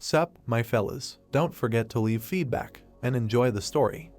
Sup, my fellas, don't forget to leave feedback, and enjoy the story.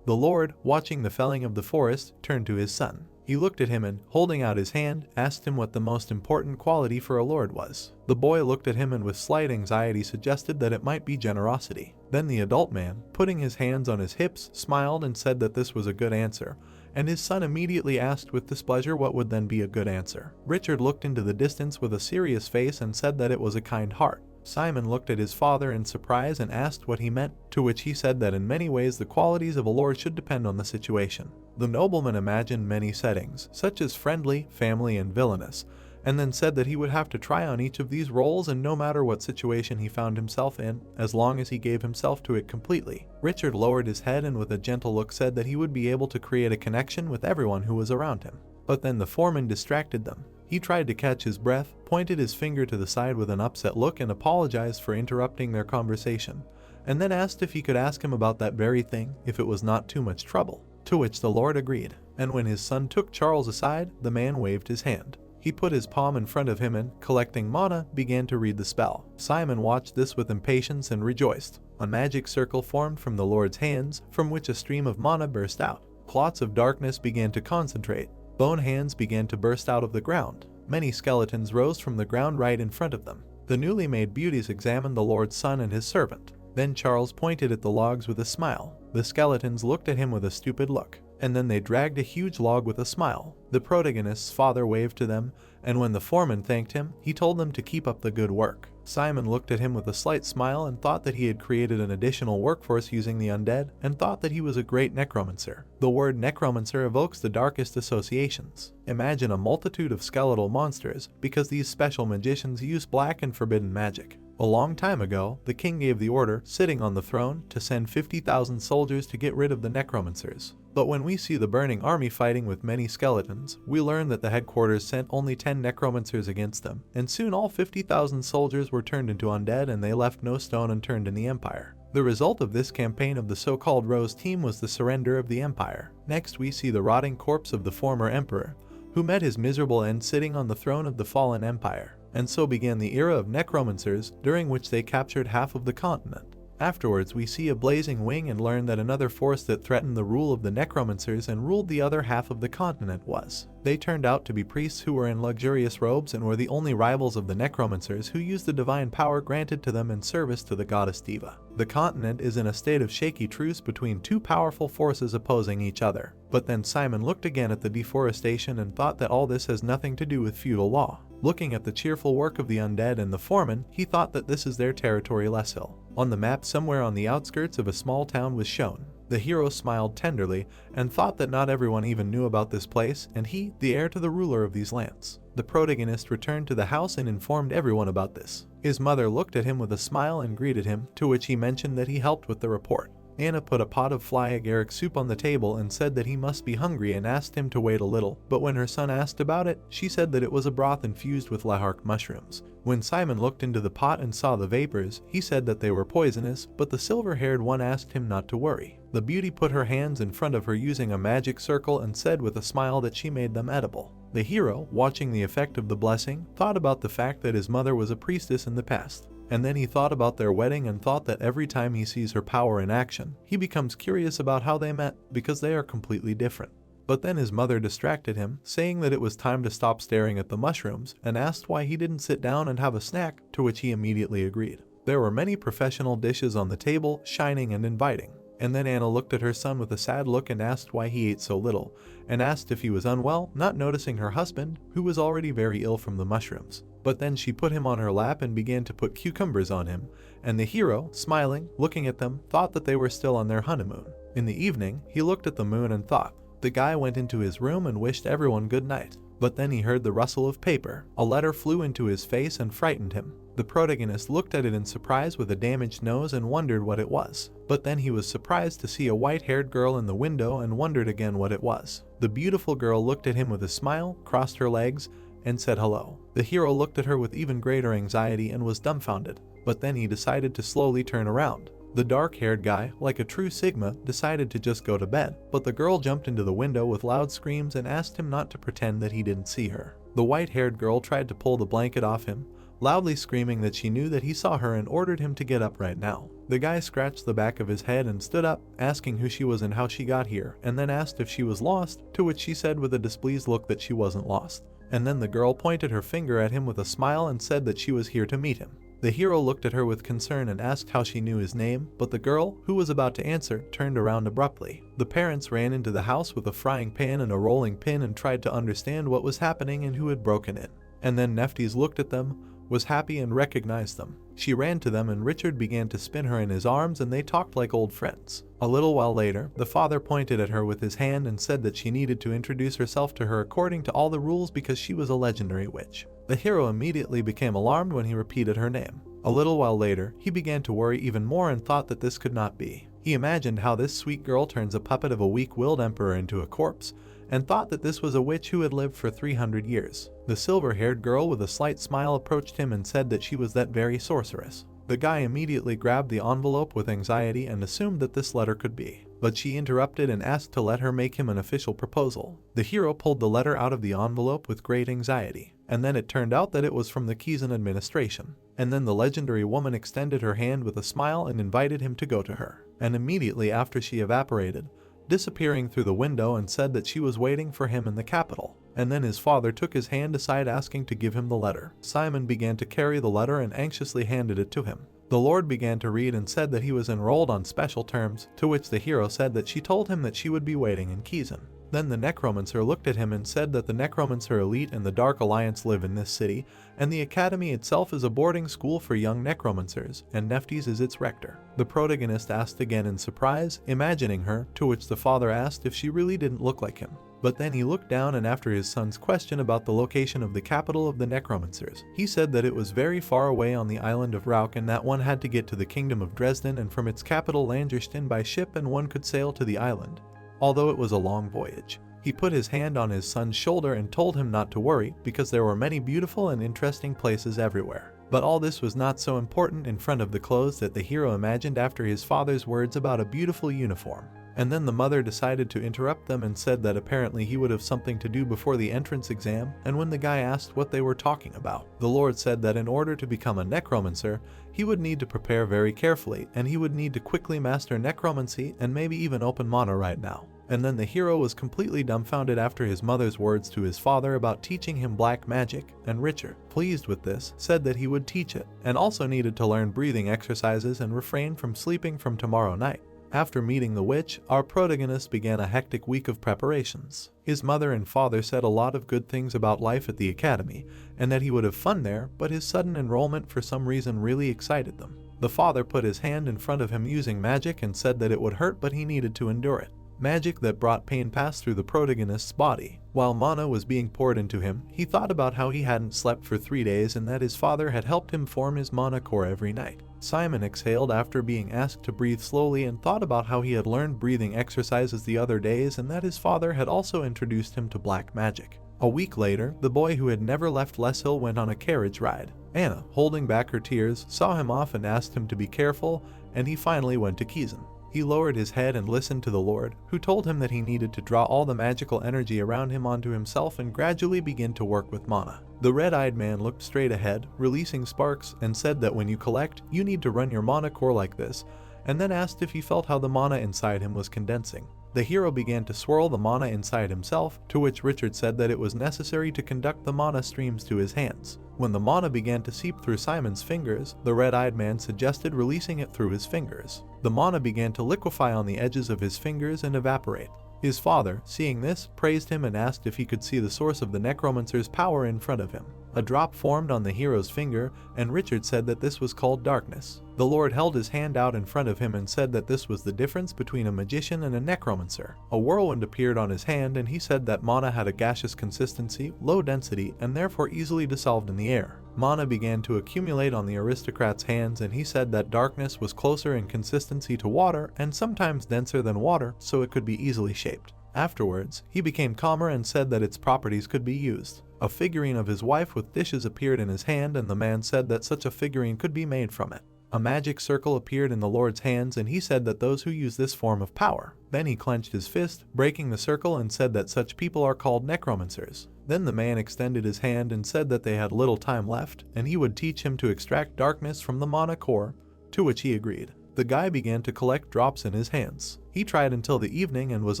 The Lord, watching the felling of the forest, turned to his son. He looked at him and, holding out his hand, asked him what the most important quality for a lord was. The boy looked at him and with slight anxiety suggested that it might be generosity. Then the adult man, putting his hands on his hips, smiled and said that this was a good answer, and his son immediately asked with displeasure what would then be a good answer. Richard looked into the distance with a serious face and said that it was a kind heart. Simon looked at his father in surprise and asked what he meant, to which he said that in many ways the qualities of a lord should depend on the situation. The nobleman imagined many settings, such as friendly, family, and villainous, and then said that he would have to try on each of these roles, and no matter what situation he found himself in, as long as he gave himself to it completely. Richard lowered his head and with a gentle look said that he would be able to create a connection with everyone who was around him. But then the foreman distracted them. He tried to catch his breath, pointed his finger to the side with an upset look and apologized for interrupting their conversation, and then asked if he could ask him about that very thing, if it was not too much trouble, to which the Lord agreed. And when his son took Charles aside, the man waved his hand. He put his palm in front of him and, collecting mana, began to read the spell. Simon watched this with impatience and rejoiced. A magic circle formed from the Lord's hands, from which a stream of mana burst out. Clots of darkness began to concentrate. Bone hands began to burst out of the ground. Many skeletons rose from the ground right in front of them. The newly made beauties examined the Lord's son and his servant. Then Charles pointed at the logs with a smile. The skeletons looked at him with a stupid look, and then they dragged a huge log with a smile. The protagonist's father waved to them, and when the foreman thanked him, he told them to keep up the good work. Simon looked at him with a slight smile and thought that he had created an additional workforce using the undead, and thought that he was a great necromancer. The word necromancer evokes the darkest associations. Imagine a multitude of skeletal monsters, because these special magicians use black and forbidden magic. A long time ago, the king gave the order, sitting on the throne, to send 50,000 soldiers to get rid of the necromancers. But when we see the burning army fighting with many skeletons, we learn that the headquarters sent only 10 necromancers against them, and soon all 50,000 soldiers were turned into undead and they left no stone unturned in the empire. The result of this campaign of the so-called Rose Team was the surrender of the empire. Next we see the rotting corpse of the former emperor, who met his miserable end sitting on the throne of the fallen empire. And so began the era of necromancers, during which they captured half of the continent. Afterwards we see a blazing wing and learn that another force that threatened the rule of the necromancers and ruled the other half of the continent was. They turned out to be priests who were in luxurious robes and were the only rivals of the necromancers who used the divine power granted to them in service to the goddess Diva. The continent is in a state of shaky truce between two powerful forces opposing each other. But then Simon looked again at the deforestation and thought that all this has nothing to do with feudal law. Looking at the cheerful work of the undead and the foreman, he thought that this is their territory less hill. On the map somewhere on the outskirts of a small town was shown. The hero smiled tenderly and thought that not everyone even knew about this place, and he, the heir to the ruler of these lands. The protagonist returned to the house and informed everyone about this. His mother looked at him with a smile and greeted him, to which he mentioned that he helped with the report. Anna put a pot of fly agaric soup on the table and said that he must be hungry and asked him to wait a little, but when her son asked about it, she said that it was a broth infused with lahark mushrooms. When Simon looked into the pot and saw the vapors, he said that they were poisonous, but the silver-haired one asked him not to worry. The beauty put her hands in front of her using a magic circle and said with a smile that she made them edible. The hero, watching the effect of the blessing, thought about the fact that his mother was a priestess in the past. And then he thought about their wedding and thought that every time he sees her power in action, he becomes curious about how they met, because they are completely different. But then his mother distracted him, saying that it was time to stop staring at the mushrooms, and asked why he didn't sit down and have a snack, to which he immediately agreed. There were many professional dishes on the table, shining and inviting. And then Anna looked at her son with a sad look and asked why he ate so little, and asked if he was unwell, not noticing her husband, who was already very ill from the mushrooms. But then she put him on her lap and began to put cucumbers on him, and the hero, smiling, looking at them, thought that they were still on their honeymoon. In the evening, he looked at the moon and thought. The guy went into his room and wished everyone good night. But then he heard the rustle of paper. A letter flew into his face and frightened him. The protagonist looked at it in surprise with a damaged nose and wondered what it was. But then he was surprised to see a white-haired girl in the window and wondered again what it was. The beautiful girl looked at him with a smile, crossed her legs, and said hello. The hero looked at her with even greater anxiety and was dumbfounded. But then he decided to slowly turn around. The dark-haired guy, like a true Sigma, decided to just go to bed, but the girl jumped into the window with loud screams and asked him not to pretend that he didn't see her. The white-haired girl tried to pull the blanket off him, loudly screaming that she knew that he saw her and ordered him to get up right now. The guy scratched the back of his head and stood up, asking who she was and how she got here, and then asked if she was lost, to which she said with a displeased look that she wasn't lost. And then the girl pointed her finger at him with a smile and said that she was here to meet him. The hero looked at her with concern and asked how she knew his name, but the girl, who was about to answer, turned around abruptly. The parents ran into the house with a frying pan and a rolling pin and tried to understand what was happening and who had broken in. And then Nephthys looked at them, was happy and recognized them. She ran to them and Richard began to spin her in his arms and they talked like old friends. A little while later, the father pointed at her with his hand and said that she needed to introduce herself to her according to all the rules because she was a legendary witch. The hero immediately became alarmed when he repeated her name. A little while later, he began to worry even more and thought that this could not be. He imagined how this sweet girl turns a puppet of a weak-willed emperor into a corpse, and thought that this was a witch who had lived for 300 years. The silver-haired girl with a slight smile approached him and said that she was that very sorceress. The guy immediately grabbed the envelope with anxiety and assumed that this letter could be. But she interrupted and asked to let her make him an official proposal. The hero pulled the letter out of the envelope with great anxiety, and then it turned out that it was from the Kizan administration. And then the legendary woman extended her hand with a smile and invited him to go to her. And immediately after she evaporated, disappearing through the window and said that she was waiting for him in the capital. And then his father took his hand aside asking to give him the letter. Simon began to carry the letter and anxiously handed it to him. The Lord began to read and said that he was enrolled on special terms, to which the hero said that she told him that she would be waiting in Kizan. Then the Necromancer looked at him and said that the Necromancer Elite and the Dark Alliance live in this city, and the academy itself is a boarding school for young necromancers, and Nephthys is its rector. The protagonist asked again in surprise, imagining her, to which the father asked if she really didn't look like him. But then he looked down and after his son's question about the location of the capital of the Necromancers, he said that it was very far away on the island of Rauk and that one had to get to the kingdom of Dresden and from its capital Langerstein by ship and one could sail to the island. Although it was a long voyage. He put his hand on his son's shoulder and told him not to worry because there were many beautiful and interesting places everywhere. But all this was not so important in front of the clothes that the hero imagined after his father's words about a beautiful uniform. And then the mother decided to interrupt them and said that apparently he would have something to do before the entrance exam, and when the guy asked what they were talking about, the Lord said that in order to become a necromancer, he would need to prepare very carefully, and he would need to quickly master necromancy and maybe even open mana right now. And then the hero was completely dumbfounded after his mother's words to his father about teaching him black magic, and Richard, pleased with this, said that he would teach it, and also needed to learn breathing exercises and refrain from sleeping from tomorrow night. After meeting the witch, our protagonist began a hectic week of preparations. His mother and father said a lot of good things about life at the academy, and that he would have fun there, but his sudden enrollment for some reason really excited them. The father put his hand in front of him using magic and said that it would hurt but he needed to endure it. Magic that brought pain passed through the protagonist's body. While mana was being poured into him, he thought about how he hadn't slept for 3 days and that his father had helped him form his mana core every night. Simon exhaled after being asked to breathe slowly and thought about how he had learned breathing exercises the other days and that his father had also introduced him to black magic. A week later, the boy who had never left Leshill went on a carriage ride. Anna, holding back her tears, saw him off and asked him to be careful, and he finally went to Kizan. He lowered his head and listened to the Lord, who told him that he needed to draw all the magical energy around him onto himself and gradually begin to work with mana. The red-eyed man looked straight ahead, releasing sparks, and said that when you collect, you need to run your mana core like this, and then asked if he felt how the mana inside him was condensing. The hero began to swirl the mana inside himself, to which Richard said that it was necessary to conduct the mana streams to his hands. When the mana began to seep through Simon's fingers, the red-eyed man suggested releasing it through his fingers. The mana began to liquefy on the edges of his fingers and evaporate. His father, seeing this, praised him and asked if he could see the source of the necromancer's power in front of him. A drop formed on the hero's finger, and Richard said that this was called darkness. The Lord held his hand out in front of him and said that this was the difference between a magician and a necromancer. A whirlwind appeared on his hand and he said that mana had a gaseous consistency, low density, and therefore easily dissolved in the air. Mana began to accumulate on the aristocrat's hands and he said that darkness was closer in consistency to water and sometimes denser than water, so it could be easily shaped. Afterwards, he became calmer and said that its properties could be used. A figurine of his wife with dishes appeared in his hand and the man said that such a figurine could be made from it. A magic circle appeared in the Lord's hands and he said that those who use this form of power. Then he clenched his fist, breaking the circle, and said that such people are called necromancers. Then the man extended his hand and said that they had little time left and he would teach him to extract darkness from the mana core, to which he agreed. The guy began to collect drops in his hands. He tried until the evening and was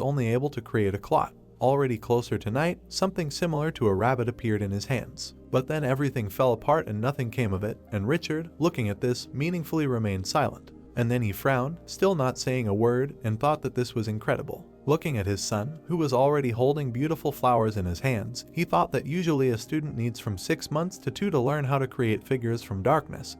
only able to create a clot. Already closer to night, something similar to a rabbit appeared in his hands. But then everything fell apart and nothing came of it, and Richard, looking at this, meaningfully remained silent. And then he frowned, still not saying a word, and thought that this was incredible. Looking at his son, who was already holding beautiful flowers in his hands, he thought that usually a student needs from 6 months to 2 to learn how to create figures from darkness.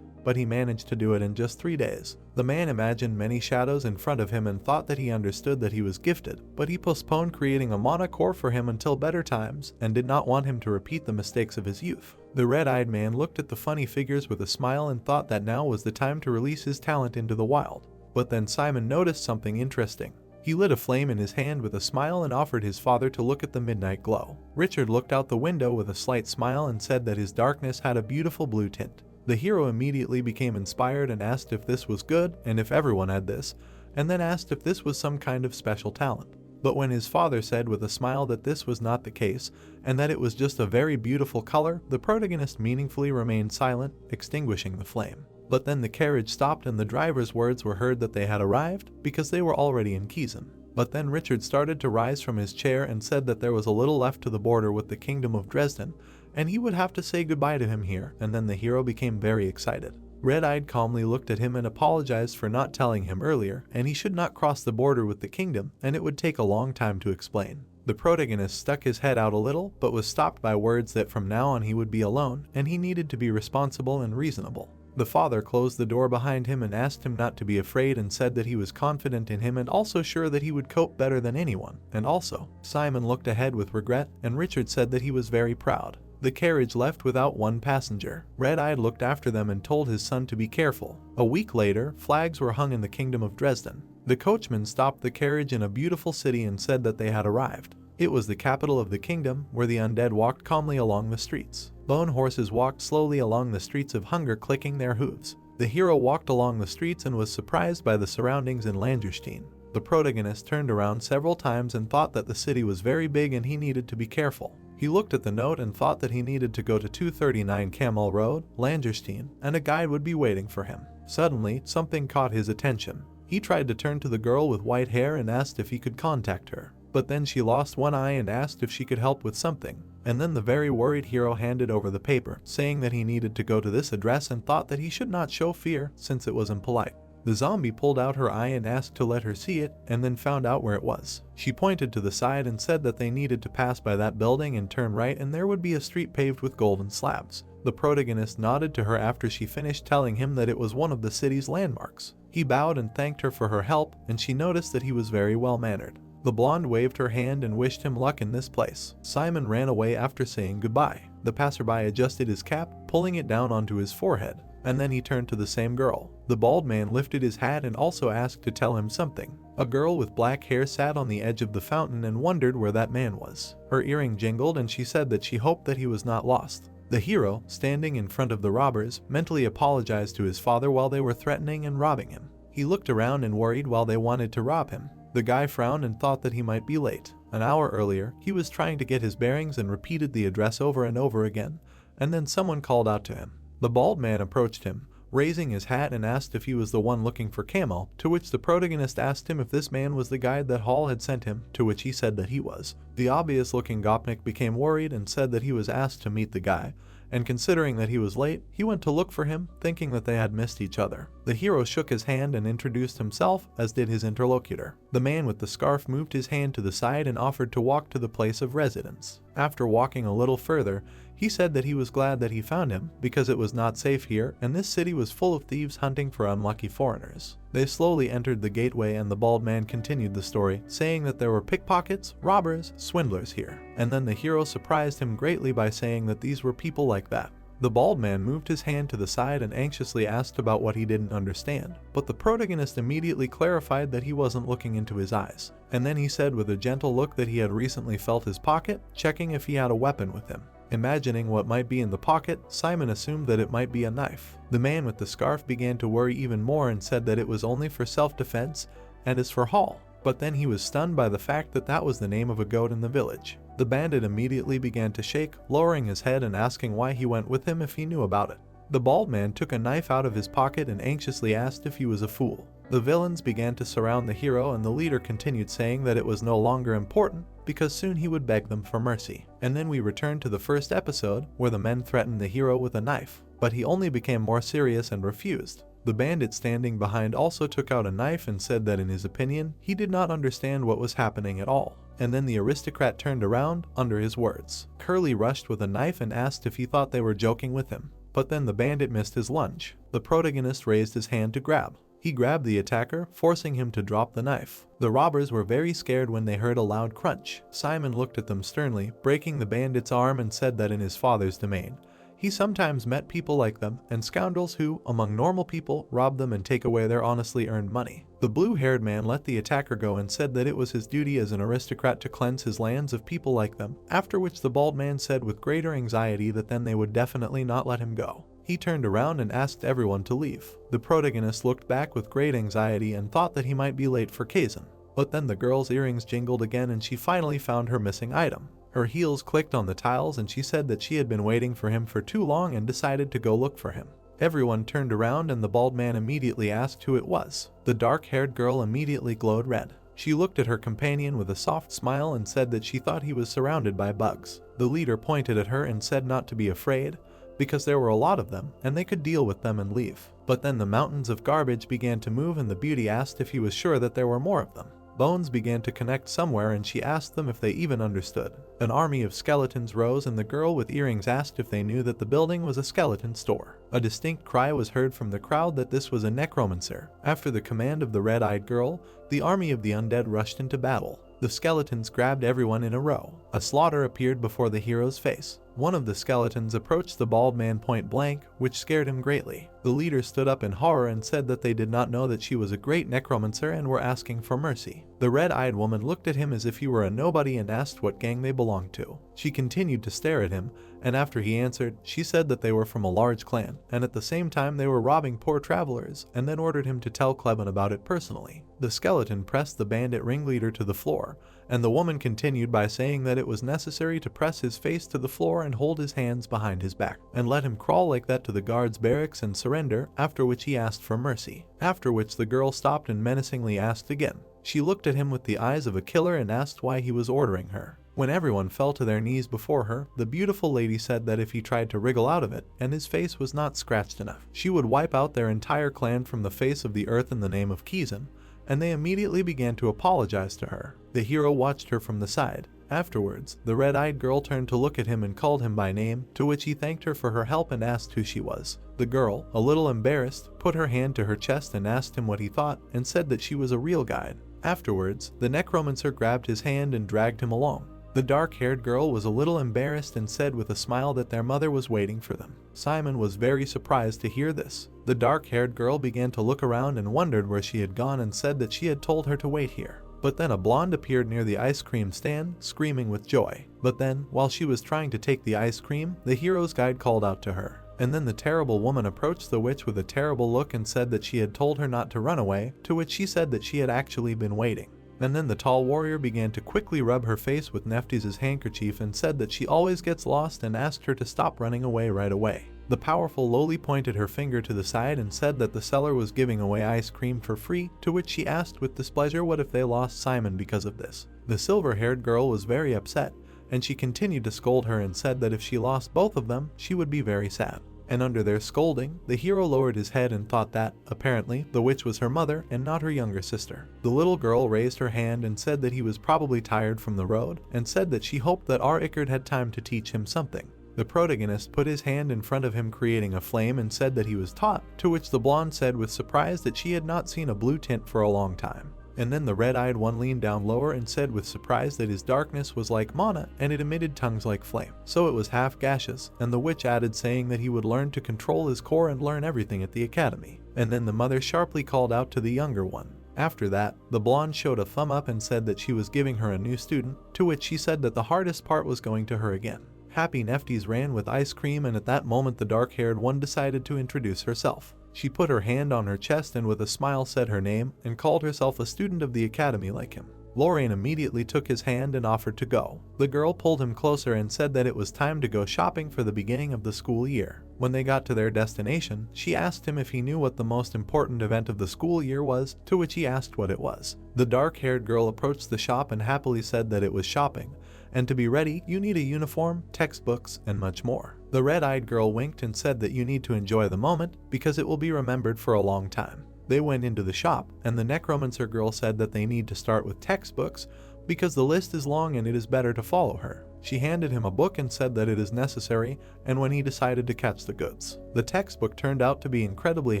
But he managed to do it in just 3 days. The man imagined many shadows in front of him and thought that he understood that he was gifted, but he postponed creating a mana core for him until better times and did not want him to repeat the mistakes of his youth. The red-eyed man looked at the funny figures with a smile and thought that now was the time to release his talent into the wild. But then Simon noticed something interesting. He lit a flame in his hand with a smile and offered his father to look at the midnight glow. Richard looked out the window with a slight smile and said that his darkness had a beautiful blue tint. The hero immediately became inspired and asked if this was good and if everyone had this, and then asked if this was some kind of special talent. But when his father said with a smile that this was not the case and that it was just a very beautiful color, the protagonist meaningfully remained silent, extinguishing the flame. But then the carriage stopped and the driver's words were heard that they had arrived because they were already in Kiezen. But then Richard started to rise from his chair and said that there was a little left to the border with the kingdom of Dresden, and he would have to say goodbye to him here, and then the hero became very excited. Red-eyed calmly looked at him and apologized for not telling him earlier, and he should not cross the border with the kingdom, and it would take a long time to explain. The protagonist stuck his head out a little, but was stopped by words that from now on he would be alone, and he needed to be responsible and reasonable. The father closed the door behind him and asked him not to be afraid and said that he was confident in him and also sure that he would cope better than anyone. And also, Simon looked ahead with regret, and Richard said that he was very proud. The carriage left without one passenger. Red-eyed looked after them and told his son to be careful. A week later, flags were hung in the kingdom of Dresden. The coachman stopped the carriage in a beautiful city and said that they had arrived. It was the capital of the kingdom, where the undead walked calmly along the streets. Lone horses walked slowly along the streets of hunger, clicking their hooves. The hero walked along the streets and was surprised by the surroundings in Langerstein. The protagonist turned around several times and thought that the city was very big and he needed to be careful. He looked at the note and thought that he needed to go to 239 Camel Road, Langerstein, and a guide would be waiting for him. Suddenly, something caught his attention. He tried to turn to the girl with white hair and asked if he could contact her. But then she lost one eye and asked if she could help with something. And then the very worried hero handed over the paper, saying that he needed to go to this address and thought that he should not show fear since it was impolite. The zombie pulled out her eye and asked to let her see it, and then found out where it was. She pointed to the side and said that they needed to pass by that building and turn right, and there would be a street paved with golden slabs. The protagonist nodded to her after she finished telling him that it was one of the city's landmarks. He bowed and thanked her for her help, and she noticed that he was very well-mannered. The blonde waved her hand and wished him luck in this place. Simon ran away after saying goodbye. The passerby adjusted his cap, pulling it down onto his forehead, and then he turned to the same girl. The bald man lifted his hat and also asked to tell him something. A girl with black hair sat on the edge of the fountain and wondered where that man was. Her earring jingled and she said that she hoped that he was not lost. The hero, standing in front of the robbers, mentally apologized to his father while they were threatening and robbing him. He looked around and worried while they wanted to rob him. The guy frowned and thought that he might be late. An hour earlier, he was trying to get his bearings and repeated the address over and over again, and then someone called out to him. The bald man approached him, raising his hat, and asked if he was the one looking for Camel, to which the protagonist asked him if this man was the guide that Hall had sent him, to which he said that he was. The obvious-looking Gopnik became worried and said that he was asked to meet the guy, and considering that he was late, he went to look for him, thinking that they had missed each other. The hero shook his hand and introduced himself, as did his interlocutor. The man with the scarf moved his hand to the side and offered to walk to the place of residence. After walking a little further, he said that he was glad that he found him, because it was not safe here, and this city was full of thieves hunting for unlucky foreigners. They slowly entered the gateway and the bald man continued the story, saying that there were pickpockets, robbers, swindlers here. And then the hero surprised him greatly by saying that these were people like that. The bald man moved his hand to the side and anxiously asked about what he didn't understand, but the protagonist immediately clarified that he wasn't looking into his eyes. And then he said with a gentle look that he had recently felt his pocket, checking if he had a weapon with him. Imagining what might be in the pocket, Simon assumed that it might be a knife. The man with the scarf began to worry even more and said that it was only for self-defense and is for Hall. But then he was stunned by the fact that that was the name of a goat in the village. The bandit immediately began to shake, lowering his head and asking why he went with him if he knew about it. The bald man took a knife out of his pocket and anxiously asked if he was a fool. The villains began to surround the hero, and the leader continued saying that it was no longer important because soon he would beg them for mercy. And then we returned to the first episode where the men threatened the hero with a knife, but he only became more serious and refused. The bandit standing behind also took out a knife and said that in his opinion, he did not understand what was happening at all. And then the aristocrat turned around under his words. Curly rushed with a knife and asked if he thought they were joking with him. But then the bandit missed his lunge. The protagonist raised his hand to grab. He grabbed the attacker, forcing him to drop the knife. The robbers were very scared when they heard a loud crunch. Simon looked at them sternly, breaking the bandit's arm, and said that in his father's domain, he sometimes met people like them and scoundrels who, among normal people, rob them and take away their honestly earned money. The blue-haired man let the attacker go and said that it was his duty as an aristocrat to cleanse his lands of people like them, after which the bald man said with greater anxiety that then they would definitely not let him go. He turned around and asked everyone to leave. The protagonist looked back with great anxiety and thought that he might be late for Kazan. But then the girl's earrings jingled again and she finally found her missing item. Her heels clicked on the tiles and she said that she had been waiting for him for too long and decided to go look for him. Everyone turned around and the bald man immediately asked who it was. The dark-haired girl immediately glowed red. She looked at her companion with a soft smile and said that she thought he was surrounded by bugs. The leader pointed at her and said not to be afraid, because there were a lot of them and they could deal with them and leave. But then the mountains of garbage began to move and the beauty asked if he was sure that there were more of them. Bones began to connect somewhere and she asked them if they even understood. An army of skeletons rose and the girl with earrings asked if they knew that the building was a skeleton store. A distinct cry was heard from the crowd that this was a necromancer. After the command of the red-eyed girl, the army of the undead rushed into battle. The skeletons grabbed everyone in a row. A slaughter appeared before the hero's face. One of the skeletons approached the bald man point blank, which scared him greatly. The leader stood up in horror and said that they did not know that she was a great necromancer and were asking for mercy. The red-eyed woman looked at him as if he were a nobody and asked what gang they belonged to. She continued to stare at him, and after he answered, she said that they were from a large clan, and at the same time they were robbing poor travelers, and then ordered him to tell Clevin about it personally. The skeleton pressed the bandit ringleader to the floor, and the woman continued by saying that it was necessary to press his face to the floor and hold his hands behind his back, and let him crawl like that to the guard's barracks and surrender, after which he asked for mercy. After which the girl stopped and menacingly asked again. She looked at him with the eyes of a killer and asked why he was ordering her. When everyone fell to their knees before her, the beautiful lady said that if he tried to wriggle out of it, and his face was not scratched enough, she would wipe out their entire clan from the face of the earth in the name of Kazan, and they immediately began to apologize to her. The hero watched her from the side. Afterwards, the red-eyed girl turned to look at him and called him by name, to which he thanked her for her help and asked who she was. The girl, a little embarrassed, put her hand to her chest and asked him what he thought, and said that she was a real guide. Afterwards, the necromancer grabbed his hand and dragged him along. The dark-haired girl was a little embarrassed and said with a smile that their mother was waiting for them. Simon was very surprised to hear this. The dark-haired girl began to look around and wondered where she had gone and said that she had told her to wait here. But then a blonde appeared near the ice cream stand, screaming with joy. But then, while she was trying to take the ice cream, the hero's guide called out to her. And then the terrible woman approached the witch with a terrible look and said that she had told her not to run away, to which she said that she had actually been waiting. And then the tall warrior began to quickly rub her face with Nephthys' handkerchief and said that she always gets lost and asked her to stop running away right away. The powerful lowly pointed her finger to the side and said that the seller was giving away ice cream for free, to which she asked with displeasure what if they lost Simon because of this. The silver-haired girl was very upset, and she continued to scold her and said that if she lost both of them, she would be very sad. And under their scolding, the hero lowered his head and thought that, apparently, the witch was her mother and not her younger sister. The little girl raised her hand and said that he was probably tired from the road, and said that she hoped that our Ickard had time to teach him something. The protagonist put his hand in front of him creating a flame and said that he was taught, to which the blonde said with surprise that she had not seen a blue tint for a long time. And then the red-eyed one leaned down lower and said with surprise that his darkness was like mana and it emitted tongues like flame. So it was half gaseous, and the witch added saying that he would learn to control his core and learn everything at the academy. And then the mother sharply called out to the younger one. After that, the blonde showed a thumb up and said that she was giving her a new student, to which she said that the hardest part was going to her again. Happy Nefties ran with ice cream, and at that moment the dark-haired one decided to introduce herself. She put her hand on her chest and with a smile said her name and called herself a student of the academy like him. Lorraine immediately took his hand and offered to go. The girl pulled him closer and said that it was time to go shopping for the beginning of the school year. When they got to their destination, she asked him if he knew what the most important event of the school year was, to which he asked what it was. The dark-haired girl approached the shop and happily said that it was shopping, and to be ready, you need a uniform, textbooks, and much more. The red-eyed girl winked and said that you need to enjoy the moment because it will be remembered for a long time. They went into the shop, and the Necromancer girl said that they need to start with textbooks because the list is long and it is better to follow her. She handed him a book and said that it is necessary, and when he decided to catch the goods. The textbook turned out to be incredibly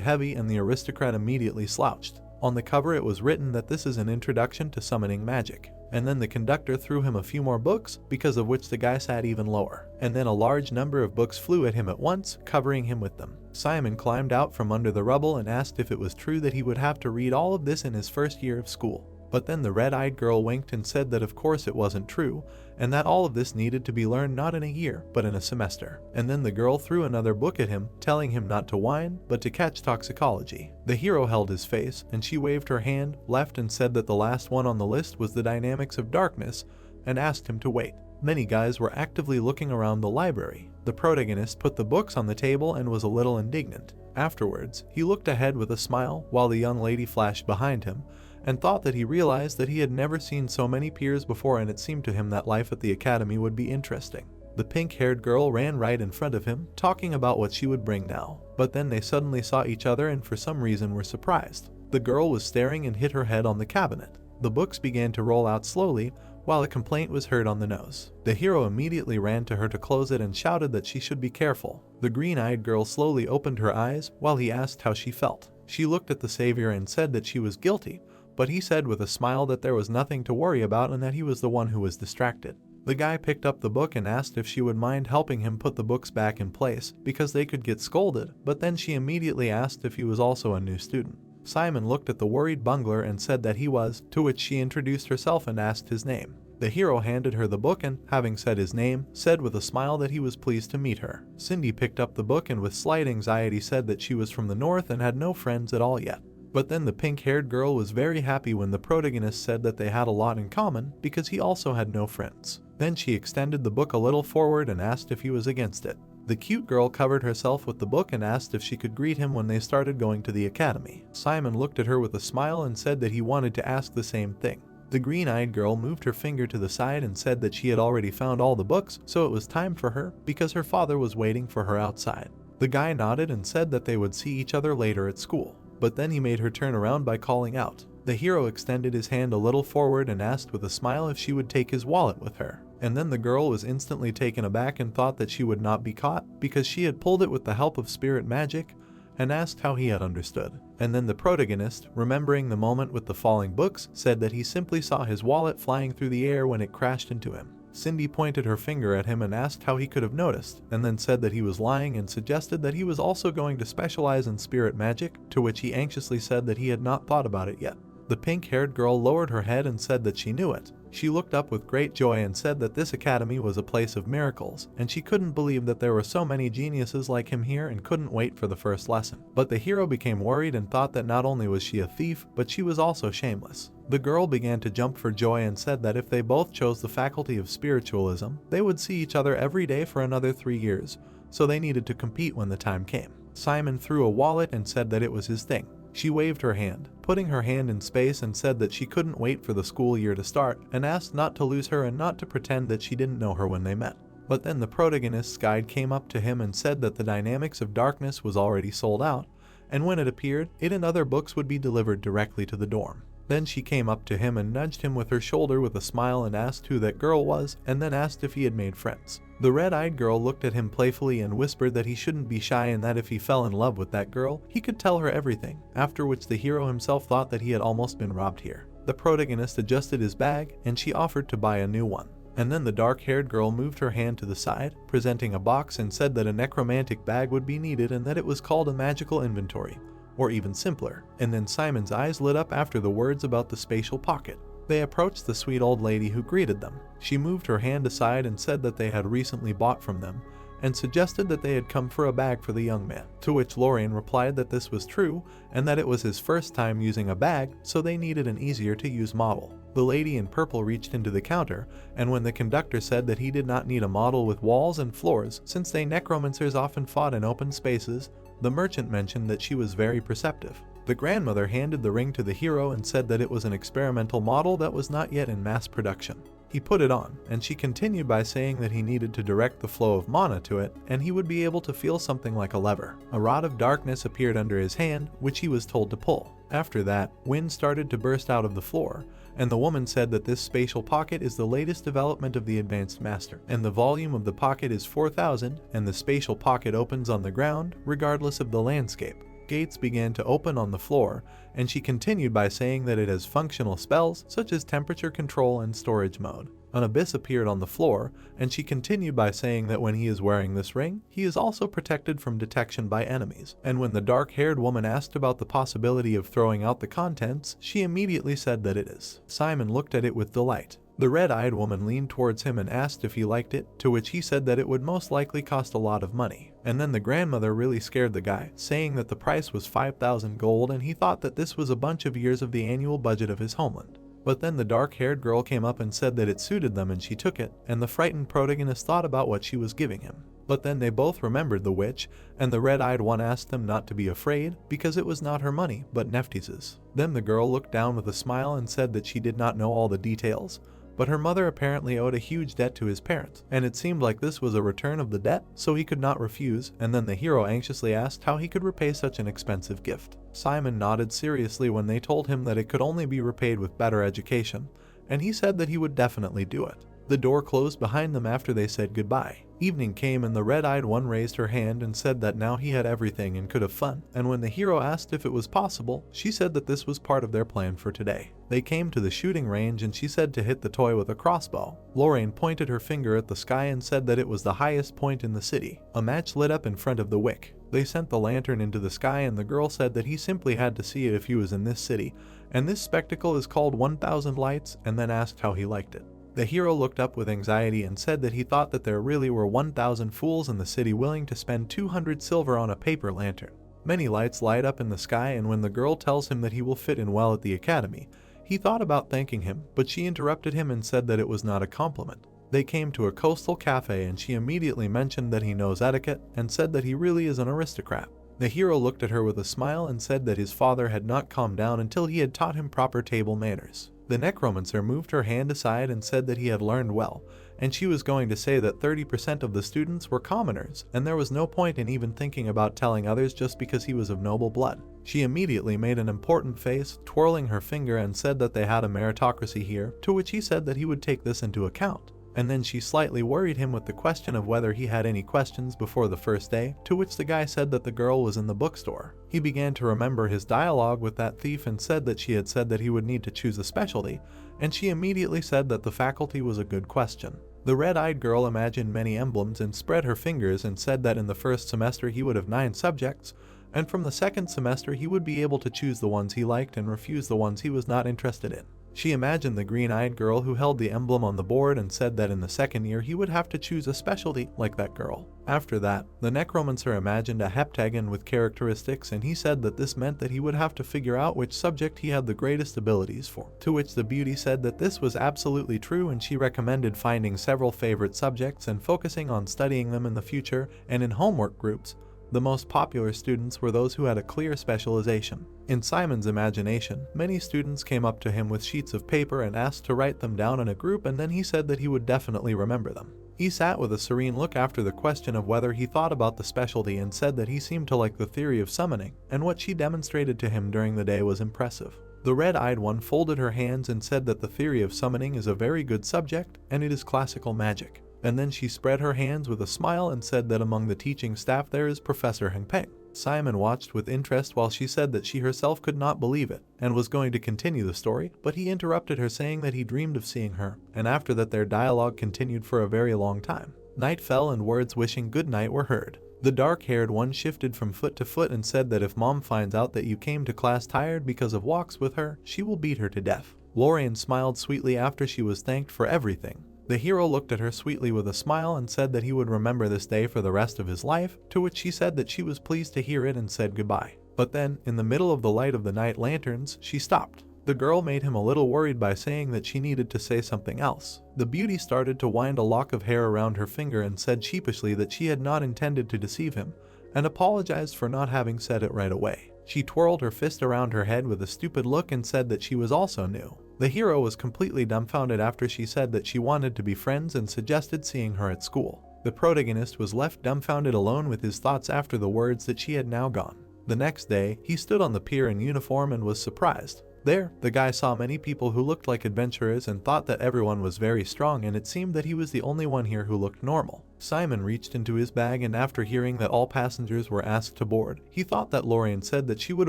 heavy and the aristocrat immediately slouched. On the cover it was written that this is an introduction to summoning magic. And then the conductor threw him a few more books, because of which the guy sat even lower. And then a large number of books flew at him at once, covering him with them. Simon climbed out from under the rubble and asked if it was true that he would have to read all of this in his first year of school. But then the red-eyed girl winked and said that of course it wasn't true, and that all of this needed to be learned not in a year, but in a semester. And then the girl threw another book at him, telling him not to whine, but to catch toxicology. The hero held his face, and she waved her hand left and said that the last one on the list was the dynamics of darkness, and asked him to wait. Many guys were actively looking around the library. The protagonist put the books on the table and was a little indignant. Afterwards, he looked ahead with a smile while the young lady flashed behind him, and thought that he realized that he had never seen so many peers before, and it seemed to him that life at the academy would be interesting. The pink-haired girl ran right in front of him, talking about what she would bring now. But then they suddenly saw each other and for some reason were surprised. The girl was staring and hit her head on the cabinet. The books began to roll out slowly, while a complaint was heard on the nose. The hero immediately ran to her to close it and shouted that she should be careful. The green-eyed girl slowly opened her eyes while he asked how she felt. She looked at the savior and said that she was guilty, but he said with a smile that there was nothing to worry about and that he was the one who was distracted. The guy picked up the book and asked if she would mind helping him put the books back in place because they could get scolded, but then she immediately asked if he was also a new student. Simon looked at the worried bungler and said that he was, to which she introduced herself and asked his name. The hero handed her the book and, having said his name, said with a smile that he was pleased to meet her. Cindy picked up the book and with slight anxiety said that she was from the north and had no friends at all yet. But then the pink-haired girl was very happy when the protagonist said that they had a lot in common because he also had no friends. Then she extended the book a little forward and asked if he was against it. The cute girl covered herself with the book and asked if she could greet him when they started going to the academy. Simon looked at her with a smile and said that he wanted to ask the same thing. The green-eyed girl moved her finger to the side and said that she had already found all the books, so it was time for her because her father was waiting for her outside. The guy nodded and said that they would see each other later at school. But then he made her turn around by calling out. The hero extended his hand a little forward and asked with a smile if she would take his wallet with her. And then the girl was instantly taken aback and thought that she would not be caught because she had pulled it with the help of spirit magic, and asked how he had understood. And then the protagonist, remembering the moment with the falling books, said that he simply saw his wallet flying through the air when it crashed into him. Cindy pointed her finger at him and asked how he could have noticed, and then said that he was lying and suggested that he was also going to specialize in spirit magic, to which he anxiously said that he had not thought about it yet. The pink-haired girl lowered her head and said that she knew it. She looked up with great joy and said that this academy was a place of miracles, and she couldn't believe that there were so many geniuses like him here and couldn't wait for the first lesson. But the hero became worried and thought that not only was she a thief, but she was also shameless. The girl began to jump for joy and said that if they both chose the faculty of spiritualism, they would see each other every day for another 3 years, so they needed to compete when the time came. Simon threw a wallet and said that it was his thing. She waved her hand, putting her hand in space, and said that she couldn't wait for the school year to start, and asked not to lose her and not to pretend that she didn't know her when they met. But then the protagonist's guide came up to him and said that the dynamics of darkness was already sold out, and when it appeared, it and other books would be delivered directly to the dorm. Then she came up to him and nudged him with her shoulder with a smile and asked who that girl was, and then asked if he had made friends. The red-eyed girl looked at him playfully and whispered that he shouldn't be shy and that if he fell in love with that girl, he could tell her everything, after which the hero himself thought that he had almost been robbed here. The protagonist adjusted his bag, and she offered to buy a new one. And then the dark-haired girl moved her hand to the side, presenting a box, and said that a necromantic bag would be needed and that it was called a magical inventory, or even simpler. And then Simon's eyes lit up after the words about the spatial pocket. They approached the sweet old lady who greeted them. She moved her hand aside and said that they had recently bought from them, and suggested that they had come for a bag for the young man, to which Lorraine replied that this was true and that it was his first time using a bag, so they needed an easier to use model. The lady in purple reached into the counter, and when the conductor said that he did not need a model with walls and floors since they necromancers often fought in open spaces, the merchant mentioned that she was very perceptive. The grandmother handed the ring to the hero and said that it was an experimental model that was not yet in mass production. He put it on, and she continued by saying that he needed to direct the flow of mana to it, and he would be able to feel something like a lever. A rod of darkness appeared under his hand, which he was told to pull. After that, wind started to burst out of the floor, and the woman said that this spatial pocket is the latest development of the Advanced Master, and the volume of the pocket is 4,000, and the spatial pocket opens on the ground, regardless of the landscape. Gates began to open on the floor, and she continued by saying that it has functional spells such as temperature control and storage mode. An abyss appeared on the floor, and she continued by saying that when he is wearing this ring, he is also protected from detection by enemies. And when the dark-haired woman asked about the possibility of throwing out the contents, she immediately said that it is. Simon looked at it with delight. The red-eyed woman leaned towards him and asked if he liked it, to which he said that it would most likely cost a lot of money. And then the grandmother really scared the guy, saying that the price was 5,000 gold and he thought that this was a bunch of years of the annual budget of his homeland. But then the dark-haired girl came up and said that it suited them and she took it, and the frightened protagonist thought about what she was giving him. But then they both remembered the witch, and the red-eyed one asked them not to be afraid because it was not her money, but Neftis's. Then the girl looked down with a smile and said that she did not know all the details, but her mother apparently owed a huge debt to his parents, and it seemed like this was a return of the debt, so he could not refuse, and then the hero anxiously asked how he could repay such an expensive gift. Simon nodded seriously when they told him that it could only be repaid with better education, and he said that he would definitely do it. The door closed behind them after they said goodbye. Evening came and the red-eyed one raised her hand and said that now he had everything and could have fun, and when the hero asked if it was possible, she said that this was part of their plan for today. They came to the shooting range and she said to hit the toy with a crossbow. Lorraine pointed her finger at the sky and said that it was the highest point in the city. A match lit up in front of the wick. They sent the lantern into the sky and the girl said that he simply had to see it if he was in this city, and this spectacle is called 1,000 lights, and then asked how he liked it. The hero looked up with anxiety and said that he thought that there really were 1,000 fools in the city willing to spend 200 silver on a paper lantern. Many lights light up in the sky, and when the girl tells him that he will fit in well at the academy, he thought about thanking him, but she interrupted him and said that it was not a compliment. They came to a coastal cafe and she immediately mentioned that he knows etiquette and said that he really is an aristocrat. The hero looked at her with a smile and said that his father had not calmed down until he had taught him proper table manners. The necromancer moved her hand aside and said that he had learned well, and she was going to say that 30% of the students were commoners, and there was no point in even thinking about telling others just because he was of noble blood. She immediately made an important face, twirling her finger, and said that they had a meritocracy here, to which he said that he would take this into account. And then she slightly worried him with the question of whether he had any questions before the first day, to which the guy said that the girl was in the bookstore. He began to remember his dialogue with that thief and said that she had said that he would need to choose a specialty, and she immediately said that the faculty was a good question. The red-eyed girl imagined many emblems and spread her fingers and said that in the first semester he would have 9 subjects, and from the second semester he would be able to choose the ones he liked and refuse the ones he was not interested in. She imagined the green-eyed girl who held the emblem on the board and said that in the second year he would have to choose a specialty like that girl. After that, the necromancer imagined a heptagon with characteristics, and he said that this meant that he would have to figure out which subject he had the greatest abilities for. To which the beauty said that this was absolutely true, and she recommended finding several favorite subjects and focusing on studying them in the future, and in homework groups, the most popular students were those who had a clear specialization. In Simon's imagination, many students came up to him with sheets of paper and asked to write them down in a group, and then he said that he would definitely remember them. He sat with a serene look after the question of whether he thought about the specialty and said that he seemed to like the theory of summoning, and what she demonstrated to him during the day was impressive. The red-eyed one folded her hands and said that the theory of summoning is a very good subject, and it is classical magic. And then she spread her hands with a smile and said that among the teaching staff there is Professor Hengpeng. Simon watched with interest while she said that she herself could not believe it, and was going to continue the story, but he interrupted her saying that he dreamed of seeing her, and after that their dialogue continued for a very long time. Night fell and words wishing good night were heard. The dark-haired one shifted from foot to foot and said that if Mom finds out that you came to class tired because of walks with her, she will beat her to death. Lorien smiled sweetly after she was thanked for everything. The hero looked at her sweetly with a smile and said that he would remember this day for the rest of his life, to which she said that she was pleased to hear it and said goodbye. But then, in the middle of the light of the night lanterns, she stopped. The girl made him a little worried by saying that she needed to say something else. The beauty started to wind a lock of hair around her finger and said sheepishly that she had not intended to deceive him, and apologized for not having said it right away. She twirled her fist around her head with a stupid look and said that she was also new. The hero was completely dumbfounded after she said that she wanted to be friends and suggested seeing her at school. The protagonist was left dumbfounded alone with his thoughts after the words that she had now gone. The next day, he stood on the pier in uniform and was surprised. There, the guy saw many people who looked like adventurers and thought that everyone was very strong, and it seemed that he was the only one here who looked normal. Simon reached into his bag, and after hearing that all passengers were asked to board, he thought that Lorien said that she would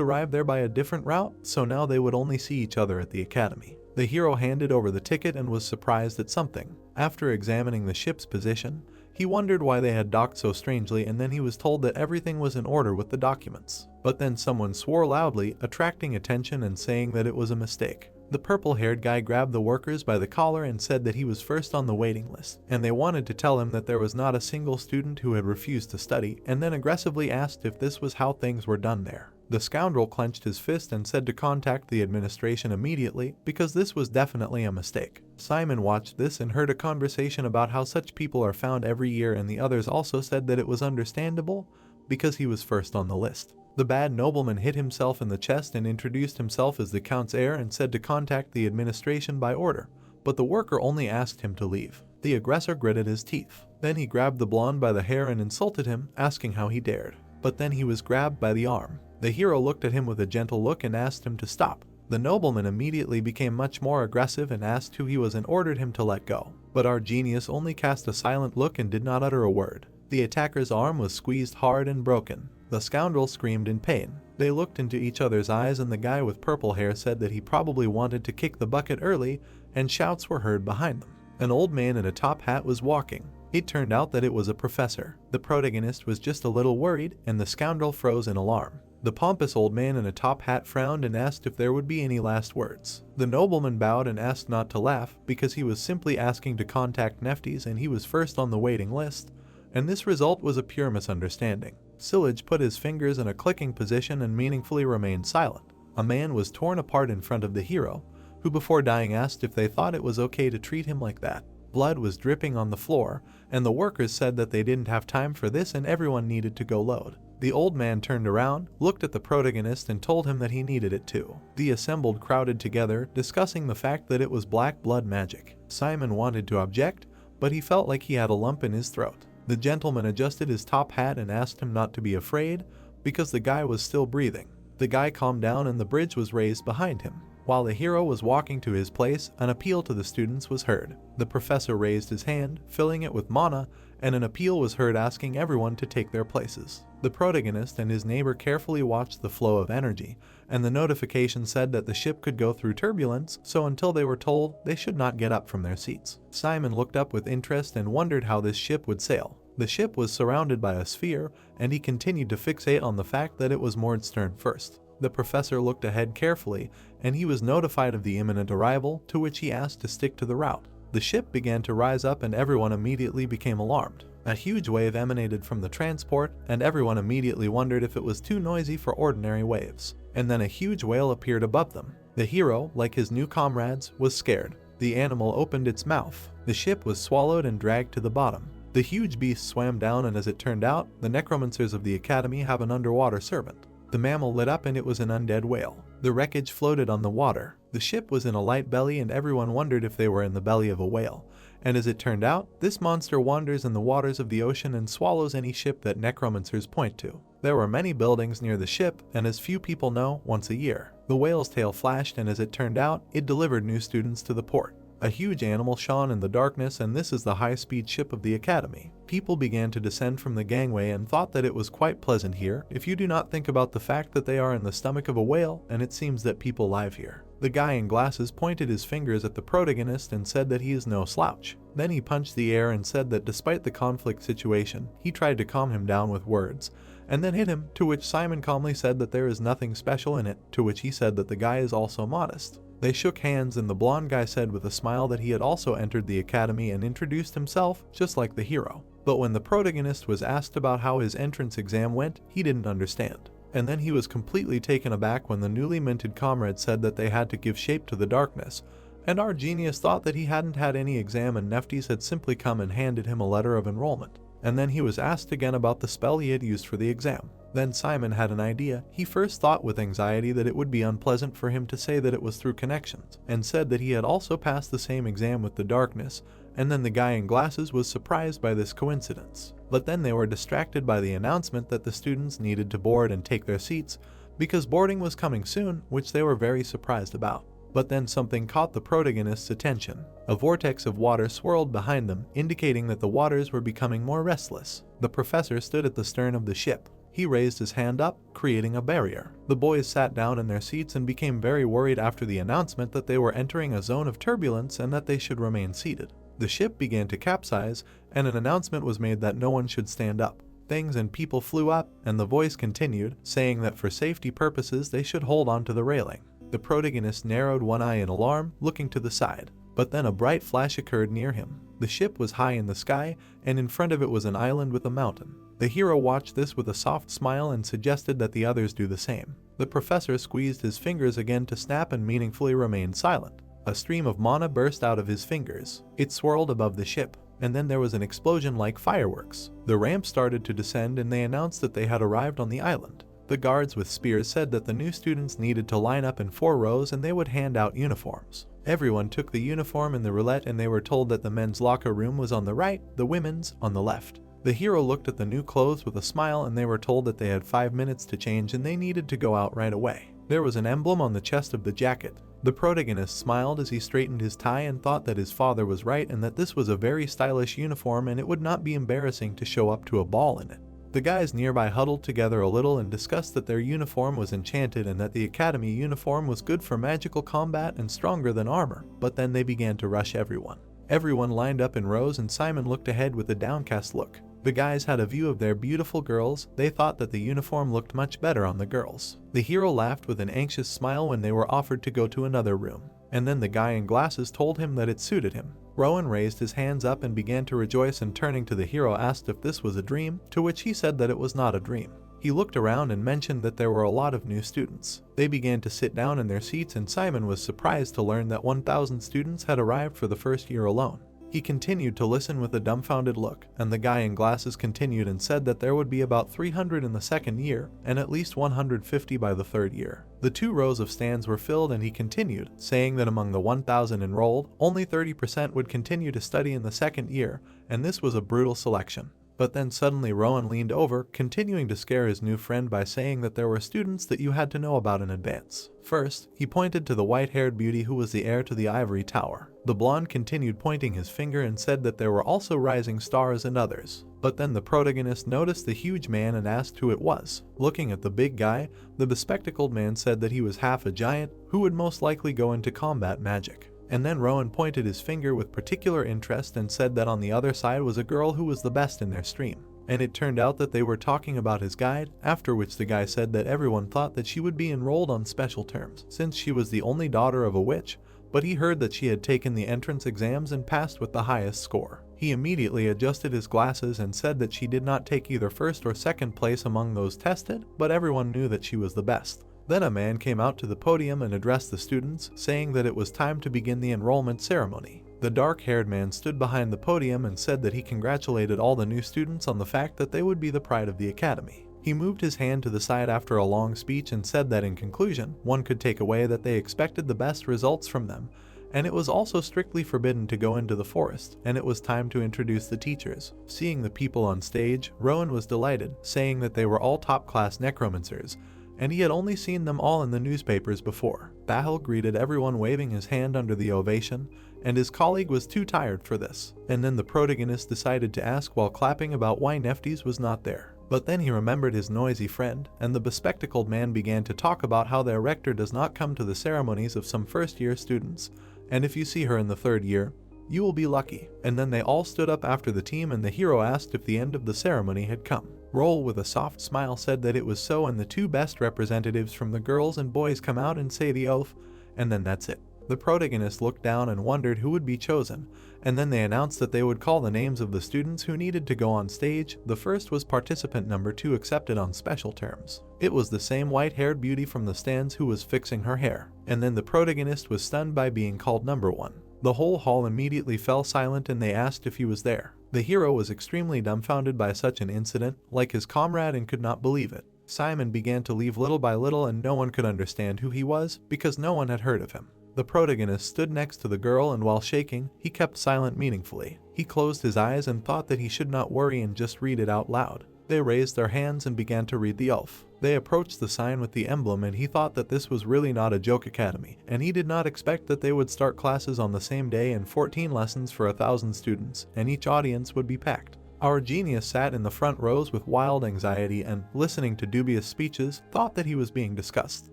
arrive there by a different route, so now they would only see each other at the academy. The hero handed over the ticket and was surprised at something. After examining the ship's position, he wondered why they had docked so strangely, and then he was told that everything was in order with the documents. But then someone swore loudly, attracting attention and saying that it was a mistake. The purple-haired guy grabbed the workers by the collar and said that he was first on the waiting list, and they wanted to tell him that there was not a single student who had refused to study, and then aggressively asked if this was how things were done there. The scoundrel clenched his fist and said to contact the administration immediately, because this was definitely a mistake. Simon watched this and heard a conversation about how such people are found every year, and the others also said that it was understandable because he was first on the list. The bad nobleman hit himself in the chest and introduced himself as the Count's heir and said to contact the administration by order, but the worker only asked him to leave. The aggressor gritted his teeth. Then he grabbed the blonde by the hair and insulted him, asking how he dared. But then he was grabbed by the arm. The hero looked at him with a gentle look and asked him to stop. The nobleman immediately became much more aggressive and asked who he was and ordered him to let go. But our genius only cast a silent look and did not utter a word. The attacker's arm was squeezed hard and broken. The scoundrel screamed in pain. They looked into each other's eyes, and the guy with purple hair said that he probably wanted to kick the bucket early, and shouts were heard behind them. An old man in a top hat was walking. It turned out that it was a professor. The protagonist was just a little worried, and the scoundrel froze in alarm. The pompous old man in a top hat frowned and asked if there would be any last words. The nobleman bowed and asked not to laugh, because he was simply asking to contact Neftis and he was first on the waiting list, and this result was a pure misunderstanding. Sillage put his fingers in a clicking position and meaningfully remained silent. A man was torn apart in front of the hero, who before dying asked if they thought it was okay to treat him like that. Blood was dripping on the floor, and the workers said that they didn't have time for this and everyone needed to go load. The old man turned around, looked at the protagonist and told him that he needed it too. The assembled crowded together, discussing the fact that it was black blood magic. Simon wanted to object, but he felt like he had a lump in his throat. The gentleman adjusted his top hat and asked him not to be afraid, because the guy was still breathing. The guy calmed down and the bridge was raised behind him. While the hero was walking to his place, an appeal to the students was heard. The professor raised his hand, filling it with mana, and an appeal was heard asking everyone to take their places. The protagonist and his neighbor carefully watched the flow of energy, and the notification said that the ship could go through turbulence, so until they were told, they should not get up from their seats. Simon looked up with interest and wondered how this ship would sail. The ship was surrounded by a sphere, and he continued to fixate on the fact that it was moored stern first. The professor looked ahead carefully, and he was notified of the imminent arrival, to which he asked to stick to the route. The ship began to rise up and everyone immediately became alarmed. A huge wave emanated from the transport, and everyone immediately wondered if it was too noisy for ordinary waves. And then a huge whale appeared above them. The hero, like his new comrades, was scared. The animal opened its mouth. The ship was swallowed and dragged to the bottom. The huge beast swam down, and as it turned out, the necromancers of the academy have an underwater servant. The mammal lit up and it was an undead whale. The wreckage floated on the water. The ship was in a light belly and everyone wondered if they were in the belly of a whale. And as it turned out, this monster wanders in the waters of the ocean and swallows any ship that necromancers point to. There were many buildings near the ship, and as few people know, once a year. The whale's tail flashed, and as it turned out, it delivered new students to the port. A huge animal shone in the darkness, and this is the high-speed ship of the academy. People began to descend from the gangway and thought that it was quite pleasant here, if you do not think about the fact that they are in the stomach of a whale, and it seems that people live here. The guy in glasses pointed his fingers at the protagonist and said that he is no slouch. Then he punched the air and said that despite the conflict situation, he tried to calm him down with words, and then hit him, to which Simon calmly said that there is nothing special in it, to which he said that the guy is also modest. They shook hands and the blonde guy said with a smile that he had also entered the academy and introduced himself, just like the hero. But when the protagonist was asked about how his entrance exam went, he didn't understand. And then he was completely taken aback when the newly minted comrade said that they had to give shape to the darkness, and our genius thought that he hadn't had any exam and Neftis had simply come and handed him a letter of enrollment. And then he was asked again about the spell he had used for the exam. Then Simon had an idea. He first thought with anxiety that it would be unpleasant for him to say that it was through connections, and said that he had also passed the same exam with the darkness, and then the guy in glasses was surprised by this coincidence. But then they were distracted by the announcement that the students needed to board and take their seats, because boarding was coming soon, which they were very surprised about. But then something caught the protagonist's attention. A vortex of water swirled behind them, indicating that the waters were becoming more restless. The professor stood at the stern of the ship. He raised his hand up, creating a barrier. The boys sat down in their seats and became very worried after the announcement that they were entering a zone of turbulence and that they should remain seated. The ship began to capsize, and an announcement was made that no one should stand up. Things and people flew up, and the voice continued, saying that for safety purposes they should hold on to the railing. The protagonist narrowed one eye in alarm, looking to the side. But then a bright flash occurred near him. The ship was high in the sky, and in front of it was an island with a mountain. The hero watched this with a soft smile and suggested that the others do the same. The professor squeezed his fingers again to snap and meaningfully remained silent. A stream of mana burst out of his fingers. It swirled above the ship, and then there was an explosion like fireworks. The ramp started to descend and they announced that they had arrived on the island. The guards with spears said that the new students needed to line up in 4 rows and they would hand out uniforms. Everyone took the uniform in the roulette and they were told that the men's locker room was on the right, the women's on the left. The hero looked at the new clothes with a smile and they were told that they had 5 minutes to change and they needed to go out right away. There was an emblem on the chest of the jacket. The protagonist smiled as he straightened his tie and thought that his father was right and that this was a very stylish uniform and it would not be embarrassing to show up to a ball in it. The guys nearby huddled together a little and discussed that their uniform was enchanted and that the academy uniform was good for magical combat and stronger than armor, but then they began to rush everyone. Everyone lined up in rows and Simon looked ahead with a downcast look. The guys had a view of their beautiful girls. They thought that the uniform looked much better on the girls. The hero laughed with an anxious smile when they were offered to go to another room, and then the guy in glasses told him that it suited him. Rowan raised his hands up and began to rejoice and turning to the hero asked if this was a dream, to which he said that it was not a dream. He looked around and mentioned that there were a lot of new students. They began to sit down in their seats and Simon was surprised to learn that 1,000 students had arrived for the first year alone. He continued to listen with a dumbfounded look, and the guy in glasses continued and said that there would be about 300 in the second year, and at least 150 by the third year. The 2 rows of stands were filled and he continued, saying that among the 1,000 enrolled, only 30% would continue to study in the second year, and this was a brutal selection. But then suddenly Rowan leaned over, continuing to scare his new friend by saying that there were students that you had to know about in advance. First, he pointed to the white-haired beauty who was the heir to the ivory tower. The blonde continued pointing his finger and said that there were also rising stars and others. But then the protagonist noticed the huge man and asked who it was. Looking at the big guy, the bespectacled man said that he was half a giant who would most likely go into combat magic. And then Rowan pointed his finger with particular interest and said that on the other side was a girl who was the best in their stream. And it turned out that they were talking about his guide, after which the guy said that everyone thought that she would be enrolled on special terms, since she was the only daughter of a witch, but he heard that she had taken the entrance exams and passed with the highest score. He immediately adjusted his glasses and said that she did not take either first or second place among those tested, but everyone knew that she was the best. Then a man came out to the podium and addressed the students, saying that it was time to begin the enrollment ceremony. The dark-haired man stood behind the podium and said that he congratulated all the new students on the fact that they would be the pride of the academy. He moved his hand to the side after a long speech and said that in conclusion, one could take away that they expected the best results from them, and it was also strictly forbidden to go into the forest, and it was time to introduce the teachers. Seeing the people on stage, Rowan was delighted, saying that they were all top-class necromancers, and he had only seen them all in the newspapers before. Bahel greeted everyone waving his hand under the ovation, and his colleague was too tired for this. And then the protagonist decided to ask while clapping about why Neftis was not there. But then he remembered his noisy friend, and the bespectacled man began to talk about how their rector does not come to the ceremonies of some first-year students, and if you see her in the third year, you will be lucky. And then they all stood up after the team and the hero asked if the end of the ceremony had come. Roll with a soft smile said that it was so, and the 2 best representatives from the girls and boys come out and say the oath, and then that's it. The protagonist looked down and wondered who would be chosen, and then they announced that they would call the names of the students who needed to go on stage. The first was participant number 2, accepted on special terms. It was the same white-haired beauty from the stands who was fixing her hair, and then the protagonist was stunned by being called number 1. The whole hall immediately fell silent and they asked if he was there. The hero was extremely dumbfounded by such an incident, like his comrade, and could not believe it. Simon began to leave little by little and no one could understand who he was because no one had heard of him. The protagonist stood next to the girl and while shaking, he kept silent meaningfully. He closed his eyes and thought that he should not worry and just read it out loud. They raised their hands and began to read the oath. They approached the sign with the emblem and he thought that this was really not a joke academy, and he did not expect that they would start classes on the same day and 14 lessons for 1,000 students, and each audience would be packed. Our genius sat in the front rows with wild anxiety and, listening to dubious speeches, thought that he was being discussed.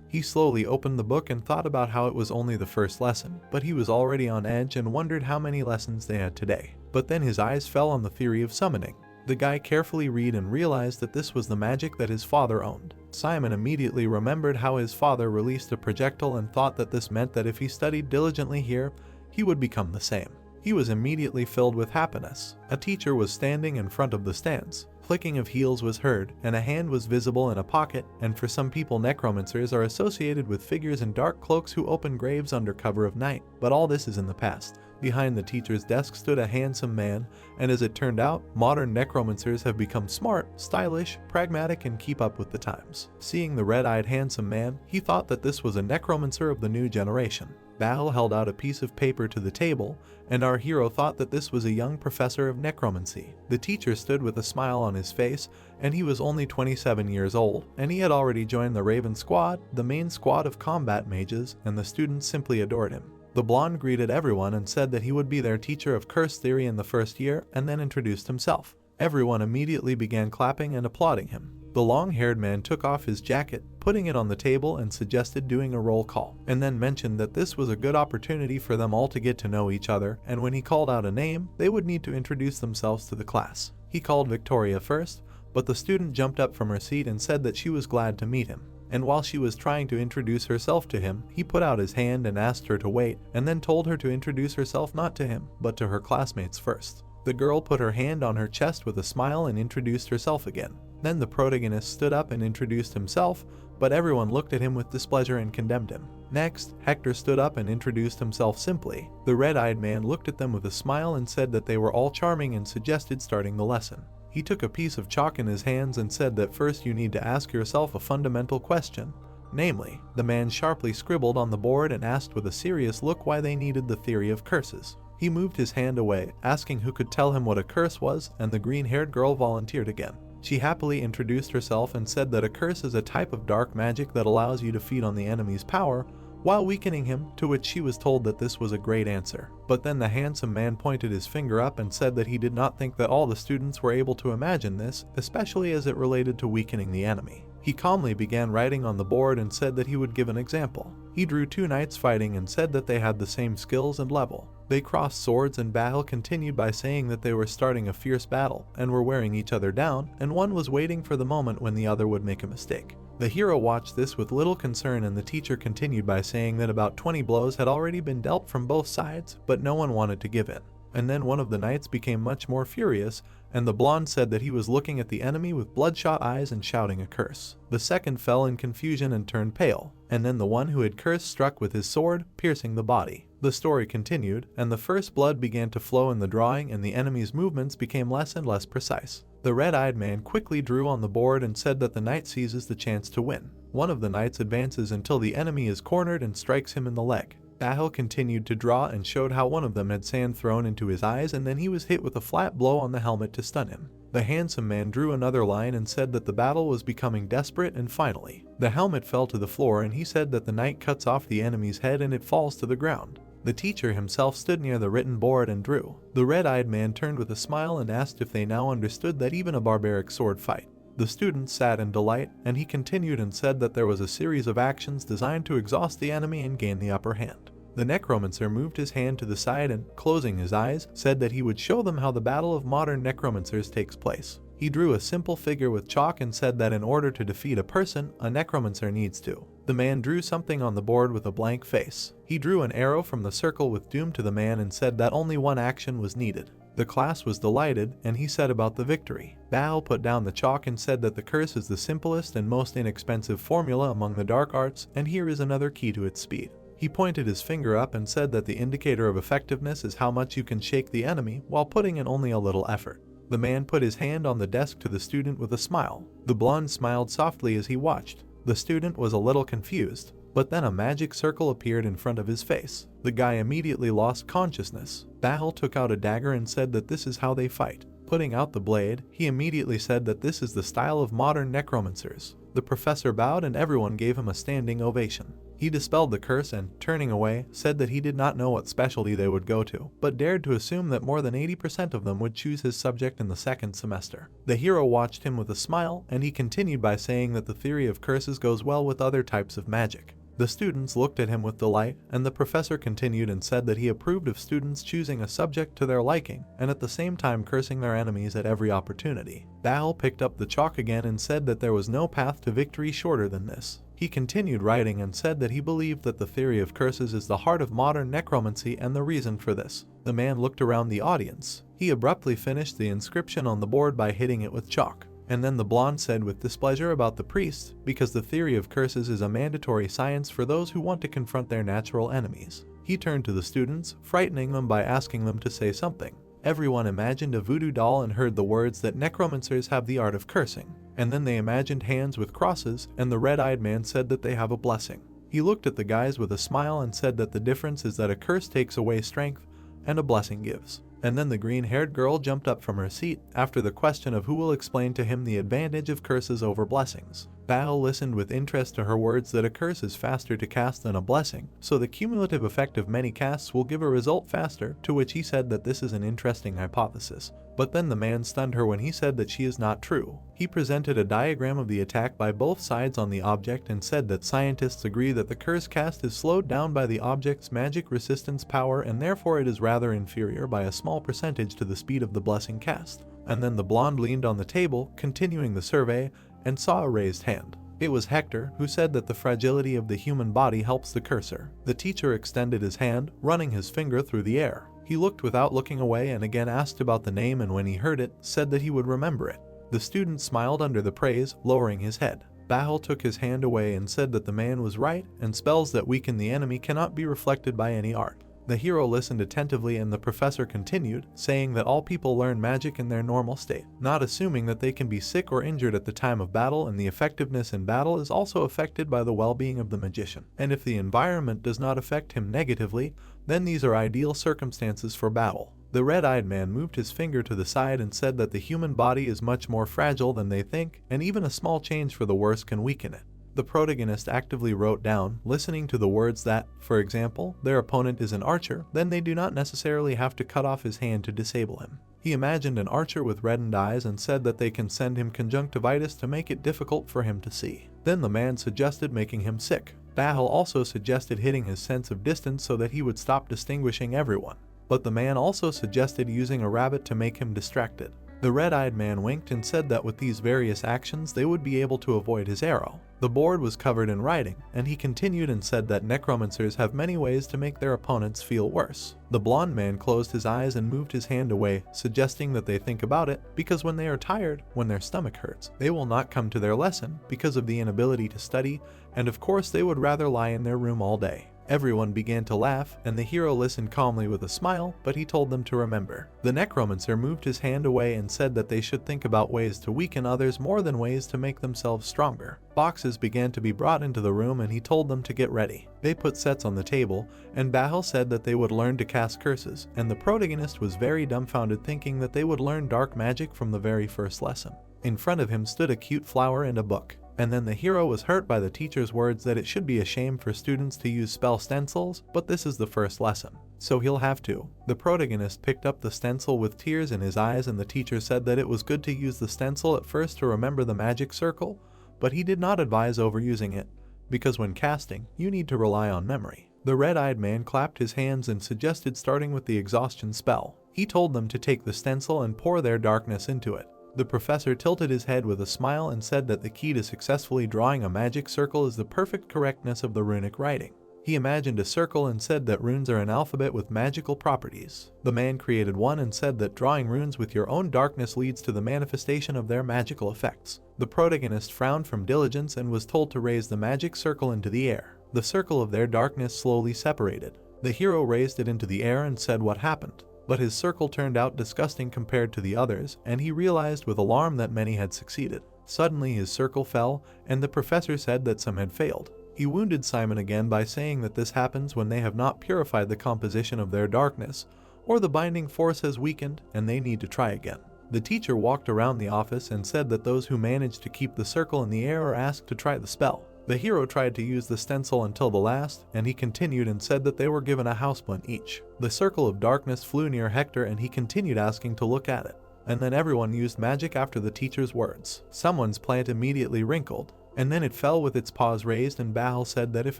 He slowly opened the book and thought about how it was only the first lesson, but he was already on edge and wondered how many lessons they had today. But then his eyes fell on the theory of summoning. The guy carefully read and realized that this was the magic that his father owned. Simon immediately remembered how his father released a projectile and thought that this meant that if he studied diligently here, he would become the same. He was immediately filled with happiness. A teacher was standing in front of the stands. Clicking of heels was heard, and a hand was visible in a pocket, and for some people necromancers are associated with figures in dark cloaks who open graves under cover of night, but all this is in the past. Behind the teacher's desk stood a handsome man, and as it turned out, modern necromancers have become smart, stylish, pragmatic, and keep up with the times. Seeing the red-eyed handsome man, he thought that this was a necromancer of the new generation. Bahal held out a piece of paper to the table, and our hero thought that this was a young professor of necromancy. The teacher stood with a smile on his face, and he was only 27 years old, and he had already joined the Raven Squad, the main squad of combat mages, and the students simply adored him. The blonde greeted everyone and said that he would be their teacher of curse theory in the first year, and then introduced himself. Everyone immediately began clapping and applauding him. The long-haired man took off his jacket, putting it on the table, and suggested doing a roll call, and then mentioned that this was a good opportunity for them all to get to know each other, and when he called out a name, they would need to introduce themselves to the class. He called Victoria first, but the student jumped up from her seat and said that she was glad to meet him. And while she was trying to introduce herself to him, he put out his hand and asked her to wait, and then told her to introduce herself not to him, but to her classmates first. The girl put her hand on her chest with a smile and introduced herself again. Then the protagonist stood up and introduced himself, but everyone looked at him with displeasure and condemned him. Next, Hector stood up and introduced himself simply. The red-eyed man looked at them with a smile and said that they were all charming and suggested starting the lesson. He took a piece of chalk in his hands and said that first you need to ask yourself a fundamental question. Namely, the man sharply scribbled on the board and asked with a serious look why they needed the theory of curses. He moved his hand away, asking who could tell him what a curse was, and the green-haired girl volunteered again. She happily introduced herself and said that a curse is a type of dark magic that allows you to feed on the enemy's power while weakening him, to which she was told that this was a great answer. But then the handsome man pointed his finger up and said that he did not think that all the students were able to imagine this, especially as it related to weakening the enemy. He calmly began writing on the board and said that he would give an example. He drew two knights fighting and said that they had the same skills and level. They crossed swords, and Bahal continued by saying that they were starting a fierce battle and were wearing each other down, and one was waiting for the moment when the other would make a mistake. The hero watched this with little concern, and the teacher continued by saying that about 20 blows had already been dealt from both sides, but no one wanted to give in. And then one of the knights became much more furious, and the blonde said that he was looking at the enemy with bloodshot eyes and shouting a curse. The second fell in confusion and turned pale, and then the one who had cursed struck with his sword, piercing the body. The story continued, and the first blood began to flow in the drawing, and the enemy's movements became less and less precise. The red-eyed man quickly drew on the board and said that the knight seizes the chance to win. One of the knights advances until the enemy is cornered and strikes him in the leg. Bahal continued to draw and showed how one of them had sand thrown into his eyes, and then he was hit with a flat blow on the helmet to stun him. The handsome man drew another line and said that the battle was becoming desperate, and finally, the helmet fell to the floor, and he said that the knight cuts off the enemy's head and it falls to the ground. The teacher himself stood near the written board and drew. The red-eyed man turned with a smile and asked if they now understood that even a barbaric sword fight. The students sat in delight, and he continued and said that there was a series of actions designed to exhaust the enemy and gain the upper hand. The necromancer moved his hand to the side and, closing his eyes, said that he would show them how the battle of modern necromancers takes place. He drew a simple figure with chalk and said that in order to defeat a person, a necromancer needs to. The man drew something on the board with a blank face. He drew an arrow from the circle with doom to the man and said that only one action was needed. The class was delighted, and he said about the victory. Baal put down the chalk and said that the curse is the simplest and most inexpensive formula among the dark arts, and here is another key to its speed. He pointed his finger up and said that the indicator of effectiveness is how much you can shake the enemy while putting in only a little effort. The man put his hand on the desk to the student with a smile. The blonde smiled softly as he watched. The student was a little confused, but then a magic circle appeared in front of his face. The guy immediately lost consciousness. Baal took out a dagger and said that this is how they fight. Putting out the blade, he immediately said that this is the style of modern necromancers. The professor bowed and everyone gave him a standing ovation. He dispelled the curse and, turning away, said that he did not know what specialty they would go to, but dared to assume that more than 80% of them would choose his subject in the second semester. The hero watched him with a smile, and he continued by saying that the theory of curses goes well with other types of magic. The students looked at him with delight, and the professor continued and said that he approved of students choosing a subject to their liking, and at the same time cursing their enemies at every opportunity. Baal picked up the chalk again and said that there was no path to victory shorter than this. He continued writing and said that he believed that the theory of curses is the heart of modern necromancy and the reason for this. The man looked around the audience. He abruptly finished the inscription on the board by hitting it with chalk. And then the blonde said with displeasure about the priest, because the theory of curses is a mandatory science for those who want to confront their natural enemies. He turned to the students, frightening them by asking them to say something. Everyone imagined a voodoo doll and heard the words that necromancers have the art of cursing. And then they imagined hands with crosses, and the red-eyed man said that they have a blessing. He looked at the guys with a smile and said that the difference is that a curse takes away strength, and a blessing gives. And then the green-haired girl jumped up from her seat after the question of who will explain to him the advantage of curses over blessings. Baal listened with interest to her words that a curse is faster to cast than a blessing, so the cumulative effect of many casts will give a result faster, to which he said that this is an interesting hypothesis. But then the man stunned her when he said that she is not true. He presented a diagram of the attack by both sides on the object and said that scientists agree that the curse cast is slowed down by the object's magic resistance power and therefore it is rather inferior by a small percentage to the speed of the blessing cast. And then the blonde leaned on the table, continuing the survey, and saw a raised hand. It was Hector, who said that the fragility of the human body helps the cursor. The teacher extended his hand, running his finger through the air. He looked without looking away and again asked about the name, and when he heard it, said that he would remember it. The student smiled under the praise, lowering his head. Baal took his hand away and said that the man was right, and spells that weaken the enemy cannot be reflected by any art. The hero listened attentively and the professor continued, saying that all people learn magic in their normal state, not assuming that they can be sick or injured at the time of battle, and the effectiveness in battle is also affected by the well-being of the magician. And if the environment does not affect him negatively, then these are ideal circumstances for battle. The red-eyed man moved his finger to the side and said that the human body is much more fragile than they think, and even a small change for the worse can weaken it. The protagonist actively wrote down, listening to the words that, for example, their opponent is an archer, then they do not necessarily have to cut off his hand to disable him. He imagined an archer with reddened eyes and said that they can send him conjunctivitis to make it difficult for him to see. Then the man suggested making him sick. Baal also suggested hitting his sense of distance so that he would stop distinguishing everyone. But the man also suggested using a rabbit to make him distracted. The red-eyed man winked and said that with these various actions they would be able to avoid his arrow. The board was covered in writing, and he continued and said that necromancers have many ways to make their opponents feel worse. The blonde man closed his eyes and moved his hand away, suggesting that they think about it, because when they are tired, when their stomach hurts, they will not come to their lesson because of the inability to study, and of course they would rather lie in their room all day. Everyone began to laugh, and the hero listened calmly with a smile, but he told them to remember. The necromancer moved his hand away and said that they should think about ways to weaken others more than ways to make themselves stronger. Boxes began to be brought into the room and he told them to get ready. They put sets on the table, and Baal said that they would learn to cast curses, and the protagonist was very dumbfounded, thinking that they would learn dark magic from the very first lesson. In front of him stood a cute flower and a book. And then the hero was hurt by the teacher's words that it should be a shame for students to use spell stencils, but this is the first lesson, so he'll have to. The protagonist picked up the stencil with tears in his eyes, and the teacher said that it was good to use the stencil at first to remember the magic circle, but he did not advise overusing it, because when casting, you need to rely on memory. The red-eyed man clapped his hands and suggested starting with the exhaustion spell. He told them to take the stencil and pour their darkness into it. The professor tilted his head with a smile and said that the key to successfully drawing a magic circle is the perfect correctness of the runic writing. He imagined a circle and said that runes are an alphabet with magical properties. The man created one and said that drawing runes with your own darkness leads to the manifestation of their magical effects. The protagonist frowned from diligence and was told to raise the magic circle into the air. The circle of their darkness slowly separated. The hero raised it into the air and said what happened. But his circle turned out disgusting compared to the others, and he realized with alarm that many had succeeded. Suddenly his circle fell, and the professor said that some had failed. He wounded Simon again by saying that this happens when they have not purified the composition of their darkness, or the binding force has weakened and they need to try again. The teacher walked around the office and said that those who managed to keep the circle in the air are asked to try the spell. The hero tried to use the stencil until the last, and he continued and said that they were given a houseplant each. The circle of darkness flew near Hector and he continued asking to look at it. And then everyone used magic after the teacher's words. Someone's plant immediately wrinkled, and then it fell with its paws raised, and Bahal said that if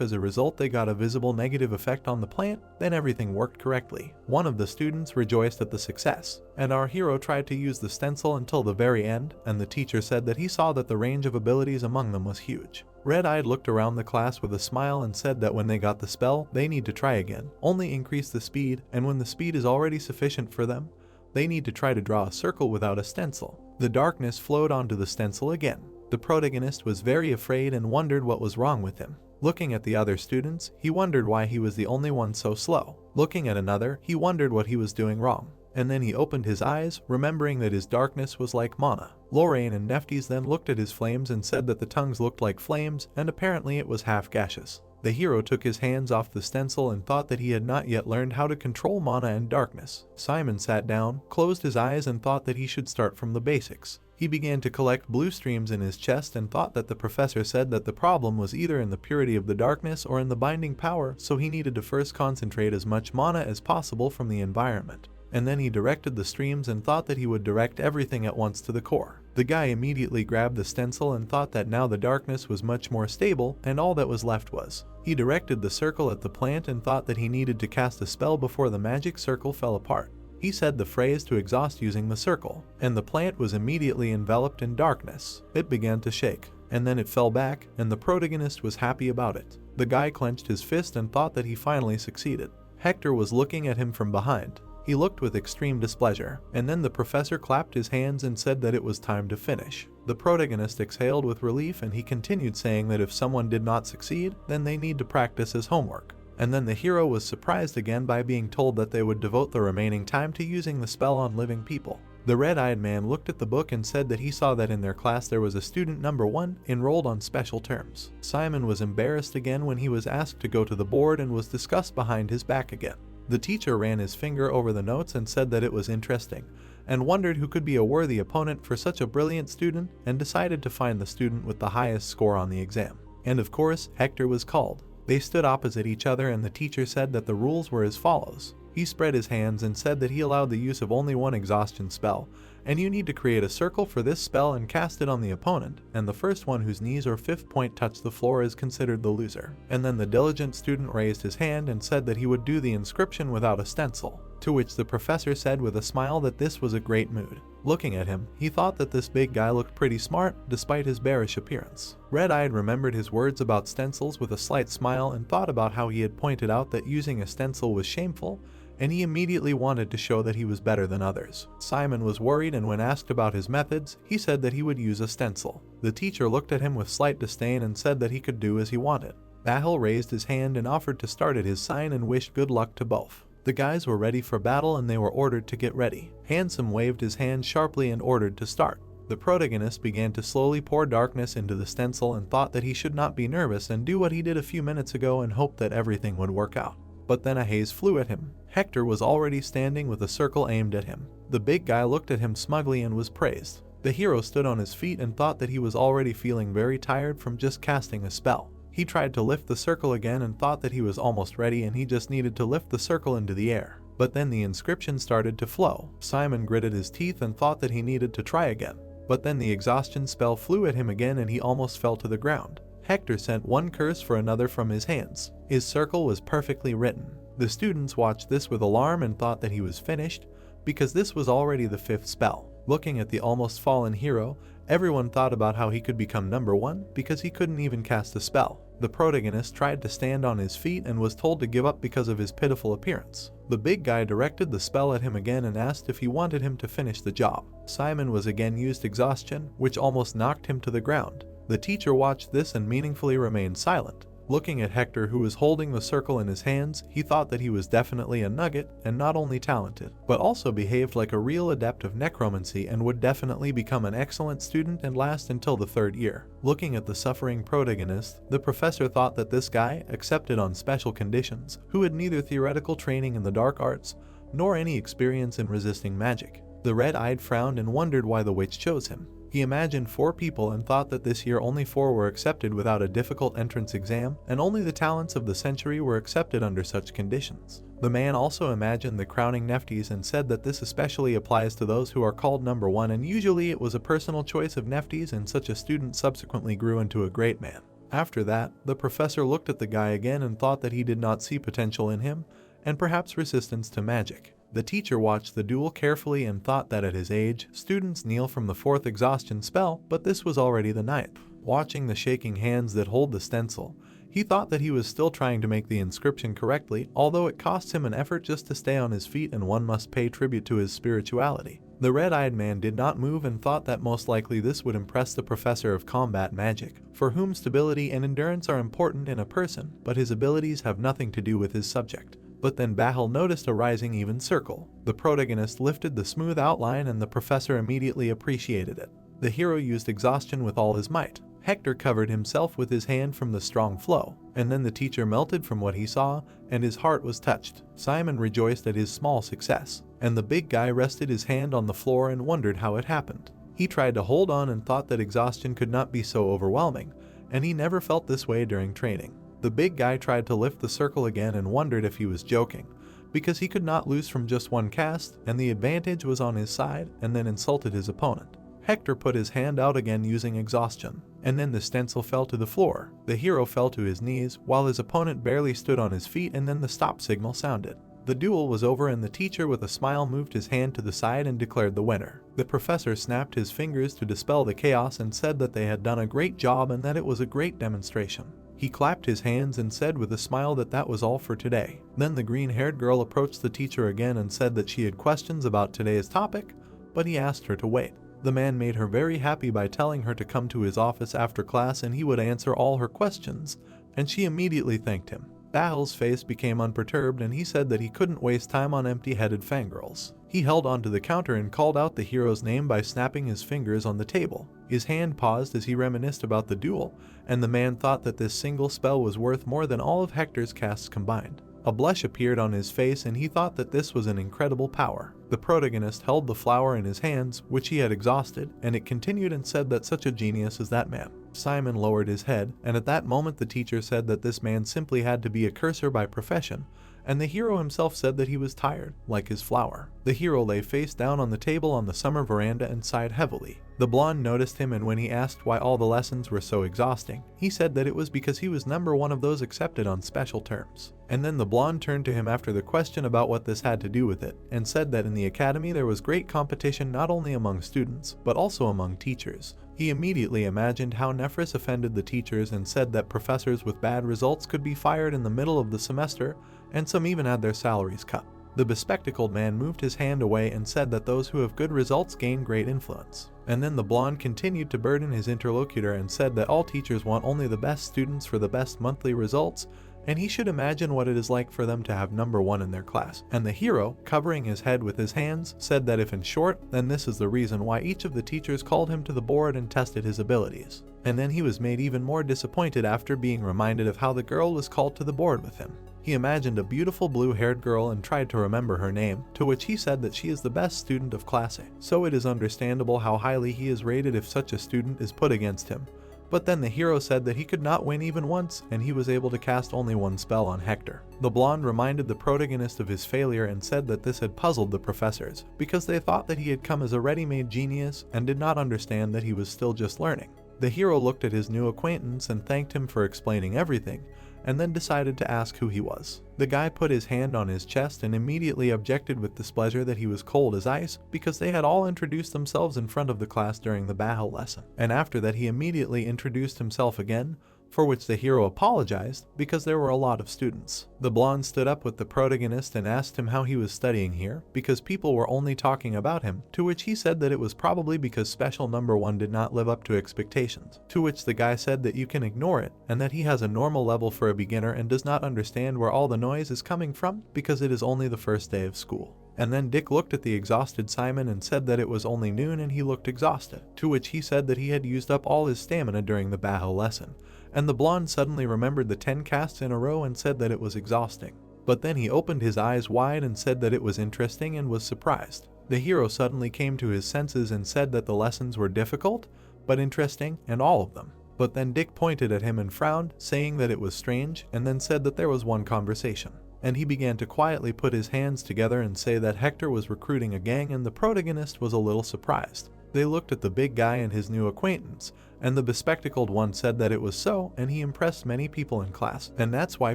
as a result they got a visible negative effect on the plant, then everything worked correctly. One of the students rejoiced at the success, and our hero tried to use the stencil until the very end, and the teacher said that he saw that the range of abilities among them was huge. Red-Eyed looked around the class with a smile and said that when they got the spell, they need to try again. Only increase the speed, and when the speed is already sufficient for them, they need to try to draw a circle without a stencil. The darkness flowed onto the stencil again. The protagonist was very afraid and wondered what was wrong with him. Looking at the other students, he wondered why he was the only one so slow. Looking at another, he wondered what he was doing wrong. And then he opened his eyes, remembering that his darkness was like mana. Lorraine and Neftis then looked at his flames and said that the tongues looked like flames, and apparently it was half gaseous. The hero took his hands off the stencil and thought that he had not yet learned how to control mana and darkness. Simon sat down, closed his eyes, and thought that he should start from the basics. He began to collect blue streams in his chest and thought that the professor said that the problem was either in the purity of the darkness or in the binding power, so he needed to first concentrate as much mana as possible from the environment. And then he directed the streams and thought that he would direct everything at once to the core. The guy immediately grabbed the stencil and thought that now the darkness was much more stable and all that was left was. He directed the circle at the plant and thought that he needed to cast a spell before the magic circle fell apart. He said the phrase to exhaust using the circle, and the plant was immediately enveloped in darkness. It began to shake, and then it fell back, and the protagonist was happy about it. The guy clenched his fist and thought that he finally succeeded. Hector was looking at him from behind. He looked with extreme displeasure, and then the professor clapped his hands and said that it was time to finish. The protagonist exhaled with relief and he continued saying that if someone did not succeed, then they need to practice as homework. And then the hero was surprised again by being told that they would devote the remaining time to using the spell on living people. The red-eyed man looked at the book and said that he saw that in their class there was a student number 1 enrolled on special terms. Simon was embarrassed again when he was asked to go to the board and was discussed behind his back again. The teacher ran his finger over the notes and said that it was interesting, and wondered who could be a worthy opponent for such a brilliant student, and decided to find the student with the highest score on the exam. And of course, Hector was called. They stood opposite each other and the teacher said that the rules were as follows. He spread his hands and said that he allowed the use of only one exhaustion spell, and you need to create a circle for this spell and cast it on the opponent, and the first one whose knees or fifth point touch the floor is considered the loser. And then the diligent student raised his hand and said that he would do the inscription without a stencil, to which the professor said with a smile that this was a great mood. Looking at him, he thought that this big guy looked pretty smart despite his bearish appearance. Red-Eyed remembered his words about stencils with a slight smile and thought about how he had pointed out that using a stencil was shameful, and he immediately wanted to show that he was better than others. Simon was worried, and when asked about his methods, he said that he would use a stencil. The teacher looked at him with slight disdain and said that he could do as he wanted. Bahal raised his hand and offered to start at his sign and wished good luck to both. The guys were ready for battle and they were ordered to get ready. Handsome waved his hand sharply and ordered to start. The protagonist began to slowly pour darkness into the stencil and thought that he should not be nervous and do what he did a few minutes ago and hope that everything would work out. But then a haze flew at him. Hector was already standing with a circle aimed at him. The big guy looked at him smugly and was praised. The hero stood on his feet and thought that he was already feeling very tired from just casting a spell. He tried to lift the circle again and thought that he was almost ready and he just needed to lift the circle into the air. But then the inscription started to flow. Simon gritted his teeth and thought that he needed to try again. But then the exhaustion spell flew at him again and he almost fell to the ground. Hector sent one curse for another from his hands. His circle was perfectly written. The students watched this with alarm and thought that he was finished, because this was already the 5th spell. Looking at the almost fallen hero, everyone thought about how he could become number one because he couldn't even cast a spell. The protagonist tried to stand on his feet and was told to give up because of his pitiful appearance. The big guy directed the spell at him again and asked if he wanted him to finish the job. Simon was again used exhaustion, which almost knocked him to the ground. The teacher watched this and meaningfully remained silent. Looking at Hector, who was holding the circle in his hands, he thought that he was definitely a nugget and not only talented, but also behaved like a real adept of necromancy and would definitely become an excellent student and last until the 3rd year. Looking at the suffering protagonist, the professor thought that this guy, accepted on special conditions, who had neither theoretical training in the dark arts, nor any experience in resisting magic. The red-eyed frowned and wondered why the witch chose him. He imagined 4 people and thought that this year only 4 were accepted without a difficult entrance exam, and only the talents of the century were accepted under such conditions. The man also imagined the crowning Neftis and said that this especially applies to those who are called number 1, and usually it was a personal choice of Neftis, and such a student subsequently grew into a great man. After that, the professor looked at the guy again and thought that he did not see potential in him, and perhaps resistance to magic. The teacher watched the duel carefully and thought that at his age, students kneel from the 4th exhaustion spell, but this was already the 9th. Watching the shaking hands that hold the stencil, he thought that he was still trying to make the inscription correctly, although it cost him an effort just to stay on his feet, and one must pay tribute to his spirituality. The red-eyed man did not move and thought that most likely this would impress the professor of combat magic, for whom stability and endurance are important in a person, but his abilities have nothing to do with his subject. But then Bahal noticed a rising even circle. The protagonist lifted the smooth outline and the professor immediately appreciated it. The hero used exhaustion with all his might. Hector covered himself with his hand from the strong flow, and then the teacher melted from what he saw, and his heart was touched. Simon rejoiced at his small success, and the big guy rested his hand on the floor and wondered how it happened. He tried to hold on and thought that exhaustion could not be so overwhelming, and he never felt this way during training. The big guy tried to lift the circle again and wondered if he was joking, because he could not lose from just one cast, and the advantage was on his side, and then insulted his opponent. Hector put his hand out again using exhaustion, and then the stencil fell to the floor. The hero fell to his knees, while his opponent barely stood on his feet, and then the stop signal sounded. The duel was over and the teacher with a smile moved his hand to the side and declared the winner. The professor snapped his fingers to dispel the chaos and said that they had done a great job and that it was a great demonstration. He clapped his hands and said with a smile that that was all for today. Then the green-haired girl approached the teacher again and said that she had questions about today's topic, but he asked her to wait. The man made her very happy by telling her to come to his office after class and he would answer all her questions, and she immediately thanked him. Bahal's face became unperturbed and he said that he couldn't waste time on empty-headed fangirls. He held onto the counter and called out the hero's name by snapping his fingers on the table. His hand paused as he reminisced about the duel, and the man thought that this single spell was worth more than all of Hector's casts combined. A blush appeared on his face and he thought that this was an incredible power. The protagonist held the flower in his hands, which he had exhausted, and it continued and said that such a genius as that man. Simon lowered his head, and at that moment the teacher said that this man simply had to be a cursor by profession, and the hero himself said that he was tired, like his flower. The hero lay face down on the table on the summer veranda and sighed heavily. The blonde noticed him, and when he asked why all the lessons were so exhausting, he said that it was because he was number 1 of those accepted on special terms. And then the blonde turned to him after the question about what this had to do with it, and said that in the academy there was great competition not only among students, but also among teachers. He immediately imagined how Nephris offended the teachers and said that professors with bad results could be fired in the middle of the semester, and some even had their salaries cut. The bespectacled man moved his hand away and said that those who have good results gain great influence. And then the blonde continued to burden his interlocutor and said that all teachers want only the best students for the best monthly results, and he should imagine what it is like for them to have number 1 in their class. And the hero, covering his head with his hands, said that if in short, then this is the reason why each of the teachers called him to the board and tested his abilities. And then he was made even more disappointed after being reminded of how the girl was called to the board with him. He imagined a beautiful blue-haired girl and tried to remember her name, to which he said that she is the best student of Class A. So it is understandable how highly he is rated if such a student is put against him. But then the hero said that he could not win even once, and he was able to cast only 1 spell on Hector. The blonde reminded the protagonist of his failure and said that this had puzzled the professors, because they thought that he had come as a ready-made genius and did not understand that he was still just learning. The hero looked at his new acquaintance and thanked him for explaining everything, and then decided to ask who he was. The guy put his hand on his chest and immediately objected with displeasure that he was cold as ice because they had all introduced themselves in front of the class during the battle lesson. And after that he immediately introduced himself again, for which the hero apologized because there were a lot of students. The blonde stood up with the protagonist and asked him how he was studying here because people were only talking about him, to which he said that it was probably because special number 1 did not live up to expectations, to which the guy said that you can ignore it and that he has a normal level for a beginner and does not understand where all the noise is coming from because it is only the first day of school. And then Dick looked at the exhausted Simon and said that it was only noon and he looked exhausted, to which he said that he had used up all his stamina during the battle lesson. And the blonde suddenly remembered the 10 casts in a row and said that it was exhausting. But then he opened his eyes wide and said that it was interesting and was surprised. The hero suddenly came to his senses and said that the lessons were difficult, but interesting, and all of them. But then Dick pointed at him and frowned, saying that it was strange, and then said that there was one conversation. And he began to quietly put his hands together and say that Hector was recruiting a gang, and the protagonist was a little surprised. They looked at the big guy and his new acquaintance, and the bespectacled one said that it was so, and he impressed many people in class, and that's why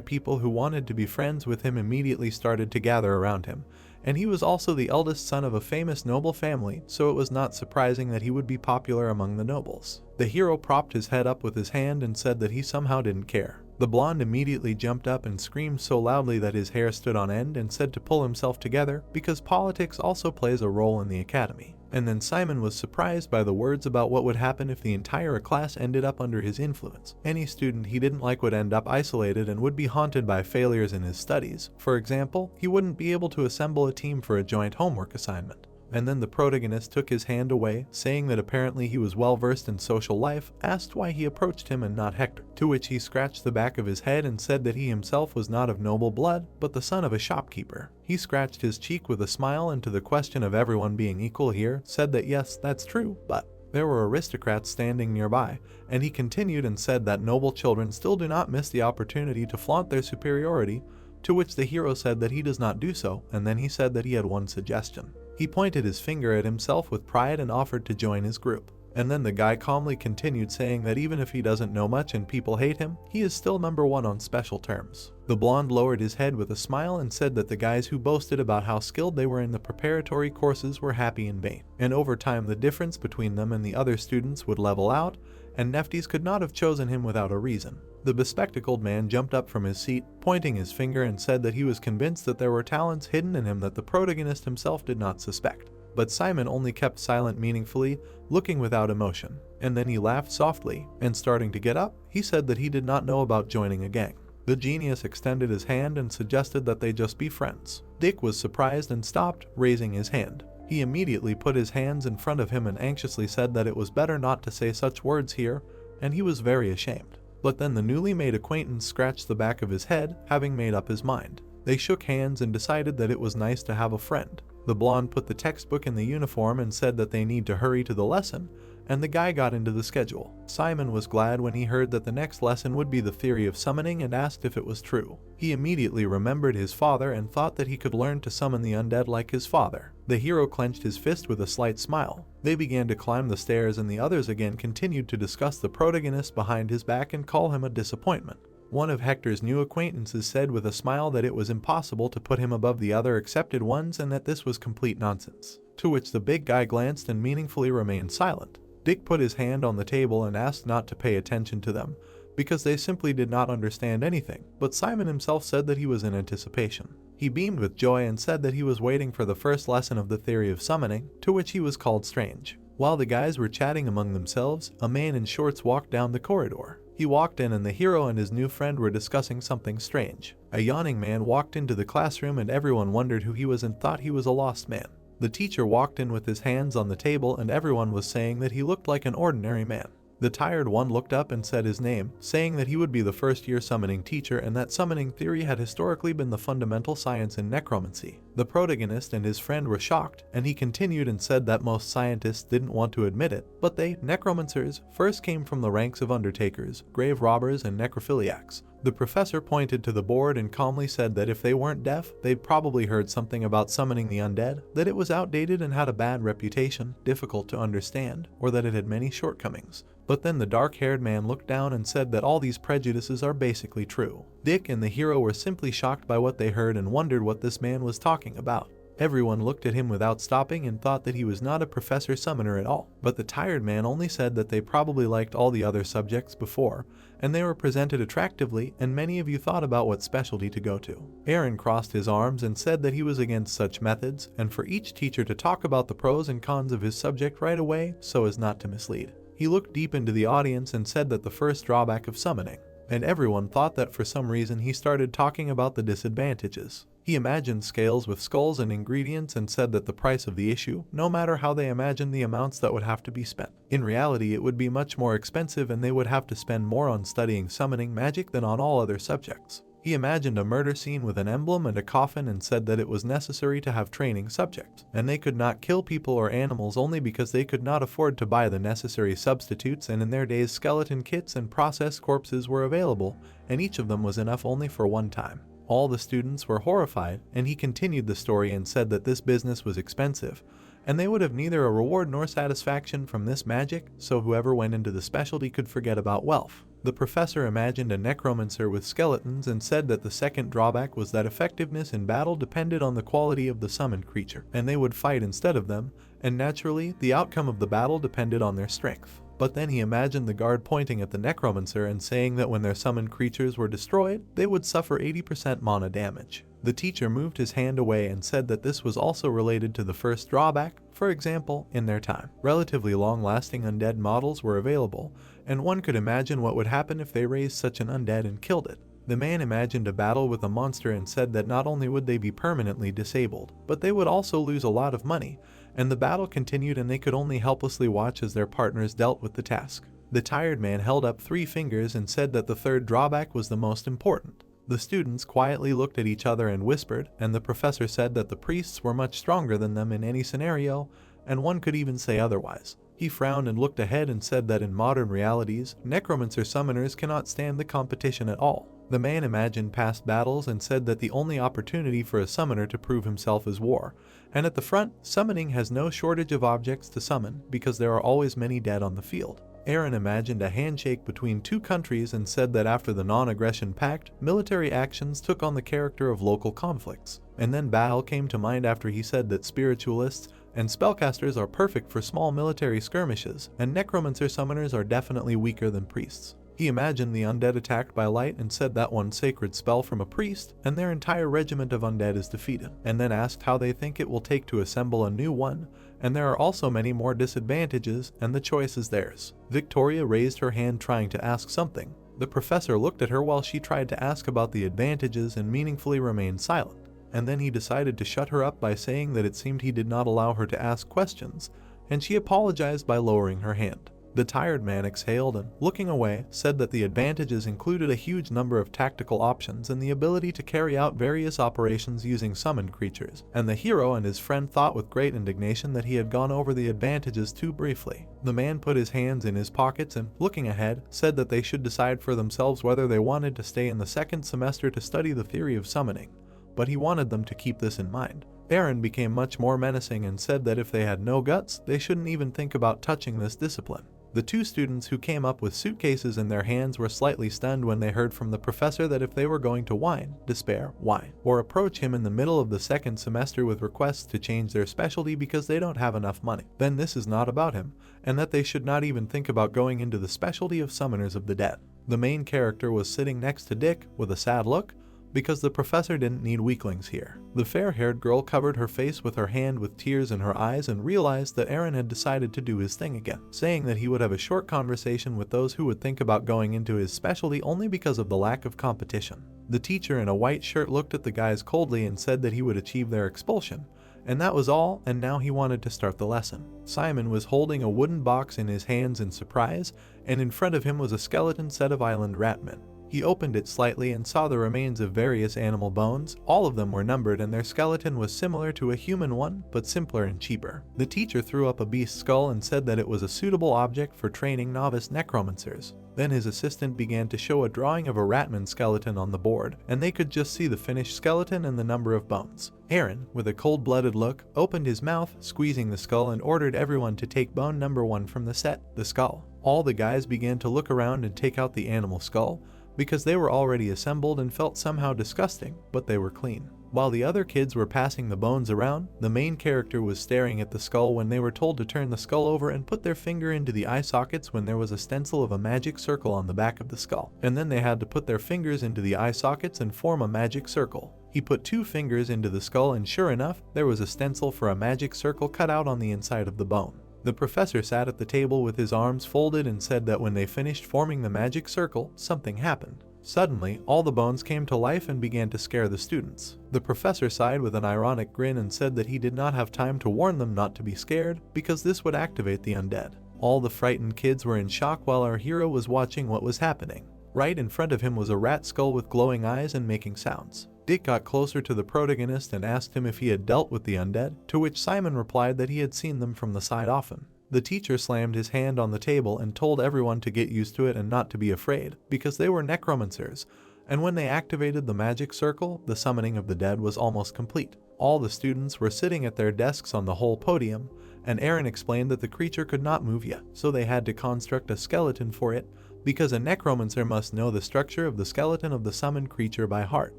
people who wanted to be friends with him immediately started to gather around him. And he was also the eldest son of a famous noble family, so it was not surprising that he would be popular among the nobles. The hero propped his head up with his hand and said that he somehow didn't care. The blonde immediately jumped up and screamed so loudly that his hair stood on end and said to pull himself together because politics also plays a role in the academy. And then Simon was surprised by the words about what would happen if the entire class ended up under his influence. Any student he didn't like would end up isolated and would be haunted by failures in his studies. For example, he wouldn't be able to assemble a team for a joint homework assignment. And then the protagonist took his hand away, saying that apparently he was well versed in social life, asked why he approached him and not Hector, to which he scratched the back of his head and said that he himself was not of noble blood, but the son of a shopkeeper. He scratched his cheek with a smile and to the question of everyone being equal here, said that yes, that's true, but there were aristocrats standing nearby, and he continued and said that noble children still do not miss the opportunity to flaunt their superiority, to which the hero said that he does not do so, and then he said that he had one suggestion. He pointed his finger at himself with pride and offered to join his group. And then the guy calmly continued saying that even if he doesn't know much and people hate him, he is still number 1 on special terms. The blonde lowered his head with a smile and said that the guys who boasted about how skilled they were in the preparatory courses were happy in vain. And over time the difference between them and the other students would level out, and Nefties could not have chosen him without a reason. The bespectacled man jumped up from his seat, pointing his finger and said that he was convinced that there were talents hidden in him that the protagonist himself did not suspect. But Simon only kept silent meaningfully, looking without emotion. And then he laughed softly, and starting to get up, he said that he did not know about joining a gang. The genius extended his hand and suggested that they just be friends. Dick was surprised and stopped, raising his hand. He immediately put his hands in front of him and anxiously said that it was better not to say such words here, and he was very ashamed. But then the newly made acquaintance scratched the back of his head, having made up his mind. They shook hands and decided that it was nice to have a friend. The blonde put the textbook in the uniform and said that they need to hurry to the lesson, and the guy got into the schedule. Simon was glad when he heard that the next lesson would be the theory of summoning and asked if it was true. He immediately remembered his father and thought that he could learn to summon the undead like his father. The hero clenched his fist with a slight smile. They began to climb the stairs and the others again continued to discuss the protagonist behind his back and call him a disappointment. One of Hector's new acquaintances said with a smile that it was impossible to put him above the other accepted ones and that this was complete nonsense. To which the big guy glanced and meaningfully remained silent. Dick put his hand on the table and asked not to pay attention to them, because they simply did not understand anything, but Simon himself said that he was in anticipation. He beamed with joy and said that he was waiting for the first lesson of the theory of summoning, to which he was called Strange. While the guys were chatting among themselves, a man in shorts walked down the corridor. He walked in and the hero and his new friend were discussing something strange. A yawning man walked into the classroom and everyone wondered who he was and thought he was a lost man. The teacher walked in with his hands on the table and everyone was saying that he looked like an ordinary man. The tired one looked up and said his name, saying that he would be the first-year summoning teacher and that summoning theory had historically been the fundamental science in necromancy. The protagonist and his friend were shocked, and he continued and said that most scientists didn't want to admit it, but they, necromancers, first came from the ranks of undertakers, grave robbers, and necrophiliacs. The professor pointed to the board and calmly said that if they weren't deaf, they'd probably heard something about summoning the undead, that it was outdated and had a bad reputation, difficult to understand, or that it had many shortcomings. But then the dark-haired man looked down and said that all these prejudices are basically true. Dick and the hero were simply shocked by what they heard and wondered what this man was talking about. Everyone looked at him without stopping and thought that he was not a professor summoner at all. But the tired man only said that they probably liked all the other subjects before, and they were presented attractively, and many of you thought about what specialty to go to. Aaron crossed his arms and said that he was against such methods, and for each teacher to talk about the pros and cons of his subject right away so as not to mislead. He looked deep into the audience and said that the first drawback of summoning, and everyone thought that for some reason he started talking about the disadvantages. He imagined scales with skulls and ingredients and said that the price of the issue, no matter how they imagined the amounts that would have to be spent. In reality, it would be much more expensive and they would have to spend more on studying summoning magic than on all other subjects. He imagined a murder scene with an emblem and a coffin and said that it was necessary to have training subjects, and they could not kill people or animals only because they could not afford to buy the necessary substitutes, and in their days skeleton kits and processed corpses were available, and each of them was enough only for one time. All the students were horrified, and he continued the story and said that this business was expensive, and they would have neither a reward nor satisfaction from this magic, so whoever went into the specialty could forget about wealth. The professor imagined a necromancer with skeletons and said that the second drawback was that effectiveness in battle depended on the quality of the summoned creature, and they would fight instead of them, and naturally, the outcome of the battle depended on their strength. But then he imagined the guard pointing at the necromancer and saying that when their summoned creatures were destroyed, they would suffer 80% mana damage. The teacher moved his hand away and said that this was also related to the first drawback. For example, in their time, relatively long-lasting undead models were available, and one could imagine what would happen if they raised such an undead and killed it. The man imagined a battle with a monster and said that not only would they be permanently disabled, but they would also lose a lot of money, and the battle continued and they could only helplessly watch as their partners dealt with the task. The tired man held up 3 fingers and said that the third drawback was the most important. The students quietly looked at each other and whispered, and the professor said that the priests were much stronger than them in any scenario, and one could even say otherwise. He frowned and looked ahead and said that in modern realities, necromancer summoners cannot stand the competition at all. The man imagined past battles and said that the only opportunity for a summoner to prove himself is war, and at the front, summoning has no shortage of objects to summon because there are always many dead on the field. Aaron imagined a handshake between 2 countries and said that after the non-aggression pact, military actions took on the character of local conflicts. And then battle came to mind after he said that spiritualists and spellcasters are perfect for small military skirmishes, and necromancer summoners are definitely weaker than priests. He imagined the undead attacked by light and said that one sacred spell from a priest, and their entire regiment of undead is defeated, and then asked how they think it will take to assemble a new one, and there are also many more disadvantages, and the choice is theirs. Victoria raised her hand trying to ask something. The professor looked at her while she tried to ask about the advantages and meaningfully remained silent, and then he decided to shut her up by saying that it seemed he did not allow her to ask questions, and she apologized by lowering her hand. The tired man exhaled and, looking away, said that the advantages included a huge number of tactical options and the ability to carry out various operations using summoned creatures, and the hero and his friend thought with great indignation that he had gone over the advantages too briefly. The man put his hands in his pockets and, looking ahead, said that they should decide for themselves whether they wanted to stay in the second semester to study the theory of summoning, but he wanted them to keep this in mind. Aaron became much more menacing and said that if they had no guts, they shouldn't even think about touching this discipline. The 2 students who came up with suitcases in their hands were slightly stunned when they heard from the professor that if they were going to whine, despair, whine, or approach him in the middle of the second semester with requests to change their specialty because they don't have enough money, then this is not about him, and that they should not even think about going into the specialty of summoners of the dead. The main character was sitting next to Dick with a sad look, because the professor didn't need weaklings here. The fair-haired girl covered her face with her hand with tears in her eyes and realized that Aaron had decided to do his thing again, saying that he would have a short conversation with those who would think about going into his specialty only because of the lack of competition. The teacher in a white shirt looked at the guys coldly and said that he would achieve their expulsion, and that was all, and now he wanted to start the lesson. Simon was holding a wooden box in his hands in surprise, and in front of him was a skeleton set of island ratmen. He opened it slightly and saw the remains of various animal bones. All of them were numbered and their skeleton was similar to a human one, but simpler and cheaper. The teacher threw up a beast skull and said that it was a suitable object for training novice necromancers. Then his assistant began to show a drawing of a ratman skeleton on the board, and they could just see the finished skeleton and the number of bones. Aaron, with a cold-blooded look, opened his mouth, squeezing the skull, and ordered everyone to take bone number 1 from the set, the skull. All the guys began to look around and take out the animal skull, because they were already assembled and felt somehow disgusting, but they were clean. While the other kids were passing the bones around, the main character was staring at the skull when they were told to turn the skull over and put their finger into the eye sockets when there was a stencil of a magic circle on the back of the skull. And then they had to put their fingers into the eye sockets and form a magic circle. He put 2 fingers into the skull and sure enough, there was a stencil for a magic circle cut out on the inside of the bone. The professor sat at the table with his arms folded and said that when they finished forming the magic circle, something happened. Suddenly, all the bones came to life and began to scare the students. The professor sighed with an ironic grin and said that he did not have time to warn them not to be scared, because this would activate the undead. All the frightened kids were in shock while our hero was watching what was happening. Right in front of him was a rat skull with glowing eyes and making sounds. Dick got closer to the protagonist and asked him if he had dealt with the undead, to which Simon replied that he had seen them from the side often. The teacher slammed his hand on the table and told everyone to get used to it and not to be afraid, because they were necromancers, and when they activated the magic circle, the summoning of the dead was almost complete. All the students were sitting at their desks on the whole podium, and Aaron explained that the creature could not move yet, so they had to construct a skeleton for it, because a necromancer must know the structure of the skeleton of the summoned creature by heart.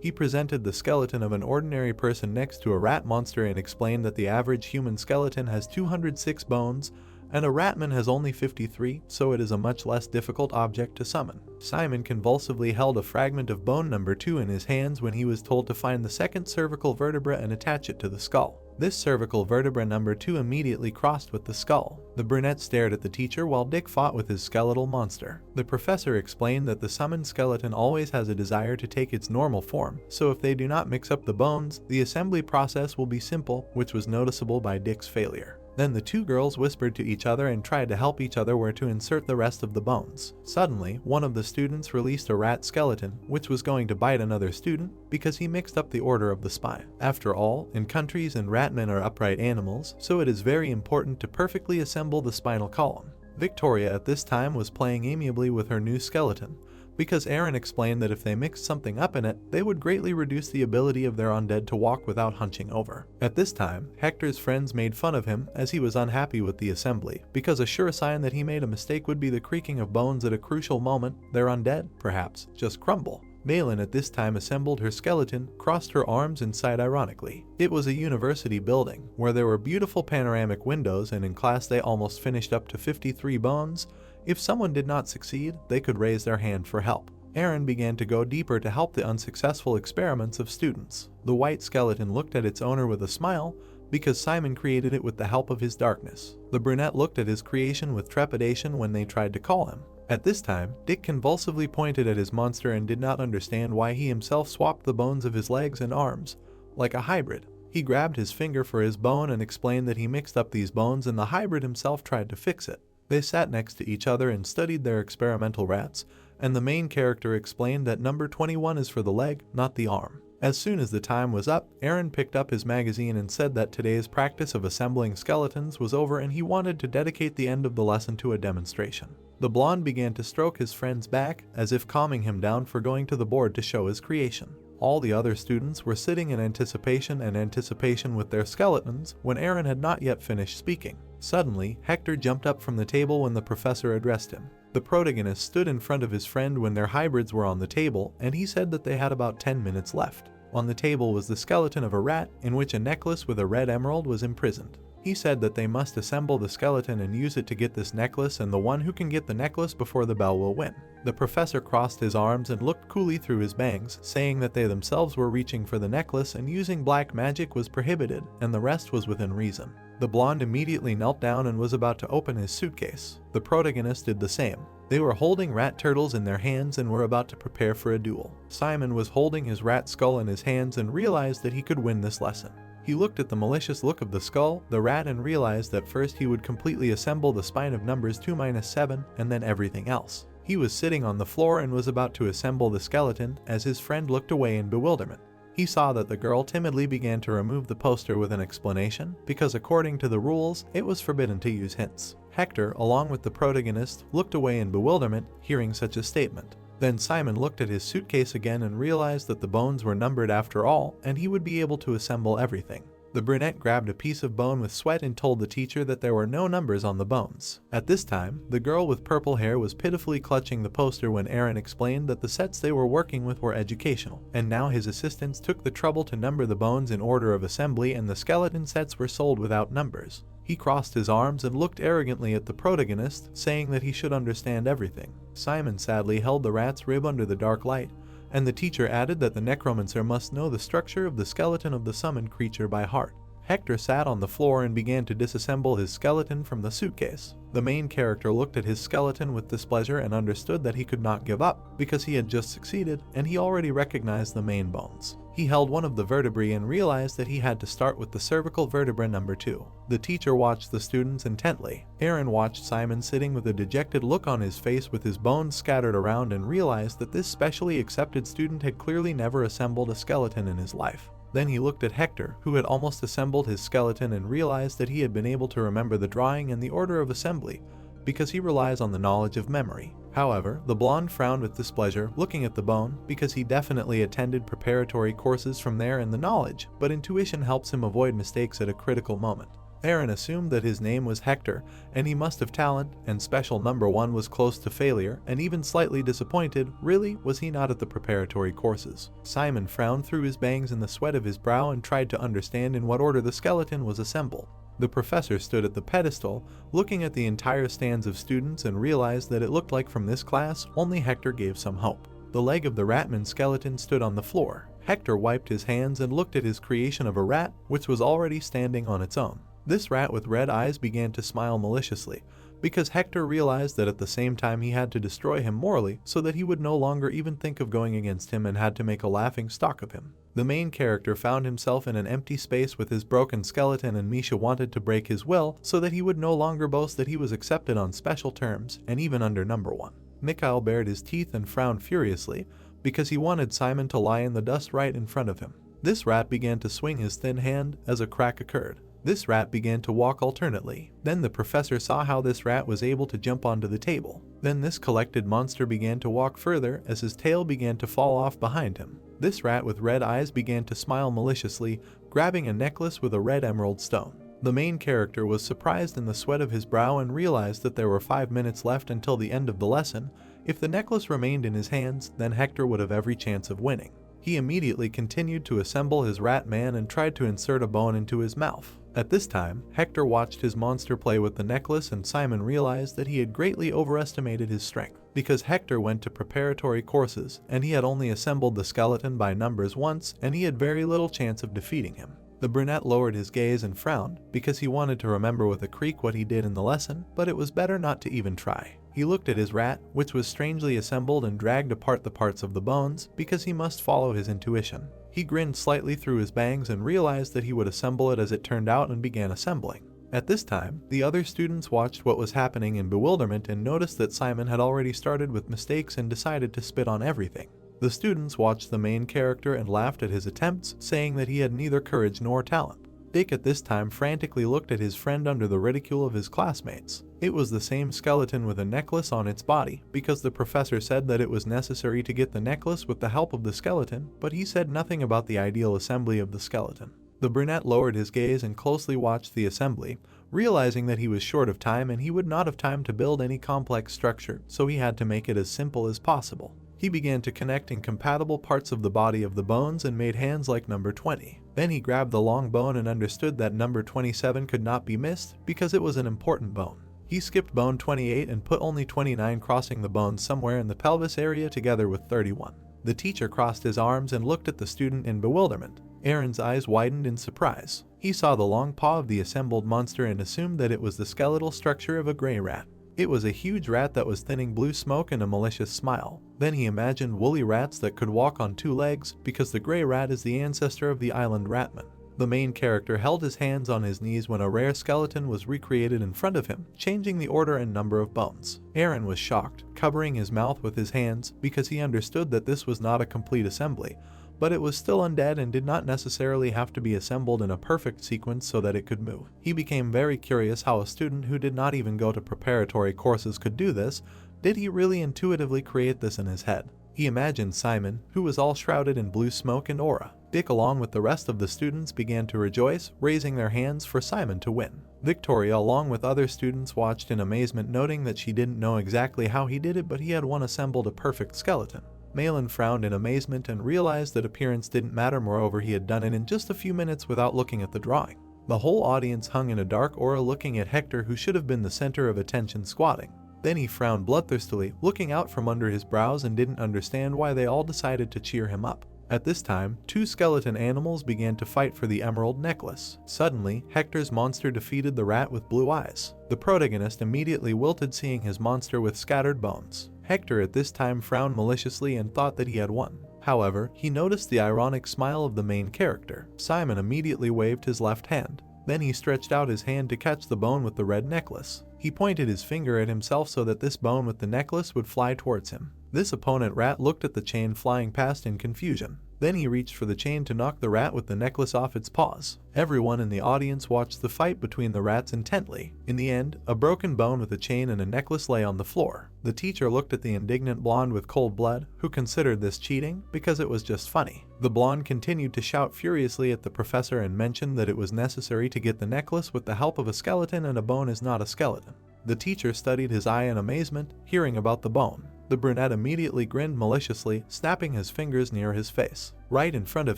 He presented the skeleton of an ordinary person next to a rat monster and explained that the average human skeleton has 206 bones, and a ratman has only 53, so it is a much less difficult object to summon. Simon convulsively held a fragment of bone number 2 in his hands when he was told to find the second cervical vertebra and attach it to the skull. This cervical vertebra number 2 immediately crossed with the skull. The brunette stared at the teacher while Dick fought with his skeletal monster. The professor explained that the summoned skeleton always has a desire to take its normal form, so if they do not mix up the bones, the assembly process will be simple, which was noticeable by Dick's failure. Then the 2 girls whispered to each other and tried to help each other where to insert the rest of the bones. Suddenly, one of the students released a rat skeleton, which was going to bite another student because he mixed up the order of the spine. After all, in countries and ratmen are upright animals, so it is very important to perfectly assemble the spinal column. Victoria at this time was playing amiably with her new skeleton, because Aaron explained that if they mixed something up in it, they would greatly reduce the ability of their undead to walk without hunching over. At this time, Hector's friends made fun of him as he was unhappy with the assembly, because a sure sign that he made a mistake would be the creaking of bones at a crucial moment. Their undead, perhaps, just crumble. Malin at this time assembled her skeleton, crossed her arms and sighed ironically. It was a university building, where there were beautiful panoramic windows, and in class they almost finished up to 53 bones. If someone did not succeed, they could raise their hand for help. Aaron began to go deeper to help the unsuccessful experiments of students. The white skeleton looked at its owner with a smile, because Simon created it with the help of his darkness. The brunette looked at his creation with trepidation when they tried to call him. At this time, Dick convulsively pointed at his monster and did not understand why he himself swapped the bones of his legs and arms, like a hybrid. He grabbed his finger for his bone and explained that he mixed up these bones and the hybrid himself tried to fix it. They sat next to each other and studied their experimental rats, and the main character explained that number 21 is for the leg, not the arm. As soon as the time was up, Aaron picked up his magazine and said that today's practice of assembling skeletons was over and he wanted to dedicate the end of the lesson to a demonstration. The blonde began to stroke his friend's back, as if calming him down for going to the board to show his creation. All the other students were sitting in anticipation with their skeletons when Aaron had not yet finished speaking. Suddenly, Hector jumped up from the table when the professor addressed him. The protagonist stood in front of his friend when their hybrids were on the table, and he said that they had about 10 minutes left. On the table was the skeleton of a rat, in which a necklace with a red emerald was imprisoned. He said that they must assemble the skeleton and use it to get this necklace, and the one who can get the necklace before the bell will win. The professor crossed his arms and looked coolly through his bangs, saying that they themselves were reaching for the necklace and using black magic was prohibited, and the rest was within reason. The blonde immediately knelt down and was about to open his suitcase. The protagonist did the same. They were holding rat turtles in their hands and were about to prepare for a duel. Simon was holding his rat skull in his hands and realized that he could win this lesson. He looked at the malicious look of the skull, the rat, and realized that first he would completely assemble the spine of numbers 2-7 and then everything else. He was sitting on the floor and was about to assemble the skeleton as his friend looked away in bewilderment. He saw that the girl timidly began to remove the poster with an explanation, because according to the rules, it was forbidden to use hints. Hector, along with the protagonist, looked away in bewilderment, hearing such a statement. Then Simon looked at his suitcase again and realized that the bones were numbered after all, and he would be able to assemble everything. The brunette grabbed a piece of bone with sweat and told the teacher that there were no numbers on the bones. At this time, the girl with purple hair was pitifully clutching the poster when Aaron explained that the sets they were working with were educational, and now his assistants took the trouble to number the bones in order of assembly, and the skeleton sets were sold without numbers. He crossed his arms and looked arrogantly at the protagonist, saying that he should understand everything. Simon sadly held the rat's rib under the dark light, and the teacher added that the necromancer must know the structure of the skeleton of the summoned creature by heart. Hector sat on the floor and began to disassemble his skeleton from the suitcase. The main character looked at his skeleton with displeasure and understood that he could not give up, because he had just succeeded and he already recognized the main bones. He held one of the vertebrae and realized that he had to start with the cervical vertebra number 2. The teacher watched the students intently. Aaron watched Simon sitting with a dejected look on his face with his bones scattered around and realized that this specially accepted student had clearly never assembled a skeleton in his life. Then he looked at Hector, who had almost assembled his skeleton, and realized that he had been able to remember the drawing and the order of assembly, because he relies on the knowledge of memory. However, the blonde frowned with displeasure, looking at the bone, because he definitely attended preparatory courses from there in the knowledge, but intuition helps him avoid mistakes at a critical moment. Aaron assumed that his name was Hector, and he must have talent, and special number 1 was close to failure, and even slightly disappointed. Really, was he not at the preparatory courses? Simon frowned through his bangs in the sweat of his brow and tried to understand in what order the skeleton was assembled. The professor stood at the pedestal, looking at the entire stands of students, and realized that it looked like from this class, only Hector gave some hope. The leg of the ratman skeleton stood on the floor. Hector wiped his hands and looked at his creation of a rat, which was already standing on its own. This rat with red eyes began to smile maliciously, because Hector realized that at the same time he had to destroy him morally so that he would no longer even think of going against him and had to make a laughing stock of him. The main character found himself in an empty space with his broken skeleton, and Misha wanted to break his will so that he would no longer boast that he was accepted on special terms and even under number 1. Mikhail bared his teeth and frowned furiously because he wanted Simon to lie in the dust right in front of him. This rat began to swing his thin hand as a crack occurred. This rat began to walk alternately. Then the professor saw how this rat was able to jump onto the table. Then this collected monster began to walk further as his tail began to fall off behind him. This rat with red eyes began to smile maliciously, grabbing a necklace with a red emerald stone. The main character was surprised in the sweat of his brow and realized that there were 5 minutes left until the end of the lesson. If the necklace remained in his hands, then Hector would have every chance of winning. He immediately continued to assemble his rat man and tried to insert a bone into his mouth. At this time, Hector watched his monster play with the necklace, and Simon realized that he had greatly overestimated his strength, because Hector went to preparatory courses, and he had only assembled the skeleton by numbers once, and he had very little chance of defeating him. The brunette lowered his gaze and frowned, because he wanted to remember with a creak what he did in the lesson, but it was better not to even try. He looked at his rat, which was strangely assembled, and dragged apart the parts of the bones, because he must follow his intuition. He grinned slightly through his bangs and realized that he would assemble it as it turned out, and began assembling. At this time, the other students watched what was happening in bewilderment and noticed that Simon had already started with mistakes and decided to spit on everything. The students watched the main character and laughed at his attempts, saying that he had neither courage nor talent. Dick at this time frantically looked at his friend under the ridicule of his classmates. It was the same skeleton with a necklace on its body, because the professor said that it was necessary to get the necklace with the help of the skeleton, but he said nothing about the ideal assembly of the skeleton. The brunette lowered his gaze and closely watched the assembly, realizing that he was short of time and he would not have time to build any complex structure, so he had to make it as simple as possible. He began to connect incompatible parts of the body of the bones and made hands like number 20. Then he grabbed the long bone and understood that number 27 could not be missed because it was an important bone. He skipped bone 28 and put only 29, crossing the bones somewhere in the pelvis area together with 31. The teacher crossed his arms and looked at the student in bewilderment. Aaron's eyes widened in surprise. He saw the long paw of the assembled monster and assumed that it was the skeletal structure of a gray rat. It was a huge rat that was thinning blue smoke and a malicious smile. Then he imagined woolly rats that could walk on 2 legs, because the gray rat is the ancestor of the island ratman. The main character held his hands on his knees when a rare skeleton was recreated in front of him, changing the order and number of bones. Aaron was shocked, covering his mouth with his hands, because he understood that this was not a complete assembly, but it was still undead and did not necessarily have to be assembled in a perfect sequence so that it could move. He became very curious how a student who did not even go to preparatory courses could do this. Did he really intuitively create this in his head? He imagined Simon, who was all shrouded in blue smoke and aura. Dick, along with the rest of the students, began to rejoice, raising their hands for Simon to win. Victoria, along with other students, watched in amazement, noting that she didn't know exactly how he did it, but he had assembled a perfect skeleton. Malin frowned in amazement and realized that appearance didn't matter. Moreover, he had done it in just a few minutes without looking at the drawing. The whole audience hung in a dark aura, looking at Hector, who should have been the center of attention, squatting. Then he frowned bloodthirstily, looking out from under his brows, and didn't understand why they all decided to cheer him up. At this time, two skeleton animals began to fight for the emerald necklace. Suddenly, Hector's monster defeated the rat with blue eyes. The protagonist immediately wilted, seeing his monster with scattered bones. Hector at this time frowned maliciously and thought that he had won. However, he noticed the ironic smile of the main character. Simon immediately waved his left hand. Then he stretched out his hand to catch the bone with the red necklace. He pointed his finger at himself so that this bone with the necklace would fly towards him. This opponent rat looked at the chain flying past in confusion. Then he reached for the chain to knock the rat with the necklace off its paws. Everyone in the audience watched the fight between the rats intently. In the end, a broken bone with a chain and a necklace lay on the floor. The teacher looked at the indignant blonde with cold blood, who considered this cheating because it was just funny. The blonde continued to shout furiously at the professor and mentioned that it was necessary to get the necklace with the help of a skeleton, and a bone is not a skeleton. The teacher studied his eye in amazement, hearing about the bone. The brunette immediately grinned maliciously, snapping his fingers near his face. Right in front of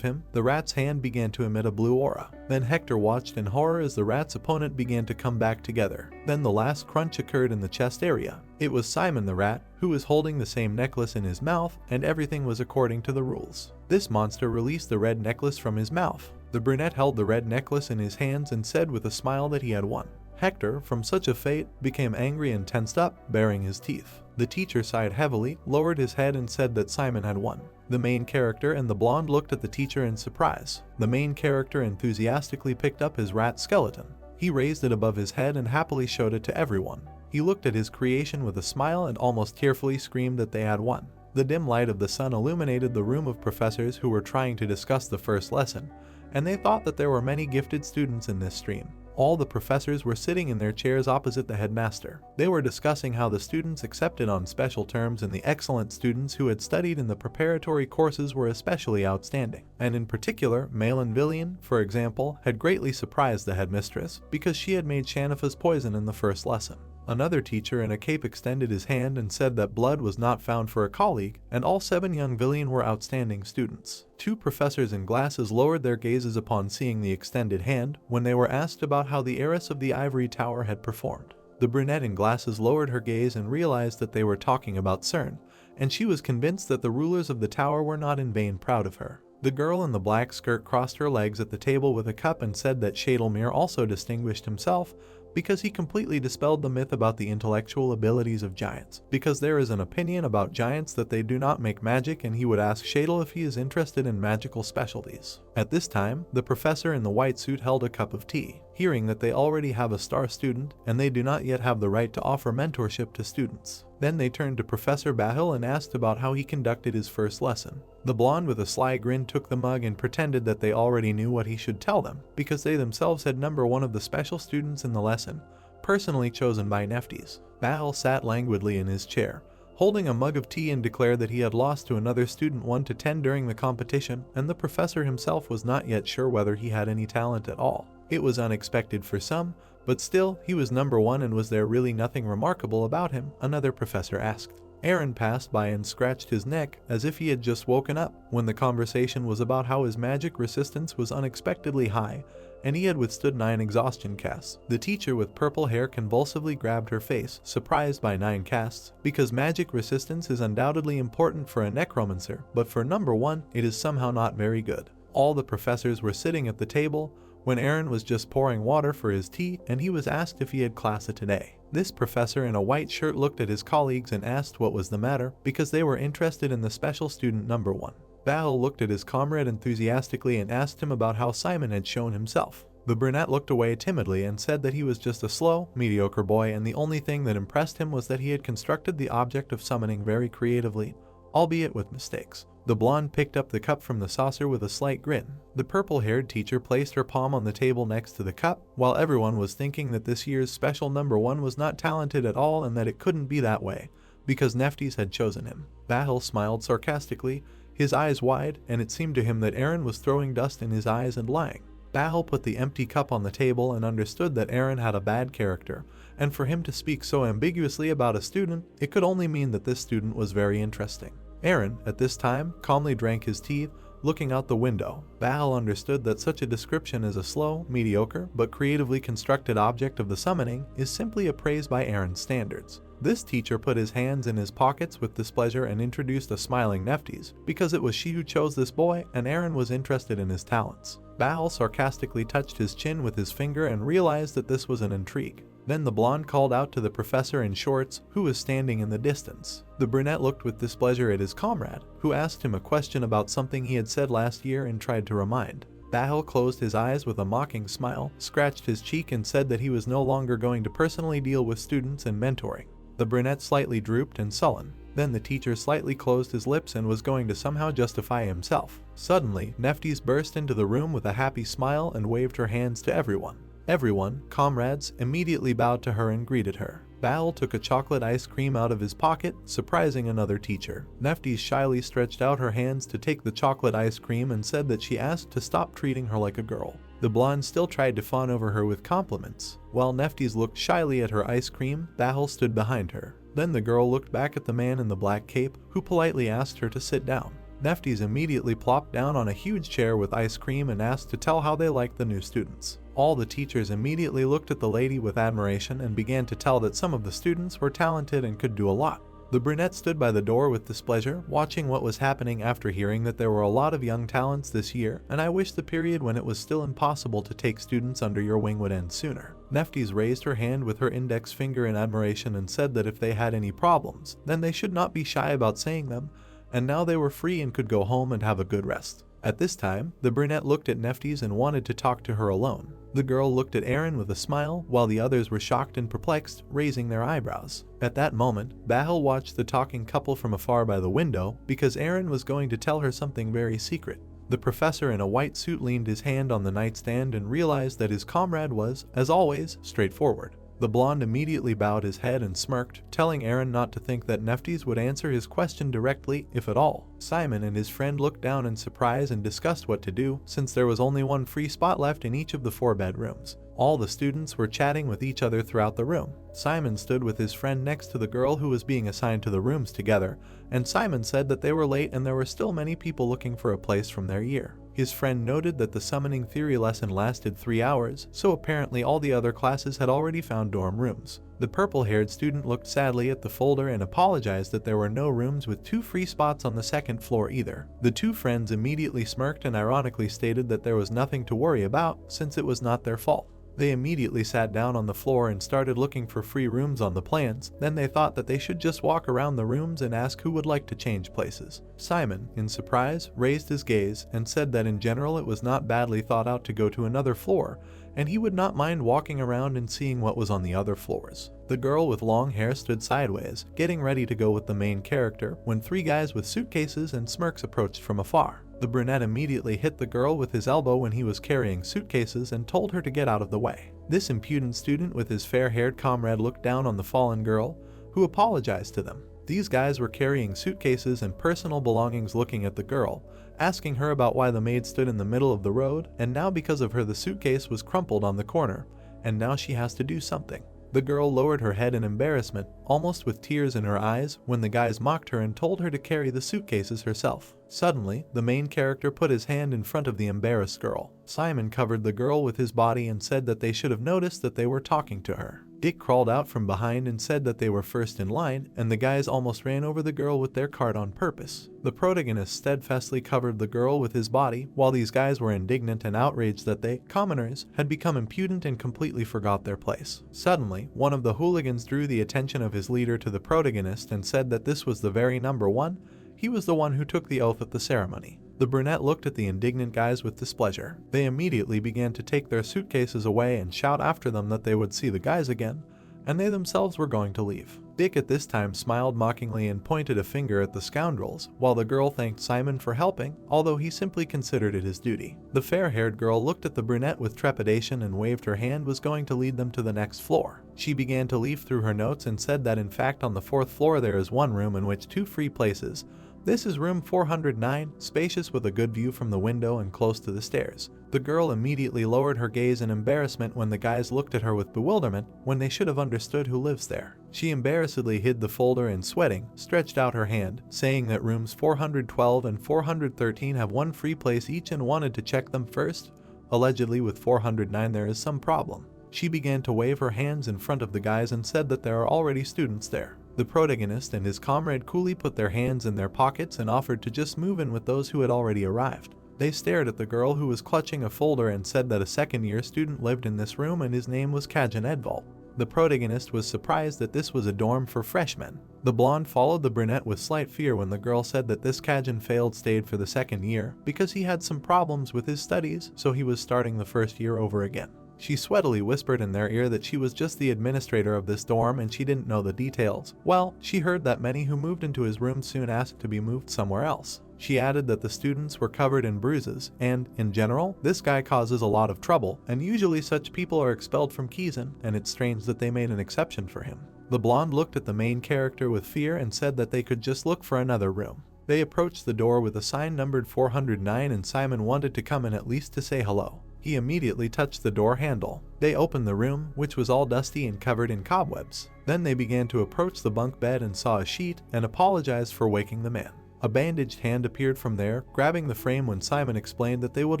him, the rat's hand began to emit a blue aura. Then Hector watched in horror as the rat's opponent began to come back together. Then the last crunch occurred in the chest area. It was Simon the rat, who was holding the same necklace in his mouth, and everything was according to the rules. This monster released the red necklace from his mouth. The brunette held the red necklace in his hands and said with a smile that he had won. Hector, from such a fate, became angry and tensed up, baring his teeth. The teacher sighed heavily, lowered his head, and said that Simon had won. The main character and the blonde looked at the teacher in surprise. The main character enthusiastically picked up his rat skeleton. He raised it above his head and happily showed it to everyone. He looked at his creation with a smile and almost tearfully screamed that they had won. The dim light of the sun illuminated the room of professors who were trying to discuss the first lesson, and they thought that there were many gifted students in this stream. All the professors were sitting in their chairs opposite the headmaster. They were discussing how the students accepted on special terms and the excellent students who had studied in the preparatory courses were especially outstanding. And in particular, Malin Villian, for example, had greatly surprised the headmistress because she had made Shanifa's poison in the first lesson. Another teacher in a cape extended his hand and said that blood was not found for a colleague, and all 7 young Villian were outstanding students. 2 professors in glasses lowered their gazes upon seeing the extended hand when they were asked about how the heiress of the ivory tower had performed. The brunette in glasses lowered her gaze and realized that they were talking about CERN, and she was convinced that the rulers of the tower were not in vain proud of her. The girl in the black skirt crossed her legs at the table with a cup and said that Shadalmir also distinguished himself because he completely dispelled the myth about the intellectual abilities of giants. Because there is an opinion about giants that they do not make magic, and he would ask Shadal if he is interested in magical specialties. At this time, the professor in the white suit held a cup of tea. Hearing that they already have a star student, and they do not yet have the right to offer mentorship to students. Then they turned to Professor Bahil and asked about how he conducted his first lesson. The blonde with a sly grin took the mug and pretended that they already knew what he should tell them, because they themselves had number 1 of the special students in the lesson, personally chosen by Neftis. Bahil sat languidly in his chair, holding a mug of tea, and declared that he had lost to another student 1 to 10 during the competition, and the professor himself was not yet sure whether he had any talent at all. It was unexpected for some, but still, he was number 1, and was there really nothing remarkable about him? Another professor asked. Aaron passed by and scratched his neck as if he had just woken up, when the conversation was about how his magic resistance was unexpectedly high, and he had withstood 9 exhaustion casts. The teacher with purple hair convulsively grabbed her face, surprised by 9 casts, because magic resistance is undoubtedly important for a necromancer, but for number 1, it is somehow not very good. All the professors were sitting at the table, when Aaron was just pouring water for his tea, and he was asked if he had class today. This professor in a white shirt looked at his colleagues and asked what was the matter, because they were interested in the special student number 1. Bahil looked at his comrade enthusiastically and asked him about how Simon had shown himself. The brunette looked away timidly and said that he was just a slow, mediocre boy, and the only thing that impressed him was that he had constructed the object of summoning very creatively, albeit with mistakes. The blonde picked up the cup from the saucer with a slight grin. The purple-haired teacher placed her palm on the table next to the cup, while everyone was thinking that this year's special number 1 was not talented at all and that it couldn't be that way. because Nephtes had chosen him. Bahil smiled sarcastically, his eyes wide, and it seemed to him that Aaron was throwing dust in his eyes and lying. Bahil put the empty cup on the table and understood that Aaron had a bad character, and for him to speak so ambiguously about a student, it could only mean that this student was very interesting. Aaron, at this time, calmly drank his tea, looking out the window. Bahil understood that such a description as a slow, mediocre, but creatively constructed object of the summoning is simply a praise by Aaron's standards. This teacher put his hands in his pockets with displeasure and introduced a smiling Nephtes, because it was she who chose this boy and Aaron was interested in his talents. Bahil sarcastically touched his chin with his finger and realized that this was an intrigue. Then the blonde called out to the professor in shorts, who was standing in the distance. The brunette looked with displeasure at his comrade, who asked him a question about something he had said last year and tried to remind. Bahil closed his eyes with a mocking smile, scratched his cheek and said that he was no longer going to personally deal with students and mentoring. The brunette slightly drooped and sullen. Then the teacher slightly closed his lips and was going to somehow justify himself. Suddenly, Nephtes burst into the room with a happy smile and waved her hands to everyone. Everyone, comrades, immediately bowed to her and greeted her. Bahil took a chocolate ice cream out of his pocket, surprising another teacher. Nephtes shyly stretched out her hands to take the chocolate ice cream and said that she asked to stop treating her like a girl. The blonde still tried to fawn over her with compliments. While Nephtes looked shyly at her ice cream, Bahil stood behind her. Then the girl looked back at the man in the black cape, who politely asked her to sit down. Nephtes immediately plopped down on a huge chair with ice cream and asked to tell how they liked the new students. All the teachers immediately looked at the lady with admiration and began to tell that some of the students were talented and could do a lot. The brunette stood by the door with displeasure, watching what was happening after hearing that there were a lot of young talents this year, and I wish the period when it was still impossible to take students under your wing would end sooner. Nephtes raised her hand with her index finger in admiration and said that if they had any problems, then they should not be shy about saying them, and now they were free and could go home and have a good rest. At this time, the brunette looked at Nephtes and wanted to talk to her alone. The girl looked at Aaron with a smile, while the others were shocked and perplexed, raising their eyebrows. At that moment, Bahil watched the talking couple from afar by the window, because Aaron was going to tell her something very secret. The professor in a white suit leaned his hand on the nightstand and realized that his comrade was, as always, straightforward. The blonde immediately bowed his head and smirked, telling Aaron not to think that Nephtes would answer his question directly, if at all. Simon and his friend looked down in surprise and discussed what to do, since there was only one free spot left in each of the 4 bedrooms. All the students were chatting with each other throughout the room. Simon stood with his friend next to the girl who was being assigned to the rooms together, and Simon said that they were late and there were still many people looking for a place from their year. His friend noted that the summoning theory lesson lasted 3 hours, so apparently all the other classes had already found dorm rooms. The purple-haired student looked sadly at the folder and apologized that there were no rooms with 2 free spots on the 2nd floor either. The 2 friends immediately smirked and ironically stated that there was nothing to worry about since it was not their fault. They immediately sat down on the floor and started looking for free rooms on the plans. Then they thought that they should just walk around the rooms and ask who would like to change places. Simon, in surprise, raised his gaze and said that in general it was not badly thought out to go to another floor, and he would not mind walking around and seeing what was on the other floors. The girl with long hair stood sideways, getting ready to go with the main character, when 3 guys with suitcases and smirks approached from afar. The brunette immediately hit the girl with his elbow when he was carrying suitcases and told her to get out of the way. This impudent student with his fair-haired comrade looked down on the fallen girl, who apologized to them. These guys were carrying suitcases and personal belongings, looking at the girl, asking her about why the maid stood in the middle of the road, and now because of her the suitcase was crumpled on the corner, and now she has to do something. The girl lowered her head in embarrassment, almost with tears in her eyes, when the guys mocked her and told her to carry the suitcases herself. Suddenly, the main character put his hand in front of the embarrassed girl. Simon covered the girl with his body and said that they should have noticed that they were talking to her. Dick crawled out from behind and said that they were first in line, and the guys almost ran over the girl with their cart on purpose. The protagonist steadfastly covered the girl with his body, while these guys were indignant and outraged that they, commoners, had become impudent and completely forgot their place. Suddenly, one of the hooligans drew the attention of his leader to the protagonist and said that this was the very number one. He was the one who took the oath at the ceremony. The brunette looked at the indignant guys with displeasure. They immediately began to take their suitcases away and shout after them that they would see the guys again, and they themselves were going to leave. Dick at this time smiled mockingly and pointed a finger at the scoundrels, while the girl thanked Simon for helping, although he simply considered it his duty. The fair-haired girl looked at the brunette with trepidation and waved her hand was going to lead them to the next floor. She began to leaf through her notes and said that in fact on the 4th floor there is one room in which 2 free places. This is room 409, spacious with a good view from the window and close to the stairs. The girl immediately lowered her gaze in embarrassment when the guys looked at her with bewilderment when they should have understood who lives there. She embarrassedly hid the folder and sweating, stretched out her hand, saying that rooms 412 and 413 have 1 free place each and wanted to check them first. Allegedly with 409 there is some problem. She began to wave her hands in front of the guys and said that there are already students there. The protagonist and his comrade coolly put their hands in their pockets and offered to just move in with those who had already arrived. They stared at the girl who was clutching a folder and said that a second-year student lived in this room and his name was Kajin Edvald. The protagonist was surprised that this was a dorm for freshmen. The blonde followed the brunette with slight fear when the girl said that this Kajin stayed for the 2nd year because he had some problems with his studies, so he was starting the 1st year over again. She sweatily whispered in their ear that she was just the administrator of this dorm and she didn't know the details. Well, she heard that many who moved into his room soon asked to be moved somewhere else. She added that the students were covered in bruises, and, in general, this guy causes a lot of trouble, and usually such people are expelled from Kizan, and it's strange that they made an exception for him. The blonde looked at the main character with fear and said that they could just look for another room. They approached the door with a sign numbered 409 and Simon wanted to come in at least to say hello. He immediately touched the door handle. They opened the room, which was all dusty and covered in cobwebs. Then they began to approach the bunk bed and saw a sheet and apologized for waking the man. A bandaged hand appeared from there, grabbing the frame when Simon explained that they would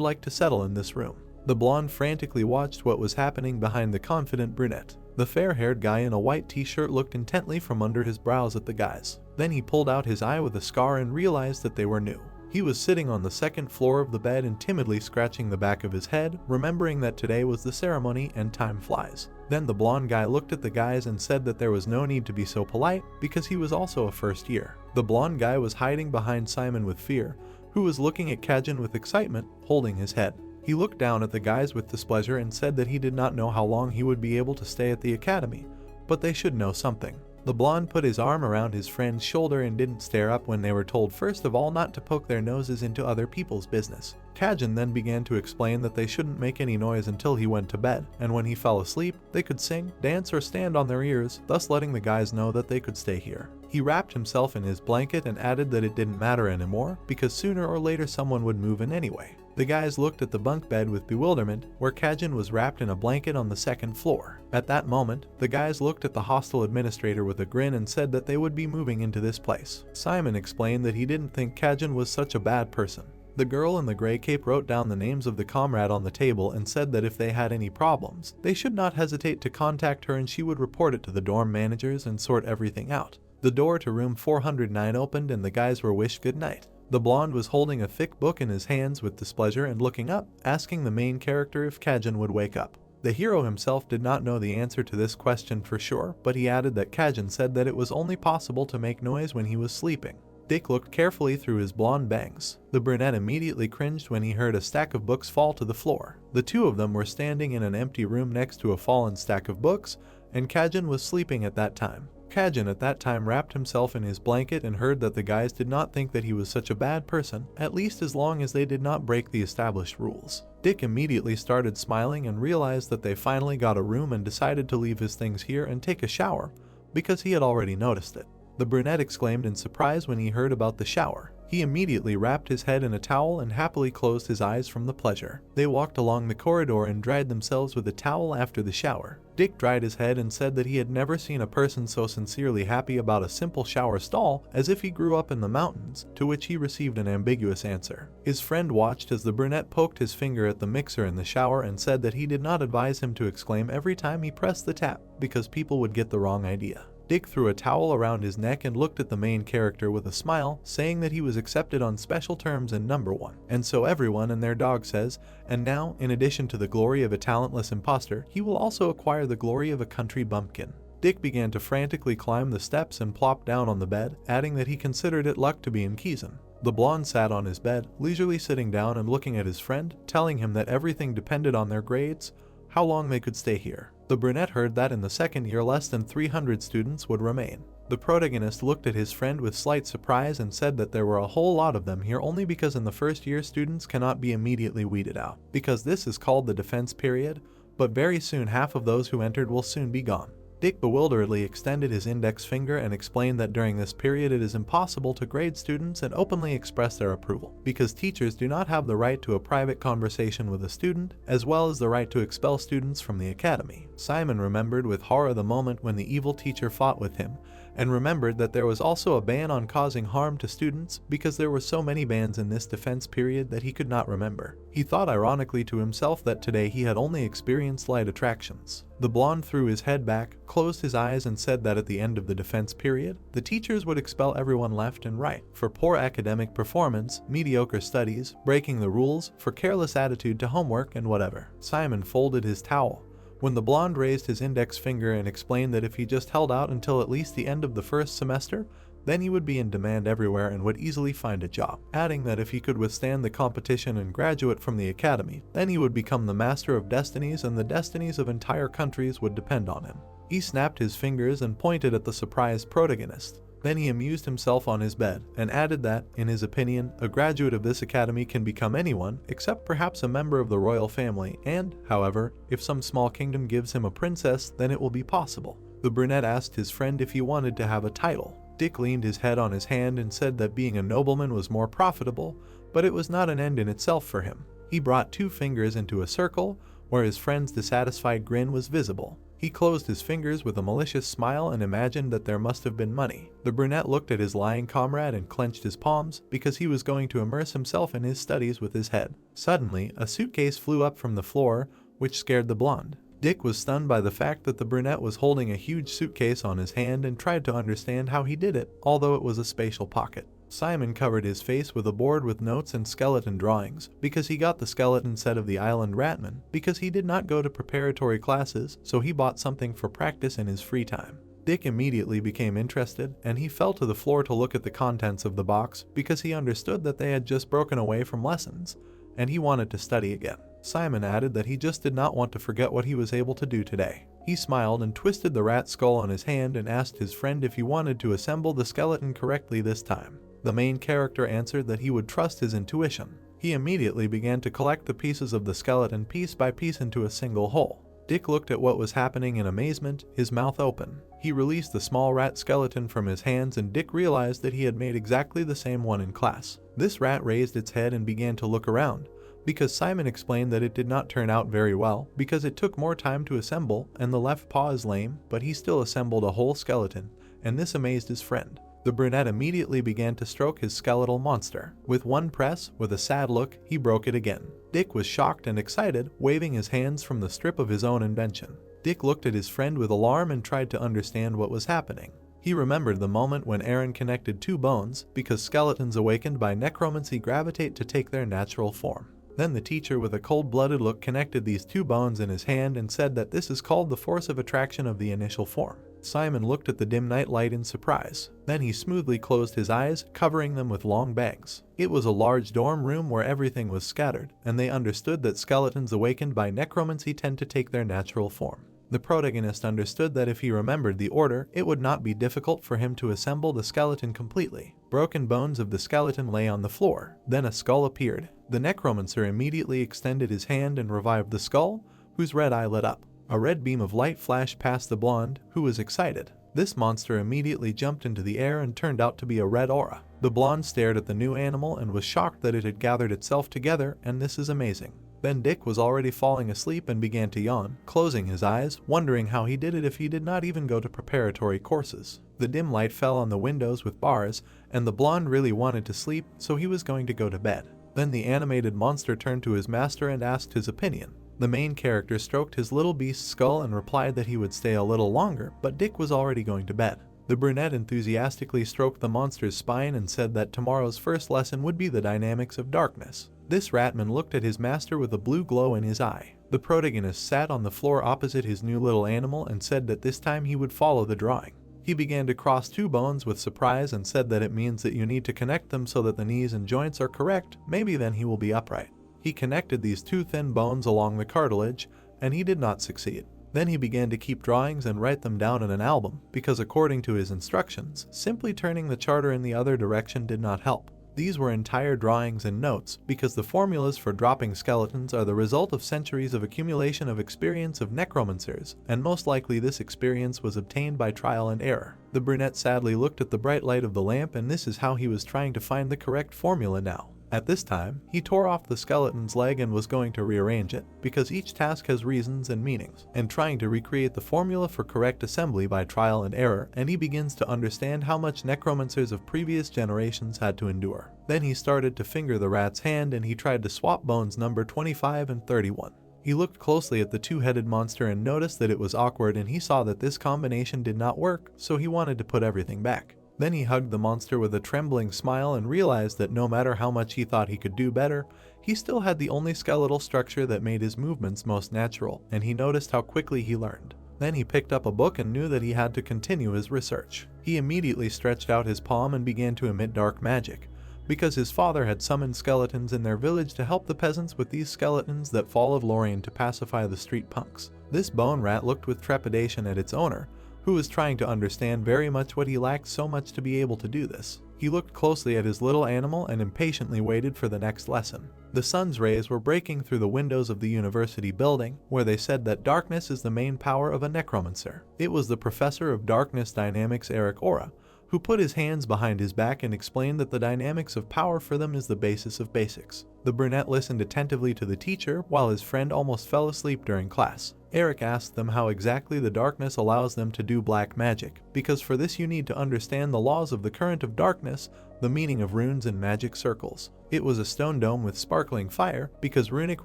like to settle in this room. The blonde frantically watched what was happening behind the confident brunette. The fair-haired guy in a white t-shirt looked intently from under his brows at the guys. Then he pulled out his eye with a scar and realized that they were new. He was sitting on the 2nd floor of the bed and timidly scratching the back of his head, remembering that today was the ceremony and time flies. Then the blonde guy looked at the guys and said that there was no need to be so polite because he was also a 1st year. The blonde guy was hiding behind Simon with fear, who was looking at Kajin with excitement, holding his head. He looked down at the guys with displeasure and said that he did not know how long he would be able to stay at the academy, but they should know something. The blonde put his arm around his friend's shoulder and didn't stare up when they were told first of all not to poke their noses into other people's business. Kajin then began to explain that they shouldn't make any noise until he went to bed, and when he fell asleep, they could sing, dance or stand on their ears, thus letting the guys know that they could stay here. He wrapped himself in his blanket and added that it didn't matter anymore because sooner or later someone would move in anyway. The guys looked at the bunk bed with bewilderment, where Kajin was wrapped in a blanket on the 2nd floor. At that moment, the guys looked at the hostel administrator with a grin and said that they would be moving into this place. Simon explained that he didn't think Kajin was such a bad person. The girl in the gray cape wrote down the names of the comrade on the table and said that if they had any problems, they should not hesitate to contact her and she would report it to the dorm managers and sort everything out. The door to room 409 opened and the guys were wished good night. The blonde was holding a thick book in his hands with displeasure and looking up, asking the main character if Kajin would wake up. The hero himself did not know the answer to this question for sure, but he added that Kajin said that it was only possible to make noise when he was sleeping. Dick looked carefully through his blonde bangs. The brunette immediately cringed when he heard a stack of books fall to the floor. The two of them were standing in an empty room next to a fallen stack of books, and Kajin was sleeping at that time. Kajin at that time wrapped himself in his blanket and heard that the guys did not think that he was such a bad person, at least as long as they did not break the established rules. Dick immediately started smiling and realized that they finally got a room and decided to leave his things here and take a shower, because he had already noticed it. The brunette exclaimed in surprise when he heard about the shower. He immediately wrapped his head in a towel and happily closed his eyes from the pleasure. They walked along the corridor and dried themselves with a towel after the shower. Dick dried his head and said that he had never seen a person so sincerely happy about a simple shower stall as if he grew up in the mountains, to which he received an ambiguous answer. His friend watched as the brunette poked his finger at the mixer in the shower and said that he did not advise him to exclaim every time he pressed the tap, because people would get the wrong idea. Dick threw a towel around his neck and looked at the main character with a smile, saying that he was accepted on special terms in number 1. And so everyone and their dog says, and now, in addition to the glory of a talentless imposter, he will also acquire the glory of a country bumpkin. Dick began to frantically climb the steps and plopped down on the bed, adding that he considered it luck to be in Kizan. The blonde sat on his bed, leisurely sitting down and looking at his friend, telling him that everything depended on their grades, how long they could stay here. The brunette heard that in the second year less than 300 students would remain. The protagonist looked at his friend with slight surprise and said that there were a whole lot of them here only because in the first year students cannot be immediately weeded out, because this is called the defense period, but very soon half of those who entered will soon be gone. Dick bewilderedly extended his index finger and explained that during this period it is impossible to grade students and openly express their approval, because teachers do not have the right to a private conversation with a student, as well as the right to expel students from the academy. Simon remembered with horror the moment when the evil teacher fought with him, and remembered that there was also a ban on causing harm to students because there were so many bans in this defense period that he could not remember. He thought ironically to himself that today he had only experienced light attractions. The blonde threw his head back, closed his eyes and said that at the end of the defense period, the teachers would expel everyone left and right for poor academic performance, mediocre studies, breaking the rules, for careless attitude to homework and whatever. Simon folded his towel when the blonde raised his index finger and explained that if he just held out until at least the end of the first semester, then he would be in demand everywhere and would easily find a job, adding that if he could withstand the competition and graduate from the academy, then he would become the master of destinies and the destinies of entire countries would depend on him. He snapped his fingers and pointed at the surprised protagonist. Then he amused himself on his bed and added that, in his opinion, a graduate of this academy can become anyone except perhaps a member of the royal family and, however, if some small kingdom gives him a princess, then it will be possible. The brunette asked his friend if he wanted to have a title. Dick leaned his head on his hand and said that being a nobleman was more profitable, but it was not an end in itself for him. He brought 2 fingers into a circle, where his friend's dissatisfied grin was visible. He closed his fingers with a malicious smile and imagined that there must have been money. The brunette looked at his lying comrade and clenched his palms, because he was going to immerse himself in his studies with his head. Suddenly, a suitcase flew up from the floor, which scared the blonde. Dick was stunned by the fact that the brunette was holding a huge suitcase on his hand and tried to understand how he did it, although it was a spatial pocket. Simon covered his face with a board with notes and skeleton drawings, because he got the skeleton set of the island Ratman, because he did not go to preparatory classes, so he bought something for practice in his free time. Dick immediately became interested, and he fell to the floor to look at the contents of the box, because he understood that they had just broken away from lessons, and he wanted to study again. Simon added that he just did not want to forget what he was able to do today. He smiled and twisted the rat skull on his hand and asked his friend if he wanted to assemble the skeleton correctly this time. The main character answered that he would trust his intuition. He immediately began to collect the pieces of the skeleton piece by piece into a single whole. Dick looked at what was happening in amazement, his mouth open. He released the small rat skeleton from his hands and Dick realized that he had made exactly the same one in class. This rat raised its head and began to look around, because Simon explained that it did not turn out very well because it took more time to assemble and the left paw is lame, but he still assembled a whole skeleton, and this amazed his friend. The brunette immediately began to stroke his skeletal monster. With one press, with a sad look, he broke it again. Dick was shocked and excited, waving his hands from the strip of his own invention. Dick looked at his friend with alarm and tried to understand what was happening. He remembered the moment when Aaron connected 2 bones, because skeletons awakened by necromancy gravitate to take their natural form. Then the teacher with a cold-blooded look connected these 2 bones in his hand and said that this is called the force of attraction of the initial form. Simon looked at the dim night light in surprise. Then he smoothly closed his eyes, covering them with long bags. It was a large dorm room where everything was scattered, and they understood that skeletons awakened by necromancy tend to take their natural form. The protagonist understood that if he remembered the order, it would not be difficult for him to assemble the skeleton completely. Broken bones of the skeleton lay on the floor. Then a skull appeared. The necromancer immediately extended his hand and revived the skull, whose red eye lit up. A red beam of light flashed past the blonde, who was excited. This monster immediately jumped into the air and turned out to be a red aura. The blonde stared at the new animal and was shocked that it had gathered itself together, and this is amazing. Then Dick was already falling asleep and began to yawn, closing his eyes, wondering how he did it if he did not even go to preparatory courses. The dim light fell on the windows with bars, and the blonde really wanted to sleep, so he was going to go to bed. Then the animated monster turned to his master and asked his opinion. The main character stroked his little beast's skull and replied that he would stay a little longer, but Dick was already going to bed. The brunette enthusiastically stroked the monster's spine and said that tomorrow's first lesson would be the dynamics of darkness. This ratman looked at his master with a blue glow in his eye. The protagonist sat on the floor opposite his new little animal and said that this time he would follow the drawing. He began to cross 2 bones with surprise and said that it means that you need to connect them so that the knees and joints are correct, maybe then he will be upright. He connected these 2 thin bones along the cartilage, and he did not succeed. Then he began to keep drawings and write them down in an album, because according to his instructions, simply turning the charter in the other direction did not help. These were entire drawings and notes, because the formulas for dropping skeletons are the result of centuries of accumulation of experience of necromancers, and most likely this experience was obtained by trial and error. The brunette sadly looked at the bright light of the lamp, and this is how he was trying to find the correct formula now. At this time, he tore off the skeleton's leg and was going to rearrange it, because each task has reasons and meanings, and trying to recreate the formula for correct assembly by trial and error, and he begins to understand how much necromancers of previous generations had to endure. Then he started to finger the rat's hand, and he tried to swap bones number 25 and 31. He looked closely at the two-headed monster and noticed that it was awkward, and he saw that this combination did not work, so he wanted to put everything back. Then he hugged the monster with a trembling smile and realized that no matter how much he thought he could do better, he still had the only skeletal structure that made his movements most natural, and he noticed how quickly he learned. Then he picked up a book and knew that he had to continue his research. He immediately stretched out his palm and began to emit dark magic, because his father had summoned skeletons in their village to help the peasants with these skeletons that fall of Lorraine to pacify the street punks. This bone rat looked with trepidation at its owner, who was trying to understand very much what he lacked so much to be able to do this. He looked closely at his little animal and impatiently waited for the next lesson. The sun's rays were breaking through the windows of the university building, where they said that darkness is the main power of a necromancer. It was the professor of darkness dynamics, Eric Ora, who put his hands behind his back and explained that the dynamics of power for them is the basis of basics. The brunette listened attentively to the teacher while his friend almost fell asleep during class. Eric asked them how exactly the darkness allows them to do black magic, because for this you need to understand the laws of the current of darkness, the meaning of runes and magic circles. It was a stone dome with sparkling fire, because runic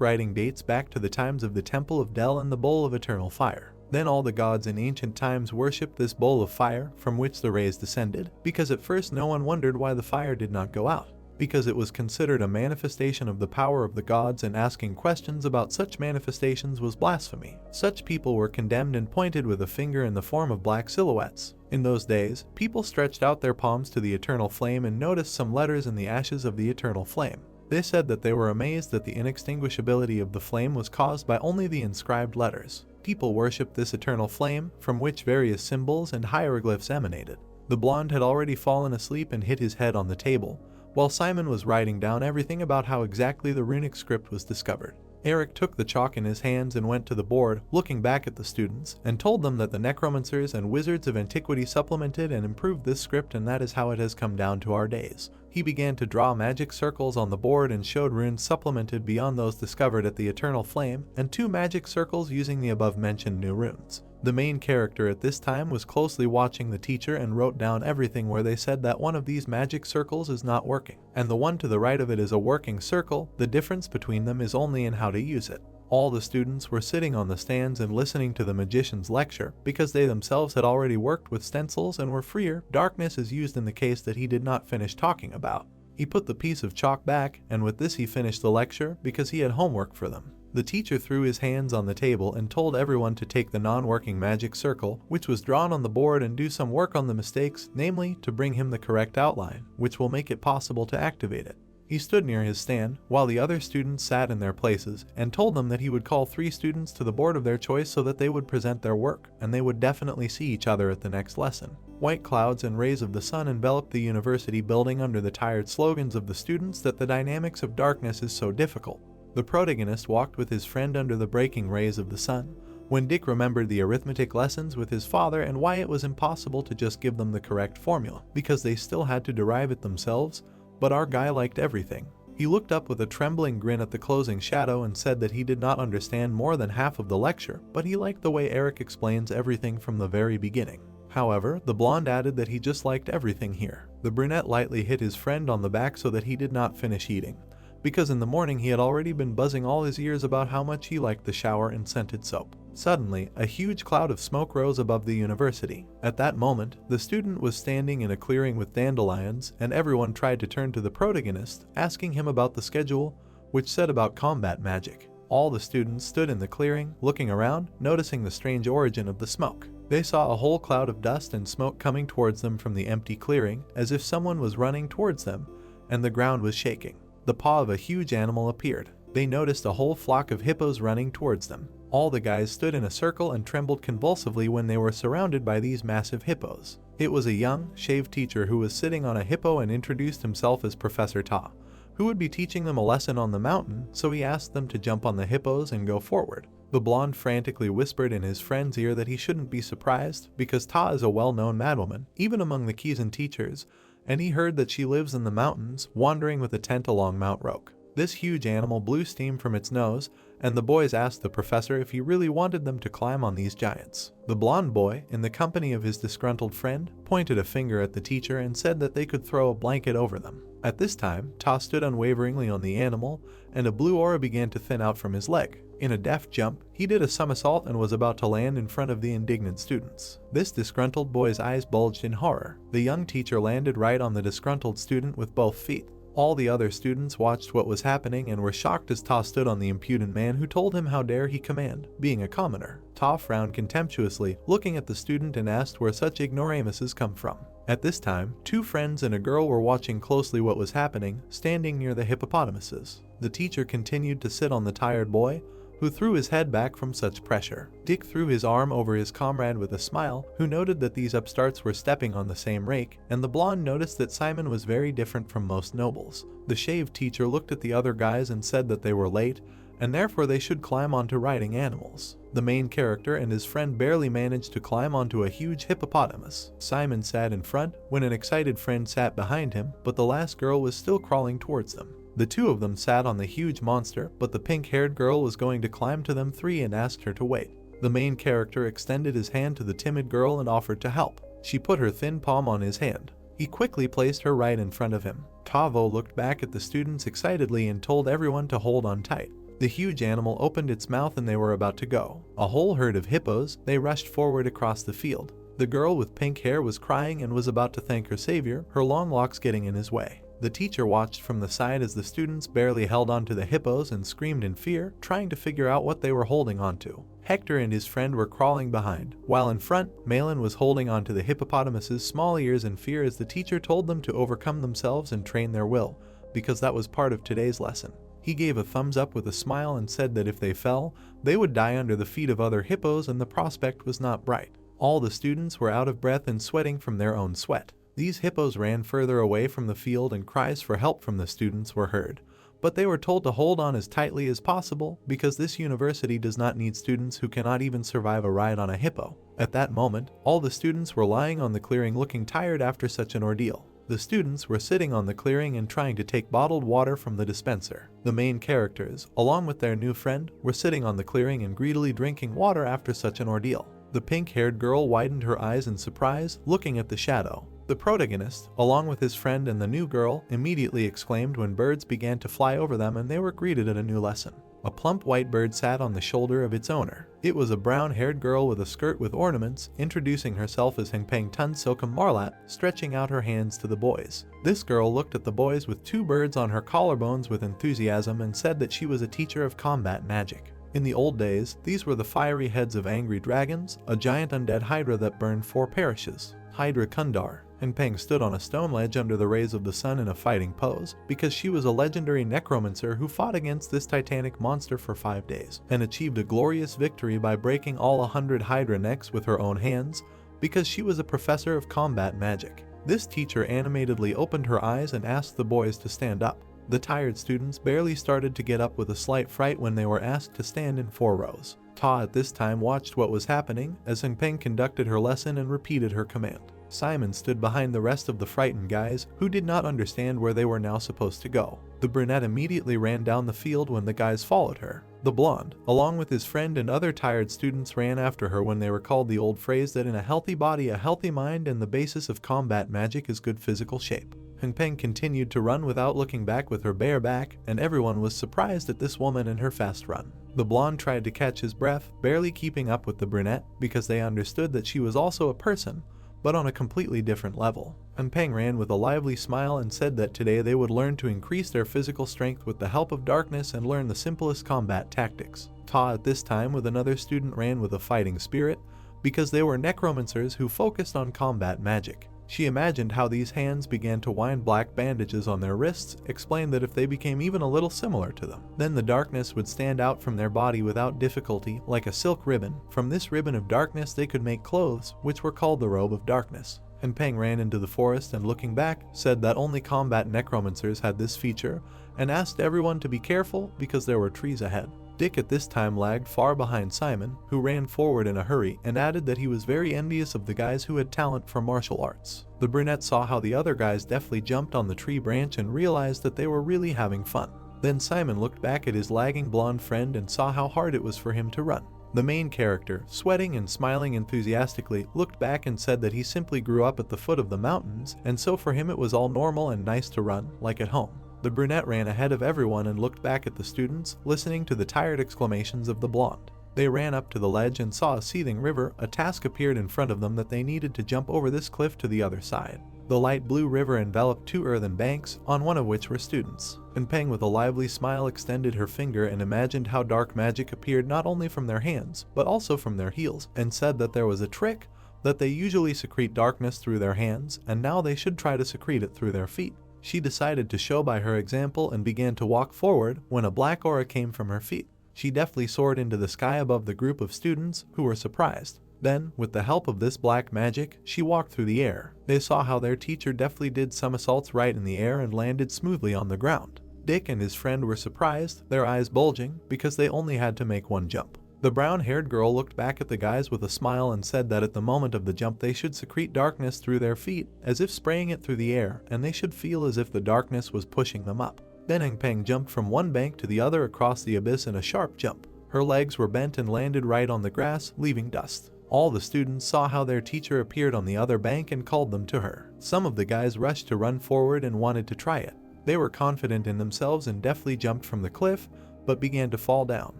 writing dates back to the times of the Temple of Del and the Bowl of Eternal Fire. Then all the gods in ancient times worshipped this bowl of fire from which the rays descended, because at first no one wondered why the fire did not go out, because it was considered a manifestation of the power of the gods, and asking questions about such manifestations was blasphemy. Such people were condemned and pointed with a finger in the form of black silhouettes. In those days, people stretched out their palms to the eternal flame and noticed some letters in the ashes of the eternal flame. They said that they were amazed that the inextinguishability of the flame was caused by only the inscribed letters. People worshipped this eternal flame, from which various symbols and hieroglyphs emanated. The blonde had already fallen asleep and hit his head on the table, while Simon was writing down everything about how exactly the runic script was discovered. Eric took the chalk in his hands and went to the board, looking back at the students, and told them that the necromancers and wizards of antiquity supplemented and improved this script, and that is how it has come down to our days. He began to draw magic circles on the board and showed runes supplemented beyond those discovered at the Eternal Flame, and 2 magic circles using the above-mentioned new runes. The main character at this time was closely watching the teacher and wrote down everything where they said that one of these magic circles is not working, and the one to the right of it is a working circle. The difference between them is only in how to use it. All the students were sitting on the stands and listening to the magician's lecture, because they themselves had already worked with stencils and were freer. Darkness is used in the case that he did not finish talking about. He put the piece of chalk back, and with this he finished the lecture, because he had homework for them. The teacher threw his hands on the table and told everyone to take the non-working magic circle, which was drawn on the board, and do some work on the mistakes, namely, to bring him the correct outline, which will make it possible to activate it. He stood near his stand, while the other students sat in their places, and told them that he would call 3 students to the board of their choice so that they would present their work, and they would definitely see each other at the next lesson. White clouds and rays of the sun enveloped the university building under the tired slogans of the students that the dynamics of darkness is so difficult. The protagonist walked with his friend under the breaking rays of the sun, when Dick remembered the arithmetic lessons with his father and why it was impossible to just give them the correct formula, because they still had to derive it themselves, but our guy liked everything. He looked up with a trembling grin at the closing shadow and said that he did not understand more than half of the lecture, but he liked the way Eric explains everything from the very beginning. However, the blonde added that he just liked everything here. The brunette lightly hit his friend on the back so that he did not finish eating, because in the morning he had already been buzzing all his ears about how much he liked the shower and scented soap. Suddenly, a huge cloud of smoke rose above the university. At that moment, the student was standing in a clearing with dandelions, and everyone tried to turn to the protagonist, asking him about the schedule, which said about combat magic. All the students stood in the clearing, looking around, noticing the strange origin of the smoke. They saw a whole cloud of dust and smoke coming towards them from the empty clearing, as if someone was running towards them, and the ground was shaking. The paw of a huge animal appeared. They noticed a whole flock of hippos running towards them. All the guys stood in a circle and trembled convulsively when they were surrounded by these massive hippos. It was a young, shaved teacher who was sitting on a hippo and introduced himself as Professor Ta, who would be teaching them a lesson on the mountain, so he asked them to jump on the hippos and go forward. The blonde frantically whispered in his friend's ear that he shouldn't be surprised because Ta is a well-known madwoman, even among the Kizan teachers, and he heard that she lives in the mountains, wandering with a tent along Mount Roke. This huge animal blew steam from its nose, and the boys asked the professor if he really wanted them to climb on these giants. The blonde boy, in the company of his disgruntled friend, pointed a finger at the teacher and said that they could throw a blanket over them. At this time, Ta stood unwaveringly on the animal, and a blue aura began to thin out from his leg. In a deft jump, he did a somersault and was about to land in front of the indignant students. This disgruntled boy's eyes bulged in horror. The young teacher landed right on the disgruntled student with both feet. All the other students watched what was happening and were shocked as Ta stood on the impudent man who told him how dare he command, being a commoner. Ta frowned contemptuously, looking at the student, and asked where such ignoramuses come from. At this time, two friends and a girl were watching closely what was happening, standing near the hippopotamuses. The teacher continued to sit on the tired boy, who threw his head back from such pressure. Dick threw his arm over his comrade with a smile, who noted that these upstarts were stepping on the same rake, and the blonde noticed that Simon was very different from most nobles. The shaved teacher looked at the other guys and said that they were late, and therefore they should climb onto riding animals. The main character and his friend barely managed to climb onto a huge hippopotamus. Simon sat in front, when an excited friend sat behind him, but the last girl was still crawling towards them. The two of them sat on the huge monster, but the pink-haired girl was going to climb to them three and asked her to wait. The main character extended his hand to the timid girl and offered to help. She put her thin palm on his hand. He quickly placed her right in front of him. Tavo looked back at the students excitedly and told everyone to hold on tight. The huge animal opened its mouth and they were about to go. A whole herd of hippos, they rushed forward across the field. The girl with pink hair was crying and was about to thank her savior, her long locks getting in his way. The teacher watched from the side as the students barely held onto the hippos and screamed in fear, trying to figure out what they were holding onto. Hector and his friend were crawling behind, while in front, Malin was holding onto the hippopotamus's small ears in fear as the teacher told them to overcome themselves and train their will, because that was part of today's lesson. He gave a thumbs up with a smile and said that if they fell, they would die under the feet of other hippos, and the prospect was not bright. All the students were out of breath and sweating from their own sweat. These hippos ran further away from the field and cries for help from the students were heard, but they were told to hold on as tightly as possible because this university does not need students who cannot even survive a ride on a hippo. At that moment, all the students were lying on the clearing looking tired after such an ordeal. The students were sitting on the clearing and trying to take bottled water from the dispenser. The main characters, along with their new friend, were sitting on the clearing and greedily drinking water after such an ordeal. The pink-haired girl widened her eyes in surprise, looking at the shadow. The protagonist, along with his friend and the new girl, immediately exclaimed when birds began to fly over them and they were greeted at a new lesson. A plump white bird sat on the shoulder of its owner. It was a brown-haired girl with a skirt with ornaments, introducing herself as Hengpeng Tun Silkum Marlat, stretching out her hands to the boys. This girl looked at the boys with two birds on her collarbones with enthusiasm and said that she was a teacher of combat magic. In the old days, these were the fiery heads of angry dragons, a giant undead hydra that burned 4 parishes. Hydra Kundar. Hengpeng stood on a stone ledge under the rays of the sun in a fighting pose, because she was a legendary necromancer who fought against this titanic monster for 5 days, and achieved a glorious victory by breaking all 100 Hydra necks with her own hands, because she was a professor of combat magic. This teacher animatedly opened her eyes and asked the boys to stand up. The tired students barely started to get up with a slight fright when they were asked to stand in 4 rows. Ta at this time watched what was happening as Hengpeng conducted her lesson and repeated her command. Simon stood behind the rest of the frightened guys, who did not understand where they were now supposed to go. The brunette immediately ran down the field when the guys followed her. The blonde, along with his friend and other tired students, ran after her when they recalled the old phrase that in a healthy body a healthy mind, and the basis of combat magic is good physical shape. Hengpeng continued to run without looking back with her bare back, and everyone was surprised at this woman and her fast run. The blonde tried to catch his breath, barely keeping up with the brunette, because they understood that she was also a person, but on a completely different level. Hengpeng ran with a lively smile and said that today they would learn to increase their physical strength with the help of darkness and learn the simplest combat tactics. Ta at this time with another student ran with a fighting spirit, because they were necromancers who focused on combat magic. She imagined how these hands began to wind black bandages on their wrists, explained that if they became even a little similar to them, then the darkness would stand out from their body without difficulty, like a silk ribbon. From this ribbon of darkness they could make clothes, which were called the robe of darkness. And Peng ran into the forest and, looking back, said that only combat necromancers had this feature, and asked everyone to be careful because there were trees ahead. Dick at this time lagged far behind Simon, who ran forward in a hurry, and added that he was very envious of the guys who had talent for martial arts. The brunette saw how the other guys deftly jumped on the tree branch and realized that they were really having fun. Then Simon looked back at his lagging blonde friend and saw how hard it was for him to run. The main character, sweating and smiling enthusiastically, looked back and said that he simply grew up at the foot of the mountains, and so for him it was all normal and nice to run, like at home. The brunette ran ahead of everyone and looked back at the students, listening to the tired exclamations of the blonde. They ran up to the ledge and saw a seething river. A task appeared in front of them that they needed to jump over this cliff to the other side. The light blue river enveloped 2 earthen banks, on one of which were students. And Peng with a lively smile extended her finger and imagined how dark magic appeared not only from their hands, but also from their heels, and said that there was a trick, that they usually secrete darkness through their hands, and now they should try to secrete it through their feet. She decided to show by her example and began to walk forward when a black aura came from her feet. She deftly soared into the sky above the group of students, who were surprised. Then, with the help of this black magic, she walked through the air. They saw how their teacher deftly did somersaults right in the air and landed smoothly on the ground. Dick and his friend were surprised, their eyes bulging, because they only had to make one jump. The brown-haired girl looked back at the guys with a smile and said that at the moment of the jump they should secrete darkness through their feet, as if spraying it through the air, and they should feel as if the darkness was pushing them up. Then Peng jumped from one bank to the other across the abyss in a sharp jump. Her legs were bent and landed right on the grass, leaving dust. All the students saw how their teacher appeared on the other bank and called them to her. Some of the guys rushed to run forward and wanted to try it. They were confident in themselves and deftly jumped from the cliff, but began to fall down.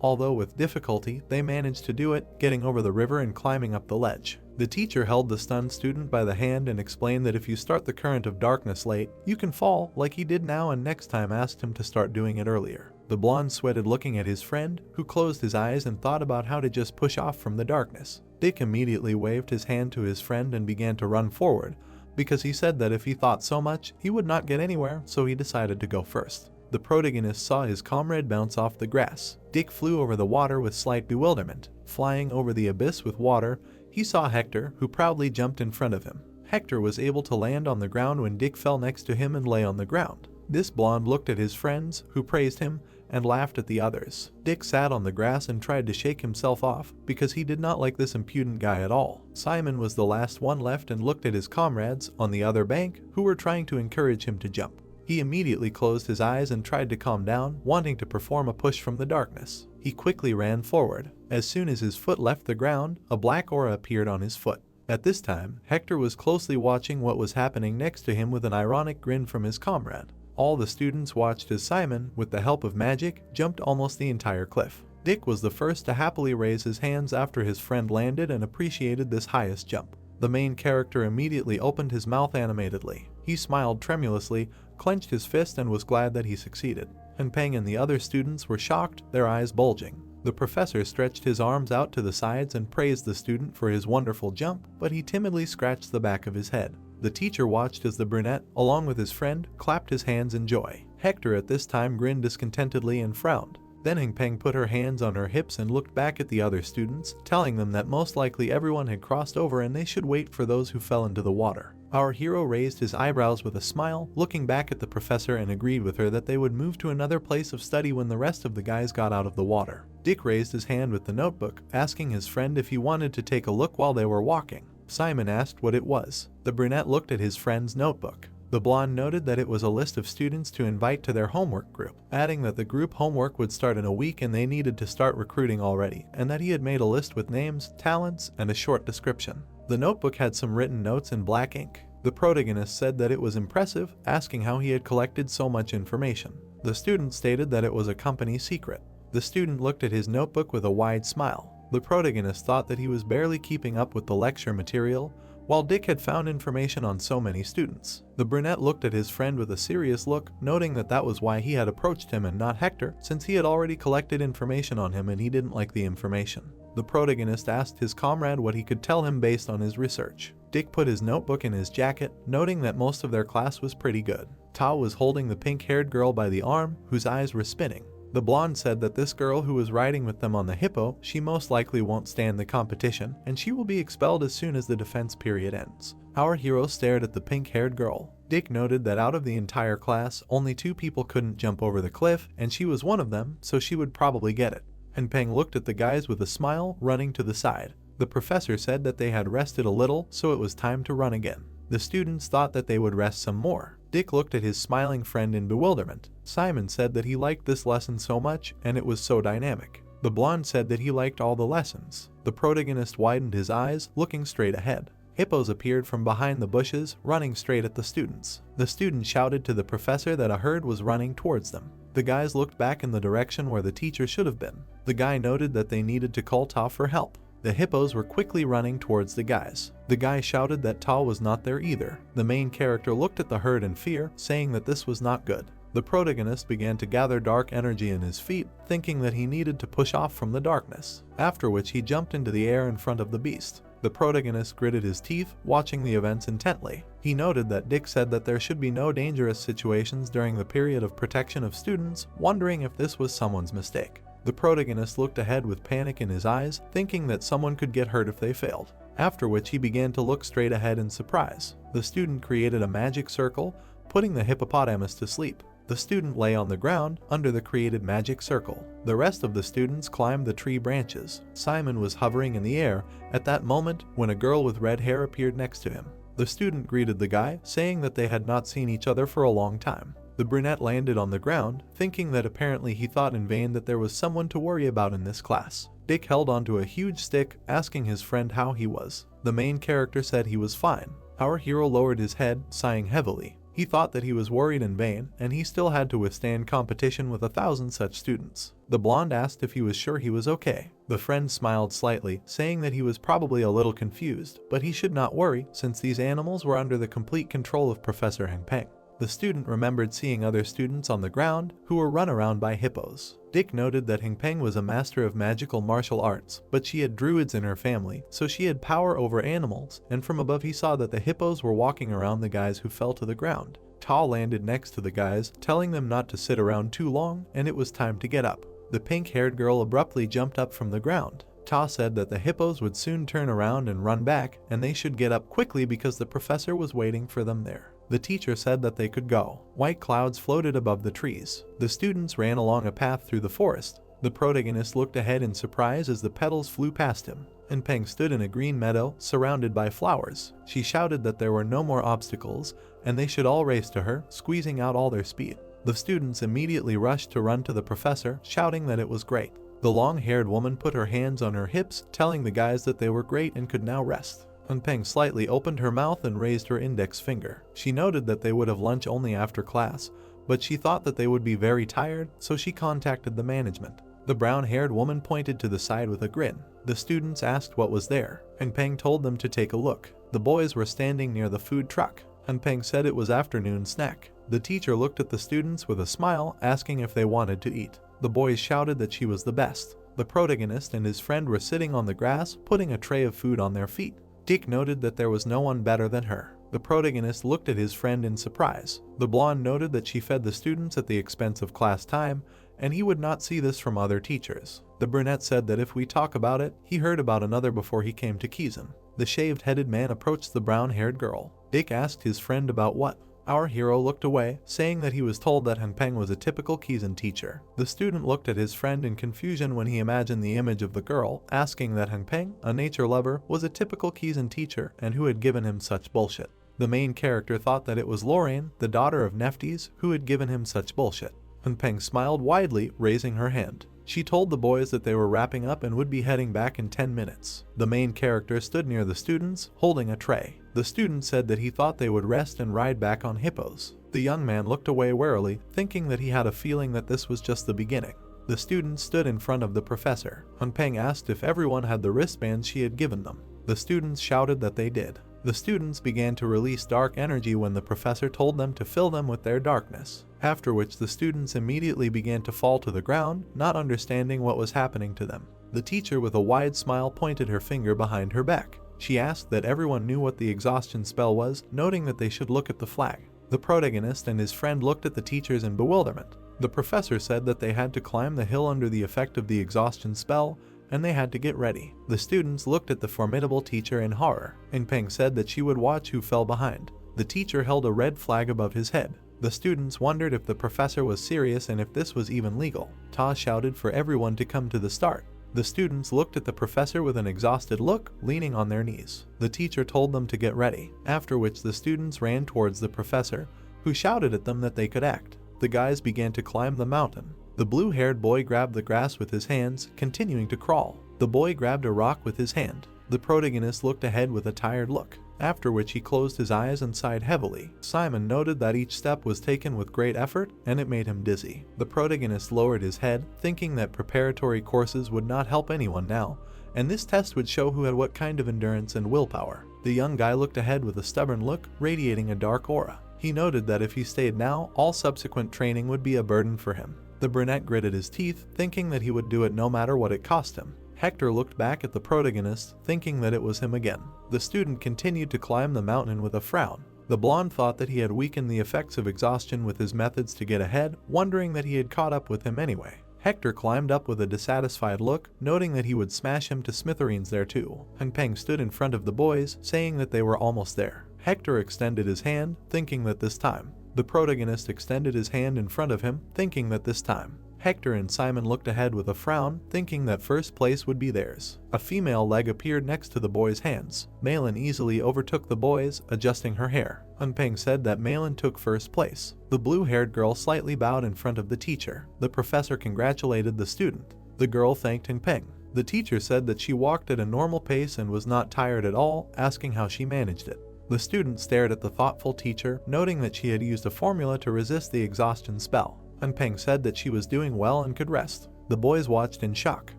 Although with difficulty, they managed to do it, getting over the river and climbing up the ledge. The teacher held the stunned student by the hand and explained that if you start the current of darkness late, you can fall like he did now, and next time asked him to start doing it earlier. The blonde sweated looking at his friend, who closed his eyes and thought about how to just push off from the darkness. Dick immediately waved his hand to his friend and began to run forward, because he said that if he thought so much, he would not get anywhere, so he decided to go first. The protagonist saw his comrade bounce off the grass. Dick flew over the water with slight bewilderment. Flying over the abyss with water, he saw Hector, who proudly jumped in front of him. Hector was able to land on the ground when Dick fell next to him and lay on the ground. This blonde looked at his friends, who praised him, and laughed at the others. Dick sat on the grass and tried to shake himself off, because he did not like this impudent guy at all. Simon was the last one left and looked at his comrades on the other bank, who were trying to encourage him to jump. He immediately closed his eyes and tried to calm down, wanting to perform a push from the darkness. He quickly ran forward. As soon as his foot left the ground, a black aura appeared on his foot. At this time, Hector was closely watching what was happening next to him with an ironic grin from his comrade. All the students watched as Simon, with the help of magic, jumped almost the entire cliff. Dick was the first to happily raise his hands after his friend landed and appreciated this highest jump. The main character immediately opened his mouth animatedly. He smiled tremulously, clenched his fist, and was glad that he succeeded. And Peng and the other students were shocked, their eyes bulging. The professor stretched his arms out to the sides and praised the student for his wonderful jump, but he timidly scratched the back of his head. The teacher watched as the brunette, along with his friend, clapped his hands in joy. Hector at this time grinned discontentedly and frowned. Then Peng put her hands on her hips and looked back at the other students, telling them that most likely everyone had crossed over and they should wait for those who fell into the water. Our hero raised his eyebrows with a smile, looking back at the professor, and agreed with her that they would move to another place of study when the rest of the guys got out of the water. Dick raised his hand with the notebook, asking his friend if he wanted to take a look while they were walking. Simon asked what it was. The brunette looked at his friend's notebook. The blonde noted that it was a list of students to invite to their homework group, adding that the group homework would start in a week and they needed to start recruiting already, and that he had made a list with names, talents, and a short description. The notebook had some written notes in black ink. The protagonist said that it was impressive, asking how he had collected so much information. The student stated that it was a company secret. The student looked at his notebook with a wide smile. The protagonist thought that he was barely keeping up with the lecture material, while Dick had found information on so many students. The brunette looked at his friend with a serious look, noting that that was why he had approached him and not Hector, since he had already collected information on him and he didn't like the information. The protagonist asked his comrade what he could tell him based on his research. Dick put his notebook in his jacket, noting that most of their class was pretty good. Ta was holding the pink-haired girl by the arm, whose eyes were spinning. The blonde said that this girl who was riding with them on the hippo, she most likely won't stand the competition, and she will be expelled as soon as the defense period ends. Our hero stared at the pink-haired girl. Dick noted that out of the entire class, only 2 people couldn't jump over the cliff, and she was one of them, so she would probably get it. And Peng looked at the guys with a smile, running to the side. The professor said that they had rested a little, so it was time to run again. The students thought that they would rest some more. Dick looked at his smiling friend in bewilderment. Simon said that he liked this lesson so much, and it was so dynamic. The blonde said that he liked all the lessons. The protagonist widened his eyes, looking straight ahead. Hippos appeared from behind the bushes, running straight at the students. The student shouted to the professor that a herd was running towards them. The guys looked back in the direction where the teacher should have been. The guy noted that they needed to call Ta for help. The hippos were quickly running towards the guys. The guy shouted that Ta was not there either. The main character looked at the herd in fear, saying that this was not good. The protagonist began to gather dark energy in his feet, thinking that he needed to push off from the darkness, after which he jumped into the air in front of the beast. The protagonist gritted his teeth, watching the events intently. He noted that Dick said that there should be no dangerous situations during the period of protection of students, wondering if this was someone's mistake. The protagonist looked ahead with panic in his eyes, thinking that someone could get hurt if they failed, after which he began to look straight ahead in surprise. The student created a magic circle, putting the hippopotamus to sleep. The student lay on the ground under the created magic circle. The rest of the students climbed the tree branches. Simon was hovering in the air at that moment when a girl with red hair appeared next to him. The student greeted the guy, saying that they had not seen each other for a long time. The brunette landed on the ground, thinking that apparently he thought in vain that there was someone to worry about in this class. Dick held onto a huge stick, asking his friend how he was. The main character said he was fine. Our hero lowered his head, sighing heavily. He thought that he was worried in vain, and he still had to withstand competition with 1,000 such students. The blonde asked if he was sure he was okay. The friend smiled slightly, saying that he was probably a little confused, but he should not worry since these animals were under the complete control of Professor Heng Peng. The student remembered seeing other students on the ground who were run around by hippos. Dick noted that Heng Peng was a master of magical martial arts, but she had druids in her family, so she had power over animals, and from above he saw that the hippos were walking around the guys who fell to the ground. Ta landed next to the guys, telling them not to sit around too long, and it was time to get up. The pink-haired girl abruptly jumped up from the ground. Ta said that the hippos would soon turn around and run back, and they should get up quickly because the professor was waiting for them there. The teacher said that they could go. White clouds floated above the trees. The students ran along a path through the forest. The protagonist looked ahead in surprise as the petals flew past him. And Peng stood in a green meadow, surrounded by flowers. She shouted that there were no more obstacles, and they should all race to her, squeezing out all their speed. The students immediately rushed to run to the professor, shouting that it was great. The long-haired woman put her hands on her hips, telling the guys that they were great and could now rest. Peng slightly opened her mouth and raised her index finger. She noted that they would have lunch only after class, but she thought that they would be very tired, so she contacted the management. The brown-haired woman pointed to the side with a grin. The students asked what was there, and Peng told them to take a look. The boys were standing near the food truck, and Peng said it was afternoon snack. The teacher looked at the students with a smile, asking if they wanted to eat. The boys shouted that she was the best. The protagonist and his friend were sitting on the grass, putting a tray of food on their feet. Dick noted that there was no one better than her. The protagonist looked at his friend in surprise. The blonde noted that she fed the students at the expense of class time, and he would not see this from other teachers. The brunette said that if we talk about it, he heard about another before he came to Kizan. The shaved-headed man approached the brown-haired girl. Dick asked his friend about what. Our hero looked away, saying that he was told that Heng Peng was a typical Kizan teacher. The student looked at his friend in confusion when he imagined the image of the girl, asking that Heng Peng, a nature lover, was a typical Kizan teacher and who had given him such bullshit. The main character thought that it was Lorraine, the daughter of Nephtes, who had given him such bullshit. Heng Peng smiled widely, raising her hand. She told the boys that they were wrapping up and would be heading back in 10 minutes. The main character stood near the students, holding a tray. The student said that he thought they would rest and ride back on hippos. The young man looked away warily, thinking that he had a feeling that this was just the beginning. The student stood in front of the professor. Heng Peng asked if everyone had the wristbands she had given them. The students shouted that they did. The students began to release dark energy when the professor told them to fill them with their darkness, after which the students immediately began to fall to the ground, not understanding what was happening to them. The teacher with a wide smile pointed her finger behind her back. She asked that everyone knew what the exhaustion spell was, noting that they should look at the flag. The protagonist and his friend looked at the teachers in bewilderment. The professor said that they had to climb the hill under the effect of the exhaustion spell, and they had to get ready. The students looked at the formidable teacher in horror, and Peng said that she would watch who fell behind. The teacher held a red flag above his head. The students wondered if the professor was serious and if this was even legal. Ta shouted for everyone to come to the start. The students looked at the professor with an exhausted look, leaning on their knees. The teacher told them to get ready, after which the students ran towards the professor, who shouted at them that they could act. The guys began to climb the mountain. The blue-haired boy grabbed the grass with his hands, continuing to crawl. The boy grabbed a rock with his hand. The protagonist looked ahead with a tired look, after which he closed his eyes and sighed heavily. Simon noted that each step was taken with great effort, and it made him dizzy. The protagonist lowered his head, thinking that preparatory courses would not help anyone now, and this test would show who had what kind of endurance and willpower. The young guy looked ahead with a stubborn look, radiating a dark aura. He noted that if he stayed now, all subsequent training would be a burden for him. The brunette gritted his teeth, thinking that he would do it no matter what it cost him. Hector looked back at the protagonist, thinking that it was him again. The student continued to climb the mountain with a frown. The blonde thought that he had weakened the effects of exhaustion with his methods to get ahead, wondering that he had caught up with him anyway. Hector climbed up with a dissatisfied look, noting that he would smash him to smithereens there too. And Peng stood in front of the boys, saying that they were almost there. Hector extended his hand, thinking that this time. The protagonist extended his hand in front of him, thinking that this time. Hector and Simon looked ahead with a frown, thinking that first place would be theirs. A female leg appeared next to the boys' hands. Malin easily overtook the boys, adjusting her hair. Unpeng said that Malin took first place. The blue-haired girl slightly bowed in front of the teacher. The professor congratulated the student. The girl thanked Unpeng. The teacher said that she walked at a normal pace and was not tired at all, asking how she managed it. The student stared at the thoughtful teacher, noting that she had used a formula to resist the exhaustion spell. Unpeng said that she was doing well and could rest. The boys watched in shock.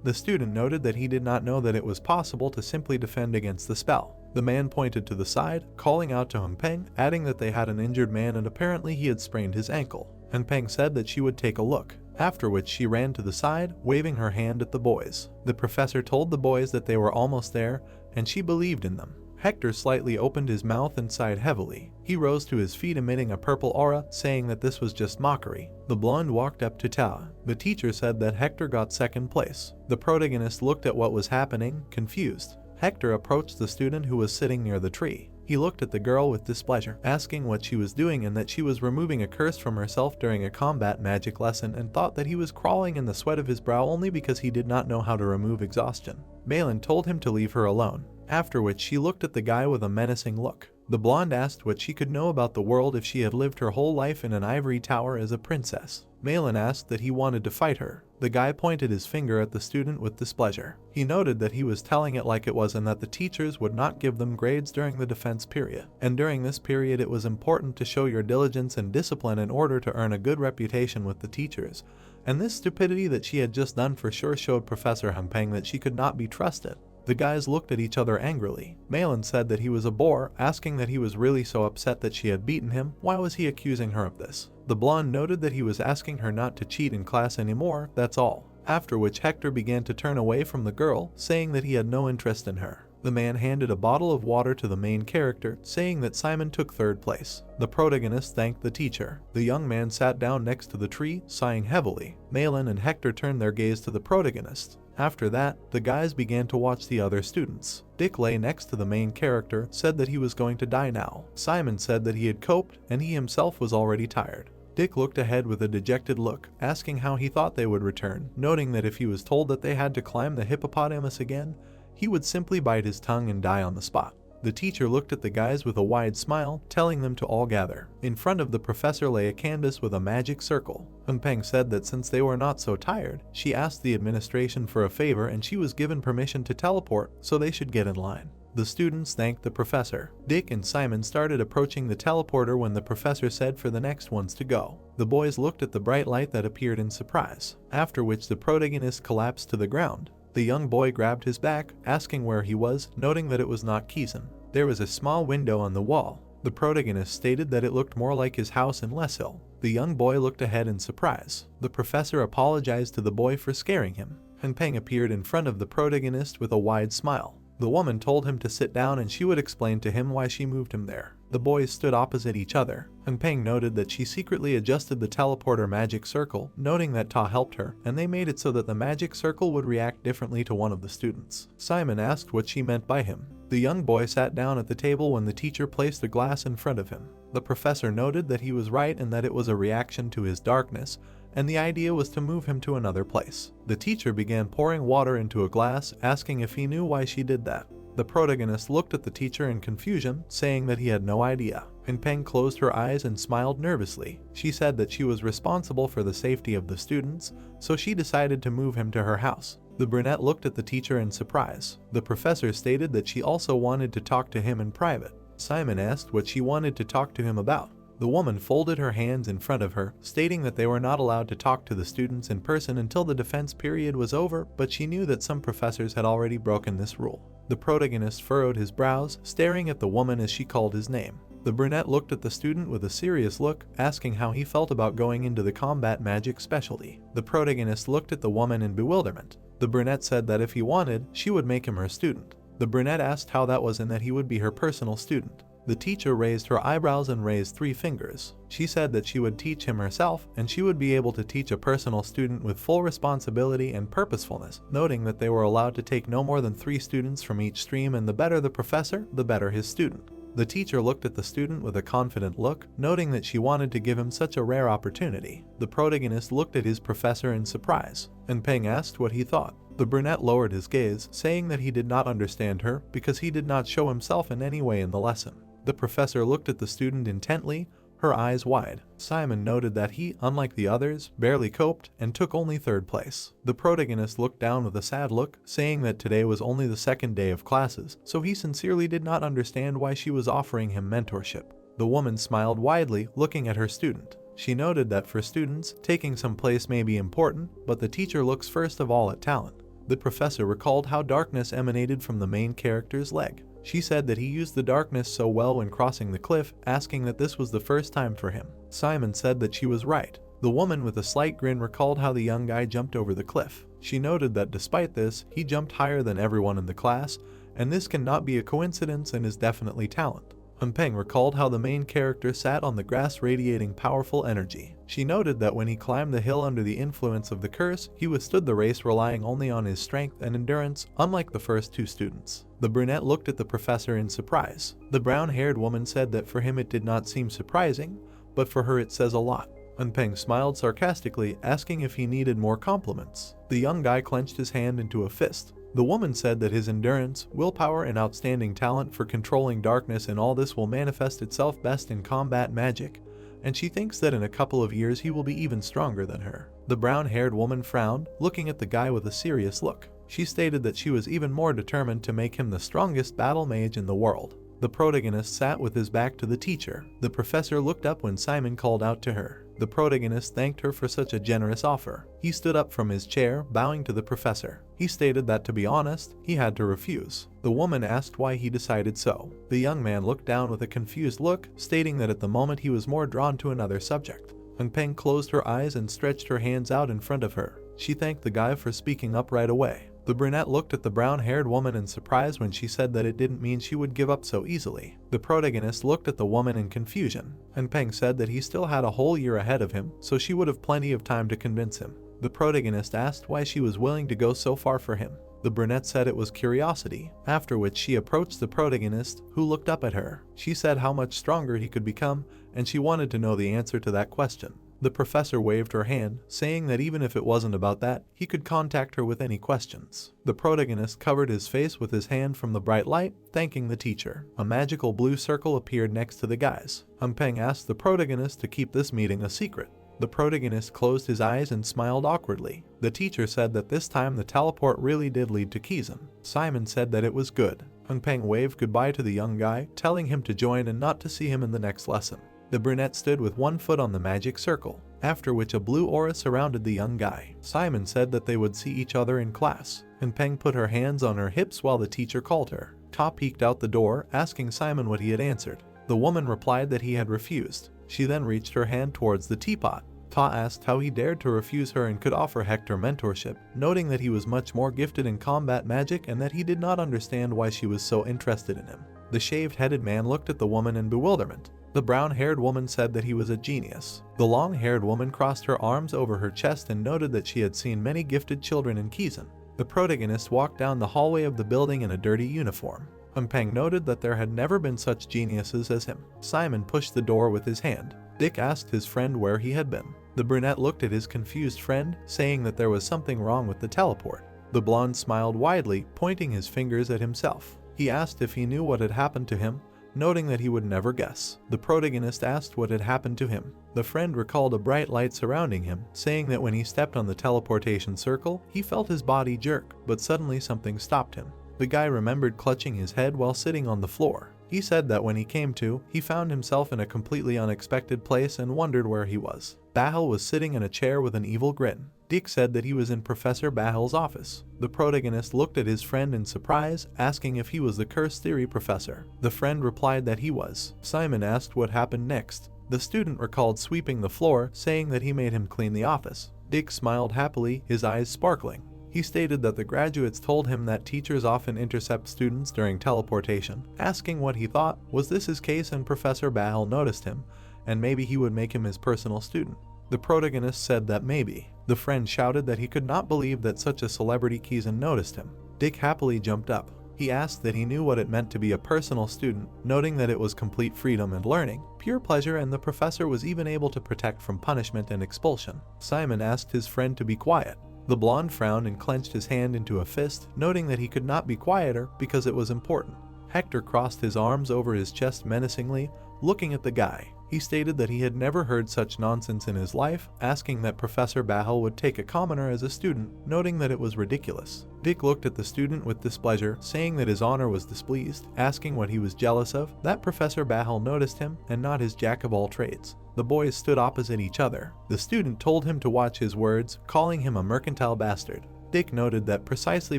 The student noted that he did not know that it was possible to simply defend against the spell. The man pointed to the side, calling out to Unpeng, adding that they had an injured man and apparently he had sprained his ankle. Unpeng said that she would take a look, after which she ran to the side, waving her hand at the boys. The professor told the boys that they were almost there, and she believed in them. Hector slightly opened his mouth and sighed heavily. He rose to his feet emitting a purple aura, saying that this was just mockery. The blonde walked up to Ta. The teacher said that Hector got second place. The protagonist looked at what was happening, confused. Hector approached the student who was sitting near the tree. He looked at the girl with displeasure, asking what she was doing and that she was removing a curse from herself during a combat magic lesson, and thought that he was crawling in the sweat of his brow only because he did not know how to remove exhaustion. Malin told him to leave her alone, after which she looked at the guy with a menacing look. The blonde asked what she could know about the world if she had lived her whole life in an ivory tower as a princess. Malin asked that he wanted to fight her. The guy pointed his finger at the student with displeasure. He noted that he was telling it like it was and that the teachers would not give them grades during the defense period. And during this period it was important to show your diligence and discipline in order to earn a good reputation with the teachers. And this stupidity that she had just done for sure showed Professor Unpeng that she could not be trusted. The guys looked at each other angrily. Malin said that he was a bore, asking that he was really so upset that she had beaten him. Why was he accusing her of this? The blonde noted that he was asking her not to cheat in class anymore, that's all. After which Hector began to turn away from the girl, saying that he had no interest in her. The man handed a bottle of water to the main character, saying that Simon took third place. The protagonist thanked the teacher. The young man sat down next to the tree, sighing heavily. Malin and Hector turned their gaze to the protagonist. After that, the guys began to watch the other students. Dick lay next to the main character, said that he was going to die now. Simon said that he had coped, and he himself was already tired. Dick looked ahead with a dejected look, asking how he thought they would return, noting that if he was told that they had to climb the hippopotamus again, he would simply bite his tongue and die on the spot. The teacher looked at the guys with a wide smile, telling them to all gather. In front of the professor lay a canvas with a magic circle. Unpeng said that since they were not so tired, she asked the administration for a favor and she was given permission to teleport, so they should get in line. The students thanked the professor. Dick and Simon started approaching the teleporter when the professor said for the next ones to go. The boys looked at the bright light that appeared in surprise, after which the protagonist collapsed to the ground. The young boy grabbed his back, asking where he was, noting that it was not Kisen. There was a small window on the wall. The protagonist stated that it looked more like his house in Leshill. The young boy looked ahead in surprise. The professor apologized to the boy for scaring him. Unpeng appeared in front of the protagonist with a wide smile. The woman told him to sit down and she would explain to him why she moved him there. The boys stood opposite each other. Peng noted that she secretly adjusted the teleporter magic circle, noting that Ta helped her, and they made it so that the magic circle would react differently to one of the students. Simon asked what she meant by him. The young boy sat down at the table when the teacher placed a glass in front of him. The professor noted that he was right and that it was a reaction to his darkness, and the idea was to move him to another place. The teacher began pouring water into a glass, asking if he knew why she did that. The protagonist looked at the teacher in confusion, saying that he had no idea. Peng closed her eyes and smiled nervously. She said that she was responsible for the safety of the students, so she decided to move him to her house. The brunette looked at the teacher in surprise. The professor stated that she also wanted to talk to him in private. Simon asked what she wanted to talk to him about. The woman folded her hands in front of her, stating that they were not allowed to talk to the students in person until the defense period was over, but she knew that some professors had already broken this rule. The protagonist furrowed his brows, staring at the woman as she called his name. The brunette looked at the student with a serious look, asking how he felt about going into the combat magic specialty. The protagonist looked at the woman in bewilderment. The brunette said that if he wanted, she would make him her student. The brunette asked how that was and that he would be her personal student. The teacher raised her eyebrows and raised 3 fingers. She said that she would teach him herself, and she would be able to teach a personal student with full responsibility and purposefulness, noting that they were allowed to take no more than 3 students from each stream, and the better the professor, the better his student. The teacher looked at the student with a confident look, noting that she wanted to give him such a rare opportunity. The protagonist looked at his professor in surprise, and Peng asked what he thought. The brunette lowered his gaze, saying that he did not understand her because he did not show himself in any way in the lesson. The professor looked at the student intently, her eyes wide. Simon noted that he, unlike the others, barely coped and took only 3rd place. The protagonist looked down with a sad look, saying that today was only the 2nd day of classes, so he sincerely did not understand why she was offering him mentorship. The woman smiled widely, looking at her student. She noted that for students, taking some place may be important, but the teacher looks first of all at talent. The professor recalled how darkness emanated from the main character's leg. She said that he used the darkness so well when crossing the cliff, asking that this was the first time for him. Simon said that she was right. The woman with a slight grin recalled how the young guy jumped over the cliff. She noted that despite this, he jumped higher than everyone in the class, and this cannot be a coincidence and is definitely talent. Peng recalled how the main character sat on the grass radiating powerful energy. She noted that when he climbed the hill under the influence of the curse, he withstood the race relying only on his strength and endurance, unlike the first 2 students. The brunette looked at the professor in surprise. The brown-haired woman said that for him it did not seem surprising, but for her it says a lot. Peng smiled sarcastically, asking if he needed more compliments. The young guy clenched his hand into a fist. The woman said that his endurance, willpower, and outstanding talent for controlling darkness and all this will manifest itself best in combat magic, and she thinks that in a couple of years he will be even stronger than her. The brown-haired woman frowned, looking at the guy with a serious look. She stated that she was even more determined to make him the strongest battle mage in the world. The protagonist sat with his back to the teacher. The professor looked up when Simon called out to her. The protagonist thanked her for such a generous offer. He stood up from his chair, bowing to the professor. He stated that to be honest, he had to refuse. The woman asked why he decided so. The young man looked down with a confused look, stating that at the moment he was more drawn to another subject. Peng closed her eyes and stretched her hands out in front of her. She thanked the guy for speaking up right away. The brunette looked at the brown-haired woman in surprise when she said that it didn't mean she would give up so easily. The protagonist looked at the woman in confusion, and Peng said that he still had a whole year ahead of him, so she would have plenty of time to convince him. The protagonist asked why she was willing to go so far for him. The brunette said it was curiosity, after which she approached the protagonist, who looked up at her. She said how much stronger he could become, and she wanted to know the answer to that question. The professor waved her hand, saying that even if it wasn't about that, he could contact her with any questions. The protagonist covered his face with his hand from the bright light, thanking the teacher. A magical blue circle appeared next to the guys. Peng asked the protagonist to keep this meeting a secret. The protagonist closed his eyes and smiled awkwardly. The teacher said that this time the teleport really did lead to Kizan. Simon said that it was good. Peng waved goodbye to the young guy, telling him to join and not to see him in the next lesson. The brunette stood with one foot on the magic circle, after which a blue aura surrounded the young guy. Simon said that they would see each other in class, and Peng put her hands on her hips while the teacher called her. Ta peeked out the door, asking Simon what he had answered. The woman replied that he had refused. She then reached her hand towards the teapot. Ta asked how he dared to refuse her and could offer Hector mentorship, noting that he was much more gifted in combat magic and that he did not understand why she was so interested in him. The shaved-headed man looked at the woman in bewilderment. The brown-haired woman said that he was a genius. The long-haired woman crossed her arms over her chest and noted that she had seen many gifted children in Kizan. The protagonist walked down the hallway of the building in a dirty uniform. Peng noted that there had never been such geniuses as him. Simon pushed the door with his hand. Dick asked his friend where he had been. The brunette looked at his confused friend, saying that there was something wrong with the teleport. The blonde smiled widely, pointing his fingers at himself. He asked if he knew what had happened to him, noting that he would never guess. The protagonist asked what had happened to him. The friend recalled a bright light surrounding him, saying that when he stepped on the teleportation circle, he felt his body jerk, but suddenly something stopped him. The guy remembered clutching his head while sitting on the floor. He said that when he came to, he found himself in a completely unexpected place and wondered where he was. Bahel was sitting in a chair with an evil grin. Dick said that he was in Professor Bahel's office. The protagonist looked at his friend in surprise, asking if he was the curse theory professor. The friend replied that he was. Simon asked what happened next. The student recalled sweeping the floor, saying that he made him clean the office. Dick smiled happily, his eyes sparkling. He stated that the graduates told him that teachers often intercept students during teleportation, asking what he thought. Was this his case? And Professor Bahel noticed him, and maybe he would make him his personal student. The protagonist said that maybe. The friend shouted that he could not believe that such a celebrity Kizan noticed him. Dick happily jumped up. He asked that he knew what it meant to be a personal student, noting that it was complete freedom and learning, pure pleasure, and the professor was even able to protect from punishment and expulsion. Simon asked his friend to be quiet. The blonde frowned and clenched his hand into a fist, noting that he could not be quieter because it was important. Hector crossed his arms over his chest menacingly, looking at the guy. He stated that he had never heard such nonsense in his life, asking that Professor Bahel would take a commoner as a student, noting that it was ridiculous. Dick looked at the student with displeasure, saying that his honor was displeased, asking what he was jealous of. That Professor Bahel noticed him, and not his jack of all trades. The boys stood opposite each other. The student told him to watch his words, calling him a mercantile bastard. Dick noted that precisely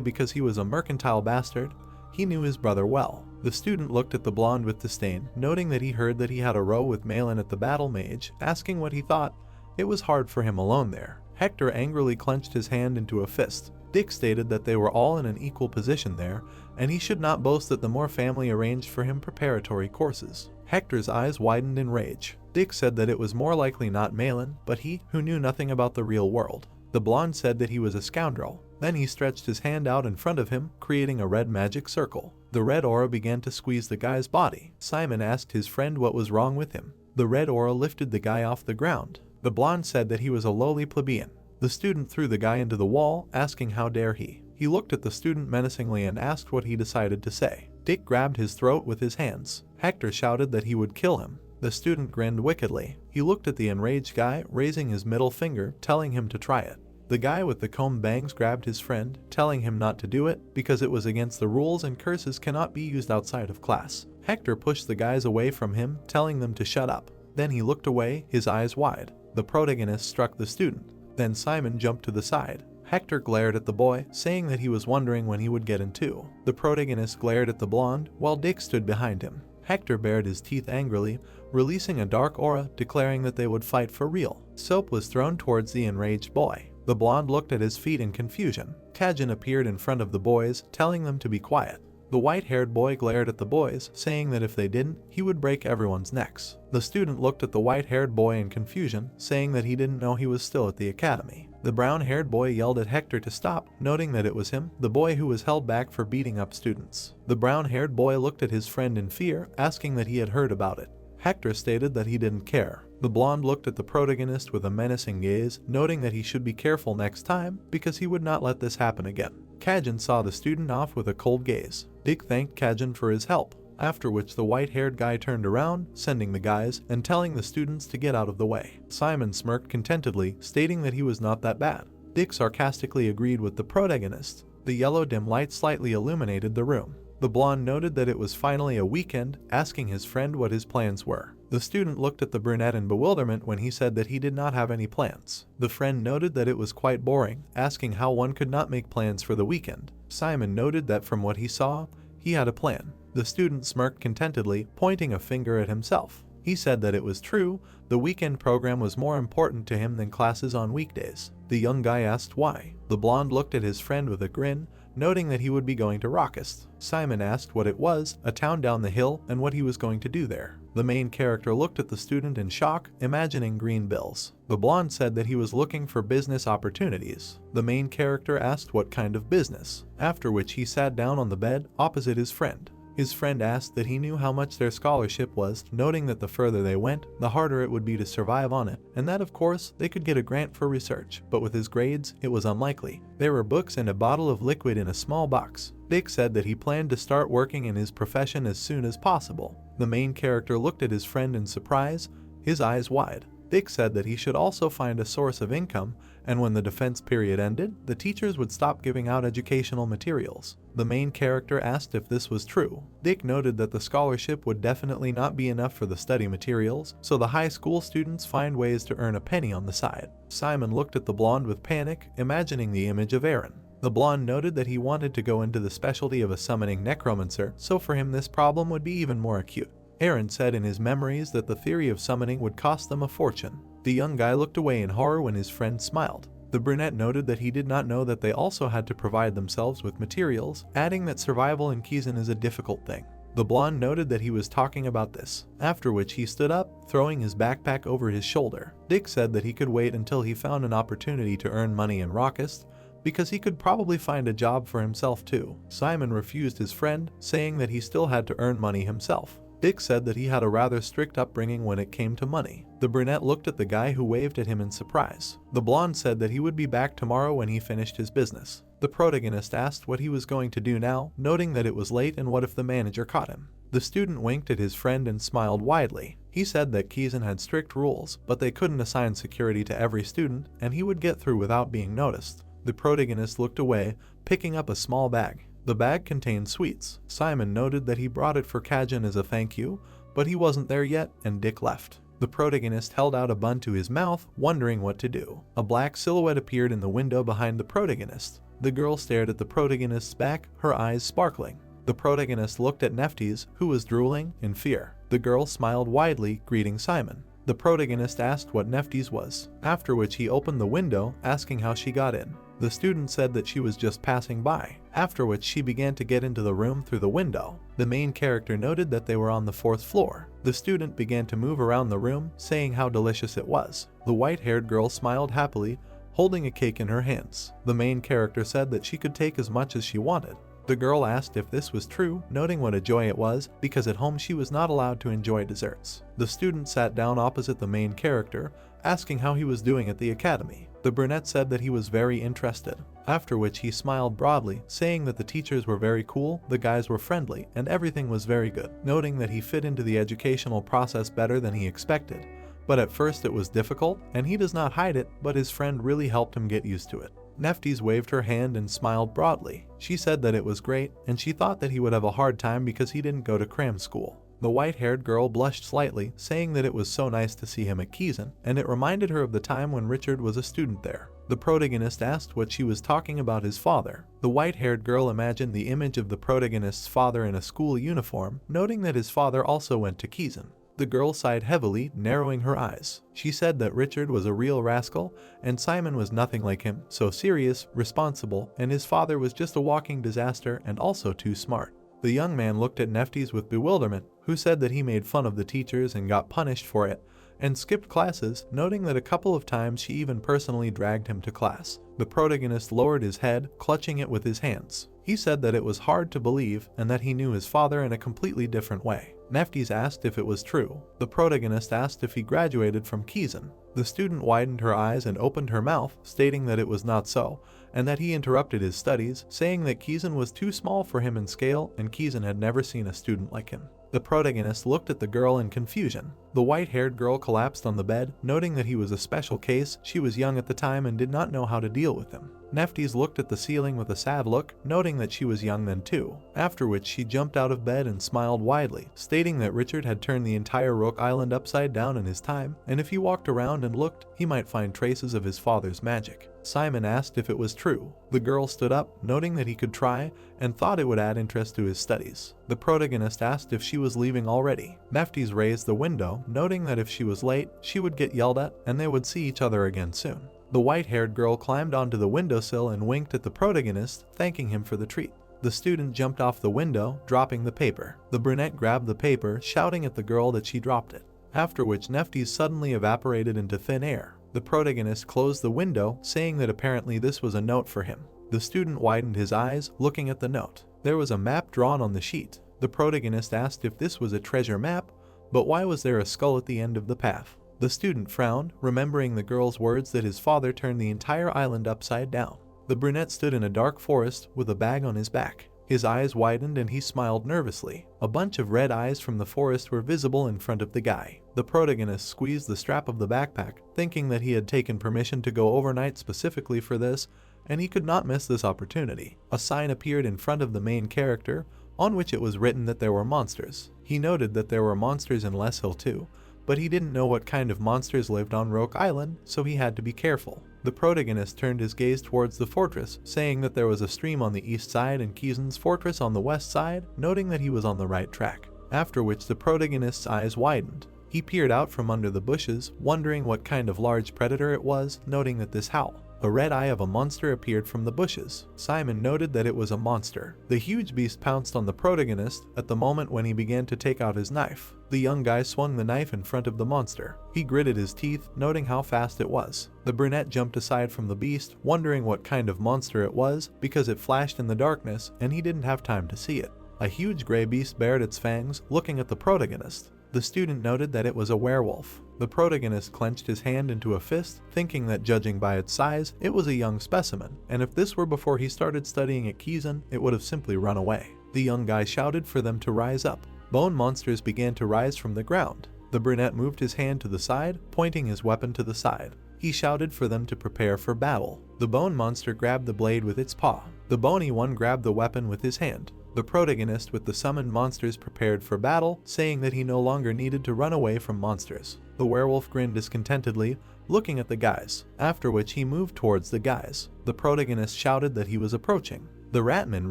because he was a mercantile bastard, he knew his brother well. The student looked at the blonde with disdain, noting that he heard that he had a row with Malin at the battle mage, asking what he thought. It was hard for him alone there. Hector angrily clenched his hand into a fist. Dick stated that they were all in an equal position there, and he should not boast that the Moore family arranged for him preparatory courses. Hector's eyes widened in rage. Dick said that it was more likely not Malin, but he, who knew nothing about the real world. The blonde said that he was a scoundrel. Then he stretched his hand out in front of him, creating a red magic circle. The red aura began to squeeze the guy's body. Simon asked his friend what was wrong with him. The red aura lifted the guy off the ground. The blonde said that he was a lowly plebeian. The student threw the guy into the wall, asking how dare he. He looked at the student menacingly and asked what he decided to say. Dick grabbed his throat with his hands. Hector shouted that he would kill him. The student grinned wickedly. He looked at the enraged guy, raising his middle finger, telling him to try it. The guy with the comb bangs grabbed his friend, telling him not to do it because it was against the rules and curses cannot be used outside of class. Hector pushed the guys away from him, telling them to shut up. Then he looked away, his eyes wide. The protagonist struck the student. Then Simon jumped to the side. Hector glared at the boy, saying that he was wondering when he would get in too. The protagonist glared at the blonde, while Dick stood behind him. Hector bared his teeth angrily, releasing a dark aura, declaring that they would fight for real. Soap was thrown towards the enraged boy. The blonde looked at his feet in confusion. Kajin appeared in front of the boys, telling them to be quiet. The white-haired boy glared at the boys, saying that if they didn't, he would break everyone's necks. The student looked at the white-haired boy in confusion, saying that he didn't know he was still at the academy. The brown-haired boy yelled at Hector to stop, noting that it was him, the boy who was held back for beating up students. The brown-haired boy looked at his friend in fear, asking that he had heard about it. Hector stated that he didn't care. The blonde looked at the protagonist with a menacing gaze, noting that he should be careful next time because he would not let this happen again. Kajin saw the student off with a cold gaze. Dick thanked Kajin for his help, after which the white-haired guy turned around, sending the guys and telling the students to get out of the way. Simon smirked contentedly, stating that he was not that bad. Dick sarcastically agreed with the protagonist. The yellow dim light slightly illuminated the room. The blonde noted that it was finally a weekend, asking his friend what his plans were. The student looked at the brunette in bewilderment when he said that he did not have any plans. The friend noted that it was quite boring, asking how one could not make plans for the weekend. Simon noted that from what he saw, he had a plan. The student smirked contentedly, pointing a finger at himself. He said that it was true, the weekend program was more important to him than classes on weekdays. The young guy asked why. The blonde looked at his friend with a grin, noting that he would be going to Raucous. Simon asked what it was, a town down the hill, and what he was going to do there. The main character looked at the student in shock, imagining green bills. The blonde said that he was looking for business opportunities. The main character asked what kind of business, after which he sat down on the bed opposite his friend. His friend asked that he knew how much their scholarship was, noting that the further they went, the harder it would be to survive on it, and that of course, they could get a grant for research, but with his grades, it was unlikely. There were books and a bottle of liquid in a small box. Dick said that he planned to start working in his profession as soon as possible. The main character looked at his friend in surprise, his eyes wide. Dick said that he should also find a source of income, and when the defense period ended, the teachers would stop giving out educational materials. The main character asked if this was true. Dick noted that the scholarship would definitely not be enough for the study materials, so the high school students find ways to earn a penny on the side. Simon looked at the blonde with panic, imagining the image of Aaron. The blonde noted that he wanted to go into the specialty of a summoning necromancer, so for him this problem would be even more acute. Aaron said in his memories that the theory of summoning would cost them a fortune. The young guy looked away in horror when his friend smiled. The brunette noted that he did not know that they also had to provide themselves with materials, adding that survival in Kizan is a difficult thing. The blonde noted that he was talking about this, after which he stood up, throwing his backpack over his shoulder. Dick said that he could wait until he found an opportunity to earn money in Raucous, because he could probably find a job for himself too. Simon refused his friend, saying that he still had to earn money himself. Dick said that he had a rather strict upbringing when it came to money. The brunette looked at the guy who waved at him in surprise. The blonde said that he would be back tomorrow when he finished his business. The protagonist asked what he was going to do now, noting that it was late and what if the manager caught him. The student winked at his friend and smiled widely. He said that Kizan had strict rules, but they couldn't assign security to every student, and he would get through without being noticed. The protagonist looked away, picking up a small bag. The bag contained sweets. Simon noted that he brought it for Kajin as a thank you, but he wasn't there yet, and Dick left. The protagonist held out a bun to his mouth, wondering what to do. A black silhouette appeared in the window behind the protagonist. The girl stared at the protagonist's back, her eyes sparkling. The protagonist looked at Neftis, who was drooling, in fear. The girl smiled widely, greeting Simon. The protagonist asked what Neftis was, after which he opened the window, asking how she got in. The student said that she was just passing by, after which she began to get into the room through the window. The main character noted that they were on the 4th floor. The student began to move around the room, saying how delicious it was. The white-haired girl smiled happily, holding a cake in her hands. The main character said that she could take as much as she wanted. The girl asked if this was true, noting what a joy it was, because at home she was not allowed to enjoy desserts. The student sat down opposite the main character, asking how he was doing at the academy. The brunette said that he was very interested, after which he smiled broadly, saying that the teachers were very cool, the guys were friendly, and everything was very good, noting that he fit into the educational process better than he expected. But at first it was difficult, and he does not hide it, but his friend really helped him get used to it. Neftis waved her hand and smiled broadly. She said that it was great, and she thought that he would have a hard time because he didn't go to cram school. The white-haired girl blushed slightly, saying that it was so nice to see him at Kizan, and it reminded her of the time when Richard was a student there. The protagonist asked what she was talking about his father. The white-haired girl imagined the image of the protagonist's father in a school uniform, noting that his father also went to Kizan. The girl sighed heavily, narrowing her eyes. She said that Richard was a real rascal, and Simon was nothing like him, so serious, responsible, and his father was just a walking disaster and also too smart. The young man looked at Neftis with bewilderment, who said that he made fun of the teachers and got punished for it, and skipped classes, noting that a couple of times she even personally dragged him to class. The protagonist lowered his head, clutching it with his hands. He said that it was hard to believe and that he knew his father in a completely different way. Neftis asked if it was true. The protagonist asked if he graduated from Kizan. The student widened her eyes and opened her mouth, stating that it was not so, and that he interrupted his studies, saying that Kizan was too small for him in scale and Kizan had never seen a student like him. The protagonist looked at the girl in confusion. The white-haired girl collapsed on the bed, noting that he was a special case. She was young at the time and did not know how to deal with him. Neftis looked at the ceiling with a sad look, noting that she was young then too, after which she jumped out of bed and smiled widely, stating that Richard had turned the entire Rook Island upside down in his time, and if he walked around and looked, he might find traces of his father's magic. Simon asked if it was true. The girl stood up, noting that he could try, and thought it would add interest to his studies. The protagonist asked if she was leaving already. Neftis raised the window, down, noting that if she was late, she would get yelled at and they would see each other again soon. The white-haired girl climbed onto the windowsill and winked at the protagonist, thanking him for the treat. The student jumped off the window, dropping the paper. The brunette grabbed the paper, shouting at the girl that she dropped it, after which Nephthys suddenly evaporated into thin air. The protagonist closed the window, saying that apparently this was a note for him. The student widened his eyes, looking at the note. There was a map drawn on the sheet. The protagonist asked if this was a treasure map, but why was there a skull at the end of the path? The student frowned, remembering the girl's words that his father turned the entire island upside down. The brunette stood in a dark forest with a bag on his back. His eyes widened and he smiled nervously. A bunch of red eyes from the forest were visible in front of the guy. The protagonist squeezed the strap of the backpack, thinking that he had taken permission to go overnight specifically for this, and he could not miss this opportunity. A sign appeared in front of the main character, on which it was written that there were monsters. He noted that there were monsters in Les Hill too, but he didn't know what kind of monsters lived on Roke Island, so he had to be careful. The protagonist turned his gaze towards the fortress, saying that there was a stream on the east side and Kizan's fortress on the west side, noting that he was on the right track. After which the protagonist's eyes widened. He peered out from under the bushes, wondering what kind of large predator it was, noting that this howl. A red eye of a monster appeared from the bushes. Simon noted that it was a monster. The huge beast pounced on the protagonist at the moment when he began to take out his knife. The young guy swung the knife in front of the monster. He gritted his teeth, noting how fast it was. The brunette jumped aside from the beast, wondering what kind of monster it was because it flashed in the darkness and he didn't have time to see it. A huge gray beast bared its fangs, looking at the protagonist. The student noted that it was a werewolf. The protagonist clenched his hand into a fist, thinking that judging by its size, it was a young specimen, and if this were before he started studying at Kizan, it would have simply run away. The young guy shouted for them to rise up. Bone monsters began to rise from the ground. The brunette moved his hand to the side, pointing his weapon to the side. He shouted for them to prepare for battle. The bone monster grabbed the blade with its paw. The bony one grabbed the weapon with his hand. The protagonist with the summoned monsters prepared for battle, saying that he no longer needed to run away from monsters. The werewolf grinned discontentedly, looking at the guys, after which he moved towards the guys. The protagonist shouted that he was approaching. The ratman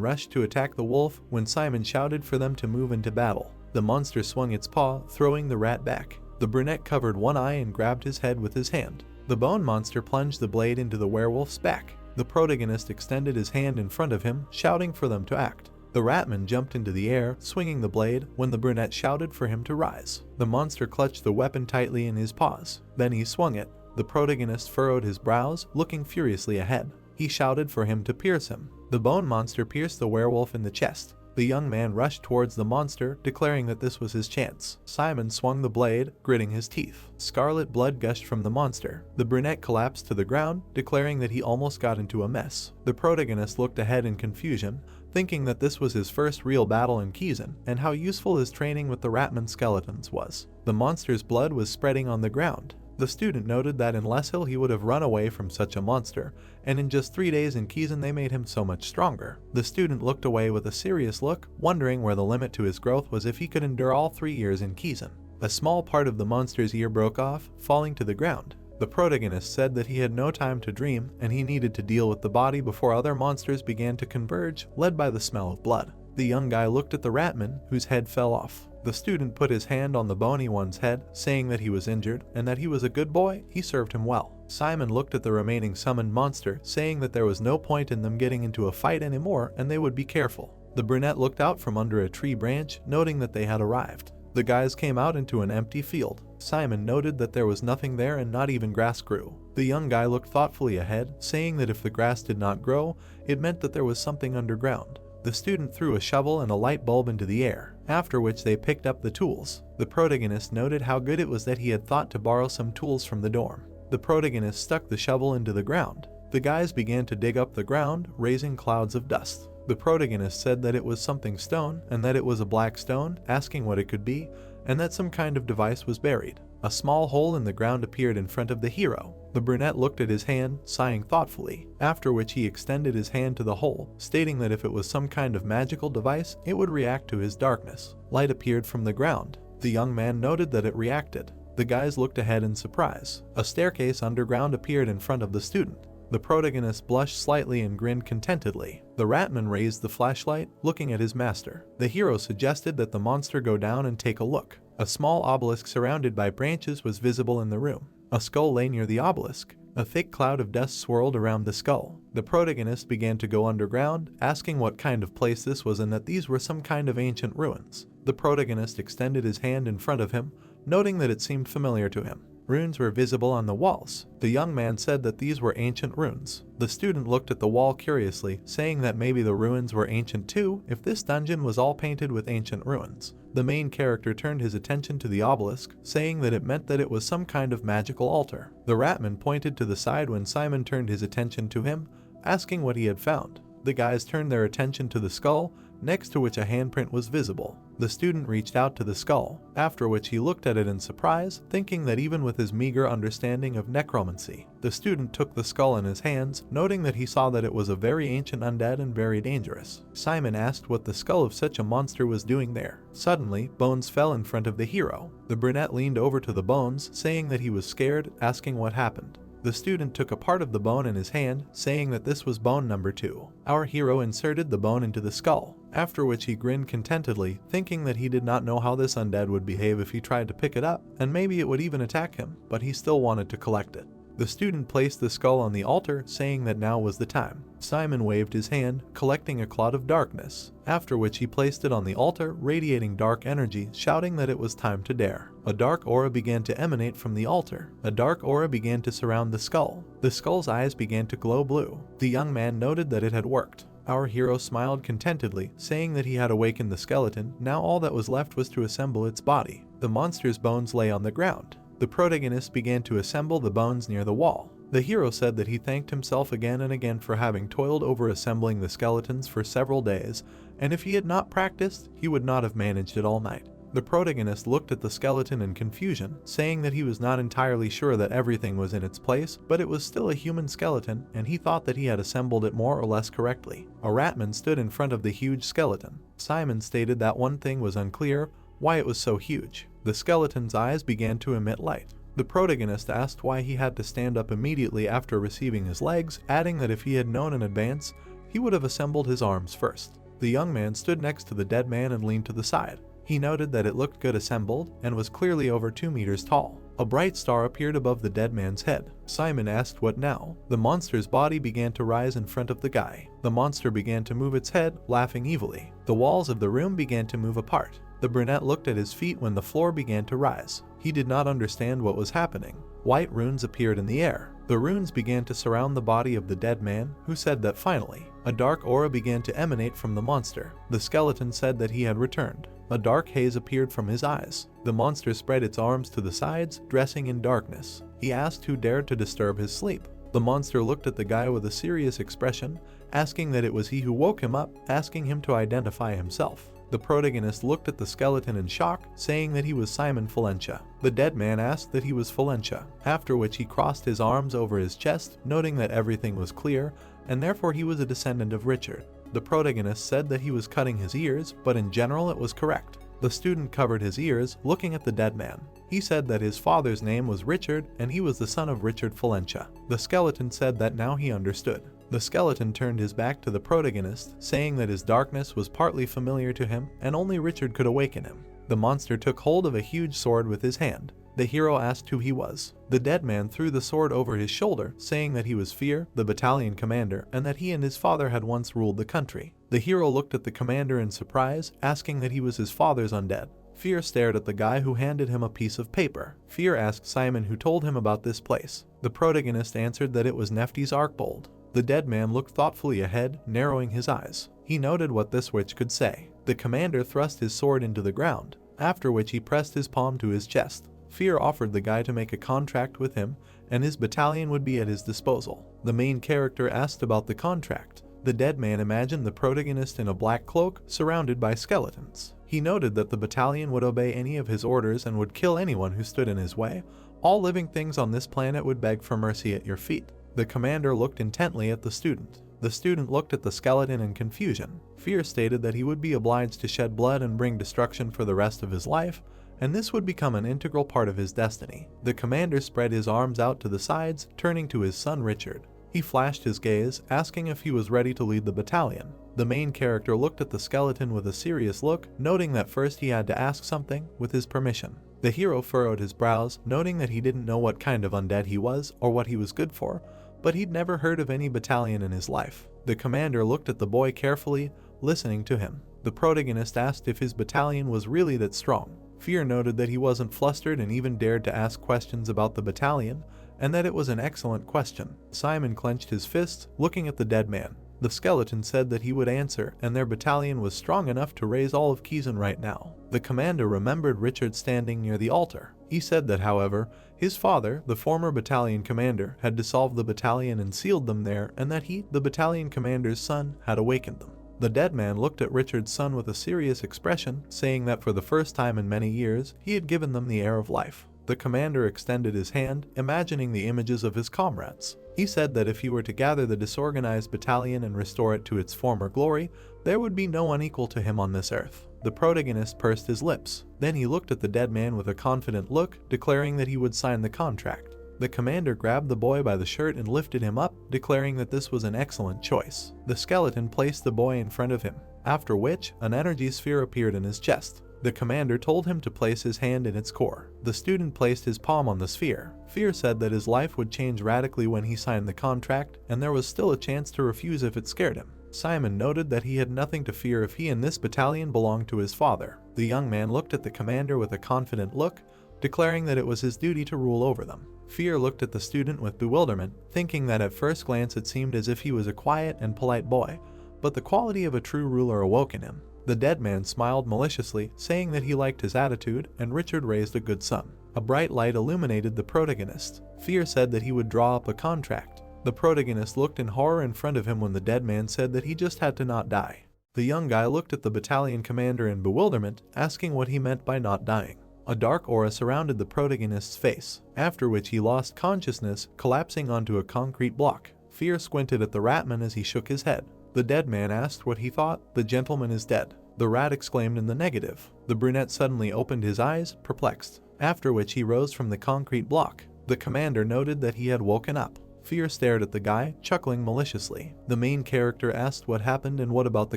rushed to attack the wolf when Simon shouted for them to move into battle. The monster swung its paw, throwing the rat back. The brunette covered one eye and grabbed his head with his hand. The bone monster plunged the blade into the werewolf's back. The protagonist extended his hand in front of him, shouting for them to act. The ratman jumped into the air, swinging the blade, when the brunette shouted for him to rise. The monster clutched the weapon tightly in his paws. Then he swung it. The protagonist furrowed his brows, looking furiously ahead. He shouted for him to pierce him. The bone monster pierced the werewolf in the chest. The young man rushed towards the monster, declaring that this was his chance. Simon swung the blade, gritting his teeth. Scarlet blood gushed from the monster. The brunette collapsed to the ground, declaring that he almost got into a mess. The protagonist looked ahead in confusion, thinking that this was his first real battle in Kizan, and how useful his training with the ratman skeletons was. The monster's blood was spreading on the ground. The student noted that in Les Hill he would have run away from such a monster, and in just 3 days in Kizan they made him so much stronger. The student looked away with a serious look, wondering where the limit to his growth was if he could endure all 3 years in Kizan. A small part of the monster's ear broke off, falling to the ground. The protagonist said that he had no time to dream, and he needed to deal with the body before other monsters began to converge, led by the smell of blood. The young guy looked at the ratman, whose head fell off. The student put his hand on the bony one's head, saying that he was injured, and that he was a good boy, he served him well. Simon looked at the remaining summoned monster, saying that there was no point in them getting into a fight anymore, and they would be careful. The brunette looked out from under a tree branch, noting that they had arrived. The guys came out into an empty field. Simon noted that there was nothing there and not even grass grew. The young guy looked thoughtfully ahead, saying that if the grass did not grow, it meant that there was something underground. The student threw a shovel and a light bulb into the air, after which they picked up the tools. The protagonist noted how good it was that he had thought to borrow some tools from the dorm. The protagonist stuck the shovel into the ground. The guys began to dig up the ground, raising clouds of dust. The protagonist said that it was something stone, and that it was a black stone, asking what it could be, and that some kind of device was buried. A small hole in the ground appeared in front of the hero. The brunette looked at his hand, sighing thoughtfully, after which he extended his hand to the hole, stating that if it was some kind of magical device, it would react to his darkness. Light appeared from the ground. The young man noted that it reacted. The guys looked ahead in surprise. A staircase underground appeared in front of the student. The protagonist blushed slightly and grinned contentedly. The ratman raised the flashlight, looking at his master. The hero suggested that the monster go down and take a look. A small obelisk surrounded by branches was visible in the room. A skull lay near the obelisk. A thick cloud of dust swirled around the skull. The protagonist began to go underground, asking what kind of place this was and that these were some kind of ancient ruins. The protagonist extended his hand in front of him, noting that it seemed familiar to him. Runes were visible on the walls. The young man said that these were ancient runes. The student looked at the wall curiously, saying that maybe the ruins were ancient too, if this dungeon was all painted with ancient ruins. The main character turned his attention to the obelisk, saying that it meant that it was some kind of magical altar. The ratman pointed to the side when Simon turned his attention to him, asking what he had found. The guys turned their attention to the skull, next to which a handprint was visible. The student reached out to the skull, after which he looked at it in surprise, thinking that even with his meager understanding of necromancy, the student took the skull in his hands, noting that he saw that it was a very ancient undead and very dangerous. Simon asked what the skull of such a monster was doing there. Suddenly, bones fell in front of the hero. The brunette leaned over to the bones, saying that he was scared, asking what happened. The student took a part of the bone in his hand, saying that this was bone number 2. Our hero inserted the bone into the skull, after which he grinned contentedly, thinking that he did not know how this undead would behave if he tried to pick it up, and maybe it would even attack him, but he still wanted to collect it. The student placed the skull on the altar, saying that now was the time. Simon waved his hand, collecting a cloud of darkness, after which he placed it on the altar, radiating dark energy, shouting that it was time to dare. A dark aura began to emanate from the altar. A dark aura began to surround the skull. The skull's eyes began to glow blue. The young man noted that it had worked. Our hero smiled contentedly, saying that he had awakened the skeleton. Now all that was left was to assemble its body. The monster's bones lay on the ground. The protagonist began to assemble the bones near the wall. The hero said that he thanked himself again and again for having toiled over assembling the skeletons for several days, and if he had not practiced, he would not have managed it all night. The protagonist looked at the skeleton in confusion, saying that he was not entirely sure that everything was in its place, but it was still a human skeleton, and he thought that he had assembled it more or less correctly. A ratman stood in front of the huge skeleton. Simon stated that one thing was unclear, why it was so huge. The skeleton's eyes began to emit light. The protagonist asked why he had to stand up immediately after receiving his legs, adding that if he had known in advance, he would have assembled his arms first. The young man stood next to the dead man and leaned to the side. He noted that it looked good assembled and was clearly over 2 meters tall. A bright star appeared above the dead man's head. Simon asked what now. The monster's body began to rise in front of the guy. The monster began to move its head, laughing evilly. The walls of the room began to move apart. The brunette looked at his feet when the floor began to rise. He did not understand what was happening. White runes appeared in the air. The runes began to surround the body of the dead man, who said that finally, a dark aura began to emanate from the monster. The skeleton said that he had returned. A dark haze appeared from his eyes. The monster spread its arms to the sides, dressing in darkness. He asked who dared to disturb his sleep. The monster looked at the guy with a serious expression, asking that it was he who woke him up, asking him to identify himself. The protagonist looked at the skeleton in shock, saying that he was Simon Valentia. The dead man asked that he was Valentia, after which he crossed his arms over his chest, noting that everything was clear, and therefore he was a descendant of Richard. The protagonist said that he was cutting his ears, but in general it was correct. The student covered his ears, looking at the dead man. He said that his father's name was Richard, and he was the son of Richard Valentia. The skeleton said that now he understood. The skeleton turned his back to the protagonist, saying that his darkness was partly familiar to him, and only Richard could awaken him. The monster took hold of a huge sword with his hand. The hero asked who he was. The dead man threw the sword over his shoulder, saying that he was Fear, the battalion commander, and that he and his father had once ruled the country. The hero looked at the commander in surprise, asking that he was his father's undead. Fear stared at the guy who handed him a piece of paper. Fear asked Simon who told him about this place. The protagonist answered that it was Nephthys Arkbold. The dead man looked thoughtfully ahead, narrowing his eyes. He noted what this witch could say. The commander thrust his sword into the ground, after which he pressed his palm to his chest. Fear offered the guy to make a contract with him, and his battalion would be at his disposal. The main character asked about the contract. The dead man imagined the protagonist in a black cloak, surrounded by skeletons. He noted that the battalion would obey any of his orders and would kill anyone who stood in his way. All living things on this planet would beg for mercy at your feet. The commander looked intently at the student. The student looked at the skeleton in confusion. Fear stated that he would be obliged to shed blood and bring destruction for the rest of his life, and this would become an integral part of his destiny. The commander spread his arms out to the sides, turning to his son Richard. He flashed his gaze, asking if he was ready to lead the battalion. The main character looked at the skeleton with a serious look, noting that first he had to ask something with his permission. The hero furrowed his brows, noting that he didn't know what kind of undead he was or what he was good for, but he'd never heard of any battalion in his life. The commander looked at the boy carefully, listening to him. The protagonist asked if his battalion was really that strong. Fear noted that he wasn't flustered and even dared to ask questions about the battalion, and that it was an excellent question. Simon clenched his fists, looking at the dead man. The skeleton said that he would answer, and their battalion was strong enough to raise all of Kizan right now. The commander remembered Richard standing near the altar. He said that, however, his father, the former battalion commander, had dissolved the battalion and sealed them there, and that he, the battalion commander's son, had awakened them. The dead man looked at Richard's son with a serious expression, saying that for the first time in many years, he had given them the air of life. The commander extended his hand, imagining the images of his comrades. He said that if he were to gather the disorganized battalion and restore it to its former glory, there would be no one equal to him on this earth. The protagonist pursed his lips. Then he looked at the dead man with a confident look, declaring that he would sign the contract. The commander grabbed the boy by the shirt and lifted him up, declaring that this was an excellent choice. The skeleton placed the boy in front of him, after which an energy sphere appeared in his chest. The commander told him to place his hand in its core. The student placed his palm on the sphere. Fear said that his life would change radically when he signed the contract, and there was still a chance to refuse if it scared him. Simon noted that he had nothing to fear if he and this battalion belonged to his father. The young man looked at the commander with a confident look, declaring that it was his duty to rule over them. Fear looked at the student with bewilderment, thinking that at first glance it seemed as if he was a quiet and polite boy, but the quality of a true ruler awoke in him. The dead man smiled maliciously, saying that he liked his attitude, and Richard raised a good sum. A bright light illuminated the protagonist. Fear said that he would draw up a contract. The protagonist looked in horror in front of him when the dead man said that he just had to not die. The young guy looked at the battalion commander in bewilderment, asking what he meant by not dying. A dark aura surrounded the protagonist's face, after which he lost consciousness, collapsing onto a concrete block. Fear squinted at the ratman as he shook his head. The dead man asked what he thought. The gentleman is dead. The rat exclaimed in the negative. The brunette suddenly opened his eyes, perplexed, after which he rose from the concrete block. The commander noted that he had woken up. Fear stared at the guy, chuckling maliciously. The main character asked what happened and what about the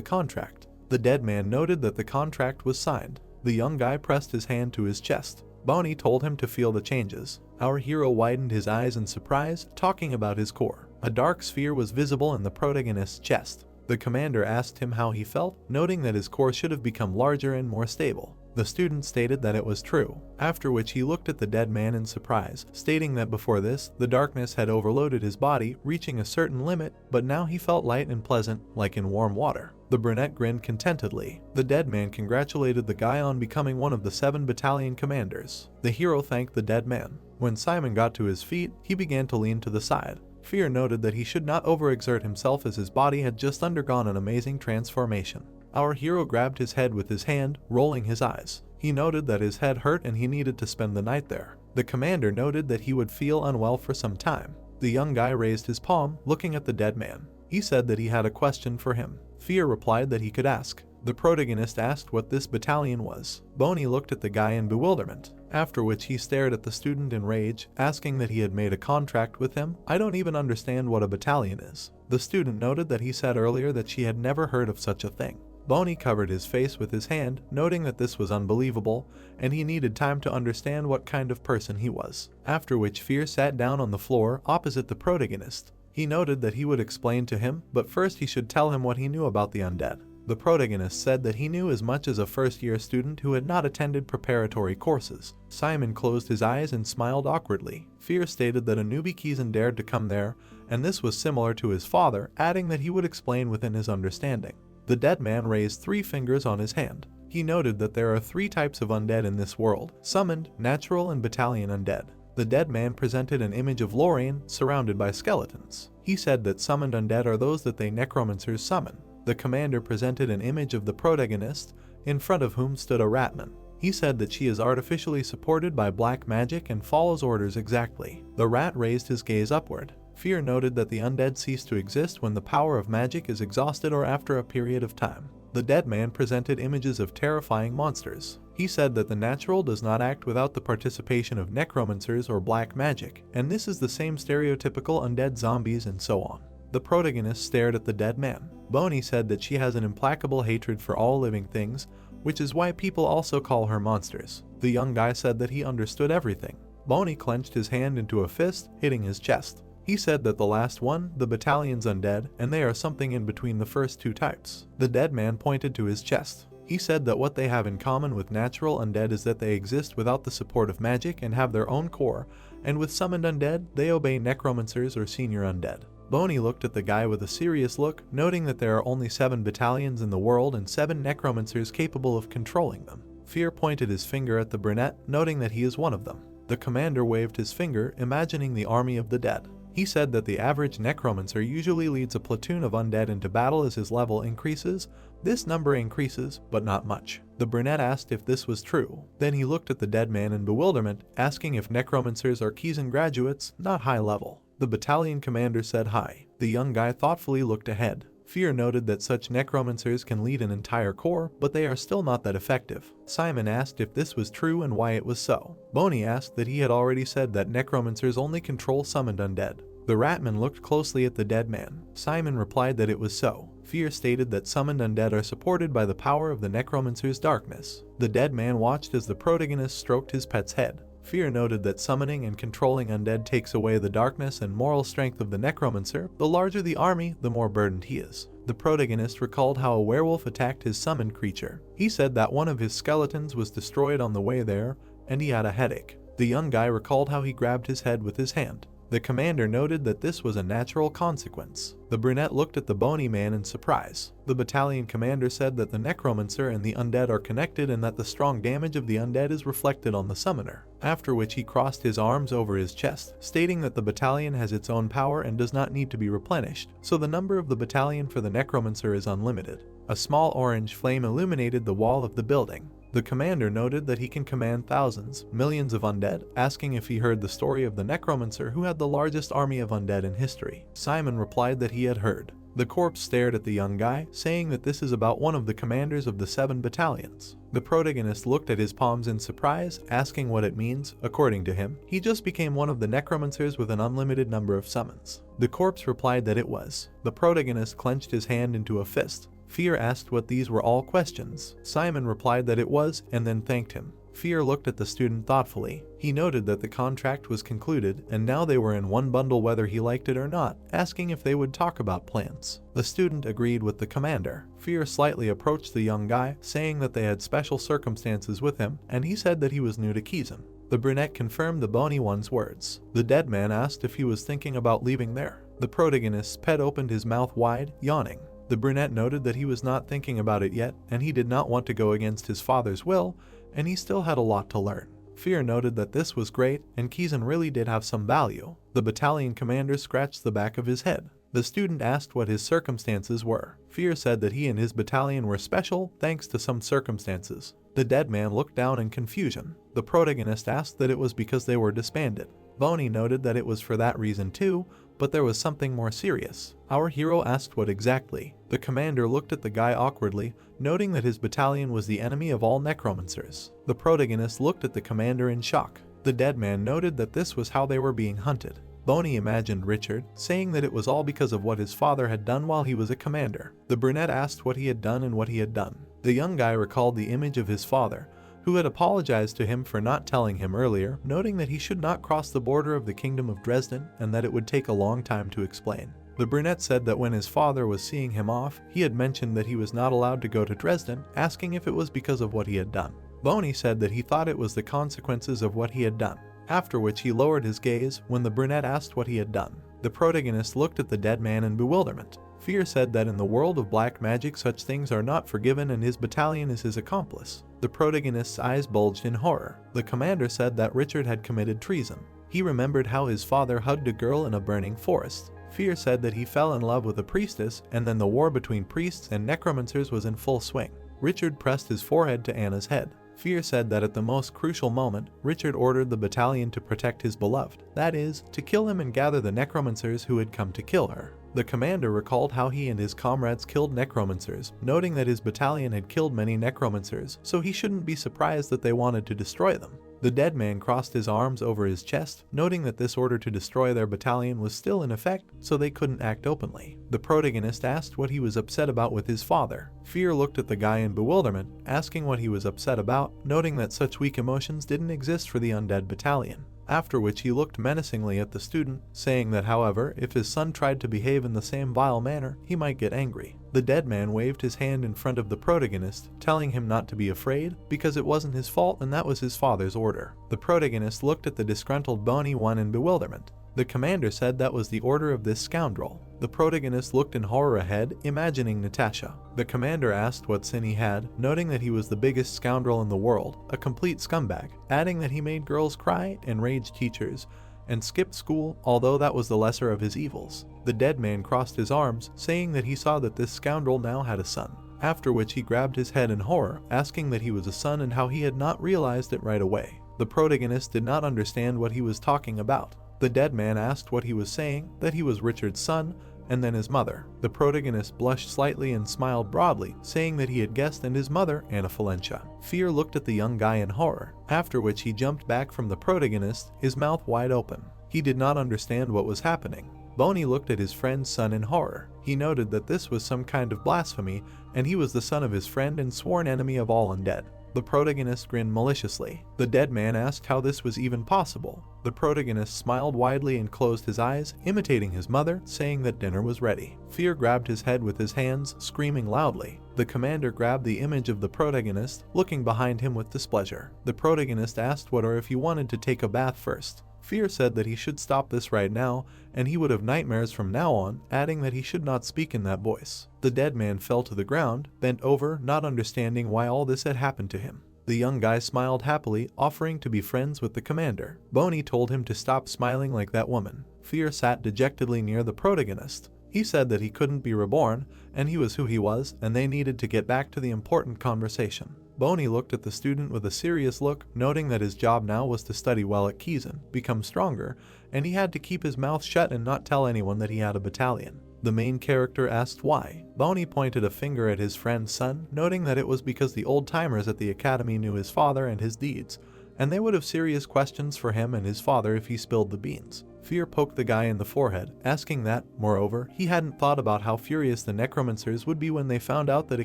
contract. The dead man noted that the contract was signed. The young guy pressed his hand to his chest. Bonnie told him to feel the changes. Our hero widened his eyes in surprise, talking about his core. A dark sphere was visible in the protagonist's chest. The commander asked him how he felt, noting that his core should have become larger and more stable. The student stated that it was true, after which he looked at the dead man in surprise, stating that before this, the darkness had overloaded his body, reaching a certain limit, but now he felt light and pleasant, like in warm water. The brunette grinned contentedly. The dead man congratulated the guy on becoming one of the 7 battalion commanders. The hero thanked the dead man. When Simon got to his feet, he began to lean to the side. Fear noted that he should not overexert himself as his body had just undergone an amazing transformation. Our hero grabbed his head with his hand, rolling his eyes. He noted that his head hurt and he needed to spend the night there. The commander noted that he would feel unwell for some time. The young guy raised his palm, looking at the dead man. He said that he had a question for him. Fear replied that he could ask. The protagonist asked what this battalion was. Boney looked at the guy in bewilderment, after which he stared at the student in rage, asking that he had made a contract with him. I don't even understand what a battalion is. The student noted that he said earlier that she had never heard of such a thing. Boney covered his face with his hand, noting that this was unbelievable, and he needed time to understand what kind of person he was. After which Fear sat down on the floor opposite the protagonist. He noted that he would explain to him, but first he should tell him what he knew about the undead. The protagonist said that he knew as much as a first-year student who had not attended preparatory courses. Simon closed his eyes and smiled awkwardly. Fear stated that a newbie Kizan dared to come there, and this was similar to his father, adding that he would explain within his understanding. The dead man raised 3 fingers on his hand. He noted that there are 3 types of undead in this world: summoned, natural, and battalion undead. The dead man presented an image of Lorraine surrounded by skeletons. He said that summoned undead are those that they necromancers summon. The commander presented an image of the protagonist, in front of whom stood a ratman. He said that she is artificially supported by black magic and follows orders exactly. The rat raised his gaze upward. Fear noted that the undead cease to exist when the power of magic is exhausted or after a period of time. The dead man presented images of terrifying monsters. He said that the natural does not act without the participation of necromancers or black magic, and this is the same stereotypical undead zombies and so on. The protagonist stared at the dead man. Bonnie said that she has an implacable hatred for all living things, which is why people also call her monsters. The young guy said that he understood everything. Bonnie clenched his hand into a fist, hitting his chest. He said that the last one, the battalion's undead, and they are something in between the first two types. The dead man pointed to his chest. He said that what they have in common with natural undead is that they exist without the support of magic and have their own core, and with summoned undead, they obey necromancers or senior undead. Bonnie looked at the guy with a serious look, noting that there are only 7 battalions in the world and 7 necromancers capable of controlling them. Fear pointed his finger at the brunette, noting that he is one of them. The commander waved his finger, imagining the army of the dead. He said that the average necromancer usually leads a platoon of undead into battle as his level increases. This number increases, but not much. The brunette asked if this was true. Then he looked at the dead man in bewilderment, asking if necromancers are Kizan graduates, not high level. The battalion commander said hi. The young guy thoughtfully looked ahead. Fear noted that such necromancers can lead an entire corps, but they are still not that effective. Simon asked if this was true and why it was so. Boney asked that he had already said that necromancers only control summoned undead. The ratman looked closely at the dead man. Simon replied that it was so. Fear stated that summoned undead are supported by the power of the necromancer's darkness. The dead man watched as the protagonist stroked his pet's head. Fear noted that summoning and controlling undead takes away the darkness and moral strength of the necromancer. The larger the army, the more burdened he is. The protagonist recalled how a werewolf attacked his summoned creature. He said that one of his skeletons was destroyed on the way there, and he had a headache. The young guy recalled how he grabbed his head with his hand. The commander noted that this was a natural consequence. The brunette looked at the bony man in surprise. The battalion commander said that the necromancer and the undead are connected and that the strong damage of the undead is reflected on the summoner, after which he crossed his arms over his chest, stating that the battalion has its own power and does not need to be replenished, so the number of the battalion for the necromancer is unlimited. A small orange flame illuminated the wall of the building. The commander noted that he can command thousands, millions of undead, asking if he heard the story of the necromancer who had the largest army of undead in history. Simon replied that he had heard. The corpse stared at the young guy, saying that this is about one of the commanders of the 7 battalions. The protagonist looked at his palms in surprise, asking what it means. According to him, he just became one of the necromancers with an unlimited number of summons. The corpse replied that it was. The protagonist clenched his hand into a fist. Fear asked what these were all questions. Simon replied that it was, and then thanked him. Fear looked at the student thoughtfully. He noted that the contract was concluded, and now they were in one bundle whether he liked it or not, asking if they would talk about plans. The student agreed with the commander. Fear slightly approached the young guy, saying that they had special circumstances with him, and he said that he was new to Kizan. The brunette confirmed the bony one's words. The dead man asked if he was thinking about leaving there. The protagonist's pet opened his mouth wide, yawning. The brunette noted that he was not thinking about it yet, and he did not want to go against his father's will, and he still had a lot to learn. Fear noted that this was great, and Kizan really did have some value. The battalion commander scratched the back of his head. The student asked what his circumstances were. Fear said that he and his battalion were special, thanks to some circumstances. The dead man looked down in confusion. The protagonist asked that it was because they were disbanded. Boney noted that it was for that reason too, but there was something more serious. Our hero asked what exactly. The commander looked at the guy awkwardly, noting that his battalion was the enemy of all necromancers. The protagonist looked at the commander in shock. The dead man noted that this was how they were being hunted. Boney imagined Richard, saying that it was all because of what his father had done while he was a commander. The brunette asked what he had done and what he had done. The young guy recalled the image of his father, who had apologized to him for not telling him earlier, noting that he should not cross the border of the kingdom of Dresden and that it would take a long time to explain. The brunette said that when his father was seeing him off, he had mentioned that he was not allowed to go to Dresden, asking if it was because of what he had done. Boney said that he thought it was the consequences of what he had done, after which he lowered his gaze when the brunette asked what he had done. The protagonist looked at the dead man in bewilderment. Fear said that in the world of black magic such things are not forgiven and his battalion is his accomplice. The protagonist's eyes bulged in horror. The commander said that Richard had committed treason. He remembered how his father hugged a girl in a burning forest. Fear said that he fell in love with a priestess, and then the war between priests and necromancers was in full swing. Richard pressed his forehead to Anna's head. Fear said that at the most crucial moment, Richard ordered the battalion to protect his beloved, that is, to kill him and gather the necromancers who had come to kill her. The commander recalled how he and his comrades killed necromancers, noting that his battalion had killed many necromancers, so he shouldn't be surprised that they wanted to destroy them. The dead man crossed his arms over his chest, noting that this order to destroy their battalion was still in effect, so they couldn't act openly. The protagonist asked what he was upset about with his father. Fear looked at the guy in bewilderment, asking what he was upset about, noting that such weak emotions didn't exist for the undead battalion. After which he looked menacingly at the student, saying that however, if his son tried to behave in the same vile manner, he might get angry. The dead man waved his hand in front of the protagonist, telling him not to be afraid, because it wasn't his fault and that was his father's order. The protagonist looked at the disgruntled bony one in bewilderment. The commander said that was the order of this scoundrel. The protagonist looked in horror ahead, imagining Natasha. The commander asked what sin he had, noting that he was the biggest scoundrel in the world, a complete scumbag, adding that he made girls cry, enraged teachers, and skipped school, although that was the lesser of his evils. The dead man crossed his arms, saying that he saw that this scoundrel now had a son. After which he grabbed his head in horror, asking that he was a son and how he had not realized it right away. The protagonist did not understand what he was talking about. The dead man asked what he was saying, that he was Richard's son, and then his mother. The protagonist blushed slightly and smiled broadly, saying that he had guessed and his mother, Anna Valencia. Fear looked at the young guy in horror, after which he jumped back from the protagonist, his mouth wide open. He did not understand what was happening. Boney looked at his friend's son in horror. He noted that this was some kind of blasphemy, and he was the son of his friend and sworn enemy of all undead. The protagonist grinned maliciously. The dead man asked how this was even possible. The protagonist smiled widely and closed his eyes, imitating his mother, saying that dinner was ready. Fear grabbed his head with his hands, screaming loudly. The commander grabbed the image of the protagonist, looking behind him with displeasure. The protagonist asked what or if he wanted to take a bath first. Fear said that he should stop this right now, and he would have nightmares from now on, adding that he should not speak in that voice. The dead man fell to the ground, bent over, not understanding why all this had happened to him. The young guy smiled happily, offering to be friends with the commander. Boney told him to stop smiling like that woman. Fear sat dejectedly near the protagonist. He said that he couldn't be reborn, and he was who he was, and they needed to get back to the important conversation. Boney looked at the student with a serious look, noting that his job now was to study well at Kizan, become stronger, and he had to keep his mouth shut and not tell anyone that he had a battalion. The main character asked why. Boney pointed a finger at his friend's son, noting that it was because the old-timers at the academy knew his father and his deeds, and they would have serious questions for him and his father if he spilled the beans. Fear poked the guy in the forehead, asking that, moreover, he hadn't thought about how furious the necromancers would be when they found out that a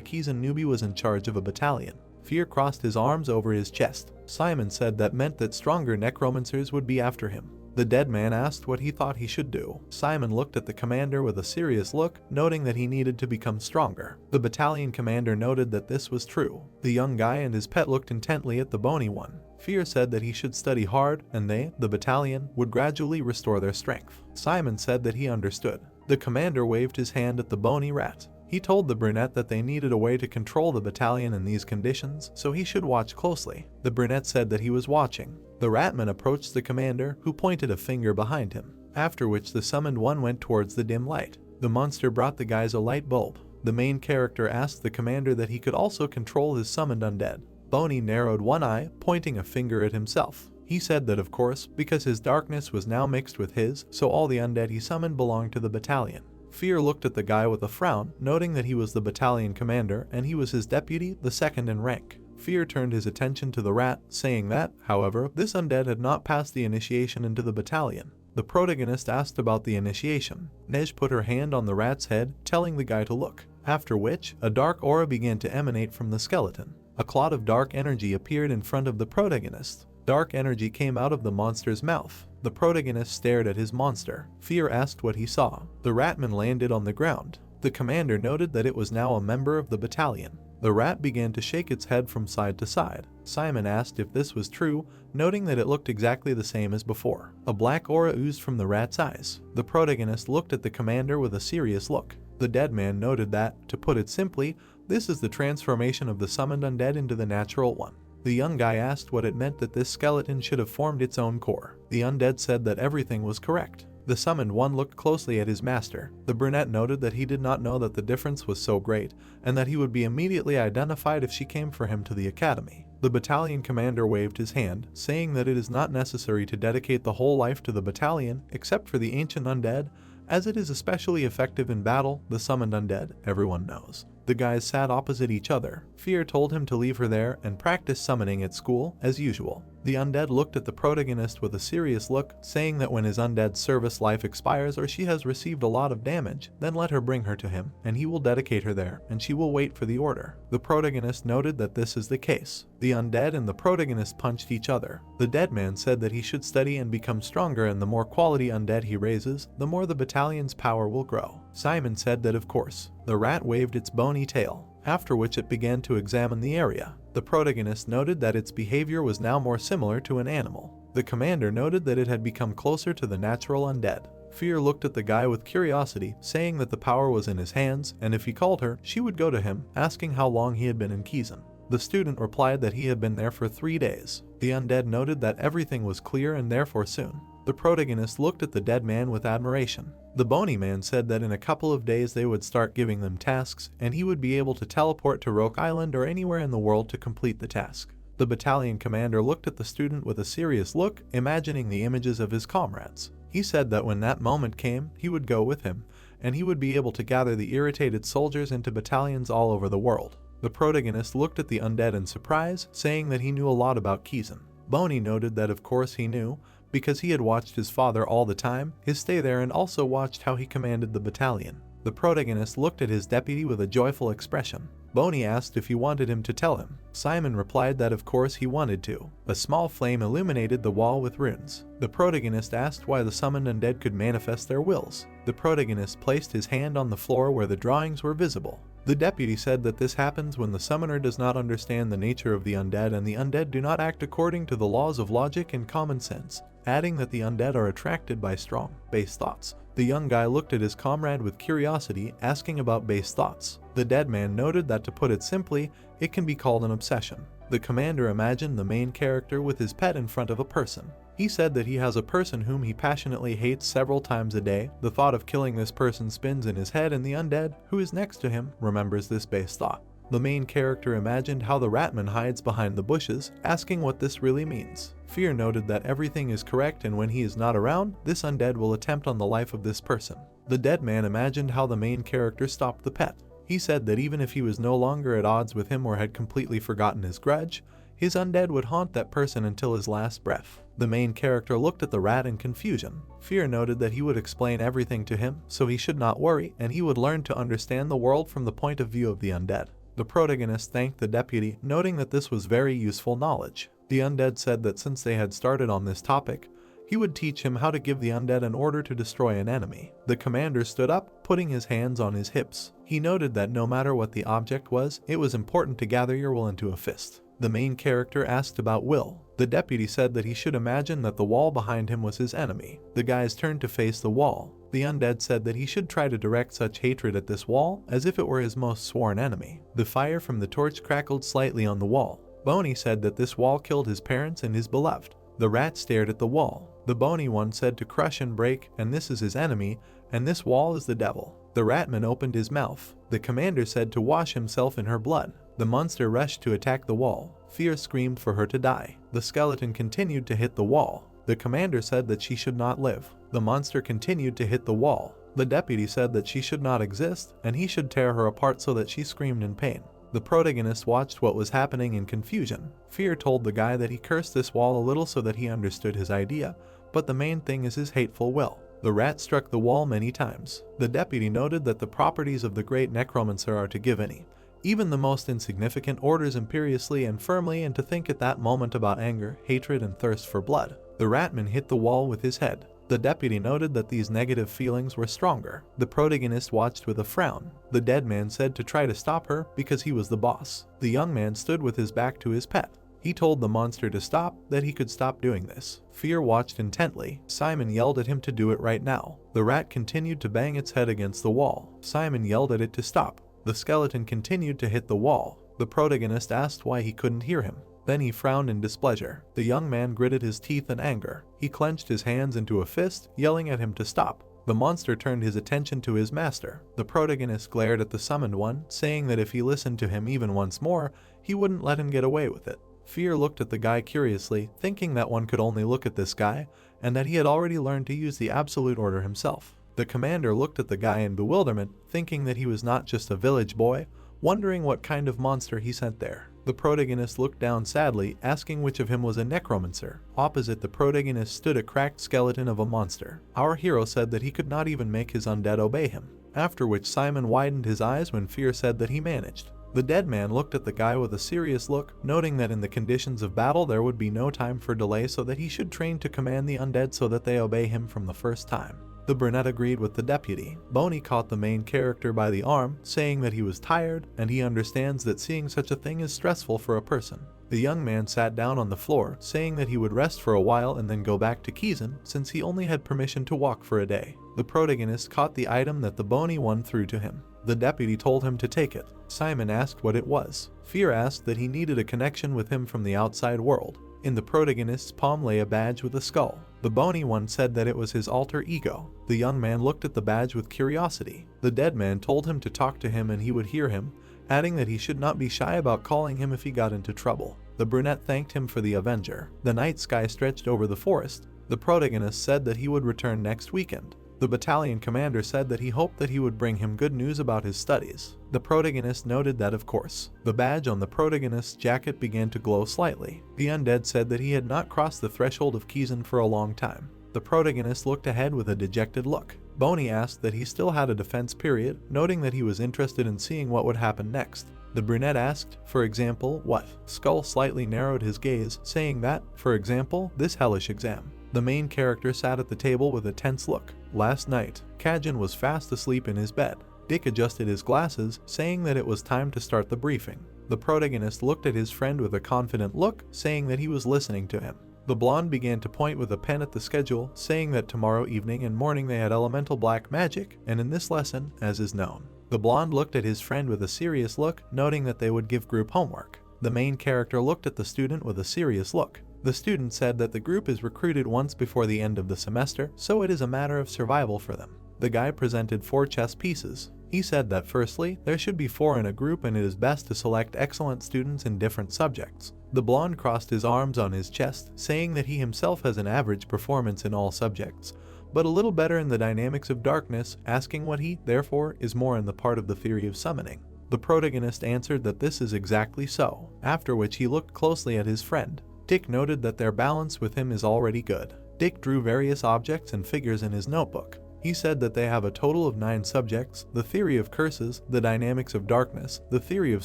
Kizan newbie was in charge of a battalion. Fear crossed his arms over his chest. Simon said that meant that stronger necromancers would be after him. The dead man asked what he thought he should do. Simon looked at the commander with a serious look, noting that he needed to become stronger. The battalion commander noted that this was true. The young guy and his pet looked intently at the bony one. Fear said that he should study hard, and they, the battalion, would gradually restore their strength. Simon said that he understood. The commander waved his hand at the bony rat. He told the brunette that they needed a way to control the battalion in these conditions, so he should watch closely. The brunette said that he was watching. The ratman approached the commander, who pointed a finger behind him, after which the summoned one went towards the dim light. The monster brought the guys a light bulb. The main character asked the commander that he could also control his summoned undead. Boney narrowed one eye, pointing a finger at himself. He said that of course, because his darkness was now mixed with his, so all the undead he summoned belonged to the battalion. Fear looked at the guy with a frown, noting that he was the battalion commander and he was his deputy, the second in rank. Fear turned his attention to the rat, saying that, however, this undead had not passed the initiation into the battalion. The protagonist asked about the initiation. Nej put her hand on the rat's head, telling the guy to look, after which, a dark aura began to emanate from the skeleton. A cloud of dark energy appeared in front of the protagonist. Dark energy came out of the monster's mouth. The protagonist stared at his monster. Fear asked what he saw. The ratman landed on the ground. The commander noted that it was now a member of the battalion. The rat began to shake its head from side to side. Simon asked if this was true, noting that it looked exactly the same as before. A black aura oozed from the rat's eyes. The protagonist looked at the commander with a serious look. The dead man noted that, to put it simply, this is the transformation of the summoned undead into the natural one. The young guy asked what it meant that this skeleton should have formed its own core. The undead said that everything was correct. The summoned one looked closely at his master. The brunette noted that he did not know that the difference was so great, and that he would be immediately identified if she came for him to the academy. The battalion commander waved his hand, saying that it is not necessary to dedicate the whole life to the battalion except for the ancient undead, as it is especially effective in battle. The summoned undead, everyone knows. The guys sat opposite each other. Fear told him to leave her there and practice summoning at school as usual. The undead looked at the protagonist with a serious look, saying that when his undead service life expires or she has received a lot of damage, then let her bring her to him, and he will dedicate her there, and she will wait for the order. The protagonist noted that this is the case. The undead and the protagonist punched each other. The dead man said that he should study and become stronger, and the more quality undead he raises, the more the battalion's power will grow. Simon said that of course. The rat waved its bony tail, after which it began to examine the area. The protagonist noted that its behavior was now more similar to an animal. The commander noted that it had become closer to the natural undead. Fear looked at the guy with curiosity, saying that the power was in his hands, and if he called her, she would go to him, asking how long he had been in Kizan. The student replied that he had been there for 3 days. The undead noted that everything was clear and therefore soon. The protagonist looked at the dead man with admiration. The bony man said that in a couple of days they would start giving them tasks, and he would be able to teleport to Roke Island or anywhere in the world to complete the task. The battalion commander looked at the student with a serious look, imagining the images of his comrades. He said that when that moment came, he would go with him, and he would be able to gather the irritated soldiers into battalions all over the world. The protagonist looked at the undead in surprise, saying that he knew a lot about Kizan. Boney noted that of course he knew, because he had watched his father all the time, his stay there, and also watched how he commanded the battalion. The protagonist looked at his deputy with a joyful expression. Boney asked if he wanted him to tell him. Simon replied that of course he wanted to. A small flame illuminated the wall with runes. The protagonist asked why the summoned undead could manifest their wills. The protagonist placed his hand on the floor where the drawings were visible. The deputy said that this happens when the summoner does not understand the nature of the undead, and the undead do not act according to the laws of logic and common sense, adding that the undead are attracted by strong, base thoughts. The young guy looked at his comrade with curiosity, asking about base thoughts. The dead man noted that, to put it simply, it can be called an obsession. The commander imagined the main character with his pet in front of a person. He said that he has a person whom he passionately hates several times a day. The thought of killing this person spins in his head, and the undead, who is next to him, remembers this base thought. The main character imagined how the ratman hides behind the bushes, asking what this really means. Fear noted that everything is correct, and when he is not around, this undead will attempt on the life of this person. The dead man imagined how the main character stopped the pet. He said that even if he was no longer at odds with him or had completely forgotten his grudge, his undead would haunt that person until his last breath. The main character looked at the rat in confusion. Fear noted that he would explain everything to him, so he should not worry, and he would learn to understand the world from the point of view of the undead. The protagonist thanked the deputy, noting that this was very useful knowledge. The undead said that since they had started on this topic, he would teach him how to give the undead an order to destroy an enemy. The commander stood up, putting his hands on his hips. He noted that no matter what the object was, it was important to gather your will into a fist. The main character asked about will. The deputy said that he should imagine that the wall behind him was his enemy. The guys turned to face the wall. The undead said that he should try to direct such hatred at this wall as if it were his most sworn enemy. The fire from the torch crackled slightly on the wall. Boney said that this wall killed his parents and his beloved. The rat stared at the wall. The bony one said to crush and break, and this is his enemy, and this wall is the devil. The ratman opened his mouth. The commander said to wash himself in her blood. The monster rushed to attack the wall. Fear screamed for her to die. The skeleton continued to hit the wall. The commander said that she should not live. The monster continued to hit the wall. The deputy said that she should not exist, and he should tear her apart so that she screamed in pain. The protagonist watched what was happening in confusion. Fear told the guy that he cursed this wall a little so that he understood his idea, but the main thing is his hateful will. The rat struck the wall many times. The deputy noted that the properties of the great Necromancer are to give any, even the most insignificant orders imperiously and firmly, and to think at that moment about anger, hatred, and thirst for blood. The ratman hit the wall with his head. The deputy noted that these negative feelings were stronger. The protagonist watched with a frown. The dead man said to try to stop her because he was the boss. The young man stood with his back to his pet. He told the monster to stop, that he could stop doing this. Fear watched intently. Simon yelled at him to do it right now. The rat continued to bang its head against the wall. Simon yelled at it to stop. The skeleton continued to hit the wall. The protagonist asked why he couldn't hear him. Then he frowned in displeasure. The young man gritted his teeth in anger. He clenched his hands into a fist, yelling at him to stop. The monster turned his attention to his master. The protagonist glared at the summoned one, saying that if he listened to him even once more, he wouldn't let him get away with it. Fear looked at the guy curiously, thinking that one could only look at this guy, and that he had already learned to use the absolute order himself. The commander looked at the guy in bewilderment, thinking that he was not just a village boy, wondering what kind of monster he sent there. The protagonist looked down sadly, asking which of him was a necromancer. Opposite the protagonist stood a cracked skeleton of a monster. Our hero said that he could not even make his undead obey him, after which Simon widened his eyes when Fear said that he managed. The dead man looked at the guy with a serious look, noting that in the conditions of battle there would be no time for delay, so that he should train to command the undead so that they obey him from the first time. The brunette agreed with the deputy. Boney caught the main character by the arm, saying that he was tired, and he understands that seeing such a thing is stressful for a person. The young man sat down on the floor, saying that he would rest for a while and then go back to Kizan, since he only had permission to walk for a day. The protagonist caught the item that the Boney one threw to him. The deputy told him to take it. Simon asked what it was. Fear asked that he needed a connection with him from the outside world. In the protagonist's palm lay a badge with a skull. The bony one said that it was his alter ego. The young man looked at the badge with curiosity. The dead man told him to talk to him and he would hear him, adding that he should not be shy about calling him if he got into trouble. The brunette thanked him for the Avenger. The night sky stretched over the forest. The protagonist said that he would return next weekend. The battalion commander said that he hoped that he would bring him good news about his studies. The protagonist noted that of course. The badge on the protagonist's jacket began to glow slightly. The undead said that he had not crossed the threshold of Kizan for a long time. The protagonist looked ahead with a dejected look. Boney asked that he still had a defense period, noting that he was interested in seeing what would happen next. The brunette asked, for example, what? Skull slightly narrowed his gaze, saying that, for example, this hellish exam. The main character sat at the table with a tense look. Last night, Kajin was fast asleep in his bed. Dick adjusted his glasses, saying that it was time to start the briefing. The protagonist looked at his friend with a confident look, saying that he was listening to him. The blonde began to point with a pen at the schedule, saying that tomorrow evening and morning they had elemental black magic, and in this lesson, as is known. The blonde looked at his friend with a serious look, noting that they would give group homework. The main character looked at the student with a serious look. The student said that the group is recruited once before the end of the semester, so it is a matter of survival for them. The guy presented 4 chess pieces. He said that firstly, there should be 4 in a group and it is best to select excellent students in different subjects. The blonde crossed his arms on his chest, saying that he himself has an average performance in all subjects, but a little better in the dynamics of darkness, asking what he, therefore, is more in the part of the theory of summoning. The protagonist answered that this is exactly so, after which he looked closely at his friend. Dick noted that their balance with him is already good. Dick drew various objects and figures in his notebook. He said that they have a total of 9 subjects: the theory of curses, the dynamics of darkness, the theory of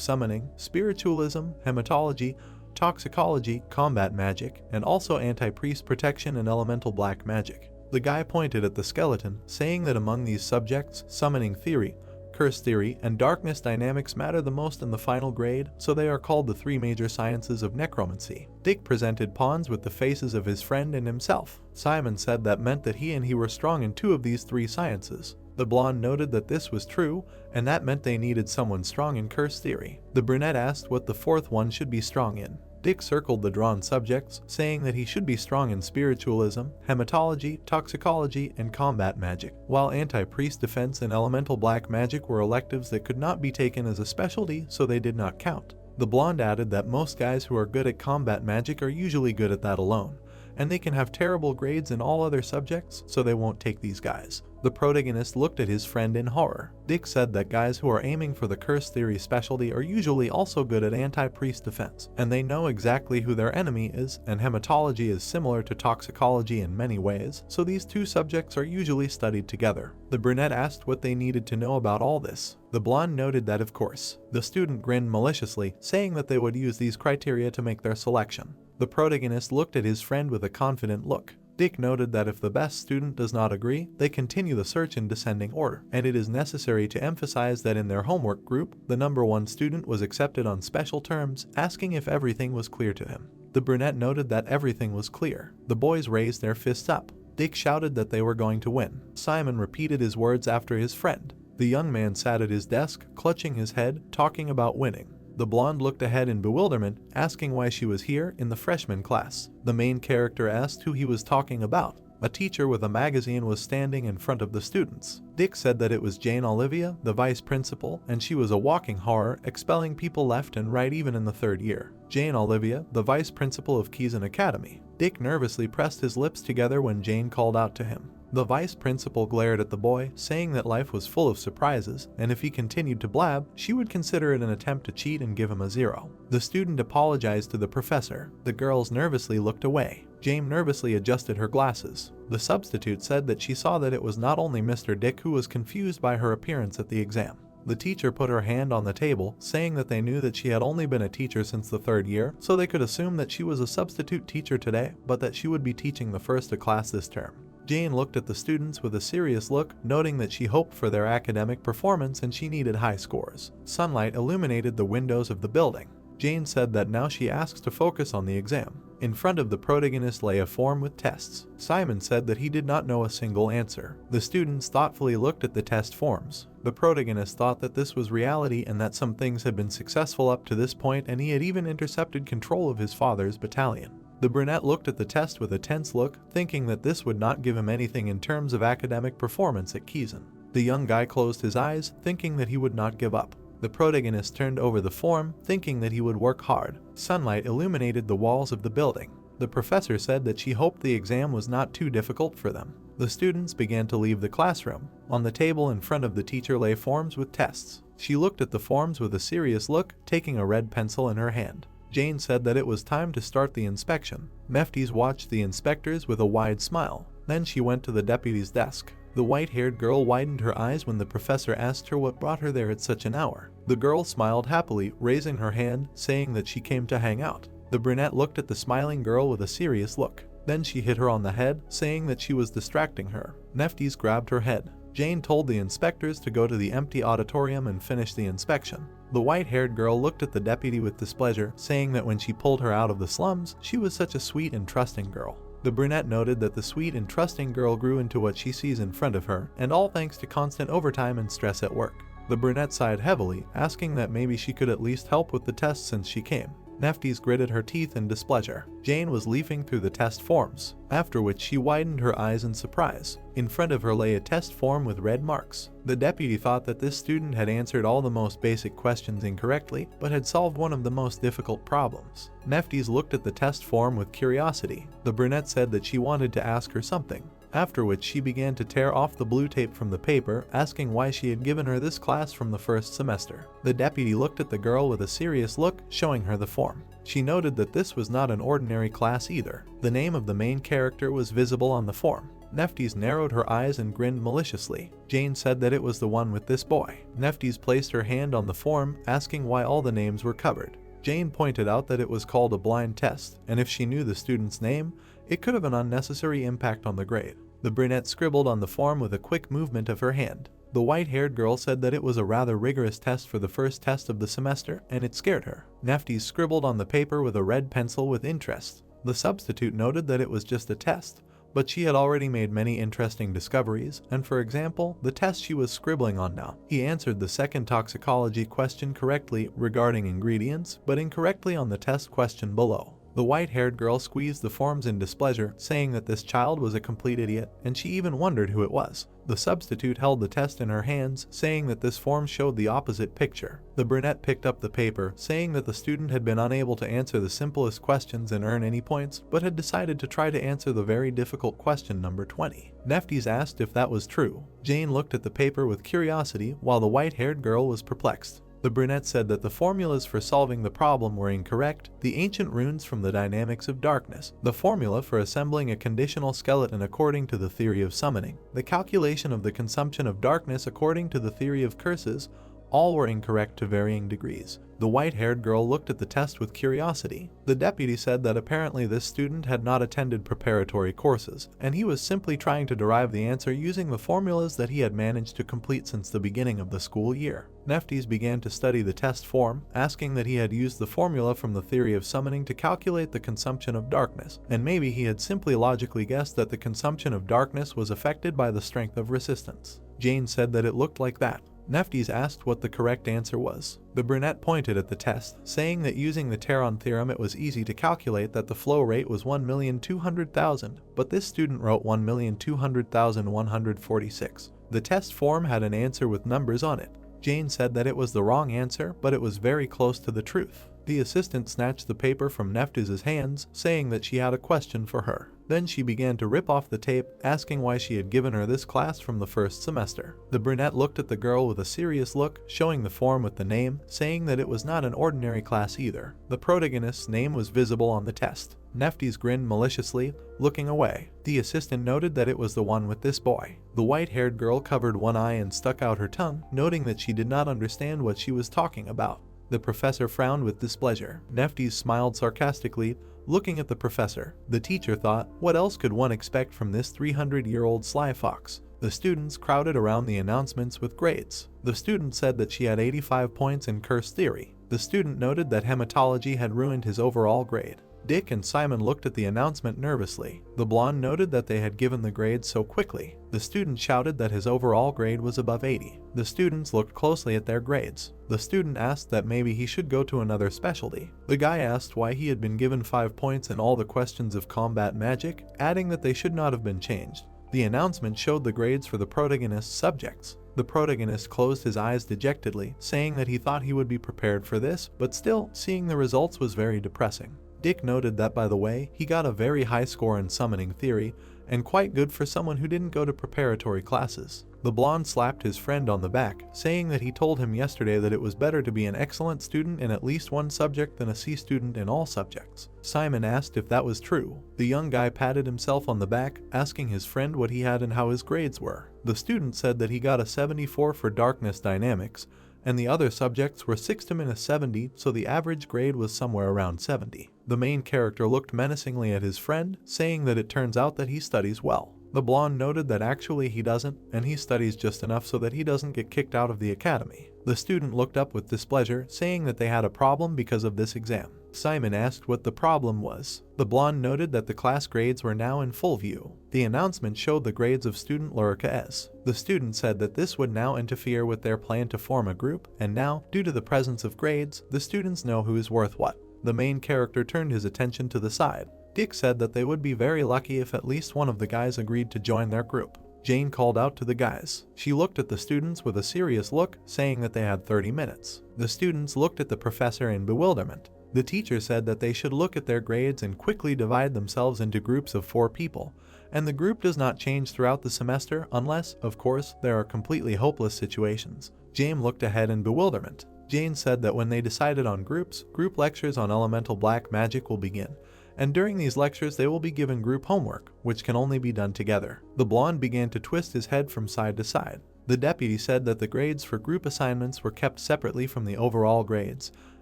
summoning, spiritualism, hematology, toxicology, combat magic, and also anti-priest protection and elemental black magic. The guy pointed at the skeleton, saying that among these subjects, summoning theory, curse theory, and darkness dynamics matter the most in the final grade, so they are called the 3 major sciences of necromancy. Dick presented pawns with the faces of his friend and himself. Simon said that meant that he were strong in 2 of these 3 sciences. The blonde noted that this was true, and that meant they needed someone strong in curse theory. The brunette asked what the 4th one should be strong in. Dick circled the drawn subjects, saying that he should be strong in spiritualism, hematology, toxicology, and combat magic, while anti-priest defense and elemental black magic were electives that could not be taken as a specialty, so they did not count. The blonde added that most guys who are good at combat magic are usually good at that alone, and they can have terrible grades in all other subjects, so they won't take these guys. The protagonist looked at his friend in horror. Dick said that guys who are aiming for the curse theory specialty are usually also good at anti-priest defense, and they know exactly who their enemy is, and hematology is similar to toxicology in many ways, so these 2 subjects are usually studied together. The brunette asked what they needed to know about all this. The blonde noted that of course. The student grinned maliciously, saying that they would use these criteria to make their selection. The protagonist looked at his friend with a confident look. Dick noted that if the best student does not agree, they continue the search in descending order, and it is necessary to emphasize that in their homework group, the number 1 student was accepted on special terms, asking if everything was clear to him. The brunette noted that everything was clear. The boys raised their fists up. Dick shouted that they were going to win. Simon repeated his words after his friend. The young man sat at his desk, clutching his head, talking about winning. The blonde looked ahead in bewilderment, asking why she was here in the freshman class. The main character asked who he was talking about. A teacher with a magazine was standing in front of the students. Dick said that it was Jane Olivia, the vice principal, and she was a walking horror, expelling people left and right even in the 3rd year. Jane Olivia, the vice principal of Kizan Academy. Dick nervously pressed his lips together when Jane called out to him. The vice principal glared at the boy, saying that life was full of surprises, and if he continued to blab, she would consider it an attempt to cheat and give him a 0. The student apologized to the professor. The girls nervously looked away. Jane nervously adjusted her glasses. The substitute said that she saw that it was not only Mr. Dick who was confused by her appearance at the exam. The teacher put her hand on the table, saying that they knew that she had only been a teacher since the 3rd year, so they could assume that she was a substitute teacher today, but that she would be teaching the first class this term. Jane looked at the students with a serious look, noting that she hoped for their academic performance and she needed high scores. Sunlight illuminated the windows of the building. Jane said that now she asks to focus on the exam. In front of the protagonist lay a form with tests. Simon said that he did not know a single answer. The students thoughtfully looked at the test forms. The protagonist thought that this was reality and that some things had been successful up to this point, and he had even intercepted control of his father's battalion. The brunette looked at the test with a tense look, thinking that this would not give him anything in terms of academic performance at Kiezen. The young guy closed his eyes, thinking that he would not give up. The protagonist turned over the form, thinking that he would work hard. Sunlight illuminated the walls of the building. The professor said that she hoped the exam was not too difficult for them. The students began to leave the classroom. On the table in front of the teacher lay forms with tests. She looked at the forms with a serious look, taking a red pencil in her hand. Jane said that it was time to start the inspection. Meftis watched the inspectors with a wide smile. Then she went to the deputy's desk. The white-haired girl widened her eyes when the professor asked her what brought her there at such an hour. The girl smiled happily, raising her hand, saying that she came to hang out. The brunette looked at the smiling girl with a serious look. Then she hit her on the head, saying that she was distracting her. Meftis grabbed her head. Jane told the inspectors to go to the empty auditorium and finish the inspection. The white-haired girl looked at the deputy with displeasure, saying that when she pulled her out of the slums, she was such a sweet and trusting girl. The brunette noted that the sweet and trusting girl grew into what she sees in front of her, and all thanks to constant overtime and stress at work. The brunette sighed heavily, asking that maybe she could at least help with the test since she came. Meftis gritted her teeth in displeasure. Jane was leafing through the test forms, after which she widened her eyes in surprise. In front of her lay a test form with red marks. The deputy thought that this student had answered all the most basic questions incorrectly, but had solved one of the most difficult problems. Meftis looked at the test form with curiosity. The brunette said that she wanted to ask her something, after which she began to tear off the blue tape from the paper, asking why she had given her this class from the first semester. The deputy looked at the girl with a serious look, showing her the form. She noted that this was not an ordinary class either. The name of the main character was visible on the form. Meftis narrowed her eyes and grinned maliciously. Jane said that it was the one with this boy. Meftis placed her hand on the form, asking why all the names were covered. Jane pointed out that it was called a blind test, and if she knew the student's name, it could have an unnecessary impact on the grade. The brunette scribbled on the form with a quick movement of her hand. The white-haired girl said that it was a rather rigorous test for the first test of the semester, and it scared her. Meftis scribbled on the paper with a red pencil with interest. The substitute noted that it was just a test, but she had already made many interesting discoveries, and for example, the test she was scribbling on now. He answered the second toxicology question correctly regarding ingredients, but incorrectly on the test question below. The white-haired girl squeezed the forms in displeasure, saying that this child was a complete idiot, and she even wondered who it was. The substitute held the test in her hands, saying that this form showed the opposite picture. The brunette picked up the paper, saying that the student had been unable to answer the simplest questions and earn any points, but had decided to try to answer the very difficult question number 20. Meftis asked if that was true. Jane looked at the paper with curiosity, while the white-haired girl was perplexed. The brunette said that the formulas for solving the problem were incorrect, the ancient runes from the dynamics of darkness, the formula for assembling a conditional skeleton according to the theory of summoning, the calculation of the consumption of darkness according to the theory of curses, all were incorrect to varying degrees. The white-haired girl looked at the test with curiosity. The deputy said that apparently this student had not attended preparatory courses, and he was simply trying to derive the answer using the formulas that he had managed to complete since the beginning of the school year. Meftis began to study the test form, asking that he had used the formula from the theory of summoning to calculate the consumption of darkness, and maybe he had simply logically guessed that the consumption of darkness was affected by the strength of resistance. Jane said that it looked like that. Meftis asked what the correct answer was. The brunette pointed at the test, saying that using the Taron theorem it was easy to calculate that the flow rate was 1,200,000, but this student wrote 1,200,146. The test form had an answer with numbers on it. Jane said that it was the wrong answer, but it was very close to the truth. The assistant snatched the paper from Meftis's hands, saying that she had a question for her. Then she began to rip off the tape, asking why she had given her this class from the first semester. The brunette looked at the girl with a serious look, showing the form with the name, saying that it was not an ordinary class either. The protagonist's name was visible on the test. Neftis grinned maliciously, looking away. The assistant noted that it was the one with this boy. The white-haired girl covered one eye and stuck out her tongue, noting that she did not understand what she was talking about. The professor frowned with displeasure. Neftis smiled sarcastically, looking at the professor. The teacher thought, what else could one expect from this 300-year-old sly fox? The students crowded around the announcements with grades. The student said that she had 85 points in curse theory. The student noted that hematology had ruined his overall grade. Dick and Simon looked at the announcement nervously. The blonde noted that they had given the grades so quickly. The student shouted that his overall grade was above 80. The students looked closely at their grades. The student asked that maybe he should go to another specialty. The guy asked why he had been given 5 points in all the questions of combat magic, adding that they should not have been changed. The announcement showed the grades for the protagonist's subjects. The protagonist closed his eyes dejectedly, saying that he thought he would be prepared for this, but still, seeing the results was very depressing. Dick noted that, by the way, he got a very high score in summoning theory, and quite good for someone who didn't go to preparatory classes. The blonde slapped his friend on the back, saying that he told him yesterday that it was better to be an excellent student in at least one subject than a C student in all subjects. Simon asked if that was true. The young guy patted himself on the back, asking his friend what he had and how his grades were. The student said that he got a 74 for darkness dynamics, and the other subjects were 6-70, so the average grade was somewhere around 70. The main character looked menacingly at his friend, saying that it turns out that he studies well. The blonde noted that actually he doesn't, and he studies just enough so that he doesn't get kicked out of the academy. The student looked up with displeasure, saying that they had a problem because of this exam. Simon asked what the problem was. The blonde noted that the class grades were now in full view. The announcement showed the grades of student Lurica S. The student said that this would now interfere with their plan to form a group, and now, due to the presence of grades, the students know who is worth what. The main character turned his attention to the side. Dick said that they would be very lucky if at least one of the guys agreed to join their group. Jane called out to the guys. She looked at the students with a serious look, saying that they had 30 minutes. The students looked at the professor in bewilderment. The teacher said that they should look at their grades and quickly divide themselves into groups of 4 people, and the group does not change throughout the semester unless, of course, there are completely hopeless situations. Jane looked ahead in bewilderment. Jane said that when they decided on groups, group lectures on elemental black magic will begin, and during these lectures they will be given group homework, which can only be done together. The blonde began to twist his head from side to side. The deputy said that the grades for group assignments were kept separately from the overall grades,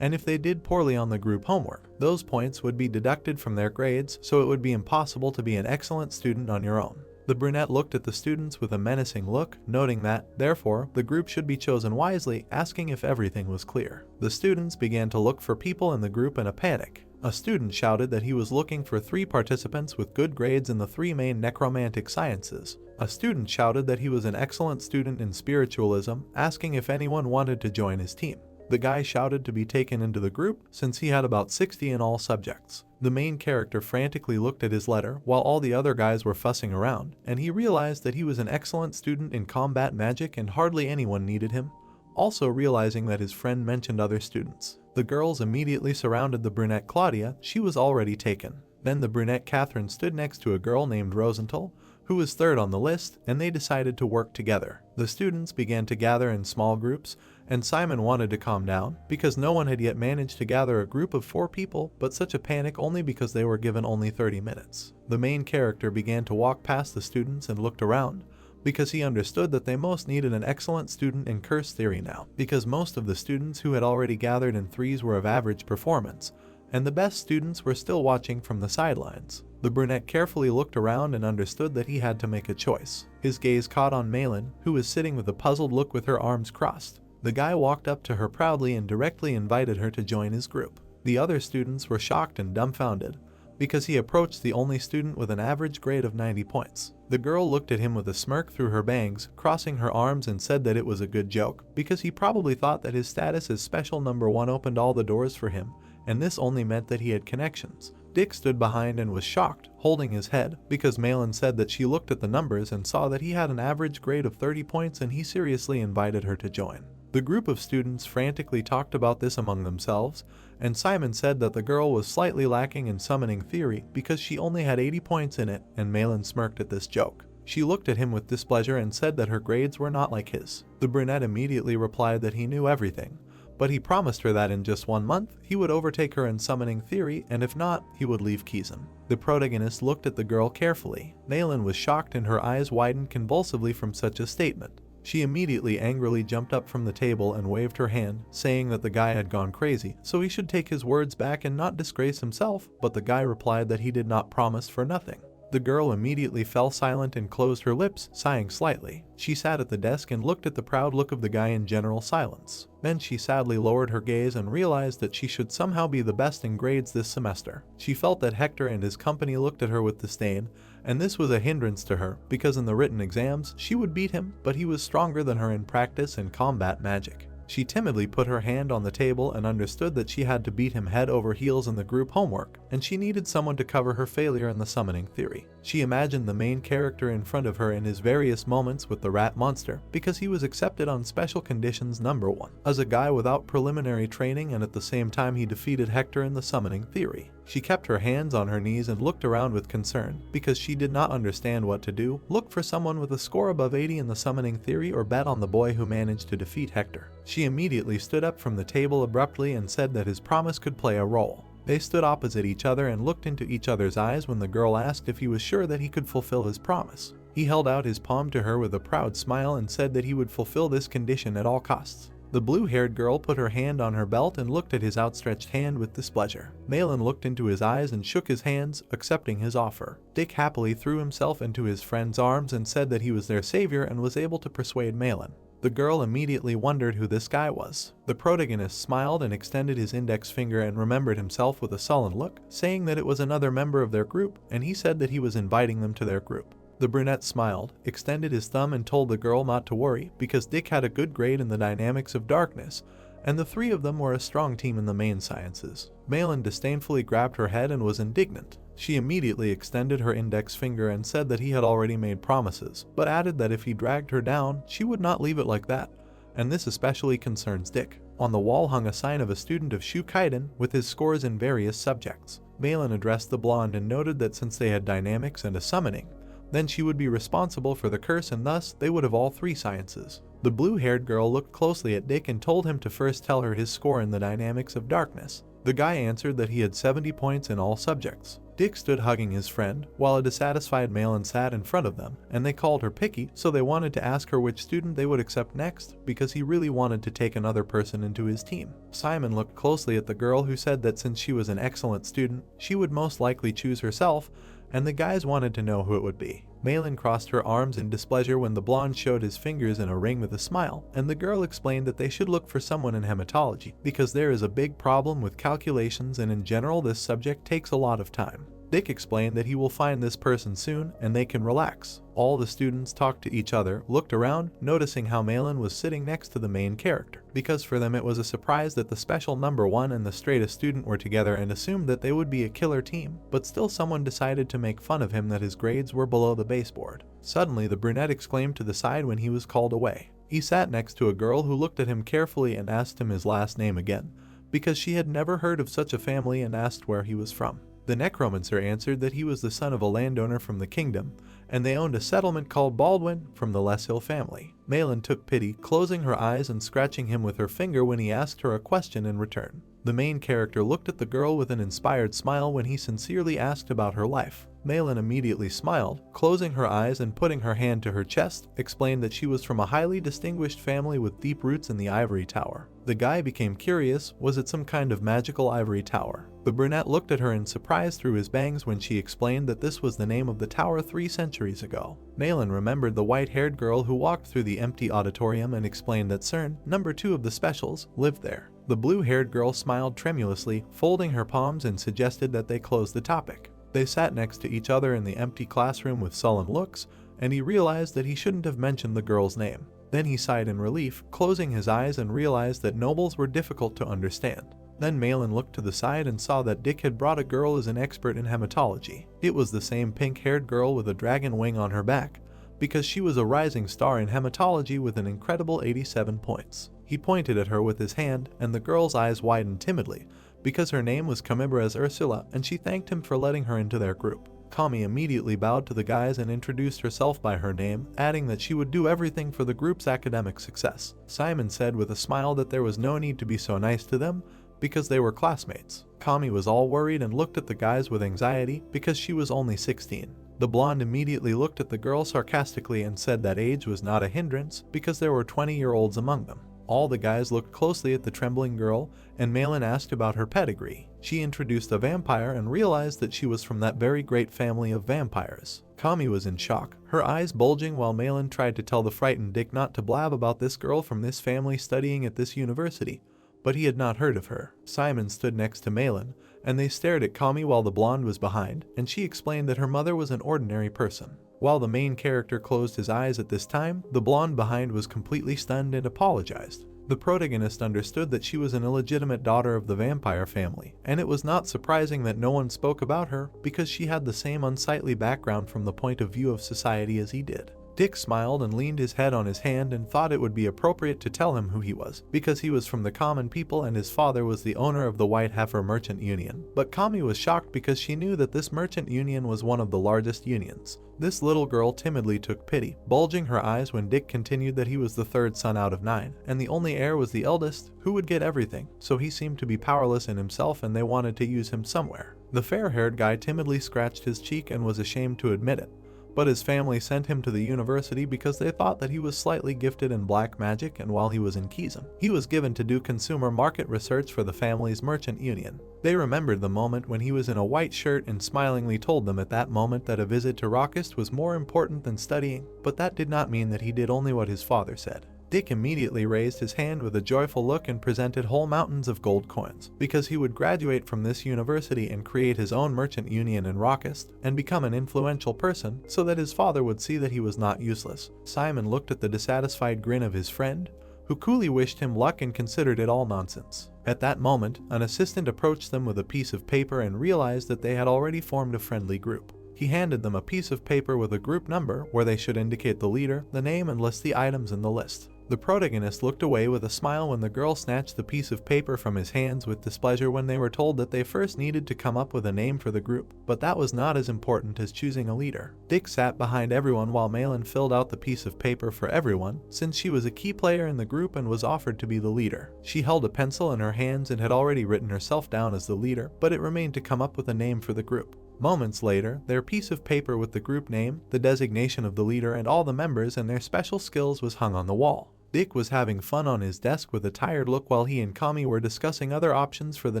and if they did poorly on the group homework, those points would be deducted from their grades, so it would be impossible to be an excellent student on your own. The brunette looked at the students with a menacing look, noting that, therefore, the group should be chosen wisely, asking if everything was clear. The students began to look for people in the group in a panic. A student shouted that he was looking for 3 participants with good grades in the 3 main necromantic sciences. A student shouted that he was an excellent student in spiritualism, asking if anyone wanted to join his team. The guy shouted to be taken into the group since he had about 60 in all subjects. The main character frantically looked at his letter while all the other guys were fussing around, and he realized that he was an excellent student in combat magic and hardly anyone needed him, also realizing that his friend mentioned other students. The girls immediately surrounded the brunette Claudia. She was already taken. Then the brunette Catherine stood next to a girl named Rosenthal, who was 3rd on the list, and they decided to work together. The students began to gather in small groups, and Simon wanted to calm down, because no one had yet managed to gather a group of 4 people, but such a panic only because they were given only 30 minutes. The main character began to walk past the students and looked around, because he understood that they most needed an excellent student in curse theory now, because most of the students who had already gathered in 3s were of average performance, and the best students were still watching from the sidelines. The brunette carefully looked around and understood that he had to make a choice. His gaze caught on Malin, who was sitting with a puzzled look with her arms crossed. The guy walked up to her proudly and directly invited her to join his group. The other students were shocked and dumbfounded, because he approached the only student with an average grade of 90 points. The girl looked at him with a smirk through her bangs, crossing her arms, and said that it was a good joke, because he probably thought that his status as special number 1 opened all the doors for him, and this only meant that he had connections. Dick stood behind and was shocked, holding his head, because Malin said that she looked at the numbers and saw that he had an average grade of 30 points and he seriously invited her to join. The group of students frantically talked about this among themselves, and Simon said that the girl was slightly lacking in summoning theory because she only had 80 points in it, and Malin smirked at this joke. She looked at him with displeasure and said that her grades were not like his. The brunette immediately replied that he knew everything, but he promised her that in just 1 month, he would overtake her in summoning theory, and if not, he would leave Kizan. The protagonist looked at the girl carefully. Malin was shocked and her eyes widened convulsively from such a statement. She immediately angrily jumped up from the table and waved her hand, saying that the guy had gone crazy, so he should take his words back and not disgrace himself, but the guy replied that he did not promise for nothing. The girl immediately fell silent and closed her lips, sighing slightly. She sat at the desk and looked at the proud look of the guy in general silence. Then she sadly lowered her gaze and realized that she should somehow be the best in grades this semester. She felt that Hector and his company looked at her with disdain, and this was a hindrance to her, because in the written exams, she would beat him, but he was stronger than her in practice and combat magic. She timidly put her hand on the table and understood that she had to beat him head over heels in the group homework, and she needed someone to cover her failure in the summoning theory. She imagined the main character in front of her in his various moments with the rat monster, because he was accepted on special conditions number 1. As a guy without preliminary training, and at the same time he defeated Hector in the summoning theory. She kept her hands on her knees and looked around with concern, because she did not understand what to do: look for someone with a score above 80 in the summoning theory or bet on the boy who managed to defeat Hector. She immediately stood up from the table abruptly and said that his promise could play a role. They stood opposite each other and looked into each other's eyes when the girl asked if he was sure that he could fulfill his promise. He held out his palm to her with a proud smile and said that he would fulfill this condition at all costs. The blue-haired girl put her hand on her belt and looked at his outstretched hand with displeasure. Malin looked into his eyes and shook his hands, accepting his offer. Dick happily threw himself into his friend's arms and said that he was their savior and was able to persuade Malin. The girl immediately wondered who this guy was. The protagonist smiled and extended his index finger and remembered himself with a sullen look, saying that it was another member of their group, and he said that he was inviting them to their group. The brunette smiled, extended his thumb and told the girl not to worry, because Dick had a good grade in the dynamics of darkness, and the three of them were a strong team in the main sciences. Malin disdainfully grabbed her head and was indignant. She immediately extended her index finger and said that he had already made promises, but added that if he dragged her down, she would not leave it like that, and this especially concerns Dick. On the wall hung a sign of a student of Shukaiden with his scores in various subjects. Malin addressed the blonde and noted that since they had dynamics and a summoning, then she would be responsible for the curse, and thus they would have all 3 sciences. The blue-haired girl looked closely at Dick and told him to first tell her his score in the dynamics of darkness. The guy answered that he had 70 points in all subjects. Dick stood hugging his friend, while a dissatisfied Malin sat in front of them, and they called her picky, so they wanted to ask her which student they would accept next, because he really wanted to take another person into his team. Simon looked closely at the girl, who said that since she was an excellent student, she would most likely choose herself, and the guys wanted to know who it would be. Malin crossed her arms in displeasure when the blonde showed his fingers in a ring with a smile, and the girl explained that they should look for someone in hematology, because there is a big problem with calculations, and in general this subject takes a lot of time. Dick explained that he will find this person soon and they can relax. All the students talked to each other, looked around, noticing how Malin was sitting next to the main character, because for them it was a surprise that the special number 1 and the straightest student were together, and assumed that they would be a killer team, but still someone decided to make fun of him that his grades were below the baseboard. Suddenly the brunette exclaimed to the side when he was called away. He sat next to a girl who looked at him carefully and asked him his last name again, because she had never heard of such a family, and asked where he was from. The Necromancer answered that he was the son of a landowner from the kingdom, and they owned a settlement called Baldwin from the Leshill family. Malin took pity, closing her eyes and scratching him with her finger when he asked her a question in return. The main character looked at the girl with an inspired smile when he sincerely asked about her life. Malin immediately smiled, closing her eyes and putting her hand to her chest, explained that she was from a highly distinguished family with deep roots in the ivory tower. The guy became curious, was it some kind of magical ivory tower? The brunette looked at her in surprise through his bangs when she explained that this was the name of the tower 3 centuries ago. Malin remembered the white-haired girl who walked through the empty auditorium and explained that CERN, number 2 of the specials, lived there. The blue-haired girl smiled tremulously, folding her palms, and suggested that they close the topic. They sat next to each other in the empty classroom with sullen looks, and he realized that he shouldn't have mentioned the girl's name. Then he sighed in relief, closing his eyes, and realized that nobles were difficult to understand. Then Malin looked to the side and saw that Dick had brought a girl as an expert in hematology. It was the same pink-haired girl with a dragon wing on her back, because she was a rising star in hematology with an incredible 87 points. He pointed at her with his hand, and the girl's eyes widened timidly, because her name was Kamibra's Ursula, and she thanked him for letting her into their group. Kami immediately bowed to the guys and introduced herself by her name, adding that she would do everything for the group's academic success. Simon said with a smile that there was no need to be so nice to them, because they were classmates. Kami was all worried and looked at the guys with anxiety because she was only 16. The blonde immediately looked at the girl sarcastically and said that age was not a hindrance because there were 20-year-olds among them. All the guys looked closely at the trembling girl, and Malin asked about her pedigree. She introduced a vampire and realized that she was from that very great family of vampires. Kami was in shock, her eyes bulging, while Malin tried to tell the frightened Dick not to blab about this girl from this family studying at this university, but he had not heard of her. Simon stood next to Malin, and they stared at Kami while the blonde was behind, and she explained that her mother was an ordinary person. While the main character closed his eyes at this time, the blonde behind was completely stunned and apologized. The protagonist understood that she was an illegitimate daughter of the vampire family, and it was not surprising that no one spoke about her because she had the same unsightly background from the point of view of society as he did. Dick smiled and leaned his head on his hand and thought it would be appropriate to tell him who he was, because he was from the common people and his father was the owner of the White Heifer Merchant Union. But Kami was shocked because she knew that this merchant union was one of the largest unions. This little girl timidly took pity, bulging her eyes when Dick continued that he was the third son out of 9, and the only heir was the eldest, who would get everything, so he seemed to be powerless in himself and they wanted to use him somewhere. The fair-haired guy timidly scratched his cheek and was ashamed to admit it. But his family sent him to the university because they thought that he was slightly gifted in black magic, and while he was in Kizum, he was given to do consumer market research for the family's merchant union. They remembered the moment when he was in a white shirt and smilingly told them at that moment that a visit to Rockist was more important than studying, but that did not mean that he did only what his father said. Dick immediately raised his hand with a joyful look and presented whole mountains of gold coins, because he would graduate from this university and create his own merchant union in Rockist, and become an influential person so that his father would see that he was not useless. Simon looked at the dissatisfied grin of his friend, who coolly wished him luck and considered it all nonsense. At that moment, an assistant approached them with a piece of paper and realized that they had already formed a friendly group. He handed them a piece of paper with a group number where they should indicate the leader, the name, and list the items in the list. The protagonist looked away with a smile when the girl snatched the piece of paper from his hands with displeasure when they were told that they first needed to come up with a name for the group, but that was not as important as choosing a leader. Dick sat behind everyone while Malin filled out the piece of paper for everyone, since she was a key player in the group and was offered to be the leader. She held a pencil in her hands and had already written herself down as the leader, but it remained to come up with a name for the group. Moments later, their piece of paper with the group name, the designation of the leader, and all the members and their special skills was hung on the wall. Dick was having fun on his desk with a tired look while he and Kami were discussing other options for the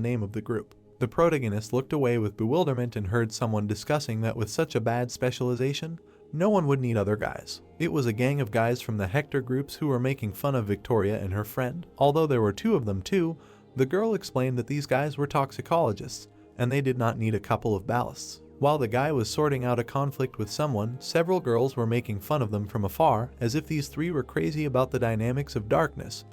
name of the group. The protagonist looked away with bewilderment and heard someone discussing that with such a bad specialization, no one would need other guys. It was a gang of guys from the Hector groups who were making fun of Victoria and her friend. Although there were 2 of them too, the girl explained that these guys were toxicologists, and they did not need a couple of ballasts. While the guy was sorting out a conflict with someone, several girls were making fun of them from afar, as if these 3 were crazy about the dynamics of darkness,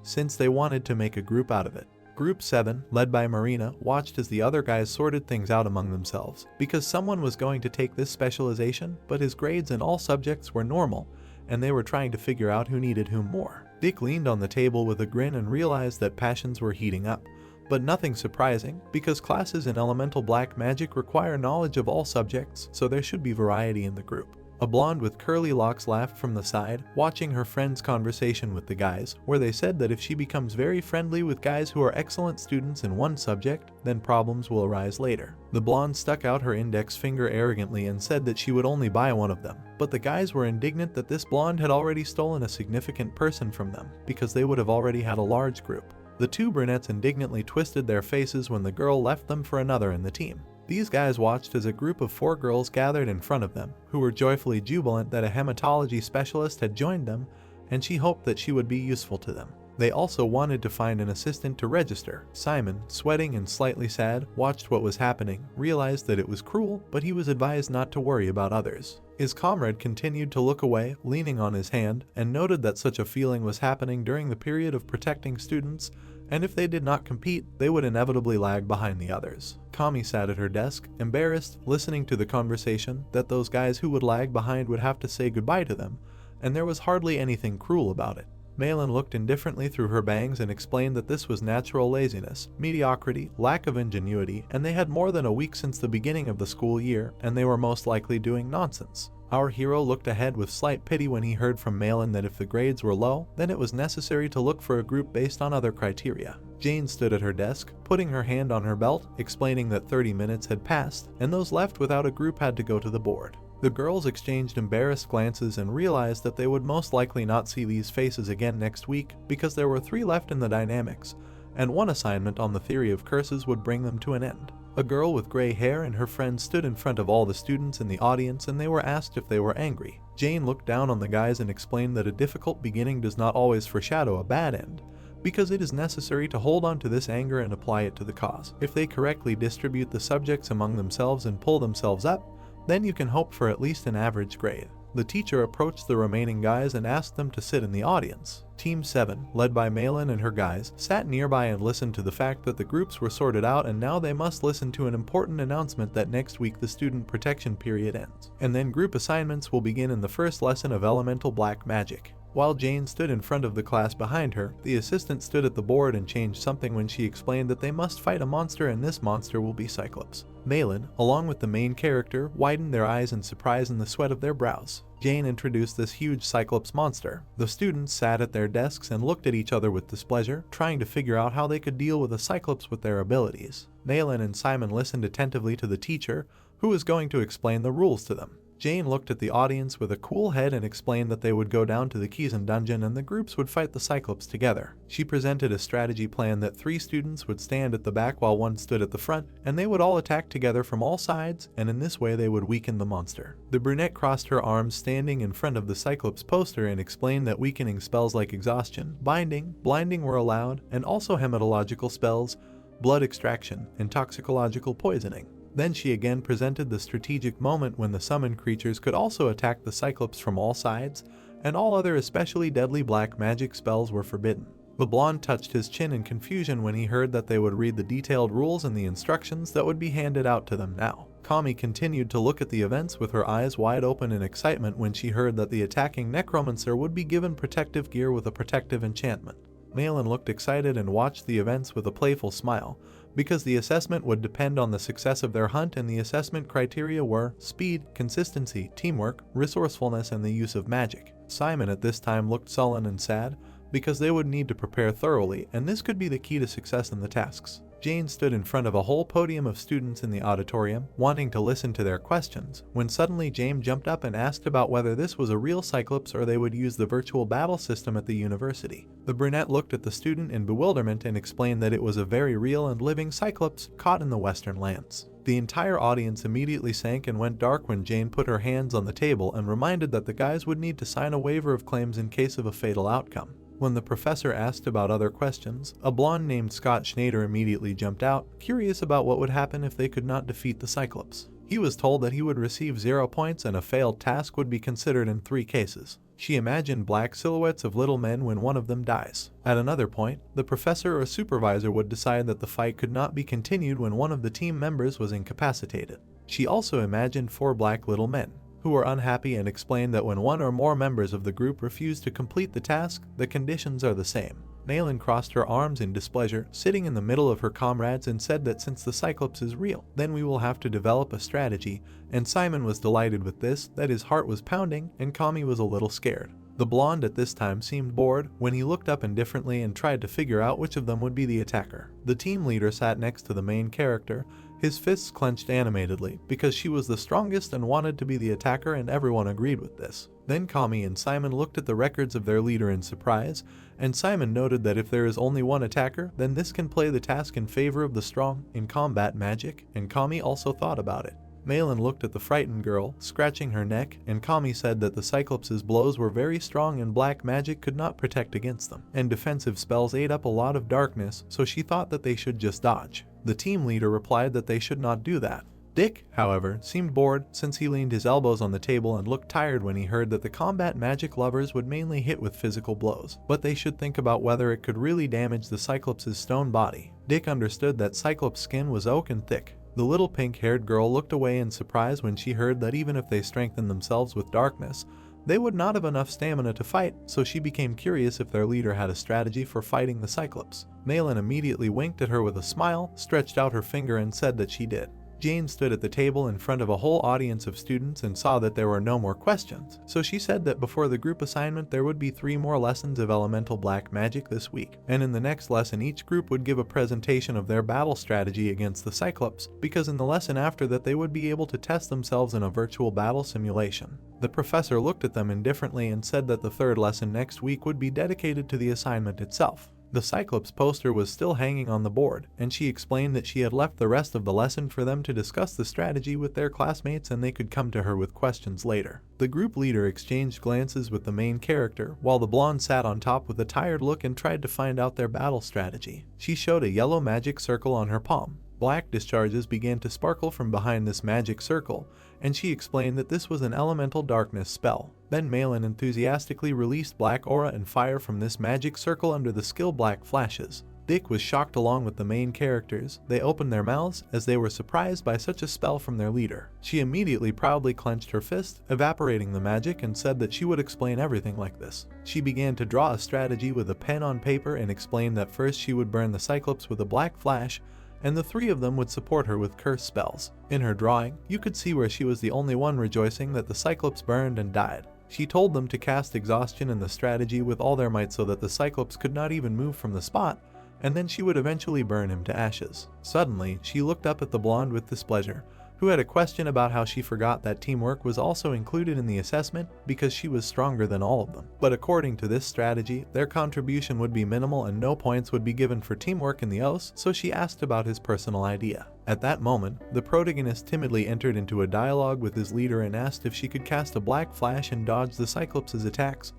since they wanted to make a group out of it. Group 7, led by Marina, watched as the other guys sorted things out among themselves, because someone was going to take this specialization, but his grades in all subjects were normal, and they were trying to figure out who needed whom more. Dick leaned on the table with a grin and realized that passions were heating up. But nothing surprising, because classes in elemental black magic require knowledge of all subjects, so there should be variety in the group. A blonde with curly locks laughed from the side, watching her friend's conversation with the guys, where they said that if she becomes very friendly with guys who are excellent students in one subject, then problems will arise later. The blonde stuck out her index finger arrogantly and said that she would only buy one of them, but the guys were indignant that this blonde had already stolen a significant person from them, because they would have already had a large group. The 2 brunettes indignantly twisted their faces when the girl left them for another in the team. These guys watched as a group of 4 girls gathered in front of them, who were joyfully jubilant that a hematology specialist had joined them, and she hoped that she would be useful to them. They also wanted to find an assistant to register. Simon, sweating and slightly sad, watched what was happening, realized that it was cruel, but he was advised not to worry about others. His comrade continued to look away, leaning on his hand, and noted that such a feeling was happening during the period of protecting students, and if they did not compete, they would inevitably lag behind the others. Kami sat at her desk, embarrassed, listening to the conversation that those guys who would lag behind would have to say goodbye to them, and there was hardly anything cruel about it. Malin looked indifferently through her bangs and explained that this was natural laziness, mediocrity, lack of ingenuity, and they had more than a week since the beginning of the school year, and they were most likely doing nonsense. Our hero looked ahead with slight pity when he heard from Malin that if the grades were low, then it was necessary to look for a group based on other criteria. Jane stood at her desk, putting her hand on her belt, explaining that 30 minutes had passed, and those left without a group had to go to the board. The girls exchanged embarrassed glances and realized that they would most likely not see these faces again next week because there were 3 left in the dynamics, and one assignment on the theory of curses would bring them to an end. A girl with gray hair and her friend stood in front of all the students in the audience and they were asked if they were angry. Jane looked down on the guys and explained that a difficult beginning does not always foreshadow a bad end, because it is necessary to hold on to this anger and apply it to the cause. If they correctly distribute the subjects among themselves and pull themselves up, then you can hope for at least an average grade. The teacher approached the remaining guys and asked them to sit in the audience. Team 7, led by Malin and her guys, sat nearby and listened to the fact that the groups were sorted out and now they must listen to an important announcement that next week the student protection period ends. And then group assignments will begin in the first lesson of elemental black magic. While Jane stood in front of the class behind her, the assistant stood at the board and changed something when she explained that they must fight a monster and this monster will be Cyclops. Malin, along with the main character, widened their eyes in surprise and the sweat of their brows. Jane introduced this huge Cyclops monster. The students sat at their desks and looked at each other with displeasure, trying to figure out how they could deal with a Cyclops with their abilities. Malin and Simon listened attentively to the teacher, who was going to explain the rules to them. Jane looked at the audience with a cool head and explained that they would go down to the Kiezen dungeon and the groups would fight the Cyclops together. She presented a strategy plan that 3 students would stand at the back while 1 stood at the front, and they would all attack together from all sides, and in this way they would weaken the monster. The brunette crossed her arms standing in front of the Cyclops poster and explained that weakening spells like exhaustion, binding, blinding were allowed, and also hematological spells, blood extraction, and toxicological poisoning. Then she again presented the strategic moment when the summoned creatures could also attack the Cyclops from all sides, and all other especially deadly black magic spells were forbidden. The blonde touched his chin in confusion when he heard that they would read the detailed rules and the instructions that would be handed out to them now. Kami continued to look at the events with her eyes wide open in excitement when she heard that the attacking Necromancer would be given protective gear with a protective enchantment. Malin looked excited and watched the events with a playful smile, because the assessment would depend on the success of their hunt and the assessment criteria were speed, consistency, teamwork, resourcefulness, and the use of magic. Simon at this time looked sullen and sad, because they would need to prepare thoroughly, and this could be the key to success in the tasks. Jane stood in front of a whole podium of students in the auditorium, wanting to listen to their questions, when suddenly Jane jumped up and asked about whether this was a real Cyclops or they would use the virtual battle system at the university. The brunette looked at the student in bewilderment and explained that it was a very real and living Cyclops caught in the Western lands. The entire audience immediately sank and went dark when Jane put her hands on the table and reminded that the guys would need to sign a waiver of claims in case of a fatal outcome. When the professor asked about other questions, a blonde named Scott Schneider immediately jumped out, curious about what would happen if they could not defeat the Cyclops. He was told that he would receive 0 points and a failed task would be considered in 3 cases. She imagined black silhouettes of little men when one of them dies. At another point, the professor or supervisor would decide that the fight could not be continued when one of the team members was incapacitated. She also imagined 4 black little men, who were unhappy and explained that when 1 or more members of the group refuse to complete the task, the conditions are the same. Malin crossed her arms in displeasure, sitting in the middle of her comrades, and said that since the Cyclops is real, then we will have to develop a strategy, and Simon was delighted with this, that his heart was pounding, and Kami was a little scared. The blonde at this time seemed bored when he looked up indifferently and tried to figure out which of them would be the attacker. The team leader sat next to the main character, his fists clenched animatedly, because she was the strongest and wanted to be the attacker, and everyone agreed with this. Then Kami and Simon looked at the records of their leader in surprise, and Simon noted that if there is only one attacker, then this can play the task in favor of the strong in combat magic, and Kami also thought about it. Malin looked at the frightened girl, scratching her neck, and Kami said that the Cyclops' blows were very strong and black magic could not protect against them, and defensive spells ate up a lot of darkness, so she thought that they should just dodge. The team leader replied that they should not do that. Dick, however, seemed bored since he leaned his elbows on the table and looked tired when he heard that the combat magic lovers would mainly hit with physical blows, but they should think about whether it could really damage the Cyclops' stone body. Dick understood that Cyclops' skin was oak and thick. The little pink-haired girl looked away in surprise when she heard that even if they strengthened themselves with darkness, They would not have enough stamina to fight, so she became curious if their leader had a strategy for fighting the Cyclops. Malin immediately winked at her with a smile, stretched out her finger and said that she did. Jane stood at the table in front of a whole audience of students and saw that there were no more questions, so she said that before the group assignment there would be 3 more lessons of elemental black magic this week, and in the next lesson each group would give a presentation of their battle strategy against the Cyclops, because in the lesson after that they would be able to test themselves in a virtual battle simulation. The professor looked at them indifferently and said that the 3rd lesson next week would be dedicated to the assignment itself. The Cyclops poster was still hanging on the board, and she explained that she had left the rest of the lesson for them to discuss the strategy with their classmates and they could come to her with questions later. The group leader exchanged glances with the main character, while the blonde sat on top with a tired look and tried to find out their battle strategy. She showed a yellow magic circle on her palm. Black discharges began to sparkle from behind this magic circle, and she explained that this was an elemental darkness spell. Then Malin enthusiastically released black aura and fire from this magic circle under the skill black flashes. Dick was shocked along with the main characters. They opened their mouths as they were surprised by such a spell from their leader. She immediately proudly clenched her fist, evaporating the magic, and said that she would explain everything like this. She began to draw a strategy with a pen on paper and explained that first she would burn the Cyclops with a black flash, and the 3 of them would support her with curse spells. In her drawing, you could see where she was the only one rejoicing that the Cyclops burned and died. She told them to cast exhaustion in the strategy with all their might so that the Cyclops could not even move from the spot, and then she would eventually burn him to ashes. Suddenly, she looked up at the blonde with displeasure, who had a question about how she forgot that teamwork was also included in the assessment because she was stronger than all of them. But according to this strategy, their contribution would be minimal and no points would be given for teamwork in the OS, so she asked about his personal idea. At that moment, the protagonist timidly entered into a dialogue with his leader and asked if she could cast a black flash and dodge the Cyclops' attacks.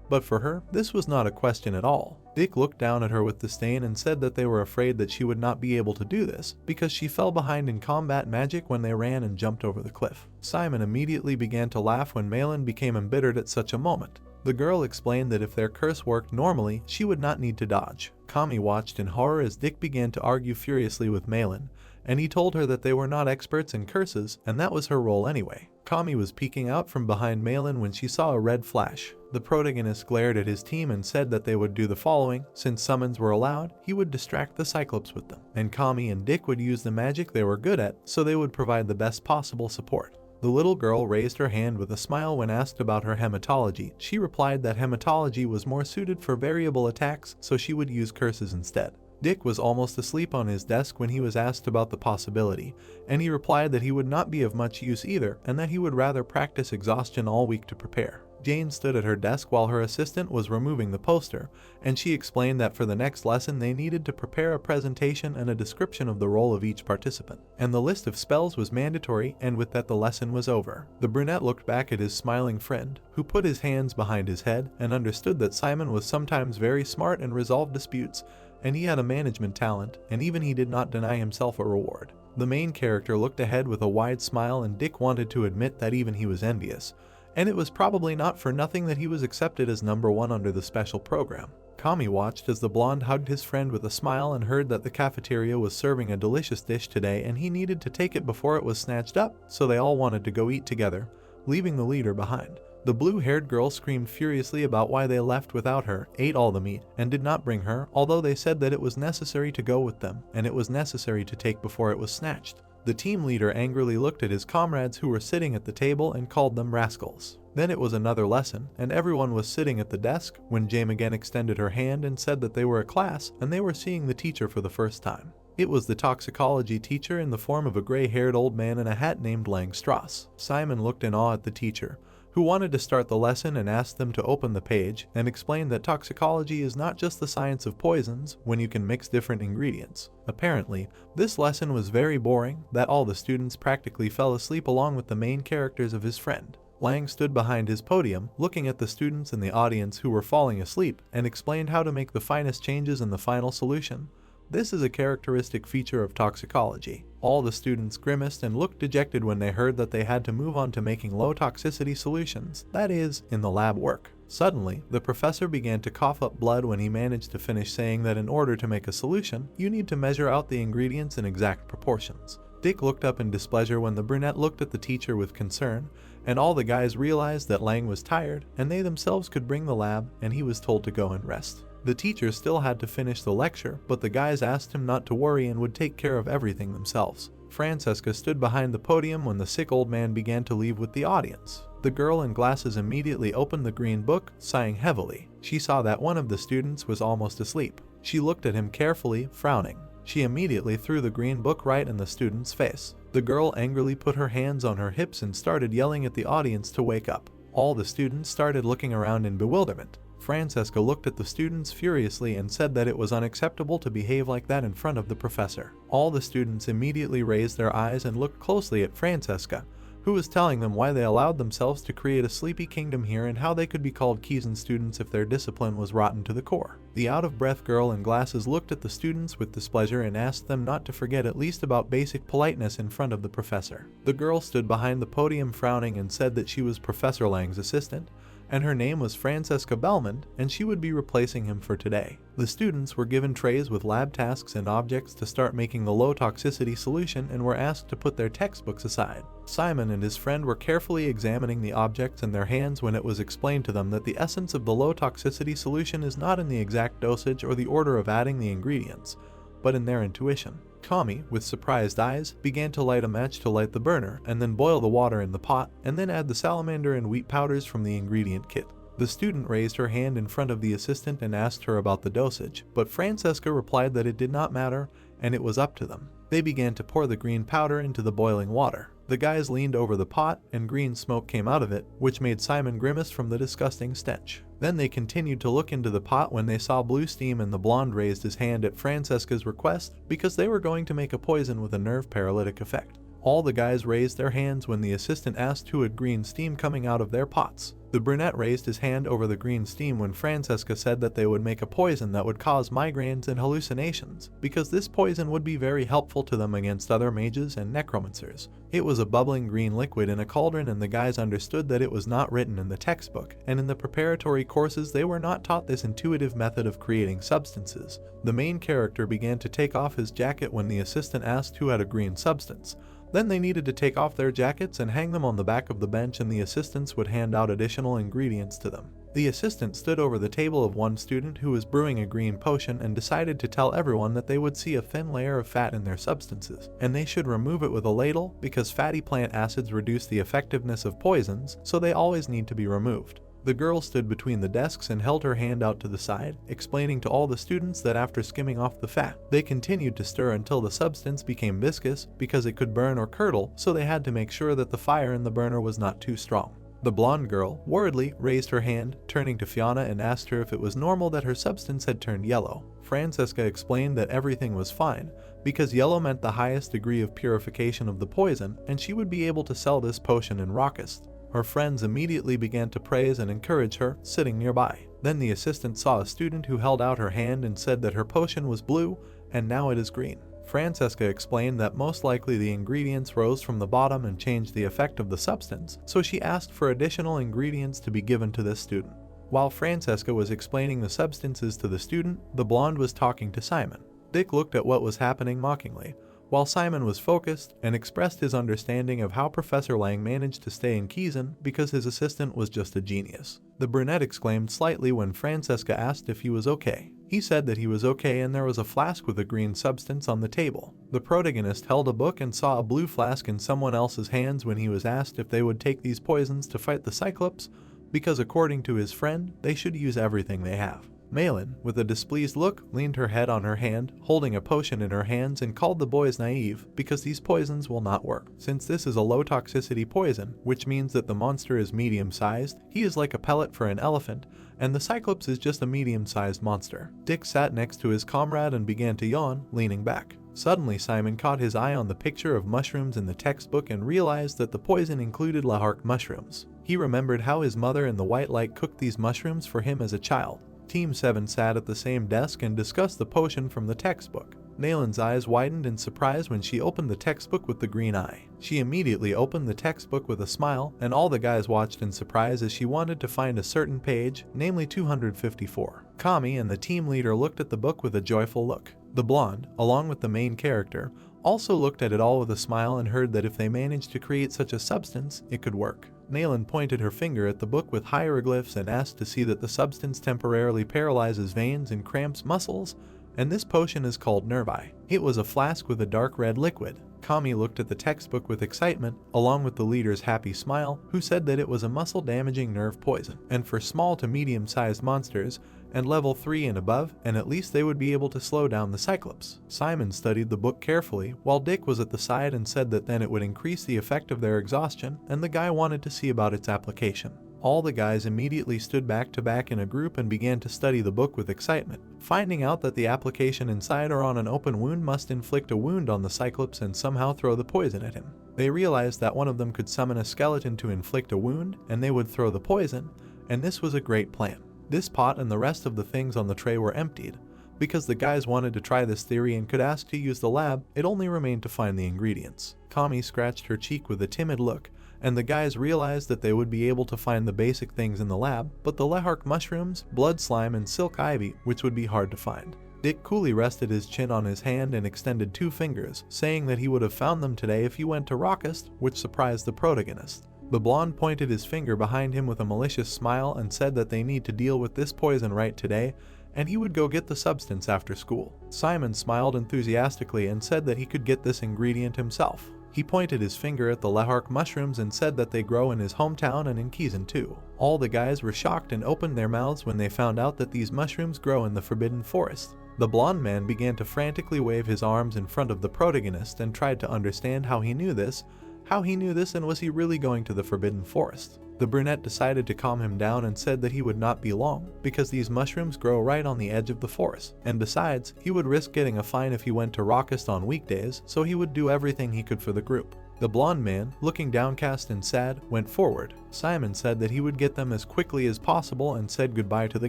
But for her, this was not a question at all. Dick looked down at her with disdain and said that they were afraid that she would not be able to do this, because she fell behind in combat magic when they ran and jumped over the cliff. Simon immediately began to laugh when Malin became embittered at such a moment. The girl explained that if their curse worked normally, she would not need to dodge. Kami watched in horror as Dick began to argue furiously with Malin, and he told her that they were not experts in curses, and that was her role anyway. Kami was peeking out from behind Malin when she saw a red flash. The protagonist glared at his team and said that they would do the following. Since summons were allowed, he would distract the Cyclops with them, and Kami and Dick would use the magic they were good at, so they would provide the best possible support. The little girl raised her hand with a smile when asked about her hematology. She replied that hematology was more suited for variable attacks, so she would use curses instead. Dick was almost asleep on his desk when he was asked about the possibility, and he replied that he would not be of much use either, and that he would rather practice exhaustion all week to prepare. Jane stood at her desk while her assistant was removing the poster, and she explained that for the next lesson they needed to prepare a presentation and a description of the role of each participant. And the list of spells was mandatory, and with that the lesson was over. The brunette looked back at his smiling friend, who put his hands behind his head and understood that Simon was sometimes very smart and resolved disputes, and he had a management talent, and even he did not deny himself a reward. The main character looked ahead with a wide smile, and Dick wanted to admit that even he was envious. And it was probably not for nothing that he was accepted as #1 under the special program. Kami watched as the blonde hugged his friend with a smile and heard that the cafeteria was serving a delicious dish today and he needed to take it before it was snatched up, so they all wanted to go eat together, leaving the leader behind. The blue-haired girl screamed furiously about why they left without her, ate all the meat, and did not bring her, although they said that it was necessary to go with them, and it was necessary to take before it was snatched. The team leader angrily looked at his comrades who were sitting at the table and called them rascals. Then it was another lesson, and everyone was sitting at the desk when Jane again extended her hand and said that they were a class and they were seeing the teacher for the first time. It was the toxicology teacher in the form of a gray-haired old man in a hat named Langstrasse. Simon looked in awe at the teacher, who wanted to start the lesson and asked them to open the page and explained that toxicology is not just the science of poisons when you can mix different ingredients. Apparently, this lesson was very boring, that all the students practically fell asleep along with the main characters of his friend. Lang stood behind his podium, looking at the students in the audience who were falling asleep, and explained how to make the finest changes in the final solution. This is a characteristic feature of toxicology. All the students grimaced and looked dejected when they heard that they had to move on to making low-toxicity solutions, that is, in the lab work. Suddenly, the professor began to cough up blood when he managed to finish saying that in order to make a solution, you need to measure out the ingredients in exact proportions. Dick looked up in displeasure when the brunette looked at the teacher with concern, and all the guys realized that Lang was tired and they themselves could bring the lab, and he was told to go and rest. The teacher still had to finish the lecture, but the guys asked him not to worry and would take care of everything themselves. Francesca stood behind the podium when the sick old man began to leave with the audience. The girl in glasses immediately opened the green book, sighing heavily. She saw that one of the students was almost asleep. She looked at him carefully, frowning. She immediately threw the green book right in the student's face. The girl angrily put her hands on her hips and started yelling at the audience to wake up. All the students started looking around in bewilderment. Francesca looked at the students furiously and said that it was unacceptable to behave like that in front of the professor. All the students immediately raised their eyes and looked closely at Francesca, who was telling them why they allowed themselves to create a sleepy kingdom here and how they could be called Kizan students if their discipline was rotten to the core. The out-of-breath girl in glasses looked at the students with displeasure and asked them not to forget at least about basic politeness in front of the professor. The girl stood behind the podium frowning and said that she was Professor Lang's assistant, and her name was Francesca Belmond, and she would be replacing him for today. The students were given trays with lab tasks and objects to start making the low-toxicity solution and were asked to put their textbooks aside. Simon and his friend were carefully examining the objects in their hands when it was explained to them that the essence of the low-toxicity solution is not in the exact dosage or the order of adding the ingredients, but in their intuition. Kami, with surprised eyes, began to light a match to light the burner and then boil the water in the pot and then add the salamander and wheat powders from the ingredient kit. The student raised her hand in front of the assistant and asked her about the dosage, but Francesca replied that it did not matter and it was up to them. They began to pour the green powder into the boiling water. The guys leaned over the pot and green smoke came out of it, which made Simon grimace from the disgusting stench. Then they continued to look into the pot when they saw blue steam, and the blonde raised his hand at Francesca's request because they were going to make a poison with a nerve paralytic effect. All the guys raised their hands when the assistant asked who had green steam coming out of their pots. The brunette raised his hand over the green steam when Francesca said that they would make a poison that would cause migraines and hallucinations, because this poison would be very helpful to them against other mages and necromancers. It was a bubbling green liquid in a cauldron, and the guys understood that it was not written in the textbook, and in the preparatory courses they were not taught this intuitive method of creating substances. The main character began to take off his jacket when the assistant asked who had a green substance. Then they needed to take off their jackets and hang them on the back of the bench, and the assistants would hand out additional ingredients to them. The assistant stood over the table of one student who was brewing a green potion and decided to tell everyone that they would see a thin layer of fat in their substances, and they should remove it with a ladle because fatty plant acids reduce the effectiveness of poisons, so they always need to be removed. The girl stood between the desks and held her hand out to the side, explaining to all the students that after skimming off the fat, they continued to stir until the substance became viscous because it could burn or curdle, so they had to make sure that the fire in the burner was not too strong. The blonde girl, worriedly, raised her hand, turning to Fiona and asked her if it was normal that her substance had turned yellow. Francesca explained that everything was fine, because yellow meant the highest degree of purification of the poison, and she would be able to sell this potion in Raucous. Her friends immediately began to praise and encourage her, sitting nearby. Then the assistant saw a student who held out her hand and said that her potion was blue, and now it is green. Francesca explained that most likely the ingredients rose from the bottom and changed the effect of the substance, so she asked for additional ingredients to be given to this student. While Francesca was explaining the substances to the student, the blonde was talking to Simon. Dick looked at what was happening mockingly, while Simon was focused and expressed his understanding of how Professor Lang managed to stay in Kizan because his assistant was just a genius. The brunette exclaimed slightly when Francesca asked if he was okay. He said that he was okay, and there was a flask with a green substance on the table. The protagonist held a book and saw a blue flask in someone else's hands when he was asked if they would take these poisons to fight the Cyclops, because according to his friend, they should use everything they have. Malin, with a displeased look, leaned her head on her hand, holding a potion in her hands, and called the boys naive because these poisons will not work. Since this is a low toxicity poison, which means that the monster is medium sized, he is like a pellet for an elephant, and the Cyclops is just a medium sized monster. Dick sat next to his comrade and began to yawn, leaning back. Suddenly Simon caught his eye on the picture of mushrooms in the textbook and realized that the poison included lahark mushrooms. He remembered how his mother in the white light cooked these mushrooms for him as a child. Team 7 sat at the same desk and discussed the potion from the textbook. Naelin's eyes widened in surprise when she opened the textbook with the green eye. She immediately opened the textbook with a smile, and all the guys watched in surprise as she wanted to find a certain page, namely 254. Kami and the team leader looked at the book with a joyful look. The blonde, along with the main character, also looked at it all with a smile and heard that if they managed to create such a substance, it could work. Malin pointed her finger at the book with hieroglyphs and asked to see that the substance temporarily paralyzes veins and cramps muscles, and this potion is called Nervi. It was a flask with a dark red liquid. Kami looked at the textbook with excitement, along with the leader's happy smile, who said that it was a muscle-damaging nerve poison, and for small to medium-sized monsters, and level 3 and above, and at least they would be able to slow down the Cyclops. Simon studied the book carefully, while Dick was at the side and said that then it would increase the effect of their exhaustion, and the guy wanted to see about its application. All the guys immediately stood back to back in a group and began to study the book with excitement, finding out that the application inside or on an open wound must inflict a wound on the Cyclops and somehow throw the poison at him. They realized that one of them could summon a skeleton to inflict a wound, and they would throw the poison, and this was a great plan. This pot and the rest of the things on the tray were emptied. Because the guys wanted to try this theory and could ask to use the lab, it only remained to find the ingredients. Kami scratched her cheek with a timid look, and the guys realized that they would be able to find the basic things in the lab, but the lehark mushrooms, blood slime, and silk ivy, which would be hard to find. Dick coolly rested his chin on his hand and extended 2 fingers, saying that he would have found them today if he went to Rockest, which surprised the protagonist. The blonde pointed his finger behind him with a malicious smile and said that they need to deal with this poison right today, and he would go get the substance after school. Simon smiled enthusiastically and said that he could get this ingredient himself. He pointed his finger at the lehark mushrooms and said that they grow in his hometown and in Kizan too. All the guys were shocked and opened their mouths when they found out that these mushrooms grow in the Forbidden Forest. The blonde man began to frantically wave his arms in front of the protagonist and tried to understand how he knew this, and was he really going to the Forbidden Forest? The brunette decided to calm him down and said that he would not be long, because these mushrooms grow right on the edge of the forest, and besides, he would risk getting a fine if he went to Rockest on weekdays, so he would do everything he could for the group. The blonde man, looking downcast and sad, went forward. Simon said that he would get them as quickly as possible and said goodbye to the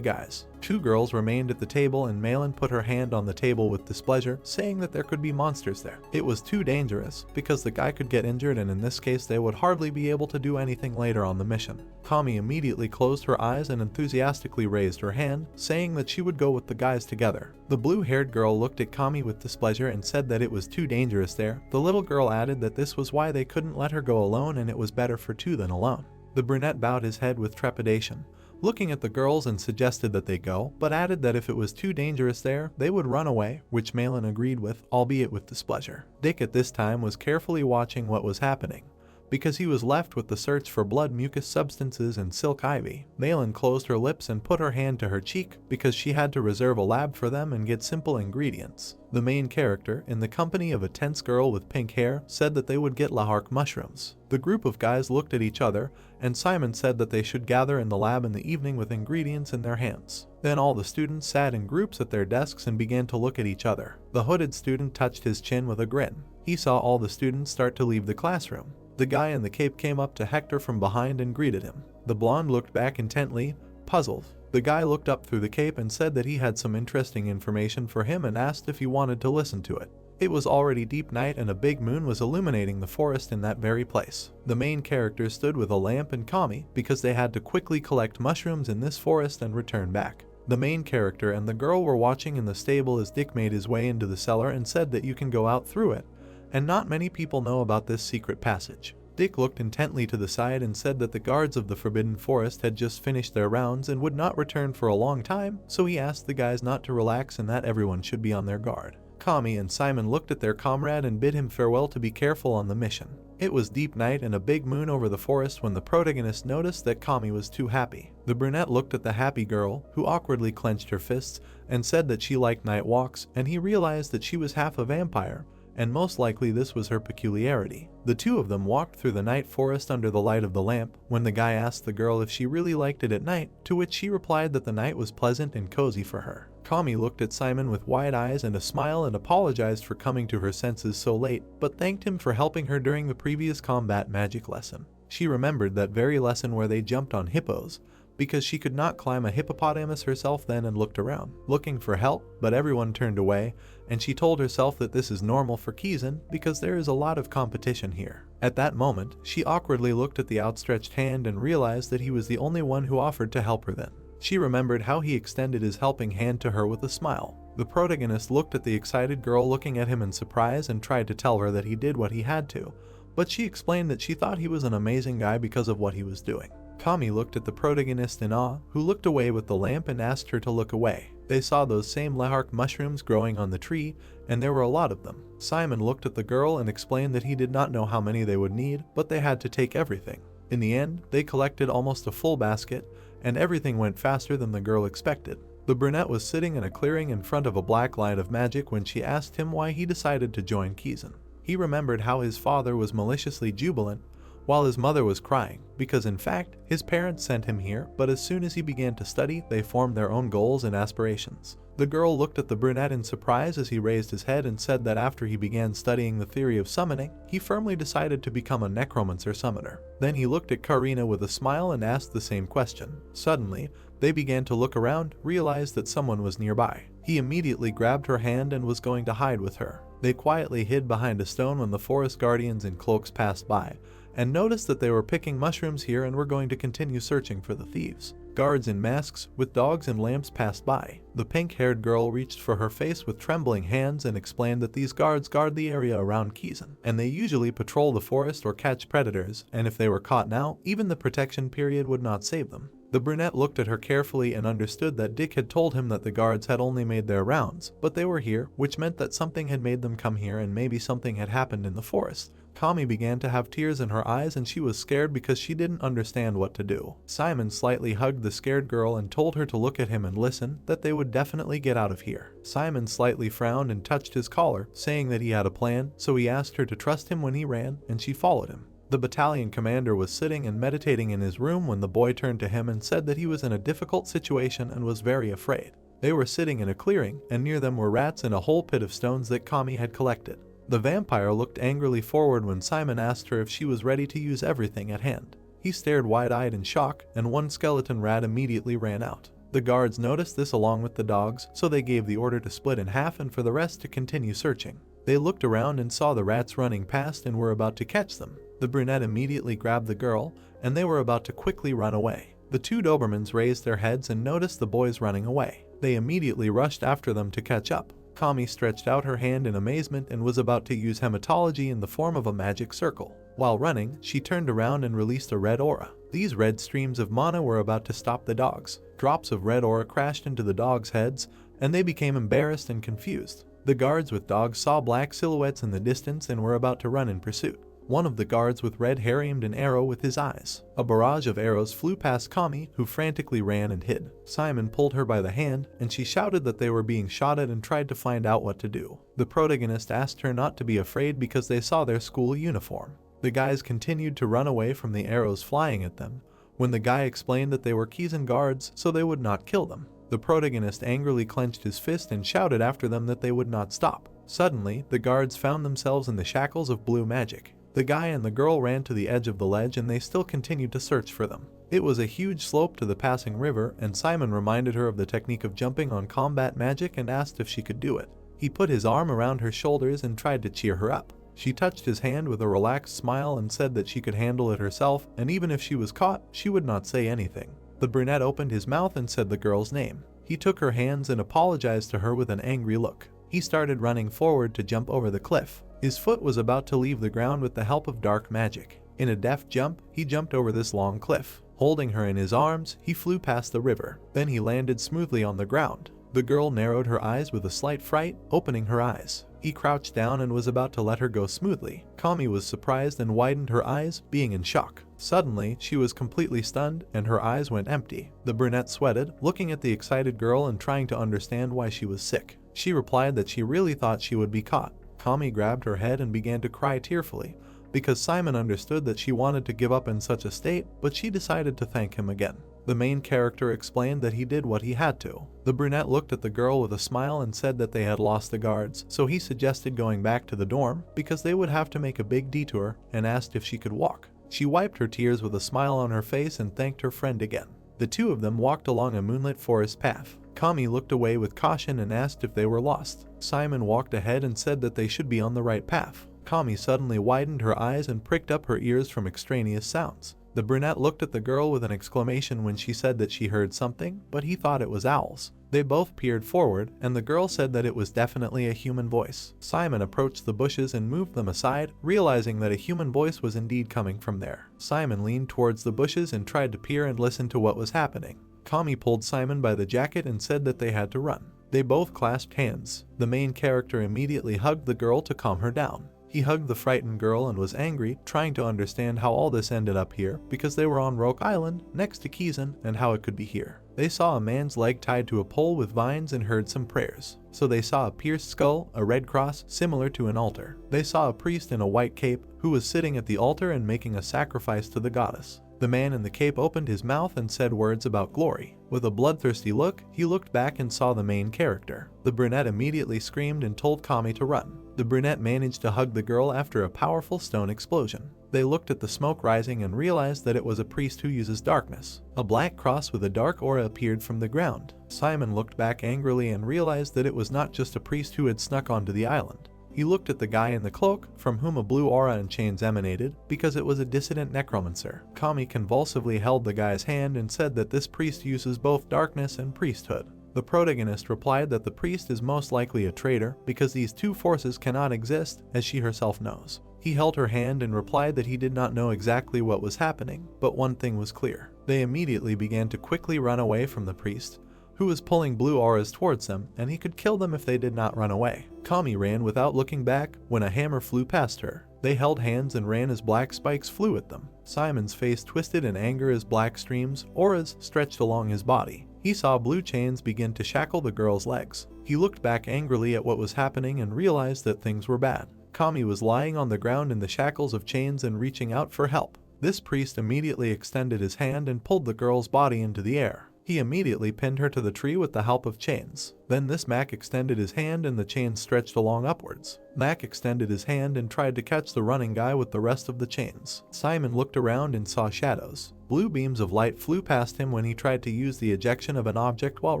guys. 2 girls remained at the table and Malin put her hand on the table with displeasure, saying that there could be monsters there. It was too dangerous, because the guy could get injured and in this case they would hardly be able to do anything later on the mission. Kami immediately closed her eyes and enthusiastically raised her hand, saying that she would go with the guys together. The blue-haired girl looked at Kami with displeasure and said that it was too dangerous there. The little girl added that this was why they couldn't let her go alone and it was better for 2 than alone. The brunette bowed his head with trepidation, looking at the girls, and suggested that they go, but added that if it was too dangerous there, they would run away, which Malin agreed with, albeit with displeasure. Dick at this time was carefully watching what was happening, because he was left with the search for blood mucus substances and silk ivy. Malin closed her lips and put her hand to her cheek, because she had to reserve a lab for them and get simple ingredients. The main character, in the company of a tense girl with pink hair, said that they would get lehark mushrooms. The group of guys looked at each other, and Simon said that they should gather in the lab in the evening with ingredients in their hands. Then all the students sat in groups at their desks and began to look at each other. The hooded student touched his chin with a grin. He saw all the students start to leave the classroom. The guy in the cape came up to Hector from behind and greeted him. The blonde looked back intently, puzzled. The guy looked up through the cape and said that he had some interesting information for him and asked if he wanted to listen to it. It was already deep night and a big moon was illuminating the forest in that very place. The main character stood with a lamp and Kami, because they had to quickly collect mushrooms in this forest and return back. The main character and the girl were watching in the stable as Dick made his way into the cellar and said that you can go out through it, and not many people know about this secret passage. Dick looked intently to the side and said that the guards of the Forbidden Forest had just finished their rounds and would not return for a long time, so he asked the guys not to relax and that everyone should be on their guard. Kami and Simon looked at their comrade and bid him farewell to be careful on the mission. It was deep night and a big moon over the forest when the protagonist noticed that Kami was too happy. The brunette looked at the happy girl, who awkwardly clenched her fists, and said that she liked night walks, and he realized that she was half a vampire, and most likely this was her peculiarity. The 2 of them walked through the night forest under the light of the lamp, when the guy asked the girl if she really liked it at night, to which she replied that the night was pleasant and cozy for her. Kami looked at Simon with wide eyes and a smile and apologized for coming to her senses so late, but thanked him for helping her during the previous combat magic lesson. She remembered that very lesson where they jumped on hippos, because she could not climb a hippopotamus herself then, and looked around, looking for help, but everyone turned away, and she told herself that this is normal for Kizan because there is a lot of competition here. At that moment, she awkwardly looked at the outstretched hand and realized that he was the only one who offered to help her then. She remembered how he extended his helping hand to her with a smile. The protagonist looked at the excited girl looking at him in surprise and tried to tell her that he did what he had to, but she explained that she thought he was an amazing guy because of what he was doing. Kami looked at the protagonist in awe, who looked away with the lamp and asked her to look away. They saw those same lehark mushrooms growing on the tree, and there were a lot of them. Simon looked at the girl and explained that he did not know how many they would need, but they had to take everything. In the end, they collected almost a full basket, and everything went faster than the girl expected. The brunette was sitting in a clearing in front of a black light of magic when she asked him why he decided to join Kizan. He remembered how his father was maliciously jubilant while his mother was crying, because in fact, his parents sent him here, but as soon as he began to study, they formed their own goals and aspirations. The girl looked at the brunette in surprise as he raised his head and said that after he began studying the theory of summoning, he firmly decided to become a necromancer summoner. Then he looked at Karina with a smile and asked the same question. Suddenly, they began to look around, realized that someone was nearby. He immediately grabbed her hand and was going to hide with her. They quietly hid behind a stone when the forest guardians in cloaks passed by, and noticed that they were picking mushrooms here and were going to continue searching for the thieves. Guards in masks with dogs and lamps passed by. The pink-haired girl reached for her face with trembling hands and explained that these guards guard the area around Kizan, and they usually patrol the forest or catch predators, and if they were caught now, even the protection period would not save them. The brunette looked at her carefully and understood that Dick had told him that the guards had only made their rounds, but they were here, which meant that something had made them come here and maybe something had happened in the forest. Kami began to have tears in her eyes and she was scared because she didn't understand what to do. Simon slightly hugged the scared girl and told her to look at him and listen, that they would definitely get out of here. Simon slightly frowned and touched his collar, saying that he had a plan, so he asked her to trust him when he ran, and she followed him. The battalion commander was sitting and meditating in his room when the boy turned to him and said that he was in a difficult situation and was very afraid. They were sitting in a clearing, and near them were rats in a whole pit of stones that Kami had collected. The vampire looked angrily forward when Simon asked her if she was ready to use everything at hand. He stared wide-eyed in shock, and one skeleton rat immediately ran out. The guards noticed this along with the dogs, so they gave the order to split in half and for the rest to continue searching. They looked around and saw the rats running past and were about to catch them. The brunette immediately grabbed the girl, and they were about to quickly run away. The two Dobermans raised their heads and noticed the boys running away. They immediately rushed after them to catch up. Kami stretched out her hand in amazement and was about to use hematology in the form of a magic circle. While running, she turned around and released a red aura. These red streams of mana were about to stop the dogs. Drops of red aura crashed into the dogs' heads, and they became embarrassed and confused. The guards with dogs saw black silhouettes in the distance and were about to run in pursuit. One of the guards with red hair aimed an arrow with his eyes. A barrage of arrows flew past Kami, who frantically ran and hid. Simon pulled her by the hand, and she shouted that they were being shot at and tried to find out what to do. The protagonist asked her not to be afraid because they saw their school uniform. The guys continued to run away from the arrows flying at them, when the guy explained that they were Kizan guards so they would not kill them. The protagonist angrily clenched his fist and shouted after them that they would not stop. Suddenly, the guards found themselves in the shackles of blue magic. The guy and the girl ran to the edge of the ledge and they still continued to search for them. It was a huge slope to the passing river, and Simon reminded her of the technique of jumping on combat magic and asked if she could do it. He put his arm around her shoulders and tried to cheer her up. She touched his hand with a relaxed smile and said that she could handle it herself, and even if she was caught, she would not say anything. The brunette opened his mouth and said the girl's name. He took her hands and apologized to her with an angry look. He started running forward to jump over the cliff. His foot was about to leave the ground with the help of dark magic. In a deft jump, he jumped over this long cliff. Holding her in his arms, he flew past the river. Then he landed smoothly on the ground. The girl narrowed her eyes with a slight fright, opening her eyes. He crouched down and was about to let her go smoothly. Kami was surprised and widened her eyes, being in shock. Suddenly, she was completely stunned and her eyes went empty. The brunette sweated, looking at the excited girl and trying to understand why she was sick. She replied that she really thought she would be caught. Kami grabbed her head and began to cry tearfully, because Simon understood that she wanted to give up in such a state, but she decided to thank him again. The main character explained that he did what he had to. The brunette looked at the girl with a smile and said that they had lost the guards, so he suggested going back to the dorm because they would have to make a big detour, and asked if she could walk. She wiped her tears with a smile on her face and thanked her friend again. The two of them walked along a moonlit forest path. Kami looked away with caution and asked if they were lost. Simon walked ahead and said that they should be on the right path. Kami suddenly widened her eyes and pricked up her ears from extraneous sounds. The brunette looked at the girl with an exclamation when she said that she heard something, but he thought it was owls. They both peered forward, and the girl said that it was definitely a human voice. Simon approached the bushes and moved them aside, realizing that a human voice was indeed coming from there. Simon leaned towards the bushes and tried to peer and listen to what was happening. Kami pulled Simon by the jacket and said that they had to run. They both clasped hands. The main character immediately hugged the girl to calm her down. He hugged the frightened girl and was angry, trying to understand how all this ended up here, because they were on Roke Island, next to Kizan, and how it could be here. They saw a man's leg tied to a pole with vines and heard some prayers. So they saw a pierced skull, a red cross, similar to an altar. They saw a priest in a white cape, who was sitting at the altar and making a sacrifice to the goddess. The man in the cape opened his mouth and said words about glory. With a bloodthirsty look, he looked back and saw the main character. The brunette immediately screamed and told Kami to run. The brunette managed to hug the girl after a powerful stone explosion. They looked at the smoke rising and realized that it was a priest who uses darkness. A black cross with a dark aura appeared from the ground. Simon looked back angrily and realized that it was not just a priest who had snuck onto the island. He looked at the guy in the cloak, from whom a blue aura and chains emanated, because it was a dissident necromancer. Kami convulsively held the guy's hand and said that this priest uses both darkness and priesthood. The protagonist replied that the priest is most likely a traitor, because these two forces cannot exist, as she herself knows. He held her hand and replied that he did not know exactly what was happening, but one thing was clear. They immediately began to quickly run away from the priest, who was pulling blue auras towards them, and he could kill them if they did not run away. Kami ran without looking back when a hammer flew past her. They held hands and ran as black spikes flew at them. Simon's face twisted in anger as black streams, auras, stretched along his body. He saw blue chains begin to shackle the girl's legs. He looked back angrily at what was happening and realized that things were bad. Kami was lying on the ground in the shackles of chains and reaching out for help. This priest immediately extended his hand and pulled the girl's body into the air. He immediately pinned her to the tree with the help of chains. Then this Mac extended his hand and the chains stretched along upwards. Mac extended his hand and tried to catch the running guy with the rest of the chains. Simon looked around and saw shadows. Blue beams of light flew past him when he tried to use the ejection of an object while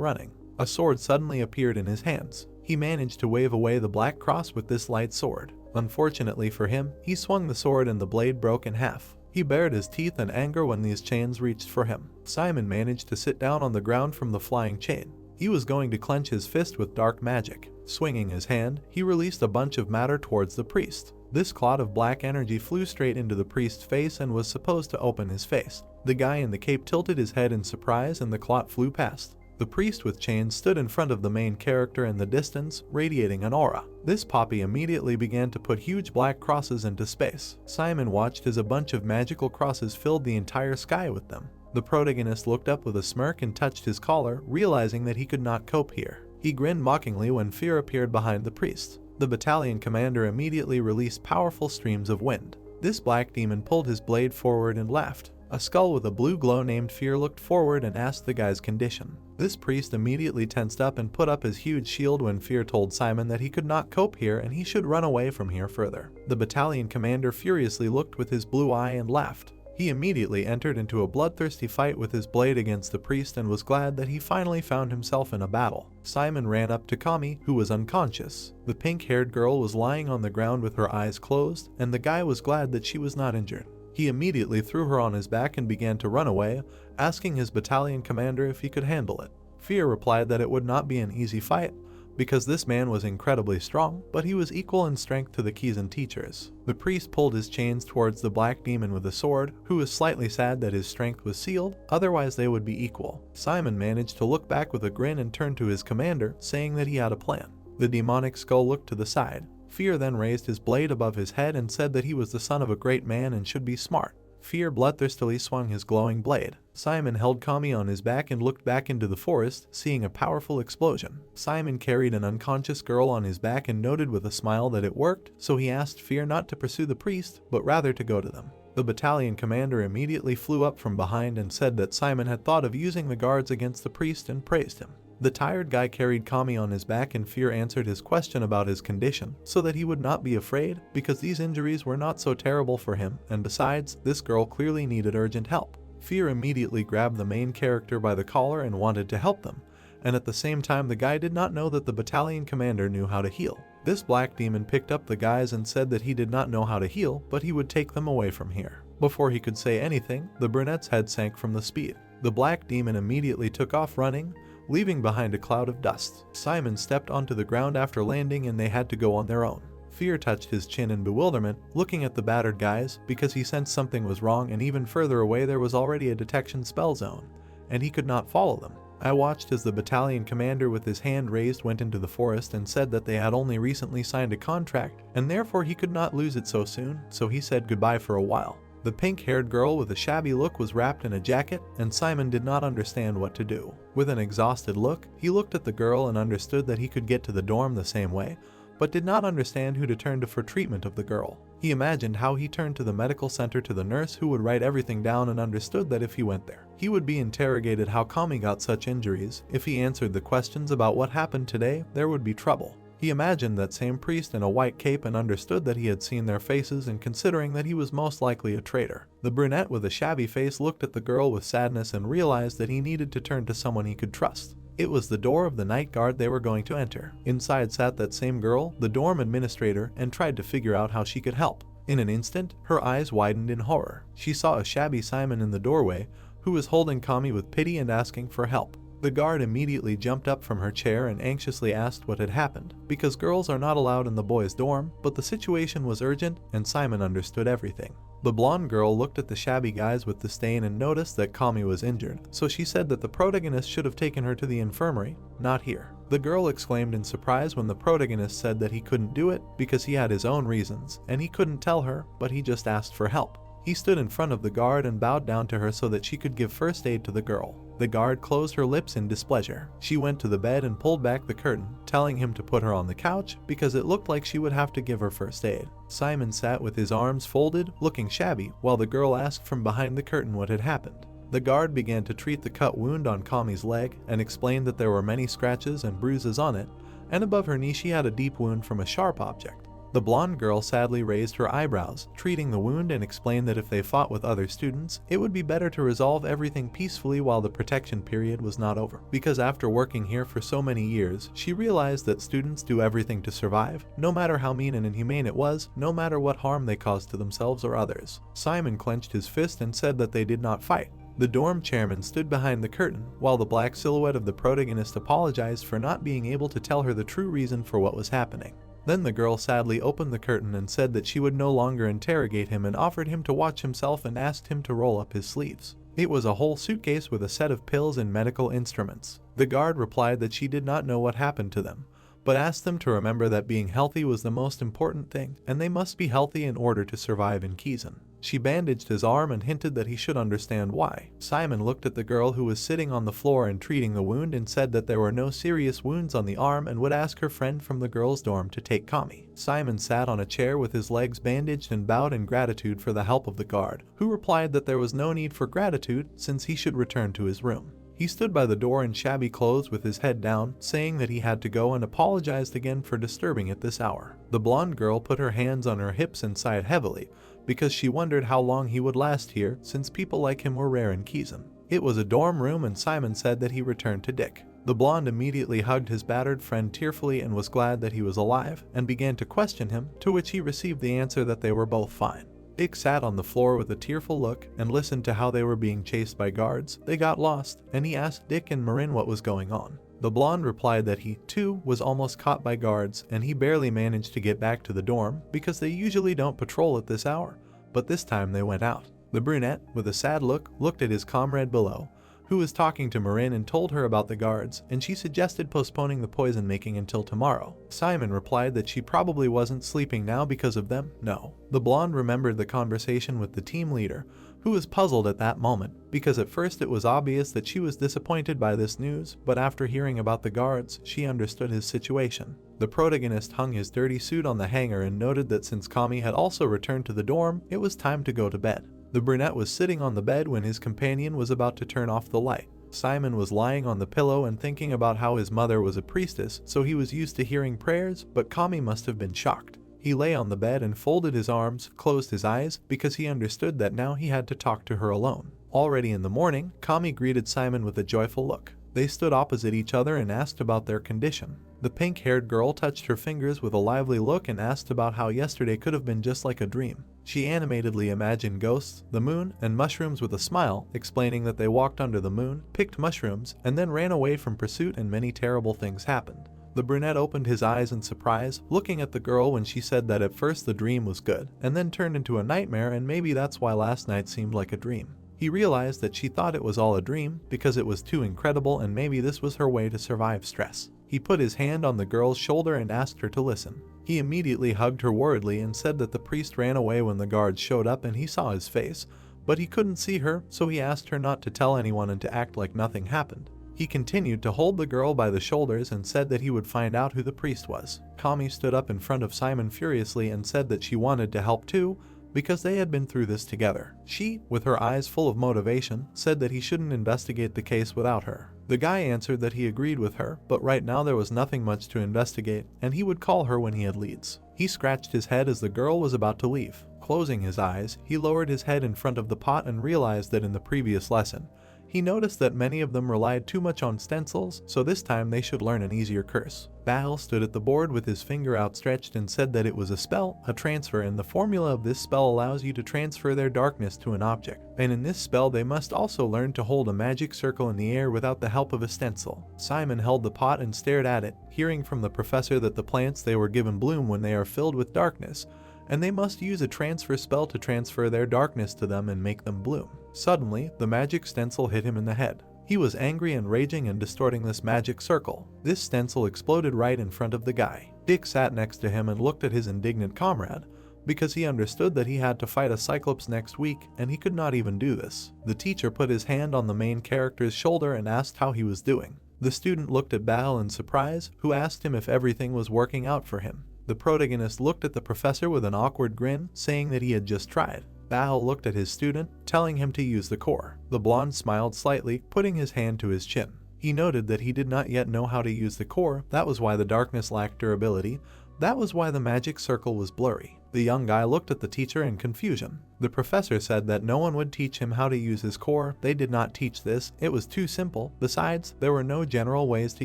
running. A sword suddenly appeared in his hands. He managed to wave away the black cross with this light sword. Unfortunately for him, he swung the sword and the blade broke in half. He bared his teeth in anger when these chains reached for him. Simon managed to sit down on the ground from the flying chain. He was going to clench his fist with dark magic. Swinging his hand, he released a bunch of matter towards the priest. This cloud of black energy flew straight into the priest's face and was supposed to open his face. The guy in the cape tilted his head in surprise and the clot flew past. The priest with chains stood in front of the main character in the distance, radiating an aura. This poppy immediately began to put huge black crosses into space. Simon watched as a bunch of magical crosses filled the entire sky with them. The protagonist looked up with a smirk and touched his collar, realizing that he could not cope here. He grinned mockingly when fear appeared behind the priest. The battalion commander immediately released powerful streams of wind. This black demon pulled his blade forward and laughed. A skull with a blue glow named Fear looked forward and asked the guy's condition. This priest immediately tensed up and put up his huge shield when Fear told Simon that he could not cope here and he should run away from here further. The battalion commander furiously looked with his blue eye and laughed. He immediately entered into a bloodthirsty fight with his blade against the priest and was glad that he finally found himself in a battle. Simon ran up to Kami, who was unconscious. The pink-haired girl was lying on the ground with her eyes closed, and the guy was glad that she was not injured. He immediately threw her on his back and began to run away, asking his battalion commander if he could handle it. Fear replied that it would not be an easy fight, because this man was incredibly strong, but he was equal in strength to the Kizan teachers. The priest pulled his chains towards the black demon with a sword, who was slightly sad that his strength was sealed, otherwise they would be equal. Simon managed to look back with a grin and turned to his commander, saying that he had a plan. The demonic skull looked to the side. Fear then raised his blade above his head and said that he was the son of a great man and should be smart. Fear bloodthirstily swung his glowing blade. Simon held Kami on his back and looked back into the forest, seeing a powerful explosion. Simon carried an unconscious girl on his back and noted with a smile that it worked, so he asked Fear not to pursue the priest, but rather to go to them. The battalion commander immediately flew up from behind and said that Simon had thought of using the guards against the priest and praised him. The tired guy carried Kami on his back and Fear answered his question about his condition, so that he would not be afraid, because these injuries were not so terrible for him, and besides, this girl clearly needed urgent help. Fear immediately grabbed the main character by the collar and wanted to help them, and at the same time the guy did not know that the battalion commander knew how to heal. This black demon picked up the guys and said that he did not know how to heal, but he would take them away from here. Before he could say anything, the brunette's head sank from the speed. The black demon immediately took off running, leaving behind a cloud of dust. Simon stepped onto the ground after landing and they had to go on their own. Fear touched his chin in bewilderment, looking at the battered guys, because he sensed something was wrong, and even further away there was already a detection spell zone, and he could not follow them. I watched as the battalion commander with his hand raised went into the forest and said that they had only recently signed a contract, and therefore he could not lose it so soon, so he said goodbye for a while. The pink-haired girl with a shabby look was wrapped in a jacket, and Simon did not understand what to do. With an exhausted look, he looked at the girl and understood that he could get to the dorm the same way, but did not understand who to turn to for treatment of the girl. He imagined how he turned to the medical center to the nurse who would write everything down, and understood that if he went there, he would be interrogated how Kami got such injuries. If he answered the questions about what happened today, there would be trouble. He imagined that same priest in a white cape and understood that he had seen their faces, and considering that he was most likely a traitor. The brunette with a shabby face looked at the girl with sadness and realized that he needed to turn to someone he could trust. It was the door of the night guard they were going to enter. Inside sat that same girl, the dorm administrator, and tried to figure out how she could help. In an instant, her eyes widened in horror. She saw a shabby Simon in the doorway, who was holding Kami with pity and asking for help. The guard immediately jumped up from her chair and anxiously asked what had happened, because girls are not allowed in the boys' dorm, but the situation was urgent and Simon understood everything. The blonde girl looked at the shabby guys with disdain and noticed that Kami was injured, so she said that the protagonist should have taken her to the infirmary, not here. The girl exclaimed in surprise when the protagonist said that he couldn't do it because he had his own reasons, and he couldn't tell her, but he just asked for help. He stood in front of the guard and bowed down to her so that she could give first aid to the girl. The guard closed her lips in displeasure. She went to the bed and pulled back the curtain, telling him to put her on the couch because it looked like she would have to give her first aid. Simon sat with his arms folded, looking shabby, while the girl asked from behind the curtain what had happened. The guard began to treat the cut wound on Kami's leg and explained that there were many scratches and bruises on it, and above her knee she had a deep wound from a sharp object. The blonde girl sadly raised her eyebrows, treating the wound, and explained that if they fought with other students, it would be better to resolve everything peacefully while the protection period was not over. Because after working here for so many years, she realized that students do everything to survive, no matter how mean and inhumane it was, no matter what harm they caused to themselves or others. Simon clenched his fist and said that they did not fight. The dorm chairman stood behind the curtain, while the black silhouette of the protagonist apologized for not being able to tell her the true reason for what was happening. Then the girl sadly opened the curtain and said that she would no longer interrogate him, and offered him to watch himself and asked him to roll up his sleeves. It was a whole suitcase with a set of pills and medical instruments. The guard replied that she did not know what happened to them, but asked them to remember that being healthy was the most important thing, and they must be healthy in order to survive in Kizan. She bandaged his arm and hinted that he should understand why. Simon looked at the girl who was sitting on the floor and treating the wound and said that there were no serious wounds on the arm and would ask her friend from the girls' dorm to take Kami. Simon sat on a chair with his legs bandaged and bowed in gratitude for the help of the guard, who replied that there was no need for gratitude since he should return to his room. He stood by the door in shabby clothes with his head down, saying that he had to go, and apologized again for disturbing at this hour. The blonde girl put her hands on her hips and sighed heavily, because she wondered how long he would last here, since people like him were rare in Kizan. It was a dorm room, and Simon said that he returned to Dick. The blonde immediately hugged his battered friend tearfully and was glad that he was alive, and began to question him, to which he received the answer that they were both fine. Dick sat on the floor with a tearful look and listened to how they were being chased by guards. They got lost, and he asked Dick and Marin what was going on. The blonde replied that he, too, was almost caught by guards, and he barely managed to get back to the dorm because they usually don't patrol at this hour, but this time they went out. The brunette, with a sad look, looked at his comrade below, who was talking to Marin, and told her about the guards, and she suggested postponing the poison making until tomorrow. Simon replied that she probably wasn't sleeping now because of them. No. The blonde remembered the conversation with the team leader, who was puzzled at that moment, because at first it was obvious that she was disappointed by this news, but after hearing about the guards, she understood his situation. The protagonist hung his dirty suit on the hanger and noted that since Kami had also returned to the dorm, it was time to go to bed. The brunette was sitting on the bed when his companion was about to turn off the light. Simon was lying on the pillow and thinking about how his mother was a priestess, so he was used to hearing prayers, but Kami must have been shocked. He lay on the bed and folded his arms, closed his eyes, because he understood that now he had to talk to her alone. Already in the morning, Kami greeted Simon with a joyful look. They stood opposite each other and asked about their condition. The pink-haired girl touched her fingers with a lively look and asked about how yesterday could have been just like a dream. She animatedly imagined ghosts, the moon, and mushrooms with a smile, explaining that they walked under the moon, picked mushrooms, and then ran away from pursuit and many terrible things happened. The brunette opened his eyes in surprise, looking at the girl when she said that at first the dream was good, and then turned into a nightmare, and maybe that's why last night seemed like a dream. He realized that she thought it was all a dream because it was too incredible, and maybe this was her way to survive stress. He put his hand on the girl's shoulder and asked her to listen. He immediately hugged her worriedly and said that the priest ran away when the guards showed up and he saw his face, but he couldn't see her, so he asked her not to tell anyone and to act like nothing happened. He continued to hold the girl by the shoulders and said that he would find out who the priest was. Kami stood up in front of Simon furiously and said that she wanted to help too, because they had been through this together. She, with her eyes full of motivation, said that he shouldn't investigate the case without her. The guy answered that he agreed with her, but right now there was nothing much to investigate, and he would call her when he had leads. He scratched his head as the girl was about to leave. Closing his eyes, he lowered his head in front of the pot and realized that in the previous lesson, he noticed that many of them relied too much on stencils, so this time they should learn an easier curse. Bahal stood at the board with his finger outstretched and said that it was a spell, a transfer, and the formula of this spell allows you to transfer their darkness to an object. And in this spell they must also learn to hold a magic circle in the air without the help of a stencil. Simon held the pot and stared at it, hearing from the professor that the plants they were given bloom when they are filled with darkness, and they must use a transfer spell to transfer their darkness to them and make them bloom. Suddenly, the magic stencil hit him in the head. He was angry and raging and distorting this magic circle. This stencil exploded right in front of the guy. Dick sat next to him and looked at his indignant comrade, because he understood that he had to fight a Cyclops next week and he could not even do this. The teacher put his hand on the main character's shoulder and asked how he was doing. The student looked at Bahal in surprise, who asked him if everything was working out for him. The protagonist looked at the professor with an awkward grin, saying that he had just tried. Bahal looked at his student, telling him to use the core. The blonde smiled slightly, putting his hand to his chin. He noted that he did not yet know how to use the core, that was why the darkness lacked durability, that was why the magic circle was blurry. The young guy looked at the teacher in confusion. The professor said that no one would teach him how to use his core, they did not teach this, it was too simple, besides, there were no general ways to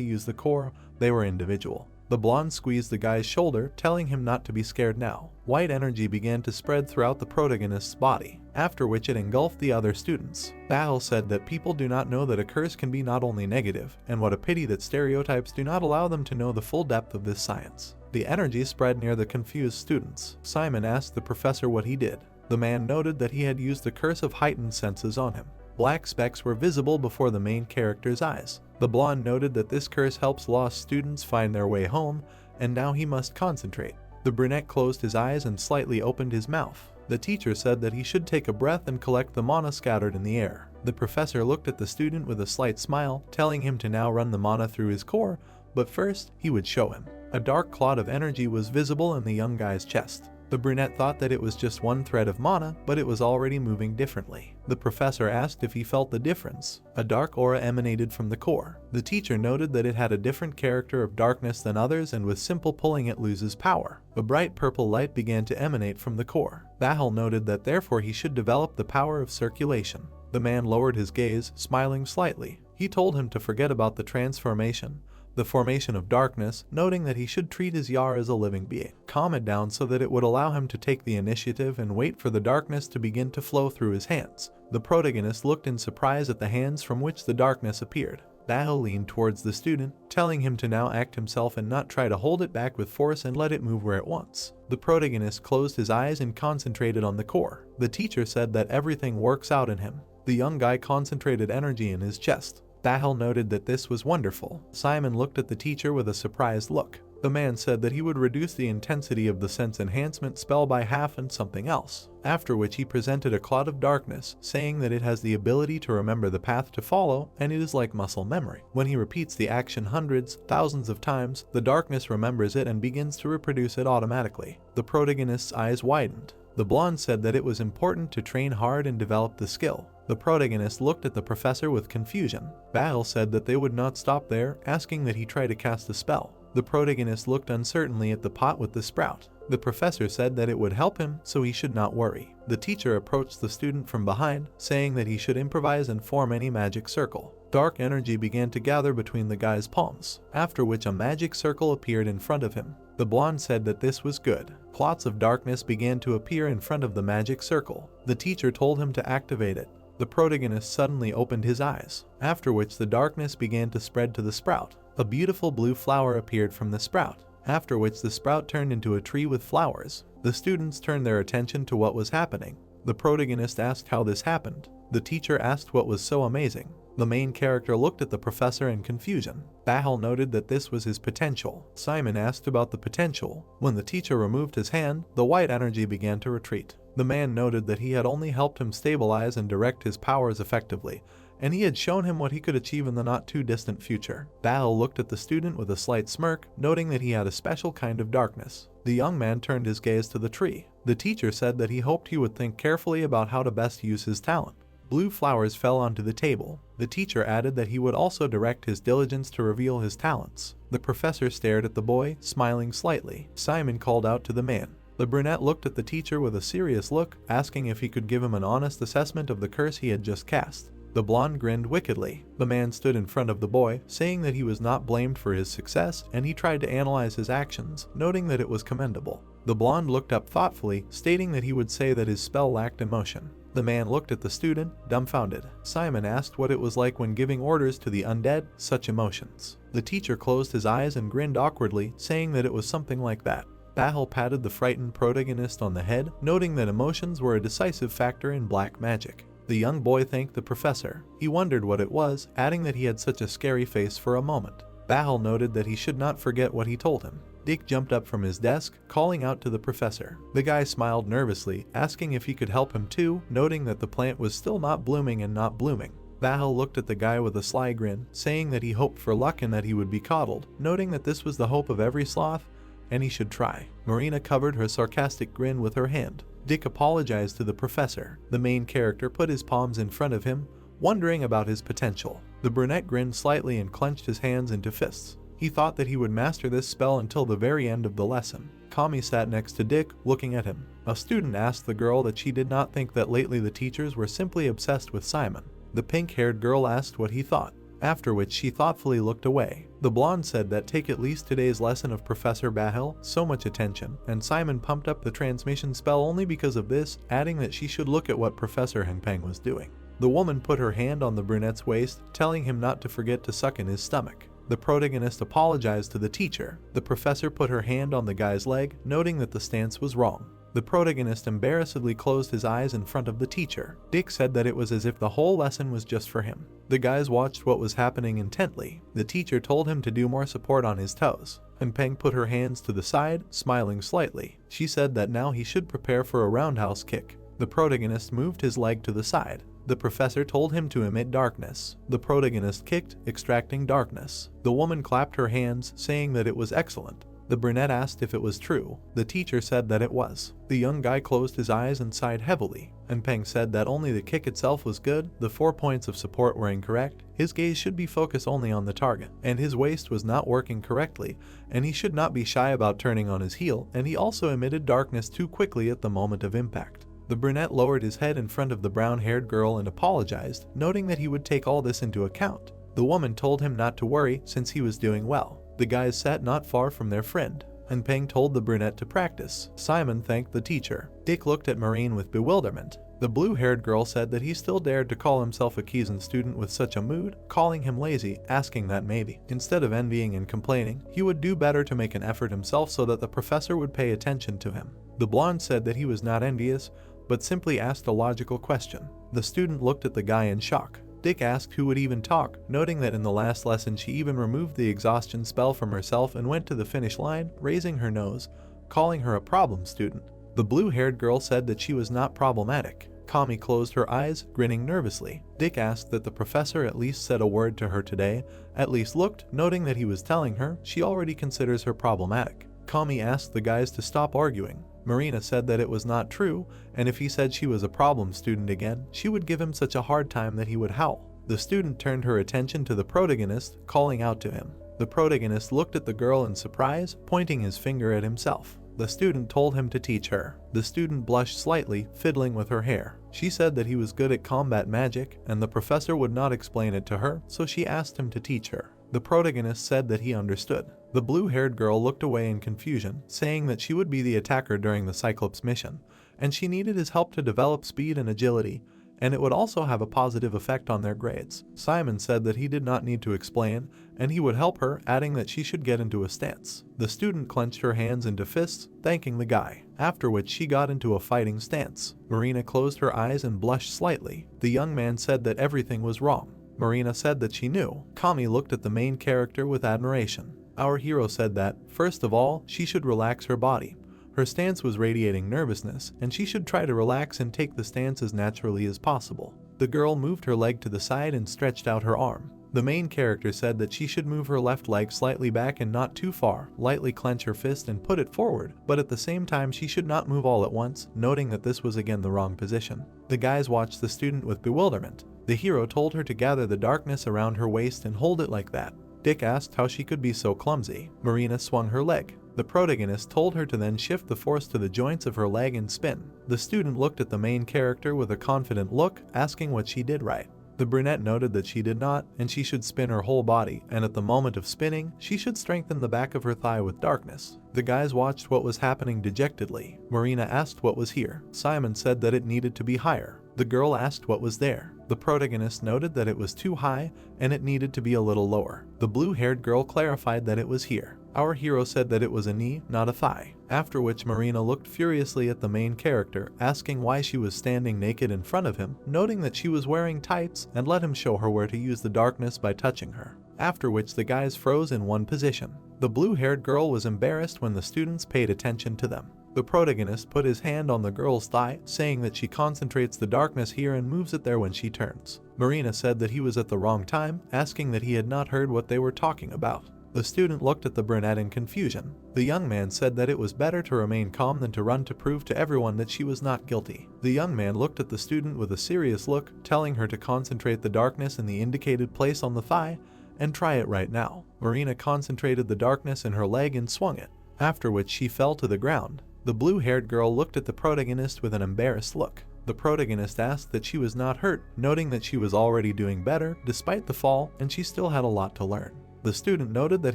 use the core, they were individual. The blonde squeezed the guy's shoulder, telling him not to be scared now. White energy began to spread throughout the protagonist's body, after which it engulfed the other students. Bahal said that people do not know that a curse can be not only negative, and what a pity that stereotypes do not allow them to know the full depth of this science. The energy spread near the confused students. Simon asked the professor what he did. The man noted that he had used the curse of heightened senses on him. Black specks were visible before the main character's eyes. The blonde noted that this curse helps lost students find their way home, and now he must concentrate. The brunette closed his eyes and slightly opened his mouth. The teacher said that he should take a breath and collect the mana scattered in the air. The professor looked at the student with a slight smile, telling him to now run the mana through his core, but first, he would show him. A dark cloud of energy was visible in the young guy's chest. The brunette thought that it was just one thread of mana, but it was already moving differently. The professor asked if he felt the difference. A dark aura emanated from the core. The teacher noted that it had a different character of darkness than others, and with simple pulling it loses power. A bright purple light began to emanate from the core. Bahal noted that therefore he should develop the power of circulation. The man lowered his gaze, smiling slightly. He told him to forget about the transformation, the formation of darkness, noting that he should treat his Yar as a living being. Calm it down so that it would allow him to take the initiative and wait for the darkness to begin to flow through his hands. The protagonist looked in surprise at the hands from which the darkness appeared. Bahal leaned towards the student, telling him to now act himself and not try to hold it back with force and let it move where it wants. The protagonist closed his eyes and concentrated on the core. The teacher said that everything works out in him. The young guy concentrated energy in his chest. Bahal noted that this was wonderful. Simon looked at the teacher with a surprised look. The man said that he would reduce the intensity of the sense enhancement spell by half and something else, after which he presented a cloud of darkness, saying that it has the ability to remember the path to follow, and it is like muscle memory. When he repeats the action hundreds, thousands of times, the darkness remembers it and begins to reproduce it automatically. The protagonist's eyes widened. The blonde said that it was important to train hard and develop the skill. The protagonist looked at the professor with confusion. Bahal said that they would not stop there, asking that he try to cast a spell. The protagonist looked uncertainly at the pot with the sprout. The professor said that it would help him, so he should not worry. The teacher approached the student from behind, saying that he should improvise and form any magic circle. Dark energy began to gather between the guy's palms, after which a magic circle appeared in front of him. The blonde said that this was good. Clots of darkness began to appear in front of the magic circle. The teacher told him to activate it. The protagonist suddenly opened his eyes, after which the darkness began to spread to the sprout. A beautiful blue flower appeared from the sprout, after which the sprout turned into a tree with flowers. The students turned their attention to what was happening. The protagonist asked how this happened. The teacher asked what was so amazing. The main character looked at the professor in confusion. Bahal noted that this was his potential. Simon asked about the potential. When the teacher removed his hand, the white energy began to retreat. The man noted that he had only helped him stabilize and direct his powers effectively, and he had shown him what he could achieve in the not-too-distant future. Bahal looked at the student with a slight smirk, noting that he had a special kind of darkness. The young man turned his gaze to the tree. The teacher said that he hoped he would think carefully about how to best use his talent. Blue flowers fell onto the table. The teacher added that he would also direct his diligence to reveal his talents. The professor stared at the boy, smiling slightly. Simon called out to the man. The brunette looked at the teacher with a serious look, asking if he could give him an honest assessment of the curse he had just cast. The blonde grinned wickedly. The man stood in front of the boy, saying that he was not blamed for his success, and he tried to analyze his actions, noting that it was commendable. The blonde looked up thoughtfully, stating that he would say that his spell lacked emotion. The man looked at the student, dumbfounded. Simon asked what it was like when giving orders to the undead, such emotions. The teacher closed his eyes and grinned awkwardly, saying that it was something like that. Bahal patted the frightened protagonist on the head, noting that emotions were a decisive factor in black magic. The young boy thanked the professor. He wondered what it was, adding that he had such a scary face for a moment. Bahal noted that he should not forget what he told him. Dick jumped up from his desk, calling out to the professor. The guy smiled nervously, asking if he could help him too, noting that the plant was still not blooming and not blooming. Bahal looked at the guy with a sly grin, saying that he hoped for luck and that he would be coddled, noting that this was the hope of every sloth, and he should try. Marina covered her sarcastic grin with her hand. Dick apologized to the professor. The main character put his palms in front of him, wondering about his potential. The brunette grinned slightly and clenched his hands into fists. He thought that he would master this spell until the very end of the lesson. Kami sat next to Dick, looking at him. A student asked the girl that she did not think that lately the teachers were simply obsessed with Simon. The pink-haired girl asked what he thought, after which she thoughtfully looked away. The blonde said that take at least today's lesson of Professor Bahal, so much attention, and Simon pumped up the transmission spell only because of this, adding that she should look at what Professor Hengpeng was doing. The woman put her hand on the brunette's waist, telling him not to forget to suck in his stomach. The protagonist apologized to the teacher. The professor put her hand on the guy's leg, noting that the stance was wrong. The protagonist embarrassedly closed his eyes in front of the teacher. Dick said that it was as if the whole lesson was just for him. The guys watched what was happening intently. The teacher told him to do more support on his toes. Hengpeng put her hands to the side, smiling slightly. She said that now he should prepare for a roundhouse kick. The protagonist moved his leg to the side. The professor told him to emit darkness. The protagonist kicked, extracting darkness. The woman clapped her hands, saying that it was excellent. The brunette asked if it was true. The teacher said that it was. The young guy closed his eyes and sighed heavily. Hengpeng said that only the kick itself was good, the 4 points of support were incorrect, his gaze should be focused only on the target, and his waist was not working correctly, and he should not be shy about turning on his heel, and he also emitted darkness too quickly at the moment of impact. The brunette lowered his head in front of the brown-haired girl and apologized, noting that he would take all this into account. The woman told him not to worry since he was doing well. The guys sat not far from their friend. Hengpeng told the brunette to practice. Simon thanked the teacher. Dick looked at Marine with bewilderment. The blue-haired girl said that he still dared to call himself a Kizan student with such a mood, calling him lazy, asking that maybe, instead of envying and complaining, he would do better to make an effort himself so that the professor would pay attention to him. The blonde said that he was not envious, but simply asked a logical question. The student looked at the guy in shock. Dick asked who would even talk, noting that in the last lesson she even removed the exhaustion spell from herself and went to the finish line, raising her nose, calling her a problem student. The blue-haired girl said that she was not problematic. Kami closed her eyes, grinning nervously. Dick asked that the professor at least said a word to her today, at least looked, noting that he was telling her she already considers her problematic. Kami asked the guys to stop arguing. Marina said that it was not true, and if he said she was a problem student again, she would give him such a hard time that he would howl. The student turned her attention to the protagonist, calling out to him. The protagonist looked at the girl in surprise, pointing his finger at himself. The student told him to teach her. The student blushed slightly, fiddling with her hair. She said that he was good at combat magic, and the professor would not explain it to her, so she asked him to teach her. The protagonist said that he understood. The blue-haired girl looked away in confusion, saying that she would be the attacker during the Cyclops mission, and she needed his help to develop speed and agility, and it would also have a positive effect on their grades. Simon said that he did not need to explain, and he would help her, adding that she should get into a stance. The student clenched her hands into fists, thanking the guy, after which she got into a fighting stance. Marina closed her eyes and blushed slightly. The young man said that everything was wrong. Marina said that she knew. Kami looked at the main character with admiration. Our hero said that, first of all, she should relax her body. Her stance was radiating nervousness, and she should try to relax and take the stance as naturally as possible. The girl moved her leg to the side and stretched out her arm. The main character said that she should move her left leg slightly back and not too far, lightly clench her fist and put it forward, but at the same time she should not move all at once, noting that this was again the wrong position. The guys watched the student with bewilderment. The hero told her to gather the darkness around her waist and hold it like that. Dick asked how she could be so clumsy. Marina swung her leg. The protagonist told her to then shift the force to the joints of her leg and spin. The student looked at the main character with a confident look, asking what she did right. The brunette noted that she did not, and she should spin her whole body, and at the moment of spinning, she should strengthen the back of her thigh with darkness. The guys watched what was happening dejectedly. Marina asked what was here. Simon said that it needed to be higher. The girl asked what was there. The protagonist noted that it was too high, and it needed to be a little lower. The blue-haired girl clarified that it was here. Our hero said that it was a knee, not a thigh, after which Marina looked furiously at the main character, asking why she was standing naked in front of him, noting that she was wearing tights, and let him show her where to use the darkness by touching her, after which the guys froze in one position. The blue-haired girl was embarrassed when the students paid attention to them. The protagonist put his hand on the girl's thigh, saying that she concentrates the darkness here and moves it there when she turns. Marina said that he was at the wrong time, asking that he had not heard what they were talking about. The student looked at the brunette in confusion. The young man said that it was better to remain calm than to run to prove to everyone that she was not guilty. The young man looked at the student with a serious look, telling her to concentrate the darkness in the indicated place on the thigh and try it right now. Marina concentrated the darkness in her leg and swung it, after which she fell to the ground. The blue-haired girl looked at the protagonist with an embarrassed look. The protagonist asked that she was not hurt, noting that she was already doing better despite the fall and she still had a lot to learn. The student noted that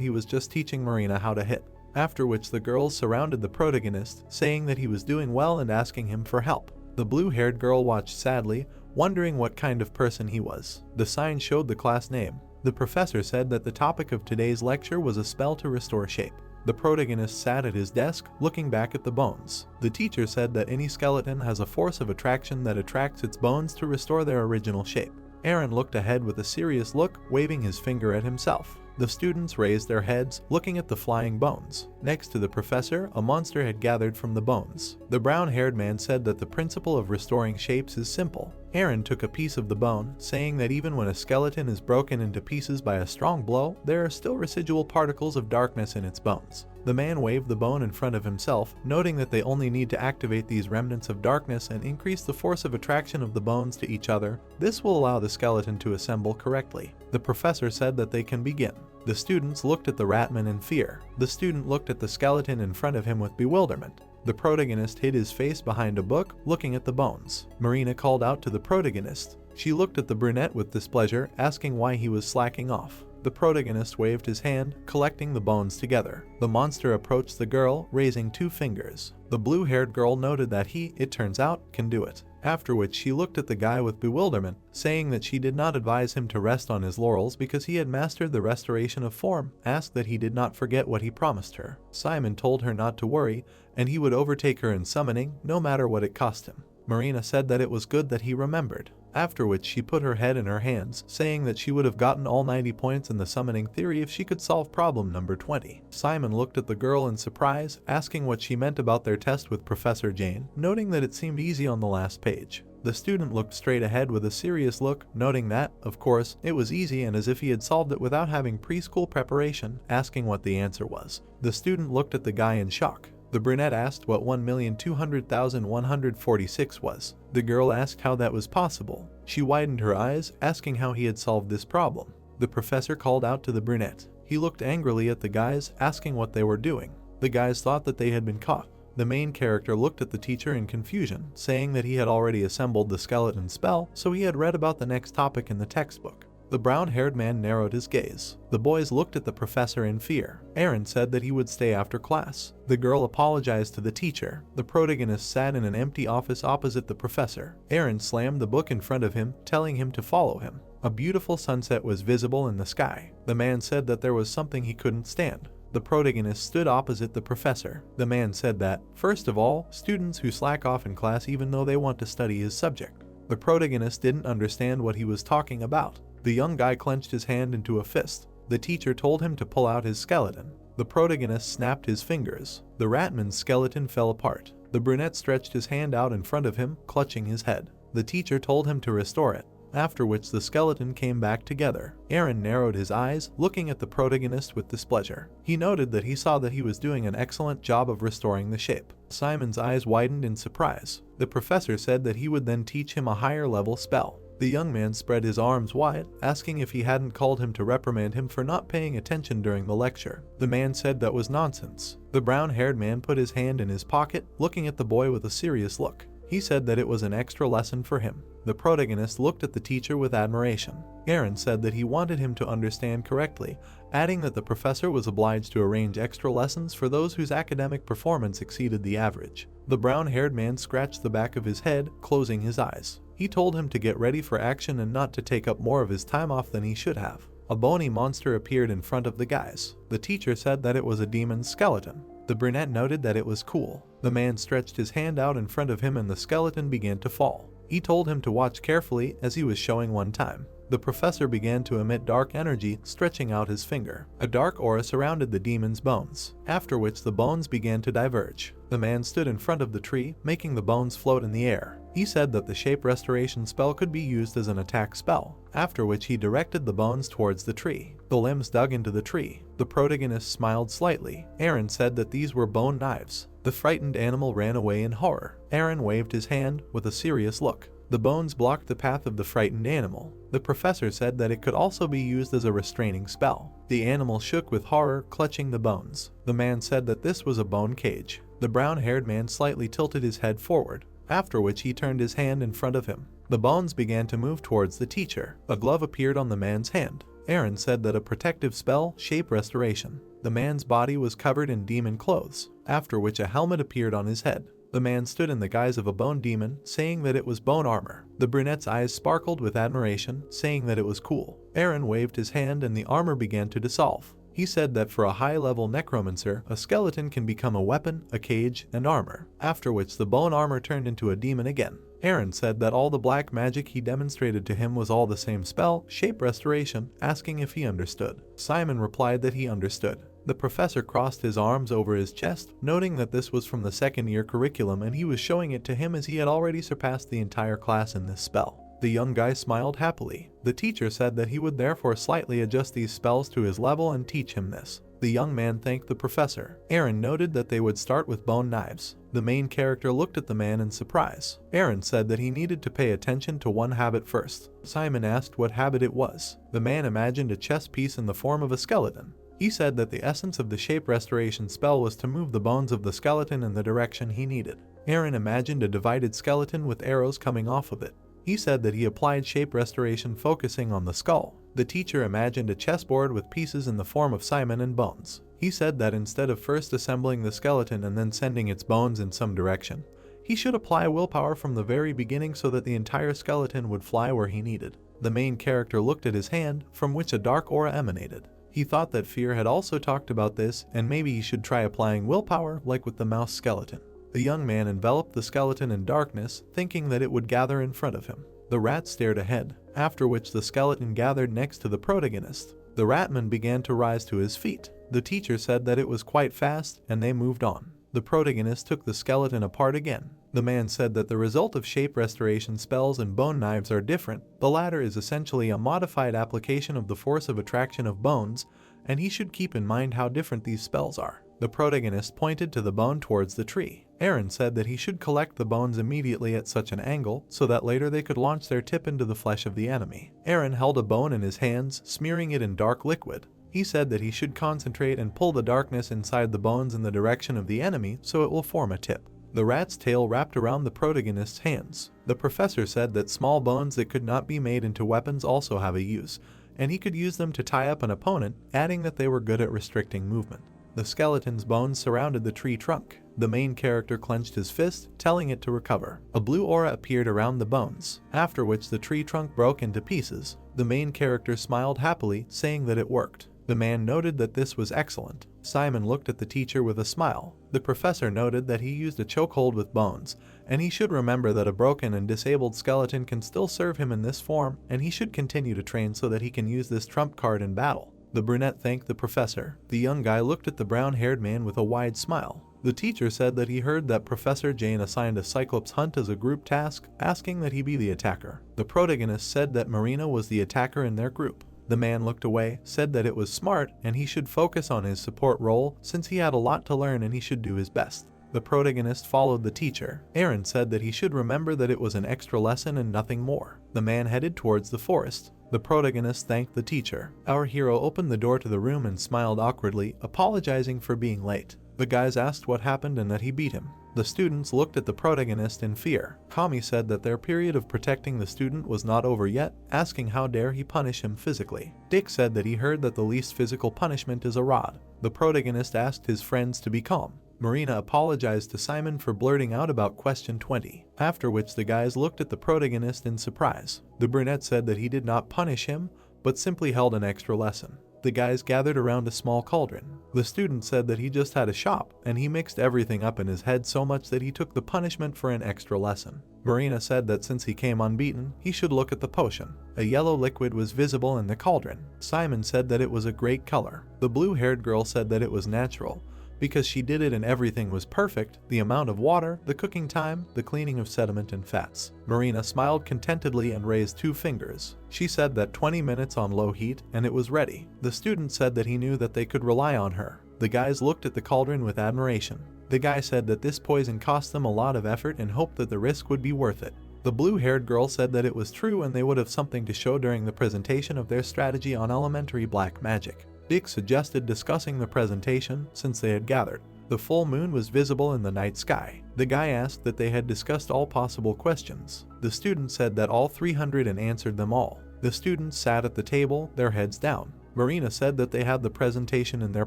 he was just teaching Marina how to hit, after which the girls surrounded the protagonist, saying that he was doing well and asking him for help. The blue-haired girl watched sadly, wondering what kind of person he was. The sign showed the class name. The professor said that the topic of today's lecture was a spell to restore shape. The protagonist sat at his desk, looking back at the bones. The teacher said that any skeleton has a force of attraction that attracts its bones to restore their original shape. Aaron looked ahead with a serious look, waving his finger at himself. The students raised their heads, looking at the flying bones. Next to the professor, a monster had gathered from the bones. The brown-haired man said that the principle of restoring shapes is simple. Aaron took a piece of the bone, saying that even when a skeleton is broken into pieces by a strong blow, there are still residual particles of darkness in its bones. The man waved the bone in front of himself, noting that they only need to activate these remnants of darkness and increase the force of attraction of the bones to each other. This will allow the skeleton to assemble correctly. The professor said that they can begin. The students looked at the ratman in fear. The student looked at the skeleton in front of him with bewilderment. The protagonist hid his face behind a book, looking at the bones. Marina called out to the protagonist. She looked at the brunette with displeasure, asking why he was slacking off. The protagonist waved his hand, collecting the bones together. The monster approached the girl, raising 2 fingers. The blue-haired girl noted that he, it turns out, can do it. After which she looked at the guy with bewilderment, saying that she did not advise him to rest on his laurels because he had mastered the restoration of form, asked that he did not forget what he promised her. Simon told her not to worry, and he would overtake her in summoning, no matter what it cost him. Marina said that it was good that he remembered. After which she put her head in her hands, saying that she would have gotten all 90 points in the summoning theory if she could solve problem number 20. Simon looked at the girl in surprise, asking what she meant about their test with Professor Jane, noting that it seemed easy on the last page. The student looked straight ahead with a serious look, noting that, of course, it was easy and as if he had solved it without having preschool preparation, asking what the answer was. The student looked at the guy in shock. The brunette asked what 1,200,146 was. The girl asked how that was possible. She widened her eyes, asking how he had solved this problem. The professor called out to the brunette. He looked angrily at the guys, asking what they were doing. The guys thought that they had been caught. The main character looked at the teacher in confusion, saying that he had already assembled the skeleton spell, so he had read about the next topic in the textbook. The brown-haired man narrowed his gaze. The boys looked at the professor in fear. Aaron said that he would stay after class. The girl apologized to the teacher. The protagonist sat in an empty office opposite the professor. Aaron slammed the book in front of him, telling him to follow him. A beautiful sunset was visible in the sky. The man said that there was something he couldn't stand. The protagonist stood opposite the professor. The man said that, first of all, students who slack off in class even though they want to study his subject. The protagonist didn't understand what he was talking about. The young guy clenched his hand into a fist. The teacher told him to pull out his skeleton. The protagonist snapped his fingers. The ratman's skeleton fell apart. The brunette stretched his hand out in front of him, clutching his head. The teacher told him to restore it, after which the skeleton came back together. Aaron narrowed his eyes, looking at the protagonist with displeasure. He noted that he saw that he was doing an excellent job of restoring the shape. Simon's eyes widened in surprise. The professor said that he would then teach him a higher level spell. The young man spread his arms wide, asking if he hadn't called him to reprimand him for not paying attention during the lecture. The man said that was nonsense. The brown-haired man put his hand in his pocket, looking at the boy with a serious look. He said that it was an extra lesson for him. The protagonist looked at the teacher with admiration. Aaron said that he wanted him to understand correctly, adding that the professor was obliged to arrange extra lessons for those whose academic performance exceeded the average. The brown-haired man scratched the back of his head, closing his eyes. He told him to get ready for action and not to take up more of his time off than he should have. A bony monster appeared in front of the guys. The teacher said that it was a demon's skeleton. The brunette noted that it was cool. The man stretched his hand out in front of him and the skeleton began to fall. He told him to watch carefully as he was showing one time. The professor began to emit dark energy, stretching out his finger. A dark aura surrounded the demon's bones, after which the bones began to diverge. The man stood in front of the tree, making the bones float in the air. He said that the shape restoration spell could be used as an attack spell, after which he directed the bones towards the tree. The limbs dug into the tree. The protagonist smiled slightly. Aaron said that these were bone knives. The frightened animal ran away in horror. Aaron waved his hand with a serious look. The bones blocked the path of the frightened animal. The professor said that it could also be used as a restraining spell. The animal shook with horror, clutching the bones. The man said that this was a bone cage. The brown-haired man slightly tilted his head forward, after which he turned his hand in front of him. The bones began to move towards the teacher. A glove appeared on the man's hand. Aaron said that a protective spell, shape restoration. The man's body was covered in demon clothes, after which a helmet appeared on his head. The man stood in the guise of a bone demon, saying that it was bone armor. The brunette's eyes sparkled with admiration, saying that it was cool. Aaron waved his hand and the armor began to dissolve. He said that for a high-level necromancer, a skeleton can become a weapon, a cage, and armor, after which the bone armor turned into a demon again. Aaron said that all the black magic he demonstrated to him was all the same spell, shape restoration, asking if he understood. Simon replied that he understood. The professor crossed his arms over his chest, noting that this was from the second-year curriculum and he was showing it to him as he had already surpassed the entire class in this spell. The young guy smiled happily. The teacher said that he would therefore slightly adjust these spells to his level and teach him this. The young man thanked the professor. Aaron noted that they would start with bone knives. The main character looked at the man in surprise. Aaron said that he needed to pay attention to one habit first. Simon asked what habit it was. The man imagined a chess piece in the form of a skeleton. He said that the essence of the shape restoration spell was to move the bones of the skeleton in the direction he needed. Aaron imagined a divided skeleton with arrows coming off of it. He said that he applied shape restoration focusing on the skull. The teacher imagined a chessboard with pieces in the form of Simon and bones. He said that instead of first assembling the skeleton and then sending its bones in some direction, he should apply willpower from the very beginning so that the entire skeleton would fly where he needed. The main character looked at his hand, from which a dark aura emanated. He thought that Fear had also talked about this, and maybe he should try applying willpower like with the mouse skeleton. The young man enveloped the skeleton in darkness, thinking that it would gather in front of him. The rat stared ahead, after which the skeleton gathered next to the protagonist. The ratman began to rise to his feet. The teacher said that it was quite fast, and they moved on. The protagonist took the skeleton apart again. The man said that the result of shape restoration spells and bone knives are different. The latter is essentially a modified application of the force of attraction of bones, and he should keep in mind how different these spells are. The protagonist pointed to the bone towards the tree. Aaron said that he should collect the bones immediately at such an angle so that later they could launch their tip into the flesh of the enemy. Aaron held a bone in his hands, smearing it in dark liquid. He said that he should concentrate and pull the darkness inside the bones in the direction of the enemy so it will form a tip. The rat's tail wrapped around the protagonist's hands. The professor said that small bones that could not be made into weapons also have a use, and he could use them to tie up an opponent, adding that they were good at restricting movement. The skeleton's bones surrounded the tree trunk. The main character clenched his fist, telling it to recover. A blue aura appeared around the bones, after which the tree trunk broke into pieces. The main character smiled happily, saying that it worked. The man noted that this was excellent. Simon looked at the teacher with a smile. The professor noted that he used a chokehold with bones, and he should remember that a broken and disabled skeleton can still serve him in this form, and he should continue to train so that he can use this trump card in battle. The brunette thanked the professor. The young guy looked at the brown-haired man with a wide smile. The teacher said that he heard that Professor Jane assigned a Cyclops hunt as a group task, asking that he be the attacker. The protagonist said that Marina was the attacker in their group. The man looked away, said that it was smart and he should focus on his support role since he had a lot to learn and he should do his best. The protagonist followed the teacher. Aaron said that he should remember that it was an extra lesson and nothing more. The man headed towards the forest. The protagonist thanked the teacher. Our hero opened the door to the room and smiled awkwardly, apologizing for being late. The guys asked what happened and that he beat him. The students looked at the protagonist in fear. Kami said that their period of protecting the student was not over yet, asking how dare he punish him physically. Dick said that he heard that the least physical punishment is a rod. The protagonist asked his friends to be calm. Marina apologized to Simon for blurting out about question 20, after which the guys looked at the protagonist in surprise. The brunette said that he did not punish him, but simply held an extra lesson. The guys gathered around a small cauldron. The student said that he just had a shop, and he mixed everything up in his head so much that he took the punishment for an extra lesson. Marina said that since he came unbeaten, he should look at the potion. A yellow liquid was visible in the cauldron. Simon said that it was a great color. The blue-haired girl said that it was natural, because she did it and everything was perfect, the amount of water, the cooking time, the cleaning of sediment and fats. Marina smiled contentedly and raised 2 fingers. She said that 20 minutes on low heat and it was ready. The student said that he knew that they could rely on her. The guys looked at the cauldron with admiration. The guy said that this poison cost them a lot of effort and hoped that the risk would be worth it. The blue-haired girl said that it was true and they would have something to show during the presentation of their strategy on elementary black magic. Dick suggested discussing the presentation since they had gathered. The full moon was visible in the night sky. The guy asked that they had discussed all possible questions. The student said that all 300 and answered them all. The students sat at the table, their heads down. Marina said that they had the presentation in their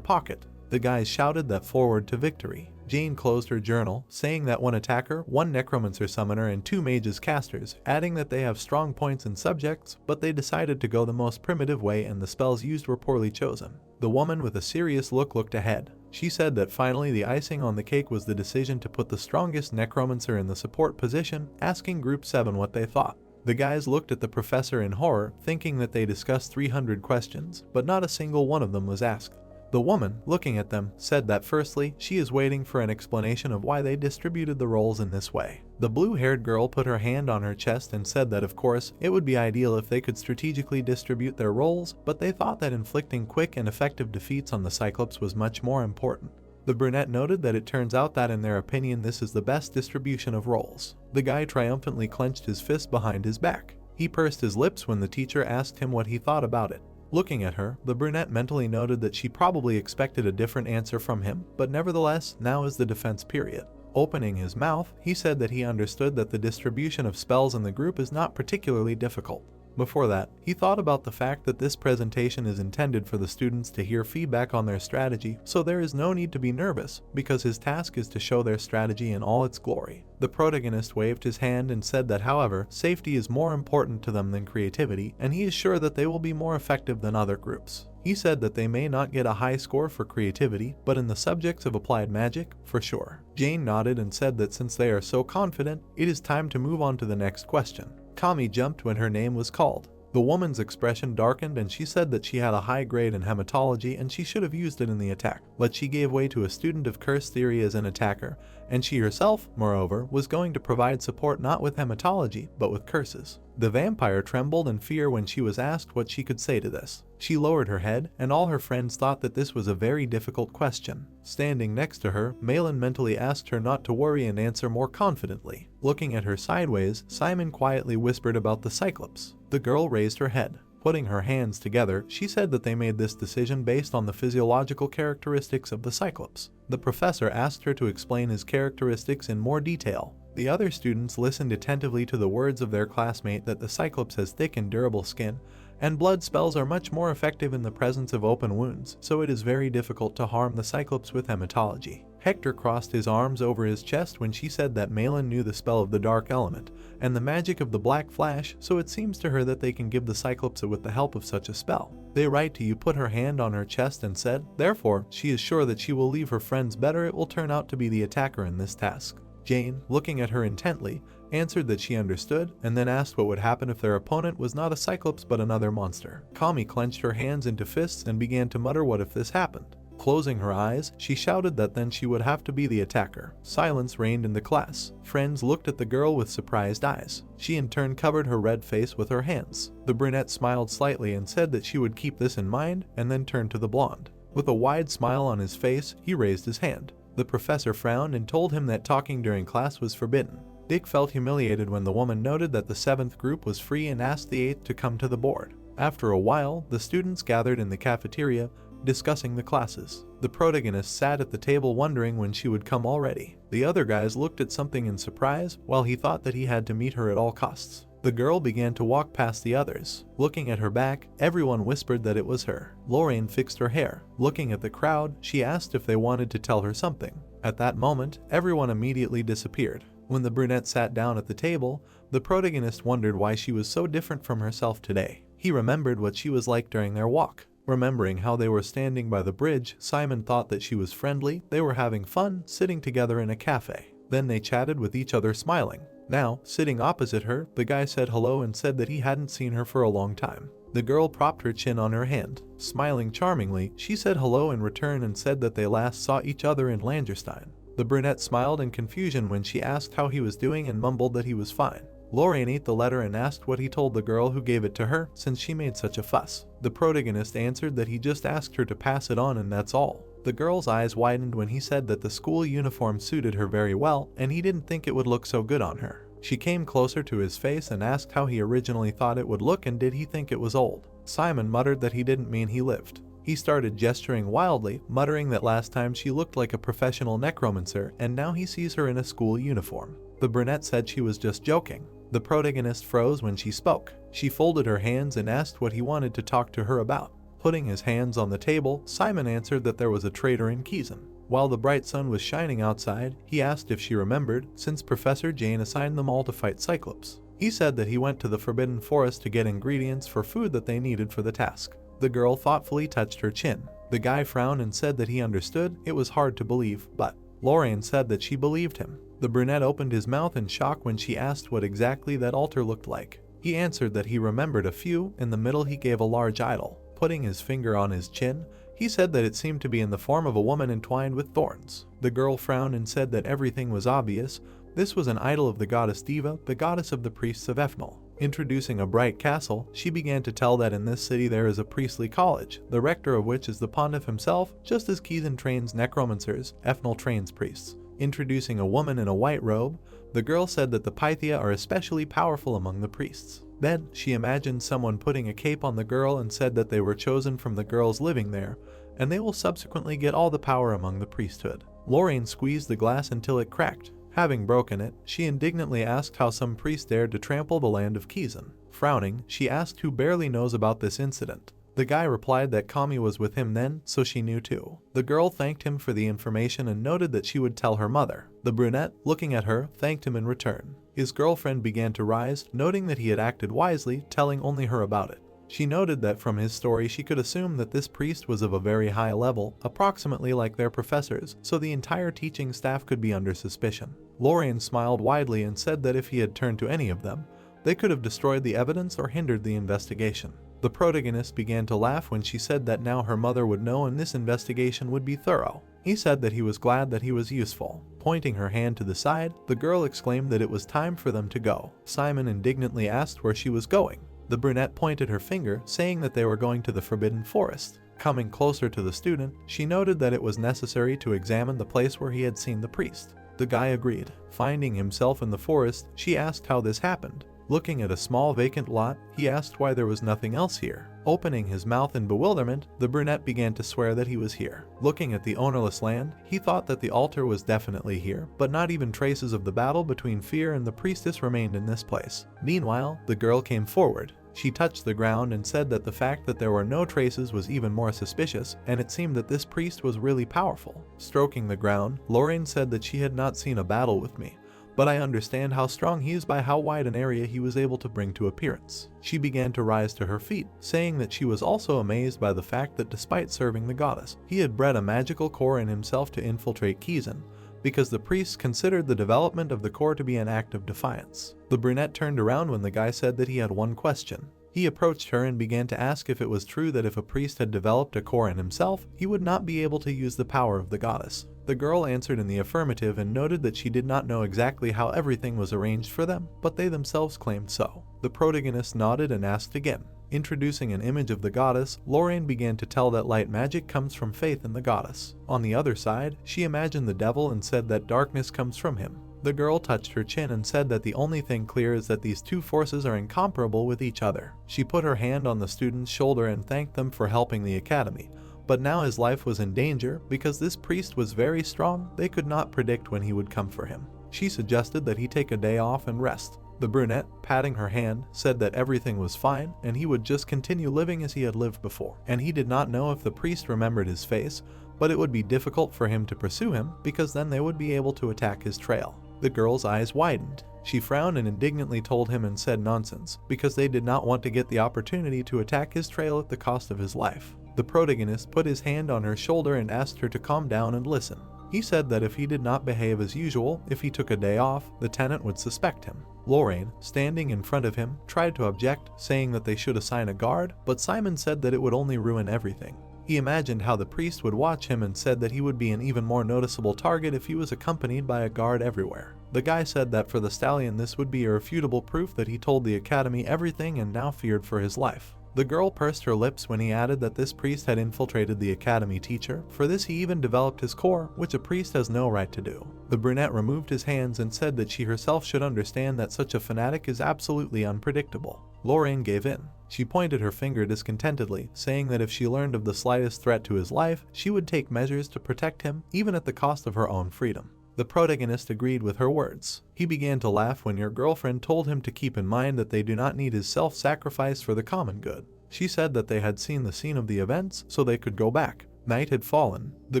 pocket. The guys shouted that forward to victory. Jane closed her journal, saying that 1 attacker, 1 necromancer summoner and 2 mages casters, adding that they have strong points and subjects, but they decided to go the most primitive way and the spells used were poorly chosen. The woman with a serious look looked ahead. She said that finally the icing on the cake was the decision to put the strongest necromancer in the support position, asking Group 7 what they thought. The guys looked at the professor in horror, thinking that they discussed 300 questions, but not a single one of them was asked. The woman, looking at them, said that firstly, she is waiting for an explanation of why they distributed the roles in this way. The blue-haired girl put her hand on her chest and said that of course, it would be ideal if they could strategically distribute their roles, but they thought that inflicting quick and effective defeats on the Cyclops was much more important. The brunette noted that it turns out that in their opinion this is the best distribution of roles. The guy triumphantly clenched his fist behind his back. He pursed his lips when the teacher asked him what he thought about it. Looking at her, the brunette mentally noted that she probably expected a different answer from him, but nevertheless, now is the defense period. Opening his mouth, he said that he understood that the distribution of spells in the group is not particularly difficult. Before that, he thought about the fact that this presentation is intended for the students to hear feedback on their strategy, so there is no need to be nervous, because his task is to show their strategy in all its glory. The protagonist waved his hand and said that however, safety is more important to them than creativity, and he is sure that they will be more effective than other groups. He said that they may not get a high score for creativity, but in the subjects of applied magic, for sure. Jane nodded and said that since they are so confident, it is time to move on to the next question. Kami jumped when her name was called. The woman's expression darkened and she said that she had a high grade in hematology and she should have used it in the attack, but she gave way to a student of curse theory as an attacker, and she herself, moreover, was going to provide support not with hematology, but with curses. The vampire trembled in fear when she was asked what she could say to this. She lowered her head, and all her friends thought that this was a very difficult question. Standing next to her, Malin mentally asked her not to worry and answer more confidently. Looking at her sideways, Simon quietly whispered about the Cyclops. The girl raised her head. Putting her hands together, she said that they made this decision based on the physiological characteristics of the Cyclops. The professor asked her to explain his characteristics in more detail. The other students listened attentively to the words of their classmate that the Cyclops has thick and durable skin, and blood spells are much more effective in the presence of open wounds, so it is very difficult to harm the Cyclops with hematology. Hector crossed his arms over his chest when she said that Malin knew the spell of the dark element and the magic of the black flash, so it seems to her that they can give the Cyclops with the help of such a spell. They write to you put her hand on her chest and said, therefore, she is sure that she will leave her friends better. It will turn out to be the attacker in this task. Jane, looking at her intently, answered that she understood, and then asked what would happen if their opponent was not a Cyclops but another monster. Kami clenched her hands into fists and began to mutter what if this happened. Closing her eyes, she shouted that then she would have to be the attacker. Silence reigned in the class. Friends looked at the girl with surprised eyes. She in turn covered her red face with her hands. The brunette smiled slightly and said that she would keep this in mind, and then turned to the blonde. With a wide smile on his face, he raised his hand. The professor frowned and told him that talking during class was forbidden. Dick felt humiliated when the woman noted that the 7th group was free and asked the 8th to come to the board. After a while, the students gathered in the cafeteria, discussing the classes. The protagonist sat at the table wondering when she would come already. The other guys looked at something in surprise, while he thought that he had to meet her at all costs. The girl began to walk past the others. Looking at her back, everyone whispered that it was her. Lorraine fixed her hair. Looking at the crowd, she asked if they wanted to tell her something. At that moment, everyone immediately disappeared. When the brunette sat down at the table, the protagonist wondered why she was so different from herself today. He remembered what she was like during their walk. Remembering how they were standing by the bridge, Simon thought that she was friendly, they were having fun, sitting together in a cafe. Then they chatted with each other smiling. Now, sitting opposite her, the guy said hello and said that he hadn't seen her for a long time. The girl propped her chin on her hand. Smiling charmingly, she said hello in return and said that they last saw each other in Langerstein. The brunette smiled in confusion when she asked how he was doing and mumbled that he was fine. Lorraine ate the letter and asked what he told the girl who gave it to her, since she made such a fuss. The protagonist answered that he just asked her to pass it on and that's all. The girl's eyes widened when he said that the school uniform suited her very well, and he didn't think it would look so good on her. She came closer to his face and asked how he originally thought it would look and did he think it was old. Simon muttered that he didn't mean he lived. He started gesturing wildly, muttering that last time she looked like a professional necromancer and now he sees her in a school uniform. The brunette said she was just joking. The protagonist froze when she spoke. She folded her hands and asked what he wanted to talk to her about. Putting his hands on the table, Simon answered that there was a traitor in Kiezen. While the bright sun was shining outside, he asked if she remembered, since Professor Jane assigned them all to fight Cyclops. He said that he went to the Forbidden Forest to get ingredients for food that they needed for the task. The girl thoughtfully touched her chin. The guy frowned and said that he understood. It was hard to believe, but Lorraine said that she believed him. The brunette opened his mouth in shock when she asked what exactly that altar looked like. He answered that he remembered a few. In the middle he gave a large idol. Putting his finger on his chin, he said that it seemed to be in the form of a woman entwined with thorns. The girl frowned and said that everything was obvious. This was an idol of the goddess Diva, the goddess of the priests of Ethnal. Introducing a bright castle, she began to tell that in this city there is a priestly college, the rector of which is the pontiff himself, just as Kiezen trains necromancers, Ethnal trains priests. Introducing a woman in a white robe, the girl said that the Pythia are especially powerful among the priests. Then, she imagined someone putting a cape on the girl and said that they were chosen from the girls living there, and they will subsequently get all the power among the priesthood. Lorraine squeezed the glass until it cracked. Having broken it, she indignantly asked how some priest dared to trample the land of Kiezen. Frowning, she asked who barely knows about this incident. The guy replied that Kami was with him then, so she knew too. The girl thanked him for the information and noted that she would tell her mother. The brunette, looking at her, thanked him in return. His girlfriend began to rise, noting that he had acted wisely, telling only her about it. She noted that from his story she could assume that this priest was of a very high level, approximately like their professors, so the entire teaching staff could be under suspicion. Lorraine smiled widely and said that if he had turned to any of them, they could have destroyed the evidence or hindered the investigation. The protagonist began to laugh when she said that now her mother would know and this investigation would be thorough. He said that he was glad that he was useful. Pointing her hand to the side, the girl exclaimed that it was time for them to go. Simon indignantly asked where she was going. The brunette pointed her finger, saying that they were going to the Forbidden Forest. Coming closer to the student, she noted that it was necessary to examine the place where he had seen the priest. The guy agreed. Finding himself in the forest, she asked how this happened. Looking at a small vacant lot, he asked why there was nothing else here. Opening his mouth in bewilderment, the brunette began to swear that he was here. Looking at the ownerless land, he thought that the altar was definitely here, but not even traces of the battle between Fear and the priestess remained in this place. Meanwhile, the girl came forward. She touched the ground and said that the fact that there were no traces was even more suspicious, and it seemed that this priest was really powerful. Stroking the ground, Lorraine said that she had not seen a battle with me, but I understand how strong he is by how wide an area he was able to bring to appearance. She began to rise to her feet, saying that she was also amazed by the fact that despite serving the goddess, he had bred a magical core in himself to infiltrate Kizan, because the priests considered the development of the core to be an act of defiance. The brunette turned around when the guy said that he had one question. He approached her and began to ask if it was true that if a priest had developed a core in himself, he would not be able to use the power of the goddess. The girl answered in the affirmative and noted that she did not know exactly how everything was arranged for them, but they themselves claimed so. The protagonist nodded and asked again. Introducing an image of the goddess, Lorraine began to tell that light magic comes from faith in the goddess. On the other side, she imagined the devil and said that darkness comes from him. The girl touched her chin and said that the only thing clear is that these two forces are incomparable with each other. She put her hand on the student's shoulder and thanked them for helping the academy. But now his life was in danger because this priest was very strong. They could not predict when he would come for him. She suggested that he take a day off and rest. The brunette, patting her hand, said that everything was fine and he would just continue living as he had lived before. And he did not know if the priest remembered his face, but it would be difficult for him to pursue him because then they would be able to attack his trail. The girl's eyes widened. She frowned and indignantly told him and said nonsense because they did not want to get the opportunity to attack his trail at the cost of his life. The protagonist put his hand on her shoulder and asked her to calm down and listen. He said that if he did not behave as usual, if he took a day off, the tenant would suspect him. Lorraine, standing in front of him, tried to object, saying that they should assign a guard, but Simon said that it would only ruin everything. He imagined how the priest would watch him and said that he would be an even more noticeable target if he was accompanied by a guard everywhere. The guy said that for the stallion this would be irrefutable proof that he told the academy everything and now feared for his life. The girl pursed her lips when he added that this priest had infiltrated the academy teacher. For this he even developed his core, which a priest has no right to do. The brunette removed his hands and said that she herself should understand that such a fanatic is absolutely unpredictable. Lorraine gave in. She pointed her finger discontentedly, saying that if she learned of the slightest threat to his life, she would take measures to protect him, even at the cost of her own freedom. The protagonist agreed with her words. He began to laugh when your girlfriend told him to keep in mind that they do not need his self-sacrifice for the common good. She said that they had seen the scene of the events, so they could go back. Night had fallen. The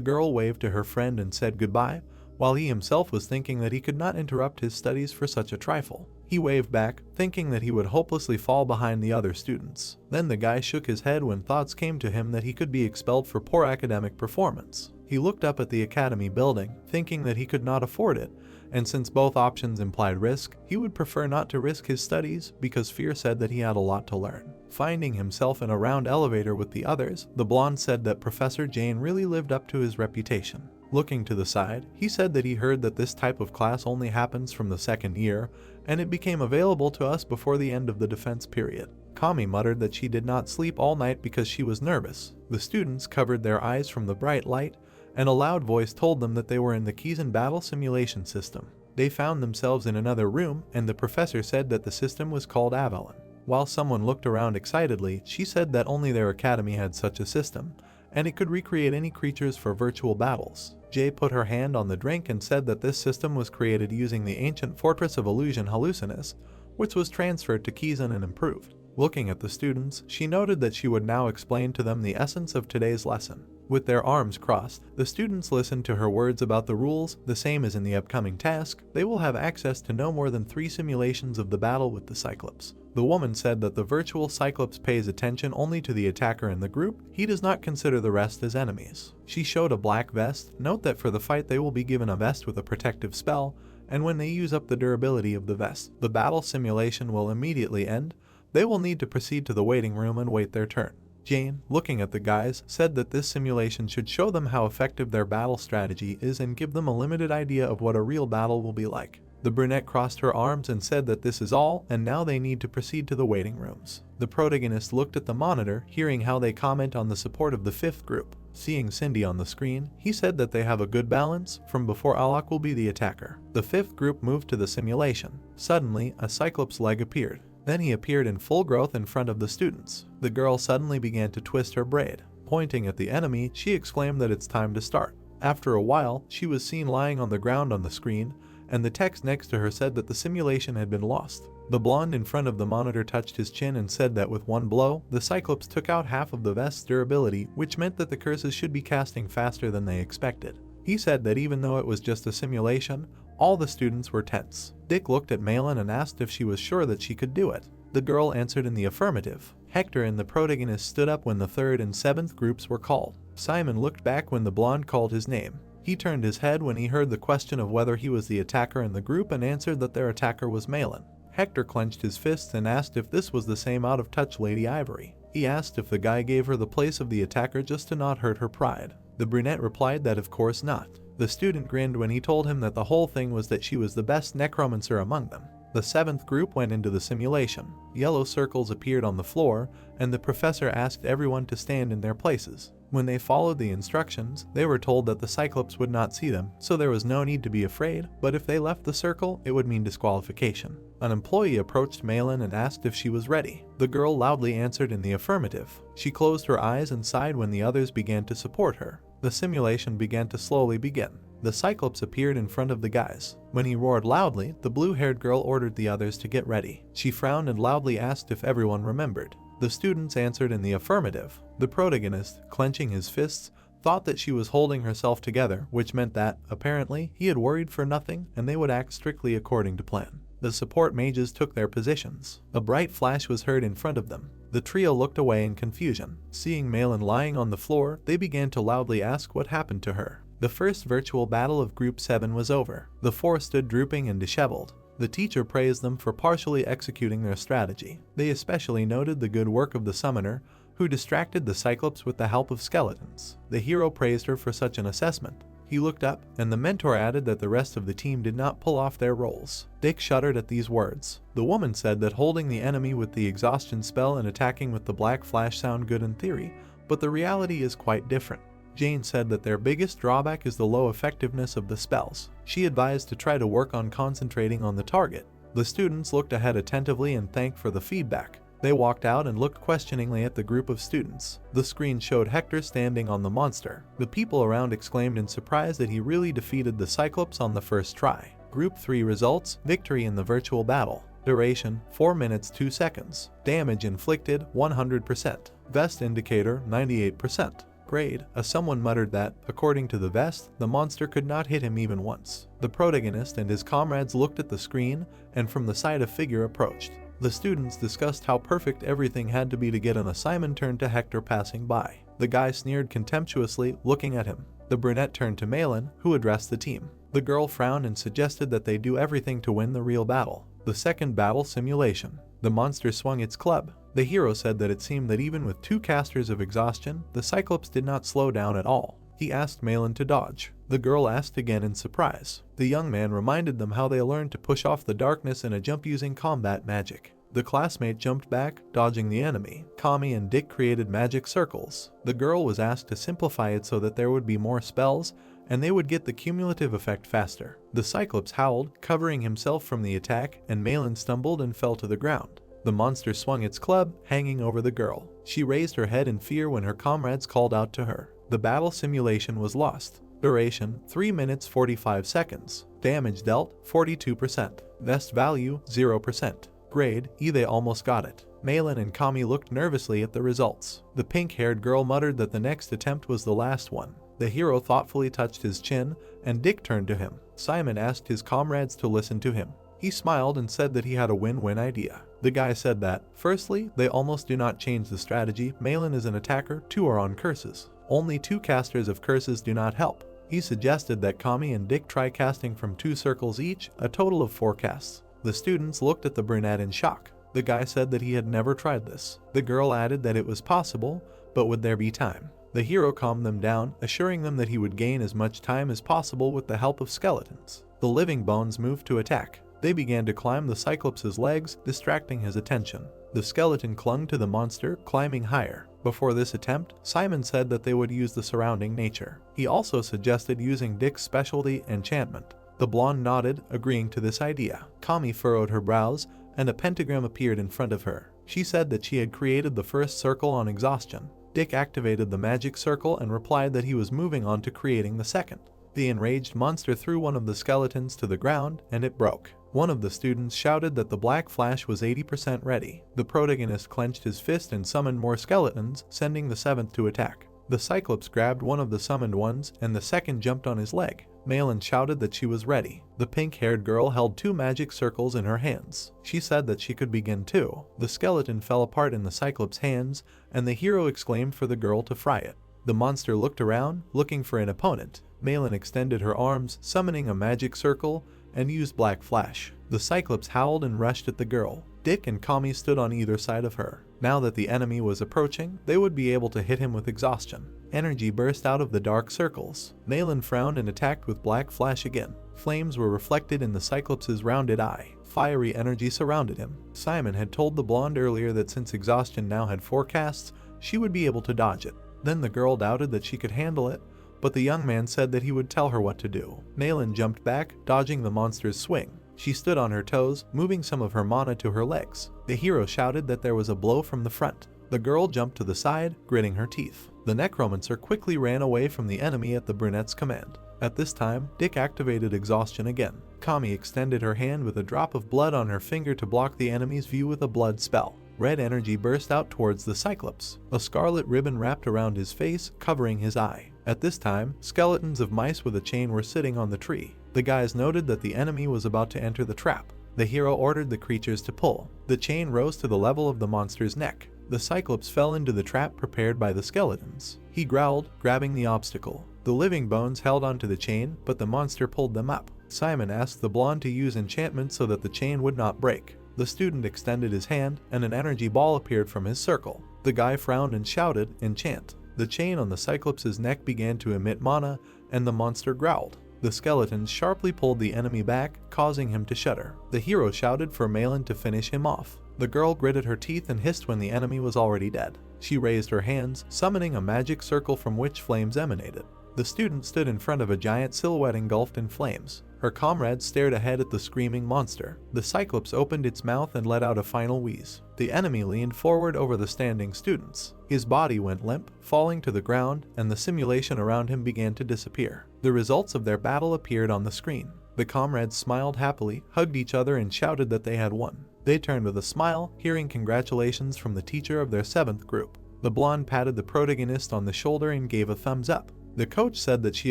girl waved to her friend and said goodbye, while he himself was thinking that he could not interrupt his studies for such a trifle. He waved back, thinking that he would hopelessly fall behind the other students. Then the guy shook his head when thoughts came to him that he could be expelled for poor academic performance. He looked up at the academy building, thinking that he could not afford it, and since both options implied risk, he would prefer not to risk his studies because fear said that he had a lot to learn. Finding himself in a round elevator with the others, the blonde said that Professor Jane really lived up to his reputation. Looking to the side, he said that he heard that this type of class only happens from the second year, and it became available to us before the end of the defense period. Kami muttered that she did not sleep all night because she was nervous. The students covered their eyes from the bright light, and a loud voice told them that they were in the Kizan battle simulation system. They found themselves in another room, and the professor said that the system was called Avalon. While someone looked around excitedly, she said that only their academy had such a system, and it could recreate any creatures for virtual battles. Jay put her hand on the drink and said that this system was created using the ancient Fortress of Illusion Hallucinus, which was transferred to Kizan and improved. Looking at the students, she noted that she would now explain to them the essence of today's lesson. With their arms crossed, the students listened to her words about the rules, the same as in the upcoming task. They will have access to no more than 3 simulations of the battle with the Cyclops. The woman said that the virtual Cyclops pays attention only to the attacker in the group. He does not consider the rest as enemies. She showed a black vest. Note that for the fight they will be given a vest with a protective spell, and when they use up the durability of the vest, the battle simulation will immediately end. They will need to proceed to the waiting room and wait their turn. Jane, looking at the guys, said that this simulation should show them how effective their battle strategy is and give them a limited idea of what a real battle will be like. The brunette crossed her arms and said that this is all, and now they need to proceed to the waiting rooms. The protagonist looked at the monitor, hearing how they comment on the support of the fifth group. Seeing Cindy on the screen, he said that they have a good balance. From before, Alok will be the attacker. The fifth group moved to the simulation. Suddenly, a Cyclops leg appeared. Then he appeared in full growth in front of the students. The girl suddenly began to twist her braid. Pointing at the enemy, she exclaimed that it's time to start. After a while, she was seen lying on the ground on the screen, and the text next to her said that the simulation had been lost. The blonde in front of the monitor touched his chin and said that with one blow, the Cyclops took out half of the vest's durability, which meant that the curses should be casting faster than they expected. He said that even though it was just a simulation, all the students were tense. Dick looked at Malin and asked if she was sure that she could do it. The girl answered in the affirmative. Hector and the protagonist stood up when the third and seventh groups were called. Simon looked back when the blonde called his name. He turned his head when he heard the question of whether he was the attacker in the group and answered that their attacker was Malin. Hector clenched his fists and asked if this was the same out-of-touch Lady Ivory. He asked if the guy gave her the place of the attacker just to not hurt her pride. The brunette replied that of course not. The student grinned when he told him that the whole thing was that she was the best necromancer among them. The seventh group went into the simulation. Yellow circles appeared on the floor, and the professor asked everyone to stand in their places. When they followed the instructions, they were told that the Cyclops would not see them, so there was no need to be afraid, but if they left the circle, it would mean disqualification. An employee approached Malin and asked if she was ready. The girl loudly answered in the affirmative. She closed her eyes and sighed when the others began to support her. The simulation began to slowly begin. The Cyclops appeared in front of the guys. When he roared loudly, the blue-haired girl ordered the others to get ready. She frowned and loudly asked if everyone remembered. The students answered in the affirmative. The protagonist, clenching his fists, thought that she was holding herself together, which meant that, apparently, he had worried for nothing and they would act strictly according to plan. The support mages took their positions. A bright flash was heard in front of them. The trio looked away in confusion. Seeing Malin lying on the floor, they began to loudly ask what happened to her. The first virtual battle of Group 7 was over. The four stood drooping and disheveled. The teacher praised them for partially executing their strategy. They especially noted the good work of the summoner, who distracted the Cyclops with the help of skeletons. The hero praised her for such an assessment. He looked up, and the mentor added that the rest of the team did not pull off their roles. Dick shuddered at these words. The woman said that holding the enemy with the exhaustion spell and attacking with the black flash sound good in theory, but the reality is quite different. Jane said that their biggest drawback is the low effectiveness of the spells. She advised to try to work on concentrating on the target. The students looked ahead attentively and thanked for the feedback. They walked out and looked questioningly at the group of students. The screen showed Hector standing on the monster. The people around exclaimed in surprise that he really defeated the Cyclops on the first try. Group 3 results: victory in the virtual battle. Duration 4 minutes 2 seconds. Damage inflicted 100%. Vest indicator 98%. Grade, someone muttered that, according to the vest, the monster could not hit him even once. The protagonist and his comrades looked at the screen, and from the side a figure approached. The students discussed how perfect everything had to be to get an assignment. Turned to Hector passing by. The guy sneered contemptuously, looking at him. The brunette turned to Malin, who addressed the team. The girl frowned and suggested that they do everything to win the real battle. The second battle simulation. The monster swung its club. The hero said that it seemed that even with 2 casters of exhaustion, the Cyclops did not slow down at all. He asked Malin to dodge. The girl asked again in surprise. The young man reminded them how they learned to push off the darkness in a jump using combat magic. The classmate jumped back, dodging the enemy. Kami and Dick created magic circles. The girl was asked to simplify it so that there would be more spells, and they would get the cumulative effect faster. The Cyclops howled, covering himself from the attack, and Malin stumbled and fell to the ground. The monster swung its club, hanging over the girl. She raised her head in fear when her comrades called out to her. The battle simulation was lost. Duration 3 minutes 45 seconds. Damage dealt 42%. Vest value 0%. Grade E. They almost got it. Malin and Kami looked nervously at the results. The pink-haired girl muttered that the next attempt was the last one. The hero thoughtfully touched his chin, and Dick turned to him. Simon asked his comrades to listen to him. He smiled and said that he had a win-win idea. The guy said that, firstly, they almost do not change the strategy. Malin is an attacker, 2 are on curses. Only 2 casters of curses do not help. He suggested that Kami and Dick try casting from 2 circles each, a total of 4 casts. The students looked at the brunette in shock. The guy said that he had never tried this. The girl added that it was possible, but would there be time? The hero calmed them down, assuring them that he would gain as much time as possible with the help of skeletons. The living bones moved to attack. They began to climb the Cyclops' legs, distracting his attention. The skeleton clung to the monster, climbing higher. Before this attempt, Simon said that they would use the surrounding nature. He also suggested using Dick's specialty, enchantment. The blonde nodded, agreeing to this idea. Kami furrowed her brows, and a pentagram appeared in front of her. She said that she had created the first circle on exhaustion. Dick activated the magic circle and replied that he was moving on to creating the second. The enraged monster threw one of the skeletons to the ground, and it broke. One of the students shouted that the black flash was 80% ready. The protagonist clenched his fist and summoned more skeletons, sending the seventh to attack. The Cyclops grabbed one of the summoned ones, and the second jumped on his leg. Malin shouted that she was ready. The pink-haired girl held 2 magic circles in her hands. She said that she could begin too. The skeleton fell apart in the Cyclops' hands, and the hero exclaimed for the girl to fry it. The monster looked around, looking for an opponent. Malin extended her arms, summoning a magic circle, and used Black Flash. The Cyclops howled and rushed at the girl. Dick and Kami stood on either side of her. Now that the enemy was approaching, they would be able to hit him with exhaustion. Energy burst out of the dark circles. Malin frowned and attacked with Black Flash again. Flames were reflected in the Cyclops' rounded eye. Fiery energy surrounded him. Simon had told the blonde earlier that since exhaustion now had 4 casts, she would be able to dodge it. Then the girl doubted that she could handle it, but the young man said that he would tell her what to do. Malin jumped back, dodging the monster's swing. She stood on her toes, moving some of her mana to her legs. The hero shouted that there was a blow from the front. The girl jumped to the side, gritting her teeth. The Necromancer quickly ran away from the enemy at the brunette's command. At this time, Dick activated exhaustion again. Kami extended her hand with a drop of blood on her finger to block the enemy's view with a blood spell. Red energy burst out towards the Cyclops. A scarlet ribbon wrapped around his face, covering his eye. At this time, skeletons of mice with a chain were sitting on the tree. The guys noted that the enemy was about to enter the trap. The hero ordered the creatures to pull. The chain rose to the level of the monster's neck. The Cyclops fell into the trap prepared by the skeletons. He growled, grabbing the obstacle. The living bones held onto the chain, but the monster pulled them up. Simon asked the blonde to use enchantment so that the chain would not break. The student extended his hand, and an energy ball appeared from his circle. The guy frowned and shouted, "Enchant." The chain on the Cyclops' neck began to emit mana, and the monster growled. The skeletons sharply pulled the enemy back, causing him to shudder. The hero shouted for Malin to finish him off. The girl gritted her teeth and hissed when the enemy was already dead. She raised her hands, summoning a magic circle from which flames emanated. The student stood in front of a giant silhouette engulfed in flames. Her comrades stared ahead at the screaming monster. The Cyclops opened its mouth and let out a final wheeze. The enemy leaned forward over the standing students. His body went limp, falling to the ground, and the simulation around him began to disappear. The results of their battle appeared on the screen. The comrades smiled happily, hugged each other, and shouted that they had won. They turned with a smile, hearing congratulations from the teacher of their 7th group. The blonde patted the protagonist on the shoulder and gave a thumbs up. The coach said that she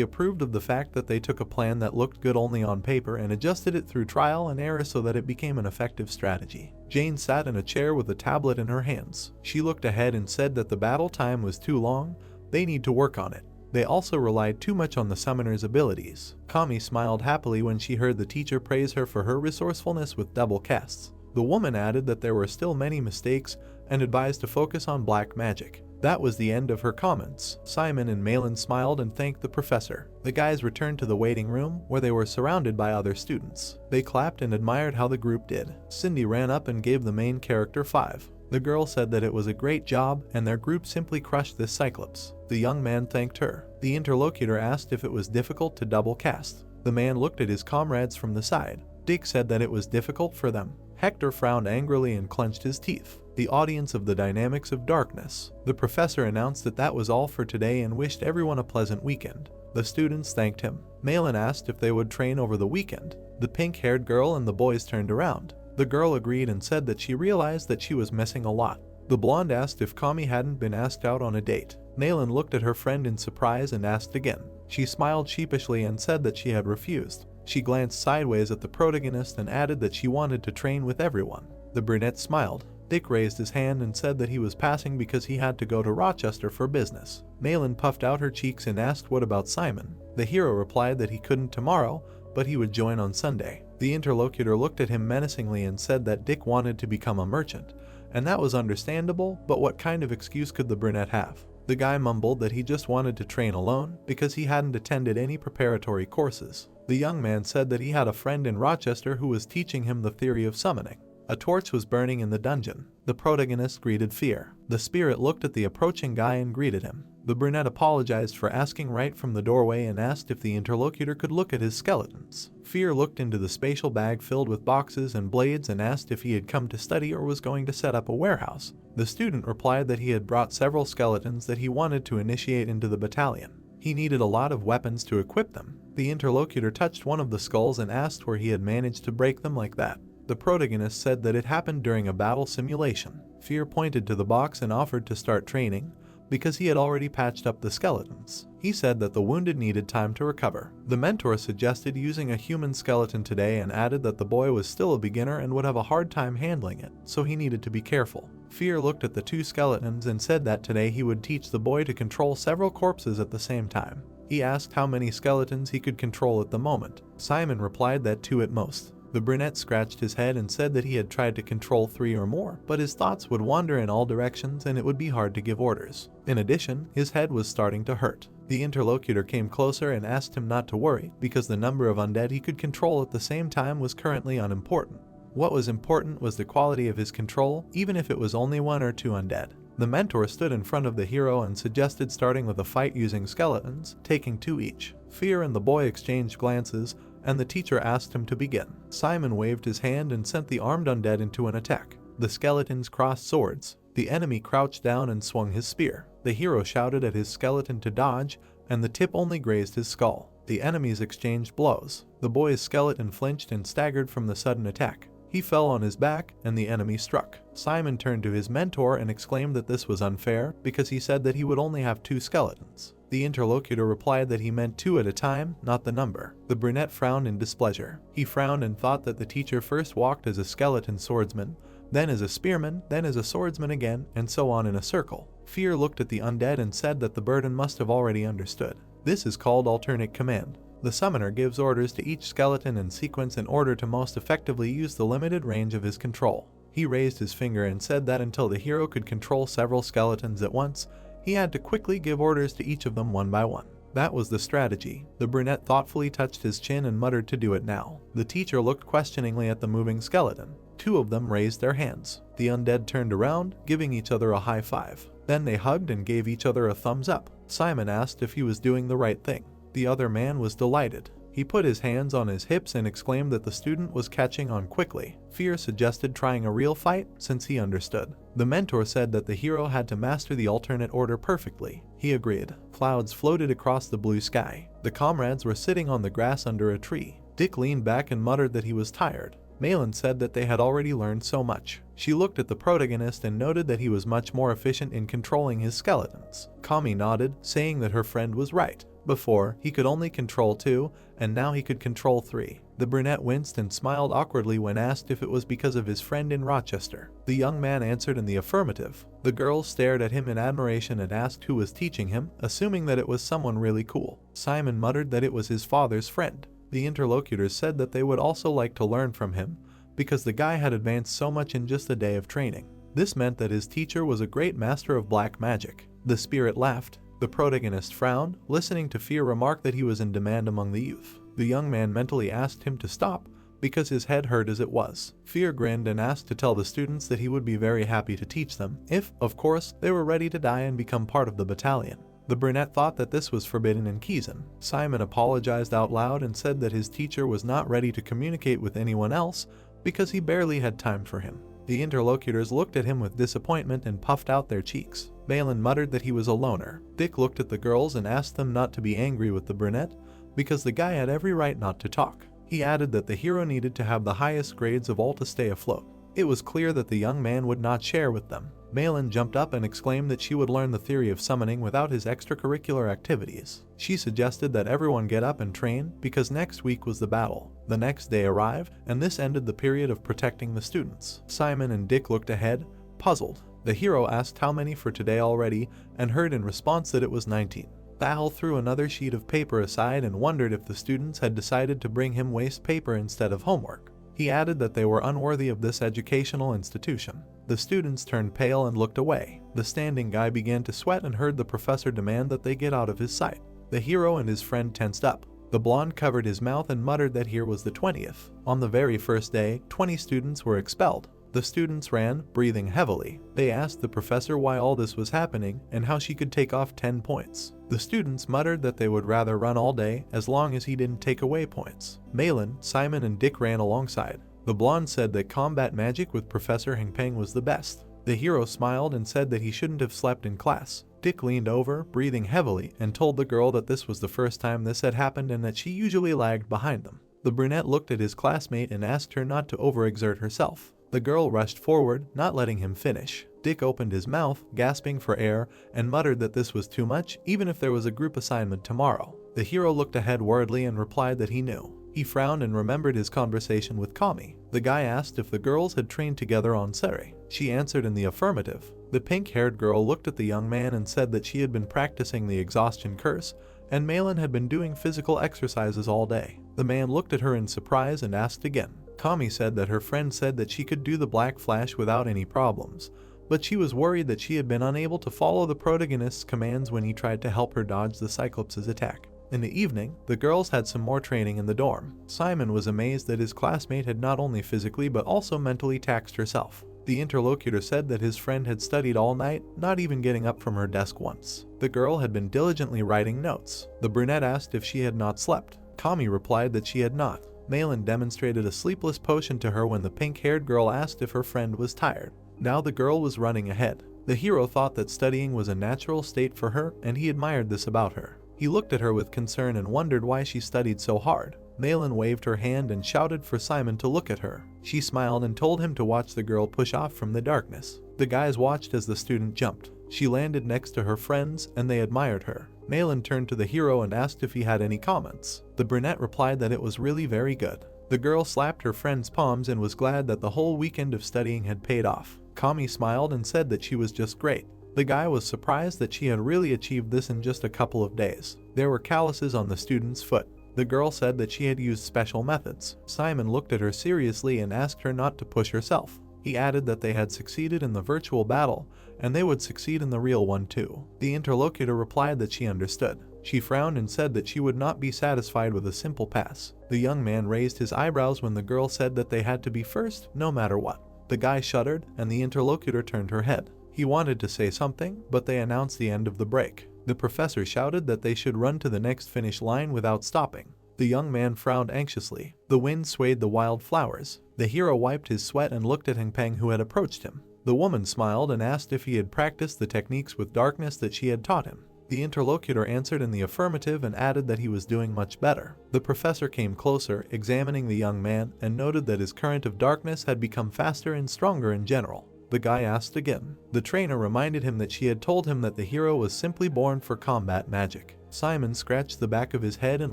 approved of the fact that they took a plan that looked good only on paper and adjusted it through trial and error so that it became an effective strategy. Jane sat in a chair with a tablet in her hands. She looked ahead and said that the battle time was too long. They need to work on it. They also relied too much on the summoner's abilities. Kami smiled happily when she heard the teacher praise her for her resourcefulness with double casts. The woman added that there were still many mistakes and advised to focus on black magic. That was the end of her comments. Simon and Malin smiled and thanked the professor. The guys returned to the waiting room, where they were surrounded by other students. They clapped and admired how the group did. Cindy ran up and gave the main character 5. The girl said that it was a great job, and their group simply crushed this Cyclops. The young man thanked her. The interlocutor asked if it was difficult to double cast. The man looked at his comrades from the side. Dick said that it was difficult for them. Hector frowned angrily and clenched his teeth. The audience of the dynamics of darkness. The professor announced that that was all for today and wished everyone a pleasant weekend. The students thanked him. Malin asked if they would train over the weekend. The pink-haired girl and the boys turned around. The girl agreed and said that she realized that she was missing a lot. The blonde asked if Kami hadn't been asked out on a date. Malin looked at her friend in surprise and asked again. She smiled sheepishly and said that she had refused. She glanced sideways at the protagonist and added that she wanted to train with everyone. The brunette smiled. Dick raised his hand and said that he was passing because he had to go to Rochester for business. Malin puffed out her cheeks and asked what about Simon. The hero replied that he couldn't tomorrow, but he would join on Sunday. The interlocutor looked at him menacingly and said that Dick wanted to become a merchant, and that was understandable, but what kind of excuse could the brunette have? The guy mumbled that he just wanted to train alone because he hadn't attended any preparatory courses. The young man said that he had a friend in Rochester who was teaching him the theory of summoning. A torch was burning in the dungeon. The protagonist greeted Fear. The spirit looked at the approaching guy and greeted him. The brunette apologized for asking right from the doorway and asked if the interlocutor could look at his skeletons. Fear looked into the spatial bag filled with boxes and blades and asked if he had come to study or was going to set up a warehouse. The student replied that he had brought several skeletons that he wanted to initiate into the battalion. He needed a lot of weapons to equip them. The interlocutor touched one of the skulls and asked where he had managed to break them like that. The protagonist said that it happened during a battle simulation. Fear pointed to the box and offered to start training because he had already patched up the skeletons. He said that the wounded needed time to recover. The mentor suggested using a human skeleton today and added that the boy was still a beginner and would have a hard time handling it, so he needed to be careful. Fear looked at the two skeletons and said that today he would teach the boy to control several corpses at the same time. He asked how many skeletons he could control at the moment. Simon replied that 2 at most. The brunette scratched his head and said that he had tried to control 3 or more, but his thoughts would wander in all directions and it would be hard to give orders. In addition, his head was starting to hurt. The interlocutor came closer and asked him not to worry, because the number of undead he could control at the same time was currently unimportant. What was important was the quality of his control, even if it was only 1 or 2 undead. The mentor stood in front of the hero and suggested starting with a fight using skeletons, taking 2 each. Fear and the boy exchanged glances, and the teacher asked him to begin. Simon waved his hand and sent the armed undead into an attack. The skeletons crossed swords. The enemy crouched down and swung his spear. The hero shouted at his skeleton to dodge, and the tip only grazed his skull. The enemies exchanged blows. The boy's skeleton flinched and staggered from the sudden attack. He fell on his back, and the enemy struck. Simon turned to his mentor and exclaimed that this was unfair because he said that he would only have 2 skeletons. The interlocutor replied that he meant 2 at a time, not the number. The brunette frowned in displeasure. He frowned and thought that the teacher first walked as a skeleton swordsman, then as a spearman, then as a swordsman again, and so on in a circle. Fear looked at the undead and said that the burden must have already understood. This is called alternate command. The summoner gives orders to each skeleton in sequence in order to most effectively use the limited range of his control. He raised his finger and said that until the hero could control several skeletons at once, he had to quickly give orders to each of them one by one. That was the strategy. The brunette thoughtfully touched his chin and muttered to do it now. The teacher looked questioningly at the moving skeleton. 2 of them raised their hands. The undead turned around, giving each other a high five. Then they hugged and gave each other a thumbs up. Simon asked if he was doing the right thing. The other man was delighted. He put his hands on his hips and exclaimed that the student was catching on quickly. Fear suggested trying a real fight, since he understood. The mentor said that the hero had to master the alternate order perfectly. He agreed. Clouds floated across the blue sky. The comrades were sitting on the grass under a tree. Dick leaned back and muttered that he was tired. Malin said that they had already learned so much. She looked at the protagonist and noted that he was much more efficient in controlling his skeletons. Kami nodded, saying that her friend was right. Before, he could only control 2, and now he could control 3. The brunette winced and smiled awkwardly when asked if it was because of his friend in Rochester. The young man answered in the affirmative. The girls stared at him in admiration and asked who was teaching him, assuming that it was someone really cool. Simon muttered that it was his father's friend. The interlocutors said that they would also like to learn from him, because the guy had advanced so much in just a day of training. This meant that his teacher was a great master of black magic. The spirit laughed. The protagonist frowned, listening to Fear remark that he was in demand among the youth. The young man mentally asked him to stop, because his head hurt as it was. Fear grinned and asked to tell the students that he would be very happy to teach them, if, of course, they were ready to die and become part of the battalion. The brunette thought that this was forbidden in Kizan. Simon apologized out loud and said that his teacher was not ready to communicate with anyone else because he barely had time for him. The interlocutors looked at him with disappointment and puffed out their cheeks. Balin muttered that he was a loner. Dick looked at the girls and asked them not to be angry with the brunette, because the guy had every right not to talk. He added that the hero needed to have the highest grades of all to stay afloat. It was clear that the young man would not share with them. Malin jumped up and exclaimed that she would learn the theory of summoning without his extracurricular activities. She suggested that everyone get up and train, because next week was the battle. The next day arrived, and this ended the period of protecting the students. Simon and Dick looked ahead, puzzled. The hero asked how many for today already, and heard in response that it was 19. Thal threw another sheet of paper aside and wondered if the students had decided to bring him waste paper instead of homework. He added that they were unworthy of this educational institution. The students turned pale and looked away. The standing guy began to sweat and heard the professor demand that they get out of his sight. The hero and his friend tensed up. The blonde covered his mouth and muttered that here was the 20th. On the very first day, 20 students were expelled. The students ran, breathing heavily. They asked the professor why all this was happening and how she could take off 10 points. The students muttered that they would rather run all day as long as he didn't take away points. Malin, Simon, and Dick ran alongside. The blonde said that combat magic with Professor Hengpeng was the best. The hero smiled and said that he shouldn't have slept in class. Dick leaned over, breathing heavily, and told the girl that this was the first time this had happened and that she usually lagged behind them. The brunette looked at his classmate and asked her not to overexert herself. The girl rushed forward, not letting him finish. Dick opened his mouth, gasping for air, and muttered that this was too much, even if there was a group assignment tomorrow. The hero looked ahead worriedly and replied that he knew. He frowned and remembered his conversation with Kami. The guy asked if the girls had trained together on Seri. She answered in the affirmative. The pink-haired girl looked at the young man and said that she had been practicing the exhaustion curse, and Malin had been doing physical exercises all day. The man looked at her in surprise and asked again. Kami said that her friend said that she could do the Black Flash without any problems, but she was worried that she had been unable to follow the protagonist's commands when he tried to help her dodge the Cyclops' attack. In the evening, the girls had some more training in the dorm. Simon was amazed that his classmate had not only physically but also mentally taxed herself. The interlocutor said that his friend had studied all night, not even getting up from her desk once. The girl had been diligently writing notes. The brunette asked if she had not slept. Kami replied that she had not. Malin demonstrated a sleepless potion to her when the pink-haired girl asked if her friend was tired. Now the girl was running ahead. The hero thought that studying was a natural state for her, and he admired this about her. He looked at her with concern and wondered why she studied so hard. Malin waved her hand and shouted for Simon to look at her. She smiled and told him to watch the girl push off from the darkness. The guys watched as the student jumped. She landed next to her friends, and they admired her. Malin turned to the hero and asked if he had any comments. The brunette replied that it was really very good. The girl slapped her friend's palms and was glad that the whole weekend of studying had paid off. Kami smiled and said that she was just great. The guy was surprised that she had really achieved this in just a couple of days. There were calluses on the student's foot. The girl said that she had used special methods. Simon looked at her seriously and asked her not to push herself. He added that they had succeeded in the virtual battle, and they would succeed in the real one too. The interlocutor replied that she understood. She frowned and said that she would not be satisfied with a simple pass. The young man raised his eyebrows when the girl said that they had to be first, no matter what. The guy shuddered, and the interlocutor turned her head. He wanted to say something, but they announced the end of the break. The professor shouted that they should run to the next finish line without stopping. The young man frowned anxiously. The wind swayed the wild flowers. The hero wiped his sweat and looked at Hengpeng, who had approached him. The woman smiled and asked if he had practiced the techniques with darkness that she had taught him. The interlocutor answered in the affirmative and added that he was doing much better. The professor came closer, examining the young man, and noted that his current of darkness had become faster and stronger in general. The guy asked again. The trainer reminded him that she had told him that the hero was simply born for combat magic. Simon scratched the back of his head and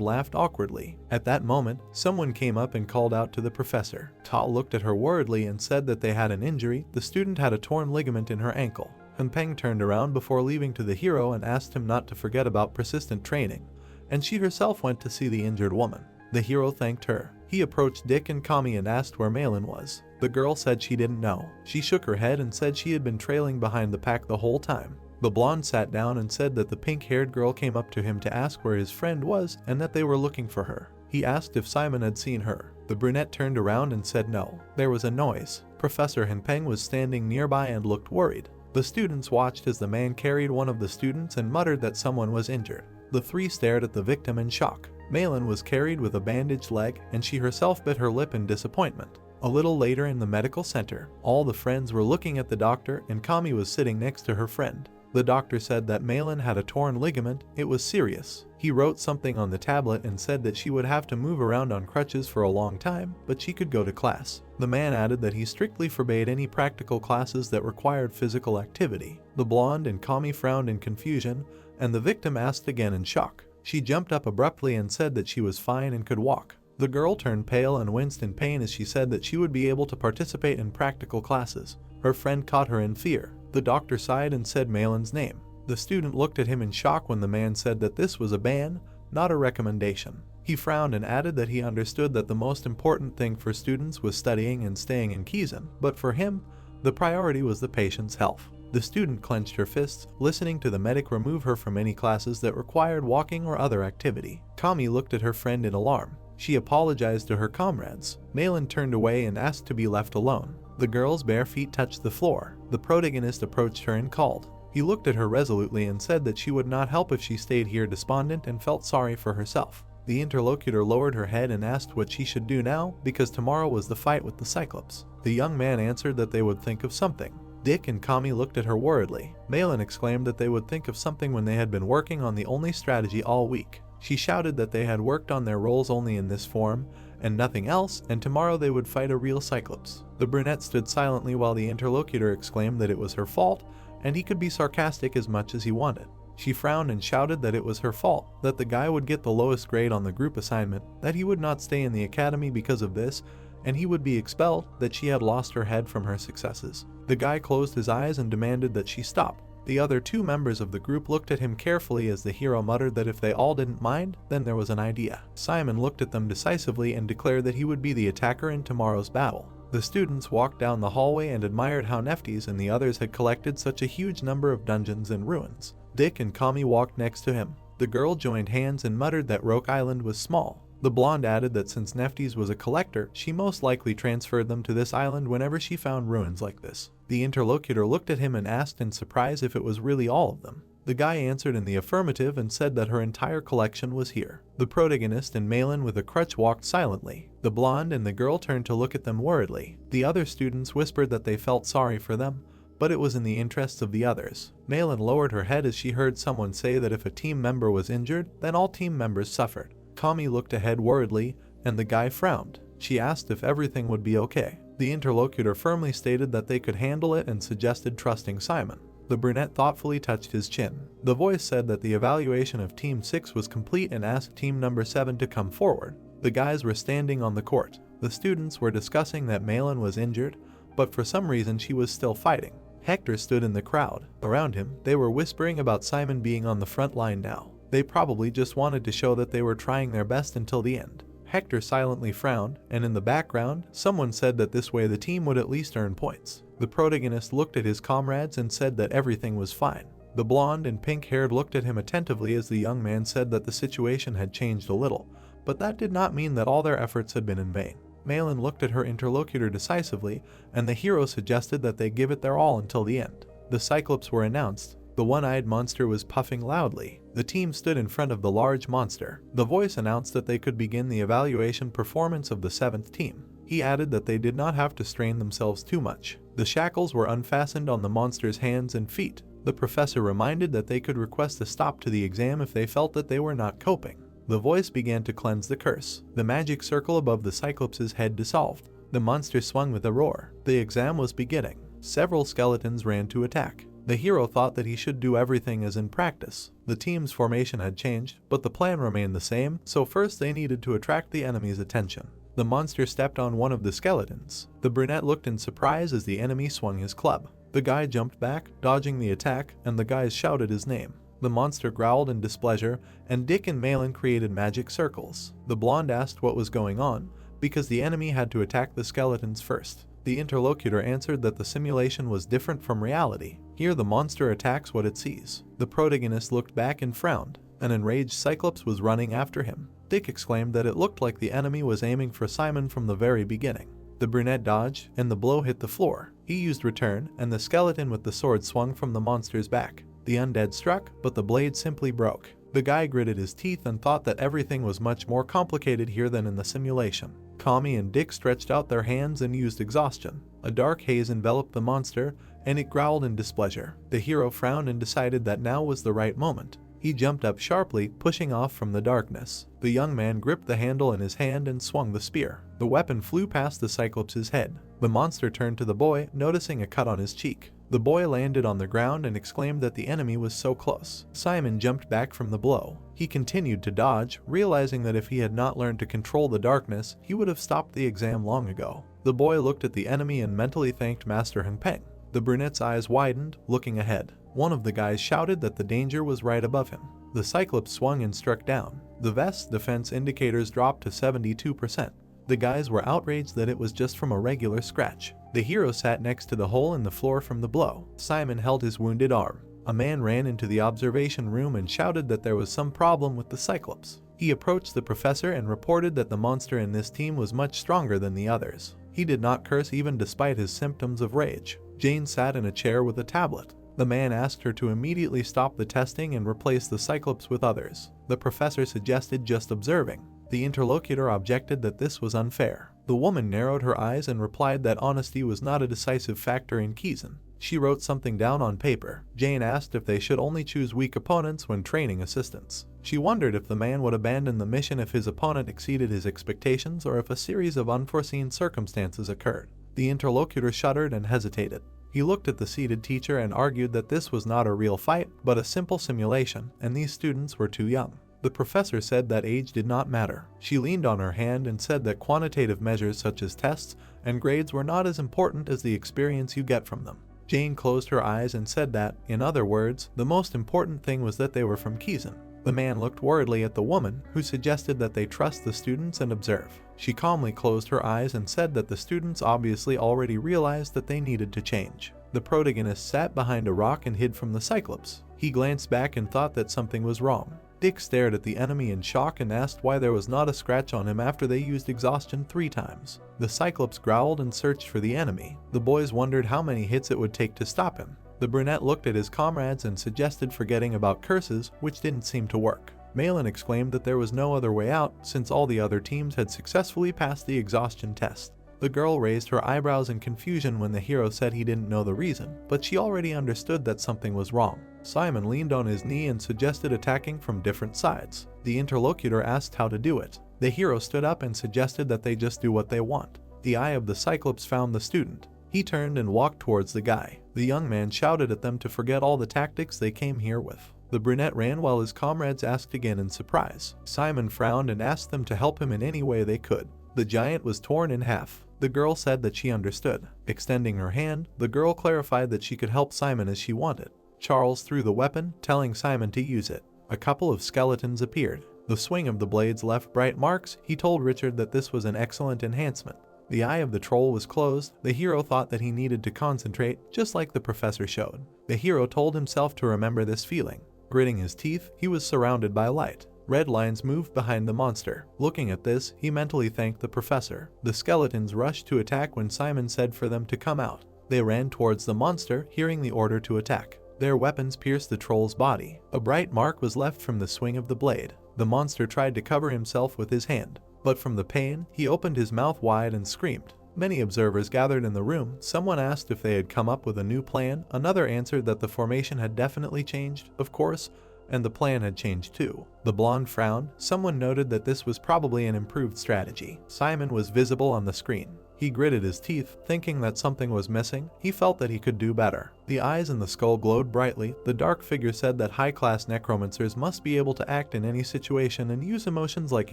laughed awkwardly. At that moment, someone came up and called out to the professor. Ta looked at her worriedly and said that they had an injury. The student had a torn ligament in her ankle. Hengpeng turned around before leaving to the hero and asked him not to forget about persistent training, and she herself went to see the injured woman. The hero thanked her. He approached Dick and Kami and asked where Malin was. The girl said she didn't know. She shook her head and said she had been trailing behind the pack the whole time. The blonde sat down and said that the pink-haired girl came up to him to ask where his friend was and that they were looking for her. He asked if Simon had seen her. The brunette turned around and said no. There was a noise. Professor Hengpeng was standing nearby and looked worried. The students watched as the man carried one of the students and muttered that someone was injured. The three stared at the victim in shock. Malin was carried with a bandaged leg, and she herself bit her lip in disappointment. A little later in the medical center, all the friends were looking at the doctor, and Kami was sitting next to her friend. The doctor said that Malin had a torn ligament. It was serious. He wrote something on the tablet and said that she would have to move around on crutches for a long time, but she could go to class. The man added that he strictly forbade any practical classes that required physical activity. The blonde and Kami frowned in confusion, and the victim asked again in shock. She jumped up abruptly and said that she was fine and could walk. The girl turned pale and winced in pain as she said that she would be able to participate in practical classes. Her friend caught her in fear. The doctor sighed and said Malin's name. The student looked at him in shock when the man said that this was a ban, not a recommendation. He frowned and added that he understood that the most important thing for students was studying and staying in Kizan, but for him, The priority was the patient's health. The student clenched her fists, listening to the medic remove her from any classes that required walking or other activity. Kami looked at her friend in alarm. She apologized to her comrades. Malin turned away and asked to be left alone. The girl's bare feet touched the floor. The protagonist approached her and called. He looked at her resolutely and said that she would not help if she stayed here despondent and felt sorry for herself. The interlocutor lowered her head and asked what she should do now because tomorrow was the fight with the Cyclops. The young man answered that they would think of something. Dick and Kami looked at her worriedly. Malin exclaimed that they would think of something when they had been working on the only strategy all week. She shouted that they had worked on their roles only in this form and nothing else, and tomorrow they would fight a real Cyclops. The brunette stood silently while the interlocutor exclaimed that it was her fault and he could be sarcastic as much as he wanted. She frowned and shouted that it was her fault, that the guy would get the lowest grade on the group assignment, that he would not stay in the academy because of this, and he would be expelled, that she had lost her head from her successes. The guy closed his eyes and demanded that she stop. The other two members of the group looked at him carefully as the hero muttered that if they all didn't mind, then there was an idea. Simon looked at them decisively and declared that he would be the attacker in tomorrow's battle. The students walked down the hallway and admired how Nephtes and the others had collected such a huge number of dungeons and ruins. Dick and Kami walked next to him. The girl joined hands and muttered that Roke Island was small. The blonde added that since Nephtes was a collector, she most likely transferred them to this island whenever she found ruins like this. The interlocutor looked at him and asked in surprise if it was really all of them. The guy answered in the affirmative and said that her entire collection was here. The protagonist and Malin with a crutch walked silently. The blonde and the girl turned to look at them worriedly. The other students whispered that they felt sorry for them, but it was in the interests of the others. Malin lowered her head as she heard someone say that if a team member was injured, then all team members suffered. Kami looked ahead worriedly, and the guy frowned. She asked if everything would be okay. The interlocutor firmly stated that they could handle it and suggested trusting Simon. The brunette thoughtfully touched his chin. The voice said that the evaluation of Team 6 was complete and asked Team number 7 to come forward. The guys were standing on the court. The students were discussing that Malin was injured, but for some reason she was still fighting. Hector stood in the crowd. Around him, they were whispering about Simon being on the front line now. They probably just wanted to show that they were trying their best until the end. Hector silently frowned, and in the background, someone said that this way the team would at least earn points. The protagonist looked at his comrades and said that everything was fine. The blonde and pink-haired looked at him attentively as the young man said that the situation had changed a little, but that did not mean that all their efforts had been in vain. Malin looked at her interlocutor decisively, and the hero suggested that they give it their all until the end. The Cyclops were announced. The one-eyed monster was puffing loudly. The team stood in front of the large monster. The voice announced that they could begin the evaluation performance of the 7th team. He added that they did not have to strain themselves too much. The shackles were unfastened on the monster's hands and feet. The professor reminded that they could request a stop to the exam if they felt that they were not coping. The voice began to cleanse the curse. The magic circle above the Cyclops' head dissolved. The monster swung with a roar. The exam was beginning. Several skeletons ran to attack. The hero thought that he should do everything as in practice. The team's formation had changed, but the plan remained the same, so first they needed to attract the enemy's attention. The monster stepped on one of the skeletons. The brunette looked in surprise as the enemy swung his club. The guy jumped back, dodging the attack, and the guys shouted his name. The monster growled in displeasure, and Dick and Malin created magic circles. The blonde asked what was going on, because the enemy had to attack the skeletons first. The interlocutor answered that the simulation was different from reality. Here the monster attacks what it sees. The protagonist looked back and frowned. An enraged Cyclops was running after him. Dick exclaimed that it looked like the enemy was aiming for Simon from the very beginning. The brunette dodged, and the blow hit the floor. He used return, and the skeleton with the sword swung from the monster's back. The undead struck, but the blade simply broke. The guy gritted his teeth and thought that everything was much more complicated here than in the simulation. Kami and Dick stretched out their hands and used exhaustion. A dark haze enveloped the monster, and it growled in displeasure. The hero frowned and decided that now was the right moment. He jumped up sharply, pushing off from the darkness. The young man gripped the handle in his hand and swung the spear. The weapon flew past the Cyclops' head. The monster turned to the boy, noticing a cut on his cheek. The boy landed on the ground and exclaimed that the enemy was so close. Simon jumped back from the blow. He continued to dodge, realizing that if he had not learned to control the darkness, he would have stopped the exam long ago. The boy looked at the enemy and mentally thanked Master Heng Peng. The brunette's eyes widened, looking ahead. One of the guys shouted that the danger was right above him. The Cyclops swung and struck down. The vest's defense indicators dropped to 72%. The guys were outraged that it was just from a regular scratch. The hero sat next to the hole in the floor from the blow. Simon held his wounded arm. A man ran into the observation room and shouted that there was some problem with the Cyclops. He approached the professor and reported that the monster in this team was much stronger than the others. He did not curse even despite his symptoms of rage. Jane sat in a chair with a tablet. The man asked her to immediately stop the testing and replace the Cyclops with others. The professor suggested just observing. The interlocutor objected that this was unfair. The woman narrowed her eyes and replied that honesty was not a decisive factor in Kizan. She wrote something down on paper. Jane asked if they should only choose weak opponents when training assistants. She wondered if the man would abandon the mission if his opponent exceeded his expectations or if a series of unforeseen circumstances occurred. The interlocutor shuddered and hesitated. He looked at the seated teacher and argued that this was not a real fight, but a simple simulation, and these students were too young. The professor said that age did not matter. She leaned on her hand and said that quantitative measures such as tests and grades were not as important as the experience you get from them. Jane closed her eyes and said that, in other words, the most important thing was that they were from Kizan. The man looked worriedly at the woman, who suggested that they trust the students and observe. She calmly closed her eyes and said that the students obviously already realized that they needed to change. The protagonist sat behind a rock and hid from the Cyclops. He glanced back and thought that something was wrong. Dick stared at the enemy in shock and asked why there was not a scratch on him after they used exhaustion 3 times. The Cyclops growled and searched for the enemy. The boys wondered how many hits it would take to stop him. The brunette looked at his comrades and suggested forgetting about curses, which didn't seem to work. Malin exclaimed that there was no other way out since all the other teams had successfully passed the exhaustion test. The girl raised her eyebrows in confusion when the hero said he didn't know the reason, but she already understood that something was wrong. Simon leaned on his knee and suggested attacking from different sides. The interlocutor asked how to do it. The hero stood up and suggested that they just do what they want. The eye of the Cyclops found the student. He turned and walked towards the guy. The young man shouted at them to forget all the tactics they came here with. The brunette ran while his comrades asked again in surprise. Simon frowned and asked them to help him in any way they could. The giant was torn in half. The girl said that she understood. Extending her hand, the girl clarified that she could help Simon as she wanted. Charles threw the weapon, telling Simon to use it. A couple of skeletons appeared. The swing of the blades left bright marks. He told Richard that this was an excellent enhancement. The eye of the troll was closed. The hero thought that he needed to concentrate, just like the professor showed. The hero told himself to remember this feeling. Gritting his teeth, he was surrounded by light. Red lines moved behind the monster. Looking at this, he mentally thanked the professor. The skeletons rushed to attack when Simon said for them to come out. They ran towards the monster, hearing the order to attack. Their weapons pierced the troll's body. A bright mark was left from the swing of the blade. The monster tried to cover himself with his hand, but from the pain, he opened his mouth wide and screamed. Many observers gathered in the room. Someone asked if they had come up with a new plan. Another answered that the formation had definitely changed, of course, and the plan had changed too. The blonde frowned. Someone noted that this was probably an improved strategy. Simon was visible on the screen. He gritted his teeth, thinking that something was missing. He felt that he could do better. The eyes in the skull glowed brightly. The dark figure said that high-class necromancers must be able to act in any situation and use emotions like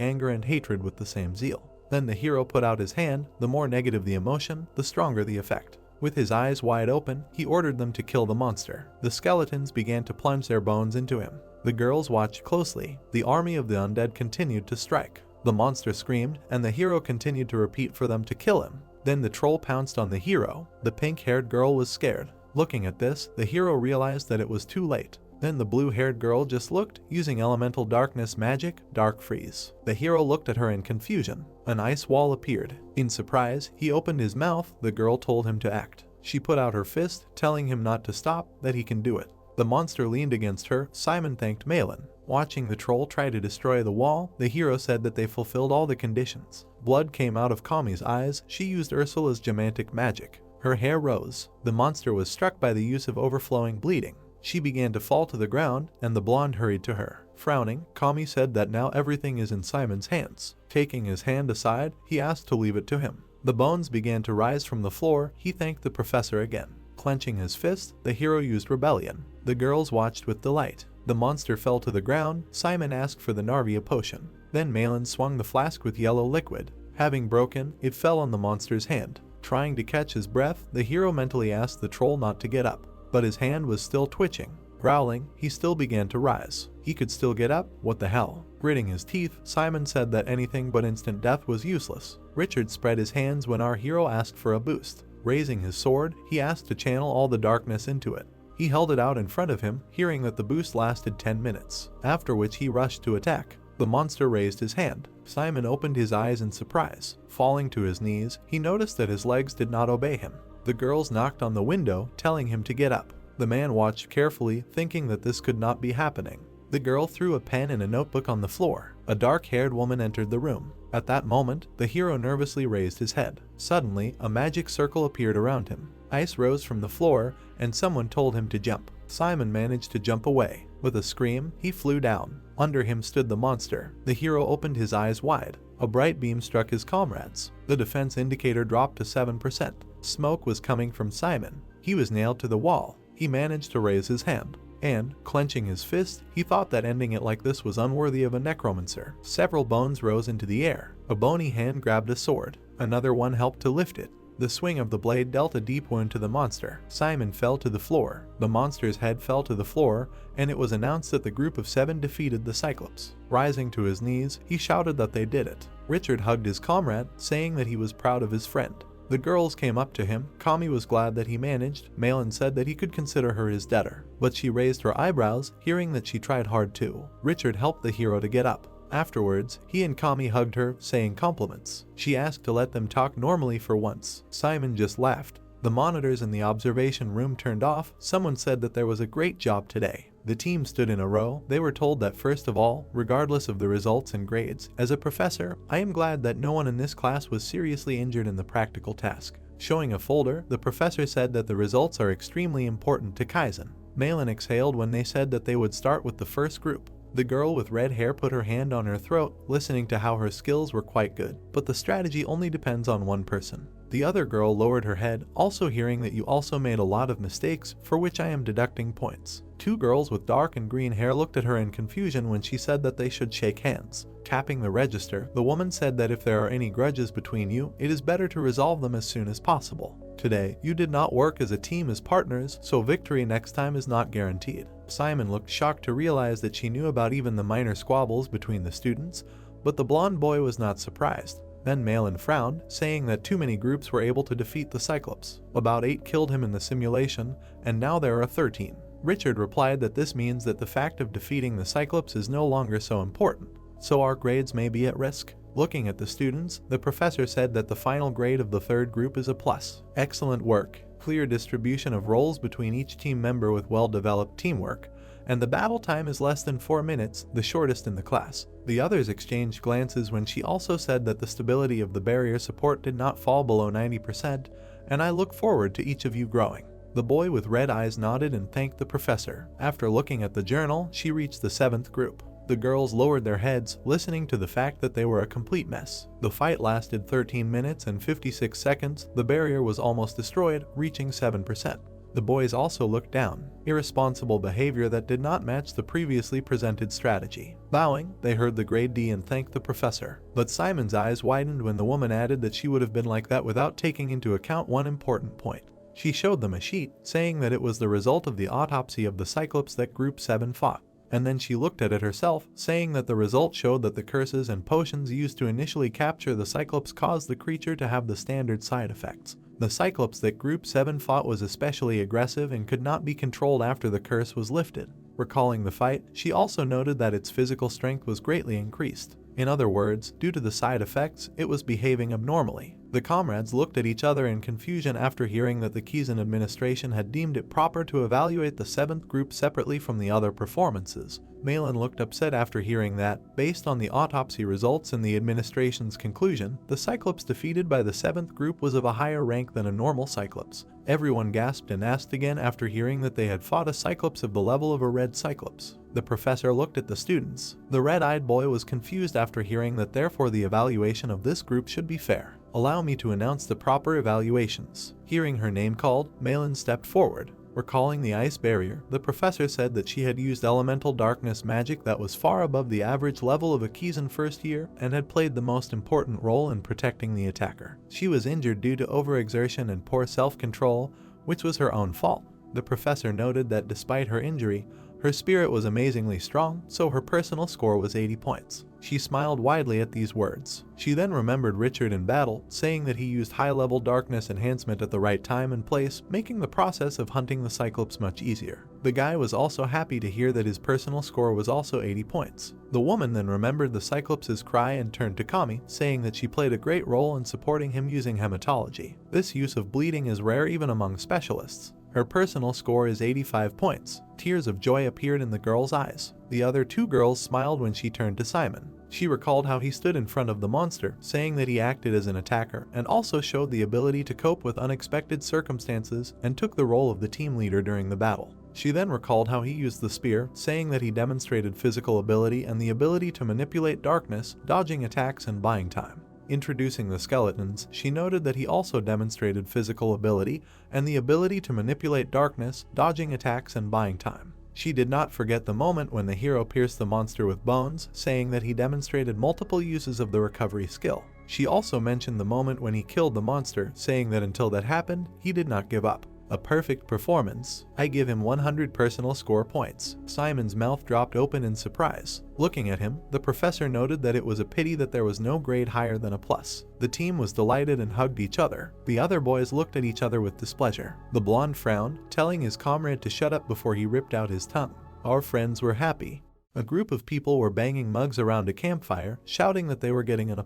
anger and hatred with the same zeal. Then the hero put out his hand. The more negative the emotion, the stronger the effect. With his eyes wide open, he ordered them to kill the monster. The skeletons began to plunge their bones into him. The girls watched closely. The army of the undead continued to strike. The monster screamed, and the hero continued to repeat for them to kill him. Then the troll pounced on the hero. The pink-haired girl was scared. Looking at this, the hero realized that it was too late. Then the blue-haired girl just looked, using elemental darkness magic, Dark Freeze. The hero looked at her in confusion. An ice wall appeared. In surprise, he opened his mouth. The girl told him to act. She put out her fist, telling him not to stop, that he can do it. The monster leaned against her. Simon thanked Malin. Watching the troll try to destroy the wall, the hero said that they fulfilled all the conditions. Blood came out of Kami's eyes. She used Ursula's gemantic magic. Her hair rose. The monster was struck by the use of overflowing bleeding. She began to fall to the ground, and the blonde hurried to her. Frowning, Kami said that now everything is in Simon's hands. Taking his hand aside, he asked to leave it to him. The bones began to rise from the floor. He thanked the professor again. Clenching his fist, the hero used rebellion. The girls watched with delight. The monster fell to the ground. Simon asked for the Narvia potion. Then Malin swung the flask with yellow liquid. Having broken, it fell on the monster's hand. Trying to catch his breath, the hero mentally asked the troll not to get up, but his hand was still twitching. Growling, he still began to rise. He could still get up? What the hell? Gritting his teeth, Simon said that anything but instant death was useless. Richard spread his hands when our hero asked for a boost. Raising his sword, he asked to channel all the darkness into it. He held it out in front of him, hearing that the boost lasted 10 minutes, after which he rushed to attack. The monster raised his hand. Simon opened his eyes in surprise. Falling to his knees, he noticed that his legs did not obey him. The girls knocked on the window, telling him to get up. The man watched carefully, thinking that this could not be happening. The girl threw a pen and a notebook on the floor. A dark-haired woman entered the room. At that moment, the hero nervously raised his head. Suddenly, a magic circle appeared around him. Ice rose from the floor, and someone told him to jump. Simon managed to jump away. With a scream, he flew down. Under him stood the monster. The hero opened his eyes wide. A bright beam struck his comrades. The defense indicator dropped to 7%. Smoke was coming from Simon. He was nailed to the wall. He managed to raise his hand, and, clenching his fist, he thought that ending it like this was unworthy of a necromancer. Several bones rose into the air. A bony hand grabbed a sword. Another one helped to lift it. The swing of the blade dealt a deep wound to the monster. Simon fell to the floor. The monster's head fell to the floor, and it was announced that the group of 7 defeated the Cyclops. Rising to his knees, he shouted that they did it. Richard hugged his comrade, saying that he was proud of his friend. The girls came up to him. Kami was glad that he managed. Malin said that he could consider her his debtor, but she raised her eyebrows, hearing that she tried hard too. Richard helped the hero to get up. Afterwards, he and Kami hugged her, saying compliments. She asked to let them talk normally for once. Simon just laughed. The monitors in the observation room turned off. Someone said that there was a great job today. The team stood in a row. They were told that first of all, regardless of the results and grades, as a professor, I am glad that no one in this class was seriously injured in the practical task. Showing a folder, the professor said that the results are extremely important to Kaizen. Malin exhaled when they said that they would start with the first group. The girl with red hair put her hand on her throat, listening to how her skills were quite good, but the strategy only depends on one person. The other girl lowered her head, also hearing that you also made a lot of mistakes, for which I am deducting points. 2 girls with dark and green hair looked at her in confusion when she said that they should shake hands. Tapping the register, the woman said that if there are any grudges between you, it is better to resolve them as soon as possible. Today, you did not work as a team as partners, so victory next time is not guaranteed. Simon looked shocked to realize that she knew about even the minor squabbles between the students, but the blonde boy was not surprised. Then Malin frowned, saying that too many groups were able to defeat the Cyclops. About 8 killed him in the simulation, and now there are 13. Richard replied that this means that the fact of defeating the Cyclops is no longer so important, so our grades may be at risk. Looking at the students, the professor said that the final grade of the 3rd group is a plus. Excellent work. Clear distribution of roles between each team member with well-developed teamwork, and the battle time is less than 4 minutes, the shortest in the class. The others exchanged glances when she also said that the stability of the barrier support did not fall below 90%, and I look forward to each of you growing. The boy with red eyes nodded and thanked the professor. After looking at the journal, she reached the 7th group. The girls lowered their heads, listening to the fact that they were a complete mess. The fight lasted 13 minutes and 56 seconds. The barrier was almost destroyed, reaching 7%. The boys also looked down. Irresponsible behavior that did not match the previously presented strategy. Bowing, they heard the grade D and thanked the professor. But Simon's eyes widened when the woman added that she would have been like that without taking into account one important point. She showed them a sheet, saying that it was the result of the autopsy of the Cyclops that Group 7 fought. And then she looked at it herself, saying that the result showed that the curses and potions used to initially capture the Cyclops caused the creature to have the standard side effects. The Cyclops that Group 7 fought was especially aggressive and could not be controlled after the curse was lifted. Recalling the fight, she also noted that its physical strength was greatly increased. In other words, due to the side effects, it was behaving abnormally. The comrades looked at each other in confusion after hearing that the Kaizen administration had deemed it proper to evaluate the 7th group separately from the other performances. Malin looked upset after hearing that, based on the autopsy results and the administration's conclusion, the Cyclops defeated by the 7th group was of a higher rank than a normal Cyclops. Everyone gasped and asked again after hearing that they had fought a Cyclops of the level of a red Cyclops. The professor looked at the students. The red-eyed boy was confused after hearing that therefore the evaluation of this group should be fair. Allow me to announce the proper evaluations. Hearing her name called, Malin stepped forward. Recalling the ice barrier, the professor said that she had used elemental darkness magic that was far above the average level of a Kaizen first year and had played the most important role in protecting the attacker. She was injured due to overexertion and poor self-control, which was her own fault. The professor noted that despite her injury, Her spirit was amazingly strong, so her personal score was 80 points. She smiled widely at these words. She then remembered Richard in battle, saying that he used high-level darkness enhancement at the right time and place, making the process of hunting the Cyclops much easier. The guy was also happy to hear that his personal score was also 80 points. The woman then remembered the Cyclops' cry and turned to Kami, saying that she played a great role in supporting him using hematology. This use of bleeding is rare even among specialists. Her personal score is 85 points. Tears of joy appeared in the girl's eyes. The other two girls smiled when she turned to Simon. She recalled how he stood in front of the monster, saying that he acted as an attacker and also showed the ability to cope with unexpected circumstances and took the role of the team leader during the battle. She then recalled how he used the spear, saying that he demonstrated physical ability and the ability to manipulate darkness, dodging attacks and buying time. Introducing the skeletons, she noted that he also demonstrated physical ability and the ability to manipulate darkness, dodging attacks and buying time. She did not forget the moment when the hero pierced the monster with bones, saying that he demonstrated multiple uses of the recovery skill. She also mentioned the moment when he killed the monster, saying that until that happened, he did not give up. A perfect performance. I give him 100 personal score points. Simon's mouth dropped open in surprise. Looking at him, the professor noted that it was a pity that there was no grade higher than a plus. The team was delighted and hugged each other. The other boys looked at each other with displeasure. The blonde frowned, telling his comrade to shut up before he ripped out his tongue. Our friends were happy. A group of people were banging mugs around a campfire, shouting that they were getting an A+.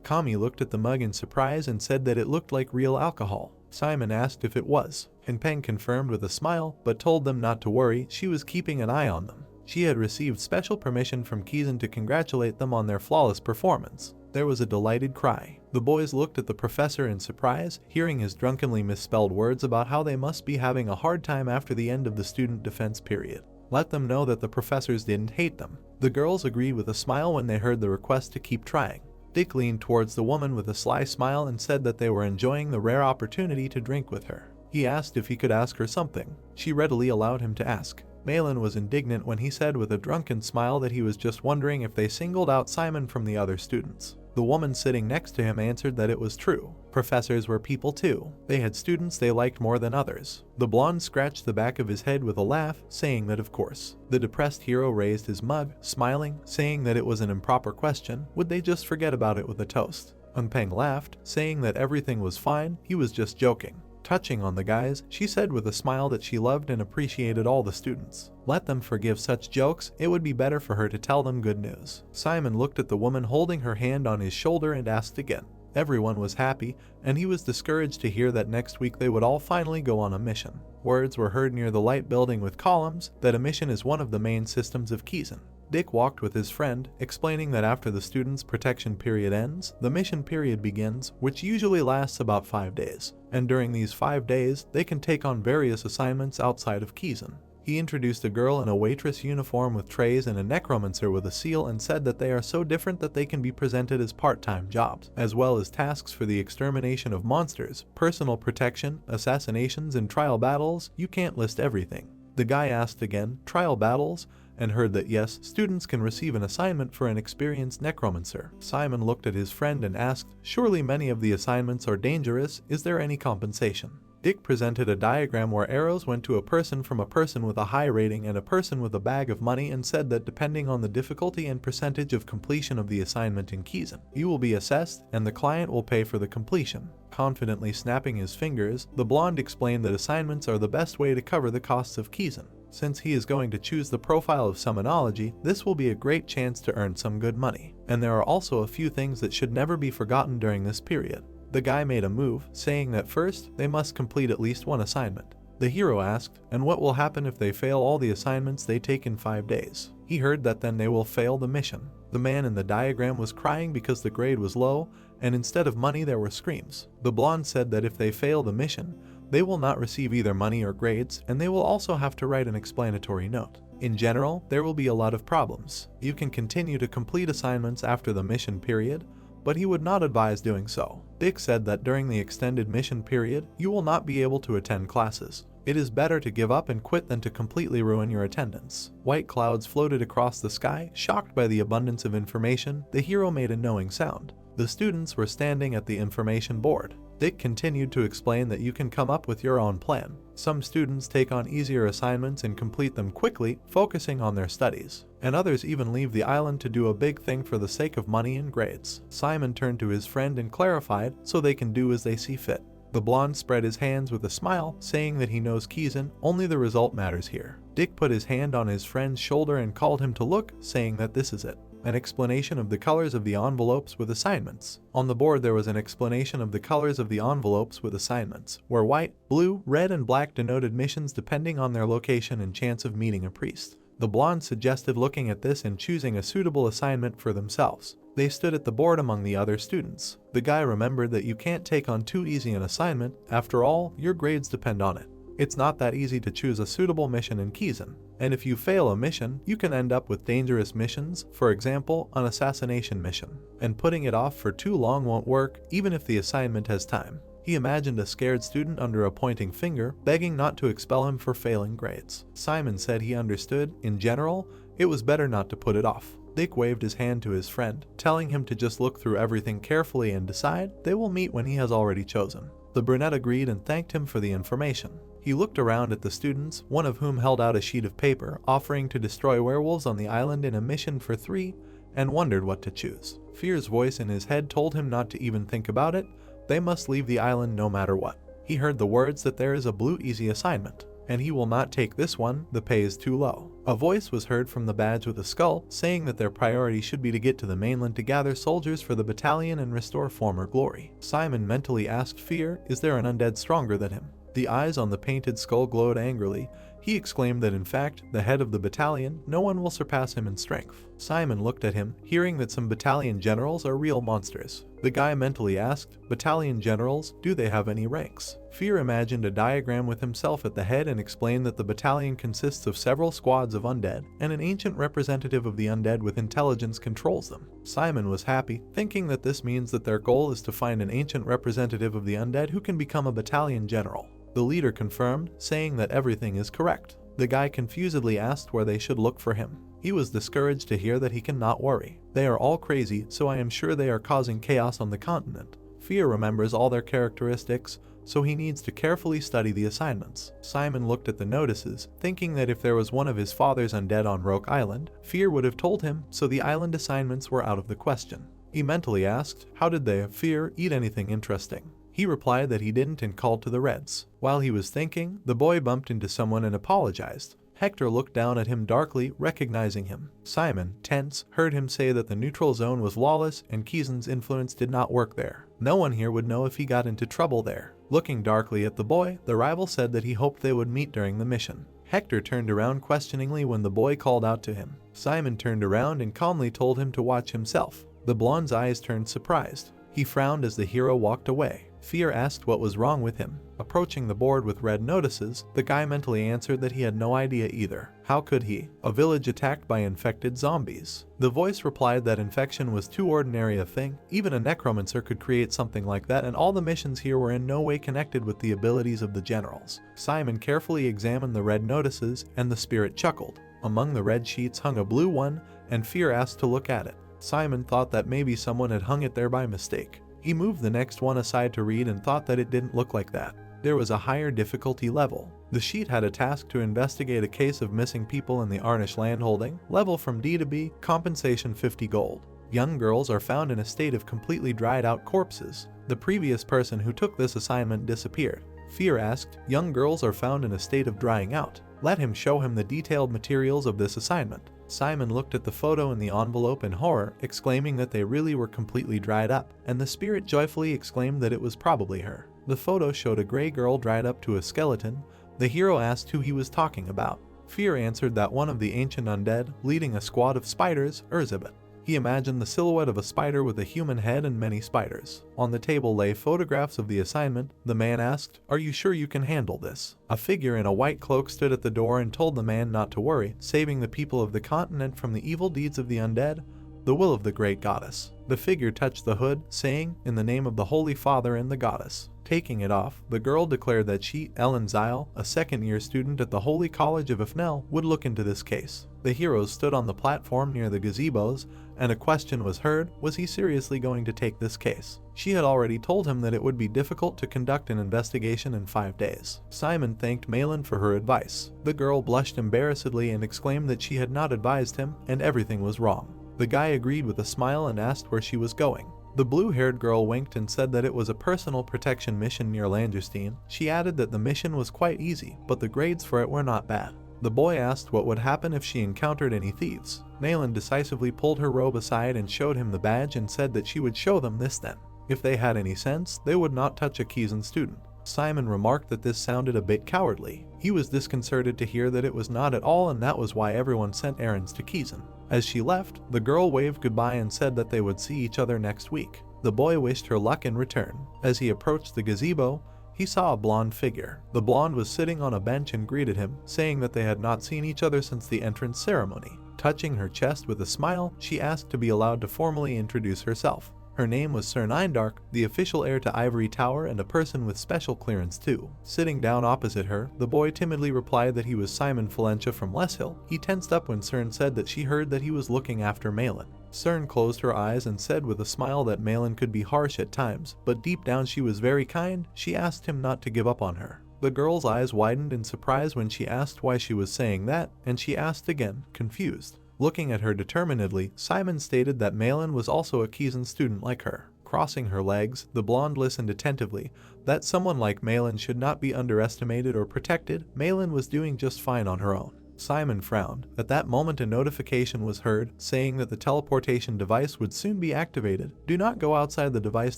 Kami looked at the mug in surprise and said that it looked like real alcohol. Simon asked if it was, and Peng confirmed with a smile, but told them not to worry, she was keeping an eye on them. She had received special permission from Kizan to congratulate them on their flawless performance. There was a delighted cry. The boys looked at the professor in surprise, hearing his drunkenly misspelled words about how they must be having a hard time after the end of the student defense period. Let them know that the professors didn't hate them. The girls agreed with a smile when they heard the request to keep trying. Dick leaned towards the woman with a sly smile and said that they were enjoying the rare opportunity to drink with her. He asked if he could ask her something. She readily allowed him to ask. Malin was indignant when he said with a drunken smile that he was just wondering if they singled out Simon from the other students. The woman sitting next to him answered that it was true. Professors were people too. They had students they liked more than others. The blonde scratched the back of his head with a laugh, saying that of course. The depressed hero raised his mug, smiling, saying that it was an improper question. Would they just forget about it with a toast? Unpeng laughed, saying that everything was fine, he was just joking. Touching on the guys, she said with a smile that she loved and appreciated all the students. Let them forgive such jokes, it would be better for her to tell them good news. Simon looked at the woman holding her hand on his shoulder and asked again. Everyone was happy, and he was discouraged to hear that next week they would all finally go on a mission. Words were heard near the light building with columns that a mission is one of the main systems of Kizan. Dick walked with his friend, explaining that after the student's protection period ends, the mission period begins, which usually lasts about 5 days. And during these 5 days, they can take on various assignments outside of Kizan. He introduced a girl in a waitress uniform with trays and a necromancer with a seal and said that they are so different that they can be presented as part-time jobs, as well as tasks for the extermination of monsters, personal protection, assassinations, and trial battles. You can't list everything. The guy asked again, trial battles? And heard that yes, students can receive an assignment for an experienced necromancer. Simon looked at his friend and asked, surely many of the assignments are dangerous, is there any compensation? Dick presented a diagram where arrows went to a person from a person with a high rating and a person with a bag of money and said that depending on the difficulty and percentage of completion of the assignment in Kizan, you will be assessed and the client will pay for the completion. Confidently snapping his fingers, the blonde explained that assignments are the best way to cover the costs of Kizan. Since he is going to choose the profile of summonology, this will be a great chance to earn some good money. And there are also a few things that should never be forgotten during this period. The guy made a move, saying that first, they must complete at least one assignment. The hero asked, and what will happen if they fail all the assignments they take in 5 days? He heard that then they will fail the mission. The man in the diagram was crying because the grade was low, and instead of money there were screams. The blonde said that if they fail the mission, they will not receive either money or grades, and they will also have to write an explanatory note. In general, there will be a lot of problems. You can continue to complete assignments after the mission period, but he would not advise doing so. Dick said that during the extended mission period, you will not be able to attend classes. It is better to give up and quit than to completely ruin your attendance. White clouds floated across the sky. Shocked by the abundance of information, the hero made a knowing sound. The students were standing at the information board. Dick continued to explain that you can come up with your own plan. Some students take on easier assignments and complete them quickly, focusing on their studies, and others even leave the island to do a big thing for the sake of money and grades. Simon turned to his friend and clarified, so they can do as they see fit. The blonde spread his hands with a smile, saying that he knows Kizan, only the result matters here. Dick put his hand on his friend's shoulder and called him to look, saying that this is it. An explanation of the colors of the envelopes with assignments. On the board there was an explanation of the colors of the envelopes with assignments, where white, blue, red, and black denoted missions depending on their location and chance of meeting a priest. The blonde suggested looking at this and choosing a suitable assignment for themselves. They stood at the board among the other students. The guy remembered that you can't take on too easy an assignment, after all, your grades depend on it. It's not that easy to choose a suitable mission in Kizan, and if you fail a mission, you can end up with dangerous missions, for example, an assassination mission. And putting it off for too long won't work, even if the assignment has time. He imagined a scared student under a pointing finger, begging not to expel him for failing grades. Simon said he understood, in general, it was better not to put it off. Dick waved his hand to his friend, telling him to just look through everything carefully and decide. They will meet when he has already chosen. The brunette agreed and thanked him for the information. He looked around at the students, one of whom held out a sheet of paper offering to destroy werewolves on the island in a mission for 3, and wondered what to choose. Fear's voice in his head told him not to even think about it. They must leave the island no matter what. He heard the words that there is a blue easy assignment, and he will not take this one, the pay is too low. A voice was heard from the badge with a skull, saying that their priority should be to get to the mainland to gather soldiers for the battalion and restore former glory. Simon mentally asked Fear, is there an undead stronger than him? The eyes on the painted skull glowed angrily. He exclaimed that in fact, the head of the battalion, no one will surpass him in strength. Simon looked at him, hearing that some battalion generals are real monsters. The guy mentally asked, battalion generals, do they have any ranks? Fear imagined a diagram with himself at the head and explained that the battalion consists of several squads of undead, and an ancient representative of the undead with intelligence controls them. Simon was happy, thinking that this means that their goal is to find an ancient representative of the undead who can become a battalion general. The leader confirmed, saying that everything is correct. The guy confusedly asked where they should look for him. He was discouraged to hear that he cannot worry. They are all crazy, so I am sure they are causing chaos on the continent. Fear remembers all their characteristics, so he needs to carefully study the assignments. Simon looked at the notices, thinking that if there was one of his father's undead on Roke Island, Fear would have told him, so the island assignments were out of the question. He mentally asked, how did they, Fear, eat anything interesting? He replied that he didn't and called to the Reds. While he was thinking, the boy bumped into someone and apologized. Hector looked down at him darkly, recognizing him. Simon, tense, heard him say that the neutral zone was lawless and Kizan's influence did not work there. No one here would know if he got into trouble there. Looking darkly at the boy, the rival said that he hoped they would meet during the mission. Hector turned around questioningly when the boy called out to him. Simon turned around and calmly told him to watch himself. The blonde's eyes turned surprised. He frowned as the hero walked away. Fear asked what was wrong with him. Approaching the board with red notices, the guy mentally answered that he had no idea either. How could he? A village attacked by infected zombies. The voice replied that infection was too ordinary a thing. Even a necromancer could create something like that, and all the missions here were in no way connected with the abilities of the generals. Simon carefully examined the red notices, and the spirit chuckled. Among the red sheets hung a blue one, and Fear asked to look at it. Simon thought that maybe someone had hung it there by mistake. He moved the next one aside to read and thought that it didn't look like that. There was a higher difficulty level. The sheet had a task to investigate a case of missing people in the Arnish landholding, level from D to B, compensation 50 gold. Young girls are found in a state of completely dried out corpses. The previous person who took this assignment disappeared. Fear asked, young girls are found in a state of drying out. Let him show him the detailed materials of this assignment. Simon looked at the photo in the envelope in horror, exclaiming that they really were completely dried up, and the spirit joyfully exclaimed that it was probably her. The photo showed a gray girl dried up to a skeleton. The hero asked who he was talking about. Fear answered that one of the ancient undead, leading a squad of spiders, Erzabet. He imagined the silhouette of a spider with a human head and many spiders. On the table lay photographs of the assignment. The man asked, "Are you sure you can handle this?" A figure in a white cloak stood at the door and told the man not to worry, saving the people of the continent from the evil deeds of the undead. the will of the great goddess. The figure touched the hood, saying, "In the name of the Holy Father and the goddess." Taking it off, the girl declared that she, Ellen Zyle, a second-year student at the Holy College of Ifnel, would look into this case. The heroes stood on the platform near the gazebos, and a question was heard: was he seriously going to take this case? She had already told him that it would be difficult to conduct an investigation in 5 days. Simon thanked Malin for her advice. The girl blushed embarrassedly and exclaimed that she had not advised him, and everything was wrong. The guy agreed with a smile and asked where she was going. The blue-haired girl winked and said that it was a personal protection mission near Langerstein. She added that the mission was quite easy, but the grades for it were not bad. The boy asked what would happen if she encountered any thieves. Malin decisively pulled her robe aside and showed him the badge and said that she would show them this then. If they had any sense, they would not touch a Kiesan student. Simon remarked that this sounded a bit cowardly. He was disconcerted to hear that it was not at all, and that was why everyone sent errands to Kiesan. As she left, the girl waved goodbye and said that they would see each other next week. The boy wished her luck in return. As he approached the gazebo, he saw a blonde figure. The blonde was sitting on a bench and greeted him, saying that they had not seen each other since the entrance ceremony. Touching her chest with a smile, she asked to be allowed to formally introduce herself. Her name was Sir Nindark, the official heir to Ivory Tower and a person with special clearance too. Sitting down opposite her, the boy timidly replied that he was Simon Valentia from Leshill. He tensed up when Cern said that she heard that he was looking after Malin. Cern closed her eyes and said with a smile that Malin could be harsh at times, but deep down she was very kind. She asked him not to give up on her. The girl's eyes widened in surprise when she asked why she was saying that, and she asked again, confused. Looking at her determinedly, Simon stated that Malin was also a Kiesan student like her. Crossing her legs, the blonde listened attentively. That someone like Malin should not be underestimated or protected. Malin was doing just fine on her own. Simon frowned. At that moment a notification was heard, saying that the teleportation device would soon be activated. Do not go outside the device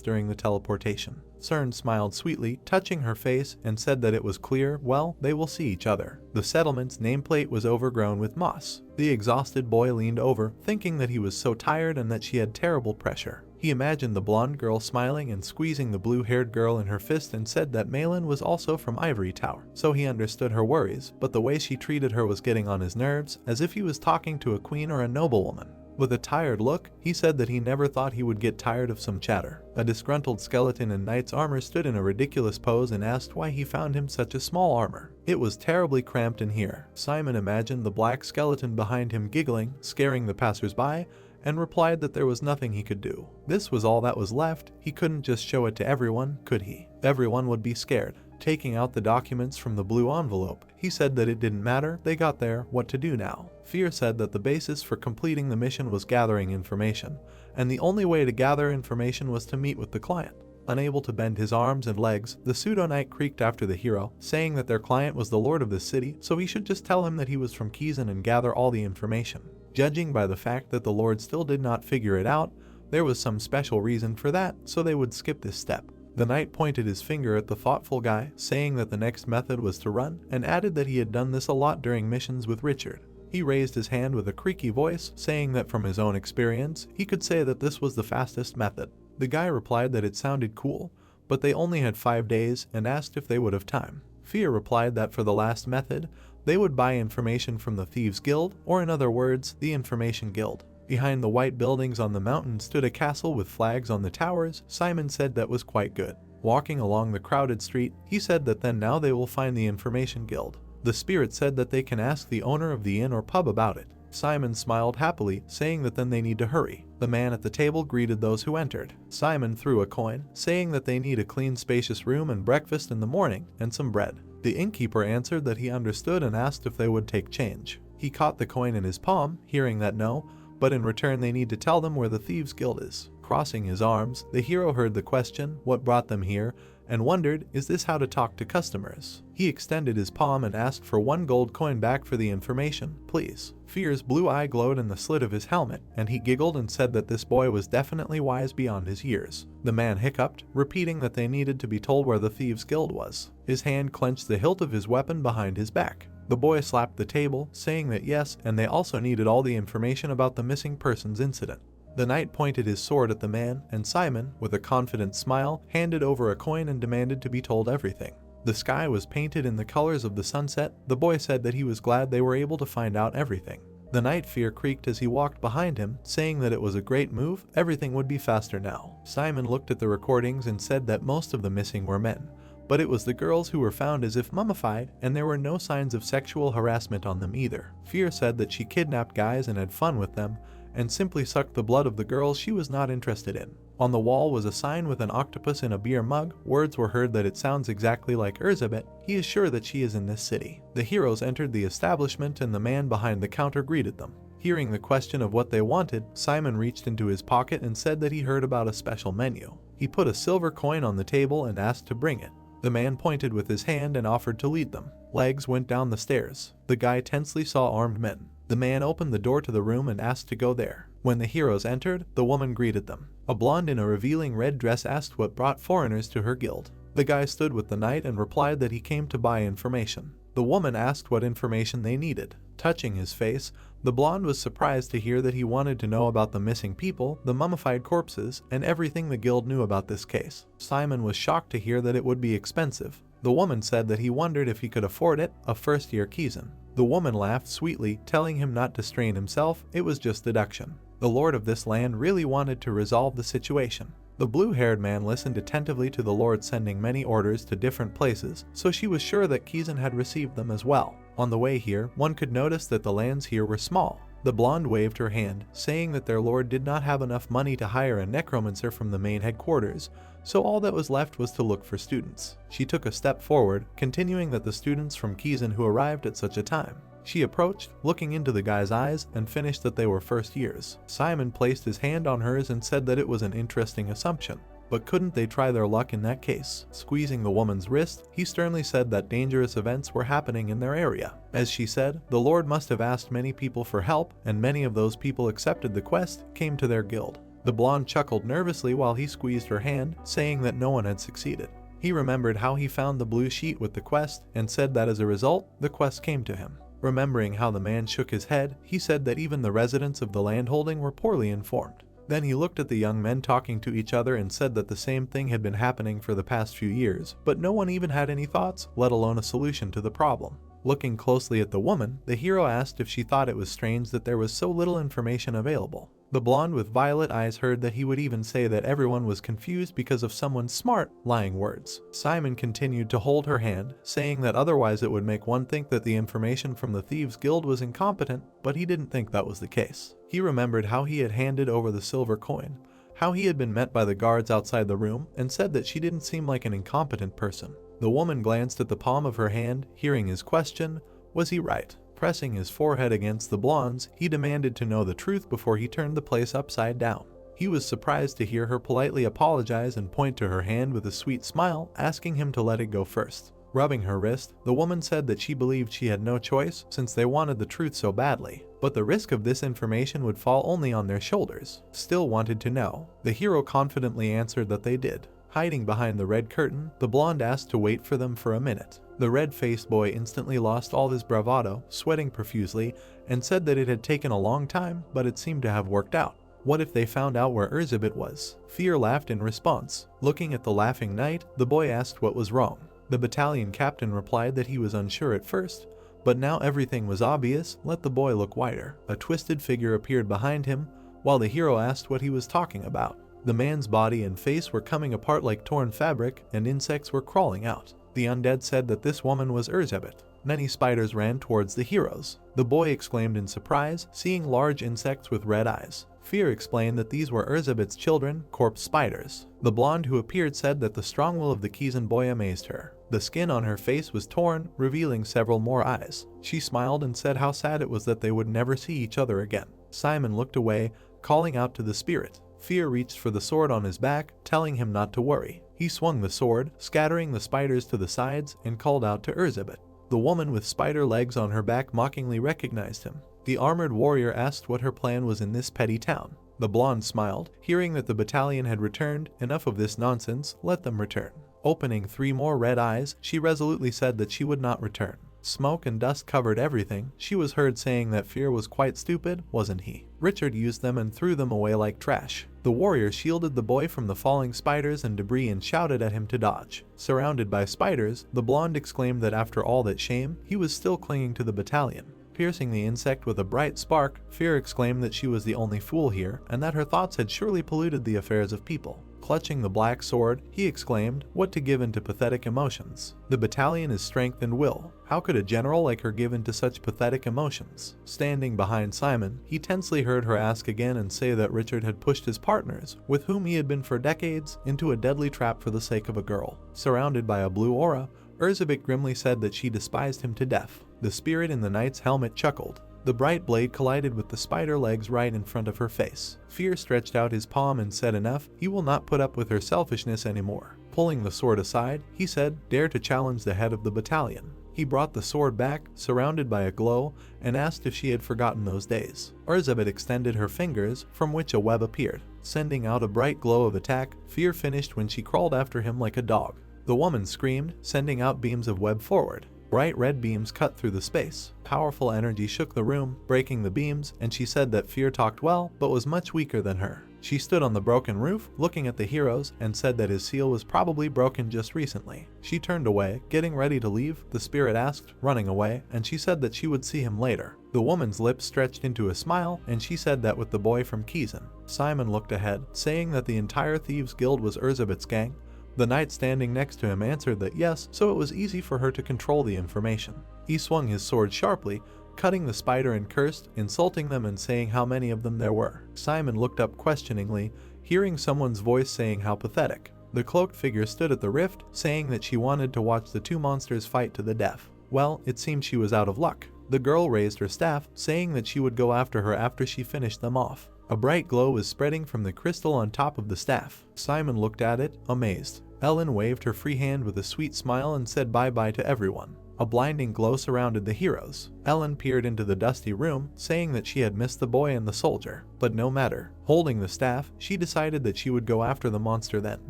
during the teleportation. Cern smiled sweetly, touching her face, and said that it was clear. Well, they will see each other. The settlement's nameplate was overgrown with moss. The exhausted boy leaned over, thinking that he was so tired and that she had terrible pressure. He imagined the blonde girl smiling and squeezing the blue-haired girl in her fist and said that Malin was also from Ivory Tower. So he understood her worries, but the way she treated her was getting on his nerves, as if he was talking to a queen or a noblewoman. With a tired look, he said that he never thought he would get tired of some chatter. A disgruntled skeleton in knight's armor stood in a ridiculous pose and asked why he found him such a small armor. It was terribly cramped in here. Simon imagined the black skeleton behind him giggling, scaring the passers-by, and replied that there was nothing he could do. This was all that was left. He couldn't just show it to everyone, could he? Everyone would be scared. Taking out the documents from the blue envelope, he said that it didn't matter, they got there, what to do now. Fear said that the basis for completing the mission was gathering information, and the only way to gather information was to meet with the client. Unable to bend his arms and legs, the pseudo-knight creaked after the hero, saying that their client was the lord of the city, so he should just tell him that he was from Kiesan and gather all the information. Judging by the fact that the lord still did not figure it out, there was some special reason for that, so they would skip this step. The knight pointed his finger at the thoughtful guy, saying that the next method was to run, and added that he had done this a lot during missions with Richard. He raised his hand with a creaky voice, saying that from his own experience, he could say that this was the fastest method. The guy replied that it sounded cool, but they only had 5 days, and asked if they would have time. Fear replied that for the last method, they would buy information from the Thieves Guild, or in other words, the Information Guild. Behind the white buildings on the mountain stood a castle with flags on the towers. Simon said that was quite good. Walking along the crowded street, he said that then now they will find the Information Guild. The spirit said that they can ask the owner of the inn or pub about it. Simon smiled happily, saying that then they need to hurry. The man at the table greeted those who entered. Simon threw a coin, saying that they need a clean, spacious room and breakfast in the morning, and some bread. The innkeeper answered that he understood and asked if they would take change. He caught the coin in his palm, hearing that no, but in return they need to tell them where the Thieves Guild is. Crossing his arms, the hero heard the question, what brought them here, and wondered, is this how to talk to customers? He extended his palm and asked for 1 gold coin back for the information, please. Fear's blue eye glowed in the slit of his helmet, and he giggled and said that this boy was definitely wise beyond his years. The man hiccuped, repeating that they needed to be told where the Thieves Guild was. His hand clenched the hilt of his weapon behind his back. The boy slapped the table, saying that yes, and they also needed all the information about the missing persons incident. The knight pointed his sword at the man, and Simon, with a confident smile, handed over a coin and demanded to be told everything. The sky was painted in the colors of the sunset. The boy said that he was glad they were able to find out everything. The night Fear creaked as he walked behind him, saying that it was a great move, everything would be faster now. Simon looked at the recordings and said that most of the missing were men, but it was the girls who were found as if mummified, and there were no signs of sexual harassment on them either. Fear said that she kidnapped guys and had fun with them, and simply sucked the blood of the girls she was not interested in. On the wall was a sign with an octopus in a beer mug. Words were heard that it sounds exactly like Elizabeth. He is sure that she is in this city. The heroes entered the establishment and the man behind the counter greeted them. Hearing the question of what they wanted, Simon reached into his pocket and said that he heard about a special menu. He put a silver coin on the table and asked to bring it. The man pointed with his hand and offered to lead them. Legs went down the stairs. The guy tensely saw armed men. The man opened the door to the room and asked to go there. When the heroes entered, the woman greeted them. A blonde in a revealing red dress asked what brought foreigners to her guild. The guy stood with the knight and replied that he came to buy information. The woman asked what information they needed. Touching his face, the blonde was surprised to hear that he wanted to know about the missing people, the mummified corpses, and everything the guild knew about this case. Simon was shocked to hear that it would be expensive. The woman said that he wondered if he could afford it, a first-year Kizan. The woman laughed sweetly, telling him not to strain himself, it was just deduction. The lord of this land really wanted to resolve the situation. The blue-haired man listened attentively to the lord sending many orders to different places, so she was sure that Kizan had received them as well. On the way here, one could notice that the lands here were small. The blonde waved her hand, saying that their lord did not have enough money to hire a necromancer from the main headquarters, so all that was left was to look for students. She took a step forward, continuing that the students from Kizan who arrived at such a time. She approached, looking into the guy's eyes, and finished that they were first years. Simon placed his hand on hers and said that it was an interesting assumption. But couldn't they try their luck in that case? Squeezing the woman's wrist, he sternly said that dangerous events were happening in their area. As she said, the lord must have asked many people for help, and many of those people accepted the quest, came to their guild. The blonde chuckled nervously while he squeezed her hand, saying that no one had succeeded. He remembered how he found the blue sheet with the quest, and said that as a result, the quest came to him. Remembering how the man shook his head, he said that even the residents of the landholding were poorly informed. Then he looked at the young men talking to each other and said that the same thing had been happening for the past few years, but no one even had any thoughts, let alone a solution to the problem. Looking closely at the woman, the hero asked if she thought it was strange that there was so little information available. The blonde with violet eyes heard that he would even say that everyone was confused because of someone's smart, lying words. Simon continued to hold her hand, saying that otherwise it would make one think that the information from the Thieves Guild was incompetent, but he didn't think that was the case. He remembered how he had handed over the silver coin, how he had been met by the guards outside the room, and said that she didn't seem like an incompetent person. The woman glanced at the palm of her hand, hearing his question, was he right? Pressing his forehead against the blonde's, he demanded to know the truth before he turned the place upside down. He was surprised to hear her politely apologize and point to her hand with a sweet smile, asking him to let it go first. Rubbing her wrist, the woman said that she believed she had no choice since they wanted the truth so badly, but the risk of this information would fall only on their shoulders. Still wanted to know. The hero confidently answered that they did. Hiding behind the red curtain, the blonde asked to wait for them for a minute. The red-faced boy instantly lost all his bravado, sweating profusely, and said that it had taken a long time, but it seemed to have worked out. What if they found out where Elizabeth was? Fear laughed in response. Looking at the laughing knight, the boy asked what was wrong. The battalion captain replied that he was unsure at first, but now everything was obvious. Let the boy look wider. A twisted figure appeared behind him, while the hero asked what he was talking about. The man's body and face were coming apart like torn fabric, and insects were crawling out. The undead said that this woman was Elizabeth. Many spiders ran towards the heroes. The boy exclaimed in surprise, seeing large insects with red eyes. Fear explained that these were Elizabeth's children, corpse spiders. The blonde who appeared said that the strong will of the Kizan boy amazed her. The skin on her face was torn, revealing several more eyes. She smiled and said how sad it was that they would never see each other again. Simon looked away, calling out to the spirit. Fear reached for the sword on his back, telling him not to worry. He swung the sword, scattering the spiders to the sides, and called out to Elizabeth. The woman with spider legs on her back mockingly recognized him. The armored warrior asked what her plan was in this petty town. The blonde smiled, hearing that the battalion had returned. Enough of this nonsense, let them return. Opening 3 more red eyes, she resolutely said that she would not return. Smoke and dust covered everything. She was heard saying that Fear was quite stupid, wasn't he? Richard used them and threw them away like trash. The warrior shielded the boy from the falling spiders and debris and shouted at him to dodge. Surrounded by spiders, the blonde exclaimed that after all that shame, he was still clinging to the battalion. piercing the insect with a bright spark, Fear exclaimed that she was the only fool here and that her thoughts had surely polluted the affairs of people. Clutching the black sword, he exclaimed, "What to give into pathetic emotions? The battalion is strength and will. How could a general like her give into such pathetic emotions?" Standing behind Simon, he tensely heard her ask again and say that Richard had pushed his partners, with whom he had been for decades, into a deadly trap for the sake of a girl. Surrounded by a blue aura, Elizabeth grimly said that she despised him to death. The spirit in the knight's helmet chuckled. The bright blade collided with the spider legs right in front of her face. Fear stretched out his palm and said, "Enough, he will not put up with her selfishness anymore." Pulling the sword aside, he said, "Dare to challenge the head of the battalion." He brought the sword back, surrounded by a glow, and asked if she had forgotten those days. Elizabeth extended her fingers, from which a web appeared. Sending out a bright glow of attack, Fear finished when she crawled after him like a dog. The woman screamed, sending out beams of web forward. Bright red beams cut through the space. Powerful energy shook the room, breaking the beams, and she said that Fear talked well, but was much weaker than her. She stood on the broken roof, looking at the heroes, and said that his seal was probably broken just recently. She turned away, getting ready to leave. The spirit asked, running away, and she said that she would see him later. The woman's lips stretched into a smile, and she said that with the boy from Kiezen. Simon looked ahead, saying that the entire Thieves Guild was Elizabeth's gang. The knight standing next to him answered that yes, so it was easy for her to control the information. He swung his sword sharply, cutting the spider, and cursed, insulting them and saying how many of them there were. Simon looked up questioningly, hearing someone's voice saying how pathetic. The cloaked figure stood at the rift, saying that she wanted to watch the two monsters fight to the death. Well, it seemed she was out of luck. The girl raised her staff, saying that she would go after her after she finished them off. A bright glow was spreading from the crystal on top of the staff. Simon looked at it, amazed. Ellen waved her free hand with a sweet smile and said bye-bye to everyone. A blinding glow surrounded the heroes. Ellen peered into the dusty room, saying that she had missed the boy and the soldier. But no matter. Holding the staff, she decided that she would go after the monster then.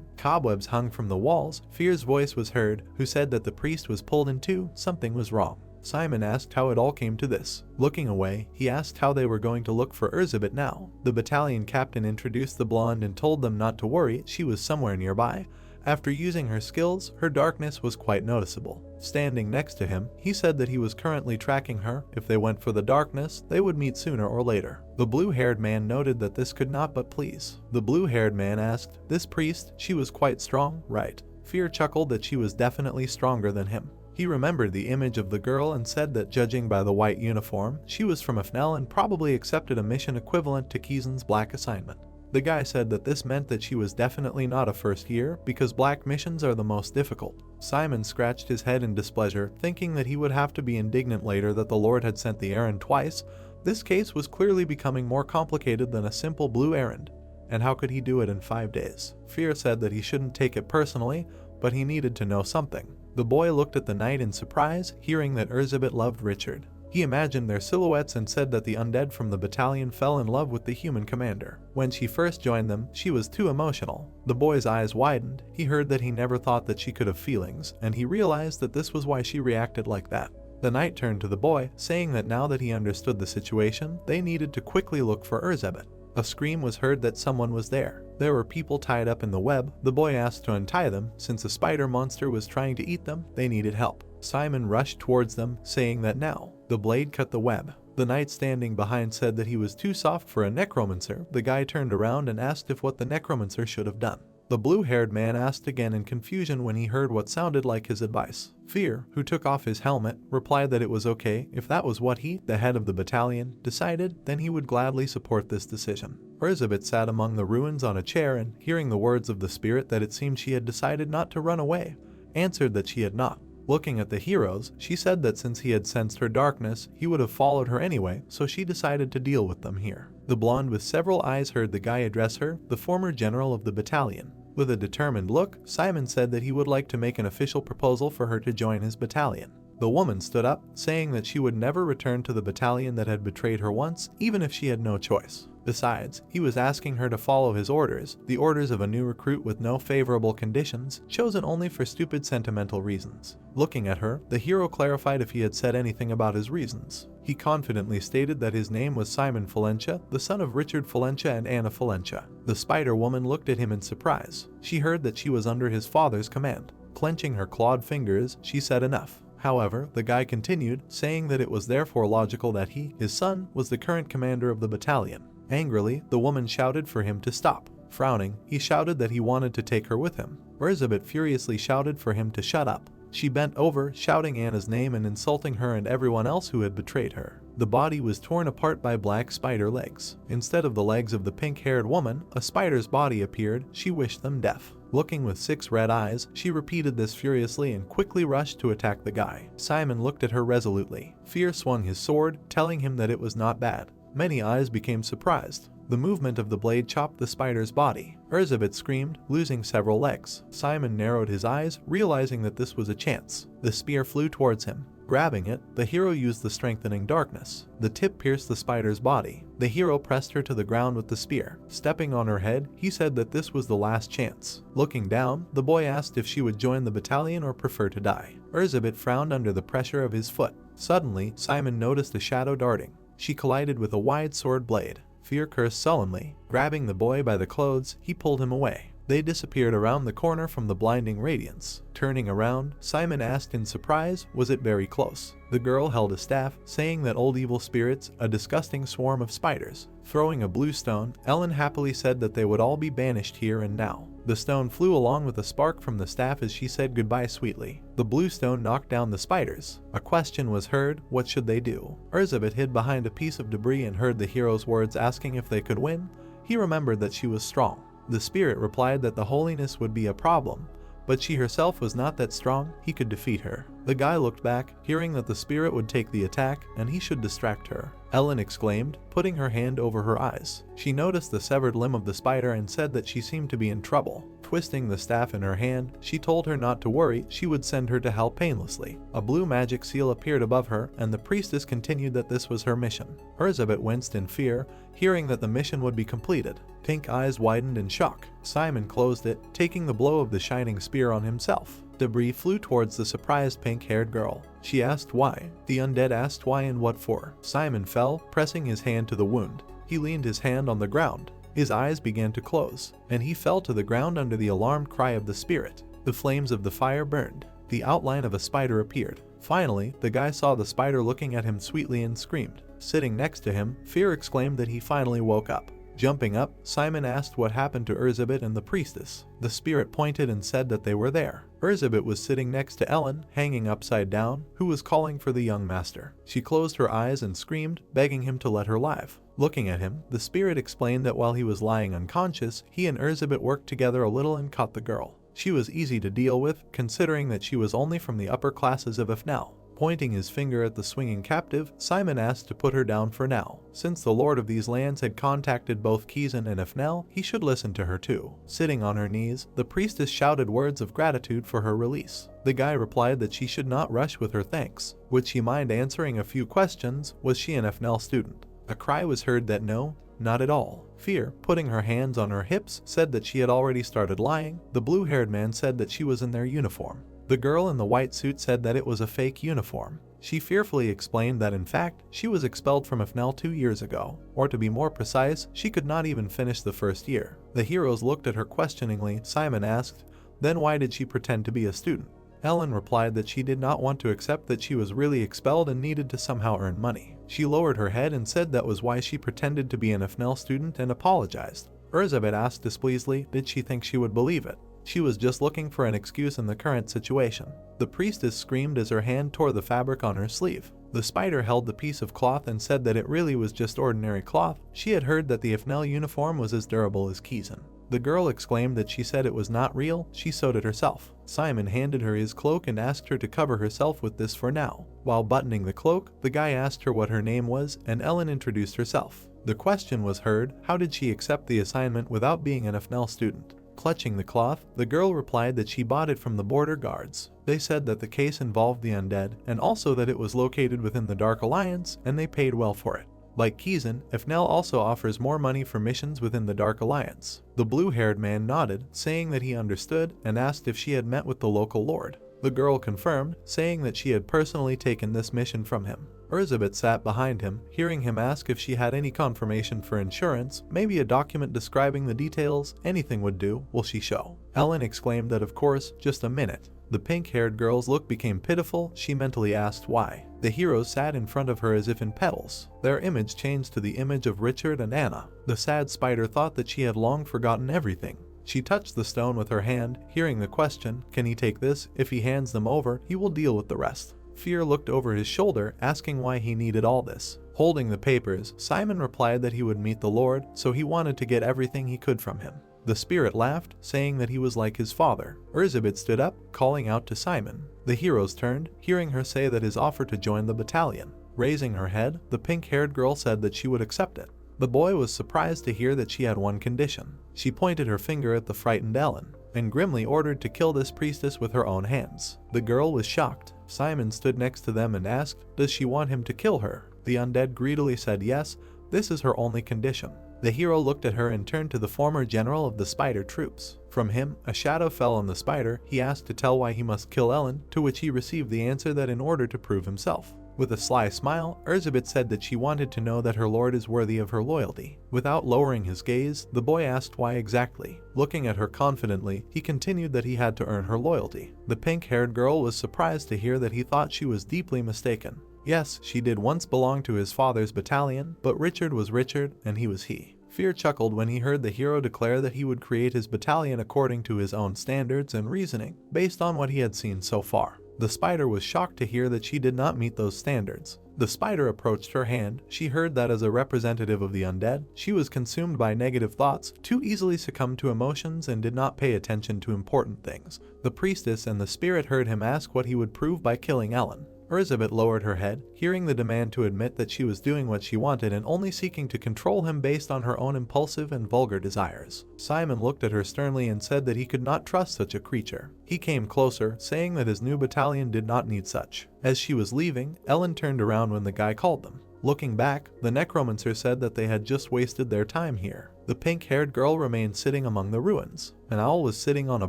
Cobwebs hung from the walls. Fear's voice was heard, who said that the priest was pulled in two, something was wrong. Simon asked how it all came to this. Looking away, he asked how they were going to look for Elizabeth now. The battalion captain introduced the blonde and told them not to worry, she was somewhere nearby. After using her skills, her darkness was quite noticeable. Standing next to him, he said that he was currently tracking her. If they went for the darkness, they would meet sooner or later. The blue-haired man noted that this could not but please. The blue-haired man asked, "This priest, she was quite strong, right?" Fear chuckled that she was definitely stronger than him. He remembered the image of the girl and said that judging by the white uniform, she was from FNL and probably accepted a mission equivalent to Kiezen's black assignment. The guy said that this meant that she was definitely not a first year, because black missions are the most difficult. Simon scratched his head in displeasure, thinking that he would have to be indignant later that the Lord had sent the errand twice. This case was clearly becoming more complicated than a simple blue errand. And how could he do it in 5 days? Fear said that he shouldn't take it personally, but he needed to know something. The boy looked at the knight in surprise, hearing that Elizabeth loved Richard. He imagined their silhouettes and said that the undead from the battalion fell in love with the human commander. When she first joined them, she was too emotional. The boy's eyes widened. He heard that he never thought that she could have feelings, and he realized that this was why she reacted like that. The knight turned to the boy, saying that now that he understood the situation, they needed to quickly look for Elizabeth. A scream was heard that someone was there. There were people tied up in the web. The boy asked to untie them. Since a spider monster was trying to eat them, they needed help. Simon rushed towards them, saying that now. The blade cut the web. The knight standing behind said that he was too soft for a necromancer. The guy turned around and asked if what the necromancer should have done. The blue-haired man asked again in confusion when he heard what sounded like his advice. Fear, who took off his helmet, replied that it was okay if that was what he, the head of the battalion, decided, then he would gladly support this decision. Elizabeth sat among the ruins on a chair and, hearing the words of the spirit that it seemed she had decided not to run away, answered that she had not. Looking at the heroes, she said that since he had sensed her darkness, he would have followed her anyway, so she decided to deal with them here. The blonde with several eyes heard the guy address her, the former general of the battalion. With a determined look, Simon said that he would like to make an official proposal for her to join his battalion. The woman stood up, saying that she would never return to the battalion that had betrayed her once, even if she had no choice. Besides, he was asking her to follow his orders, the orders of a new recruit with no favorable conditions, chosen only for stupid sentimental reasons. Looking at her, the hero clarified if he had said anything about his reasons. He confidently stated that his name was Simon Falentia, the son of Richard Falentia and Anna Falentia. The spider woman looked at him in surprise. She heard that she was under his father's command. Clenching her clawed fingers, she said enough. However, the guy continued, saying that it was therefore logical that he, his son, was the current commander of the battalion. Angrily, the woman shouted for him to stop. Frowning, he shouted that he wanted to take her with him. Elizabeth furiously shouted for him to shut up. She bent over, shouting Anna's name and insulting her and everyone else who had betrayed her. The body was torn apart by black spider legs. Instead of the legs of the pink-haired woman, a spider's body appeared. She wished them death. Looking with 6 red eyes, she repeated this furiously and quickly rushed to attack the guy. Simon looked at her resolutely. Fear swung his sword, telling him that it was not bad. Many eyes became surprised. The movement of the blade chopped the spider's body. Elizabeth screamed, losing several legs. Simon narrowed his eyes, realizing that this was a chance. The spear flew towards him. Grabbing it, the hero used the strengthening darkness. The tip pierced the spider's body. The hero pressed her to the ground with the spear. Stepping on her head, he said that this was the last chance. Looking down, the boy asked if she would join the battalion or prefer to die. Elizabeth frowned under the pressure of his foot. Suddenly, Simon noticed a shadow darting. She collided with a wide sword blade. Fear cursed sullenly. Grabbing the boy by the clothes, he pulled him away. They disappeared around the corner from the blinding radiance. Turning around, Simon asked in surprise, was it very close? The girl held a staff, saying that old evil spirits, a disgusting swarm of spiders. Throwing a blue stone, Ellen happily said that they would all be banished here and now. The stone flew along with a spark from the staff as she said goodbye sweetly. The blue stone knocked down the spiders. A question was heard, what should they do? Elizabeth hid behind a piece of debris and heard the hero's words asking if they could win. He remembered that she was strong. The spirit replied that the holiness would be a problem, but she herself was not that strong, he could defeat her. The guy looked back, hearing that the spirit would take the attack and he should distract her. Ellen exclaimed, putting her hand over her eyes. She noticed the severed limb of the spider and said that she seemed to be in trouble. Twisting the staff in her hand, she told her not to worry, she would send her to hell painlessly. A blue magic seal appeared above her, and the priestess continued that this was her mission. Elizabeth winced in fear, hearing that the mission would be completed. Pink eyes widened in shock. Simon closed it, taking the blow of the shining spear on himself. Debris flew towards the surprised pink-haired girl. She asked why. The undead asked why and what for. Simon fell, pressing his hand to the wound. He leaned his hand on the ground. His eyes began to close, and he fell to the ground under the alarmed cry of the spirit. The flames of the fire burned. The outline of a spider appeared. Finally, the guy saw the spider looking at him sweetly and screamed. Sitting next to him, Fear exclaimed that he finally woke up. Jumping up, Simon asked what happened to Elizabeth and the priestess. The spirit pointed and said that they were there. Elizabeth was sitting next to Ellen, hanging upside down, who was calling for the young master. She closed her eyes and screamed, begging him to let her live. Looking at him, the spirit explained that while he was lying unconscious, he and Elizabeth worked together a little and caught the girl. She was easy to deal with, considering that she was only from the upper classes of Ifnel. Pointing his finger at the swinging captive, Simon asked to put her down for now. Since the lord of these lands had contacted both Kizan and Ifnel, he should listen to her too. Sitting on her knees, the priestess shouted words of gratitude for her release. The guy replied that she should not rush with her thanks. Would she mind answering a few questions? Was she an Ifnel student? A cry was heard that no, not at all. Fear, putting her hands on her hips, said that she had already started lying. The blue-haired man said that she was in their uniform. The girl in the white suit said that it was a fake uniform. She fearfully explained that in fact, she was expelled from Ifnel 2 years ago. Or to be more precise, she could not even finish the first year. The heroes looked at her questioningly. Simon asked, then why did she pretend to be a student? Ellen replied that she did not want to accept that she was really expelled and needed to somehow earn money. She lowered her head and said that was why she pretended to be an Ifnel student and apologized. Elizabeth asked displeasedly, did she think she would believe it? She was just looking for an excuse in the current situation. The priestess screamed as her hand tore the fabric on her sleeve. The spider held the piece of cloth and said that it really was just ordinary cloth. She had heard that the Ifnel uniform was as durable as Kizan. The girl exclaimed that she said it was not real, she sewed it herself. Simon handed her his cloak and asked her to cover herself with this for now. While buttoning the cloak, the guy asked her what her name was, and Ellen introduced herself. The question was heard, how did she accept the assignment without being an Ifnel student? Clutching the cloth, the girl replied that she bought it from the border guards. They said that the case involved the undead, and also that it was located within the Dark Alliance, and they paid well for it. Like Kizan, Ifnel also offers more money for missions within the Dark Alliance. The blue-haired man nodded, saying that he understood, and asked if she had met with the local lord. The girl confirmed, saying that she had personally taken this mission from him. Elizabeth sat behind him, hearing him ask if she had any confirmation for insurance, maybe a document describing the details, anything would do. Will she show? Ellen exclaimed that of course, just a minute. The pink-haired girl's look became pitiful. She mentally asked why. The hero sat in front of her as if in petals. Their image changed to the image of Richard and Anna. The sad spider thought that she had long forgotten everything. She touched the stone with her hand, hearing the question, "Can he take this? If he hands them over, he will deal with the rest." Fear looked over his shoulder, asking why he needed all this. Holding the papers, Simon replied that he would meet the Lord, so he wanted to get everything he could from him. The spirit laughed, saying that he was like his father. Elizabeth stood up, calling out to Simon. The heroes turned, hearing her say that his offer to join the battalion. Raising her head, the pink-haired girl said that she would accept it. The boy was surprised to hear that she had one condition. She pointed her finger at the frightened Ellen, and grimly ordered to kill this priestess with her own hands. The girl was shocked. Simon stood next to them and asked, "Does she want him to kill her?" The undead greedily said yes, this is her only condition. The hero looked at her and turned to the former general of the spider troops. From him, a shadow fell on the spider. He asked to tell why he must kill Ellen, to which he received the answer that in order to prove himself. With a sly smile, Elizabeth said that she wanted to know that her lord is worthy of her loyalty. Without lowering his gaze, the boy asked why exactly. Looking at her confidently, he continued that he had to earn her loyalty. The pink-haired girl was surprised to hear that he thought she was deeply mistaken. Yes, she did once belong to his father's battalion, but Richard was Richard, and he was he. Fear chuckled when he heard the hero declare that he would create his battalion according to his own standards and reasoning, based on what he had seen so far. The spider was shocked to hear that she did not meet those standards. The spider approached her hand. She heard that as a representative of the undead, she was consumed by negative thoughts, too easily succumbed to emotions, and did not pay attention to important things. The priestess and the spirit heard him ask what he would prove by killing Ellen. Elizabeth lowered her head, hearing the demand to admit that she was doing what she wanted and only seeking to control him based on her own impulsive and vulgar desires. Simon looked at her sternly and said that he could not trust such a creature. He came closer, saying that his new battalion did not need such. As she was leaving, Ellen turned around when the guy called them. Looking back, the Necromancer said that they had just wasted their time here. The pink-haired girl remained sitting among the ruins. An owl was sitting on a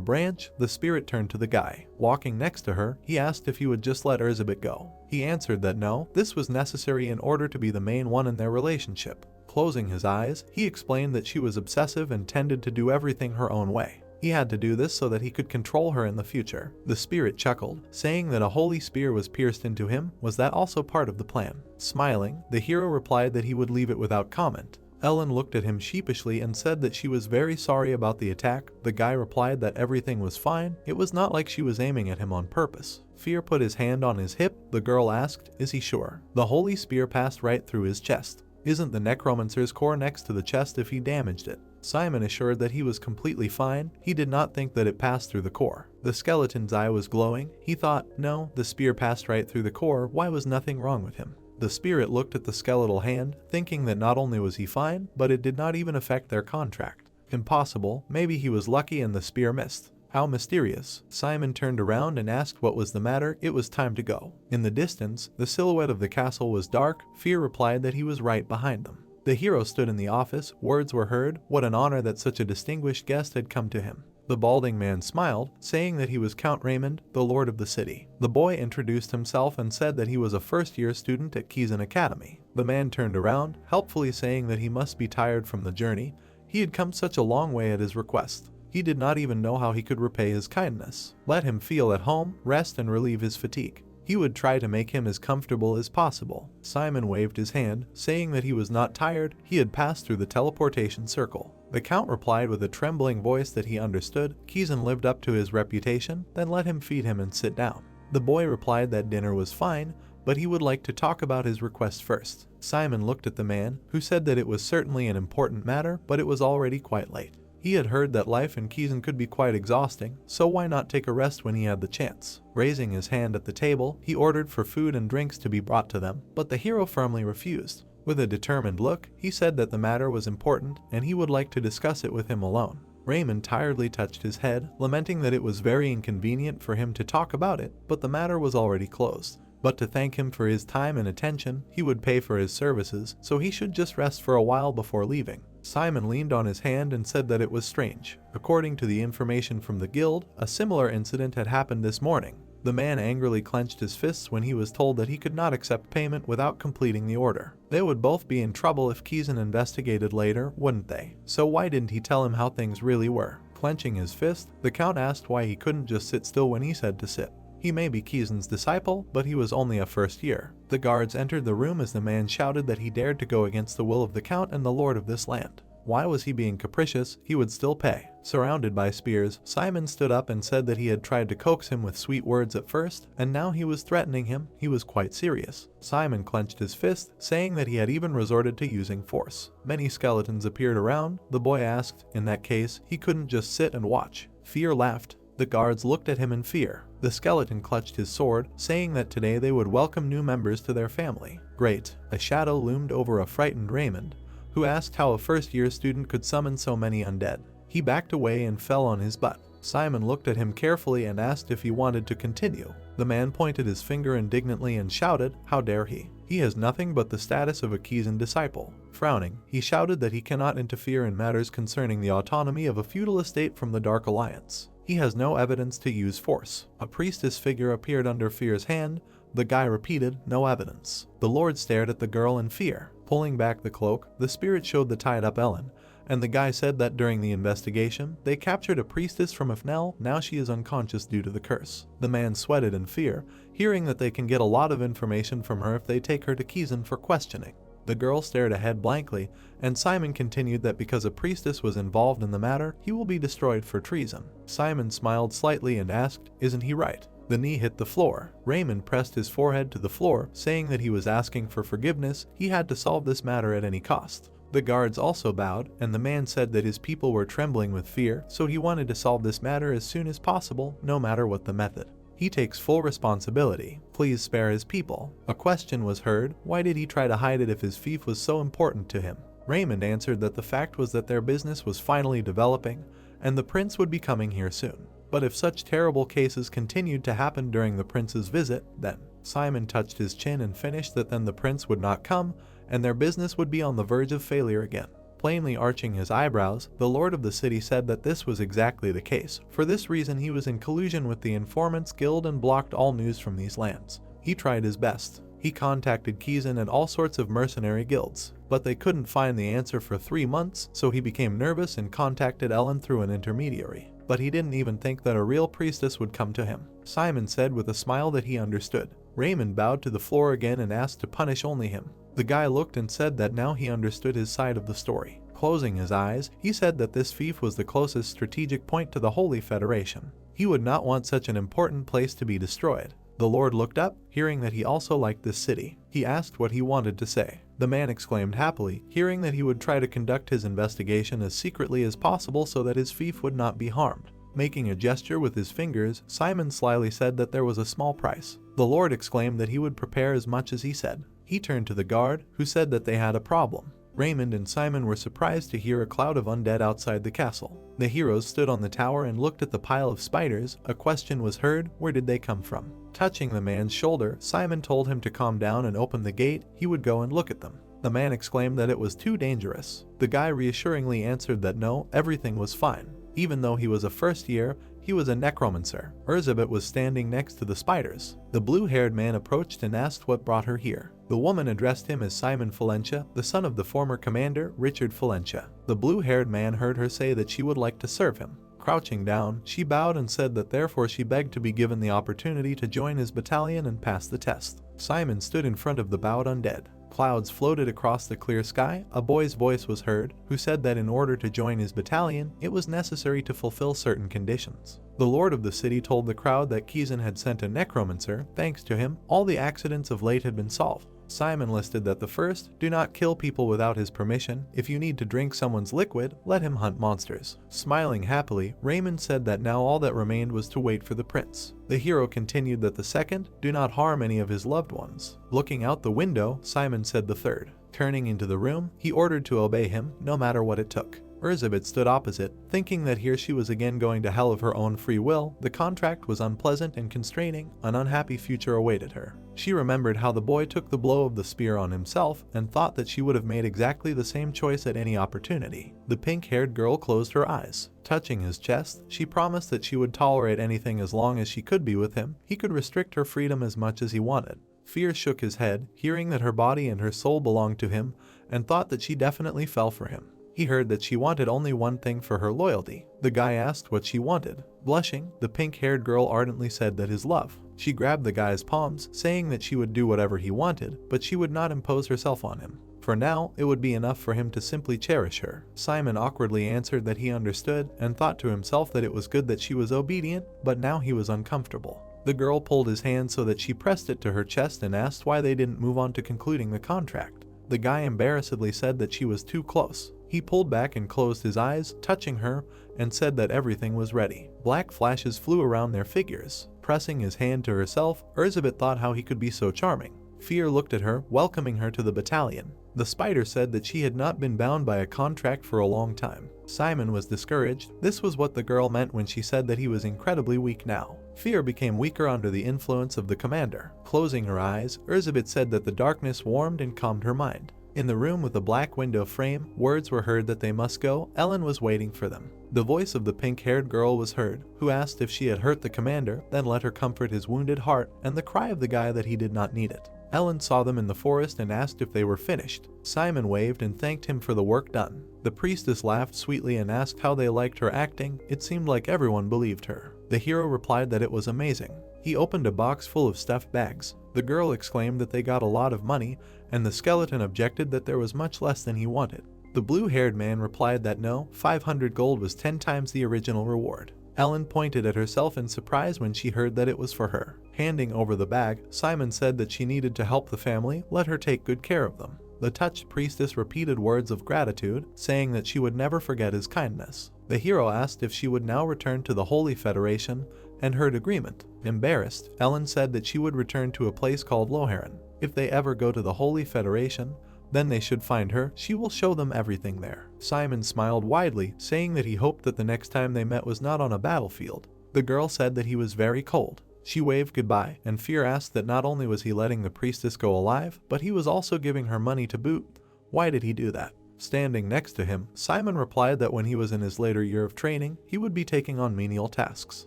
branch. The spirit turned to the guy. Walking next to her, he asked if he would just let Elizabeth go. He answered that no, this was necessary in order to be the main one in their relationship. Closing his eyes, he explained that she was obsessive and tended to do everything her own way. He had to do this so that he could control her in the future. The spirit chuckled, saying that a holy spear was pierced into him. Was that also part of the plan? Smiling, the hero replied that he would leave it without comment. Ellen looked at him sheepishly and said that she was very sorry about the attack. The guy replied that everything was fine. It was not like she was aiming at him on purpose. Fear put his hand on his hip. The girl asked, "Is he sure?" The holy spear passed right through his chest. Isn't the Necromancer's core next to the chest if he damaged it? Simon assured that he was completely fine. He did not think that it passed through the core. The skeleton's eye was glowing. He thought, no, the spear passed right through the core. Why was nothing wrong with him? The spirit looked at the skeletal hand, thinking that not only was he fine, but it did not even affect their contract. Impossible. Maybe he was lucky and the spear missed. How mysterious. Simon turned around and asked what was the matter. It was time to go. In the distance, the silhouette of the castle was dark. Fear replied that he was right behind them. The hero stood in the office. Words were heard. What an honor that such a distinguished guest had come to him. The balding man smiled, saying that he was Count Raymond, the lord of the city. The boy introduced himself and said that he was a first-year student at Kizan Academy. The man turned around, helpfully saying that he must be tired from the journey. He had come such a long way at his request. He did not even know how he could repay his kindness. Let him feel at home, rest and relieve his fatigue. He would try to make him as comfortable as possible. Simon waved his hand, saying that he was not tired. He had passed through the teleportation circle. The Count replied with a trembling voice that he understood. Kizan lived up to his reputation, then let him feed him and sit down. The boy replied that dinner was fine, but he would like to talk about his request first. Simon looked at the man, who said that it was certainly an important matter, but it was already quite late. He had heard that life in Kizan could be quite exhausting, so why not take a rest when he had the chance? Raising his hand at the table, he ordered for food and drinks to be brought to them, but the hero firmly refused. With a determined look, he said that the matter was important and he would like to discuss it with him alone. Raymond tiredly touched his head, lamenting that it was very inconvenient for him to talk about it, but the matter was already closed. But to thank him for his time and attention, he would pay for his services, so he should just rest for a while before leaving. Simon leaned on his hand and said that it was strange. According to the information from the guild, a similar incident had happened this morning. The man angrily clenched his fists when he was told that he could not accept payment without completing the order. They would both be in trouble if Kizan investigated later, wouldn't they? So why didn't he tell him how things really were? Clenching his fist, the Count asked why he couldn't just sit still when he said to sit. He may be Kizen's disciple, but he was only a first year. The guards entered the room as the man shouted that he dared to go against the will of the Count and the lord of this land. Why was he being capricious? He would still pay. Surrounded by spears, Simon stood up and said that he had tried to coax him with sweet words at first, and now he was threatening him. He was quite serious. Simon clenched his fist, saying that he had even resorted to using force. Many skeletons appeared around. The boy asked, in that case, he couldn't just sit and watch. Fear laughed. The guards looked at him in fear. The skeleton clutched his sword, saying that today they would welcome new members to their family. Great. A shadow loomed over a frightened Raymond, who asked how a first-year student could summon so many undead. He backed away and fell on his butt. Simon looked at him carefully and asked if he wanted to continue. The man pointed his finger indignantly and shouted, "How dare he? He has nothing but the status of a Kizen disciple." Frowning, he shouted that he cannot interfere in matters concerning the autonomy of a feudal estate from the Dark Alliance. He has no evidence to use force. A priestess figure appeared under Fear's hand. The guy repeated, "No evidence." The Lord stared at the girl in fear. Pulling back the cloak, the spirit showed the tied-up Ellen, and the guy said that during the investigation, they captured a priestess from Ifnel. Now she is unconscious due to the curse. The man sweated in fear, hearing that they can get a lot of information from her if they take her to Kizen for questioning. The girl stared ahead blankly, and Simon continued that because a priestess was involved in the matter, he will be destroyed for treason. Simon smiled slightly and asked, "Isn't he right?" The knee hit the floor. Raymond pressed his forehead to the floor, saying that he was asking for forgiveness. He had to solve this matter at any cost. The guards also bowed, and the man said that his people were trembling with fear, so he wanted to solve this matter as soon as possible, no matter what the method. He takes full responsibility. Please spare his people. A question was heard. Why did he try to hide it if his fief was so important to him? Raymond answered that the fact was that their business was finally developing, and the prince would be coming here soon. But if such terrible cases continued to happen during the prince's visit, then Simon touched his chin and finished that then the prince would not come, and their business would be on the verge of failure again. Plainly arching his eyebrows, the lord of the city said that this was exactly the case. For this reason he was in collusion with the Informants Guild and blocked all news from these lands. He tried his best. He contacted Kizen and all sorts of mercenary guilds, but they couldn't find the answer for 3 months, so he became nervous and contacted Ellen through an intermediary. But he didn't even think that a real priestess would come to him. Simon said with a smile that he understood. Raymond bowed to the floor again and asked to punish only him. The guy looked and said that now he understood his side of the story. Closing his eyes, he said that this fief was the closest strategic point to the Holy Federation. He would not want such an important place to be destroyed. The Lord looked up, hearing that he also liked this city. He asked what he wanted to say. The man exclaimed happily, hearing that he would try to conduct his investigation as secretly as possible so that his fief would not be harmed. Making a gesture with his fingers, Simon slyly said that there was a small price. The Lord exclaimed that he would prepare as much as he said. He turned to the guard, who said that they had a problem. Raymond and Simon were surprised to hear a cloud of undead outside the castle. The heroes stood on the tower and looked at the pile of spiders. A question was heard, where did they come from? Touching the man's shoulder, Simon told him to calm down and open the gate. He would go and look at them. The man exclaimed that it was too dangerous. The guy reassuringly answered that no, everything was fine. Even though he was a first year, he was a necromancer. Elizabeth was standing next to the spiders. The blue-haired man approached and asked what brought her here. The woman addressed him as Simon Valencia, the son of the former commander, Richard Valencia. The blue-haired man heard her say that she would like to serve him. Crouching down, she bowed and said that therefore she begged to be given the opportunity to join his battalion and pass the test. Simon stood in front of the bowed undead. Clouds floated across the clear sky. A boy's voice was heard, who said that in order to join his battalion, it was necessary to fulfill certain conditions. The lord of the city told the crowd that Kizen had sent a necromancer. Thanks to him, all the accidents of late had been solved. Simon listed that the first, do not kill people without his permission. If you need to drink someone's liquid, let him hunt monsters. Smiling happily, Raymond said that now all that remained was to wait for the prince. The hero continued that the second, do not harm any of his loved ones. Looking out the window, Simon said the third. Turning into the room, he ordered to obey him, no matter what it took. Elizabeth stood opposite, thinking that here she was again going to hell of her own free will. The contract was unpleasant and constraining. An unhappy future awaited her. She remembered how the boy took the blow of the spear on himself and thought that she would have made exactly the same choice at any opportunity. The pink-haired girl closed her eyes. Touching his chest, she promised that she would tolerate anything as long as she could be with him. He could restrict her freedom as much as he wanted. Fear shook his head, hearing that her body and her soul belonged to him, and thought that she definitely fell for him. He heard that she wanted only one thing for her loyalty. The guy asked what she wanted. Blushing, the pink-haired girl ardently said that his love. She grabbed the guy's palms, saying that she would do whatever he wanted, but she would not impose herself on him. For now, it would be enough for him to simply cherish her. Simon awkwardly answered that he understood and thought to himself that it was good that she was obedient, but now he was uncomfortable. The girl pulled his hand so that she pressed it to her chest and asked why they didn't move on to concluding the contract. The guy embarrassedly said that she was too close. He pulled back and closed his eyes, touching her, and said that everything was ready. Black flashes flew around their figures. Pressing his hand to herself, Elizabeth thought how he could be so charming. Fear looked at her, welcoming her to the battalion. The spider said that she had not been bound by a contract for a long time. Simon was discouraged. This was what the girl meant when she said that he was incredibly weak now. Fear became weaker under the influence of the commander. Closing her eyes, Elizabeth said that the darkness warmed and calmed her mind. In the room with the black window frame, words were heard that they must go. Ellen was waiting for them. The voice of the pink-haired girl was heard, who asked if she had hurt the commander, then let her comfort his wounded heart, and the cry of the guy that he did not need it. Ellen saw them in the forest and asked if they were finished. Simon waved and thanked him for the work done. The priestess laughed sweetly and asked how they liked her acting. It seemed like everyone believed her. The hero replied that it was amazing. He opened a box full of stuffed bags. The girl exclaimed that they got a lot of money, and the skeleton objected that there was much less than he wanted. The blue-haired man replied that no, 500 gold was 10 times the original reward. Ellen pointed at herself in surprise when she heard that it was for her. Handing over the bag, Simon said that she needed to help the family, let her take good care of them. The touched priestess repeated words of gratitude, saying that she would never forget his kindness. The hero asked if she would now return to the Holy Federation, and heard agreement. Embarrassed, Ellen said that she would return to a place called Loharan. If they ever go to the Holy Federation, then they should find her. She will show them everything there. Simon smiled widely, saying that he hoped that the next time they met was not on a battlefield. The girl said that he was very cold. She waved goodbye, and Fear asked that not only was he letting the priestess go alive, but he was also giving her money to boot. Why did he do that? Standing next to him, Simon replied that when he was in his later year of training, he would be taking on menial tasks.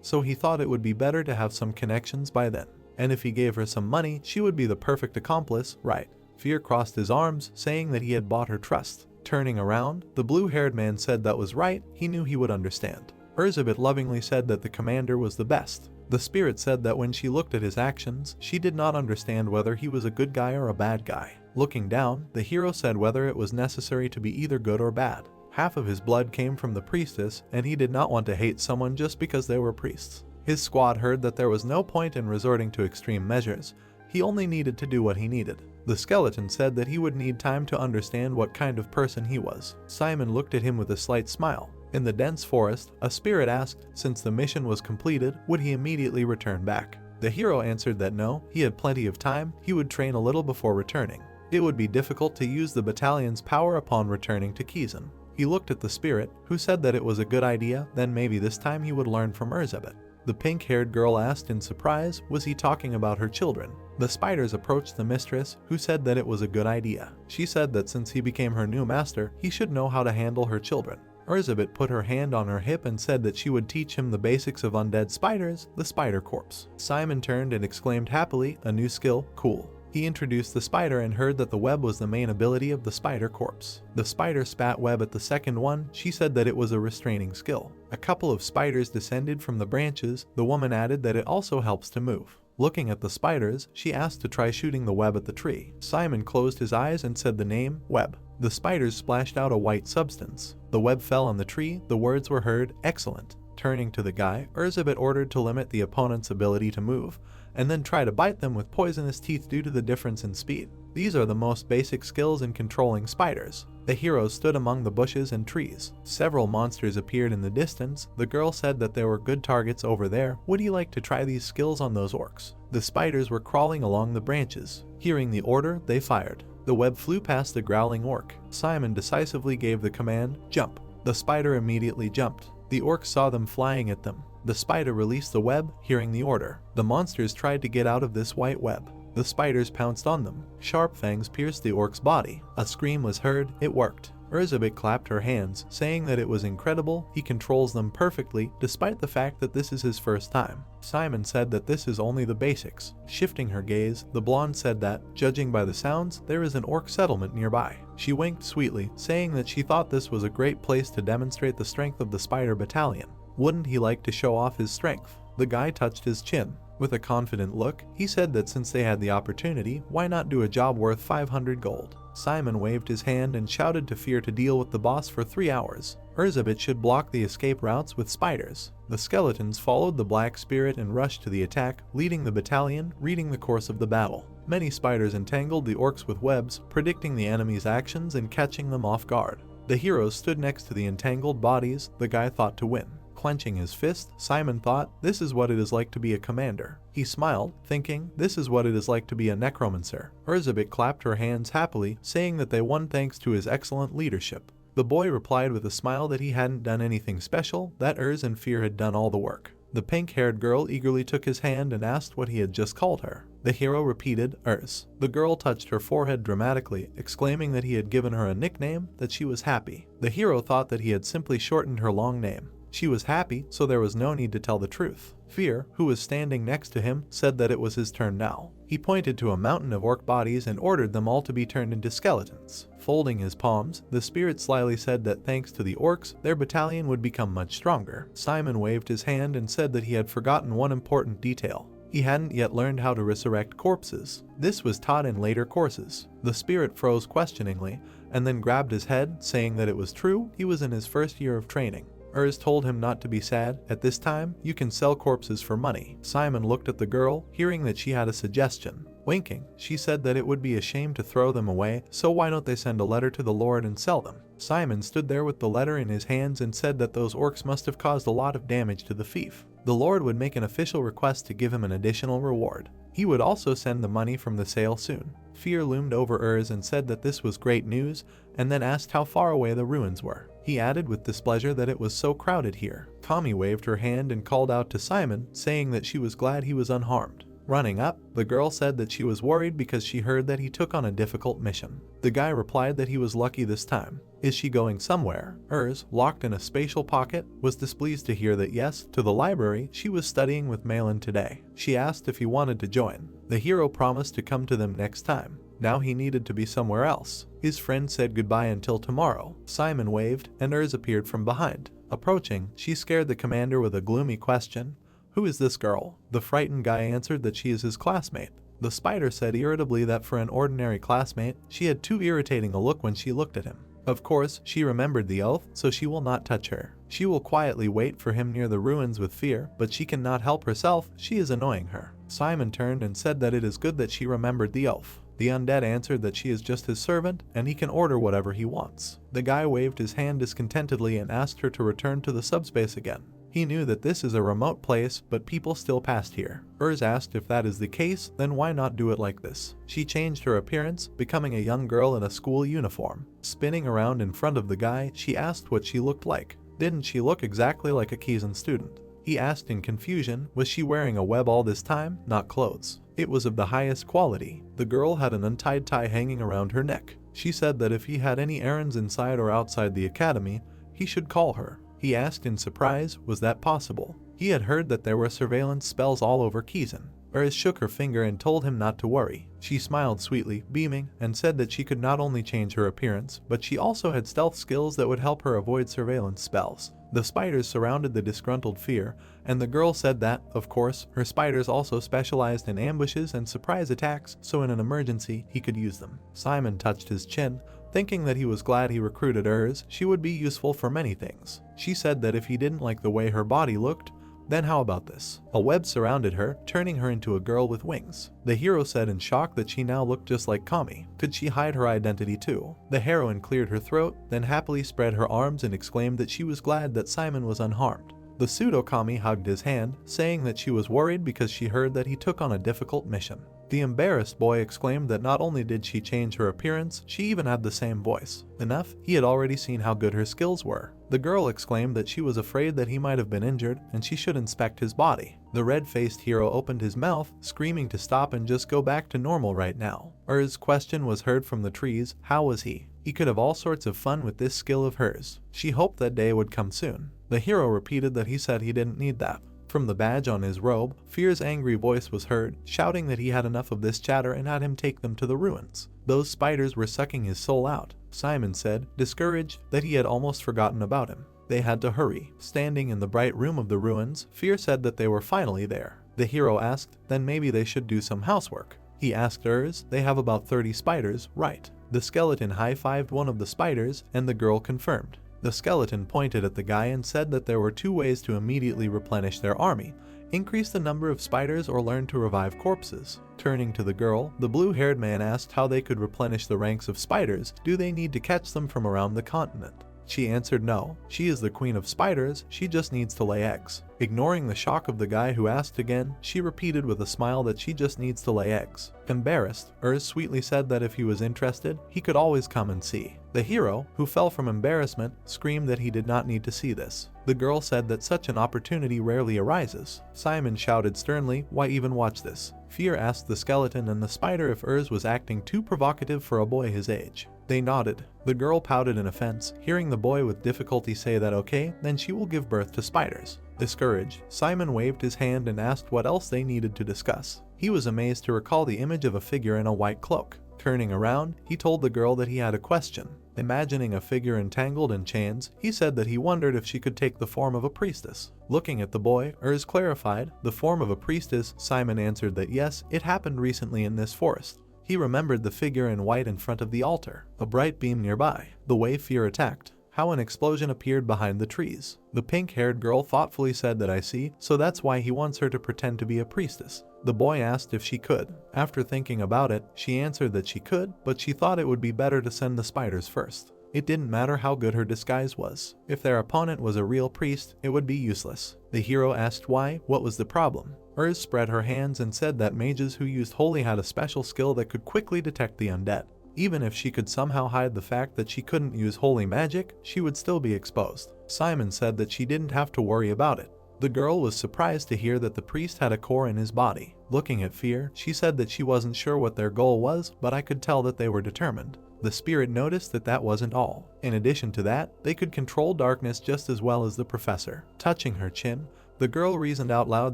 So he thought it would be better to have some connections by then. And if he gave her some money, she would be the perfect accomplice, right? Fear crossed his arms, saying that he had bought her trust. Turning around, the blue-haired man said that was right. He knew he would understand. Elizabeth lovingly said that the commander was the best. The spirit said that when she looked at his actions, she did not understand whether he was a good guy or a bad guy. Looking down, the hero said whether it was necessary to be either good or bad. Half of his blood came from the priestess, and he did not want to hate someone just because they were priests. His squad heard that there was no point in resorting to extreme measures. He only needed to do what he needed. The skeleton said that he would need time to understand what kind of person he was. Simon looked at him with a slight smile. In the dense forest, a spirit asked, since the mission was completed, would he immediately return back? The hero answered that no, he had plenty of time. He would train a little before returning. It would be difficult to use the battalion's power upon returning to Kizan. He looked at the spirit, who said that it was a good idea, then maybe this time he would learn from Elizabeth. The pink-haired girl asked in surprise, was he talking about her children? The spiders approached the mistress, who said that it was a good idea. She said that since he became her new master, he should know how to handle her children. Elizabeth put her hand on her hip and said that she would teach him the basics of undead spiders, the spider corpse. Simon turned and exclaimed happily, a new skill, cool. He introduced the spider and heard that the web was the main ability of the spider corpse. The spider spat web at the second one. She said that it was a restraining skill. A couple of spiders descended from the branches. The woman added that it also helps to move. Looking at the spiders, she asked to try shooting the web at the tree. Simon closed his eyes and said the name, web. The spiders splashed out a white substance. The web fell on the tree. The words were heard, excellent. Turning to the guy, Elizabeth ordered to limit the opponent's ability to move, and then try to bite them with poisonous teeth due to the difference in speed. These are the most basic skills in controlling spiders. The hero stood among the bushes and trees. Several monsters appeared in the distance. The girl said that there were good targets over there. Would he like to try these skills on those orcs? The spiders were crawling along the branches. Hearing the order, they fired. The web flew past the growling orc. Simon decisively gave the command, jump. The spider immediately jumped. The orcs saw them flying at them. The spider released the web, hearing the order. The monsters tried to get out of this white web. The spiders pounced on them. Sharp fangs pierced the orc's body. A scream was heard. It worked. Elizabeth clapped her hands, saying that it was incredible. He controls them perfectly, despite the fact that this is his first time. Simon said that this is only the basics. Shifting her gaze, the blonde said that, judging by the sounds, there is an orc settlement nearby. She winked sweetly, saying that she thought this was a great place to demonstrate the strength of the spider battalion. Wouldn't he like to show off his strength? The guy touched his chin. With a confident look, he said that since they had the opportunity, why not do a job worth 500 gold? Simon waved his hand and shouted to Fear to deal with the boss for 3 hours. Erzabet should block the escape routes with spiders. The skeletons followed the Black Spirit and rushed to the attack, leading the battalion, reading the course of the battle. Many spiders entangled the orcs with webs, predicting the enemy's actions and catching them off guard. The heroes stood next to the entangled bodies. The guy thought to win. Clenching his fist, Simon thought, this is what it is like to be a commander. He smiled, thinking, this is what it is like to be a necromancer. Erzabet clapped her hands happily, saying that they won thanks to his excellent leadership. The boy replied with a smile that he hadn't done anything special, that Erz and Fear had done all the work. The pink-haired girl eagerly took his hand and asked what he had just called her. The hero repeated, Erz. The girl touched her forehead dramatically, exclaiming that he had given her a nickname, that she was happy. The hero thought that he had simply shortened her long name. She was happy, so there was no need to tell the truth. Fear, who was standing next to him, said that it was his turn now. He pointed to a mountain of orc bodies and ordered them all to be turned into skeletons. Folding his palms, the spirit slyly said that thanks to the orcs, their battalion would become much stronger. Simon waved his hand and said that he had forgotten one important detail. He hadn't yet learned how to resurrect corpses. This was taught in later courses. The spirit froze questioningly, and then grabbed his head, saying that it was true, he was in his first year of training. Erz told him not to be sad. At this time, you can sell corpses for money. Simon looked at the girl, hearing that she had a suggestion. Winking, she said that it would be a shame to throw them away, so why don't they send a letter to the Lord and sell them? Simon stood there with the letter in his hands and said that those orcs must have caused a lot of damage to the fief. The Lord would make an official request to give him an additional reward. He would also send the money from the sale soon. Fear loomed over Erz and said that this was great news, and then asked how far away the ruins were. He added with displeasure that it was so crowded here. Kami waved her hand and called out to Simon, saying that she was glad he was unharmed. Running up, the girl said that she was worried because she heard that he took on a difficult mission. The guy replied that he was lucky this time. Is she going somewhere? Erz, locked in a spatial pocket, was displeased to hear that yes, to the library, she was studying with Malin today. She asked if he wanted to join. The hero promised to come to them next time. Now he needed to be somewhere else. His friend said goodbye until tomorrow. Simon waved, and Erz appeared from behind. Approaching, she scared the commander with a gloomy question. Who is this girl? The frightened guy answered that she is his classmate. The spider said irritably that for an ordinary classmate, she had too irritating a look when she looked at him. Of course, she remembered the oath, so she will not touch her. She will quietly wait for him near the ruins with Fear, but she cannot help herself, she is annoying her. Simon turned and said that it is good that she remembered the oath. The undead answered that she is just his servant, and he can order whatever he wants. The guy waved his hand discontentedly and asked her to return to the subspace again. He knew that this is a remote place, but people still passed here. Erz asked if that is the case, then why not do it like this? She changed her appearance, becoming a young girl in a school uniform. Spinning around in front of the guy, she asked what she looked like. Didn't she look exactly like a Kizan student? He asked in confusion, was she wearing a web all this time, not clothes? It was of the highest quality. The girl had an untied tie hanging around her neck. She said that if he had any errands inside or outside the academy, he should call her. He asked in surprise, was that possible? He had heard that there were surveillance spells all over Kizan. Erz shook her finger and told him not to worry. She smiled sweetly, beaming, and said that she could not only change her appearance, but she also had stealth skills that would help her avoid surveillance spells. The spiders surrounded the disgruntled Fear, and the girl said that, of course, her spiders also specialized in ambushes and surprise attacks, so in an emergency, he could use them. Simon touched his chin, thinking that he was glad he recruited Erz. She would be useful for many things. She said that if he didn't like the way her body looked, then how about this? A web surrounded her, turning her into a girl with wings. The hero said in shock that she now looked just like Kami. Could she hide her identity too? The heroine cleared her throat, then happily spread her arms and exclaimed that she was glad that Simon was unharmed. The pseudo-Kami hugged his hand, saying that she was worried because she heard that he took on a difficult mission. The embarrassed boy exclaimed that not only did she change her appearance, she even had the same voice. Enough, he had already seen how good her skills were. The girl exclaimed that she was afraid that he might have been injured and she should inspect his body. The red-faced hero opened his mouth, screaming to stop and just go back to normal right now. Erz's question was heard from the trees, how was he? He could have all sorts of fun with this skill of hers. She hoped that day would come soon. The hero repeated that he said he didn't need that. From the badge on his robe, Fear's angry voice was heard, shouting that he had enough of this chatter and had him take them to the ruins. Those spiders were sucking his soul out. Simon said, discouraged that he had almost forgotten about him. They had to hurry. Standing in the bright room of the ruins, Fear said that they were finally there. The hero asked, then maybe they should do some housework. He asked Urs, they have about 30 spiders, right? The skeleton high-fived one of the spiders, and the girl confirmed. The skeleton pointed at the guy and said that there were 2 ways to immediately replenish their army: increase the number of spiders or learn to revive corpses. Turning to the girl, the blue-haired man asked how they could replenish the ranks of spiders. Do they need to catch them from around the continent? She answered no, she is the queen of spiders, she just needs to lay eggs. Ignoring the shock of the guy who asked again, she repeated with a smile that she just needs to lay eggs. Embarrassed, Urs sweetly said that if he was interested, he could always come and see. The hero, who fell from embarrassment, screamed that he did not need to see this. The girl said that such an opportunity rarely arises. Simon shouted sternly, why even watch this? Fear asked the skeleton and the spider if Urs was acting too provocative for a boy his age. They nodded. The girl pouted in offense, hearing the boy with difficulty say that okay, then she will give birth to spiders. Discouraged, Simon waved his hand and asked what else they needed to discuss. He was amazed to recall the image of a figure in a white cloak. Turning around, he told the girl that he had a question. Imagining a figure entangled in chains, he said that he wondered if she could take the form of a priestess. Looking at the boy, Urs clarified, the form of a priestess. Simon answered that yes, it happened recently in this forest. He remembered the figure in white in front of the altar, a bright beam nearby, the way Fear attacked, how an explosion appeared behind the trees. The pink-haired girl thoughtfully said that I see, so that's why he wants her to pretend to be a priestess. The boy asked if she could. After thinking about it, she answered that she could, but she thought it would be better to send the spiders first. It didn't matter how good her disguise was. If their opponent was a real priest, it would be useless. The hero asked why, what was the problem? Urs spread her hands and said that mages who used holy had a special skill that could quickly detect the undead. Even if she could somehow hide the fact that she couldn't use holy magic, she would still be exposed. Simon said that she didn't have to worry about it. The girl was surprised to hear that the priest had a core in his body. Looking at Fear, she said that she wasn't sure what their goal was, but I could tell that they were determined. The spirit noticed that that wasn't all. In addition to that, they could control darkness just as well as the professor. Touching her chin, the girl reasoned out loud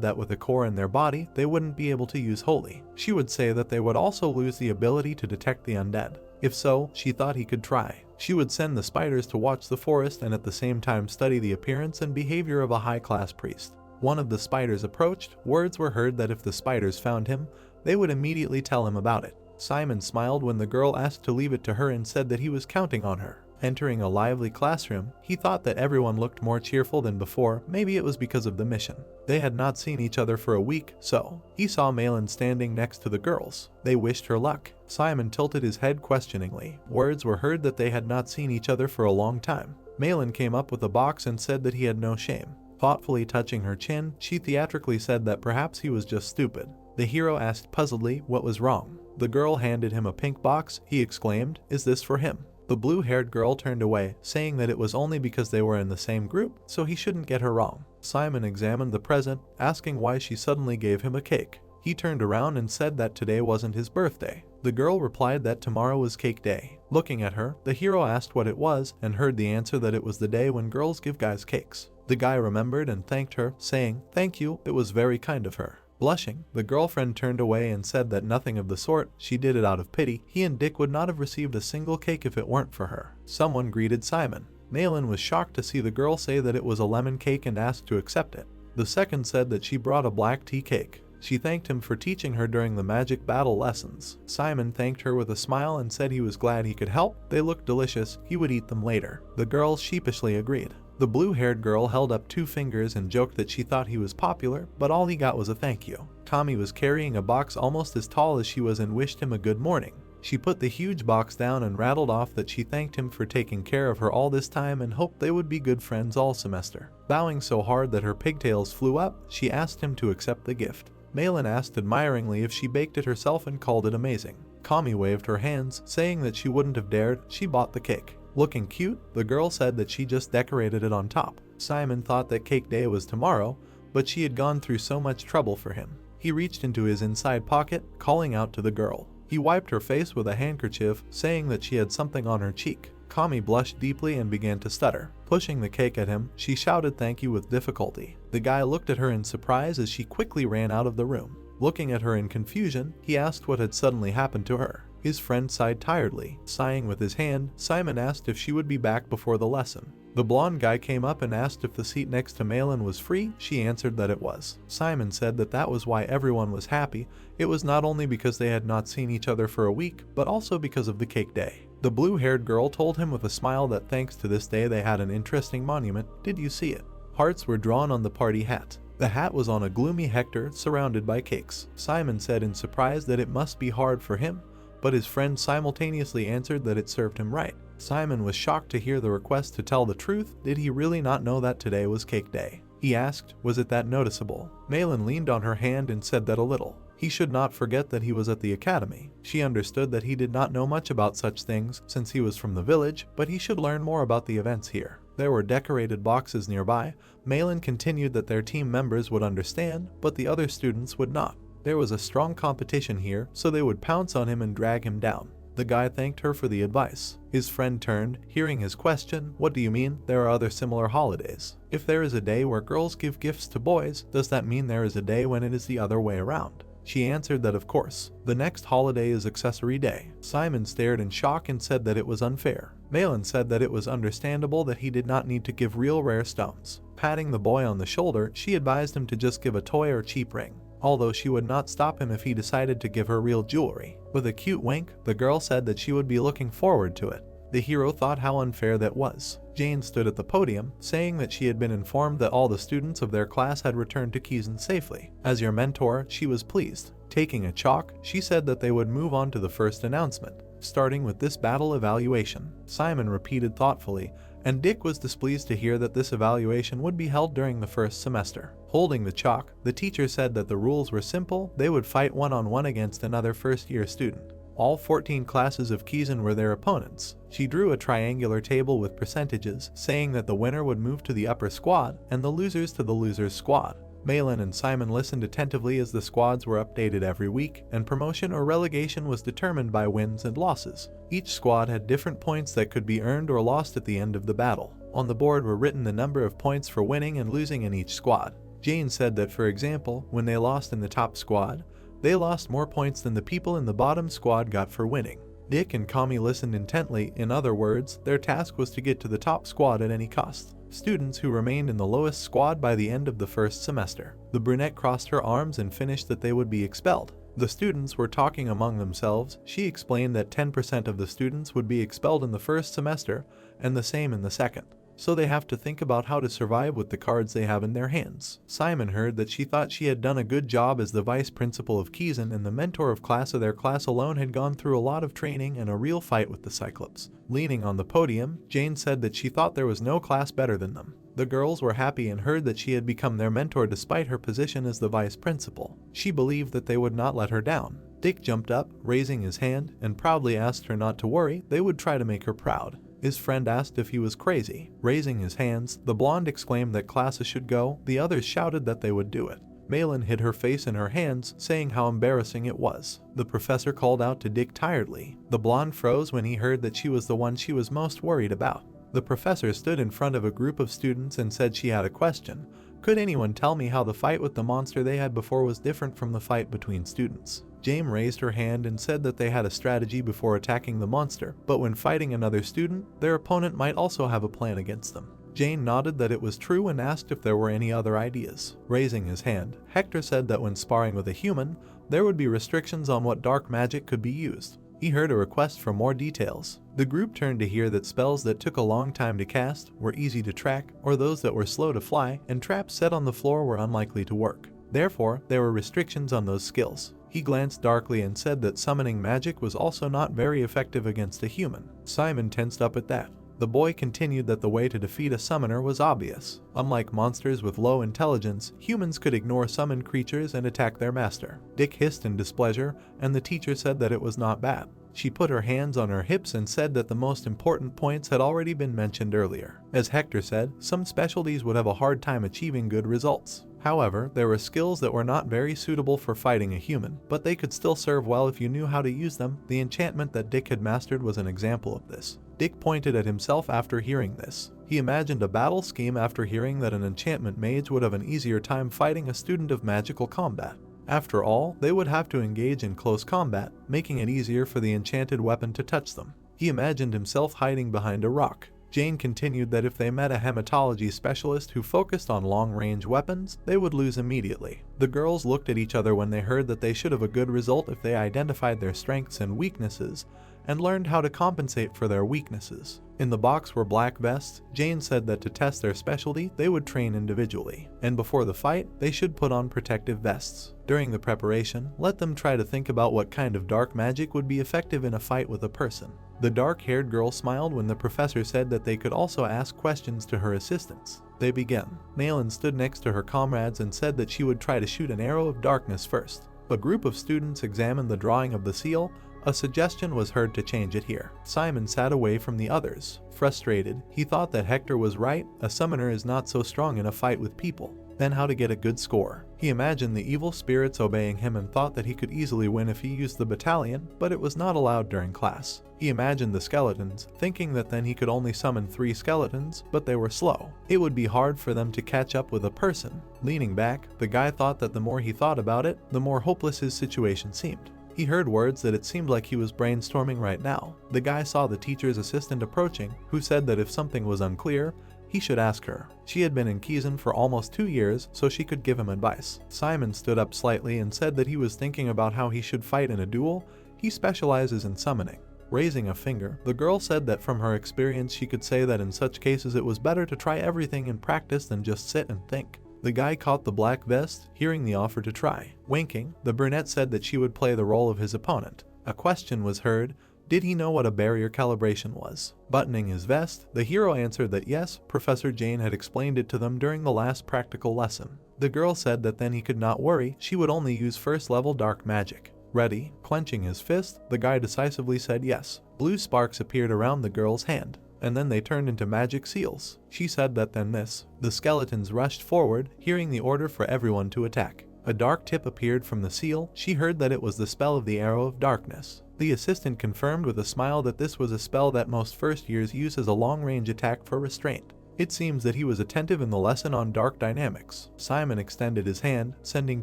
that with a core in their body, they wouldn't be able to use holy. She would say that they would also lose the ability to detect the undead. If so, she thought he could try. She would send the spiders to watch the forest and at the same time study the appearance and behavior of a high-class priest. One of the spiders approached. Words were heard that if the spiders found him, they would immediately tell him about it. Simon smiled when the girl asked to leave it to her and said that he was counting on her. Entering a lively classroom, he thought that everyone looked more cheerful than before. Maybe it was because of the mission. They had not seen each other for a week, so he saw Malin standing next to the girls. They wished her luck. Simon tilted his head questioningly. Words were heard that they had not seen each other for a long time. Malin came up with a box and said that he had no shame. Thoughtfully touching her chin, she theatrically said that perhaps he was just stupid. The hero asked puzzledly what was wrong. The girl handed him a pink box. He exclaimed, "Is this for him?" The blue-haired girl turned away, saying that it was only because they were in the same group, so he shouldn't get her wrong. Simon examined the present, asking why she suddenly gave him a cake. He turned around and said that today wasn't his birthday. The girl replied that tomorrow was cake day. Looking at her, the hero asked what it was and heard the answer that it was the day when girls give guys cakes. The guy remembered and thanked her, saying, "Thank you, it was very kind of her." Blushing, the girlfriend turned away and said that nothing of the sort, she did it out of pity. He and Dick would not have received a single cake if it weren't for her. Someone greeted Simon. Malin was shocked to see the girl say that it was a lemon cake and asked to accept it. The second said that she brought a black tea cake. She thanked him for teaching her during the magic battle lessons. Simon thanked her with a smile and said he was glad he could help. They looked delicious, he would eat them later. The girl sheepishly agreed. The blue-haired girl held up 2 fingers and joked that she thought he was popular, but all he got was a thank you. Tommy was carrying a box almost as tall as she was and wished him a good morning. She put the huge box down and rattled off that she thanked him for taking care of her all this time and hoped they would be good friends all semester. Bowing so hard that her pigtails flew up, she asked him to accept the gift. Malin asked admiringly if she baked it herself and called it amazing. Kami waved her hands, saying that she wouldn't have dared. She bought the cake. Looking cute, the girl said that she just decorated it on top. Simon thought that cake day was tomorrow, but she had gone through so much trouble for him. He reached into his inside pocket, calling out to the girl. He wiped her face with a handkerchief, saying that she had something on her cheek. Kami blushed deeply and began to stutter. Pushing the cake at him, she shouted thank you with difficulty. The guy looked at her in surprise as she quickly ran out of the room. Looking at her in confusion, he asked what had suddenly happened to her. His friend sighed tiredly. Sighing with his hand, Simon asked if she would be back before the lesson. The blonde guy came up and asked if the seat next to Malin was free. She answered that it was. Simon said that that was why everyone was happy. It was not only because they had not seen each other for a week, but also because of the cake day. The blue-haired girl told him with a smile that thanks to this day they had an interesting monument. Did you see it? Hearts were drawn on the party hat. The hat was on a gloomy Hector surrounded by cakes. Simon said in surprise that it must be hard for him, but his friend simultaneously answered that it served him right. Simon was shocked to hear the request to tell the truth. Did he really not know that today was cake day? He asked, was it that noticeable? Malin leaned on her hand and said that a little. He should not forget that he was at the academy. She understood that he did not know much about such things since he was from the village, but he should learn more about the events here. There were decorated boxes nearby. Malin continued that their team members would understand, but the other students would not. There was a strong competition here, so they would pounce on him and drag him down. The guy thanked her for the advice. His friend turned, hearing his question. What do you mean? There are other similar holidays. If there is a day where girls give gifts to boys, does that mean there is a day when it is the other way around? She answered that of course. The next holiday is Accessory Day. Simon stared in shock and said that it was unfair. Malin said that it was understandable that he did not need to give real rare stones. Patting the boy on the shoulder, she advised him to just give a toy or cheap ring, although she would not stop him if he decided to give her real jewelry. With a cute wink, the girl said that she would be looking forward to it. The hero thought how unfair that was. Jane stood at the podium, saying that she had been informed that all the students of their class had returned to Kizan safely. As your mentor, she was pleased. Taking a chalk, she said that they would move on to the first announcement, starting with this battle evaluation. Simon repeated thoughtfully, and Dick was displeased to hear that this evaluation would be held during the first semester. Holding the chalk, the teacher said that the rules were simple. They would fight one-on-one against another first-year student. All 14 classes of Kizan were their opponents. She drew a triangular table with percentages, saying that the winner would move to the upper squad and the losers to the losers squad. Malin and Simon listened attentively as the squads were updated every week, and promotion or relegation was determined by wins and losses. Each squad had different points that could be earned or lost at the end of the battle. On the board were written the number of points for winning and losing in each squad. Jane said that, for example, when they lost in the top squad, they lost more points than the people in the bottom squad got for winning. Dick and Kami listened intently. In other words, their task was to get to the top squad at any cost. Students who remained in the lowest squad by the end of the first semester. The brunette crossed her arms and finished that they would be expelled. The students were talking among themselves. She explained that 10% of the students would be expelled in the first semester and the same in the second. So they have to think about how to survive with the cards they have in their hands. Simon heard that she thought she had done a good job as the vice principal of Kizan, and the mentor of class of their class alone had gone through a lot of training and a real fight with the Cyclops. Leaning on the podium, Jane said that she thought there was no class better than them. The girls were happy and heard that she had become their mentor despite her position as the vice principal. She believed that they would not let her down. Dick jumped up, raising his hand, and proudly asked her not to worry. They would try to make her proud. His friend asked if he was crazy. Raising his hands, the blonde exclaimed that classes should go. The others shouted that they would do it. Malin hid her face in her hands, saying how embarrassing it was. The professor called out to Dick tiredly. The blonde froze when he heard that she was the one she was most worried about. The professor stood in front of a group of students and said she had a question. Could anyone tell me how the fight with the monster they had before was different from the fight between students? Jane raised her hand and said that they had a strategy before attacking the monster, but when fighting another student, their opponent might also have a plan against them. Jane nodded that it was true and asked if there were any other ideas. Raising his hand, Hector said that when sparring with a human, there would be restrictions on what dark magic could be used. He heard a request for more details. The group turned to hear that spells that took a long time to cast, were easy to track, or those that were slow to fly, and traps set on the floor were unlikely to work. Therefore, there were restrictions on those skills. He glanced darkly and said that summoning magic was also not very effective against a human. Simon tensed up at that. The boy continued that the way to defeat a summoner was obvious. Unlike monsters with low intelligence, humans could ignore summoned creatures and attack their master. Dick hissed in displeasure, and the teacher said that it was not bad. She put her hands on her hips and said that the most important points had already been mentioned earlier. As Hector said, some specialties would have a hard time achieving good results. However, there were skills that were not very suitable for fighting a human, but they could still serve well if you knew how to use them. The enchantment that Dick had mastered was an example of this. Dick pointed at himself after hearing this. He imagined a battle scheme after hearing that an enchantment mage would have an easier time fighting a student of magical combat. After all, they would have to engage in close combat, making it easier for the enchanted weapon to touch them. He imagined himself hiding behind a rock. Jane continued that if they met a hematology specialist who focused on long-range weapons, they would lose immediately. The girls looked at each other when they heard that they should have a good result if they identified their strengths and weaknesses, and learned how to compensate for their weaknesses. In the box were black vests. Jane said that to test their specialty, they would train individually, and before the fight, they should put on protective vests. During the preparation, let them try to think about what kind of dark magic would be effective in a fight with a person. The dark-haired girl smiled when the professor said that they could also ask questions to her assistants. They began. Nalan stood next to her comrades and said that she would try to shoot an arrow of darkness first. A group of students examined the drawing of the seal. A suggestion was heard to change it here. Simon sat away from the others. Frustrated, he thought that Hector was right. A summoner is not so strong in a fight with people. Then how to get a good score. He imagined the evil spirits obeying him and thought that he could easily win if he used the battalion, but it was not allowed during class. He imagined the skeletons, thinking that then he could only summon 3 skeletons, but they were slow. It would be hard for them to catch up with a person. Leaning back, the guy thought that the more he thought about it, the more hopeless his situation seemed. He heard words that it seemed like he was brainstorming right now. The guy saw the teacher's assistant approaching, who said that if something was unclear, he should ask her. She had been in Kizan for almost 2 years, so she could give him advice. Simon stood up slightly and said that he was thinking about how he should fight in a duel. He specializes in summoning. Raising a finger, the girl said that from her experience she could say that in such cases it was better to try everything in practice than just sit and think. The guy caught the black vest, hearing the offer to try. Winking, the brunette said that she would play the role of his opponent. A question was heard. Did he know what a barrier calibration was? Buttoning his vest, the hero answered that yes, Professor Jane had explained it to them during the last practical lesson. The girl said that then he could not worry, she would only use first-level dark magic. Ready? Clenching his fist, the guy decisively said yes. Blue sparks appeared around the girl's hand, and then they turned into magic seals. She said that then this. The skeletons rushed forward, hearing the order for everyone to attack. A dark tip appeared from the seal. She heard that it was the spell of the Arrow of Darkness. The assistant confirmed with a smile that this was a spell that most first years use as a long-range attack for restraint. It seems that he was attentive in the lesson on dark dynamics. Simon extended his hand, sending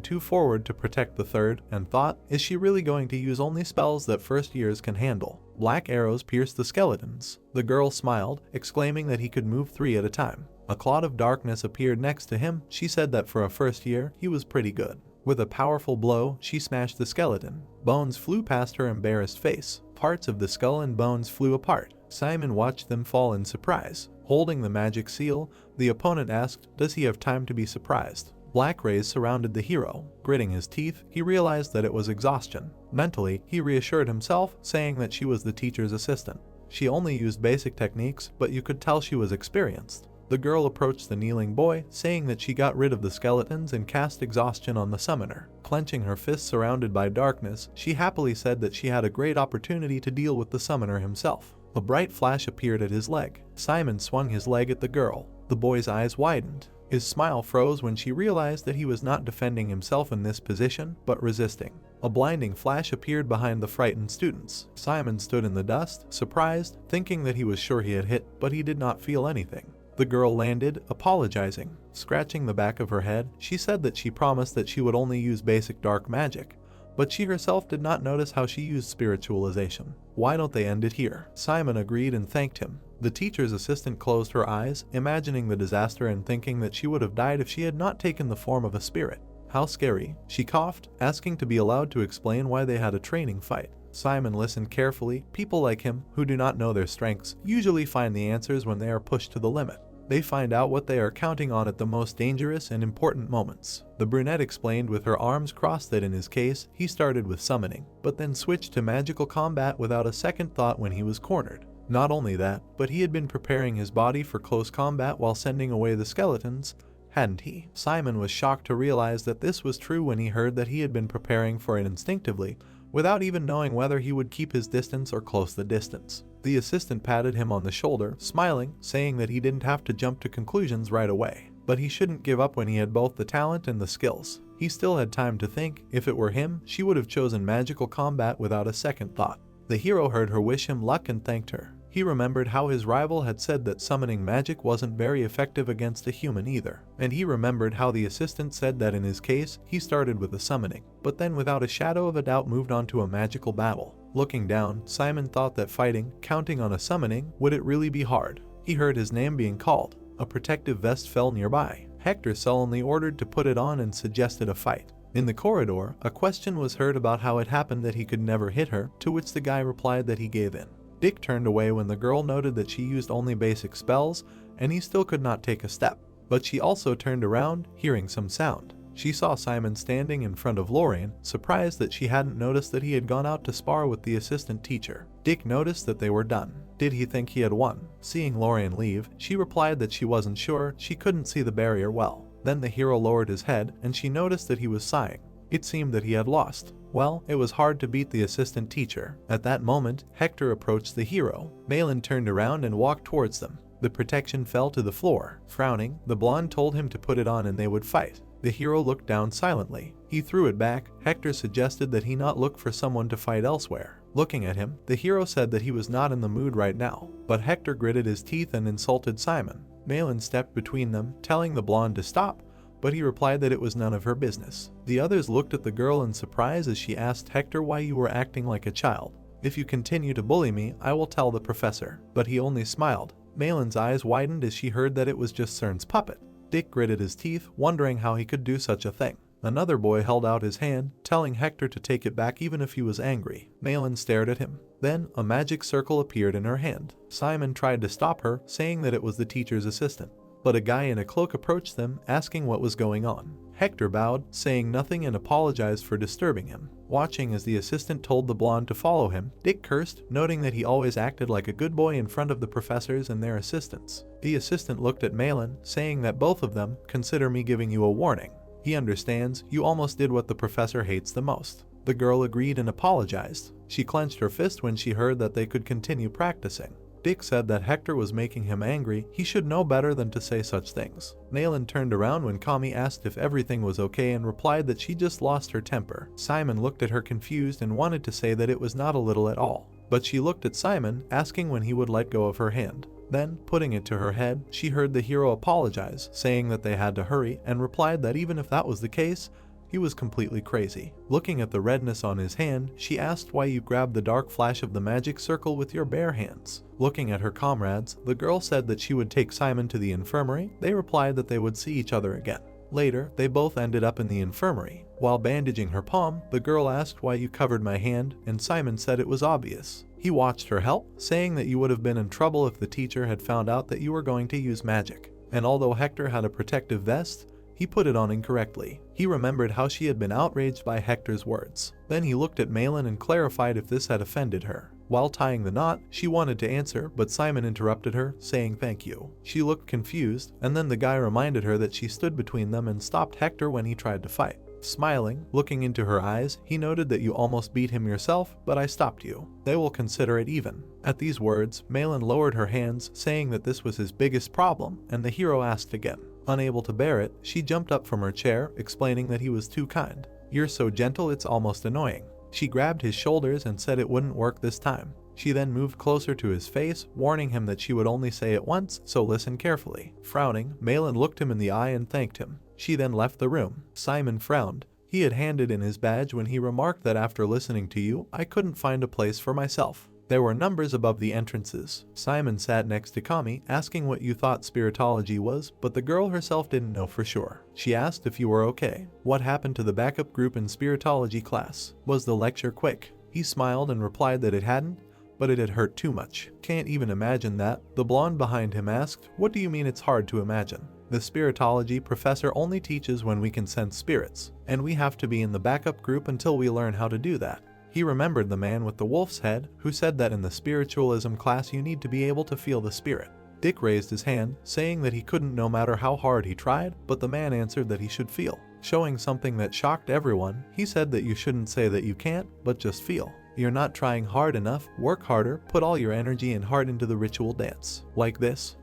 2 forward to protect the third, and thought, is she really going to use only spells that first years can handle? Black arrows pierced the skeletons. The girl smiled, exclaiming that he could move 3 at a time. A cloud of darkness appeared next to him. She said that for a first year, he was pretty good. With a powerful blow, she smashed the skeleton. Bones flew past her embarrassed face. Parts of the skull and bones flew apart. Simon watched them fall in surprise. Holding the magic seal, the opponent asked, does he have time to be surprised? Black rays surrounded the hero. Gritting his teeth, he realized that it was exhaustion. Mentally, he reassured himself, saying that she was the teacher's assistant. She only used basic techniques, but you could tell she was experienced. The girl approached the kneeling boy, saying that she got rid of the skeletons and cast exhaustion on the summoner. Clenching her fists surrounded by darkness, she happily said that she had a great opportunity to deal with the summoner himself. A bright flash appeared at his leg. Simon swung his leg at the girl. The boy's eyes widened. His smile froze when she realized that he was not defending himself in this position, but resisting. A blinding flash appeared behind the frightened students. Simon stood in the dust, surprised, thinking that he was sure he had hit, but he did not feel anything. The girl landed, apologizing. Scratching the back of her head, she said that she promised that she would only use basic dark magic, but she herself did not notice how she used spiritualization. Why don't they end it here? Simon agreed and thanked him. The teacher's assistant closed her eyes, imagining the disaster and thinking that she would have died if she had not taken the form of a spirit. How scary. She coughed, asking to be allowed to explain why they had a training fight. Simon listened carefully. People like him, who do not know their strengths, usually find the answers when they are pushed to the limit. They find out what they are counting on at the most dangerous and important moments. The brunette explained with her arms crossed that in his case, he started with summoning, but then switched to magical combat without a second thought when he was cornered. Not only that, but he had been preparing his body for close combat while sending away the skeletons, hadn't he? Simon was shocked to realize that this was true when he heard that he had been preparing for it instinctively, without even knowing whether he would keep his distance or close the distance. The assistant patted him on the shoulder, smiling, saying that he didn't have to jump to conclusions right away. But he shouldn't give up when he had both the talent and the skills. He still had time to think. If it were him, she would have chosen magical combat without a second thought. The hero heard her wish him luck and thanked her. He remembered how his rival had said that summoning magic wasn't very effective against a human either, and he remembered how the assistant said that in his case, he started with a summoning, but then without a shadow of a doubt moved on to a magical battle. Looking down, Simon thought that fighting, counting on a summoning, would it really be hard? He heard his name being called. A protective vest fell nearby. Hector sullenly ordered to put it on and suggested a fight. In the corridor, a question was heard about how it happened that he could never hit her, to which the guy replied that he gave in. Dick turned away when the girl noted that she used only basic spells, and he still could not take a step. But she also turned around, hearing some sound. She saw Simon standing in front of Lorraine, surprised that she hadn't noticed that he had gone out to spar with the assistant teacher. Dick noticed that they were done. Did he think he had won? Seeing Lorraine leave, she replied that she wasn't sure, she couldn't see the barrier well. Then the hero lowered his head, and she noticed that he was sighing. It seemed that he had lost. Well, it was hard to beat the assistant teacher. At that moment, Hector approached the hero. Malin turned around and walked towards them. The protection fell to the floor. Frowning, the blonde told him to put it on and they would fight. The hero looked down silently. He threw it back. Hector suggested that he not look for someone to fight elsewhere. Looking at him, the hero said that he was not in the mood right now. But Hector gritted his teeth and insulted Simon. Malin stepped between them, telling the blonde to stop, but he replied that it was none of her business. The others looked at the girl in surprise as she asked Hector why you were acting like a child. If you continue to bully me, I will tell the professor. But he only smiled. Malin's eyes widened as she heard that it was just CERN's puppet. Dick gritted his teeth, wondering how he could do such a thing. Another boy held out his hand, telling Hector to take it back even if he was angry. Malin stared at him. Then, a magic circle appeared in her hand. Simon tried to stop her, saying that it was the teacher's assistant. But a guy in a cloak approached them, asking what was going on. Hector bowed, saying nothing and apologized for disturbing him. Watching as the assistant told the blonde to follow him, Dick cursed, noting that he always acted like a good boy in front of the professors and their assistants. The assistant looked at Malin, saying that both of them, consider me giving you a warning. He understands, you almost did what the professor hates the most. The girl agreed and apologized. She clenched her fist when she heard that they could continue practicing. Dick said that Hector was making him angry, he should know better than to say such things. Malin turned around when Kami asked if everything was okay and replied that she just lost her temper. Simon looked at her confused and wanted to say that it was not a little at all. But she looked at Simon, asking when he would let go of her hand. Then, putting it to her head, she heard the hero apologize, saying that they had to hurry, and replied that even if that was the case, he was completely crazy. Looking at the redness on his hand, she asked why you grabbed the dark flash of the magic circle with your bare hands. Looking at her comrades, the girl said that she would take Simon to the infirmary. They replied that they would see each other again. Later, they both ended up in the infirmary. While bandaging her palm, the girl asked why you covered my hand, and Simon said it was obvious. He watched her help, saying that you would have been in trouble if the teacher had found out that you were going to use magic. And although Hector had a protective vest, he put it on incorrectly. He remembered how she had been outraged by Hector's words. Then he looked at Malin and clarified if this had offended her. While tying the knot, she wanted to answer, but Simon interrupted her, saying thank you. She looked confused, and then the guy reminded her that she stood between them and stopped Hector when he tried to fight. Smiling, looking into her eyes, he noted that you almost beat him yourself, but I stopped you. They will consider it even. At these words, Malin lowered her hands, saying that this was his biggest problem, and the hero asked again. Unable to bear it, she jumped up from her chair, explaining that he was too kind. You're so gentle it's almost annoying. She grabbed his shoulders and said it wouldn't work this time. She then moved closer to his face, warning him that she would only say it once, so listen carefully. Frowning, Malin looked him in the eye and thanked him. She then left the room. Simon frowned. He had handed in his badge when he remarked that after listening to you, I couldn't find a place for myself. There were numbers above the entrances. Simon sat next to Kami, asking what you thought spiritology was, but the girl herself didn't know for sure. She asked if you were okay. What happened to the backup group in spiritology class? Was the lecture quick? He smiled and replied that it hadn't, but it had hurt too much. Can't even imagine that. The blonde behind him asked, what do you mean it's hard to imagine? The spiritology professor only teaches when we can sense spirits, and we have to be in the backup group until we learn how to do that. He remembered the man with the wolf's head who said that in the spiritualism class you need to be able to feel the spirit. Dick raised his hand, saying that he couldn't no matter how hard he tried, but the man answered that he should feel. Showing something that shocked everyone, he said that you shouldn't say that you can't, but just feel. You're not trying hard enough, work harder, put all your energy and heart into the ritual dance. Like this.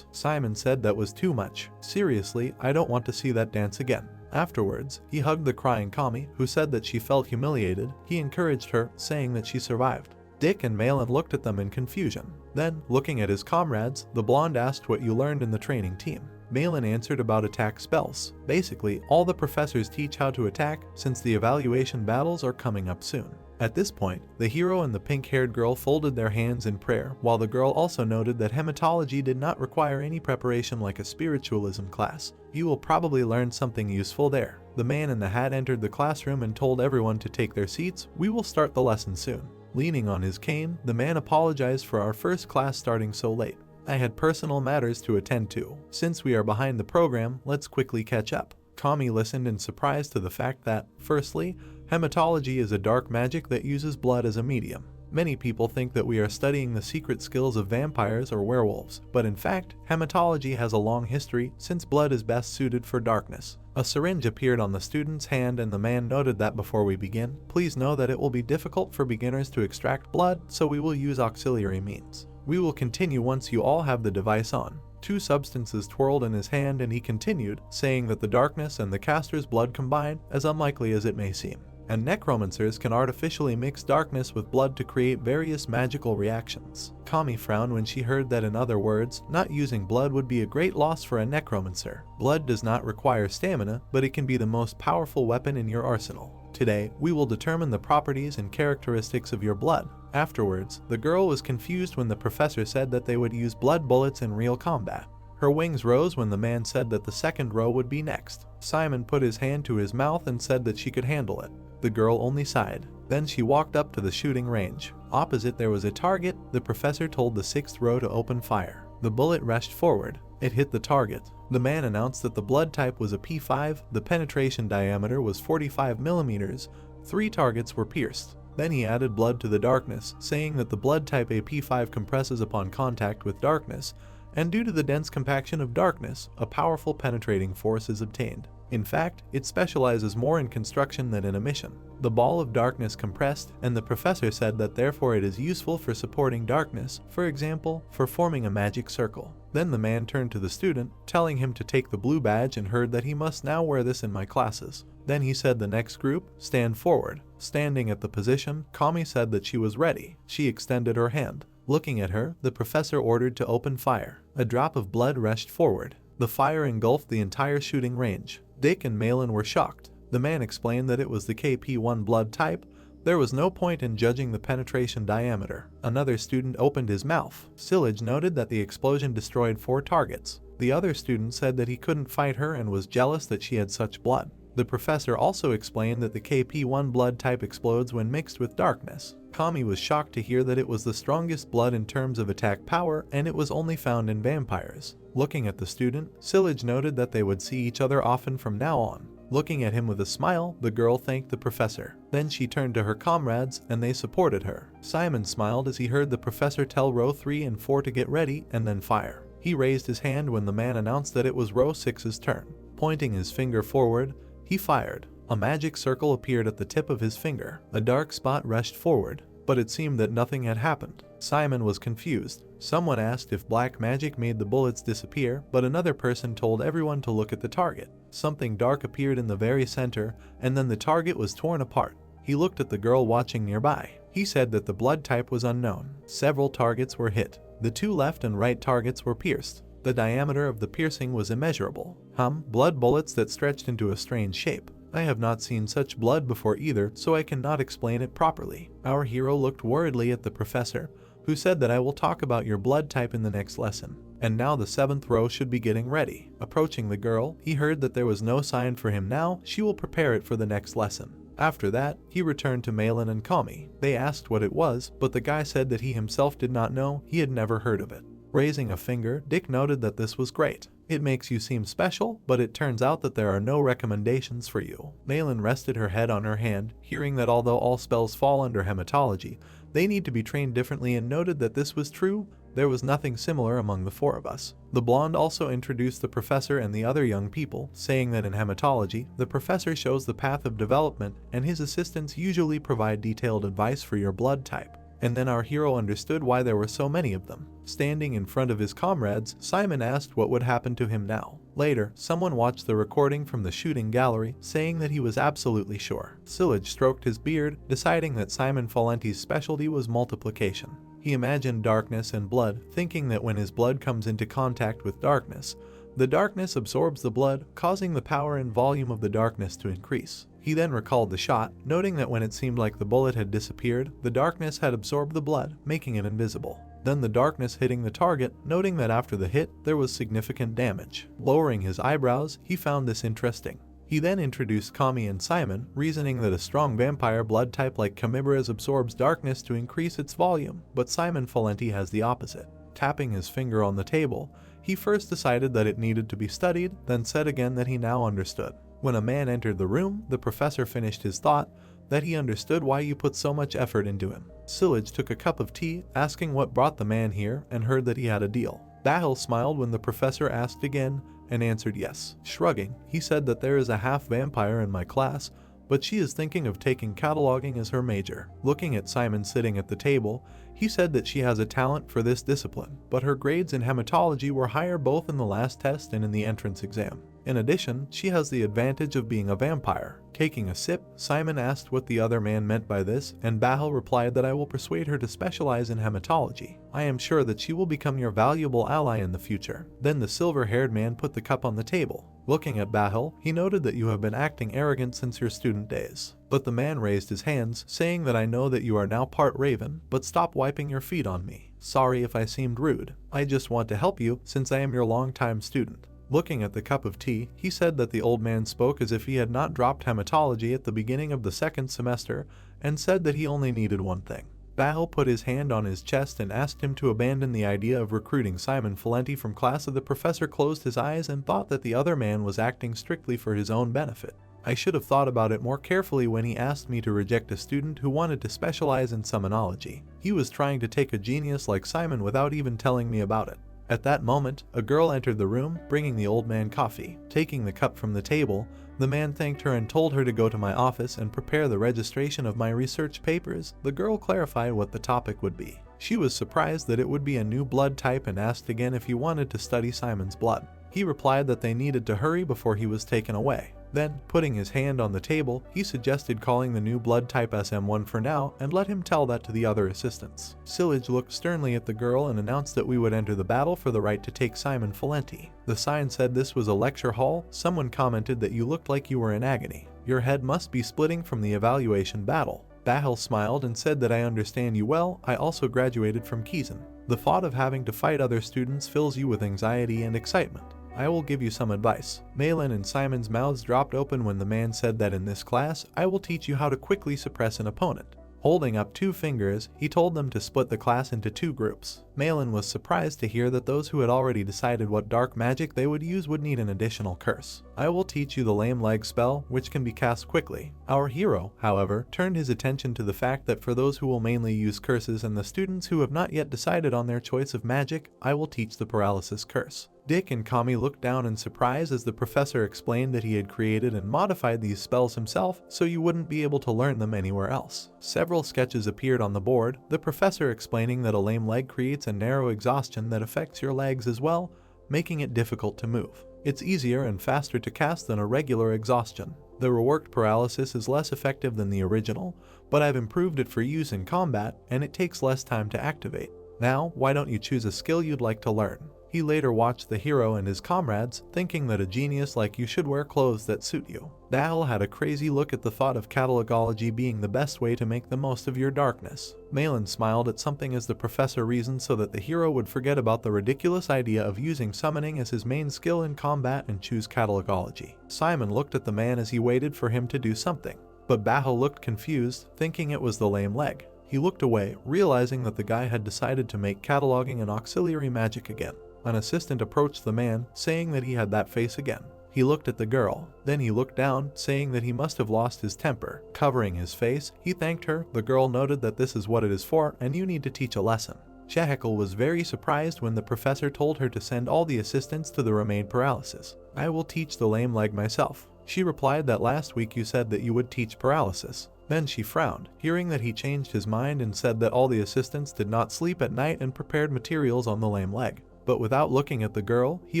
Simon said that was too much. Seriously, I don't want to see that dance again. Afterwards, he hugged the crying Kami, who said that she felt humiliated. He encouraged her, saying that she survived. Dick and Malin looked at them in confusion. Then, looking at his comrades, the blonde asked what you learned in the training team. Malin answered about attack spells. Basically, all the professors teach how to attack since the evaluation battles are coming up soon. At this point, the hero and the pink-haired girl folded their hands in prayer, while the girl also noted that hematology did not require any preparation like a spiritualism class. You will probably learn something useful there. The man in the hat entered the classroom and told everyone to take their seats. We will start the lesson soon. Leaning on his cane, the man apologized for our first class starting so late. I had personal matters to attend to. Since we are behind the program, let's quickly catch up. Kami listened in surprise to the fact that, firstly, hematology is a dark magic that uses blood as a medium. Many people think that we are studying the secret skills of vampires or werewolves, but in fact, hematology has a long history since blood is best suited for darkness. A syringe appeared on the student's hand and the man noted that before we begin, please know that it will be difficult for beginners to extract blood, so we will use auxiliary means. We will continue once you all have the device on. Two substances twirled in his hand and he continued, saying that the darkness and the caster's blood combine, as unlikely as it may seem. And necromancers can artificially mix darkness with blood to create various magical reactions. Kami frowned when she heard that, in other words, not using blood would be a great loss for a necromancer. Blood does not require stamina, but it can be the most powerful weapon in your arsenal. Today, we will determine the properties and characteristics of your blood. Afterwards, the girl was confused when the professor said that they would use blood bullets in real combat. Her wings rose when the man said that the second row would be next. Simon put his hand to his mouth and said that she could handle it. The girl only sighed. Then she walked up to the shooting range. Opposite there was a target. The professor told the sixth row to open fire. The bullet rushed forward. It hit the target. The man announced that the blood type was a P5, the penetration diameter was 45 millimeters. 3 targets were pierced. Then he added blood to the darkness, saying that the blood type a P5 compresses upon contact with darkness, and due to the dense compaction of darkness, a powerful penetrating force is obtained. In fact, it specializes more in construction than in emission. The ball of darkness compressed, and the professor said that therefore it is useful for supporting darkness, for example, for forming a magic circle. Then the man turned to the student, telling him to take the blue badge and heard that he must now wear this in my classes. Then he said the next group, stand forward. Standing at the position, Kami said that she was ready. She extended her hand. Looking at her, the professor ordered to open fire. A drop of blood rushed forward. The fire engulfed the entire shooting range. Dick and Malin were shocked. The man explained that it was the KP1 blood type. There was no point in judging the penetration diameter. Another student opened his mouth. Sillage noted that the explosion destroyed 4 targets. The other student said that he couldn't fight her and was jealous that she had such blood. The professor also explained that the KP1 blood type explodes when mixed with darkness. Kami was shocked to hear that it was the strongest blood in terms of attack power and it was only found in vampires. Looking at the student, Sillage noted that they would see each other often from now on. Looking at him with a smile, the girl thanked the professor. Then she turned to her comrades and they supported her. Simon smiled as he heard the professor tell row 3 and 4 to get ready and then fire. He raised his hand when the man announced that it was row 6's turn. Pointing his finger forward, he fired. A magic circle appeared at the tip of his finger. A dark spot rushed forward, but it seemed that nothing had happened. Simon was confused. Someone asked if black magic made the bullets disappear, but another person told everyone to look at the target. Something dark appeared in the very center, and then the target was torn apart. He looked at the girl watching nearby. He said that the blood type was unknown. Several targets were hit. The 2 left and right targets were pierced. The diameter of the piercing was immeasurable. Blood bullets that stretched into a strange shape. I have not seen such blood before either, so I cannot explain it properly. Our hero looked worriedly at the professor, who said that I will talk about your blood type in the next lesson. And now the 7th row should be getting ready. Approaching the girl, he heard that there was no sign for him now. She will prepare it for the next lesson. After that, he returned to Malin and Kami. They asked what it was, but the guy said that he himself did not know. He had never heard of it. Raising a finger, Dick noted that this was great. It makes you seem special, but it turns out that there are no recommendations for you. Malin rested her head on her hand, hearing that although all spells fall under hematology, they need to be trained differently, and noted that this was true. There was nothing similar among the 4 of us. The blonde also introduced the professor and the other young people, saying that in hematology, the professor shows the path of development and his assistants usually provide detailed advice for your blood type. And then our hero understood why there were so many of them. Standing in front of his comrades, Simon asked what would happen to him now. Later, someone watched the recording from the shooting gallery, saying that he was absolutely sure. Sillage stroked his beard, deciding that Simon Falenti's specialty was multiplication. He imagined darkness and blood, thinking that when his blood comes into contact with darkness, the darkness absorbs the blood, causing the power and volume of the darkness to increase. He then recalled the shot, noting that when it seemed like the bullet had disappeared, the darkness had absorbed the blood, making it invisible. Then the darkness hitting the target, noting that after the hit, there was significant damage. Lowering his eyebrows, he found this interesting. He then introduced Kami and Simon, reasoning that a strong vampire blood type like Kamibra's absorbs darkness to increase its volume, but Simon Valenti has the opposite. Tapping his finger on the table, he first decided that it needed to be studied, then said again that he now understood. When a man entered the room, the professor finished his thought that he understood why you put so much effort into him. Sillage took a cup of tea, asking what brought the man here, and heard that he had a deal. Bahil smiled when the professor asked again, and answered yes. Shrugging, he said that there is a half-vampire in my class, but she is thinking of taking cataloging as her major. Looking at Simon sitting at the table, he said that she has a talent for this discipline, but her grades in hematology were higher both in the last test and in the entrance exam. In addition, she has the advantage of being a vampire. Taking a sip, Simon asked what the other man meant by this, and Bahil replied that I will persuade her to specialize in hematology. I am sure that she will become your valuable ally in the future. Then the silver-haired man put the cup on the table. Looking at Bahil, he noted that you have been acting arrogant since your student days. But the man raised his hands, saying that I know that you are now part raven, but stop wiping your feet on me. Sorry if I seemed rude. I just want to help you since I am your longtime student. Looking at the cup of tea, he said that the old man spoke as if he had not dropped hematology at the beginning of the second semester, and said that he only needed one thing. Bahil put his hand on his chest and asked him to abandon the idea of recruiting Simon Valenti from class. The professor closed his eyes and thought that the other man was acting strictly for his own benefit. I should have thought about it more carefully when he asked me to reject a student who wanted to specialize in summonology. He was trying to take a genius like Simon without even telling me about it. At that moment, a girl entered the room, bringing the old man coffee. Taking the cup from the table, the man thanked her and told her to go to my office and prepare the registration of my research papers. The girl clarified what the topic would be. She was surprised that it would be a new blood type and asked again if he wanted to study Simon's blood. He replied that they needed to hurry before he was taken away. Then, putting his hand on the table, he suggested calling the new blood type SM1 for now and let him tell that to the other assistants. Sillage looked sternly at the girl and announced that we would enter the battle for the right to take Simon Valenti. The sign said this was a lecture hall. Someone commented that you looked like you were in agony. Your head must be splitting from the evaluation battle. Bahil smiled and said that I understand you well. I also graduated from Kizan. The thought of having to fight other students fills you with anxiety and excitement. I will give you some advice. Malin and Simon's mouths dropped open when the man said that in this class, I will teach you how to quickly suppress an opponent. Holding up 2 fingers, he told them to split the class into 2 groups. Malin was surprised to hear that those who had already decided what dark magic they would use would need an additional curse. I will teach you the lame leg spell, which can be cast quickly. Our hero, however, turned his attention to the fact that for those who will mainly use curses and the students who have not yet decided on their choice of magic, I will teach the paralysis curse. Dick and Kami looked down in surprise as the professor explained that he had created and modified these spells himself, so you wouldn't be able to learn them anywhere else. Several sketches appeared on the board, the professor explaining that a lame leg creates a narrow exhaustion that affects your legs as well, making it difficult to move. It's easier and faster to cast than a regular exhaustion. The reworked paralysis is less effective than the original, but I've improved it for use in combat, and it takes less time to activate. Now, why don't you choose a skill you'd like to learn? He later watched the hero and his comrades, thinking that a genius like you should wear clothes that suit you. Bahil had a crazy look at the thought of catalogology being the best way to make the most of your darkness. Malin smiled at something as the professor reasoned so that the hero would forget about the ridiculous idea of using summoning as his main skill in combat and choose catalogology. Simon looked at the man as he waited for him to do something, but Bahil looked confused, thinking it was the lame leg. He looked away, realizing that the guy had decided to make cataloging an auxiliary magic again. An assistant approached the man, saying that he had that face again. He looked at the girl, then he looked down, saying that he must have lost his temper. Covering his face, he thanked her. The girl noted that this is what it is for, and you need to teach a lesson. Chehekel was very surprised when the professor told her to send all the assistants to the remained paralysis. I will teach the lame leg myself. She replied that last week you said that you would teach paralysis. Then she frowned, hearing that he changed his mind and said that all the assistants did not sleep at night and prepared materials on the lame leg. but without looking at the girl, he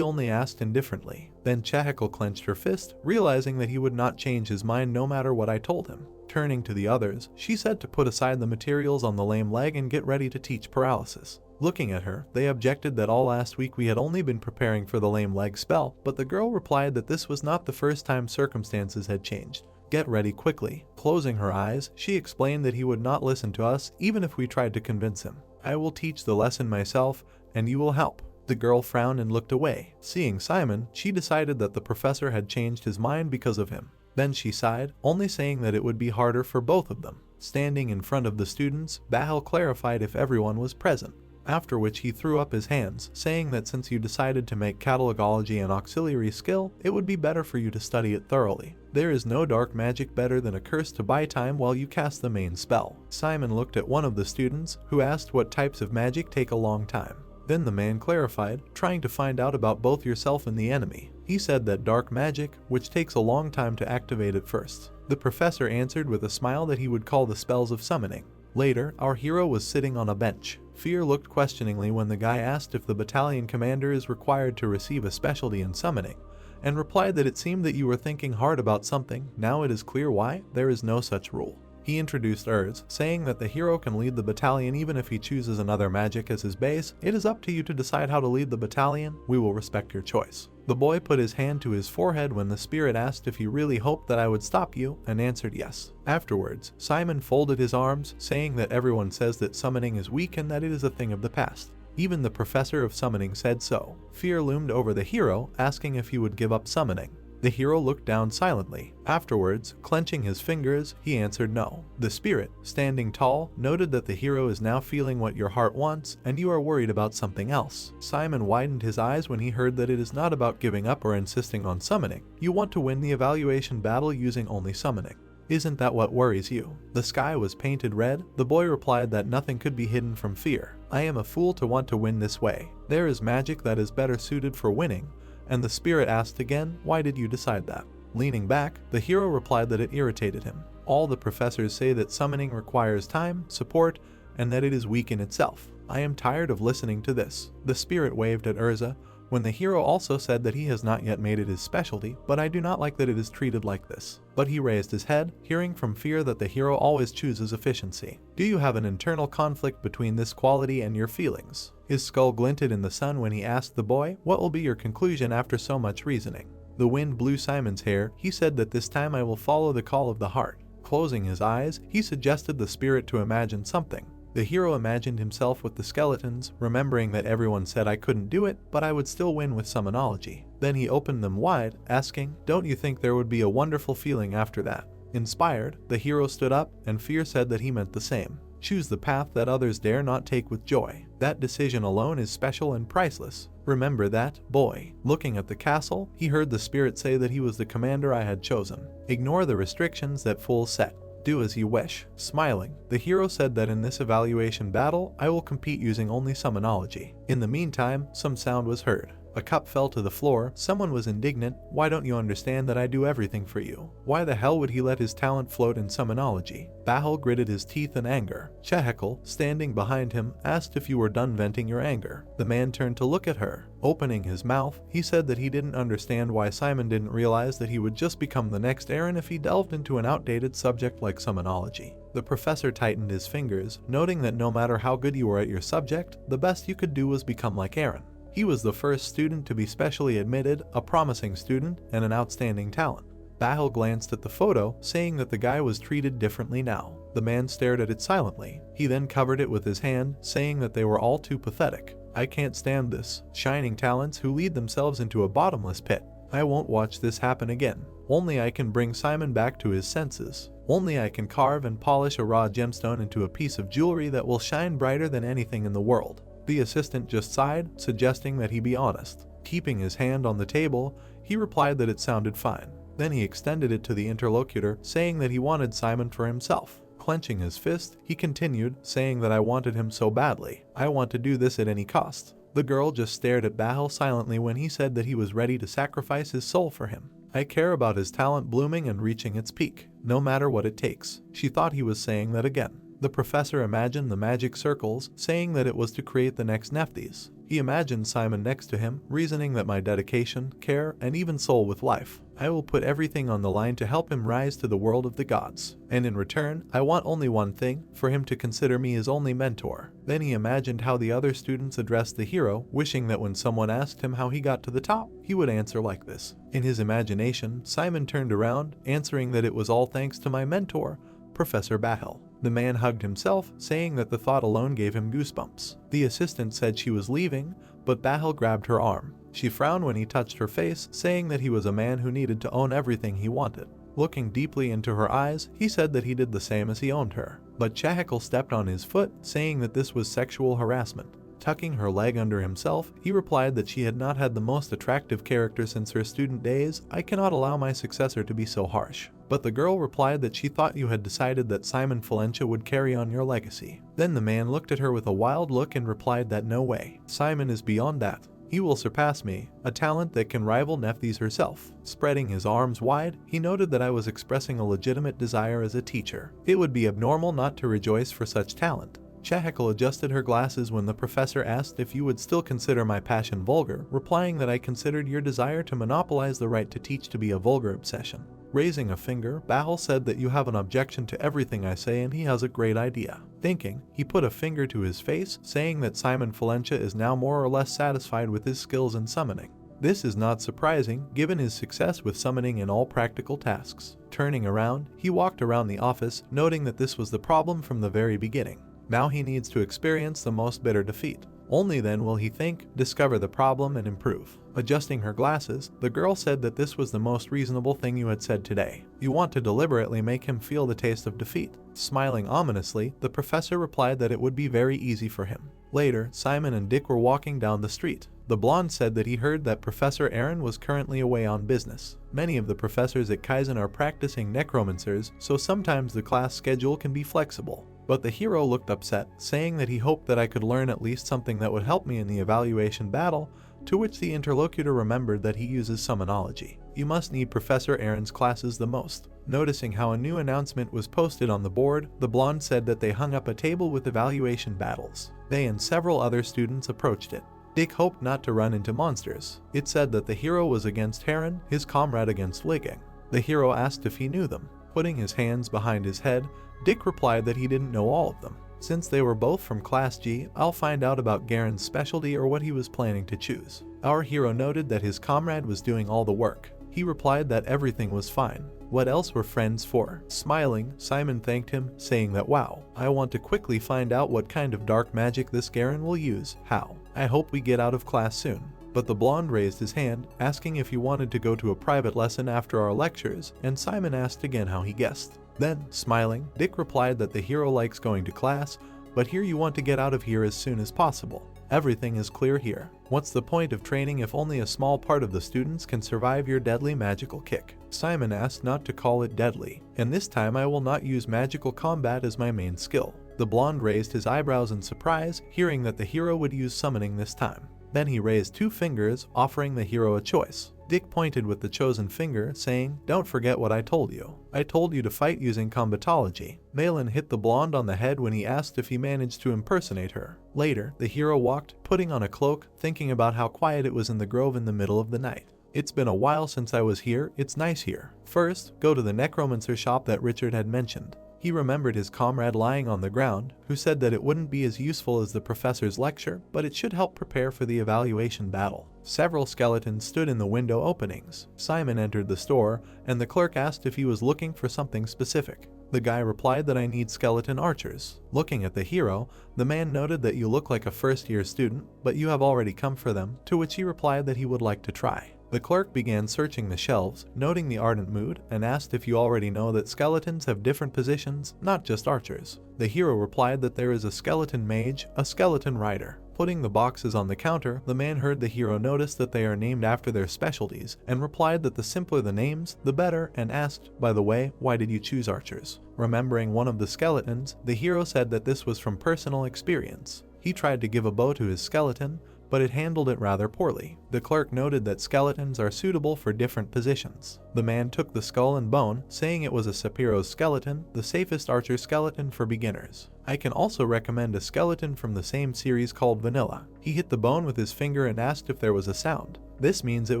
only asked indifferently. Then Chehekal clenched her fist, realizing that he would not change his mind no matter what I told him. Turning to the others, she said to put aside the materials on the lame leg and get ready to teach paralysis. Looking at her, they objected that all last week we had only been preparing for the lame leg spell, but the girl replied that this was not the first time circumstances had changed. Get ready quickly. Closing her eyes, she explained that he would not listen to us even if we tried to convince him. I will teach the lesson myself, and you will help. The girl frowned and looked away. Seeing Simon, she decided that the professor had changed his mind because of him. Then she sighed, only saying that it would be harder for both of them. Standing in front of the students, Bahal clarified if everyone was present, after which he threw up his hands, saying that since you decided to make catalogology an auxiliary skill, it would be better for you to study it thoroughly. There is no dark magic better than a curse to buy time while you cast the main spell. Simon looked at one of the students, who asked what types of magic take a long time. Then the man clarified, trying to find out about both yourself and the enemy. He said that dark magic, which takes a long time to activate at first. The professor answered with a smile that he would call the spells of summoning. Later, our hero was sitting on a bench. Fear looked questioningly when the guy asked if the battalion commander is required to receive a specialty in summoning, and replied that it seemed that you were thinking hard about something. Now it is clear why. There is no such rule. He introduced Urs, saying that the hero can lead the battalion even if he chooses another magic as his base. It is up to you to decide how to lead the battalion. We will respect your choice. The boy put his hand to his forehead when the spirit asked if he really hoped that I would stop you, and answered yes. Afterwards, Simon folded his arms, saying that everyone says that summoning is weak and that it is a thing of the past. Even the professor of summoning said so. Fear loomed over the hero, asking if he would give up summoning. The hero looked down silently. Afterwards, clenching his fingers, he answered no. The spirit, standing tall, noted that the hero is now feeling what your heart wants, and you are worried about something else. Simon widened his eyes when he heard that it is not about giving up or insisting on summoning. You want to win the evaluation battle using only summoning. Isn't that what worries you? The sky was painted red. The boy replied that nothing could be hidden from fear. I am a fool to want to win this way. There is magic that is better suited for winning. And the spirit asked again, why did you decide that? Leaning back, the hero replied that it irritated him. All the professors say that summoning requires time, support, and that it is weak in itself. I am tired of listening to this. The spirit waved at Urza, when the hero also said that he has not yet made it his specialty, but I do not like that it is treated like this. But he raised his head, hearing from Fear that the hero always chooses efficiency. Do you have an internal conflict between this quality and your feelings? His skull glinted in the sun when he asked the boy, what will be your conclusion after so much reasoning? The wind blew Simon's hair. He said that this time I will follow the call of the heart. Closing his eyes, he suggested the spirit to imagine something. The hero imagined himself with the skeletons, remembering that everyone said I couldn't do it, but I would still win with summonology. Then he opened them wide, asking, don't you think there would be a wonderful feeling after that? Inspired, the hero stood up, and Fear said that he meant the same. Choose the path that others dare not take with joy. That decision alone is special and priceless. Remember that, boy. Looking at the castle, he heard the spirit say that he was the commander I had chosen. Ignore the restrictions that fools set. Do as you wish. Smiling, the hero said that in this evaluation battle, I will compete using only summonology. In the meantime, some sound was heard. A cup fell to the floor. Someone was indignant. Why don't you understand that I do everything for you? Why the hell would he let his talent float in summonology? Bahal gritted his teeth in anger. Chehekal, standing behind him, asked if you were done venting your anger. The man turned to look at her. Opening his mouth, he said that he didn't understand why Simon didn't realize that he would just become the next Aaron if he delved into an outdated subject like summonology. The professor tightened his fingers, noting that no matter how good you were at your subject, the best you could do was become like Aaron. He was the first student to be specially admitted, a promising student, and an outstanding talent. Bahal glanced at the photo, saying that the guy was treated differently now. The man stared at it silently. He then covered it with his hand, saying that they were all too pathetic. I can't stand this. Shining talents who lead themselves into a bottomless pit. I won't watch this happen again. Only I can bring Simon back to his senses. Only I can carve and polish a raw gemstone into a piece of jewelry that will shine brighter than anything in the world. The assistant just sighed, suggesting that he be honest. Keeping his hand on the table, he replied that it sounded fine. Then he extended it to the interlocutor, saying that he wanted Simon for himself. Clenching his fist, he continued, saying that I wanted him so badly. I want to do this at any cost. The girl just stared at Bahal silently when he said that he was ready to sacrifice his soul for him. I care about his talent blooming and reaching its peak, no matter what it takes. She thought he was saying that again. The professor imagined the magic circles, saying that it was to create the next Nephthys. He imagined Simon next to him, reasoning that my dedication, care, and even soul with life, I will put everything on the line to help him rise to the world of the gods. And in return, I want only one thing, for him to consider me his only mentor. Then he imagined how the other students addressed the hero, wishing that when someone asked him how he got to the top, he would answer like this. In his imagination, Simon turned around, answering that it was all thanks to my mentor, Professor Bahel. The man hugged himself, saying that the thought alone gave him goosebumps. The assistant said she was leaving, but Bahel grabbed her arm. She frowned when he touched her face, saying that he was a man who needed to own everything he wanted. Looking deeply into her eyes, he said that he did the same as he owned her. But Chahakel stepped on his foot, saying that this was sexual harassment. Tucking her leg under himself, he replied that she had not had the most attractive character since her student days. I cannot allow my successor to be so harsh. But the girl replied that she thought you had decided that Simon Valencia would carry on your legacy. Then the man looked at her with a wild look and replied that no way. Simon is beyond that. He will surpass me, a talent that can rival Nephthys herself. Spreading his arms wide, he noted that I was expressing a legitimate desire as a teacher. It would be abnormal not to rejoice for such talent. Chahakel adjusted her glasses when the professor asked if you would still consider my passion vulgar, replying that I considered your desire to monopolize the right to teach to be a vulgar obsession. Raising a finger, Bahel said that you have an objection to everything I say and he has a great idea. Thinking, he put a finger to his face, saying that Simon Valencia is now more or less satisfied with his skills in summoning. This is not surprising, given his success with summoning in all practical tasks. Turning around, he walked around the office, noting that this was the problem from the very beginning. Now he needs to experience the most bitter defeat. Only then will he think, discover the problem, and improve. Adjusting her glasses, the girl said that this was the most reasonable thing you had said today. You want to deliberately make him feel the taste of defeat. Smiling ominously, the professor replied that it would be very easy for him. Later, Simon and Dick were walking down the street. The blonde said that he heard that Professor Aaron was currently away on business. Many of the professors at Kaizen are practicing necromancers, so sometimes the class schedule can be flexible. But the hero looked upset, saying that he hoped that I could learn at least something that would help me in the evaluation battle, to which the interlocutor remembered that he uses summonology. You must need Professor Aaron's classes the most. Noticing how a new announcement was posted on the board, the blonde said that they hung up a table with evaluation battles. They and several other students approached it. Dick hoped not to run into monsters. It said that the hero was against Heron, his comrade against Ligang. The hero asked if he knew them. Putting his hands behind his head, Dick replied that he didn't know all of them. Since they were both from Class G, I'll find out about Garen's specialty or what he was planning to choose. Our hero noted that his comrade was doing all the work. He replied that everything was fine. What else were friends for? Smiling, Simon thanked him, saying that wow, I want to quickly find out what kind of dark magic this Garen will use. How? I hope we get out of class soon. But the blonde raised his hand, asking if he wanted to go to a private lesson after our lectures, and Simon asked again how he guessed. Then, smiling, Dick replied that the hero likes going to class, but here you want to get out of here as soon as possible. Everything is clear here. What's the point of training if only a small part of the students can survive your deadly magical kick? Simon asked not to call it deadly, and this time I will not use magical combat as my main skill. The blonde raised his eyebrows in surprise, hearing that the hero would use summoning this time. Then he raised 2 fingers, offering the hero a choice. Dick pointed with the chosen finger, saying, "Don't forget what I told you. I told you to fight using combatology." Malin hit the blonde on the head when he asked if he managed to impersonate her. Later, the hero walked, putting on a cloak, thinking about how quiet it was in the grove in the middle of the night. It's been a while since I was here, it's nice here. First, go to the Necromancer shop that Richard had mentioned. He remembered his comrade lying on the ground, who said that it wouldn't be as useful as the professor's lecture, but it should help prepare for the evaluation battle. Several skeletons stood in the window openings. Simon entered the store, and the clerk asked if he was looking for something specific. The guy replied that I need skeleton archers. Looking at the hero, the man noted that you look like a first-year student, but you have already come for them, to which he replied that he would like to try. The clerk began searching the shelves, noting the ardent mood, and asked if you already know that skeletons have different positions, not just archers. The hero replied that there is a skeleton mage, a skeleton rider. Putting the boxes on the counter, the man heard the hero notice that they are named after their specialties, and replied that the simpler the names, the better, and asked, by the way, why did you choose archers? Remembering one of the skeletons, the hero said that this was from personal experience. He tried to give a bow to his skeleton, but it handled it rather poorly. The clerk noted that skeletons are suitable for different positions. The man took the skull and bone, saying it was a Sapiro's skeleton, the safest archer skeleton for beginners. I can also recommend a skeleton from the same series called Vanilla. He hit the bone with his finger and asked if there was a sound. This means it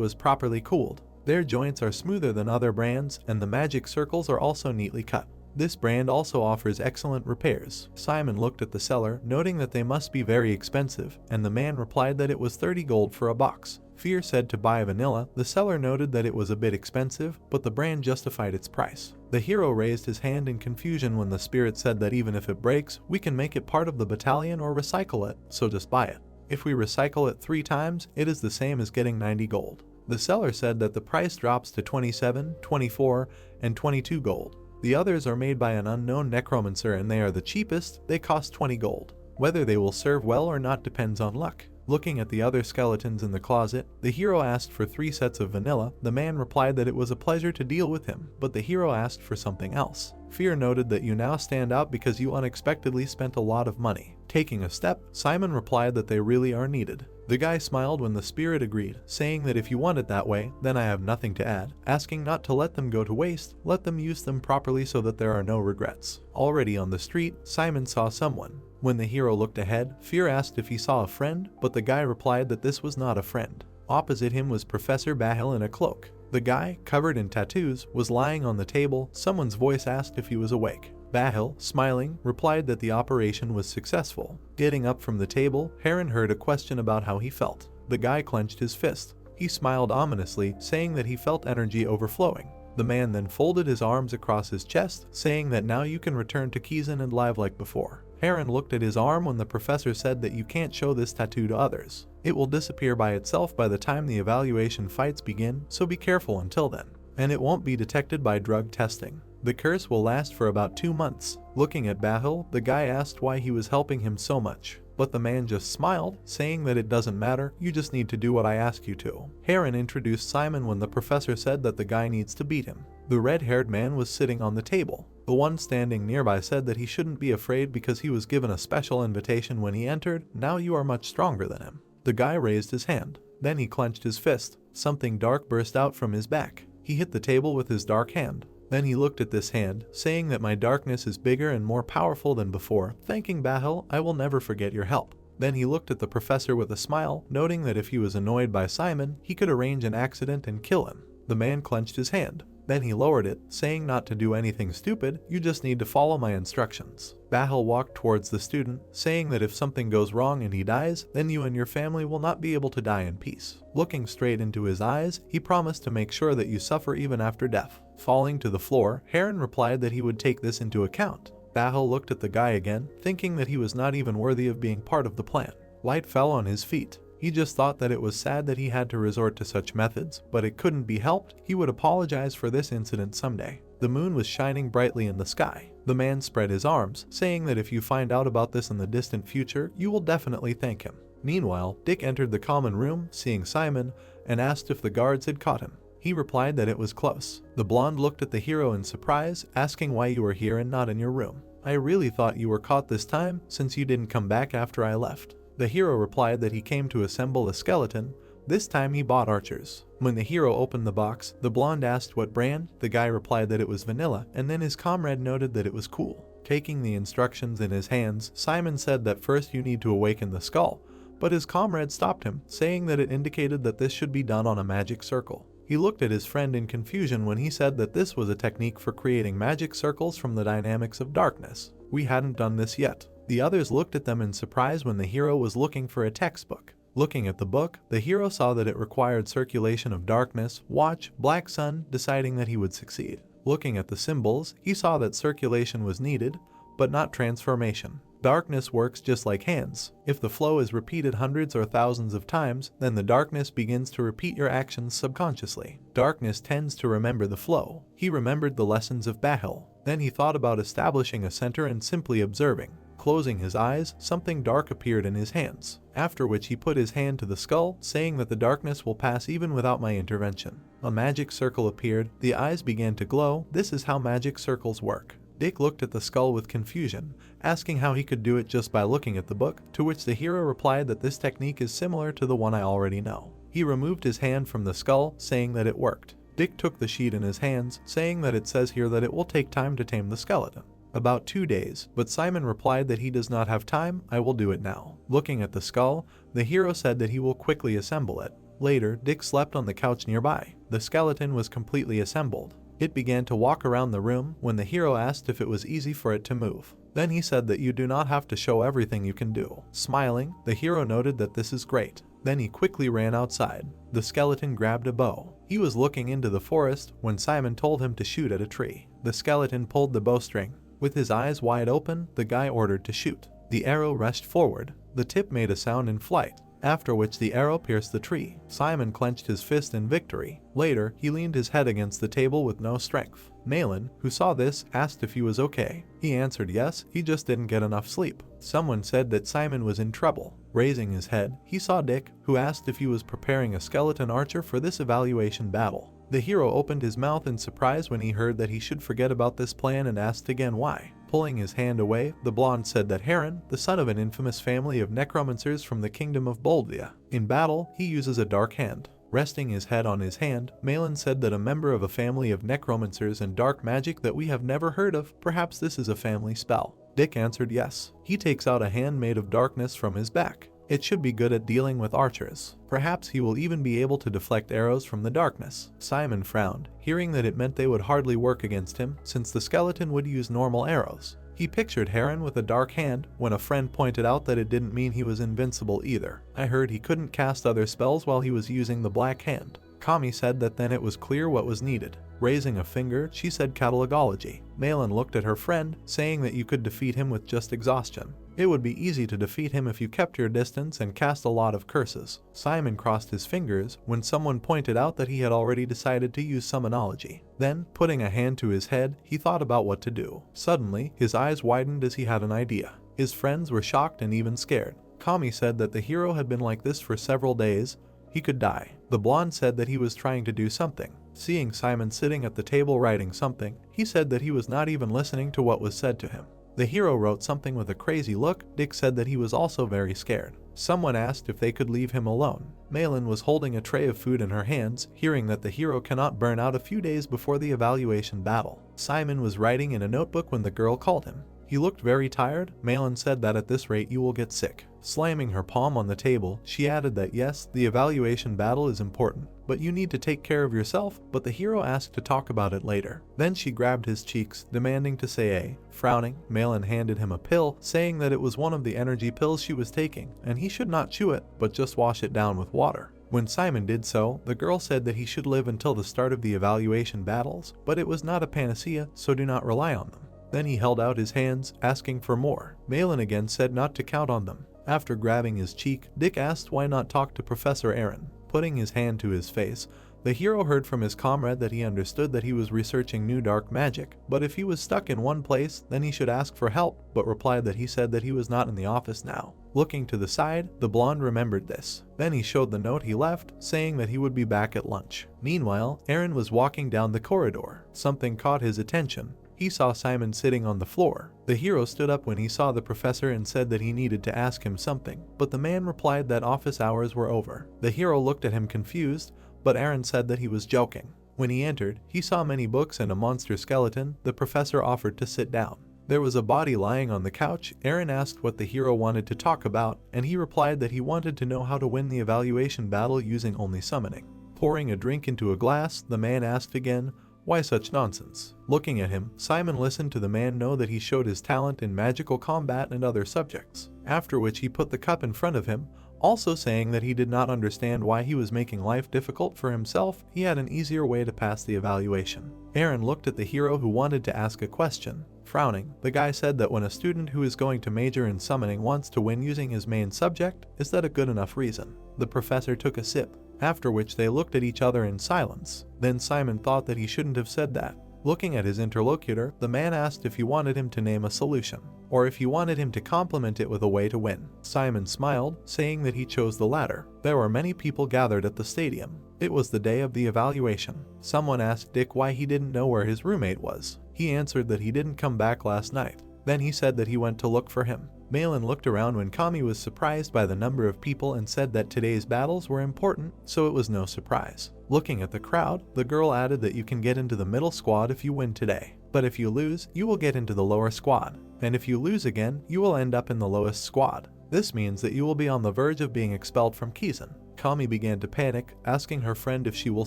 was properly cooled. Their joints are smoother than other brands, and the magic circles are also neatly cut. This brand also offers excellent repairs. Simon looked at the seller, noting that they must be very expensive, and the man replied that it was 30 gold for a box. Fear said to buy vanilla. The seller noted that it was a bit expensive, but the brand justified its price. The hero raised his hand in confusion when the spirit said that even if it breaks, we can make it part of the battalion or recycle it, so just buy it. If we recycle it 3 times, it is the same as getting 90 gold. The seller said that the price drops to 27, 24, and 22 gold. The others are made by an unknown necromancer and they are the cheapest. They cost 20 gold. Whether they will serve well or not depends on luck. Looking at the other skeletons in the closet, the hero asked for 3 sets of vanilla. The man replied that it was a pleasure to deal with him, but the hero asked for something else. Fear noted that you now stand out because you unexpectedly spent a lot of money. Taking a step, Simon replied that they really are needed. The guy smiled when the spirit agreed, saying that if you want it that way, then I have nothing to add, asking not to let them go to waste, let them use them properly so that there are no regrets. Already on the street, Simon saw someone. When the hero looked ahead, Fear asked if he saw a friend, but the guy replied that this was not a friend. Opposite him was Professor Bahil in a cloak. The guy, covered in tattoos, was lying on the table. Someone's voice asked if he was awake. Bahil, smiling, replied that the operation was successful. Getting up from the table, Heron heard a question about how he felt. The guy clenched his fist. He smiled ominously, saying that he felt energy overflowing. The man then folded his arms across his chest, saying that now you can return to Kizan and live like before. Heron looked at his arm when the professor said that you can't show this tattoo to others. It will disappear by itself by the time the evaluation fights begin, so be careful until then. And it won't be detected by drug testing. The curse will last for about 2 months. Looking at Bahil, the guy asked why he was helping him so much. But the man just smiled, saying that it doesn't matter, you just need to do what I ask you to. Heron introduced Simon when the professor said that the guy needs to beat him. The red-haired man was sitting on the table. The one standing nearby said that he shouldn't be afraid because he was given a special invitation when he entered. Now you are much stronger than him. The guy raised his hand. Then he clenched his fist. Something dark burst out from his back. He hit the table with his dark hand. Then he looked at this hand, saying that my darkness is bigger and more powerful than before. Thanking Bahil, I will never forget your help. Then he looked at the professor with a smile, noting that if he was annoyed by Simon, he could arrange an accident and kill him. The man clenched his hand. Then he lowered it, saying not to do anything stupid, you just need to follow my instructions. Bahil walked towards the student, saying that if something goes wrong and he dies, then you and your family will not be able to die in peace. Looking straight into his eyes, he promised to make sure that you suffer even after death. Falling to the floor, Heron replied that he would take this into account. Bahil looked at the guy again, thinking that he was not even worthy of being part of the plan. Light fell on his feet. He just thought that it was sad that he had to resort to such methods, but it couldn't be helped. He would apologize for this incident someday. The moon was shining brightly in the sky. The man spread his arms, saying that if you find out about this in the distant future, you will definitely thank him. Meanwhile, Dick entered the common room, seeing Simon, and asked if the guards had caught him. He replied that it was close. The blonde looked at the hero in surprise, asking why you were here and not in your room. I really thought you were caught this time, since you didn't come back after I left. The hero replied that he came to assemble a skeleton. This time he bought archers. When the hero opened the box, the blonde asked what brand. The guy replied that it was vanilla, and then his comrade noted that it was cool. Taking the instructions in his hands, Simon said that first you need to awaken the skull, but his comrade stopped him, saying that it indicated that this should be done on a magic circle. He looked at his friend in confusion when he said that this was a technique for creating magic circles from the dynamics of darkness. We hadn't done this yet. The others looked at them in surprise when the hero was looking for a textbook. Looking at the book, the hero saw that it required circulation of darkness, watch, black sun, deciding that he would succeed. Looking at the symbols, he saw that circulation was needed, but not transformation. Darkness works just like hands. If the flow is repeated hundreds or thousands of times, then the darkness begins to repeat your actions subconsciously. Darkness tends to remember the flow. He remembered the lessons of Bahil. Then he thought about establishing a center and simply observing. Closing his eyes, something dark appeared in his hands, after which he put his hand to the skull, saying that the darkness will pass even without my intervention. A magic circle appeared, the eyes began to glow. This is how magic circles work. Dick looked at the skull with confusion, asking how he could do it just by looking at the book, to which the hero replied that this technique is similar to the one I already know. He removed his hand from the skull, saying that it worked. Dick took the sheet in his hands, saying that it says here that it will take time to tame the skeleton. About 2 days, but Simon replied that he does not have time, I will do it now. Looking at the skull, the hero said that he will quickly assemble it. Later, Dick slept on the couch nearby. The skeleton was completely assembled. It began to walk around the room when the hero asked if it was easy for it to move. Then he said that you do not have to show everything you can do. Smiling, the hero noted that this is great. Then he quickly ran outside. The skeleton grabbed a bow. He was looking into the forest when Simon told him to shoot at a tree. The skeleton pulled the bowstring. With his eyes wide open, the guy ordered to shoot. The arrow rushed forward. The tip made a sound in flight, after which the arrow pierced the tree. Simon clenched his fist in victory. Later, he leaned his head against the table with no strength. Malin, who saw this, asked if he was okay. He answered yes, he just didn't get enough sleep. Someone said that Simon was in trouble. Raising his head, he saw Dick, who asked if he was preparing a skeleton archer for this evaluation battle. The hero opened his mouth in surprise when he heard that he should forget about this plan and asked again why. Pulling his hand away, the blonde said that Heron, the son of an infamous family of necromancers from the kingdom of Boldia. In battle, he uses a dark hand. Resting his head on his hand, Malin said that a member of a family of necromancers and dark magic that we have never heard of, perhaps this is a family spell. Dick answered yes. He takes out a hand made of darkness from his back. It should be good at dealing with archers. Perhaps he will even be able to deflect arrows from the darkness. Simon frowned, hearing that it meant they would hardly work against him, since the skeleton would use normal arrows. He pictured Heron with a dark hand when a friend pointed out that it didn't mean he was invincible either. I heard he couldn't cast other spells while he was using the black hand. Kami said that then it was clear what was needed. Raising a finger, she said catalogology. Malin looked at her friend, saying that you could defeat him with just exhaustion. It would be easy to defeat him if you kept your distance and cast a lot of curses. Simon crossed his fingers when someone pointed out that he had already decided to use summonology. Then, putting a hand to his head, he thought about what to do. Suddenly, his eyes widened as he had an idea. His friends were shocked and even scared. Kami said that the hero had been like this for several days. He could die. The blonde said that he was trying to do something. Seeing Simon sitting at the table writing something, he said that he was not even listening to what was said to him. The hero wrote something with a crazy look. Dick said that he was also very scared. Someone asked if they could leave him alone. Malin was holding a tray of food in her hands, hearing that the hero cannot burn out a few days before the evaluation battle. Simon was writing in a notebook when the girl called him. He looked very tired. Malin said that at this rate you will get sick. Slamming her palm on the table, she added that yes, the evaluation battle is important, but you need to take care of yourself, but the hero asked to talk about it later. Then she grabbed his cheeks, demanding to say A. Frowning, Malin handed him a pill, saying that it was one of the energy pills she was taking, and he should not chew it, but just wash it down with water. When Simon did so, the girl said that he should live until the start of the evaluation battles, but it was not a panacea, so do not rely on them. Then he held out his hands, asking for more. Malin again said not to count on them. After grabbing his cheek, Dick asked why not talk to Professor Aaron. Putting his hand to his face, the hero heard from his comrade that he understood that he was researching new dark magic, but if he was stuck in one place, then he should ask for help, but replied that he said that he was not in the office now. Looking to the side, the blonde remembered this. Then he showed the note he left, saying that he would be back at lunch. Meanwhile, Aaron was walking down the corridor. Something caught his attention. He saw Simon sitting on the floor. The hero stood up when he saw the professor and said that he needed to ask him something, but the man replied that office hours were over. The hero looked at him confused, but Aaron said that he was joking. When he entered, he saw many books and a monster skeleton. The professor offered to sit down. There was a body lying on the couch. Aaron asked what the hero wanted to talk about, and he replied that he wanted to know how to win the evaluation battle using only summoning. Pouring a drink into a glass, the man asked again, why such nonsense? Looking at him, Simon listened to the man know that he showed his talent in magical combat and other subjects, after which he put the cup in front of him, also saying that he did not understand why he was making life difficult for himself. He had an easier way to pass the evaluation. Aaron looked at the hero who wanted to ask a question. Frowning, the guy said that when a student who is going to major in summoning wants to win using his main subject, is that a good enough reason? The professor took a sip, after which they looked at each other in silence. Then Simon thought that he shouldn't have said that. Looking at his interlocutor, the man asked if he wanted him to name a solution, or if he wanted him to complement it with a way to win. Simon smiled, saying that he chose the latter. There were many people gathered at the stadium. It was the day of the evaluation. Someone asked Dick why he didn't know where his roommate was. He answered that he didn't come back last night. Then he said that he went to look for him. Malin looked around when Kami was surprised by the number of people and said that today's battles were important, so it was no surprise. Looking at the crowd, the girl added that you can get into the middle squad if you win today. But if you lose, you will get into the lower squad. And if you lose again, you will end up in the lowest squad. This means that you will be on the verge of being expelled from Kizan. Kami began to panic, asking her friend if she will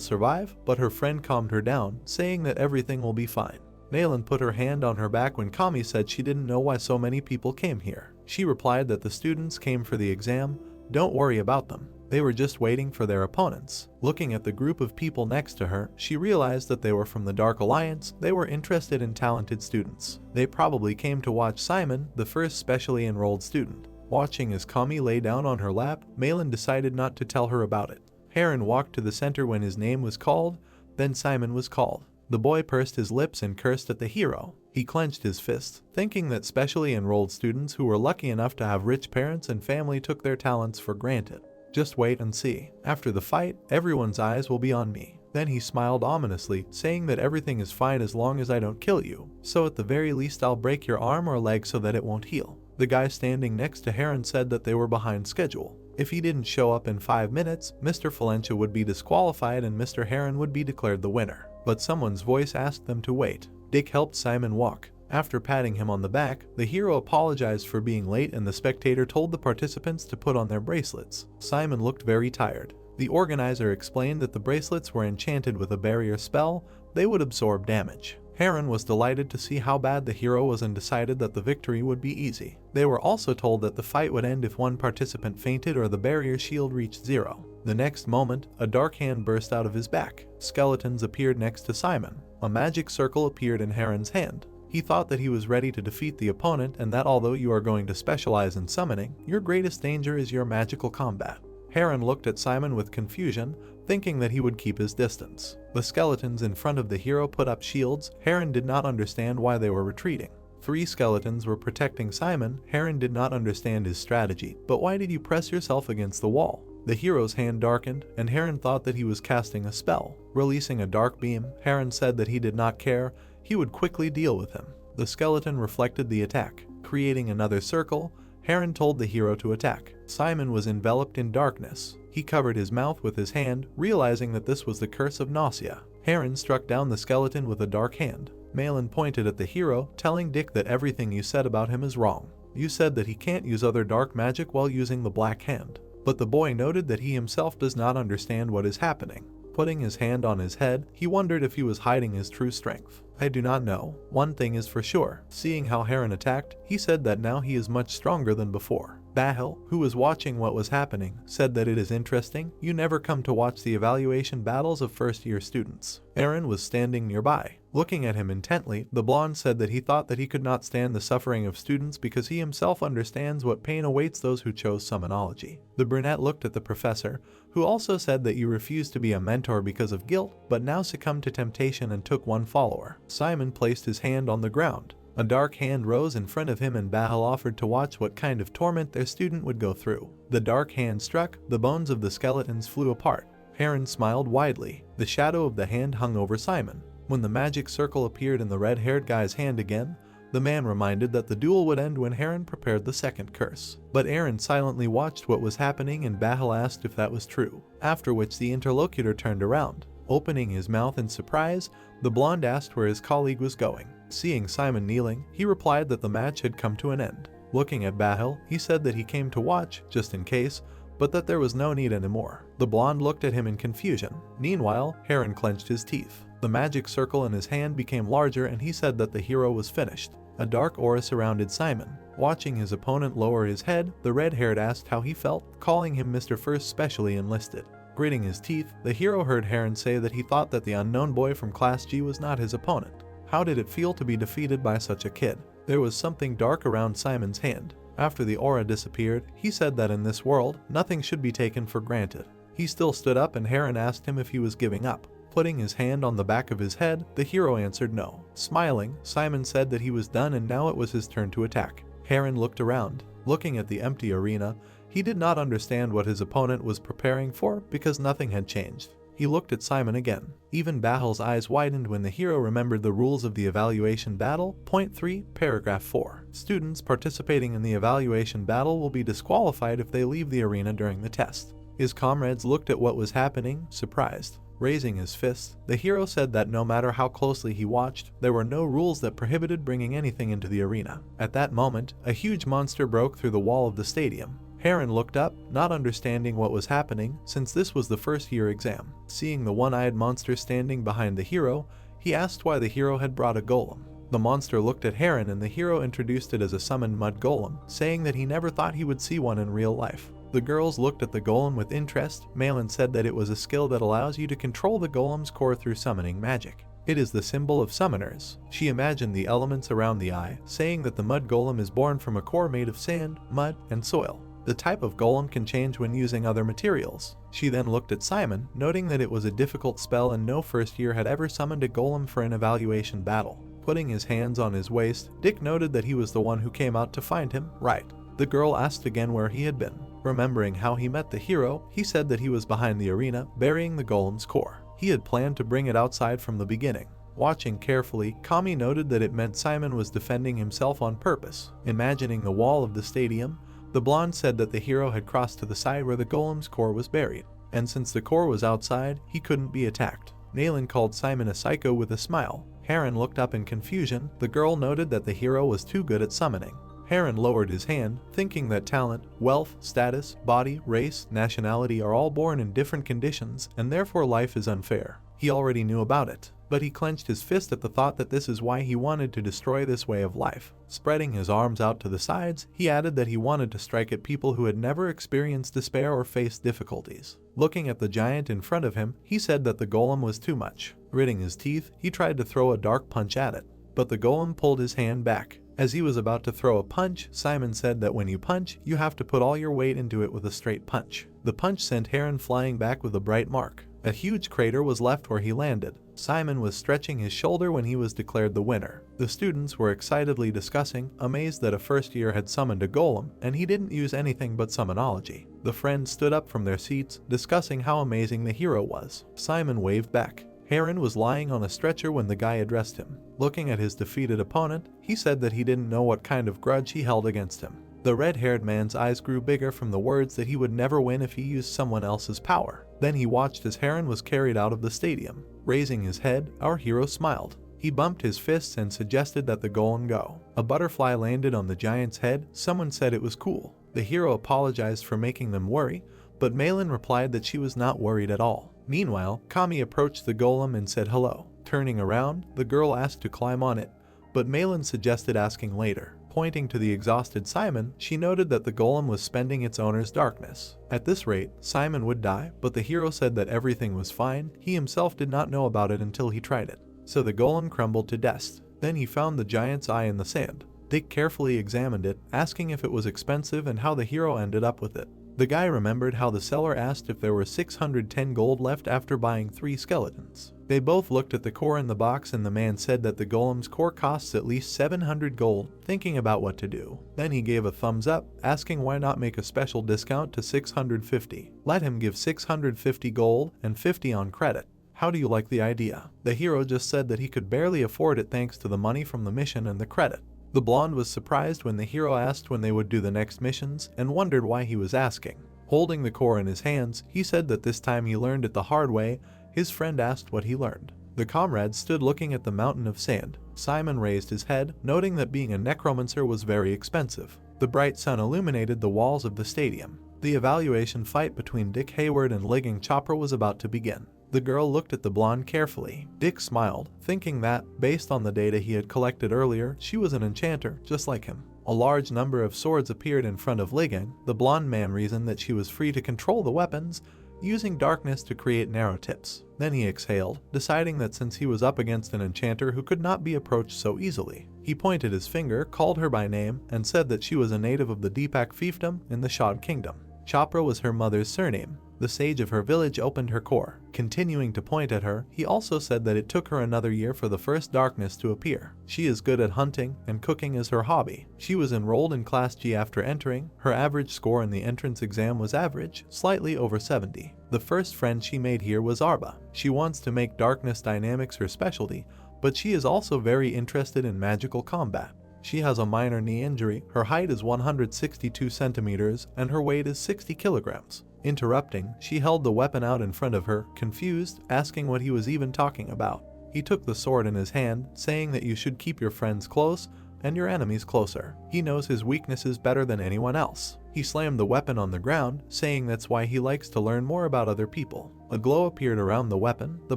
survive, but her friend calmed her down, saying that everything will be fine. Malin put her hand on her back when Kami said she didn't know why so many people came here. She replied that the students came for the exam. Don't worry about them. They were just waiting for their opponents. Looking at the group of people next to her, she realized that they were from the Dark Alliance. They were interested in talented students. They probably came to watch Simon, the first specially enrolled student. Watching as Kami lay down on her lap, Malin decided not to tell her about it. Heron walked to the center when his name was called. Then Simon was called. The boy pursed his lips and cursed at the hero. He clenched his fists, thinking that specially enrolled students who were lucky enough to have rich parents and family took their talents for granted. Just wait and see. After the fight, everyone's eyes will be on me. Then he smiled ominously, saying that everything is fine as long as I don't kill you. So at the very least I'll break your arm or leg so that it won't heal. The guy standing next to Heron said that they were behind schedule. If he didn't show up in 5 minutes, Mr. Valencia would be disqualified and Mr. Heron would be declared the winner. But someone's voice asked them to wait. Dick helped Simon walk. After patting him on the back, the hero apologized for being late and the spectator told the participants to put on their bracelets. Simon looked very tired. The organizer explained that the bracelets were enchanted with a barrier spell. They would absorb damage. Heron was delighted to see how bad the hero was and decided that the victory would be easy. They were also told that the fight would end if one participant fainted or the barrier shield reached 0. The next moment, a dark hand burst out of his back. Skeletons appeared next to Simon. A magic circle appeared in Heron's hand. He thought that he was ready to defeat the opponent and that although you are going to specialize in summoning, your greatest danger is your magical combat. Heron looked at Simon with confusion, thinking that he would keep his distance. The skeletons in front of the hero put up shields. Heron did not understand why they were retreating. 3 skeletons were protecting Simon. Heron did not understand his strategy. But why did you press yourself against the wall? The hero's hand darkened, and Heron thought that he was casting a spell. Releasing a dark beam, Heron said that he did not care. He would quickly deal with him. The skeleton reflected the attack. Creating another circle, Heron told the hero to attack. Simon was enveloped in darkness. He covered his mouth with his hand, realizing that this was the curse of nausea. Heron struck down the skeleton with a dark hand. Malin pointed at the hero, telling Dick that everything you said about him is wrong. You said that he can't use other dark magic while using the black hand. But the boy noted that he himself does not understand what is happening. Putting his hand on his head, he wondered if he was hiding his true strength. I do not know. One thing is for sure. Seeing how Heron attacked, he said that now he is much stronger than before. Bahil, who was watching what was happening, said that it is interesting. You never come to watch the evaluation battles of first-year students. Aaron was standing nearby. Looking at him intently, the blonde said that he thought that he could not stand the suffering of students because he himself understands what pain awaits those who chose summonology. The brunette looked at the professor, who also said that you refused to be a mentor because of guilt, but now succumbed to temptation and took one follower. Simon placed his hand on the ground. A dark hand rose in front of him and Bahil offered to watch what kind of torment their student would go through. The dark hand struck, the bones of the skeletons flew apart. Heron smiled widely. The shadow of the hand hung over Simon. When the magic circle appeared in the red-haired guy's hand again, the man reminded that the duel would end when Heron prepared the second curse. But Aaron silently watched what was happening and Bahil asked if that was true, after which the interlocutor turned around. Opening his mouth in surprise, the blonde asked where his colleague was going. Seeing Simon kneeling, he replied that the match had come to an end. Looking at Bahil, he said that he came to watch, just in case, but that there was no need anymore. The blonde looked at him in confusion. Meanwhile, Heron clenched his teeth. The magic circle in his hand became larger and he said that the hero was finished. A dark aura surrounded Simon. Watching his opponent lower his head, the red-haired asked how he felt, calling him Mr. First Specially Enlisted. Gritting his teeth, the hero heard Heron say that he thought that the unknown boy from Class G was not his opponent. How did it feel to be defeated by such a kid? There was something dark around Simon's hand. After the aura disappeared, he said that in this world, nothing should be taken for granted. He still stood up and Heron asked him if he was giving up. Putting his hand on the back of his head, the hero answered no. Smiling, Simon said that he was done and now it was his turn to attack. Heron looked around. Looking at the empty arena, he did not understand what his opponent was preparing for because nothing had changed. He looked at Simon again. Even Battle's eyes widened when the hero remembered the rules of the evaluation battle. Point 3, paragraph 4. Students participating in the evaluation battle will be disqualified if they leave the arena during the test. His comrades looked at what was happening, surprised. Raising his fist, the hero said that no matter how closely he watched, there were no rules that prohibited bringing anything into the arena. At that moment, a huge monster broke through the wall of the stadium. Heron looked up, not understanding what was happening since this was the first year exam. Seeing the one-eyed monster standing behind the hero, he asked why the hero had brought a golem. The monster looked at Heron and the hero introduced it as a summoned mud golem, saying that he never thought he would see one in real life. The girls looked at the golem with interest. Malin said that it was a skill that allows you to control the golem's core through summoning magic. It is the symbol of summoners. She imagined the elements around the eye, saying that the mud golem is born from a core made of sand, mud, and soil. The type of golem can change when using other materials. She then looked at Simon, noting that it was a difficult spell and no first year had ever summoned a golem for an evaluation battle. Putting his hands on his waist, Dick noted that he was the one who came out to find him, right? The girl asked again where he had been. Remembering how he met the hero, he said that he was behind the arena, burying the golem's core. He had planned to bring it outside from the beginning. Watching carefully, Kami noted that it meant Simon was defending himself on purpose. Imagining the wall of the stadium, the blonde said that the hero had crossed to the side where the golem's core was buried, and since the core was outside, he couldn't be attacked. Nayland called Simon a psycho with a smile. Heron looked up in confusion. The girl noted that the hero was too good at summoning. Heron lowered his hand, thinking that talent, wealth, status, body, race, nationality are all born in different conditions, and therefore life is unfair. He already knew about it, but he clenched his fist at the thought that this is why he wanted to destroy this way of life. Spreading his arms out to the sides, he added that he wanted to strike at people who had never experienced despair or faced difficulties. Looking at the giant in front of him, he said that the golem was too much. Gritting his teeth, he tried to throw a dark punch at it, but the golem pulled his hand back. As he was about to throw a punch, Simon said that when you punch, you have to put all your weight into it with a straight punch. The punch sent Heron flying back with a bright mark. A huge crater was left where he landed. Simon was stretching his shoulder when he was declared the winner. The students were excitedly discussing, amazed that a first year had summoned a golem, and he didn't use anything but summonology. The friends stood up from their seats, discussing how amazing the hero was. Simon waved back. Heron was lying on a stretcher when the guy addressed him. Looking at his defeated opponent, he said that he didn't know what kind of grudge he held against him. The red-haired man's eyes grew bigger from the words that he would never win if he used someone else's power. Then he watched as Heron was carried out of the stadium. Raising his head, our hero smiled. He bumped his fists and suggested that the golem go. A butterfly landed on the giant's head. Someone said it was cool. The hero apologized for making them worry, but Malin replied that she was not worried at all. Meanwhile, Kami approached the golem and said hello. Turning around, the girl asked to climb on it, but Malin suggested asking later. Pointing to the exhausted Simon, she noted that the golem was spending its owner's darkness. At this rate, Simon would die, but the hero said that everything was fine. He himself did not know about it until he tried it. So the golem crumbled to dust. Then he found the giant's eye in the sand. Dick carefully examined it, asking if it was expensive and how the hero ended up with it. The guy remembered how the seller asked if there were 610 gold left after buying 3 skeletons. They both looked at the core in the box and the man said that the golem's core costs at least 700 gold, thinking about what to do. Then he gave a thumbs up, asking why not make a special discount to 650. Let him give 650 gold and 50 on credit. How do you like the idea? The hero just said that he could barely afford it thanks to the money from the mission and the credit. The blonde was surprised when the hero asked when they would do the next missions and wondered why he was asking. Holding the core in his hands, he said that this time he learned it the hard way. His friend asked what he learned. The comrades stood looking at the mountain of sand. Simon raised his head, noting that being a necromancer was very expensive. The bright sun illuminated the walls of the stadium. The evaluation fight between Dick Hayward and Ligging Chopra was about to begin. The girl looked at the blonde carefully. Dick smiled, thinking that, based on the data he had collected earlier, she was an enchanter, just like him. A large number of swords appeared in front of Ligging. The blonde man reasoned that she was free to control the weapons, using darkness to create narrow tips. Then he exhaled, deciding that since he was up against an enchanter who could not be approached so easily. He pointed his finger, called her by name, and said that she was a native of the Deepak fiefdom in the Shad Kingdom. Chopra was her mother's surname. The sage of her village opened her core. Continuing to point at her, he also said that it took her another year for the first darkness to appear. She is good at hunting, and cooking is her hobby. She was enrolled in Class G after entering. Her average score in the entrance exam was average, slightly over 70. The first friend she made here was Arba. She wants to make darkness dynamics her specialty, but she is also very interested in magical combat. She has a minor knee injury, her height is 162 centimeters, and her weight is 60 kilograms. Interrupting, she held the weapon out in front of her, confused, asking what he was even talking about. He took the sword in his hand, saying that you should keep your friends close and your enemies closer. He knows his weaknesses better than anyone else. He slammed the weapon on the ground, saying that's why he likes to learn more about other people. A glow appeared around the weapon. The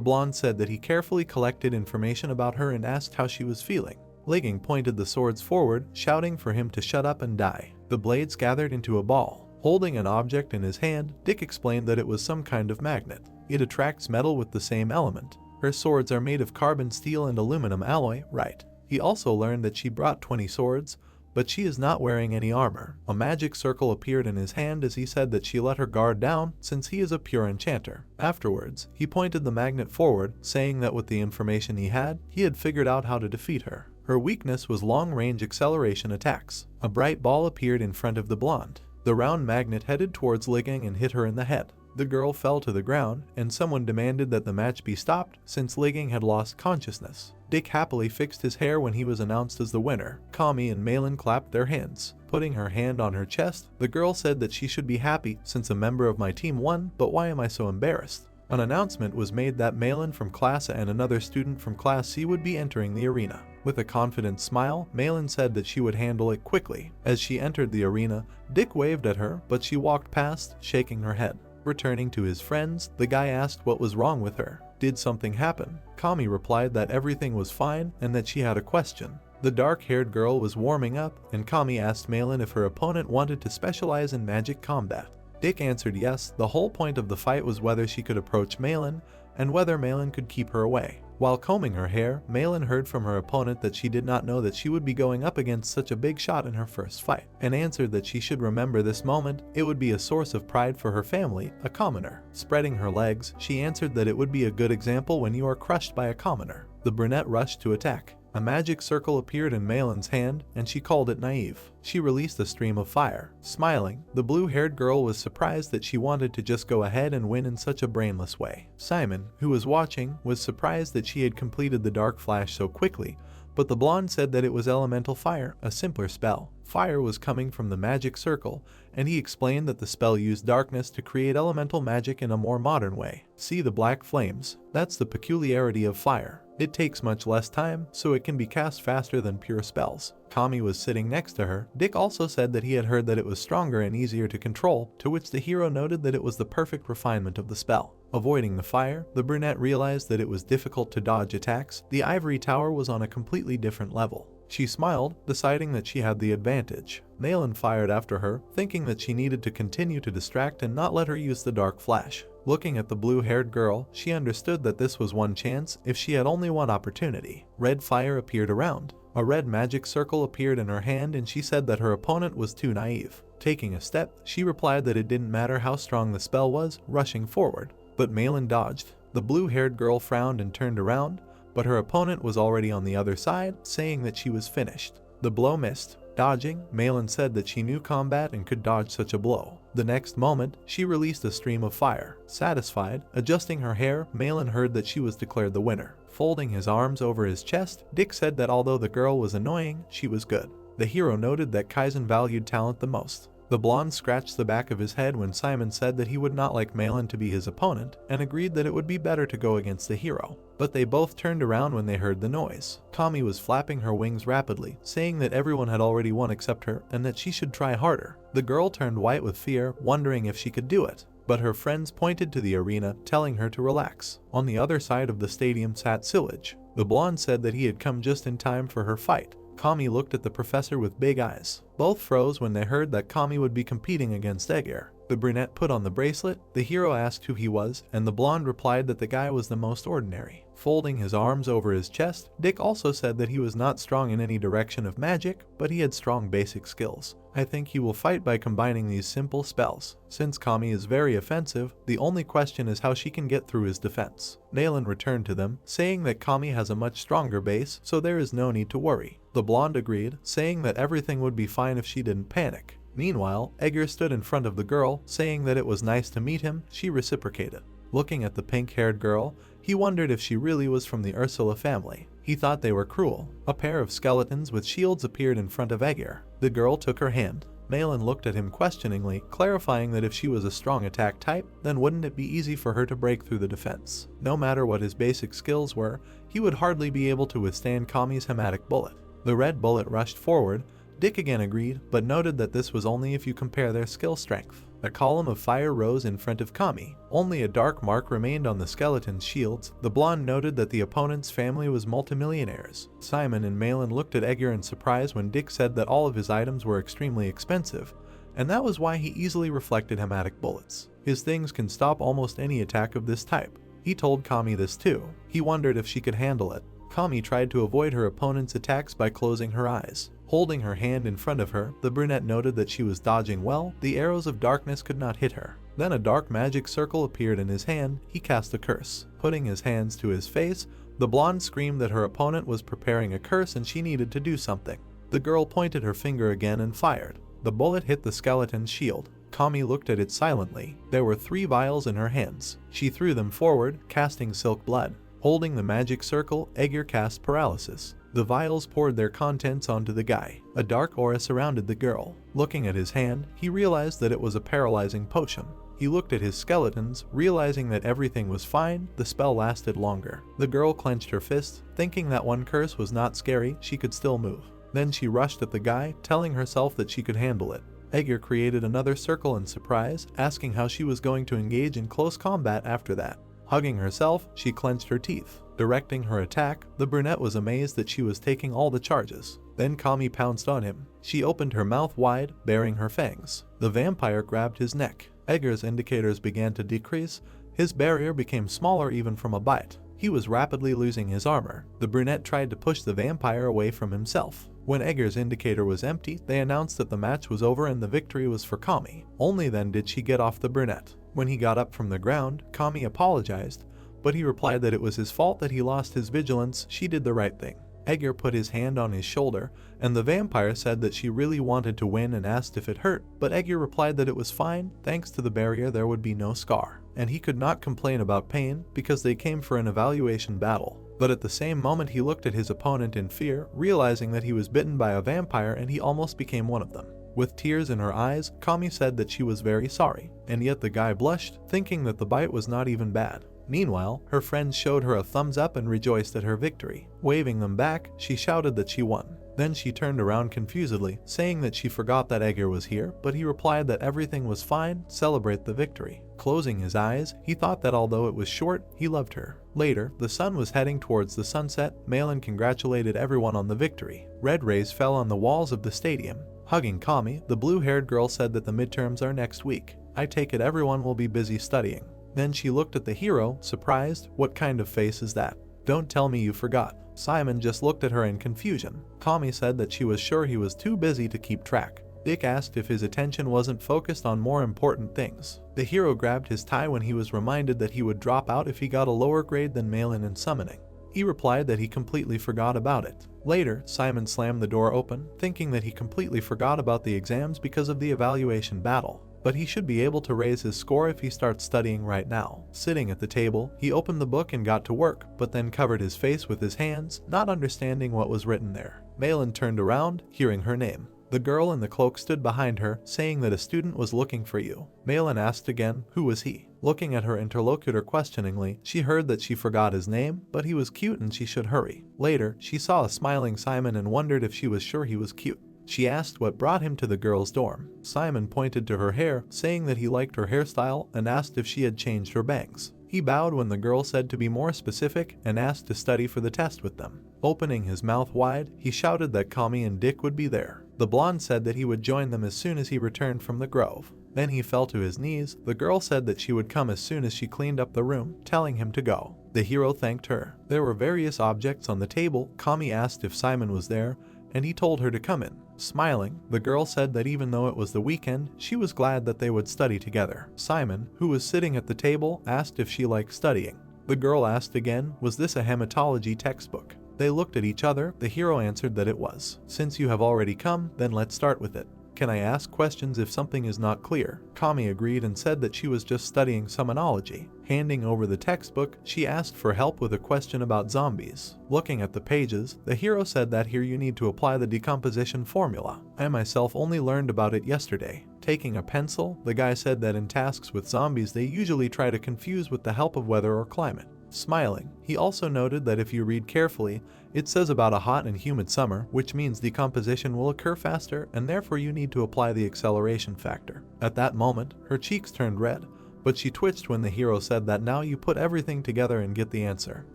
blonde said that he carefully collected information about her and asked how she was feeling. Ligging pointed the swords forward, shouting for him to shut up and die. The blades gathered into a ball. Holding an object in his hand, Dick explained that it was some kind of magnet. It attracts metal with the same element. Her swords are made of carbon steel and aluminum alloy, right? He also learned that she brought 20 swords, but she is not wearing any armor. A magic circle appeared in his hand as he said that she let her guard down since he is a pure enchanter. Afterwards, he pointed the magnet forward, saying that with the information he had figured out how to defeat her. Her weakness was long-range acceleration attacks. A bright ball appeared in front of the blonde. The round magnet headed towards Ligging and hit her in the head. The girl fell to the ground, and someone demanded that the match be stopped since Ligging had lost consciousness. Dick happily fixed his hair when he was announced as the winner. Kami and Malin clapped their hands. Putting her hand on her chest, the girl said that she should be happy since a member of my team won, but why am I so embarrassed? An announcement was made that Malin from Class A and another student from Class C would be entering the arena. With a confident smile, Malin said that she would handle it quickly. As she entered the arena, Dick waved at her, but she walked past, shaking her head. Returning to his friends, the guy asked what was wrong with her. Did something happen? Kami replied that everything was fine and that she had a question. The dark-haired girl was warming up, and Kami asked Malin if her opponent wanted to specialize in magic combat. Dick answered yes. The whole point of the fight was whether she could approach Malin and whether Malin could keep her away. While combing her hair, Malin heard from her opponent that she did not know that she would be going up against such a big shot in her first fight, and answered that she should remember this moment. It would be a source of pride for her family, a commoner. Spreading her legs, she answered that it would be a good example when you are crushed by a commoner. The brunette rushed to attack. A magic circle appeared in Malin's hand, and she called it naive. She released a stream of fire. Smiling, the blue-haired girl was surprised that she wanted to just go ahead and win in such a brainless way. Simon, who was watching, was surprised that she had completed the dark flash so quickly, but the blonde said that it was elemental fire, a simpler spell. Fire was coming from the magic circle, and he explained that the spell used darkness to create elemental magic in a more modern way. See the black flames? That's the peculiarity of fire. It takes much less time, so it can be cast faster than pure spells. Kami was sitting next to her. Dick also said that he had heard that it was stronger and easier to control, to which the hero noted that it was the perfect refinement of the spell. Avoiding the fire, the brunette realized that it was difficult to dodge attacks. The ivory tower was on a completely different level. She smiled, deciding that she had the advantage. Malin fired after her, thinking that she needed to continue to distract and not let her use the dark flash. Looking at the blue-haired girl, she understood that this was one chance if she had only one opportunity. Red fire appeared around. A red magic circle appeared in her hand, and she said that her opponent was too naive. Taking a step, she replied that it didn't matter how strong the spell was, rushing forward. But Malin dodged. The blue-haired girl frowned and turned around, but her opponent was already on the other side, saying that she was finished. The blow missed. Dodging, Malin said that she knew combat and could dodge such a blow. The next moment, she released a stream of fire. Satisfied, adjusting her hair, Malin heard that she was declared the winner. Folding his arms over his chest, Dick said that although the girl was annoying, she was good. The hero noted that Kaizen valued talent the most. The blonde scratched the back of his head when Simon said that he would not like Malin to be his opponent, and agreed that it would be better to go against the hero. But they both turned around when they heard the noise. Kami was flapping her wings rapidly, saying that everyone had already won except her, and that she should try harder. The girl turned white with fear, wondering if she could do it. But her friends pointed to the arena, telling her to relax. On the other side of the stadium sat Sillage. The blonde said that he had come just in time for her fight. Kami looked at the professor with big eyes. Both froze when they heard that Kami would be competing against Egger. The brunette put on the bracelet, the hero asked who he was, and the blonde replied that the guy was the most ordinary. Folding his arms over his chest, Dick also said that he was not strong in any direction of magic, but he had strong basic skills. I think he will fight by combining these simple spells. Since Kami is very offensive, the only question is how she can get through his defense. Nalan returned to them, saying that Kami has a much stronger base, so there is no need to worry. The blonde agreed, saying that everything would be fine if she didn't panic. Meanwhile, Edgar stood in front of the girl, saying that it was nice to meet him. She reciprocated. Looking at the pink-haired girl, he wondered if she really was from the Ursula family. He thought they were cruel. A pair of skeletons with shields appeared in front of Edgar. The girl took her hand. Malin looked at him questioningly, clarifying that if she was a strong attack type, then wouldn't it be easy for her to break through the defense? No matter what his basic skills were, he would hardly be able to withstand Kami's hematic bullet. The red bullet rushed forward. Dick again agreed, but noted that this was only if you compare their skill strength. A column of fire rose in front of Kami. Only a dark mark remained on the skeleton's shields. The blonde noted that the opponent's family was multimillionaires. Simon and Malin looked at Edgar in surprise when Dick said that all of his items were extremely expensive, and that was why he easily reflected hematic bullets. His things can stop almost any attack of this type. He told Kami this too. He wondered if she could handle it. Kami tried to avoid her opponent's attacks by closing her eyes. Holding her hand in front of her, the brunette noted that she was dodging well. The arrows of darkness could not hit her. Then a dark magic circle appeared in his hand. He cast a curse. Putting his hands to his face, the blonde screamed that her opponent was preparing a curse and she needed to do something. The girl pointed her finger again and fired. The bullet hit the skeleton's shield. Kami looked at it silently. There were 3 vials in her hands. She threw them forward, casting silk blood. Holding the magic circle, Edgar cast paralysis. The vials poured their contents onto the guy. A dark aura surrounded the girl. Looking at his hand, he realized that it was a paralyzing potion. He looked at his skeletons, realizing that everything was fine. The spell lasted longer. The girl clenched her fists, thinking that one curse was not scary, she could still move. Then she rushed at the guy, telling herself that she could handle it. Edgar created another circle in surprise, asking how she was going to engage in close combat after that. Hugging herself, she clenched her teeth. Directing her attack, the brunette was amazed that she was taking all the charges. Then Kami pounced on him. She opened her mouth wide, baring her fangs. The vampire grabbed his neck. Edgar's indicators began to decrease. His barrier became smaller even from a bite. He was rapidly losing his armor. The brunette tried to push the vampire away from himself. When Edgar's indicator was empty, they announced that the match was over and the victory was for Kami. Only then did she get off the brunette. When he got up from the ground, Kami apologized, but he replied that it was his fault that he lost his vigilance. She did the right thing. Edgar put his hand on his shoulder, and the vampire said that she really wanted to win and asked if it hurt, but Edgar replied that it was fine. Thanks to the barrier there would be no scar, and he could not complain about pain because they came for an evaluation battle. But at the same moment he looked at his opponent in fear, realizing that he was bitten by a vampire and he almost became one of them. With tears in her eyes, Kami said that she was very sorry, and yet the guy blushed, thinking that the bite was not even bad. Meanwhile, her friends showed her a thumbs up and rejoiced at her victory. Waving them back, she shouted that she won. Then she turned around confusedly, saying that she forgot that Edgar was here, but he replied that everything was fine, celebrate the victory. Closing his eyes, he thought that although it was short, he loved her. Later, the sun was heading towards the sunset. Malin congratulated everyone on the victory. Red rays fell on the walls of the stadium. Hugging Kami, the blue-haired girl said that the midterms are next week. I take it everyone will be busy studying. Then she looked at the hero, surprised. What kind of face is that? Don't tell me you forgot. Simon just looked at her in confusion. Kami said that she was sure he was too busy to keep track. Dick asked if his attention wasn't focused on more important things. The hero grabbed his tie when he was reminded that he would drop out if he got a lower grade than Malin in summoning. He replied that he completely forgot about it. Later, Simon slammed the door open, thinking that he completely forgot about the exams because of the evaluation battle. But he should be able to raise his score if he starts studying right now. Sitting at the table, he opened the book and got to work, but then covered his face with his hands, not understanding what was written there. Malin turned around, hearing her name. The girl in the cloak stood behind her, saying that a student was looking for you. Malin asked again, who was he? Looking at her interlocutor questioningly, she heard that she forgot his name, but he was cute and she should hurry. Later, she saw a smiling Simon and wondered if she was sure he was cute. She asked what brought him to the girls' dorm. Simon pointed to her hair, saying that he liked her hairstyle, and asked if she had changed her bangs. He bowed when the girl said to be more specific and asked to study for the test with them. Opening his mouth wide, he shouted that Kami and Dick would be there. The blonde said that he would join them as soon as he returned from the grove. Then he fell to his knees. The girl said that she would come as soon as she cleaned up the room, telling him to go. The hero thanked her. There were various objects on the table. Kami asked if Simon was there, and he told her to come in. Smiling, the girl said that even though it was the weekend, she was glad that they would study together. Simon, who was sitting at the table, asked if she liked studying. The girl asked again, was this a hematology textbook? They looked at each other. The hero answered that it was. Since you have already come, then let's start with it. Can I ask questions if something is not clear? Kami agreed and said that she was just studying summonology. Handing over the textbook, she asked for help with a question about zombies. Looking at the pages, the hero said that here you need to apply the decomposition formula. I myself only learned about it yesterday. Taking a pencil, the guy said that in tasks with zombies they usually try to confuse with the help of weather or climate. Smiling, he also noted that if you read carefully, it says about a hot and humid summer, which means decomposition will occur faster and therefore you need to apply the acceleration factor. At that moment, her cheeks turned red, but she twitched when the hero said that now you put everything together and get the answer.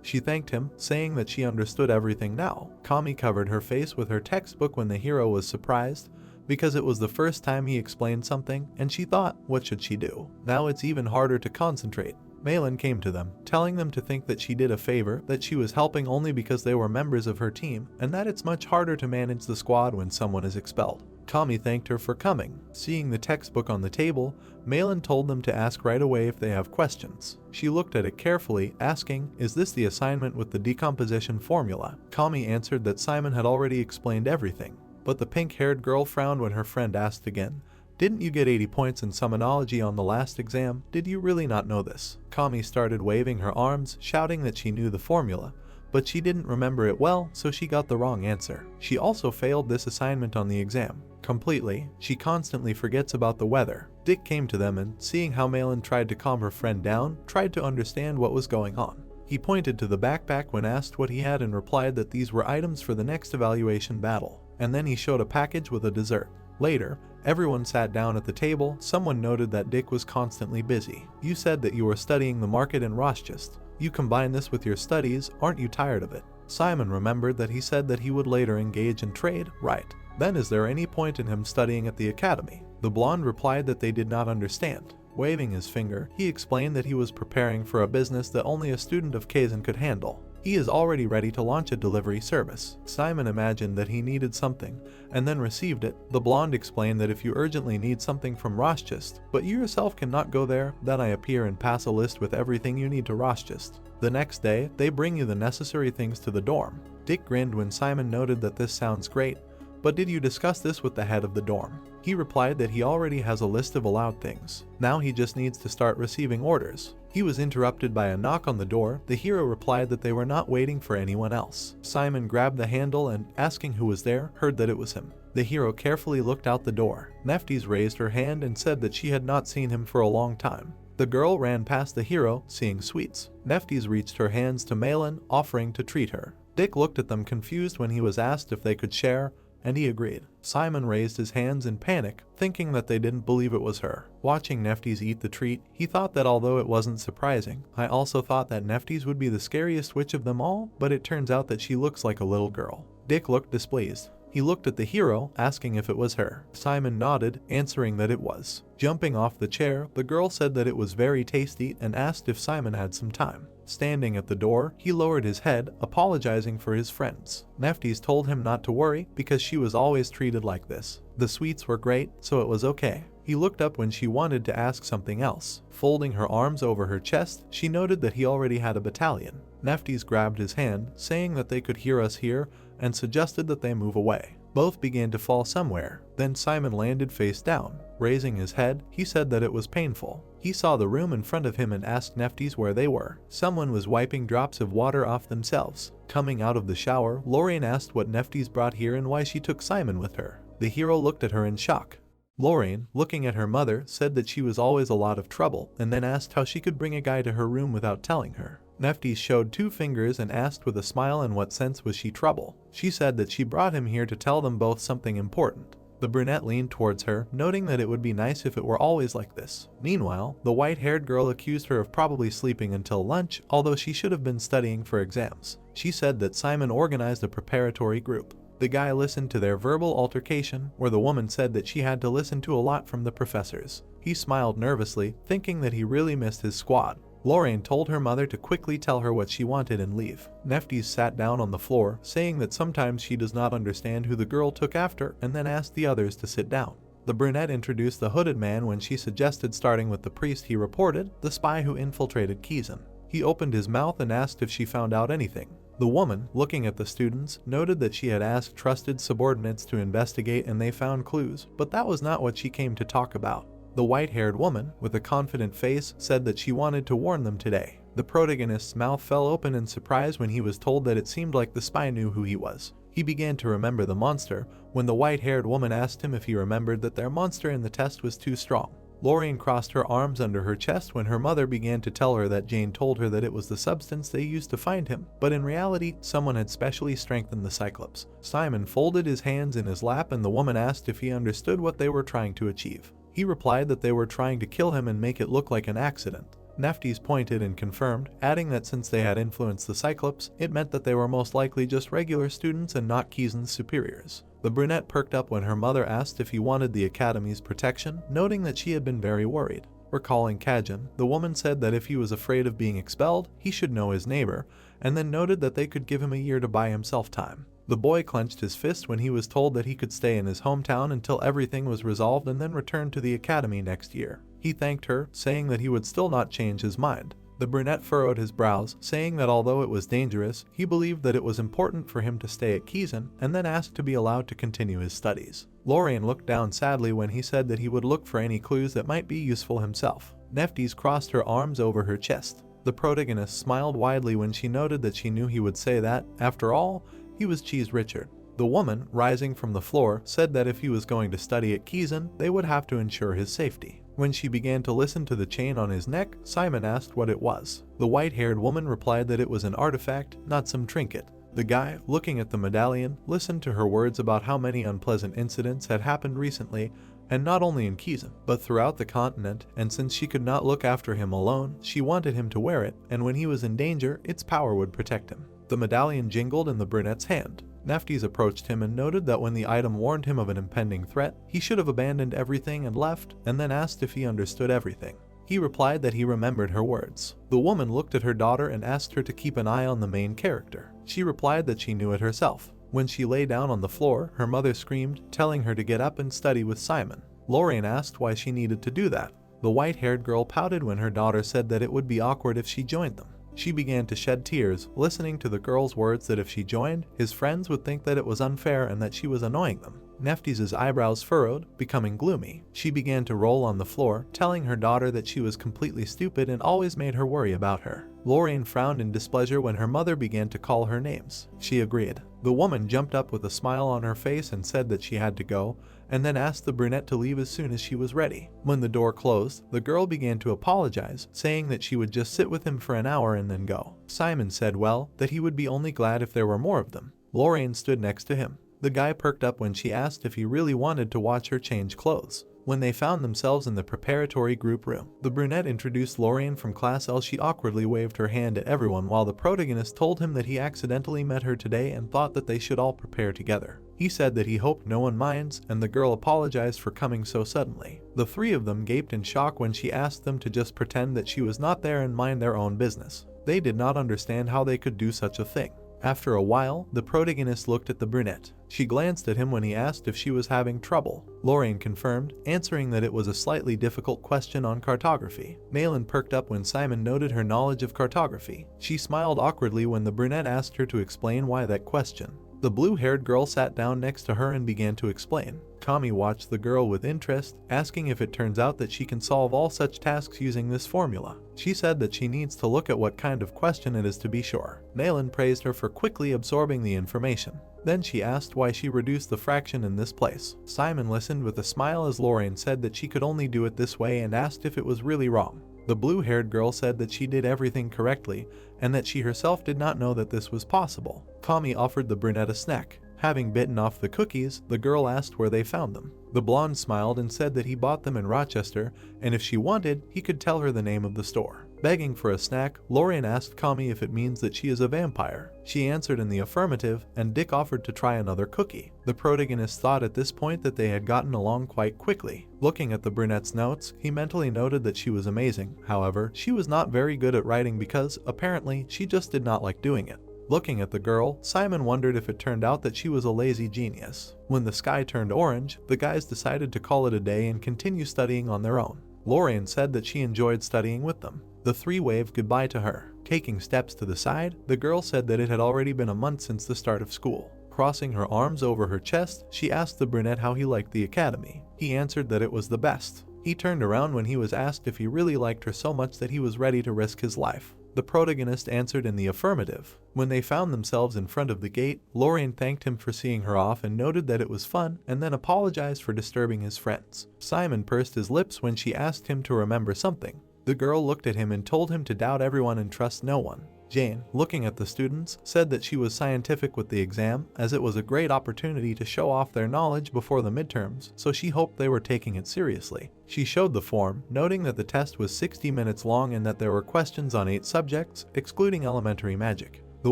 She thanked him, saying that she understood everything now. Kami covered her face with her textbook when the hero was surprised, because it was the first time he explained something, and she thought, what should she do? Now it's even harder to concentrate. Malin came to them, telling them to think that she did a favor, that she was helping only because they were members of her team, and that it's much harder to manage the squad when someone is expelled. Kami thanked her for coming. Seeing the textbook on the table, Malin told them to ask right away if they have questions. She looked at it carefully, asking, is this the assignment with the decomposition formula? Kami answered that Simon had already explained everything, but the pink-haired girl frowned when her friend asked again, didn't you get 80 points in summonology on the last exam? Did you really not know this? Kami started waving her arms, shouting that she knew the formula, but she didn't remember it well, so she got the wrong answer. She also failed this assignment on the exam completely. She constantly forgets about the weather. Dick came to them and, seeing how Malin tried to calm her friend down, tried to understand what was going on. He pointed to the backpack when asked what he had and replied that these were items for the next evaluation battle, and then he showed a package with a dessert. Later, everyone sat down at the table. Someone noted that Dick was constantly busy. You said that you were studying the market in Rochester. You combine this with your studies, aren't you tired of it? Simon remembered that he said that he would later engage in trade, right? Then is there any point in him studying at the academy? The blonde replied that they did not understand. Waving his finger, he explained that he was preparing for a business that only a student of Kaizen could handle. He is already ready to launch a delivery service. Simon imagined that he needed something, and then received it. The blonde explained that if you urgently need something from Rochester, but you yourself cannot go there, then I appear and pass a list with everything you need to Rochester. The next day, they bring you the necessary things to the dorm. Dick grinned when Simon noted that this sounds great, but did you discuss this with the head of the dorm? He replied that he already has a list of allowed things. Now he just needs to start receiving orders. He was interrupted by a knock on the door. The hero replied that they were not waiting for anyone else. Simon grabbed the handle and, asking who was there, heard that it was him. The hero carefully looked out the door. Neftis raised her hand and said that she had not seen him for a long time. The girl ran past the hero, seeing sweets. Neftis reached her hands to Malin, offering to treat her. Dick looked at them confused when he was asked if they could share, and he agreed. Simon raised his hands in panic, thinking that they didn't believe it was her. Watching Neftis eat the treat, he thought that although it wasn't surprising, I also thought that Neftis would be the scariest witch of them all, but it turns out that she looks like a little girl. Dick looked displeased. He looked at the hero, asking if it was her. Simon nodded, answering that it was. Jumping off the chair, the girl said that it was very tasty and asked if Simon had some time. Standing at the door, he lowered his head, apologizing for his friends. Neftis told him not to worry because she was always treated like this. The sweets were great, so it was okay. He looked up when she wanted to ask something else. Folding her arms over her chest, she noted that he already had a battalion. Neftis grabbed his hand, saying that they could hear us here, and suggested that they move away. Both began to fall somewhere. Then Simon landed face down. Raising his head, he said that it was painful. He saw the room in front of him and asked Neftis where they were. Someone was wiping drops of water off themselves. Coming out of the shower, Lorraine asked what Neftis brought here and why she took Simon with her. The hero looked at her in shock. Lorraine, looking at her mother, said that she was always a lot of trouble, and then asked how she could bring a guy to her room without telling her. Neftis showed 2 fingers and asked with a smile in what sense was she trouble. She said that she brought him here to tell them both something important. The brunette leaned towards her, noting that it would be nice if it were always like this. Meanwhile, the white-haired girl accused her of probably sleeping until lunch, although she should have been studying for exams. She said that Simon organized a preparatory group. The guy listened to their verbal altercation, where the woman said that she had to listen to a lot from the professors. He smiled nervously, thinking that he really missed his squad. Lorraine told her mother to quickly tell her what she wanted and leave. Neftis sat down on the floor, saying that sometimes she does not understand who the girl took after, and then asked the others to sit down. The brunette introduced the hooded man when she suggested starting with the priest he reported, the spy who infiltrated Kizan. He opened his mouth and asked if she found out anything. The woman, looking at the students, noted that she had asked trusted subordinates to investigate and they found clues, but that was not what she came to talk about. The white-haired woman, with a confident face, said that she wanted to warn them today. The protagonist's mouth fell open in surprise when he was told that it seemed like the spy knew who he was. He began to remember the monster when the white-haired woman asked him if he remembered that their monster in the test was too strong. Lorraine crossed her arms under her chest when her mother began to tell her that Jane told her that it was the substance they used to find him, but in reality, someone had specially strengthened the Cyclops. Simon folded his hands in his lap and the woman asked if he understood what they were trying to achieve. He replied that they were trying to kill him and make it look like an accident. Neftis pointed and confirmed, adding that since they had influenced the Cyclops, it meant that they were most likely just regular students and not Kizan's superiors. The brunette perked up when her mother asked if he wanted the Academy's protection, noting that she had been very worried. Recalling Kajin, the woman said that if he was afraid of being expelled, he should know his neighbor, and then noted that they could give him a year to buy himself time. The boy clenched his fist when he was told that he could stay in his hometown until everything was resolved and then return to the academy next year. He thanked her, saying that he would still not change his mind. The brunette furrowed his brows, saying that although it was dangerous, he believed that it was important for him to stay at Kizan, and then asked to be allowed to continue his studies. Lorraine looked down sadly when he said that he would look for any clues that might be useful himself. Neftis crossed her arms over her chest. The protagonist smiled widely when she noted that she knew he would say that, after all, he was Cheese Richard. The woman, rising from the floor, said that if he was going to study at Kizan, they would have to ensure his safety. When she began to listen to the chain on his neck, Simon asked what it was. The white-haired woman replied that it was an artifact, not some trinket. The guy, looking at the medallion, listened to her words about how many unpleasant incidents had happened recently, and not only in Kizan, but throughout the continent, and since she could not look after him alone, she wanted him to wear it, and when he was in danger, its power would protect him. The medallion jingled in the brunette's hand. Neftis approached him and noted that when the item warned him of an impending threat, he should have abandoned everything and left, and then asked if he understood everything. He replied that he remembered her words. The woman looked at her daughter and asked her to keep an eye on the main character. She replied that she knew it herself. When she lay down on the floor, her mother screamed, telling her to get up and study with Simon. Lorraine asked why she needed to do that. The white-haired girl pouted when her daughter said that it would be awkward if she joined them. She began to shed tears, listening to the girl's words that if she joined, his friends would think that it was unfair and that she was annoying them. Neftis' eyebrows furrowed, becoming gloomy. She began to roll on the floor, telling her daughter that she was completely stupid and always made her worry about her. Lorraine frowned in displeasure when her mother began to call her names. She agreed. The woman jumped up with a smile on her face and said that she had to go, and then asked the brunette to leave as soon as she was ready. When the door closed, the girl began to apologize, saying that she would just sit with him for an hour and then go. Simon said, well, that he would be only glad if there were more of them. Lorraine stood next to him. The guy perked up when she asked if he really wanted to watch her change clothes. When they found themselves in the preparatory group room, the brunette introduced Lorraine from Class L. She awkwardly waved her hand at everyone while the protagonist told him that he accidentally met her today and thought that they should all prepare together. He said that he hoped no one minds, and the girl apologized for coming so suddenly. The three of them gaped in shock when she asked them to just pretend that she was not there and mind their own business. They did not understand how they could do such a thing. After a while, the protagonist looked at the brunette. She glanced at him when he asked if she was having trouble. Lorraine confirmed, answering that it was a slightly difficult question on cartography. Malin perked up when Simon noted her knowledge of cartography. She smiled awkwardly when the brunette asked her to explain why that question. The blue-haired girl sat down next to her and began to explain. Kami watched the girl with interest, asking if it turns out that she can solve all such tasks using this formula. She said that she needs to look at what kind of question it is to be sure. Malin praised her for quickly absorbing the information. Then she asked why she reduced the fraction in this place. Simon listened with a smile as Lorraine said that she could only do it this way and asked if it was really wrong. The blue-haired girl said that she did everything correctly and that she herself did not know that this was possible. Kami offered the brunette a snack. Having bitten off the cookies, the girl asked where they found them. The blonde smiled and said that he bought them in Rochester, and if she wanted, he could tell her the name of the store. Begging for a snack, Lorian asked Kami if it means that she is a vampire. She answered in the affirmative, and Dick offered to try another cookie. The protagonist thought at this point that they had gotten along quite quickly. Looking at the brunette's notes, he mentally noted that she was amazing. However, she was not very good at writing because, apparently, she just did not like doing it. Looking at the girl, Simon wondered if it turned out that she was a lazy genius. When the sky turned orange, the guys decided to call it a day and continue studying on their own. Lorian said that she enjoyed studying with them. The three waved goodbye to her. Taking steps to the side, the girl said that it had already been a month since the start of school. Crossing her arms over her chest, she asked the brunette how he liked the academy. He answered that it was the best. He turned around when he was asked if he really liked her so much that he was ready to risk his life. The protagonist answered in the affirmative. When they found themselves in front of the gate, Lorian thanked him for seeing her off and noted that it was fun, and then apologized for disturbing his friends. Simon pursed his lips when she asked him to remember something. The girl looked at him and told him to doubt everyone and trust no one. Jane, looking at the students, said that she was scientific with the exam, as it was a great opportunity to show off their knowledge before the midterms, so she hoped they were taking it seriously. She showed the form, noting that the test was 60 minutes long and that there were questions on 8 subjects, excluding elementary magic. The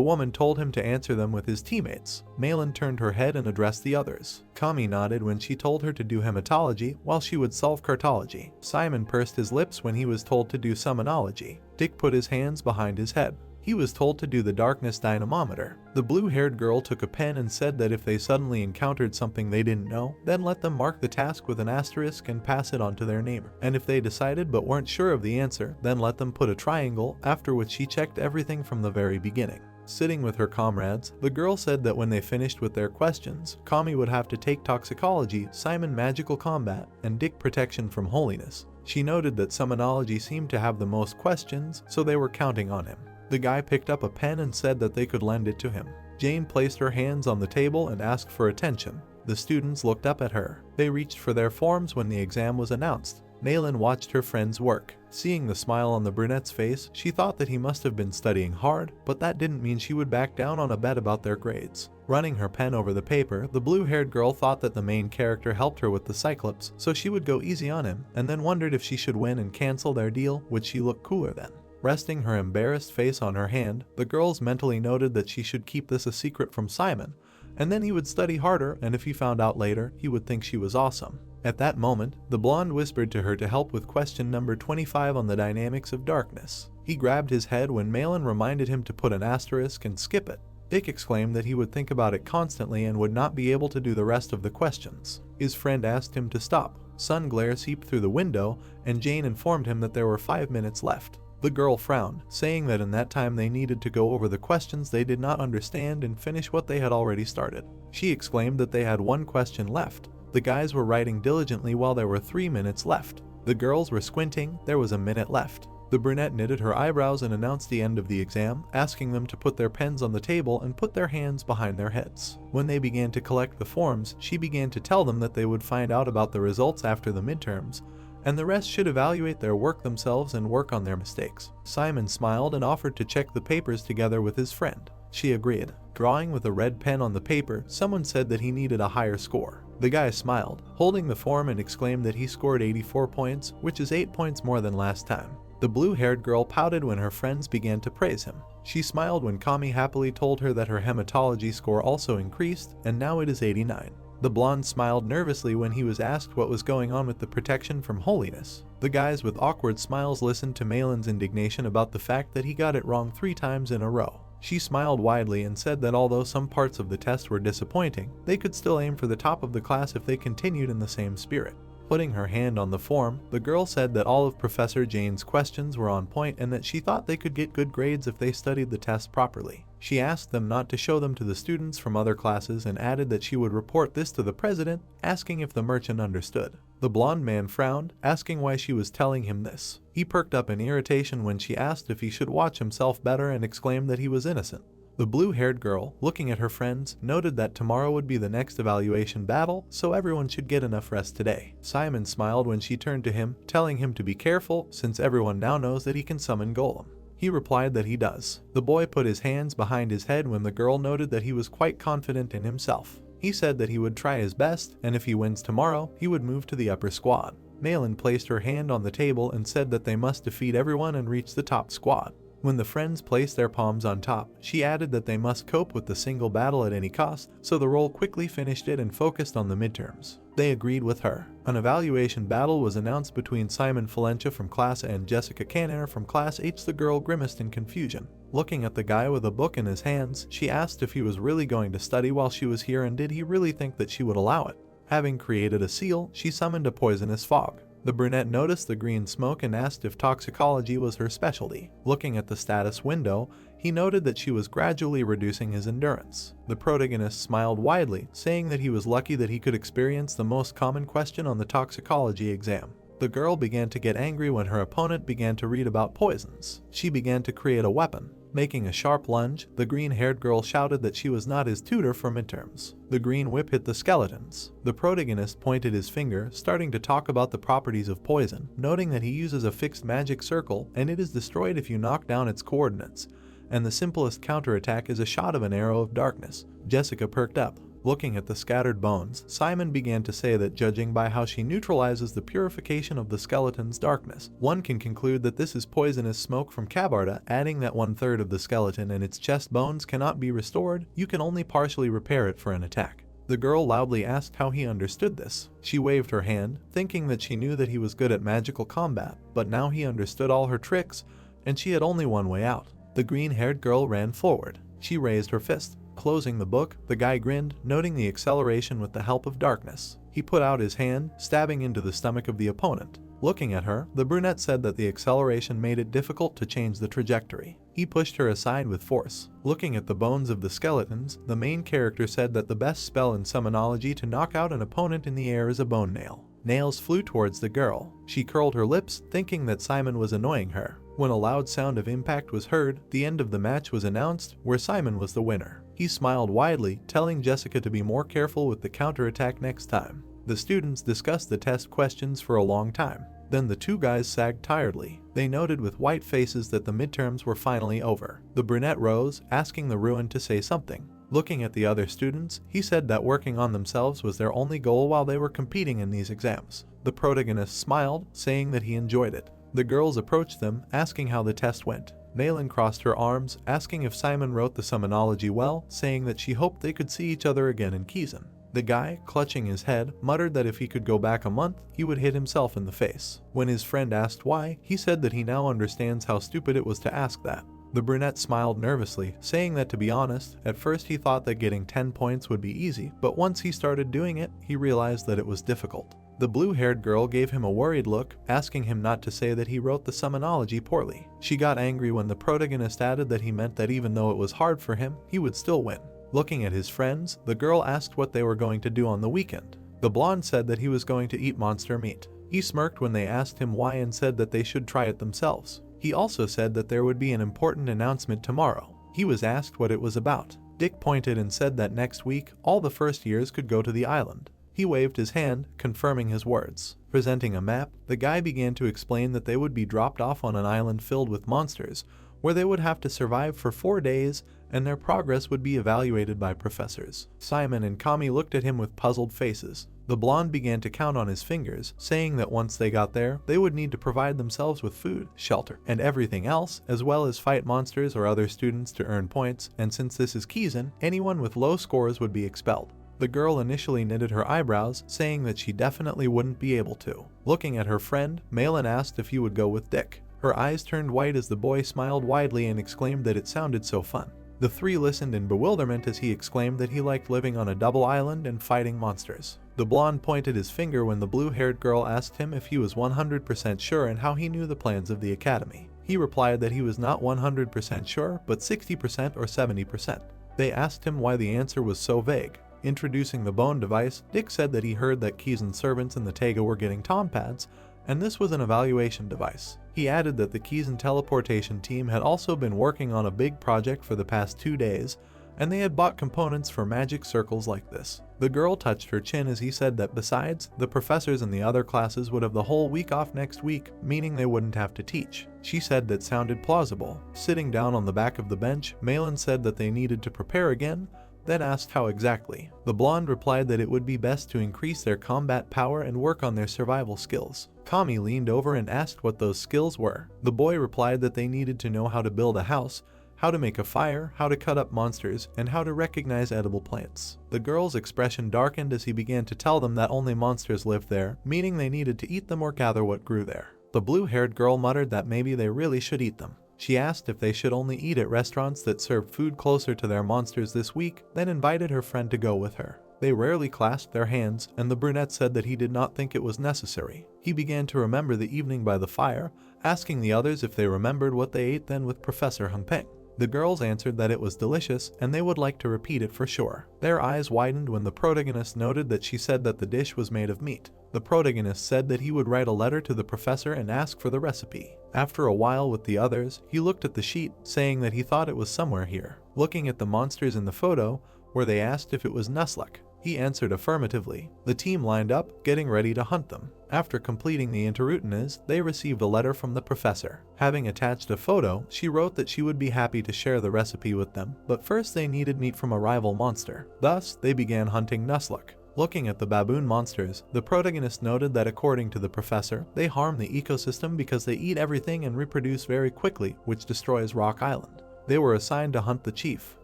woman told him to answer them with his teammates. Malin turned her head and addressed the others. Kami nodded when she told her to do hematology, while she would solve cartology. Simon pursed his lips when he was told to do summonology. Dick put his hands behind his head. He was told to do the darkness dynamometer. The blue-haired girl took a pen and said that if they suddenly encountered something they didn't know, then let them mark the task with an asterisk and pass it on to their neighbor. And if they decided but weren't sure of the answer, then let them put a triangle, after which she checked everything from the very beginning. Sitting with her comrades, the girl said that when they finished with their questions, Kami would have to take toxicology, Simon magical combat, and Dick protection from holiness. She noted that summonology seemed to have the most questions, so they were counting on him. The guy picked up a pen and said that they could lend it to him. Jane placed her hands on the table and asked for attention. The students looked up at her. They reached for their forms when the exam was announced. Malin watched her friends work. Seeing the smile on the brunette's face, she thought that he must have been studying hard, but that didn't mean she would back down on a bet about their grades. Running her pen over the paper, the blue-haired girl thought that the main character helped her with the Cyclops, so she would go easy on him, and then wondered if she should win and cancel their deal, would she look cooler then? Resting her embarrassed face on her hand, the girls mentally noted that she should keep this a secret from Simon, and then he would study harder, and if he found out later, he would think she was awesome. At that moment, the blonde whispered to her to help with question number 25 on the dynamics of darkness. He grabbed his head when Malin reminded him to put an asterisk and skip it. Dick exclaimed that he would think about it constantly and would not be able to do the rest of the questions. His friend asked him to stop. Sun glare seeped through the window, and Jane informed him that there were 5 minutes left. The girl frowned, saying that in that time they needed to go over the questions they did not understand and finish what they had already started. She exclaimed that they had 1 question left. The guys were writing diligently while there were 3 minutes left. The girls were squinting, there was a minute left. The brunette knitted her eyebrows and announced the end of the exam, asking them to put their pens on the table and put their hands behind their heads. When they began to collect the forms, she began to tell them that they would find out about the results after the midterms, and the rest should evaluate their work themselves and work on their mistakes. Simon smiled and offered to check the papers together with his friend. She agreed. Drawing with a red pen on the paper, someone said that he needed a higher score. The guy smiled, holding the form, and exclaimed that he scored 84 points, which is 8 points more than last time. The blue-haired girl pouted when her friends began to praise him. She smiled when Kami happily told her that her hematology score also increased, and now it is 89. The blonde smiled nervously when he was asked what was going on with the protection from holiness. The guys with awkward smiles listened to Malin's indignation about the fact that he got it wrong 3 times in a row. She smiled widely and said that although some parts of the test were disappointing, they could still aim for the top of the class if they continued in the same spirit. Putting her hand on the form, the girl said that all of Professor Jane's questions were on point and that she thought they could get good grades if they studied the test properly. She asked them not to show them to the students from other classes and added that she would report this to the president, asking if the merchant understood. The blonde man frowned, asking why she was telling him this. He perked up in irritation when she asked if he should watch himself better and exclaimed that he was innocent. The blue-haired girl, looking at her friends, noted that tomorrow would be the next evaluation battle, so everyone should get enough rest today. Simon smiled when she turned to him, telling him to be careful since everyone now knows that he can summon Golem. He replied that he does. The boy put his hands behind his head when the girl noted that he was quite confident in himself. He said that he would try his best, and if he wins tomorrow, he would move to the upper squad. Malin placed her hand on the table and said that they must defeat everyone and reach the top squad. When the friends placed their palms on top, she added that they must cope with the single battle at any cost, so the role quickly finished it and focused on the midterms. They agreed with her. An evaluation battle was announced between Simon Valencia from Class A and Jessica Canner from Class H. The girl grimaced in confusion. Looking at the guy with a book in his hands, she asked if he was really going to study while she was here and did he really think that she would allow it. Having created a seal, she summoned a poisonous fog. The brunette noticed the green smoke and asked if toxicology was her specialty. Looking at the status window, he noted that she was gradually reducing his endurance. The protagonist smiled widely, saying that he was lucky that he could experience the most common question on the toxicology exam. The girl began to get angry when her opponent began to read about poisons. She began to create a weapon. Making a sharp lunge, the green-haired girl shouted that she was not his tutor for midterms. The green whip hit the skeletons. The protagonist pointed his finger, starting to talk about the properties of poison, noting that he uses a fixed magic circle and it is destroyed if you knock down its coordinates, and the simplest counterattack is a shot of an arrow of darkness. Jessica perked up. Looking at the scattered bones, Simon began to say that judging by how she neutralizes the purification of the skeleton's darkness, one can conclude that this is poisonous smoke from Kabarda, adding that 1/3 of the skeleton and its chest bones cannot be restored, you can only partially repair it for an attack. The girl loudly asked how he understood this. She waved her hand, thinking that she knew that he was good at magical combat, but now he understood all her tricks, and she had only one way out. The green-haired girl ran forward. She raised her fist. Closing the book, the guy grinned, noting the acceleration with the help of darkness. He put out his hand, stabbing into the stomach of the opponent. Looking at her, the brunette said that the acceleration made it difficult to change the trajectory. He pushed her aside with force. Looking at the bones of the skeletons, the main character said that the best spell in summonology to knock out an opponent in the air is a bone nail. Nails flew towards the girl. She curled her lips, thinking that Simon was annoying her. When a loud sound of impact was heard, the end of the match was announced, where Simon was the winner. He smiled widely, telling Jessica to be more careful with the counterattack next time. The students discussed the test questions for a long time. Then the two guys sagged tiredly. They noted with white faces that the midterms were finally over. The brunette rose, asking the ruin to say something. Looking at the other students, he said that working on themselves was their only goal while they were competing in these exams. The protagonist smiled, saying that he enjoyed it. The girls approached them, asking how the test went. Malin crossed her arms, asking if Simon wrote the summonology well, saying that she hoped they could see each other again in Kizan. The guy, clutching his head, muttered that if he could go back a month, he would hit himself in the face. When his friend asked why, he said that he now understands how stupid it was to ask that. The brunette smiled nervously, saying that to be honest, at first he thought that getting 10 points would be easy, but once he started doing it, he realized that it was difficult. The blue-haired girl gave him a worried look, asking him not to say that he wrote the summonology poorly. She got angry when the protagonist added that he meant that even though it was hard for him, he would still win. Looking at his friends, the girl asked what they were going to do on the weekend. The blonde said that he was going to eat monster meat. He smirked when they asked him why and said that they should try it themselves. He also said that there would be an important announcement tomorrow. He was asked what it was about. Dick pointed and said that next week, all the first years could go to the island. He waved his hand, confirming his words. Presenting a map, the guy began to explain that they would be dropped off on an island filled with monsters, where they would have to survive for 4 days, and their progress would be evaluated by professors. Simon and Kami looked at him with puzzled faces. The blonde began to count on his fingers, saying that once they got there, they would need to provide themselves with food, shelter, and everything else, as well as fight monsters or other students to earn points, and since this is Kizan, anyone with low scores would be expelled. The girl initially knitted her eyebrows, saying that she definitely wouldn't be able to. Looking at her friend, Malin asked if he would go with Dick. Her eyes turned white as the boy smiled widely and exclaimed that it sounded so fun. The three listened in bewilderment as he exclaimed that he liked living on a double island and fighting monsters. The blonde pointed his finger when the blue-haired girl asked him if he was 100% sure and how he knew the plans of the academy. He replied that he was not 100% sure, but 60% or 70%. They asked him why the answer was so vague. Introducing the bone device, Dick said that he heard that Kizan servants in the Taiga were getting tom pads, and this was an evaluation device. He added that the Kizan teleportation team had also been working on a big project for the past 2 days, and they had bought components for magic circles like this. The girl touched her chin as he said that besides, the professors in the other classes would have the whole week off next week, meaning they wouldn't have to teach. She said that sounded plausible. Sitting down on the back of the bench, Malin said that they needed to prepare again, then asked how exactly. The blonde replied that it would be best to increase their combat power and work on their survival skills. Kami leaned over and asked what those skills were. The boy replied that they needed to know how to build a house, how to make a fire, how to cut up monsters, and how to recognize edible plants. The girl's expression darkened as he began to tell them that only monsters lived there, meaning they needed to eat them or gather what grew there. The blue-haired girl muttered that maybe they really should eat them. She asked if they should only eat at restaurants that served food closer to their monsters this week, then invited her friend to go with her. They rarely clasped their hands, and the brunette said that he did not think it was necessary. He began to remember the evening by the fire, asking the others if they remembered what they ate then with Professor Hungpeng. The girls answered that it was delicious and they would like to repeat it for sure. Their eyes widened when the protagonist noted that she said that the dish was made of meat. The protagonist said that he would write a letter to the professor and ask for the recipe. After a while with the others, he looked at the sheet, saying that he thought it was somewhere here. Looking at the monsters in the photo, where they asked if it was Nuzlocke, he answered affirmatively. The team lined up, getting ready to hunt them. After completing the interroutines, they received a letter from the professor. Having attached a photo, she wrote that she would be happy to share the recipe with them, but first they needed meat from a rival monster. Thus, they began hunting Nuzlocke. Looking at the baboon monsters, the protagonist noted that according to the professor, they harm the ecosystem because they eat everything and reproduce very quickly, which destroys Rock Island. They were assigned to hunt the chief.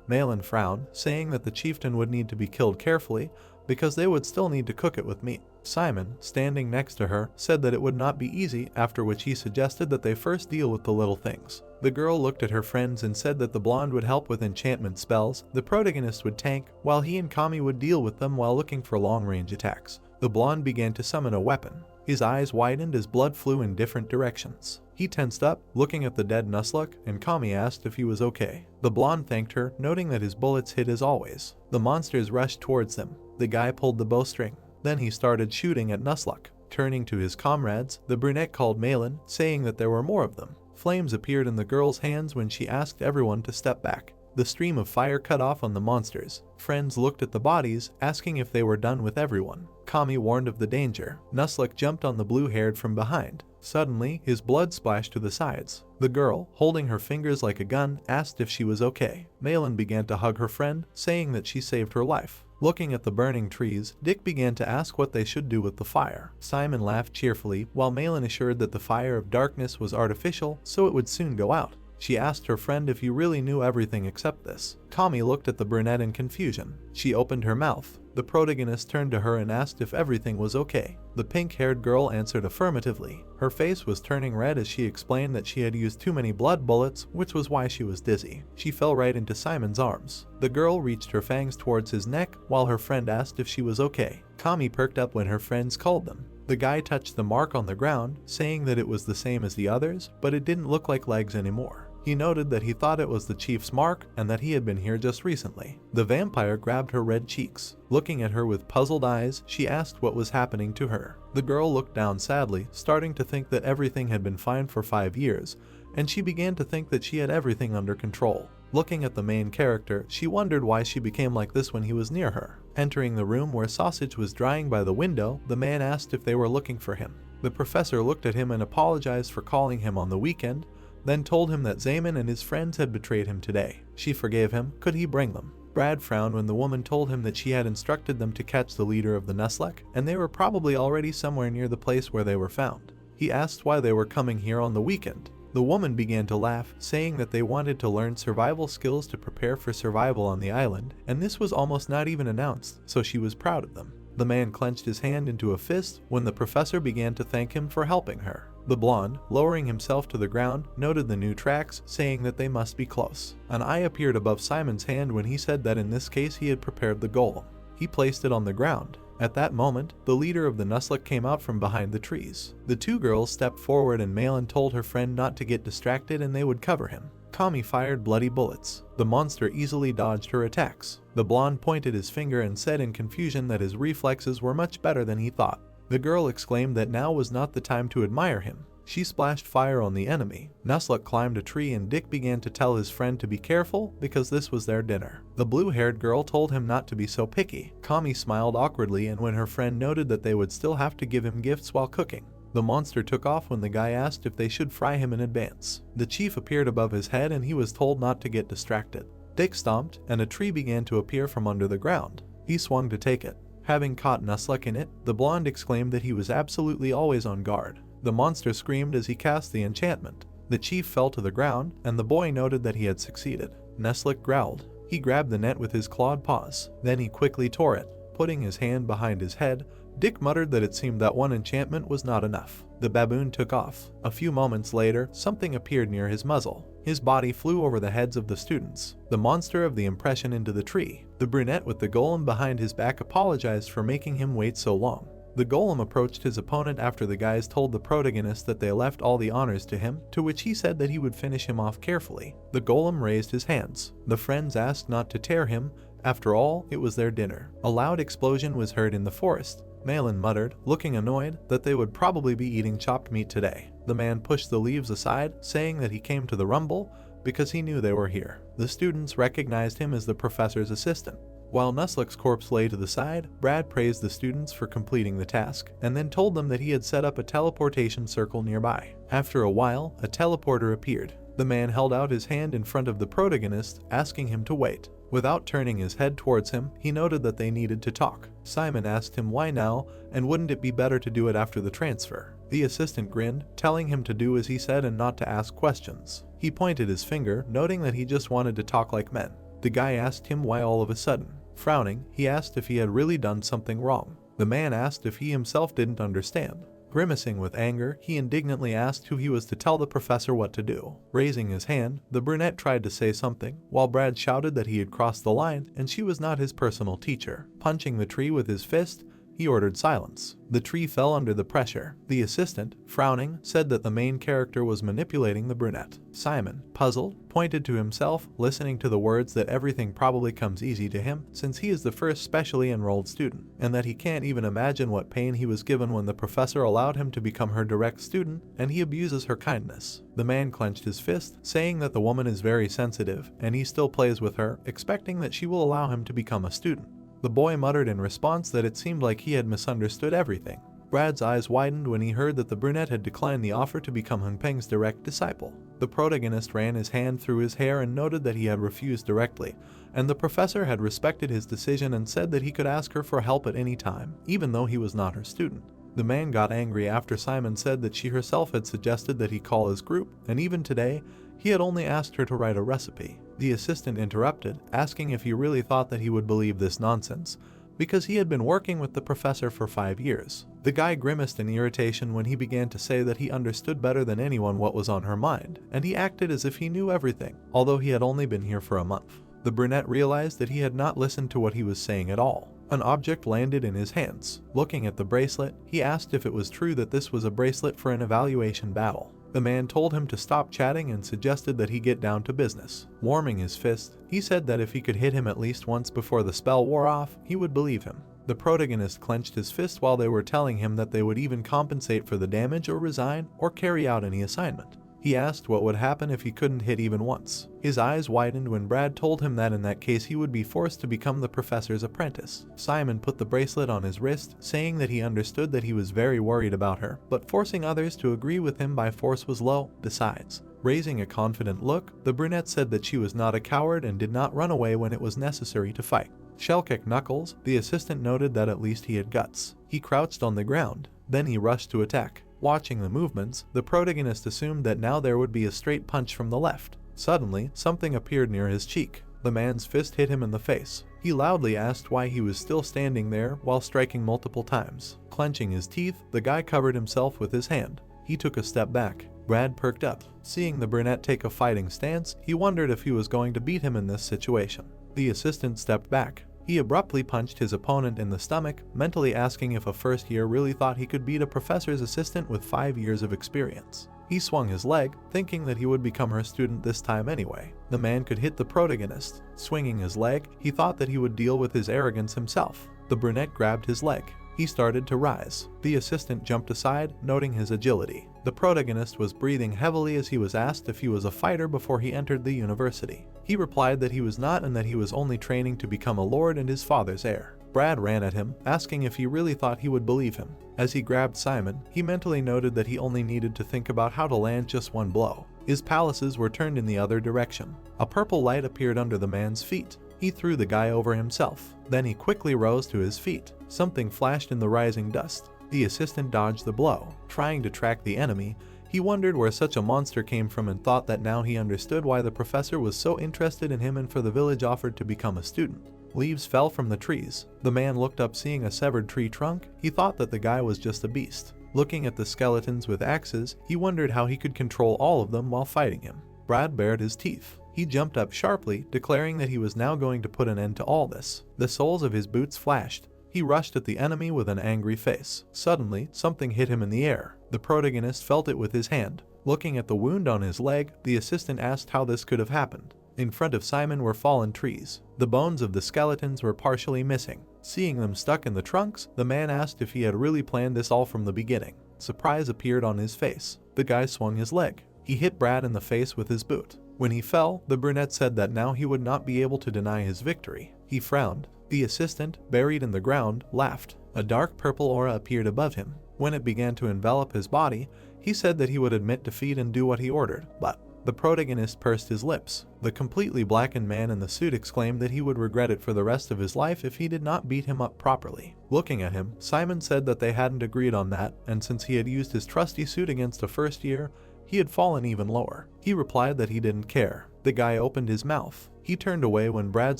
Malin frowned, saying that the chieftain would need to be killed carefully because they would still need to cook it with meat. Simon, standing next to her, said that it would not be easy, after which he suggested that they first deal with the little things. The girl looked at her friends and said that the blonde would help with enchantment spells, the protagonist would tank, while he and Kami would deal with them while looking for long-range attacks. The blonde began to summon a weapon. His eyes widened as blood flew in different directions. He tensed up, looking at the dead Nuzlocke, and Kami asked if he was okay. The blonde thanked her, noting that his bullets hit as always. The monsters rushed towards them. The guy pulled the bowstring. Then he started shooting at Nuzlocke. Turning to his comrades, the brunette called Malin, saying that there were more of them. Flames appeared in the girl's hands when she asked everyone to step back. The stream of fire cut off on the monsters. Friends looked at the bodies, asking if they were done with everyone. Kami warned of the danger. Nuzlocke jumped on the blue-haired from behind. Suddenly, his blood splashed to the sides. The girl, holding her fingers like a gun, asked if she was okay. Malin began to hug her friend, saying that she saved her life. Looking at the burning trees, Dick began to ask what they should do with the fire. Simon laughed cheerfully, while Malin assured that the fire of darkness was artificial, so it would soon go out. She asked her friend if he really knew everything except this. Kami looked at the brunette in confusion. She opened her mouth. The protagonist turned to her and asked if everything was okay. The pink-haired girl answered affirmatively. Her face was turning red as she explained that she had used too many blood bullets, which was why she was dizzy. She fell right into Simon's arms. The girl reached her fangs towards his neck, while her friend asked if she was okay. Kami perked up when her friends called them. The guy touched the mark on the ground, saying that it was the same as the others, but it didn't look like legs anymore. He noted that he thought it was the chief's mark and that he had been here just recently. The vampire grabbed her red cheeks. Looking at her with puzzled eyes, she asked what was happening to her. The girl looked down sadly, starting to think that everything had been fine for 5 years, and she began to think that she had everything under control. Looking at the main character, she wondered why she became like this when he was near her. Entering the room where Sausage was drying by the window, the man asked if they were looking for him. The professor looked at him and apologized for calling him on the weekend, then told him that Zaman and his friends had betrayed him today. She forgave him. Could he bring them? Brad frowned when the woman told him that she had instructed them to catch the leader of the Nuzlocke, and they were probably already somewhere near the place where they were found. He asked why they were coming here on the weekend. The woman began to laugh, saying that they wanted to learn survival skills to prepare for survival on the island, and this was almost not even announced, so she was proud of them. The man clenched his hand into a fist when the professor began to thank him for helping her. The blonde, lowering himself to the ground, noted the new tracks, saying that they must be close. An eye appeared above Simon's hand when he said that in this case he had prepared the golem. He placed it on the ground. At that moment, the leader of the Nuzlocke came out from behind the trees. The two girls stepped forward and Malin told her friend not to get distracted and they would cover him. Kami fired bloody bullets. The monster easily dodged her attacks. The blonde pointed his finger and said in confusion that his reflexes were much better than he thought. The girl exclaimed that now was not the time to admire him. She splashed fire on the enemy. Nuzlocke climbed a tree and Dick began to tell his friend to be careful because this was their dinner. The blue-haired girl told him not to be so picky. Kami smiled awkwardly and when her friend noted that they would still have to give him gifts while cooking. The monster took off when the guy asked if they should fry him in advance. The chief appeared above his head and he was told not to get distracted. Dick stomped, and a tree began to appear from under the ground. He swung to take it. Having caught Nuzlocke in it, the blonde exclaimed that he was absolutely always on guard. The monster screamed as he cast the enchantment. The chief fell to the ground, and the boy noted that he had succeeded. Nuzlocke growled. He grabbed the net with his clawed paws. Then he quickly tore it. Putting his hand behind his head, Dick muttered that it seemed that one enchantment was not enough. The baboon took off. A few moments later, something appeared near his muzzle. His body flew over the heads of the students. The monster of the impression into the tree. The brunette with the golem behind his back apologized for making him wait so long. The golem approached his opponent after the guys told the protagonist that they left all the honors to him, to which he said that he would finish him off carefully. The golem raised his hands. The friends asked not to tear him. After all, it was their dinner. A loud explosion was heard in the forest. Malin muttered, looking annoyed, that they would probably be eating chopped meat today. The man pushed the leaves aside, saying that he came to the rumble because he knew they were here. The students recognized him as the professor's assistant. While Nuzlocke's corpse lay to the side, Brad praised the students for completing the task, and then told them that he had set up a teleportation circle nearby. After a while, a teleporter appeared. The man held out his hand in front of the protagonist, asking him to wait. Without turning his head towards him, he noted that they needed to talk. Simon asked him why now, and wouldn't it be better to do it after the transfer. The assistant grinned, telling him to do as he said and not to ask questions. He pointed his finger, noting that he just wanted to talk like men. The guy asked him why all of a sudden. Frowning, he asked if he had really done something wrong. The man asked if he himself didn't understand. Grimacing with anger, he indignantly asked who he was to tell the professor what to do. Raising his hand, the brunette tried to say something, while Brad shouted that he had crossed the line and she was not his personal teacher. Punching the tree with his fist, he ordered silence. The tree fell under the pressure. The assistant, frowning, said that the main character was manipulating the brunette. Simon, puzzled, pointed to himself, listening to the words that everything probably comes easy to him since he is the first specially enrolled student, and that he can't even imagine what pain he was given when the professor allowed him to become her direct student and he abuses her kindness. The man clenched his fist, saying that the woman is very sensitive and he still plays with her, expecting that she will allow him to become a student. The boy muttered in response that it seemed like he had misunderstood everything. Brad's eyes widened when he heard that the brunette had declined the offer to become Hunpeng's direct disciple. The protagonist ran his hand through his hair and noted that he had refused directly, and the professor had respected his decision and said that he could ask her for help at any time, even though he was not her student. The man got angry after Simon said that she herself had suggested that he call his group, and even today, he had only asked her to write a recipe. The assistant interrupted, asking if he really thought that he would believe this nonsense, because he had been working with the professor for 5 years. The guy grimaced in irritation when he began to say that he understood better than anyone what was on her mind, and he acted as if he knew everything, although he had only been here for a month. The brunette realized that he had not listened to what he was saying at all. An object landed in his hands. Looking at the bracelet, he asked if it was true that this was a bracelet for an evaluation battle. The man told him to stop chatting and suggested that he get down to business. Warming his fist, he said that if he could hit him at least once before the spell wore off, he would believe him. The protagonist clenched his fist while they were telling him that they would even compensate for the damage or resign or carry out any assignment. He asked what would happen if he couldn't hit even once. His eyes widened when Brad told him that in that case he would be forced to become the professor's apprentice. Simon put the bracelet on his wrist, saying that he understood that he was very worried about her, but forcing others to agree with him by force was low. Besides, raising a confident look, the brunette said that she was not a coward and did not run away when it was necessary to fight. Shellkick Knuckles, the assistant noted that at least he had guts. He crouched on the ground, then he rushed to attack. Watching the movements, the protagonist assumed that now there would be a straight punch from the left. Suddenly, something appeared near his cheek. The man's fist hit him in the face. He loudly asked why he was still standing there while striking multiple times. Clenching his teeth, the guy covered himself with his hand. He took a step back. Brad perked up. Seeing the brunette take a fighting stance, he wondered if he was going to beat him in this situation. The assistant stepped back. He abruptly punched his opponent in the stomach, mentally asking if a first year really thought he could beat a professor's assistant with 5 years of experience. He swung his leg, thinking that he would become her student this time anyway. The man could hit the protagonist. Swinging his leg, he thought that he would deal with his arrogance himself. The brunette grabbed his leg. He started to rise. The assistant jumped aside, noting his agility. The protagonist was breathing heavily as he was asked if he was a fighter before he entered the university. He replied that he was not and that he was only training to become a lord and his father's heir. Brad ran at him, asking if he really thought he would believe him. As he grabbed Simon, he mentally noted that he only needed to think about how to land just one blow. His palaces were turned in the other direction. A purple light appeared under the man's feet. He threw the guy over himself. Then he quickly rose to his feet. Something flashed in the rising dust. The assistant dodged the blow. Trying to track the enemy, he wondered where such a monster came from and thought that now he understood why the professor was so interested in him and for the village offered to become a student. Leaves fell from the trees. The man looked up seeing a severed tree trunk. He thought that the guy was just a beast. Looking at the skeletons with axes, he wondered how he could control all of them while fighting him. Brad bared his teeth. He jumped up sharply, declaring that he was now going to put an end to all this. The soles of his boots flashed. He rushed at the enemy with an angry face. Suddenly, something hit him in the air. The protagonist felt it with his hand. Looking at the wound on his leg, the assistant asked how this could have happened. In front of Simon were fallen trees. The bones of the skeletons were partially missing. Seeing them stuck in the trunks, the man asked if he had really planned this all from the beginning. Surprise appeared on his face. The guy swung his leg. He hit Brad in the face with his boot. When he fell, the brunette said that now he would not be able to deny his victory. He frowned. The assistant, buried in the ground, laughed. A dark purple aura appeared above him. When it began to envelop his body, he said that he would admit defeat and do what he ordered, but the protagonist pursed his lips. The completely blackened man in the suit exclaimed that he would regret it for the rest of his life if he did not beat him up properly. Looking at him, Simon said that they hadn't agreed on that, and since he had used his trusty suit against a first year, he had fallen even lower. He replied that he didn't care. The guy opened his mouth. He turned away when Brad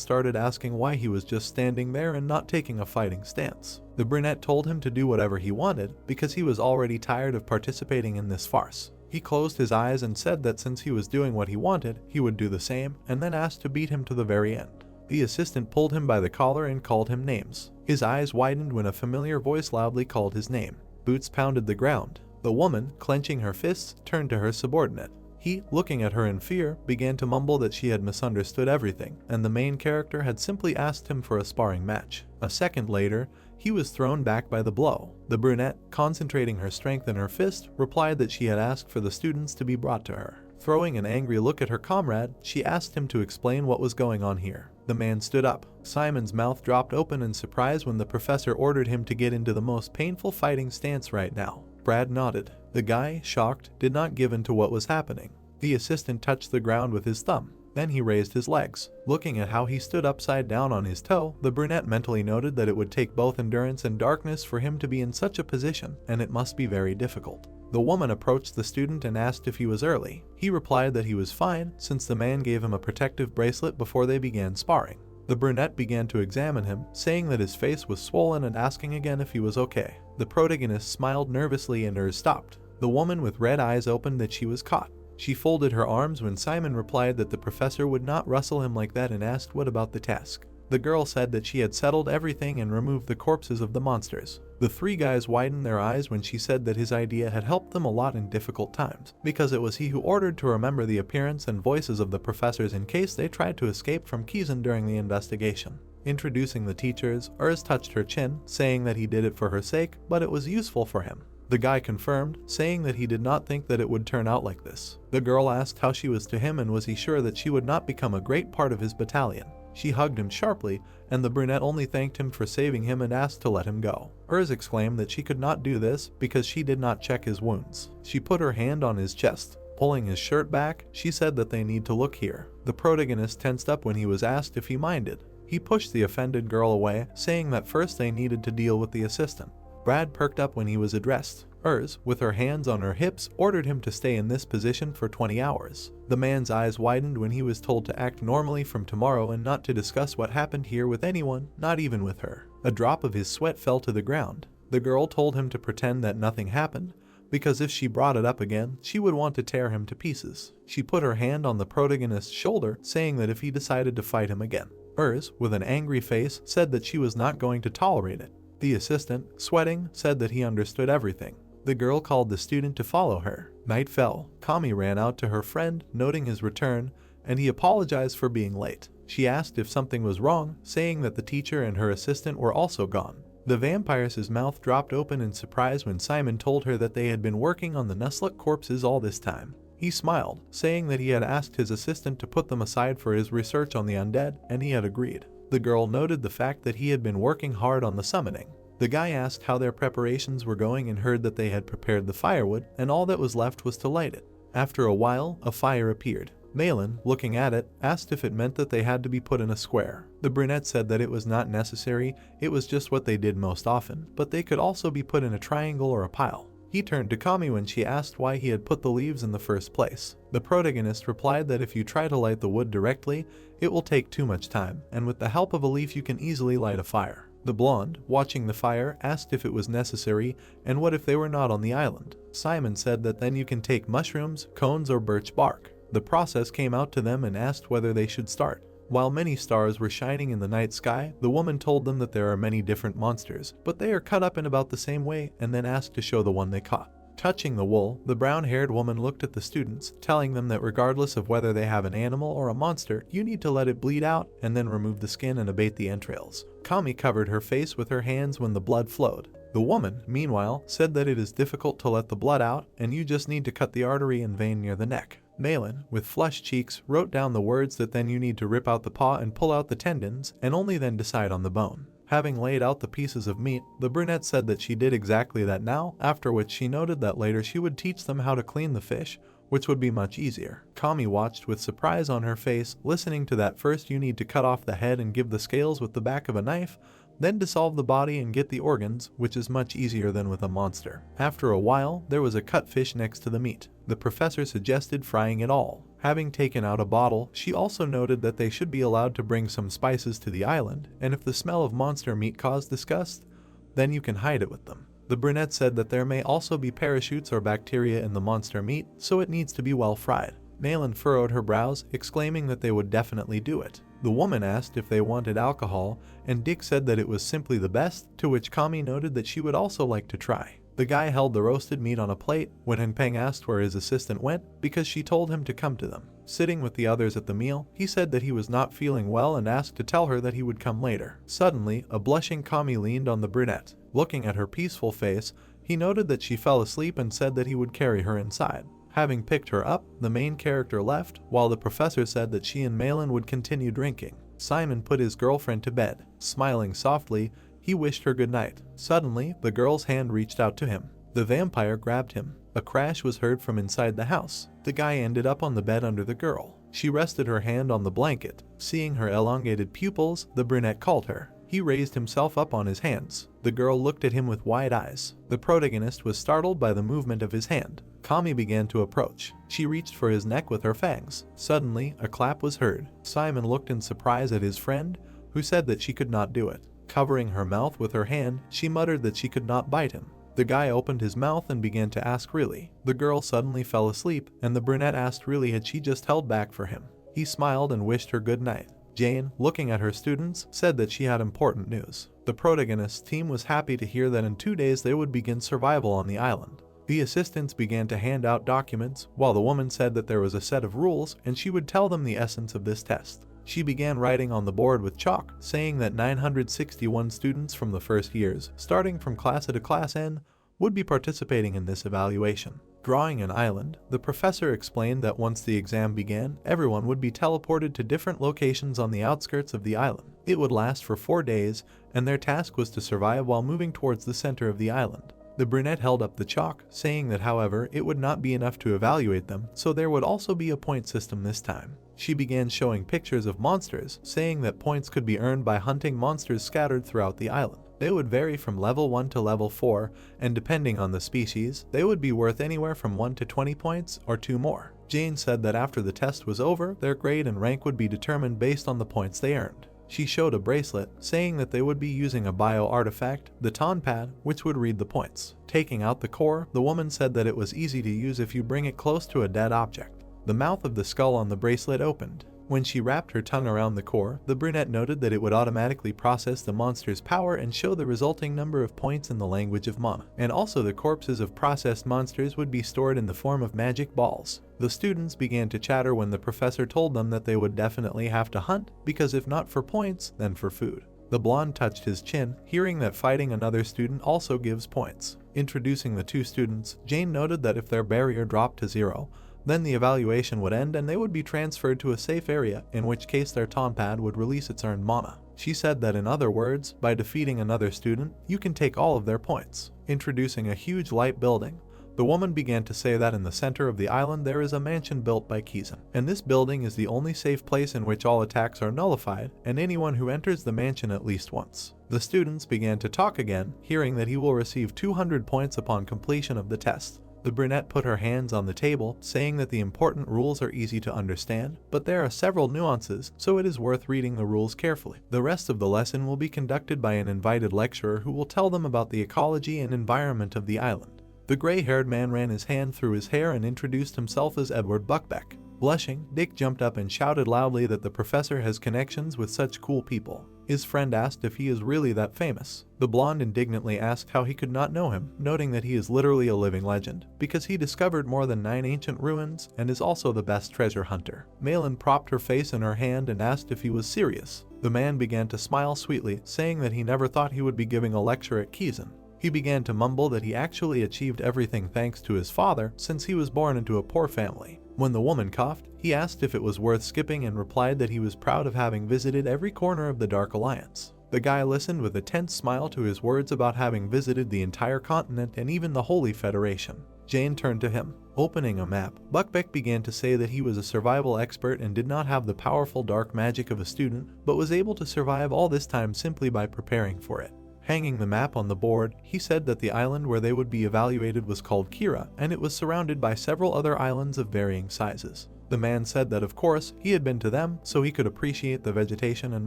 started asking why he was just standing there and not taking a fighting stance. The brunette told him to do whatever he wanted because he was already tired of participating in this farce. He closed his eyes and said that since he was doing what he wanted, he would do the same, and then asked to beat him to the very end. The assistant pulled him by the collar and called him names. His eyes widened when a familiar voice loudly called his name. Boots pounded the ground. The woman, clenching her fists, turned to her subordinate. He, looking at her in fear, began to mumble that she had misunderstood everything, and the main character had simply asked him for a sparring match. A second later, he was thrown back by the blow. The brunette, concentrating her strength in her fist, replied that she had asked for the students to be brought to her. Throwing an angry look at her comrade, she asked him to explain what was going on here. The man stood up. Simon's mouth dropped open in surprise when the professor ordered him to get into the most painful fighting stance right now. Brad nodded. The guy, shocked, did not give in to what was happening. The assistant touched the ground with his thumb. Then he raised his legs. Looking at how he stood upside down on his toe, the brunette mentally noted that it would take both endurance and darkness for him to be in such a position, and it must be very difficult. The woman approached the student and asked if he was early. He replied that he was fine, since the man gave him a protective bracelet before they began sparring. The brunette began to examine him, saying that his face was swollen and asking again if he was okay. The protagonist smiled nervously and hers stopped. The woman with red eyes opened that she was caught. She folded her arms when Simon replied that the professor would not rustle him like that and asked what about the task. The girl said that she had settled everything and removed the corpses of the monsters. The three guys widened their eyes when she said that his idea had helped them a lot in difficult times, because it was he who ordered to remember the appearance and voices of the professors in case they tried to escape from Kizan during the investigation. Introducing the teachers, Urs touched her chin, saying that he did it for her sake, but it was useful for him. The guy confirmed, saying that he did not think that it would turn out like this. The girl asked how she was to him and was he sure that she would not become a great part of his battalion. She hugged him sharply, and the brunette only thanked him for saving him and asked to let him go. Urs exclaimed that she could not do this because she did not check his wounds. She put her hand on his chest. Pulling his shirt back, she said that they need to look here. The protagonist tensed up when he was asked if he minded. He pushed the offended girl away, saying that first they needed to deal with the assistant. Brad perked up when he was addressed. Urs, with her hands on her hips, ordered him to stay in this position for 20 hours. The man's eyes widened when he was told to act normally from tomorrow and not to discuss what happened here with anyone, not even with her. A drop of his sweat fell to the ground. The girl told him to pretend that nothing happened, because if she brought it up again, she would want to tear him to pieces. She put her hand on the protagonist's shoulder, saying that if he decided to fight him again. Urs, with an angry face, said that she was not going to tolerate it. The assistant, sweating, said that he understood everything. The girl called the student to follow her. Night fell. Kami ran out to her friend, noting his return, and he apologized for being late. She asked if something was wrong, saying that the teacher and her assistant were also gone. The vampire's mouth dropped open in surprise when Simon told her that they had been working on the Nuzlocke corpses all this time. He smiled, saying that he had asked his assistant to put them aside for his research on the undead, and he had agreed. The girl noted the fact that he had been working hard on the summoning. The guy asked how their preparations were going and heard that they had prepared the firewood, and all that was left was to light it. After a while, a fire appeared. Malin, looking at it, asked if it meant that they had to be put in a square. The brunette said that it was not necessary, it was just what they did most often, but they could also be put in a triangle or a pile. He turned to Kami when she asked why he had put the leaves in the first place. The protagonist replied that if you try to light the wood directly, it will take too much time, and with the help of a leaf you can easily light a fire. The blonde, watching the fire, asked if it was necessary, and what if they were not on the island. Simon said that then you can take mushrooms, cones, or birch bark. The process came out to them and asked whether they should start. While many stars were shining in the night sky, the woman told them that there are many different monsters, but they are cut up in about the same way, and then asked to show the one they caught. Touching the wool, the brown-haired woman looked at the students, telling them that regardless of whether they have an animal or a monster, you need to let it bleed out and then remove the skin and abate the entrails. Kami covered her face with her hands when the blood flowed. The woman, meanwhile, said that it is difficult to let the blood out and you just need to cut the artery and vein near the neck. Malin, with flushed cheeks, wrote down the words that then you need to rip out the paw and pull out the tendons, and only then decide on the bone. Having laid out the pieces of meat, the brunette said that she did exactly that now, after which she noted that later she would teach them how to clean the fish, which would be much easier. Kami watched with surprise on her face, listening to that first you need to cut off the head and give the scales with the back of a knife, then dissolve the body and get the organs, which is much easier than with a monster. After a while, there was a cut fish next to the meat. The professor suggested frying it all. Having taken out a bottle, she also noted that they should be allowed to bring some spices to the island, and if the smell of monster meat caused disgust, then you can hide it with them. The brunette said that there may also be parachutes or bacteria in the monster meat, so it needs to be well fried. Malin furrowed her brows, exclaiming that they would definitely do it. The woman asked if they wanted alcohol, and Dick said that it was simply the best, to which Kami noted that she would also like to try. The guy held the roasted meat on a plate when Henpeng asked where his assistant went because she told him to come to them. Sitting with the others at the meal, he said that he was not feeling well and asked to tell her that he would come later. Suddenly, a blushing Kami leaned on the brunette. Looking at her peaceful face, he noted that she fell asleep and said that he would carry her inside. Having picked her up, the main character left, while the professor said that she and Malin would continue drinking. Simon put his girlfriend to bed. Smiling softly, he wished her good night. Suddenly, the girl's hand reached out to him. The vampire grabbed him. A crash was heard from inside the house. The guy ended up on the bed under the girl. She rested her hand on the blanket. Seeing her elongated pupils, the brunette called her. He raised himself up on his hands. The girl looked at him with wide eyes. The protagonist was startled by the movement of his hand. Kami began to approach. She reached for his neck with her fangs. Suddenly, a clap was heard. Simon looked in surprise at his friend, who said that she could not do it. Covering her mouth with her hand, she muttered that she could not bite him. The guy opened his mouth and began to ask really. The girl suddenly fell asleep, and the brunette asked really had she just held back for him. He smiled and wished her good night. Jane, looking at her students, said that she had important news. The protagonist's team was happy to hear that in 2 days they would begin survival on the island. The assistants began to hand out documents, while the woman said that there was a set of rules and she would tell them the essence of this test. She began writing on the board with chalk, saying that 961 students from the first years, starting from class A to class N, would be participating in this evaluation. Drawing an island, the professor explained that once the exam began, everyone would be teleported to different locations on the outskirts of the island. It would last for 4 days, and their task was to survive while moving towards the center of the island. The brunette held up the chalk, saying that however, it would not be enough to evaluate them, so there would also be a point system this time. She began showing pictures of monsters, saying that points could be earned by hunting monsters scattered throughout the island. They would vary from level 1 to level 4, and depending on the species, they would be worth anywhere from 1 to 20 points or 2 more. Jane said that after the test was over, their grade and rank would be determined based on the points they earned. She showed a bracelet, saying that they would be using a bio-artifact, the Tonpad, which would read the points. Taking out the core, the woman said that it was easy to use if you bring it close to a dead object. The mouth of the skull on the bracelet opened. When she wrapped her tongue around the core, the brunette noted that it would automatically process the monster's power and show the resulting number of points in the language of mana. And also the corpses of processed monsters would be stored in the form of magic balls. The students began to chatter when the professor told them that they would definitely have to hunt, because if not for points, then for food. The blonde touched his chin, hearing that fighting another student also gives points. Introducing the 2 students, Jane noted that if their barrier dropped to 0, then the evaluation would end and they would be transferred to a safe area, in which case their Tonpad would release its earned mana. She said that in other words, by defeating another student, you can take all of their points. Introducing a huge light building, The woman began to say that in the center of the island there is a mansion built by Kizan, and this building is the only safe place in which all attacks are nullified, and anyone who enters the mansion at least once. The students began to talk again, hearing that he will receive 200 points upon completion of the test. The brunette put her hands on the table, saying that the important rules are easy to understand, but there are several nuances, so it is worth reading the rules carefully. The rest of the lesson will be conducted by an invited lecturer who will tell them about the ecology and environment of the island. The gray-haired man ran his hand through his hair and introduced himself as Edward Buckbeck. Blushing, Dick jumped up and shouted loudly that the professor has connections with such cool people. His friend asked if he is really that famous. The blonde indignantly asked how he could not know him, noting that he is literally a living legend, because he discovered more than 9 ancient ruins and is also the best treasure hunter. Malin propped her face in her hand and asked if he was serious. The man began to smile sweetly, saying that he never thought he would be giving a lecture at Kizan. He began to mumble that he actually achieved everything thanks to his father, since he was born into a poor family. When the woman coughed, he asked if it was worth skipping and replied that he was proud of having visited every corner of the Dark Alliance. The guy listened with a tense smile to his words about having visited the entire continent and even the Holy Federation. Jane turned to him. Opening a map, Buckbeck began to say that he was a survival expert and did not have the powerful dark magic of a student, but was able to survive all this time simply by preparing for it. Hanging the map on the board, he said that the island where they would be evaluated was called Kira, and it was surrounded by several other islands of varying sizes. The man said that of course, he had been to them, so he could appreciate the vegetation and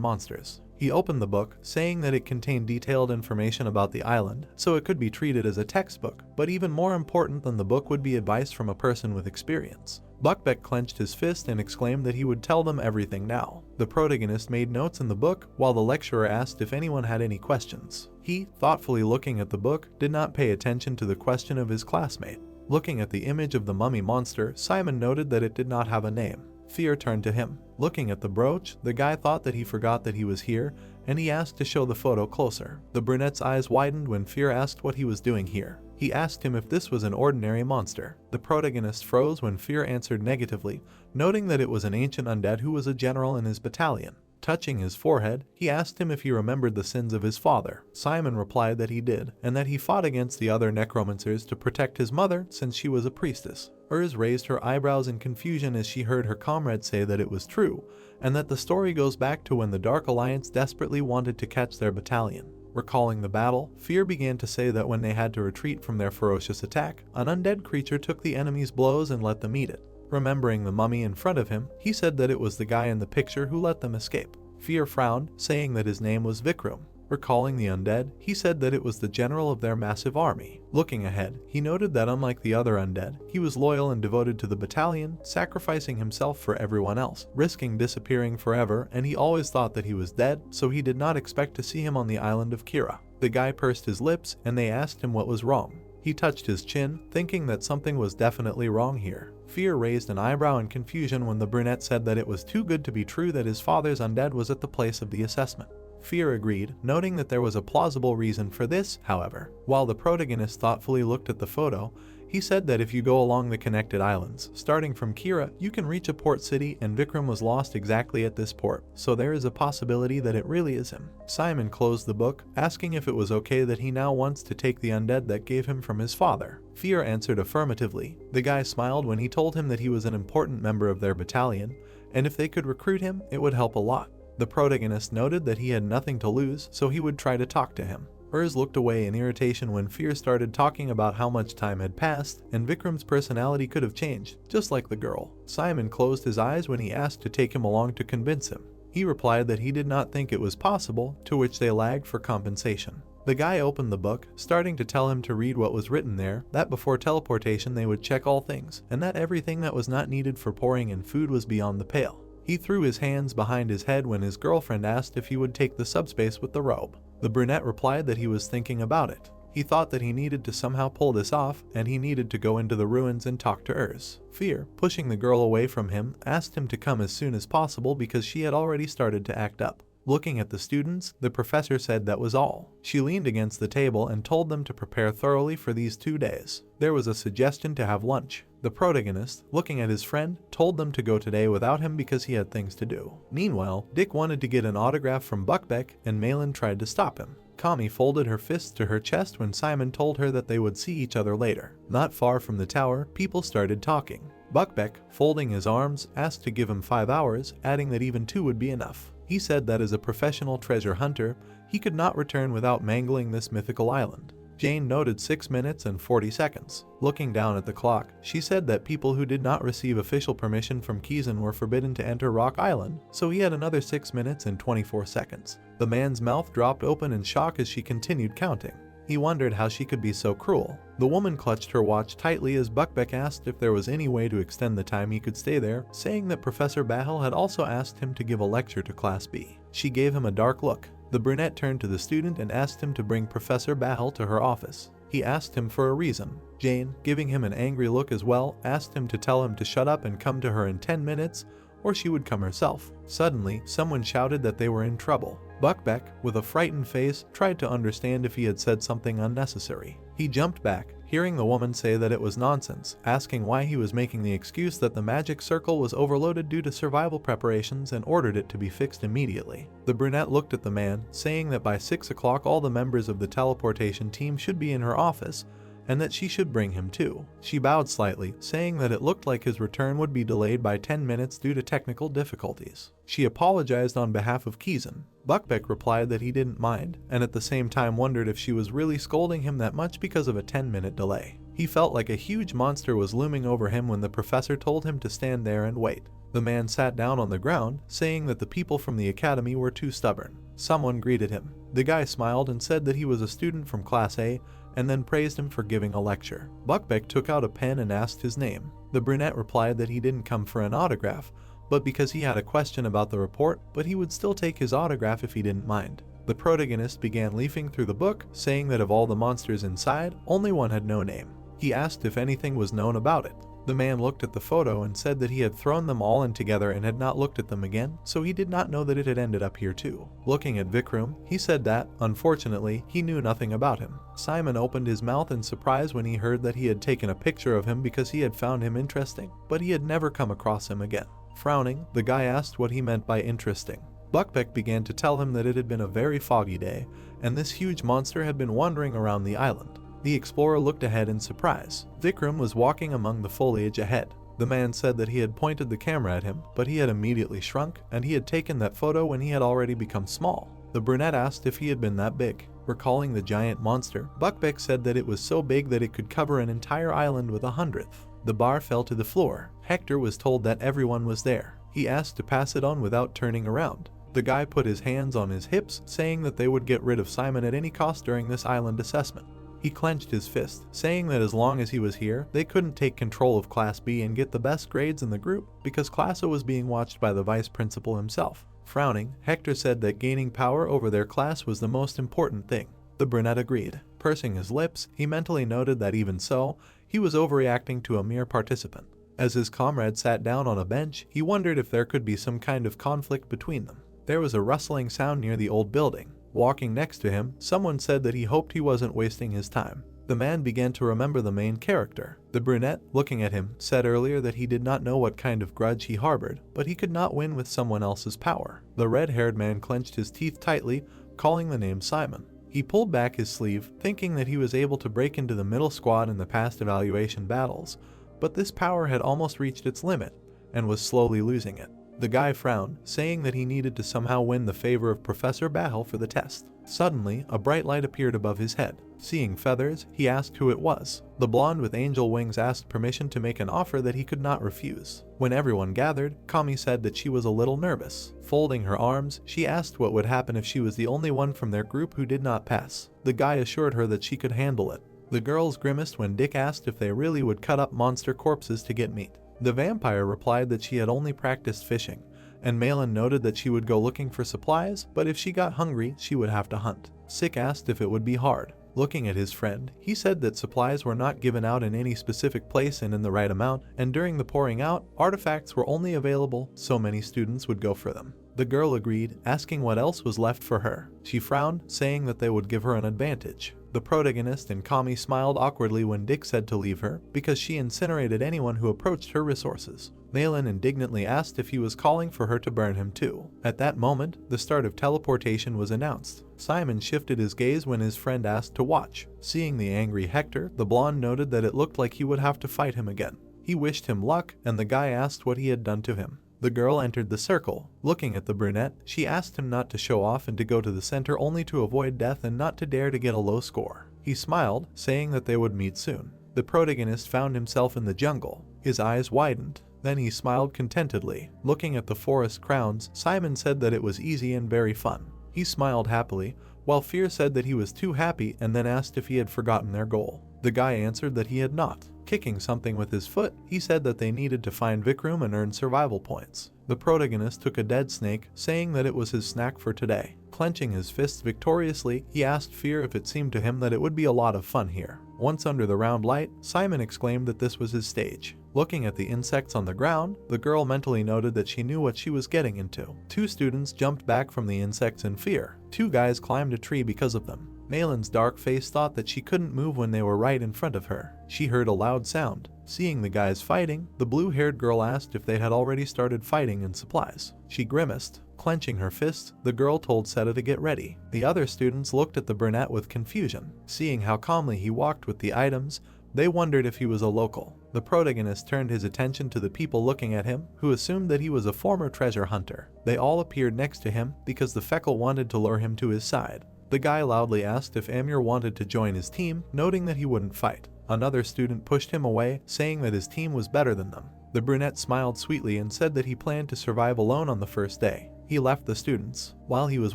monsters. He opened the book, saying that it contained detailed information about the island, so it could be treated as a textbook, but even more important than the book would be advice from a person with experience. Buckbeck clenched his fist and exclaimed that he would tell them everything now. The protagonist made notes in the book, while the lecturer asked if anyone had any questions. He, thoughtfully looking at the book, did not pay attention to the question of his classmate. Looking at the image of the mummy monster, Simon noted that it did not have a name. Fear turned to him. Looking at the brooch, the guy thought that he forgot that he was here, and he asked to show the photo closer. The brunette's eyes widened when Fear asked what he was doing here. He asked him if this was an ordinary monster. The protagonist froze when Fear answered negatively, noting that it was an ancient undead who was a general in his battalion. Touching his forehead, he asked him if he remembered the sins of his father. Simon replied that he did, and that he fought against the other necromancers to protect his mother since she was a priestess. Urs raised her eyebrows in confusion as she heard her comrade say that it was true, and that the story goes back to when the Dark Alliance desperately wanted to catch their battalion. Recalling the battle, Fear began to say that when they had to retreat from their ferocious attack, an undead creature took the enemy's blows and let them eat it. Remembering the mummy in front of him, he said that it was the guy in the picture who let them escape. Fear frowned, saying that his name was Vikram. Recalling the undead, he said that it was the general of their massive army. Looking ahead, he noted that unlike the other undead, he was loyal and devoted to the battalion, sacrificing himself for everyone else, risking disappearing forever, and he always thought that he was dead, so he did not expect to see him on the island of Kira. The guy pursed his lips, and they asked him what was wrong. He touched his chin, thinking that something was definitely wrong here. Fear raised an eyebrow in confusion when the brunette said that it was too good to be true that his father's undead was at the place of the assessment. Fear agreed, noting that there was a plausible reason for this, however. While the protagonist thoughtfully looked at the photo, he said that if you go along the connected islands, starting from Kira, you can reach a port city, and Vikram was lost exactly at this port, so there is a possibility that it really is him. Simon closed the book, asking if it was okay that he now wants to take the undead that gave him from his father. Fear answered affirmatively. The guy smiled when he told him that he was an important member of their battalion, and if they could recruit him, it would help a lot. The protagonist noted that he had nothing to lose, so he would try to talk to him. Urs looked away in irritation when Fear started talking about how much time had passed, and Vikram's personality could have changed, just like the girl. Simon closed his eyes when he asked to take him along to convince him. He replied that he did not think it was possible, to which they lagged for compensation. The guy opened the book, starting to tell him to read what was written there, that before teleportation they would check all things, and that everything that was not needed for pouring in food was beyond the pale. He threw his hands behind his head when his girlfriend asked if he would take the subspace with the robe. The brunette replied that he was thinking about it. He thought that he needed to somehow pull this off, and he needed to go into the ruins and talk to Urs. Fear, pushing the girl away from him, asked him to come as soon as possible because she had already started to act up. Looking at the students, the professor said that was all. She leaned against the table and told them to prepare thoroughly for these 2 days. There was a suggestion to have lunch. The protagonist, looking at his friend, told them to go today without him because he had things to do. Meanwhile, Dick wanted to get an autograph from Buckbeck, and Malin tried to stop him. Kami folded her fists to her chest when Simon told her that they would see each other later. Not far from the tower, people started talking. Buckbeck, folding his arms, asked to give him 5 hours, adding that even 2 would be enough. He said that as a professional treasure hunter, he could not return without mangling this mythical island. Jane noted 6 minutes and 40 seconds. Looking down at the clock, she said that people who did not receive official permission from Kizan were forbidden to enter Rock Island, so he had another 6 minutes and 24 seconds. The man's mouth dropped open in shock as she continued counting. He wondered how she could be so cruel. The woman clutched her watch tightly as Buckbeck asked if there was any way to extend the time he could stay there, saying that Professor Bahel had also asked him to give a lecture to Class B. She gave him a dark look. The brunette turned to the student and asked him to bring Professor Bahel to her office. He asked him for a reason. Jane, giving him an angry look as well, asked him to tell him to shut up and come to her in 10 minutes, or she would come herself. Suddenly, someone shouted that they were in trouble. Buckbeck, with a frightened face, tried to understand if he had said something unnecessary. He jumped back, hearing the woman say that it was nonsense, asking why he was making the excuse that the magic circle was overloaded due to survival preparations and ordered it to be fixed immediately. The brunette looked at the man, saying that by 6 o'clock all the members of the teleportation team should be in her office, and that she should bring him too. She bowed slightly, saying that it looked like his return would be delayed by 10 minutes due to technical difficulties. She apologized on behalf of Kizan. Buckbeck replied that he didn't mind, and at the same time wondered if she was really scolding him that much because of a 10-minute delay. He felt like a huge monster was looming over him when the professor told him to stand there and wait. The man sat down on the ground, saying that the people from the academy were too stubborn. Someone greeted him. The guy smiled and said that he was a student from Class A, and then praised him for giving a lecture. Buckbeck took out a pen and asked his name. The brunette replied that he didn't come for an autograph, but because he had a question about the report, but he would still take his autograph if he didn't mind. The protagonist began leafing through the book, saying that of all the monsters inside, only one had no name. He asked if anything was known about it. The man looked at the photo and said that he had thrown them all in together and had not looked at them again, so he did not know that it had ended up here too. Looking at Vikram, he said that, unfortunately, he knew nothing about him. Simon opened his mouth in surprise when he heard that he had taken a picture of him because he had found him interesting, but he had never come across him again. Frowning, the guy asked what he meant by interesting. Buckbeck began to tell him that it had been a very foggy day, and this huge monster had been wandering around the island. The explorer looked ahead in surprise. Vikram was walking among the foliage ahead. The man said that he had pointed the camera at him, but he had immediately shrunk, and he had taken that photo when he had already become small. The brunette asked if he had been that big. Recalling the giant monster, Buckbeck said that it was so big that it could cover an entire island with 100th. The bar fell to the floor. Hector was told that everyone was there. He asked to pass it on without turning around. The guy put his hands on his hips, saying that they would get rid of Simon at any cost during this island assessment. He clenched his fist, saying that as long as he was here, they couldn't take control of Class B and get the best grades in the group because Class A was being watched by the vice principal himself. Frowning, Hector said that gaining power over their class was the most important thing. The brunette agreed. Pursing his lips, he mentally noted that even so, he was overreacting to a mere participant. As his comrade sat down on a bench, he wondered if there could be some kind of conflict between them. There was a rustling sound near the old building. Walking next to him, someone said that he hoped he wasn't wasting his time. The man began to remember the main character. The brunette, looking at him, said earlier that he did not know what kind of grudge he harbored, but he could not win with someone else's power. The red-haired man clenched his teeth tightly, calling the name Simon. He pulled back his sleeve, thinking that he was able to break into the middle squad in the past evaluation battles, but this power had almost reached its limit, and was slowly losing it. The guy frowned, saying that he needed to somehow win the favor of Professor Bahel for the test. Suddenly, a bright light appeared above his head. Seeing feathers, he asked who it was. The blonde with angel wings asked permission to make an offer that he could not refuse. When everyone gathered, Kami said that she was a little nervous. Folding her arms, she asked what would happen if she was the only one from their group who did not pass. The guy assured her that she could handle it. The girls grimaced when Dick asked if they really would cut up monster corpses to get meat. The vampire replied that she had only practiced fishing, and Malin noted that she would go looking for supplies, but if she got hungry, she would have to hunt. Sick asked if it would be hard. Looking at his friend, he said that supplies were not given out in any specific place and in the right amount, and during the pouring out, artifacts were only available, so many students would go for them. The girl agreed, asking what else was left for her. She frowned, saying that they would give her an advantage. The protagonist and Kami smiled awkwardly when Dick said to leave her because she incinerated anyone who approached her resources. Malin indignantly asked if he was calling for her to burn him too. At that moment, the start of teleportation was announced. Simon shifted his gaze when his friend asked to watch. Seeing the angry Hector, the blonde noted that it looked like he would have to fight him again. He wished him luck, and the guy asked what he had done to him. The girl entered the circle. Looking at the brunette, she asked him not to show off and to go to the center only to avoid death and not to dare to get a low score. He smiled, saying that they would meet soon. The protagonist found himself in the jungle. His eyes widened. Then he smiled contentedly. Looking at the forest crowns, Simon said that it was easy and very fun. He smiled happily, while Fear said that he was too happy and then asked if he had forgotten their goal. The guy answered that he had not. Kicking something with his foot, he said that they needed to find Vikram and earn survival points. The protagonist took a dead snake, saying that it was his snack for today. Clenching his fists victoriously, he asked Fear if it seemed to him that it would be a lot of fun here. Once under the round light, Simon exclaimed that this was his stage. Looking at the insects on the ground, the girl mentally noted that she knew what she was getting into. 2 students jumped back from the insects in fear. 2 guys climbed a tree because of them. Malin's dark face thought that she couldn't move when they were right in front of her. She heard a loud sound. Seeing the guys fighting, the blue-haired girl asked if they had already started fighting in supplies. She grimaced. Clenching her fists, the girl told Seta to get ready. The other students looked at the brunette with confusion. Seeing how calmly he walked with the items, they wondered if he was a local. The protagonist turned his attention to the people looking at him, who assumed that he was a former treasure hunter. They all appeared next to him because the Feckle wanted to lure him to his side. The guy loudly asked if Amir wanted to join his team, noting that he wouldn't fight. Another student pushed him away, saying that his team was better than them. The brunette smiled sweetly and said that he planned to survive alone on the first day. He left the students. While he was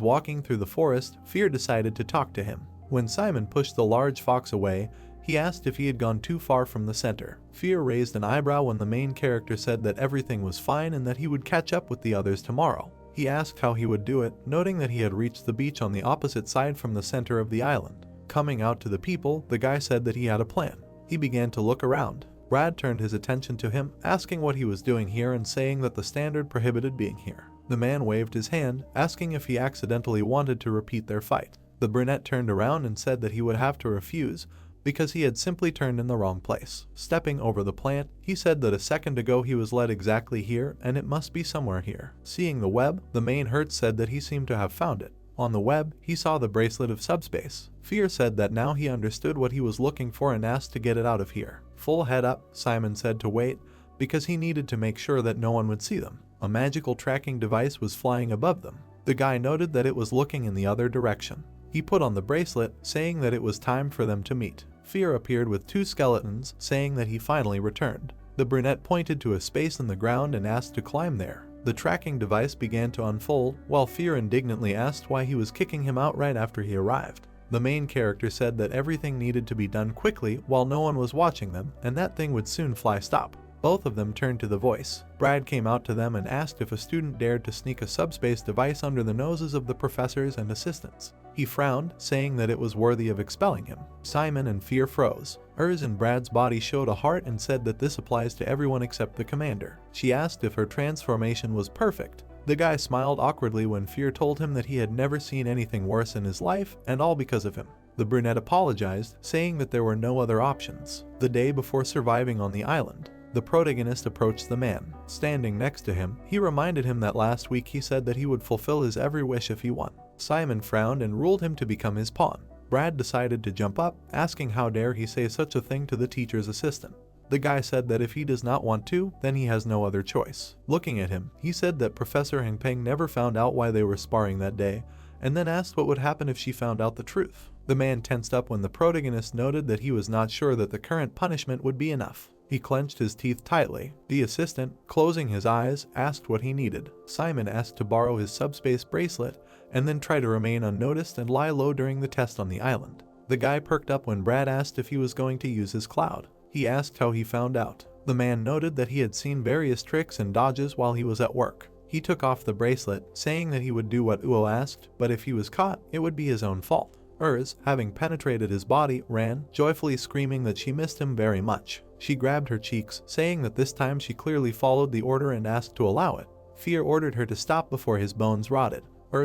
walking through the forest, Fear decided to talk to him. When Simon pushed the large fox away, he asked if he had gone too far from the center. Fear raised an eyebrow when the main character said that everything was fine and that he would catch up with the others tomorrow. He asked how he would do it, noting that he had reached the beach on the opposite side from the center of the island. Coming out to the people, the guy said that he had a plan. He began to look around. Brad turned his attention to him, asking what he was doing here and saying that the standard prohibited being here. The man waved his hand, asking if he accidentally wanted to repeat their fight. The brunette turned around and said that he would have to refuse, because he had simply turned in the wrong place. Stepping over the plant, he said that a second ago he was led exactly here and it must be somewhere here. Seeing the web, the main hurt said that he seemed to have found it. On the web, he saw the bracelet of subspace. Fear said that now he understood what he was looking for and asked to get it out of here. Full head up, Simon said to wait, because he needed to make sure that no one would see them. A magical tracking device was flying above them. The guy noted that it was looking in the other direction. He put on the bracelet, saying that it was time for them to meet. Fear appeared with 2 skeletons, saying that he finally returned. The brunette pointed to a space in the ground and asked to climb there. The tracking device began to unfold, while Fear indignantly asked why he was kicking him out right after he arrived. The main character said that everything needed to be done quickly while no one was watching them, and that thing would soon fly stop. Both of them turned to the voice. Brad came out to them and asked if a student dared to sneak a subspace device under the noses of the professors and assistants. He frowned, saying that it was worthy of expelling him. Simon and Fear froze. Hers and Brad's body showed a heart and said that this applies to everyone except the commander. She asked if her transformation was perfect. The guy smiled awkwardly when Fear told him that he had never seen anything worse in his life, and all because of him. The brunette apologized, saying that there were no other options. The day before surviving on the island, the protagonist approached the man. Standing next to him, he reminded him that last week he said that he would fulfill his every wish if he won. Simon frowned and ruled him to become his pawn. Brad decided to jump up, asking how dare he say such a thing to the teacher's assistant. The guy said that if he does not want to, then he has no other choice. Looking at him, he said that Professor Hengpeng never found out why they were sparring that day, and then asked what would happen if she found out the truth. The man tensed up when the protagonist noted that he was not sure that the current punishment would be enough. He clenched his teeth tightly. The assistant, closing his eyes, asked what he needed. Simon asked to borrow his subspace bracelet, and then try to remain unnoticed and lie low during the test on the island. The guy perked up when Brad asked if he was going to use his cloud. He asked how he found out. The man noted that he had seen various tricks and dodges while he was at work. He took off the bracelet, saying that he would do what Uo asked, but if he was caught, it would be his own fault. Urs, having penetrated his body, ran, joyfully screaming that she missed him very much. She grabbed her cheeks, saying that this time she clearly followed the order and asked to allow it. Fear ordered her to stop before his bones rotted.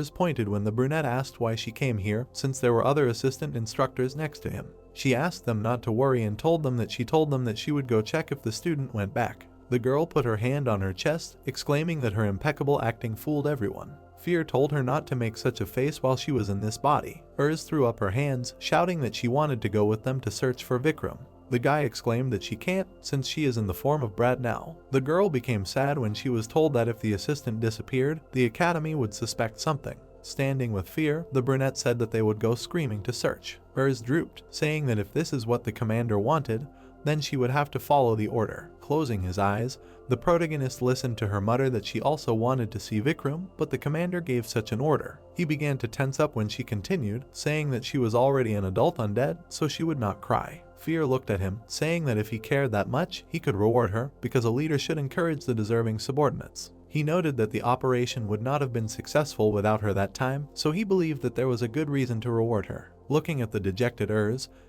pointed when the brunette asked why she came here, since there were other assistant instructors next to him. She asked them not to worry and told them that she would go check if the student went back. The girl put her hand on her chest, exclaiming that her impeccable acting fooled everyone. Fear told her not to make such a face while she was in this body. Threw up her hands, shouting that she wanted to go with them to search for Vikram. The guy exclaimed that she can't, since she is in the form of Brad now. The girl became sad when she was told that if the assistant disappeared, the academy would suspect something. Standing with Fear, the brunette said that they would go screaming to search. Drooped, saying that if this is what the commander wanted, then she would have to follow the order. Closing his eyes, the protagonist listened to her mutter that she also wanted to see Vikram, but the commander gave such an order. He began to tense up when she continued, saying that she was already an adult undead, so she would not cry. Fear looked at him, saying that if he cared that much, he could reward her, because a leader should encourage the deserving subordinates. He noted that the operation would not have been successful without her that time, so he believed that there was a good reason to reward her. Looking at the dejected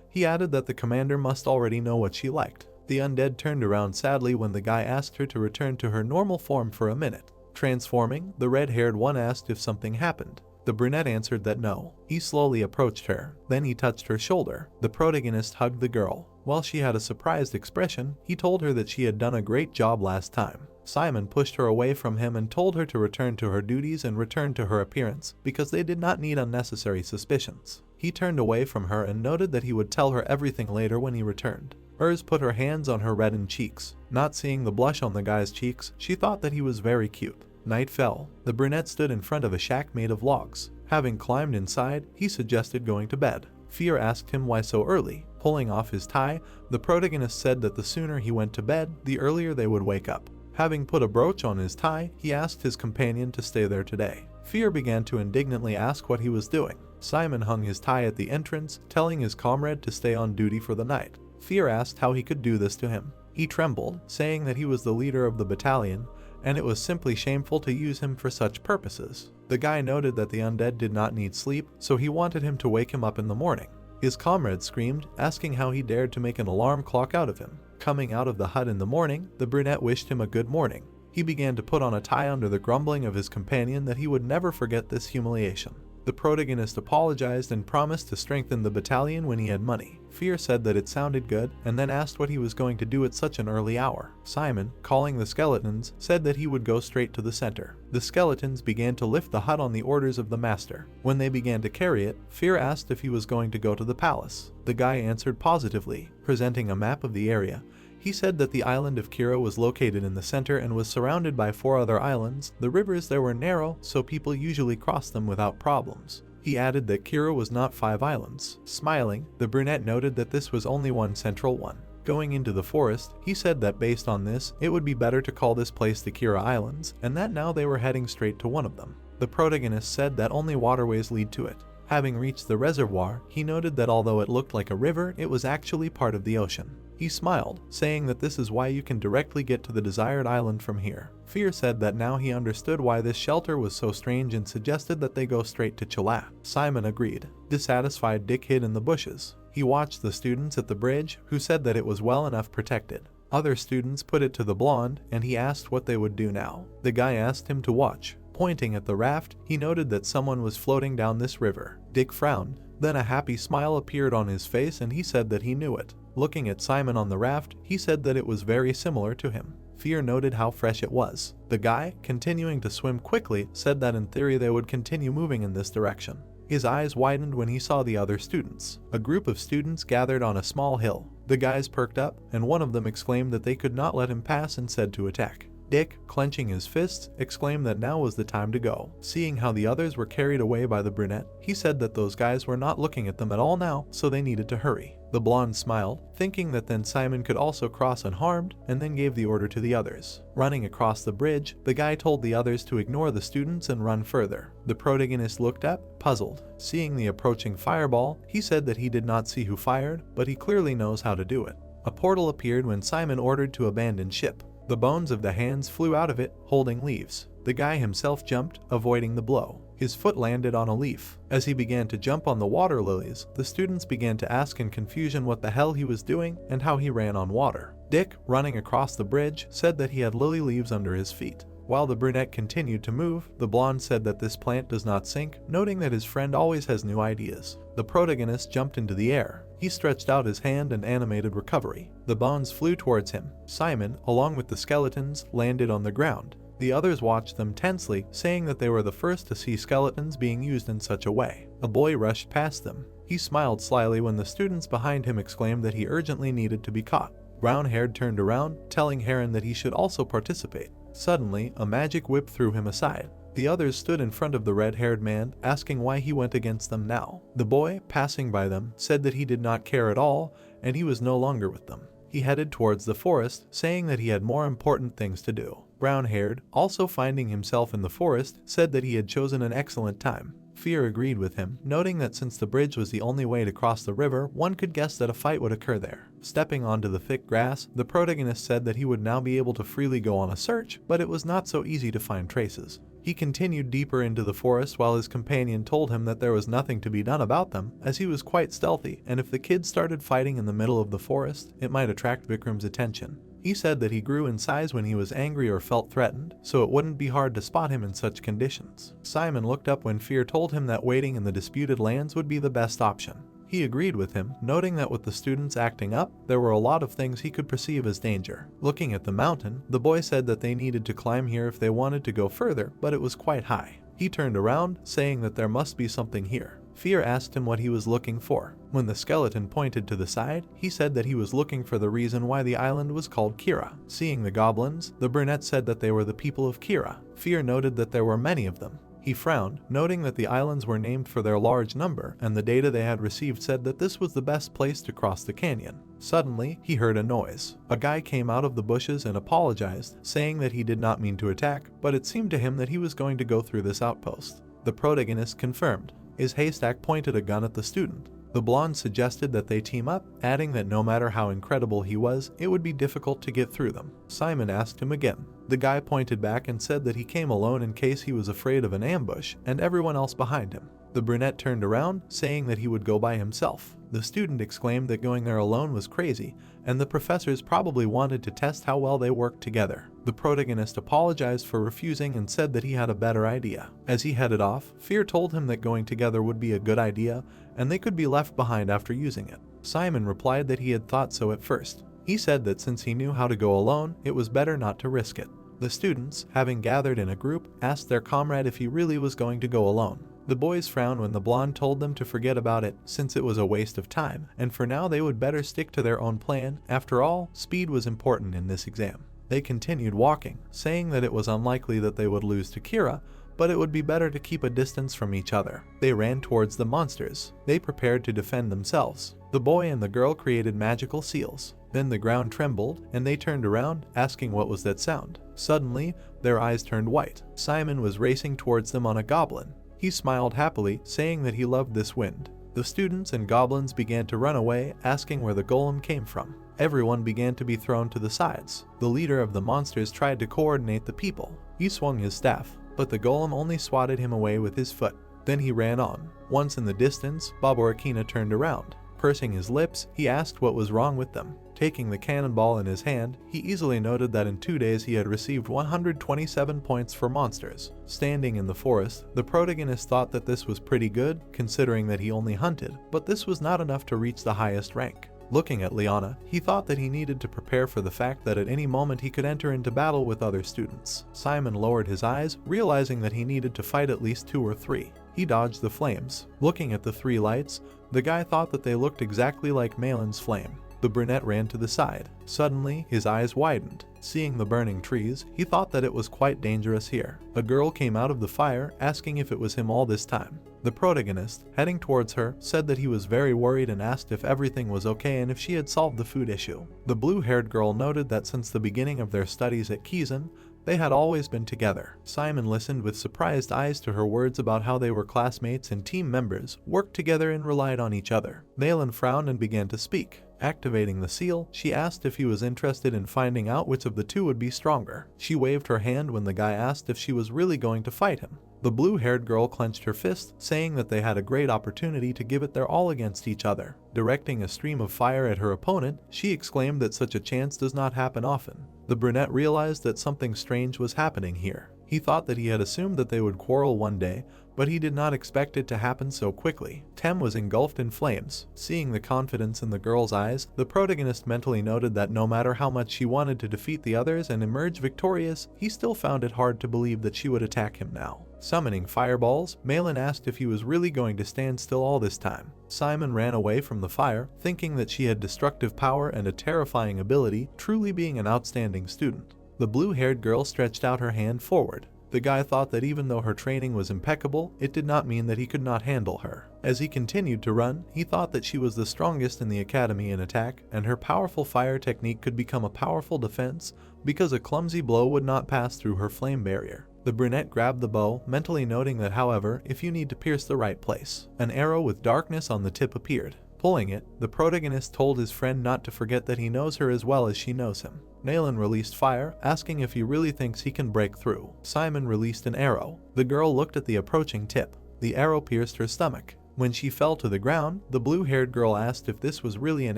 he added that the commander must already know what she liked. The undead turned around sadly when the guy asked her to return to her normal form for a minute. Transforming, the red-haired one asked if something happened. The brunette answered that no. He slowly approached her, then he touched her shoulder. The protagonist hugged the girl. While she had a surprised expression, he told her that she had done a great job last time. Simon pushed her away from him and told her to return to her duties and return to her appearance, because they did not need unnecessary suspicions. He turned away from her and noted that he would tell her everything later when he returned. Put her hands on her reddened cheeks. Not seeing the blush on the guy's cheeks, she thought that he was very cute. Night fell. The brunette stood in front of a shack made of logs. Having climbed inside, he suggested going to bed. Fear asked him why so early. Pulling off his tie, the protagonist said that the sooner he went to bed, the earlier they would wake up. Having put a brooch on his tie, he asked his companion to stay there today. Fear began to indignantly ask what he was doing. Simon hung his tie at the entrance, telling his comrade to stay on duty for the night. Fear asked how he could do this to him. He trembled, saying that he was the leader of the battalion, and it was simply shameful to use him for such purposes. The guy noted that the undead did not need sleep, so he wanted him to wake him up in the morning. His comrade screamed, asking how he dared to make an alarm clock out of him. Coming out of the hut in the morning, the brunette wished him a good morning. He began to put on a tie under the grumbling of his companion that he would never forget this humiliation. The protagonist apologized and promised to strengthen the battalion when he had money. Fear said that it sounded good, and then asked what he was going to do at such an early hour. Simon, calling the skeletons, said that he would go straight to the center. The skeletons began to lift the hut on the orders of the master. When they began to carry it, Fear asked if he was going to go to the palace. The guy answered positively, presenting a map of the area. He said that the island of Kira was located in the center and was surrounded by 4 other islands. The rivers there were narrow, so people usually crossed them without problems. He added that Kira was not 5 islands. Smiling, the brunette noted that this was only one central one. Going into the forest, he said that based on this, it would be better to call this place the Kira Islands, and that now they were heading straight to one of them. The protagonist said that only waterways lead to it. Having reached the reservoir, he noted that although it looked like a river, it was actually part of the ocean. He smiled, saying that this is why you can directly get to the desired island from here. Fear said that now he understood why this shelter was so strange and suggested that they go straight to Chalat. Simon agreed. Dissatisfied, Dick hid in the bushes. He watched the students at the bridge, who said that it was well enough protected. Other students put it to the blonde, and he asked what they would do now. The guy asked him to watch. Pointing at the raft, he noted that someone was floating down this river. Dick frowned. Then a happy smile appeared on his face and he said that he knew it. Looking at Simon on the raft, he said that it was very similar to him. Fear noted how fresh it was. The guy, continuing to swim quickly, said that in theory they would continue moving in this direction. His eyes widened when he saw the other students. A group of students gathered on a small hill. The guys perked up, and one of them exclaimed that they could not let him pass and said to attack. Dick, clenching his fists, exclaimed that now was the time to go. Seeing how the others were carried away by the brunette, he said that those guys were not looking at them at all now, so they needed to hurry. The blonde smiled, thinking that then Simon could also cross unharmed, and then gave the order to the others. Running across the bridge, the guy told the others to ignore the students and run further. The protagonist looked up, puzzled. Seeing the approaching fireball, he said that he did not see who fired, but he clearly knows how to do it. A portal appeared when Simon ordered to abandon ship. The bones of the hands flew out of it, holding leaves. The guy himself jumped, avoiding the blow. His foot landed on a leaf. As he began to jump on the water lilies, the students began to ask in confusion what the hell he was doing and how he ran on water. Dick, running across the bridge, said that he had lily leaves under his feet. While the brunette continued to move, the blonde said that this plant does not sink, noting that his friend always has new ideas. The protagonist jumped into the air. He stretched out his hand and animated recovery. The bones flew towards him. Simon, along with the skeletons, landed on the ground. The others watched them tensely, saying that they were the first to see skeletons being used in such a way. A boy rushed past them. He smiled slyly when the students behind him exclaimed that he urgently needed to be caught. Brown-haired turned around, telling Heron that he should also participate. Suddenly, a magic whip threw him aside. The others stood in front of the red-haired man, asking why he went against them now. The boy, passing by them, said that he did not care at all, and he was no longer with them. He headed towards the forest, saying that he had more important things to do. Brown-haired, also finding himself in the forest, said that he had chosen an excellent time. Fear agreed with him, noting that since the bridge was the only way to cross the river, one could guess that a fight would occur there. Stepping onto the thick grass, the protagonist said that he would now be able to freely go on a search, but it was not so easy to find traces. He continued deeper into the forest while his companion told him that there was nothing to be done about them, as he was quite stealthy, and if the kids started fighting in the middle of the forest, it might attract Vikram's attention. He said that he grew in size when he was angry or felt threatened, so it wouldn't be hard to spot him in such conditions. Simon looked up when Fear told him that waiting in the disputed lands would be the best option. He agreed with him, noting that with the students acting up, there were a lot of things he could perceive as danger. Looking at the mountain, the boy said that they needed to climb here if they wanted to go further, but it was quite high. He turned around, saying that there must be something here. Fear asked him what he was looking for. When the skeleton pointed to the side, he said that he was looking for the reason why the island was called Kira. Seeing the goblins, the brunette said that they were the people of Kira. Fear noted that there were many of them. He frowned, noting that the islands were named for their large number, and the data they had received said that this was the best place to cross the canyon. Suddenly, he heard a noise. A guy came out of the bushes and apologized, saying that he did not mean to attack, but it seemed to him that he was going to go through this outpost. The protagonist confirmed. His haystack pointed a gun at the student. The blonde suggested that they team up, adding that no matter how incredible he was, it would be difficult to get through them. Simon asked him again. The guy pointed back and said that he came alone in case he was afraid of an ambush, and everyone else behind him. The brunette turned around, saying that he would go by himself. The student exclaimed that going there alone was crazy, and the professors probably wanted to test how well they worked together. The protagonist apologized for refusing and said that he had a better idea. As he headed off, Fear told him that going together would be a good idea, and they could be left behind after using it. Simon replied that he had thought so at first. He said that since he knew how to go alone, it was better not to risk it. The students, having gathered in a group, asked their comrade if he really was going to go alone. The boys frowned when the blonde told them to forget about it, since it was a waste of time, and for now they would better stick to their own plan. After all, speed was important in this exam. They continued walking, saying that it was unlikely that they would lose to Kira, but it would be better to keep a distance from each other. They ran towards the monsters. They prepared to defend themselves. The boy and the girl created magical seals. Then the ground trembled, and they turned around, asking what was that sound. Suddenly, their eyes turned white. Simon was racing towards them on a goblin. He smiled happily, saying that he loved this wind. The students and goblins began to run away, asking where the golem came from. Everyone began to be thrown to the sides. The leader of the monsters tried to coordinate the people. He swung his staff, but the golem only swatted him away with his foot. Then he ran on. Once in the distance, Baborakina turned around. Pursing his lips, he asked what was wrong with them. Taking the cannonball in his hand, he easily noted that in 2 days he had received 127 points for monsters. Standing in the forest, the protagonist thought that this was pretty good, considering that he only hunted, but this was not enough to reach the highest rank. Looking at Liana, he thought that he needed to prepare for the fact that at any moment he could enter into battle with other students. Simon lowered his eyes, realizing that he needed to fight at least 2 or 3. He dodged the flames. Looking at the 3 lights, the guy thought that they looked exactly like Malin's flame. The brunette ran to the side. Suddenly, his eyes widened. Seeing the burning trees, he thought that it was quite dangerous here. A girl came out of the fire, asking if it was him all this time. The protagonist, heading towards her, said that he was very worried and asked if everything was okay and if she had solved the food issue. The blue-haired girl noted that since the beginning of their studies at Kizan, they had always been together. Simon listened with surprised eyes to her words about how they were classmates and team members, worked together and relied on each other. Malin frowned and began to speak. Activating the seal, she asked if he was interested in finding out which of the two would be stronger. She waved her hand when the guy asked if she was really going to fight him. The blue-haired girl clenched her fist, saying that they had a great opportunity to give it their all against each other. Directing a stream of fire at her opponent, she exclaimed that such a chance does not happen often. The brunette realized that something strange was happening here. He thought that he had assumed that they would quarrel one day, but he did not expect it to happen so quickly. Tem was engulfed in flames. Seeing the confidence in the girl's eyes, the protagonist mentally noted that no matter how much she wanted to defeat the others and emerge victorious, he still found it hard to believe that she would attack him now. Summoning fireballs, Malin asked if he was really going to stand still all this time. Simon ran away from the fire, thinking that she had destructive power and a terrifying ability, truly being an outstanding student. The blue-haired girl stretched out her hand forward. The guy thought that even though her training was impeccable, it did not mean that he could not handle her. As he continued to run, he thought that she was the strongest in the academy in attack, and her powerful fire technique could become a powerful defense because a clumsy blow would not pass through her flame barrier. The brunette grabbed the bow, mentally noting that however, if you need to pierce the right place. An arrow with darkness on the tip appeared. Pulling it, the protagonist told his friend not to forget that he knows her as well as she knows him. Malin released fire, asking if he really thinks he can break through. Simon released an arrow. The girl looked at the approaching tip. The arrow pierced her stomach. When she fell to the ground, the blue-haired girl asked if this was really an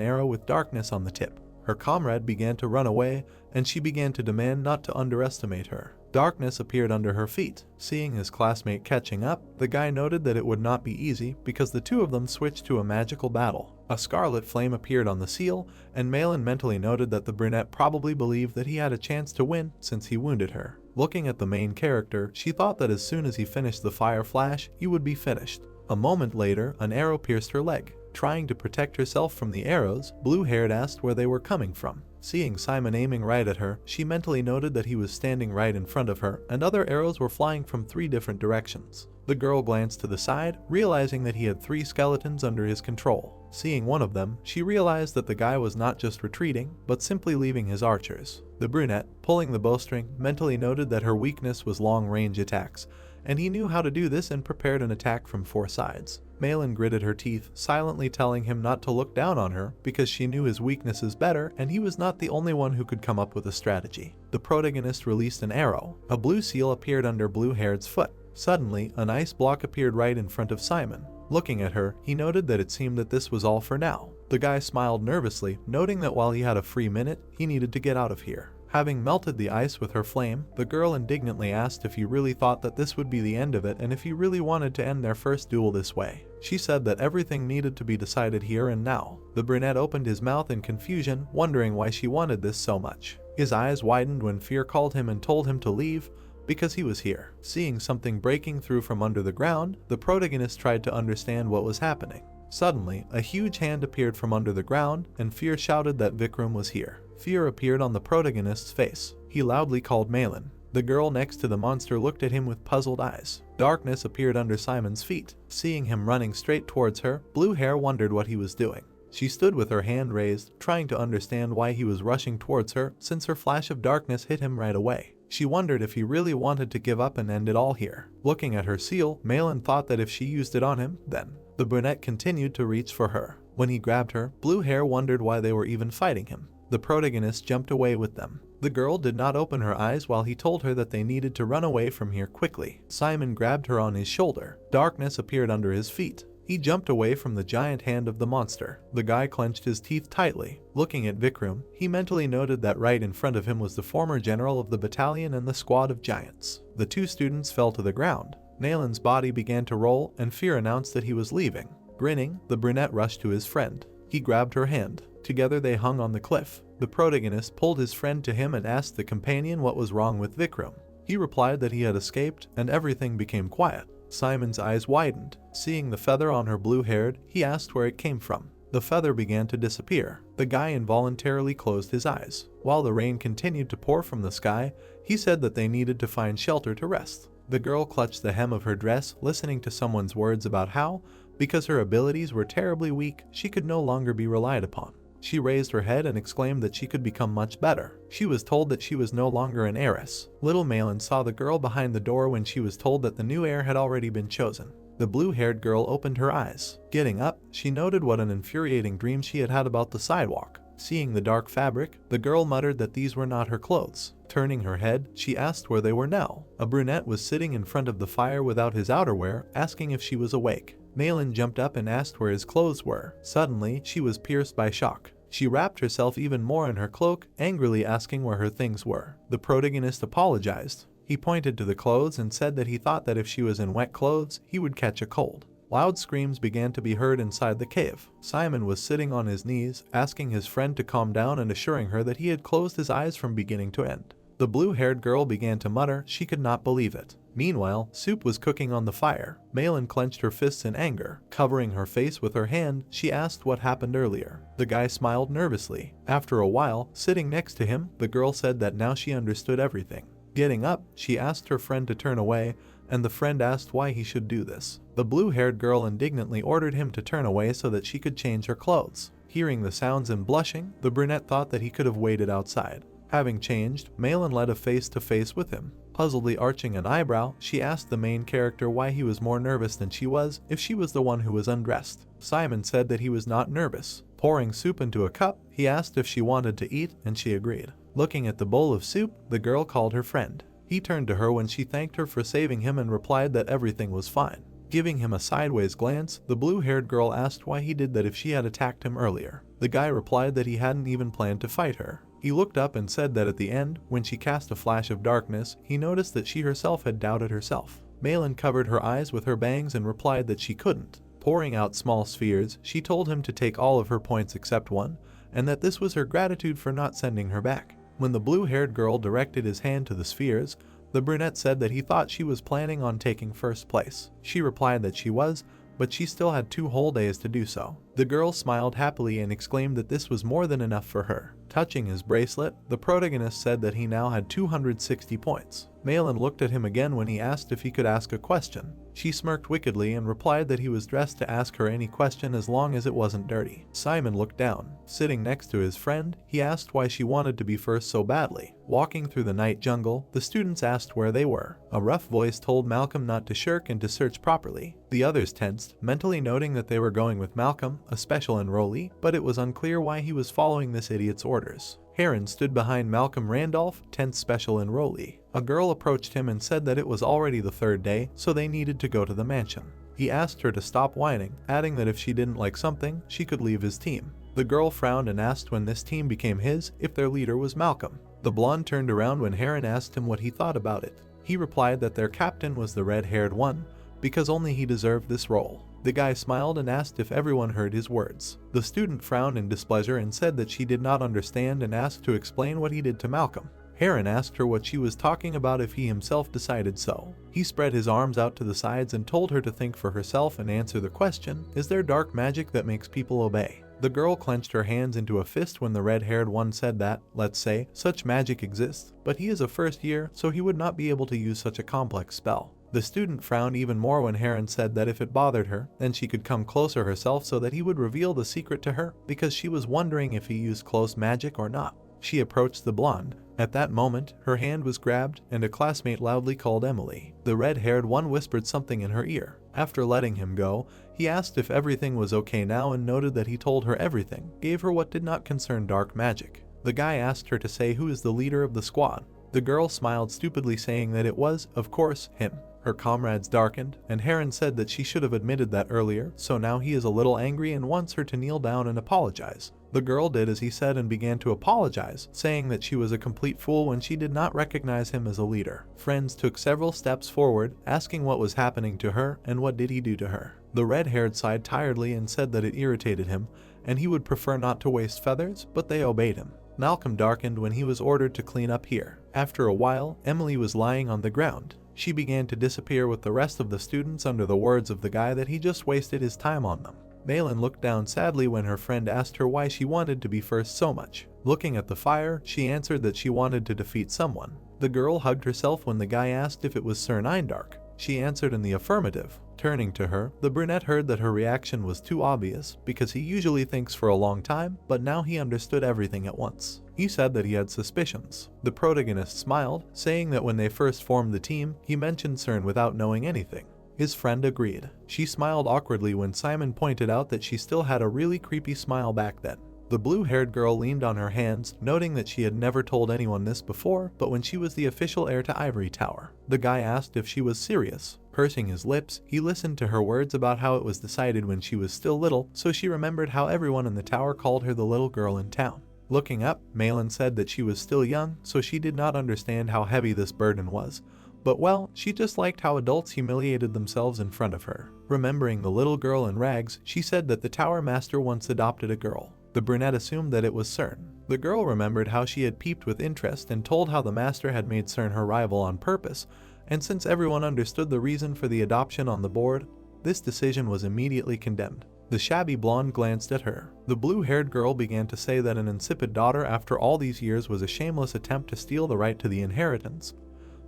arrow with darkness on the tip. Her comrade began to run away, and she began to demand not to underestimate her. Darkness appeared under her feet. Seeing his classmate catching up, the guy noted that it would not be easy because the two of them switched to a magical battle. A scarlet flame appeared on the seal, and Malin mentally noted that the brunette probably believed that he had a chance to win since he wounded her. Looking at the main character, she thought that as soon as he finished the fire flash, he would be finished. A moment later, an arrow pierced her leg. Trying to protect herself from the arrows, blue-haired asked where they were coming from. Seeing Simon aiming right at her, she mentally noted that he was standing right in front of her, and other arrows were flying from 3 different directions. The girl glanced to the side, realizing that he had 3 skeletons under his control. Seeing one of them, she realized that the guy was not just retreating, but simply leaving his archers. The brunette, pulling the bowstring, mentally noted that her weakness was long-range attacks, and he knew how to do this and prepared an attack from 4 sides. Malin gritted her teeth, silently telling him not to look down on her because she knew his weaknesses better and he was not the only one who could come up with a strategy. The protagonist released an arrow. A blue seal appeared under blue-haired's foot. Suddenly, an ice block appeared right in front of Simon. Looking at her, he noted that it seemed that this was all for now. The guy smiled nervously, noting that while he had a free minute, he needed to get out of here. Having melted the ice with her flame, the girl indignantly asked if he really thought that this would be the end of it and if he really wanted to end their first duel this way. She said that everything needed to be decided here and now. The brunette opened his mouth in confusion, wondering why she wanted this so much. His eyes widened when fear called him and told him to leave, because he was here. Seeing something breaking through from under the ground, the protagonist tried to understand what was happening. Suddenly, a huge hand appeared from under the ground, and Fear shouted that Vikram was here. Fear appeared on the protagonist's face. He loudly called Malin. The girl next to the monster looked at him with puzzled eyes. Darkness appeared under Simon's feet. Seeing him running straight towards her, Blue Hair wondered what he was doing. She stood with her hand raised, trying to understand why he was rushing towards her since her flash of darkness hit him right away. She wondered if he really wanted to give up and end it all here. Looking at her seal, Malin thought that if she used it on him, then. The brunette continued to reach for her. When he grabbed her, Blue Hair wondered why they were even fighting him. The protagonist jumped away with them. The girl did not open her eyes while he told her that they needed to run away from here quickly. Simon grabbed her on his shoulder. Darkness appeared under his feet. He jumped away from the giant hand of the monster. The guy clenched his teeth tightly. Looking at Vikram, he mentally noted that right in front of him was the former general of the battalion and the squad of giants. The 2 students fell to the ground. Nalen's body began to roll, and Fear announced that he was leaving. Grinning, the brunette rushed to his friend. He grabbed her hand. Together they hung on the cliff. The protagonist pulled his friend to him and asked the companion what was wrong with Vikram. He replied that he had escaped, and everything became quiet. Simon's eyes widened. Seeing the feather on her blue-haired, he asked where it came from. The feather began to disappear. The guy involuntarily closed his eyes. While the rain continued to pour from the sky, he said that they needed to find shelter to rest. The girl clutched the hem of her dress, listening to someone's words about how, because her abilities were terribly weak, she could no longer be relied upon. She raised her head and exclaimed that she could become much better. She was told that she was no longer an heiress. Little Malin saw the girl behind the door when she was told that the new heir had already been chosen. The blue-haired girl opened her eyes. Getting up, she noted what an infuriating dream she had had about the sidewalk. Seeing the dark fabric, the girl muttered that these were not her clothes. Turning her head, she asked where they were now. A brunette was sitting in front of the fire without his outerwear, asking if she was awake. Malin jumped up and asked where his clothes were. Suddenly, she was pierced by shock. She wrapped herself even more in her cloak, angrily asking where her things were. The protagonist apologized. He pointed to the clothes and said that he thought that if she was in wet clothes, he would catch a cold. Loud screams began to be heard inside the cave. Simon was sitting on his knees, asking his friend to calm down and assuring her that he had closed his eyes from beginning to end. The blue-haired girl began to mutter she could not believe it. Meanwhile, soup was cooking on the fire. Malin clenched her fists in anger. Covering her face with her hand, she asked what happened earlier. The guy smiled nervously. After a while, sitting next to him, the girl said that now she understood everything. Getting up, she asked her friend to turn away, and the friend asked why he should do this. The blue-haired girl indignantly ordered him to turn away so that she could change her clothes. Hearing the sounds and blushing, the brunette thought that he could have waited outside. Having changed, Malin led a face-to-face with him. Puzzledly arching an eyebrow, she asked the main character why he was more nervous than she was if she was the one who was undressed. Simon said that he was not nervous. Pouring soup into a cup, he asked if she wanted to eat, and she agreed. Looking at the bowl of soup, the girl called her friend. He turned to her when she thanked her for saving him and replied that everything was fine. Giving him a sideways glance, the blue-haired girl asked why he did that if she had attacked him earlier. The guy replied that he hadn't even planned to fight her. He looked up and said that at the end, when she cast a flash of darkness, he noticed that she herself had doubted herself. Malin covered her eyes with her bangs and replied that she couldn't. Pouring out small spheres, she told him to take all of her points except one, and that this was her gratitude for not sending her back. When the blue-haired girl directed his hand to the spheres, the brunette said that he thought she was planning on taking first place. She replied that she was, but she still had 2 whole days to do so. The girl smiled happily and exclaimed that this was more than enough for her. Touching his bracelet, the protagonist said that he now had 260 points. Malin looked at him again when he asked if he could ask a question. She smirked wickedly and replied that he was dressed to ask her any question as long as it wasn't dirty. Simon looked down. Sitting next to his friend, he asked why she wanted to be first so badly. Walking through the night jungle, the students asked where they were. A rough voice told Malcolm not to shirk and to search properly. The others tensed, mentally noting that they were going with Malcolm, a special enrollee, but it was unclear why he was following this idiot's orders. Heron stood behind Malcolm Randolph, 10th special enrollee. A girl approached him and said that it was already the 3rd day, so they needed to go to the mansion. He asked her to stop whining, adding that if she didn't like something, she could leave his team. The girl frowned and asked when this team became his if their leader was Malcolm. The blonde turned around when Heron asked him what he thought about it. He replied that their captain was the red-haired one, because only he deserved this role. The guy smiled and asked if everyone heard his words. The student frowned in displeasure and said that she did not understand and asked to explain what he did to Malcolm. Heron asked her what she was talking about if he himself decided so. He spread his arms out to the sides and told her to think for herself and answer the question, is there dark magic that makes people obey? The girl clenched her hands into a fist when the red-haired one said that, let's say, such magic exists, but he is a first year, so he would not be able to use such a complex spell. The student frowned even more when Heron said that if it bothered her, then she could come closer herself so that he would reveal the secret to her, because she was wondering if he used close magic or not. She approached the blonde. At that moment, her hand was grabbed, and a classmate loudly called Emily. The red-haired one whispered something in her ear. After letting him go, he asked if everything was okay now and noted that he told her everything, gave her what did not concern dark magic. The guy asked her to say who is the leader of the squad. The girl smiled stupidly, saying that it was, of course, him. Her comrades darkened, and Heron said that she should have admitted that earlier, so now he is a little angry and wants her to kneel down and apologize. The girl did as he said and began to apologize, saying that she was a complete fool when she did not recognize him as a leader. Friends took several steps forward, asking what was happening to her and what did he do to her. The red-haired sighed tiredly and said that it irritated him, and he would prefer not to waste feathers, but they obeyed him. Malcolm darkened when he was ordered to clean up here. After a while, Emily was lying on the ground. She began to disappear with the rest of the students under the words of the guy that he just wasted his time on them. Malin looked down sadly when her friend asked her why she wanted to be first so much. Looking at the fire, she answered that she wanted to defeat someone. The girl hugged herself when the guy asked if it was Sir Ninedark. She answered in the affirmative. Turning to her, the brunette heard that her reaction was too obvious, because he usually thinks for a long time, but now he understood everything at once. He said that he had suspicions. The protagonist smiled, saying that when they first formed the team, he mentioned CERN without knowing anything. His friend agreed. She smiled awkwardly when Simon pointed out that she still had a really creepy smile back then. The blue-haired girl leaned on her hands, noting that she had never told anyone this before, but when she was the official heir to Ivory Tower. The guy asked if she was serious. Pursing his lips, he listened to her words about how it was decided when she was still little, so she remembered how everyone in the tower called her the little girl in town. Looking up, Malin said that she was still young, so she did not understand how heavy this burden was. But well, she just liked how adults humiliated themselves in front of her. Remembering the little girl in rags, she said that the tower master once adopted a girl. The brunette assumed that it was Cern. The girl remembered how she had peeped with interest and told how the master had made Cern her rival on purpose, and since everyone understood the reason for the adoption on the board, this decision was immediately condemned. The shabby blonde glanced at her. The blue-haired girl began to say that an insipid daughter after all these years was a shameless attempt to steal the right to the inheritance.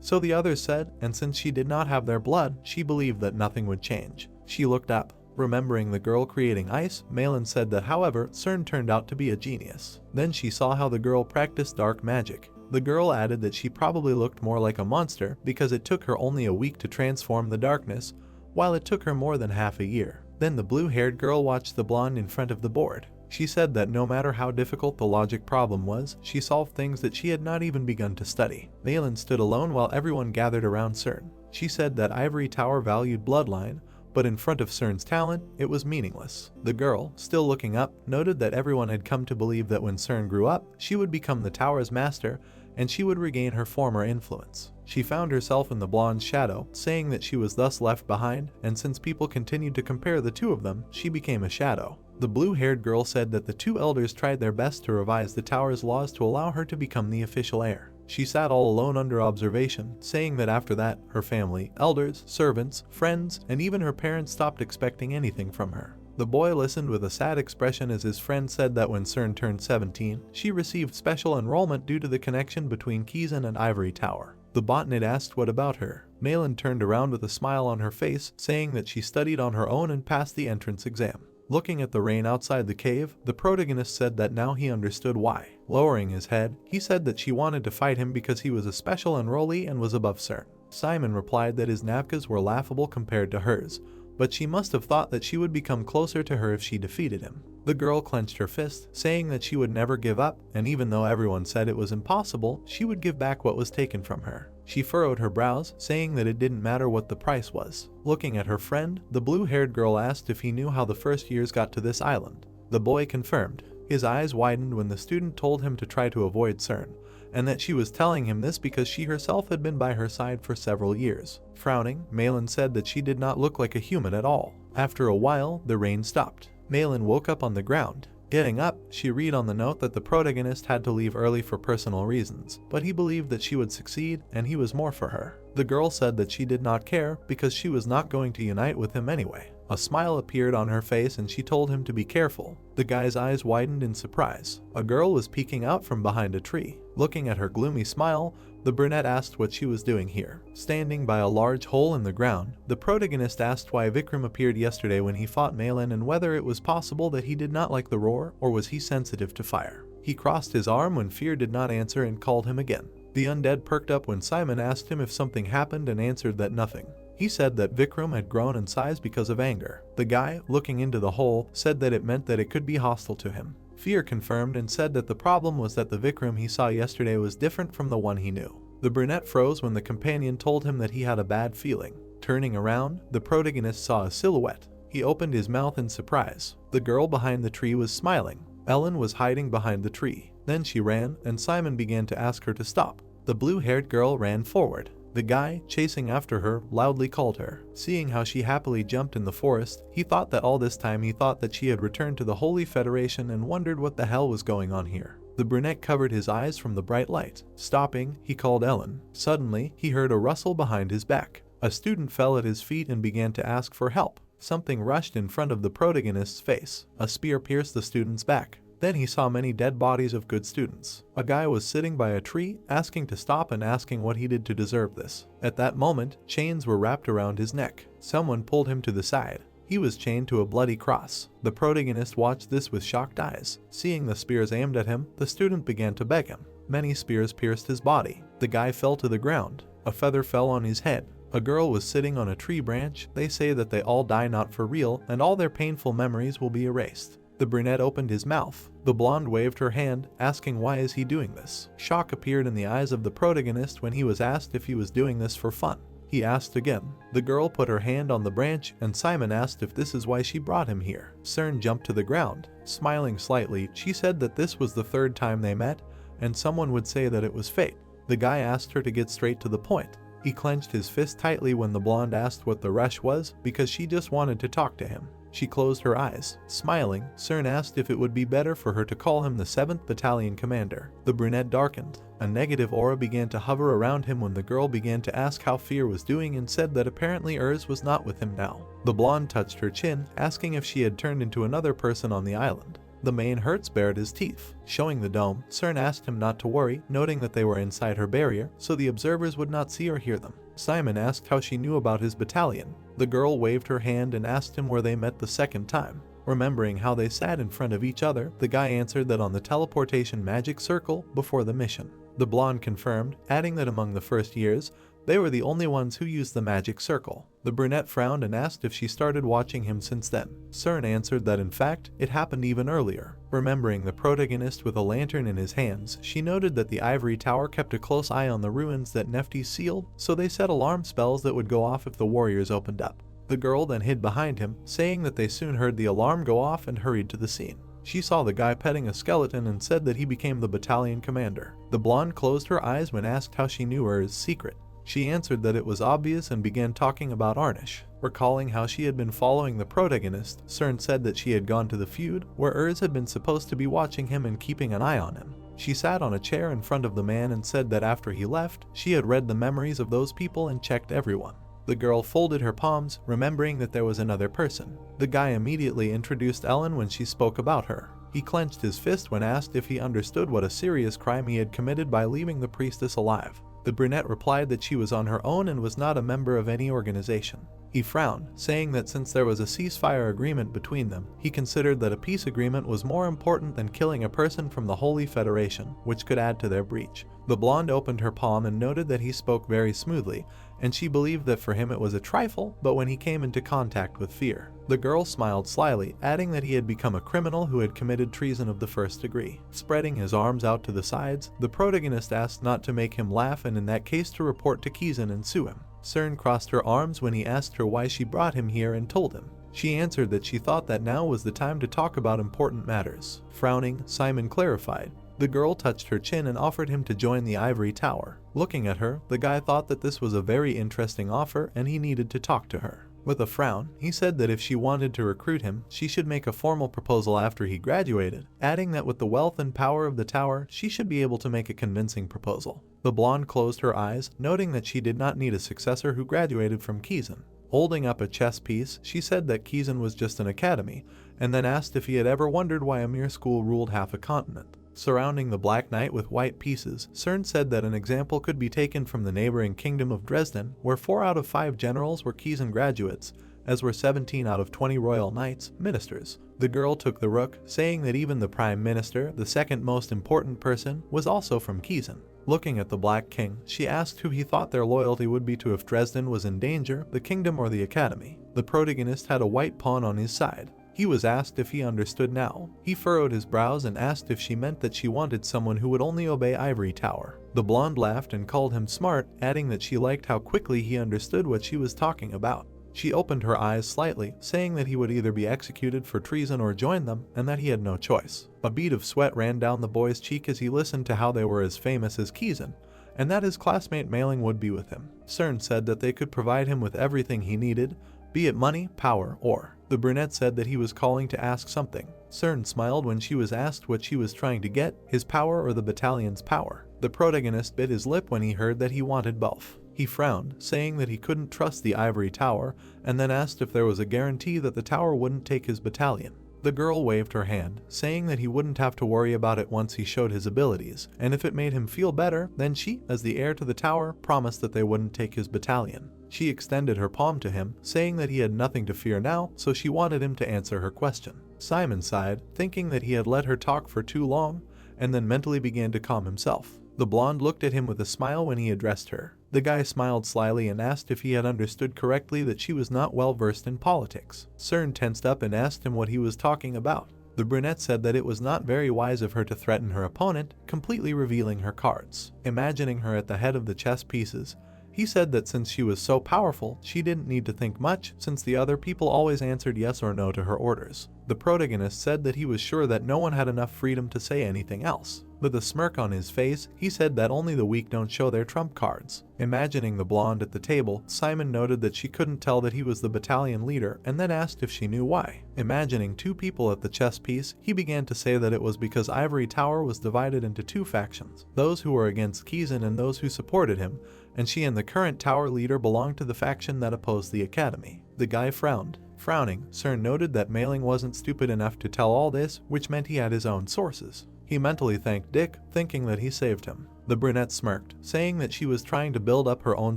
So the others said, and since she did not have their blood, she believed that nothing would change. She looked up. Remembering the girl creating ice, Malin said that however, Cern turned out to be a genius. Then she saw how the girl practiced dark magic. The girl added that she probably looked more like a monster because it took her only a week to transform the darkness, while it took her more than half a year. Then the blue-haired girl watched the blonde in front of the board. She said that no matter how difficult the logic problem was, she solved things that she had not even begun to study. Malin stood alone while everyone gathered around Cern. She said that Ivory Tower valued bloodline, but in front of Cern's talent, it was meaningless. The girl, still looking up, noted that everyone had come to believe that when Cern grew up, she would become the tower's master, and she would regain her former influence. She found herself in the blonde's shadow, saying that she was thus left behind, and since people continued to compare the two of them, she became a shadow. The blue-haired girl said that the two elders tried their best to revise the tower's laws to allow her to become the official heir. She sat all alone under observation, saying that after that, her family, elders, servants, friends, and even her parents stopped expecting anything from her. The boy listened with a sad expression as his friend said that when Cern turned 17, she received special enrollment due to the connection between Kizan and Ivory Tower. The botnet asked what about her. Malin turned around with a smile on her face, saying that she studied on her own and passed the entrance exam. Looking at the rain outside the cave, the protagonist said that now he understood why. Lowering his head, he said that she wanted to fight him because he was a special enrollee and was above Cern. Simon replied that his Navkas were laughable compared to hers, but she must have thought that she would become closer to her if she defeated him. The girl clenched her fist, saying that she would never give up, and even though everyone said it was impossible, she would give back what was taken from her. She furrowed her brows, saying that it didn't matter what the price was. Looking at her friend, the blue-haired girl asked if he knew how the first years got to this island. The boy confirmed. His eyes widened when the student told him to try to avoid Cern, and that she was telling him this because she herself had been by her side for several years. Frowning, Malin said that she did not look like a human at all. After a while, the rain stopped. Malin woke up on the ground. Getting up, she read on the note that the protagonist had to leave early for personal reasons, but he believed that she would succeed and he was more for her. The girl said that she did not care because she was not going to unite with him anyway. A smile appeared on her face and she told him to be careful. The guy's eyes widened in surprise. A girl was peeking out from behind a tree. Looking at her gloomy smile, the brunette asked what she was doing here. Standing by a large hole in the ground, the protagonist asked why Vikram appeared yesterday when he fought Malin and whether it was possible that he did not like the roar or was he sensitive to fire. He crossed his arm when Fear did not answer and called him again. The undead perked up when Simon asked him if something happened and answered that nothing. He said that Vikram had grown in size because of anger. The guy, looking into the hole, said that it meant that it could be hostile to him. Fear confirmed and said that the problem was that the Vikram he saw yesterday was different from the one he knew. The brunette froze when the companion told him that he had a bad feeling. Turning around, the protagonist saw a silhouette. He opened his mouth in surprise. The girl behind the tree was smiling. Ellen was hiding behind the tree. Then she ran, and Simon began to ask her to stop. The blue-haired girl ran forward. The guy, chasing after her, loudly called her. Seeing how she happily jumped in the forest, he thought that all this time he thought that she had returned to the Holy Federation and wondered what the hell was going on here. The brunette covered his eyes from the bright light. Stopping, he called Ellen. Suddenly, he heard a rustle behind his back. A student fell at his feet and began to ask for help. Something rushed in front of the protagonist's face. A spear pierced the student's back. Then he saw many dead bodies of good students. A guy was sitting by a tree, asking to stop and asking what he did to deserve this. At that moment, chains were wrapped around his neck. Someone pulled him to the side. He was chained to a bloody cross. The protagonist watched this with shocked eyes. Seeing the spears aimed at him, the student began to beg him. Many spears pierced his body. The guy fell to the ground. A feather fell on his head. A girl was sitting on a tree branch. They say that they all die not for real, and all their painful memories will be erased. The brunette opened his mouth. The blonde waved her hand, asking why is he doing this. Shock appeared in the eyes of the protagonist when he was asked if he was doing this for fun. He asked again. The girl put her hand on the branch, and Simon asked if this is why she brought him here. Cern jumped to the ground. Smiling slightly, she said that this was the third time they met, and someone would say that it was fate. The guy asked her to get straight to the point. He clenched his fist tightly when the blonde asked what the rush was, because she just wanted to talk to him. She closed her eyes. Smiling, Cern asked if it would be better for her to call him the 7th Battalion Commander. The brunette darkened. A negative aura began to hover around him when the girl began to ask how Fear was doing and said that apparently Urs was not with him now. The blonde touched her chin, asking if she had turned into another person on the island. The main Hertz bared his teeth. Showing the dome, Cern asked him not to worry, noting that they were inside her barrier, so the observers would not see or hear them. Simon asked how she knew about his battalion. The girl waved her hand and asked him where they met the second time. Remembering how they sat in front of each other, the guy answered that on the teleportation magic circle before the mission. The blonde confirmed, adding that among the first years, they were the only ones who used the magic circle. The brunette frowned and asked if she started watching him since then. Cern answered that in fact, it happened even earlier. Remembering the protagonist with a lantern in his hands, she noted that the ivory tower kept a close eye on the ruins that Nephthys sealed, so they set alarm spells that would go off if the warriors opened up. The girl then hid behind him, saying that they soon heard the alarm go off and hurried to the scene. She saw the guy petting a skeleton and said that he became the battalion commander. The blonde closed her eyes when asked how she knew Ur's secret. She answered that it was obvious and began talking about Arnish. Recalling how she had been following the protagonist, Cern said that she had gone to the feud, where Urs had been supposed to be watching him and keeping an eye on him. She sat on a chair in front of the man and said that after he left, she had read the memories of those people and checked everyone. The girl folded her palms, remembering that there was another person. The guy immediately introduced Ellen when she spoke about her. He clenched his fist when asked if he understood what a serious crime he had committed by leaving the priestess alive. The brunette replied that she was on her own and was not a member of any organization. He frowned, saying that since there was a ceasefire agreement between them, he considered that a peace agreement was more important than killing a person from the Holy Federation, which could add to their breach. The blonde opened her palm and noted that he spoke very smoothly, and she believed that for him it was a trifle, but when he came into contact with Fear. The girl smiled slyly, adding that he had become a criminal who had committed treason of the first degree. Spreading his arms out to the sides, the protagonist asked not to make him laugh and in that case to report to Kizan and sue him. Cern crossed her arms when he asked her why she brought him here and told him. She answered that she thought that now was the time to talk about important matters. Frowning, Simon clarified. The girl touched her chin and offered him to join the ivory tower. Looking at her, the guy thought that this was a very interesting offer and he needed to talk to her. With a frown, he said that if she wanted to recruit him, she should make a formal proposal after he graduated, adding that with the wealth and power of the tower, she should be able to make a convincing proposal. The blonde closed her eyes, noting that she did not need a successor who graduated from Kizan. Holding up a chess piece, she said that Kizan was just an academy, and then asked if he had ever wondered why a mere school ruled half a continent. Surrounding the Black Knight with white pieces, Cern said that an example could be taken from the neighboring kingdom of Dresden, where 4 out of 5 generals were Kizan graduates, as were 17 out of 20 royal knights, ministers. The girl took the rook, saying that even the prime minister, the second most important person, was also from Kizan. Looking at the Black King, she asked who he thought their loyalty would be to if Dresden was in danger, the kingdom or the academy. The protagonist had a white pawn on his side. He was asked if he understood now. He furrowed his brows and asked if she meant that she wanted someone who would only obey Ivory Tower. The blonde laughed and called him smart, adding that she liked how quickly he understood what she was talking about. She opened her eyes slightly, saying that he would either be executed for treason or join them, and that he had no choice. A bead of sweat ran down the boy's cheek as he listened to how they were as famous as Kizan, and that his classmate Mailing would be with him. Cern said that they could provide him with everything he needed, be it money, power, or. The brunette said that he was calling to ask something. Cern smiled when she was asked what she was trying to get, his power or the battalion's power. The protagonist bit his lip when he heard that he wanted both. He frowned, saying that he couldn't trust the ivory tower, and then asked if there was a guarantee that the tower wouldn't take his battalion. The girl waved her hand, saying that he wouldn't have to worry about it once he showed his abilities, and if it made him feel better, then she, as the heir to the tower, promised that they wouldn't take his battalion. She extended her palm to him, saying that he had nothing to fear now, so she wanted him to answer her question. Simon sighed, thinking that he had let her talk for too long, and then mentally began to calm himself. The blonde looked at him with a smile when he addressed her. The guy smiled slyly and asked if he had understood correctly that she was not well versed in politics. Cern tensed up and asked him what he was talking about. The brunette said that it was not very wise of her to threaten her opponent, completely revealing her cards. Imagining her at the head of the chess pieces, he said that since she was so powerful, she didn't need to think much since the other people always answered yes or no to her orders. The protagonist said that he was sure that no one had enough freedom to say anything else. With a smirk on his face, he said that only the weak don't show their trump cards. Imagining the blonde at the table, Simon noted that she couldn't tell that he was the battalion leader and then asked if she knew why. Imagining two people at the chess piece, he began to say that it was because Ivory Tower was divided into two factions, those who were against Kizan and those who supported him, and she and the current tower leader belonged to the faction that opposed the academy. The guy frowned. Frowning, CERN noted that Mailing wasn't stupid enough to tell all this, which meant he had his own sources. He mentally thanked Dick, thinking that he saved him. The brunette smirked, saying that she was trying to build up her own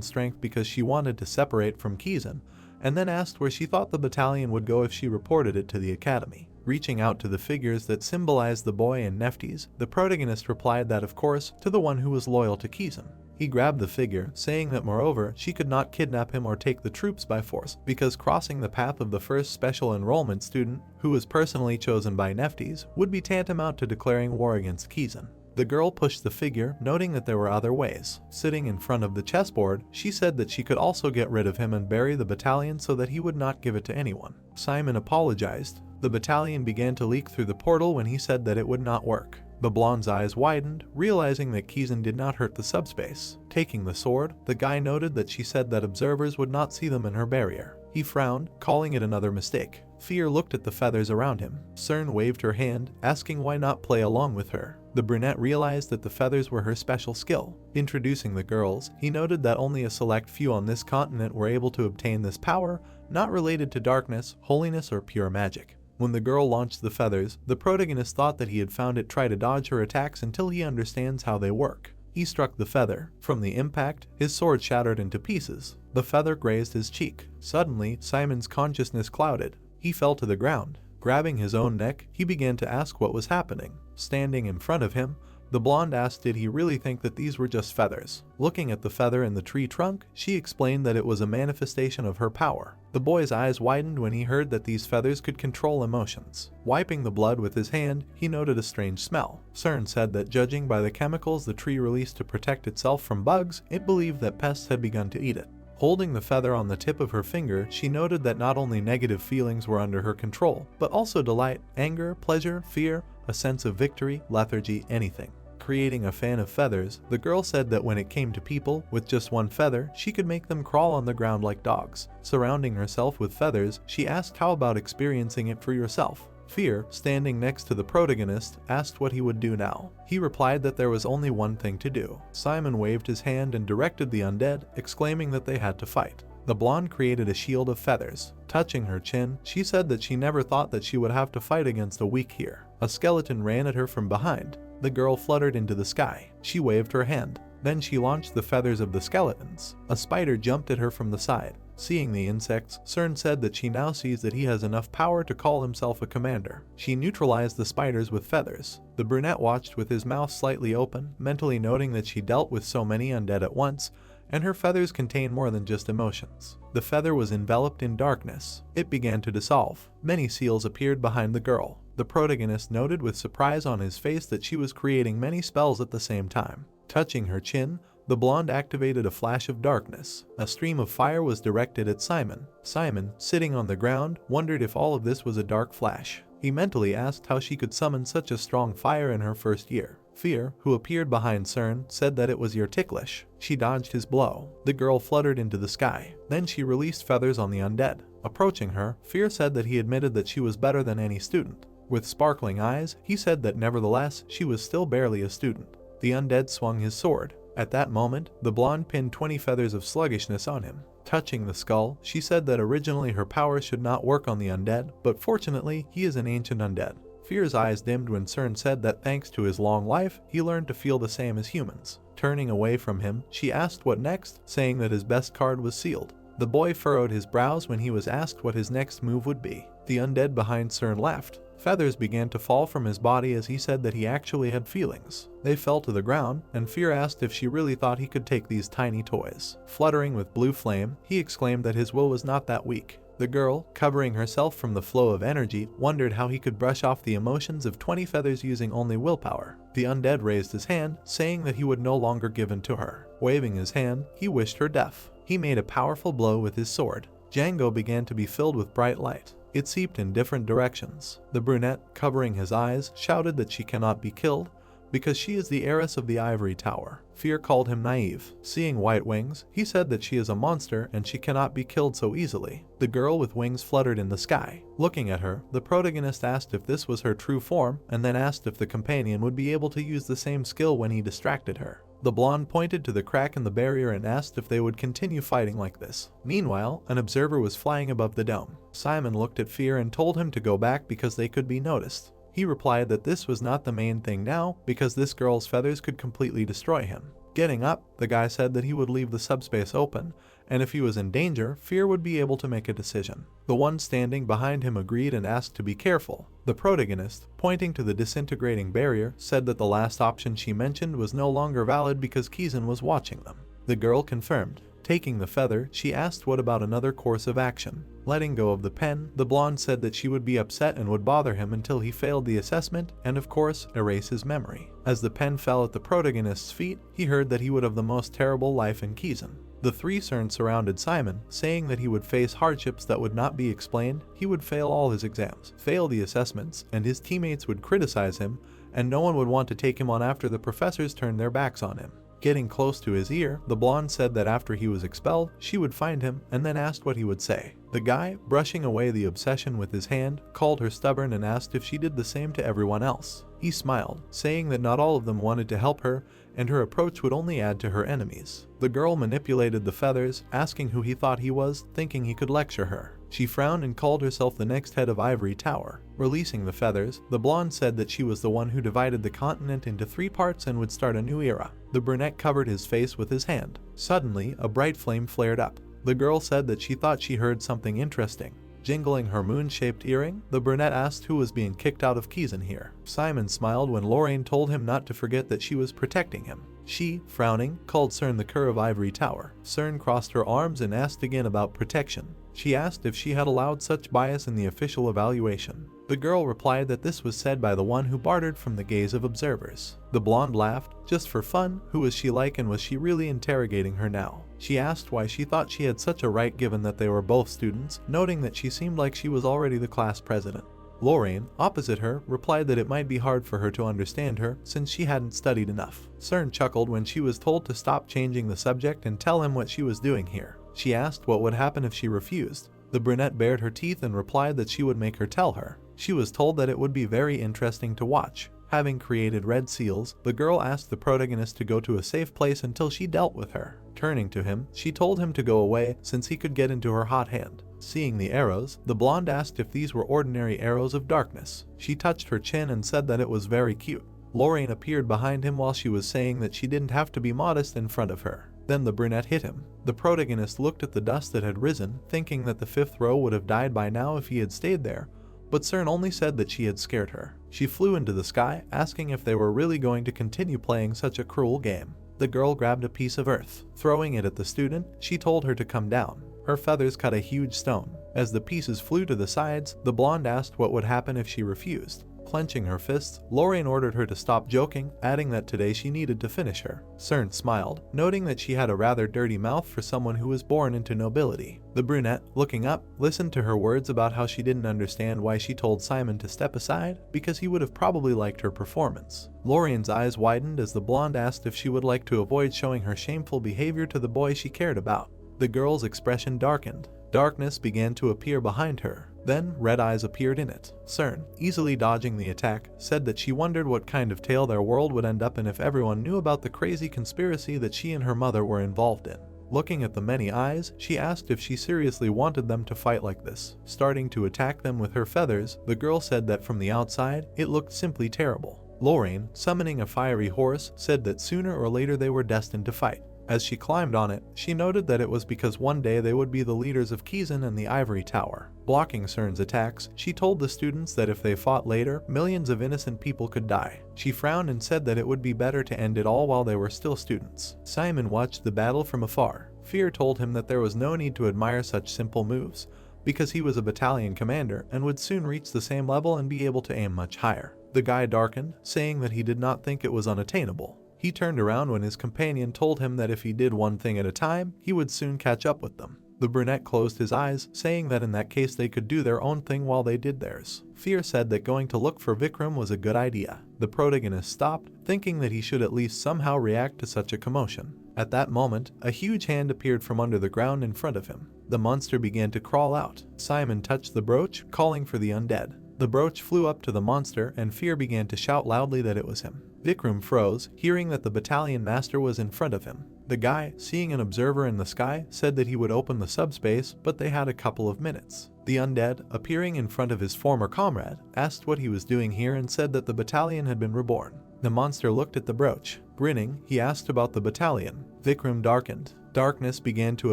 strength because she wanted to separate from Kizan, and then asked where she thought the battalion would go if she reported it to the academy. Reaching out to the figures that symbolized the boy and Neftis, the protagonist replied that of course, to the one who was loyal to Kizan. He grabbed the figure, saying that moreover, she could not kidnap him or take the troops by force, because crossing the path of the first special enrollment student, who was personally chosen by Neftis, would be tantamount to declaring war against Kizan. The girl pushed the figure, noting that there were other ways. Sitting in front of the chessboard, she said that she could also get rid of him and bury the battalion so that he would not give it to anyone. Simon apologized. The battalion began to leak through the portal when he said that it would not work. The blonde's eyes widened, realizing that Kizan did not hurt the subspace. Taking the sword, the guy noted that she said that observers would not see them in her barrier. He frowned, calling it another mistake. Fear looked at the feathers around him. CERN waved her hand, asking why not play along with her. The brunette realized that the feathers were her special skill. Introducing the girls, he noted that only a select few on this continent were able to obtain this power, not related to darkness, holiness, or pure magic. When the girl launched the feathers, the protagonist thought that he had found it try to dodge her attacks until he understands how they work. He struck the feather. From the impact, his sword shattered into pieces. The feather grazed his cheek. Suddenly, Simon's consciousness clouded. He fell to the ground. Grabbing his own neck, he began to ask what was happening. Standing in front of him, the blonde asked did he really think that these were just feathers. Looking at the feather in the tree trunk, she explained that it was a manifestation of her power. The boy's eyes widened when he heard that these feathers could control emotions. Wiping the blood with his hand, he noted a strange smell. CERN said that judging by the chemicals the tree released to protect itself from bugs, it believed that pests had begun to eat it. Holding the feather on the tip of her finger, she noted that not only negative feelings were under her control, but also delight, anger, pleasure, fear, a sense of victory, lethargy, anything. Creating a fan of feathers, the girl said that when it came to people, with just one feather, she could make them crawl on the ground like dogs. Surrounding herself with feathers, she asked how about experiencing it for yourself. Fear, standing next to the protagonist, asked what he would do now. He replied that there was only one thing to do. Simon waved his hand and directed the undead, exclaiming that they had to fight. The blonde created a shield of feathers. Touching her chin, she said that she never thought that she would have to fight against a weak here. A skeleton ran at her from behind. The girl fluttered into the sky. She waved her hand. Then she launched the feathers of the skeletons. A spider jumped at her from the side. Seeing the insects, CERN said that she now sees that he has enough power to call himself a commander. She neutralized the spiders with feathers. The brunette watched with his mouth slightly open, mentally noting that she dealt with so many undead at once, and her feathers contained more than just emotions. The feather was enveloped in darkness. It began to dissolve. Many seals appeared behind the girl. The protagonist noted with surprise on his face that she was creating many spells at the same time. Touching her chin, the blonde activated a flash of darkness. A stream of fire was directed at Simon. Simon, sitting on the ground, wondered if all of this was a dark flash. He mentally asked how she could summon such a strong fire in her first year. Fear, who appeared behind CERN, said that it was your ticklish. She dodged his blow. The girl fluttered into the sky. Then she released feathers on the undead. Approaching her, Fear said that he admitted that she was better than any student. With sparkling eyes, he said that nevertheless, she was still barely a student. The undead swung his sword. At that moment, the blonde pinned 20 feathers of sluggishness on him. Touching the skull, she said that originally her power should not work on the undead, but fortunately, he is an ancient undead. Fear's eyes dimmed when CERN said that thanks to his long life, he learned to feel the same as humans. Turning away from him, she asked what next, saying that his best card was sealed. The boy furrowed his brows when he was asked what his next move would be. The undead behind CERN laughed. Feathers began to fall from his body as he said that he actually had feelings. They fell to the ground, and Fear asked if she really thought he could take these tiny toys. Fluttering with blue flame, he exclaimed that his will was not that weak. The girl, covering herself from the flow of energy, wondered how he could brush off the emotions of 20 feathers using only willpower. The undead raised his hand, saying that he would no longer give in to her. Waving his hand, he wished her death. He made a powerful blow with his sword. Django began to be filled with bright light. It seeped in different directions. The brunette, covering his eyes, shouted that she cannot be killed because she is the heiress of the ivory tower. Fear called him naive. Seeing white wings, he said that she is a monster and she cannot be killed so easily. The girl with wings fluttered in the sky. Looking at her, the protagonist asked if this was her true form and then asked if the companion would be able to use the same skill when he distracted her. The blonde pointed to the crack in the barrier and asked if they would continue fighting like this. Meanwhile, an observer was flying above the dome. Simon looked at Fear and told him to go back because they could be noticed. He replied that this was not the main thing now because this girl's feathers could completely destroy him. Getting up, the guy said that he would leave the subspace open, and if he was in danger, Fear would be able to make a decision. The one standing behind him agreed and asked to be careful. The protagonist, pointing to the disintegrating barrier, said that the last option she mentioned was no longer valid because Kizan was watching them. The girl confirmed. Taking the feather, she asked what about another course of action. Letting go of the pen, the blonde said that she would be upset and would bother him until he failed the assessment and, of course, erase his memory. As the pen fell at the protagonist's feet, he heard that he would have the most terrible life in Kizan. The three CERN surrounded Simon, saying that he would face hardships that would not be explained, he would fail all his exams, fail the assessments, and his teammates would criticize him, and no one would want to take him on after the professors turned their backs on him. Getting close to his ear, the blonde said that after he was expelled, she would find him and then asked what he would say. The guy, brushing away the obsession with his hand, called her stubborn and asked if she did the same to everyone else. He smiled, saying that not all of them wanted to help her, and her approach would only add to her enemies. The girl manipulated the feathers, asking who he thought he was, thinking he could lecture her. She frowned and called herself the next head of Ivory Tower. Releasing the feathers, the blonde said that she was the one who divided the continent into 3 parts and would start a new era. The brunette covered his face with his hand. Suddenly, a bright flame flared up. The girl said that she thought she heard something interesting. Jingling her moon-shaped earring, the brunette asked who was being kicked out of Kizan here. Simon smiled when Lorraine told him not to forget that she was protecting him. She, frowning, called CERN the cur of Ivory Tower. CERN crossed her arms and asked again about protection. She asked if she had allowed such bias in the official evaluation. The girl replied that this was said by the one who bartered from the gaze of observers. The blonde laughed. Just for fun, who was she like and was she really interrogating her now? She asked why she thought she had such a right given that they were both students, noting that she seemed like she was already the class president. Lorraine, opposite her, replied that it might be hard for her to understand her since she hadn't studied enough. CERN chuckled when she was told to stop changing the subject and tell him what she was doing here. She asked what would happen if she refused. The brunette bared her teeth and replied that she would make her tell her. She was told that it would be very interesting to watch. Having created red seals, the girl asked the protagonist to go to a safe place until she dealt with her. Turning to him, she told him to go away since he could get into her hot hand. Seeing the arrows, the blonde asked if these were ordinary arrows of darkness. She touched her chin and said that it was very cute. Lorraine appeared behind him while she was saying that she didn't have to be modest in front of her. Then the brunette hit him. The protagonist looked at the dust that had risen, thinking that the 5th row would have died by now if he had stayed there, but CERN only said that she had scared her. She flew into the sky, asking if they were really going to continue playing such a cruel game. The girl grabbed a piece of earth. Throwing it at the student, she told her to come down. Her feathers cut a huge stone. As the pieces flew to the sides, the blonde asked what would happen if she refused. Clenching her fists, Lorraine ordered her to stop joking, adding that today she needed to finish her. CERN smiled, noting that she had a rather dirty mouth for someone who was born into nobility. The brunette, looking up, listened to her words about how she didn't understand why she told Simon to step aside, because he would have probably liked her performance. Lorraine's eyes widened as the blonde asked if she would like to avoid showing her shameful behavior to the boy she cared about. The girl's expression darkened. Darkness began to appear behind her. Then, red eyes appeared in it. CERN, easily dodging the attack, said that she wondered what kind of tale their world would end up in if everyone knew about the crazy conspiracy that she and her mother were involved in. Looking at the many eyes, she asked if she seriously wanted them to fight like this. Starting to attack them with her feathers, the girl said that from the outside, it looked simply terrible. Lorraine, summoning a fiery horse, said that sooner or later they were destined to fight. As she climbed on it, she noted that it was because one day they would be the leaders of Kizan and the Ivory Tower. Blocking CERN's attacks, she told the students that if they fought later, millions of innocent people could die. She frowned and said that it would be better to end it all while they were still students. Simon watched the battle from afar. Fear told him that there was no need to admire such simple moves, because he was a battalion commander and would soon reach the same level and be able to aim much higher. The guy darkened, saying that he did not think it was unattainable. He turned around when his companion told him that if he did one thing at a time, he would soon catch up with them. The brunette closed his eyes, saying that in that case they could do their own thing while they did theirs. Fear said that going to look for Vikram was a good idea. The protagonist stopped, thinking that he should at least somehow react to such a commotion. At that moment, a huge hand appeared from under the ground in front of him. The monster began to crawl out. Simon touched the brooch, calling for the undead. The brooch flew up to the monster and Fear began to shout loudly that it was him. Vikram froze, hearing that the battalion master was in front of him. The guy, seeing an observer in the sky, said that he would open the subspace, but they had a couple of minutes. The undead, appearing in front of his former comrade, asked what he was doing here and said that the battalion had been reborn. The monster looked at the brooch. Grinning, he asked about the battalion. Vikram darkened. Darkness began to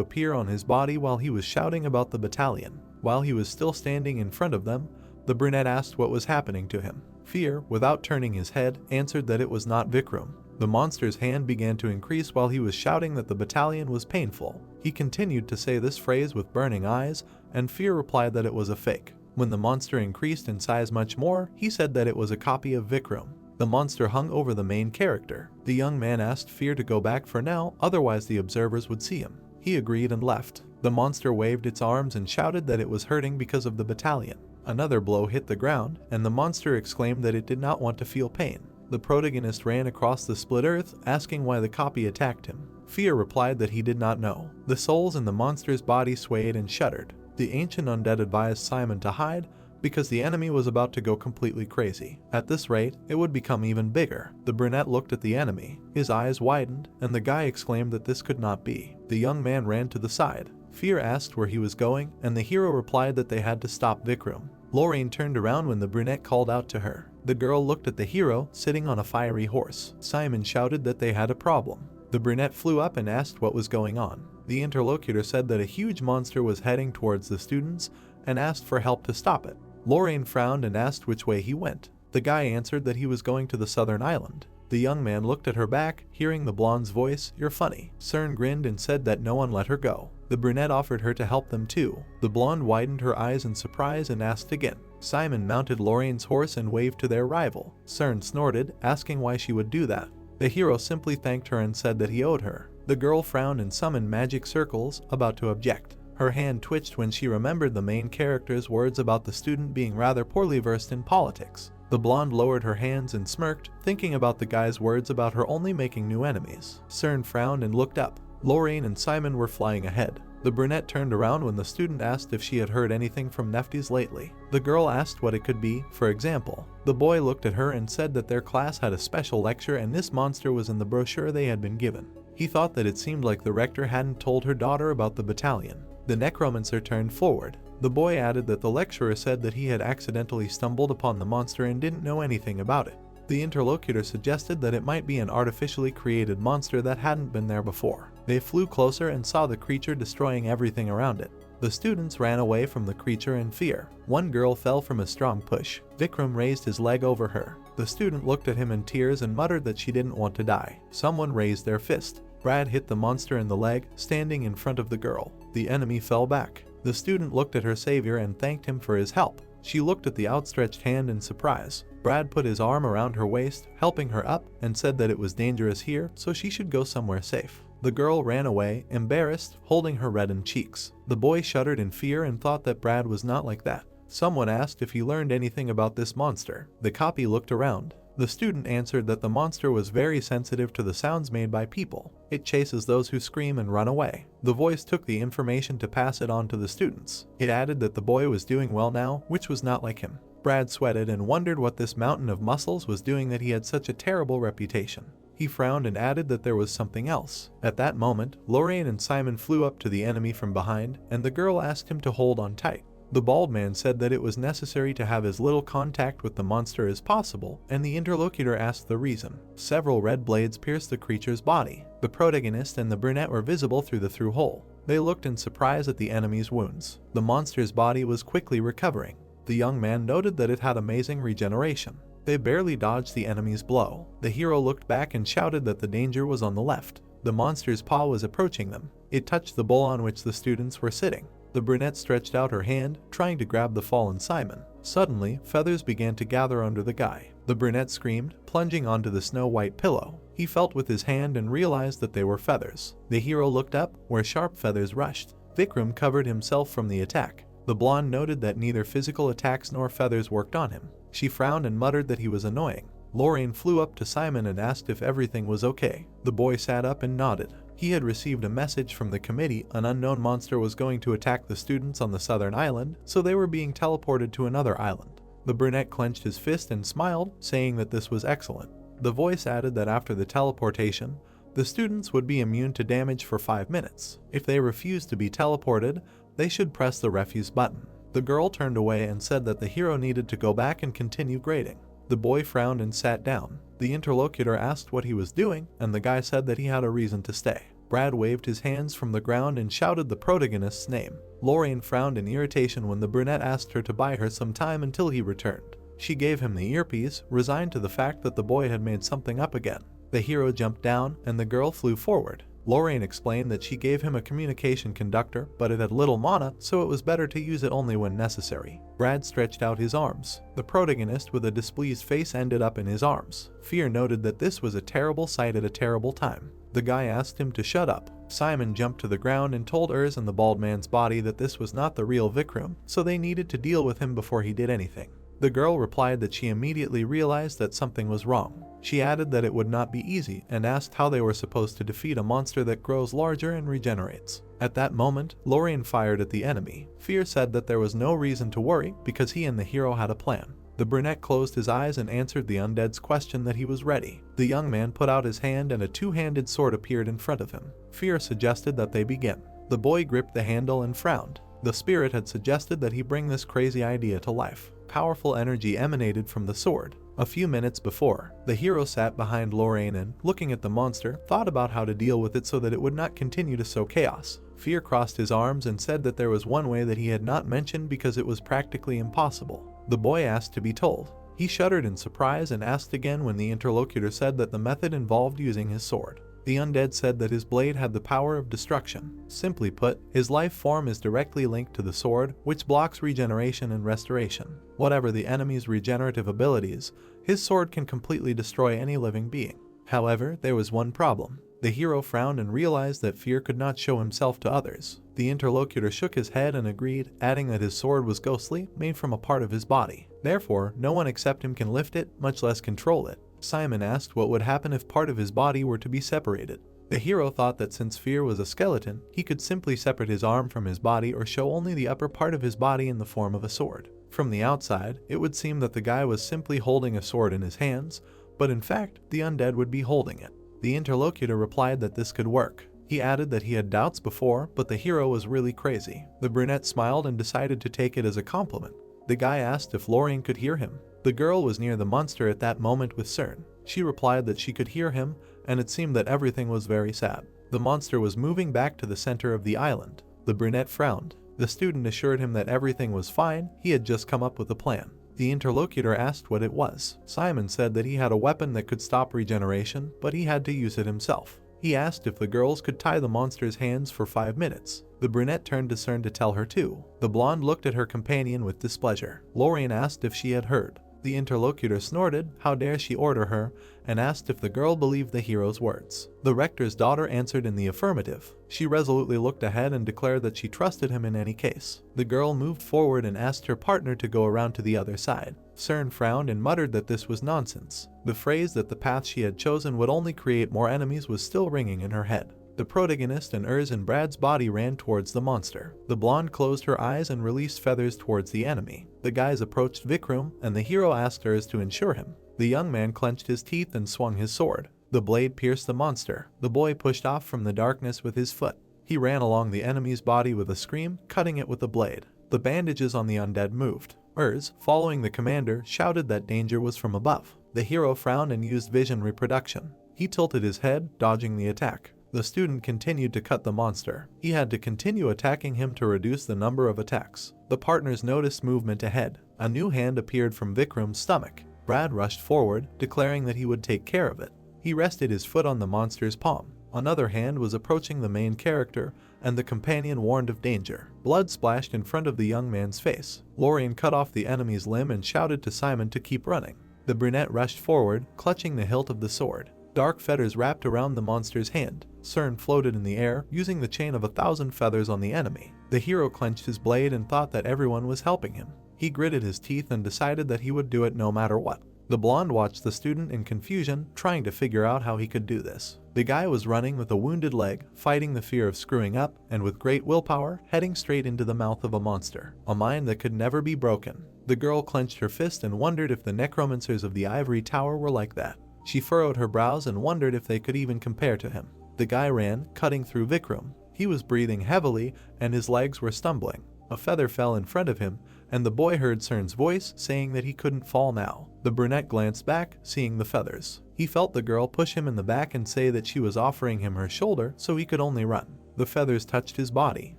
appear on his body while he was shouting about the battalion. While he was still standing in front of them, the brunette asked what was happening to him. Fear, without turning his head, answered that it was not Vikram. The monster's hand began to increase while he was shouting that the battalion was painful. He continued to say this phrase with burning eyes, and Fear replied that it was a fake. When the monster increased in size much more, he said that it was a copy of Vikram. The monster hung over the main character. The young man asked Fear to go back for now, otherwise the observers would see him. He agreed and left. The monster waved its arms and shouted that it was hurting because of the battalion. Another blow hit the ground, and the monster exclaimed that it did not want to feel pain. The protagonist ran across the split earth, asking why the copy attacked him. Fear replied that he did not know. The souls in the monster's body swayed and shuddered. The ancient undead advised Simon to hide, because the enemy was about to go completely crazy. At this rate, it would become even bigger. The brunette looked at the enemy. His eyes widened, and the guy exclaimed that this could not be. The young man ran to the side. Fear asked where he was going, and the hero replied that they had to stop Vikram. Lorraine turned around when the brunette called out to her. The girl looked at the hero, sitting on a fiery horse. Simon shouted that they had a problem. The brunette flew up and asked what was going on. The interlocutor said that a huge monster was heading towards the students and asked for help to stop it. Lorraine frowned and asked which way he went. The guy answered that he was going to the southern island. The young man looked at her back, hearing the blonde's voice, "You're funny." Cern grinned and said that no one let her go. The brunette offered her to help them too. The blonde widened her eyes in surprise and asked again. Simon mounted Lorraine's horse and waved to their rival. Cern snorted, asking why she would do that. The hero simply thanked her and said that he owed her. The girl frowned and summoned magic circles, about to object. Her hand twitched when she remembered the main character's words about the student being rather poorly versed in politics. The blonde lowered her hands and smirked, thinking about the guy's words about her only making new enemies. Cern frowned and looked up. Lorraine and Simon were flying ahead. The brunette turned around when the student asked if she had heard anything from Neftis lately. The girl asked what it could be, for example. The boy looked at her and said that their class had a special lecture and this monster was in the brochure they had been given. He thought that it seemed like the rector hadn't told her daughter about the battalion. The necromancer turned forward. The boy added that the lecturer said that he had accidentally stumbled upon the monster and didn't know anything about it. The interlocutor suggested that it might be an artificially created monster that hadn't been there before. They flew closer and saw the creature destroying everything around it. The students ran away from the creature in fear. One girl fell from a strong push. Vikram raised his leg over her. The student looked at him in tears and muttered that she didn't want to die. Someone raised their fist. Brad hit the monster in the leg, standing in front of the girl. The enemy fell back. The student looked at her savior and thanked him for his help. She looked at the outstretched hand in surprise. Brad put his arm around her waist, helping her up, and said that it was dangerous here, so she should go somewhere safe. The girl ran away, embarrassed, holding her reddened cheeks. The boy shuddered in fear and thought that Brad was not like that. Someone asked if he learned anything about this monster. The copy looked around. The student answered that the monster was very sensitive to the sounds made by people. It chases those who scream and run away. The voice took the information to pass it on to the students. It added that the boy was doing well now, which was not like him. Brad sweated and wondered what this mountain of muscles was doing that he had such a terrible reputation. He frowned and added that there was something else. At that moment, Lorraine and Simon flew up to the enemy from behind, and the girl asked him to hold on tight. The bald man said that it was necessary to have as little contact with the monster as possible, and the interlocutor asked the reason. Several red blades pierced the creature's body. The protagonist and the brunette were visible through the through-hole. They looked in surprise at the enemy's wounds. The monster's body was quickly recovering. The young man noted that it had amazing regeneration. They barely dodged the enemy's blow. The hero looked back and shouted that the danger was on the left. The monster's paw was approaching them. It touched the bowl on which the students were sitting. The brunette stretched out her hand, trying to grab the fallen Simon. Suddenly, feathers began to gather under the guy. The brunette screamed, plunging onto the snow-white pillow. He felt with his hand and realized that they were feathers. The hero looked up, where sharp feathers rushed. Vikram covered himself from the attack. The blonde noted that neither physical attacks nor feathers worked on him. She frowned and muttered that he was annoying. Lorraine flew up to Simon and asked if everything was okay. The boy sat up and nodded. He had received a message from the committee. An unknown monster was going to attack the students on the southern island, so they were being teleported to another island. The brunette clenched his fist and smiled, saying that this was excellent. The voice added that after the teleportation, the students would be immune to damage for 5 minutes. If they refused to be teleported, they should press the refuse button. The girl turned away and said that the hero needed to go back and continue grading. The boy frowned and sat down. The interlocutor asked what he was doing, and the guy said that he had a reason to stay. Brad waved his hands from the ground and shouted the protagonist's name. Lorraine frowned in irritation when the brunette asked her to buy her some time until he returned. She gave him the earpiece, resigned to the fact that the boy had made something up again. The hero jumped down, and the girl flew forward. Lorraine explained that she gave him a communication conductor, but it had little mana, so it was better to use it only when necessary. Brad stretched out his arms. The protagonist with a displeased face ended up in his arms. Fear noted that this was a terrible sight at a terrible time. The guy asked him to shut up. Simon jumped to the ground and told Urs and the bald man's body that this was not the real Vikram, so they needed to deal with him before he did anything. The girl replied that she immediately realized that something was wrong. She added that it would not be easy and asked how they were supposed to defeat a monster that grows larger and regenerates. At that moment, Lorraine fired at the enemy. Fear said that there was no reason to worry because he and the hero had a plan. The brunette closed his eyes and answered the undead's question that he was ready. The young man put out his hand and a two-handed sword appeared in front of him. Fear suggested that they begin. The boy gripped the handle and frowned. The spirit had suggested that he bring this crazy idea to life. Powerful energy emanated from the sword. A few minutes before, the hero sat behind Lorraine and, looking at the monster, thought about how to deal with it so that it would not continue to sow chaos. Fear crossed his arms and said that there was one way that he had not mentioned because it was practically impossible. The boy asked to be told. He shuddered in surprise and asked again when the interlocutor said that the method involved using his sword. The undead said that his blade had the power of destruction. Simply put, his life form is directly linked to the sword, which blocks regeneration and restoration. Whatever the enemy's regenerative abilities, his sword can completely destroy any living being. However, there was one problem. The hero frowned and realized that Fear could not show himself to others. The interlocutor shook his head and agreed, adding that his sword was ghostly, made from a part of his body. Therefore, no one except him can lift it, much less control it. Simon asked what would happen if part of his body were to be separated. The hero thought that since Fear was a skeleton, he could simply separate his arm from his body or show only the upper part of his body in the form of a sword. From the outside, it would seem that the guy was simply holding a sword in his hands, but in fact, the undead would be holding it. The interlocutor replied that this could work. He added that he had doubts before, but the hero was really crazy. The brunette smiled and decided to take it as a compliment. The guy asked if Lorraine could hear him. The girl was near the monster at that moment with Cern. She replied that she could hear him, and it seemed that everything was very sad. The monster was moving back to the center of the island. The brunette frowned. The student assured him that everything was fine, he had just come up with a plan. The interlocutor asked what it was. Simon said that he had a weapon that could stop regeneration, but he had to use it himself. He asked if the girls could tie the monster's hands for 5 minutes. The brunette turned to Cern to tell her too. The blonde looked at her companion with displeasure. Lorraine asked if she had heard. The interlocutor snorted, how dare she order her, and asked if the girl believed the hero's words. The rector's daughter answered in the affirmative. She resolutely looked ahead and declared that she trusted him in any case. The girl moved forward and asked her partner to go around to the other side. Cern frowned and muttered that this was nonsense. The phrase that the path she had chosen would only create more enemies was still ringing in her head. The protagonist and Urs and Brad's body ran towards the monster. The blonde closed her eyes and released feathers towards the enemy. The guys approached Vikram, and the hero asked Urs to ensure him. The young man clenched his teeth and swung his sword. The blade pierced the monster. The boy pushed off from the darkness with his foot. He ran along the enemy's body with a scream, cutting it with the blade. The bandages on the undead moved. Urs, following the commander, shouted that danger was from above. The hero frowned and used vision reproduction. He tilted his head, dodging the attack. The student continued to cut the monster. He had to continue attacking him to reduce the number of attacks. The partners noticed movement ahead. A new hand appeared from Vikram's stomach. Brad rushed forward, declaring that he would take care of it. He rested his foot on the monster's palm. Another hand was approaching the main character, and the companion warned of danger. Blood splashed in front of the young man's face. Lorraine cut off the enemy's limb and shouted to Simon to keep running. The brunette rushed forward, clutching the hilt of the sword. Dark feathers wrapped around the monster's hand. Cern floated in the air, using the chain of 1,000 feathers on the enemy. The hero clenched his blade and thought that everyone was helping him. He gritted his teeth and decided that he would do it no matter what. The blonde watched the student in confusion, trying to figure out how he could do this. The guy was running with a wounded leg, fighting the fear of screwing up, and with great willpower, heading straight into the mouth of a monster. A mind that could never be broken. The girl clenched her fist and wondered if the necromancers of the ivory tower were like that. She furrowed her brows and wondered if they could even compare to him. The guy ran, cutting through Vikram. He was breathing heavily, and his legs were stumbling. A feather fell in front of him, and the boy heard Cern's voice saying that he couldn't fall now. The brunette glanced back, seeing the feathers. He felt the girl push him in the back and say that she was offering him her shoulder so he could only run. The feathers touched his body.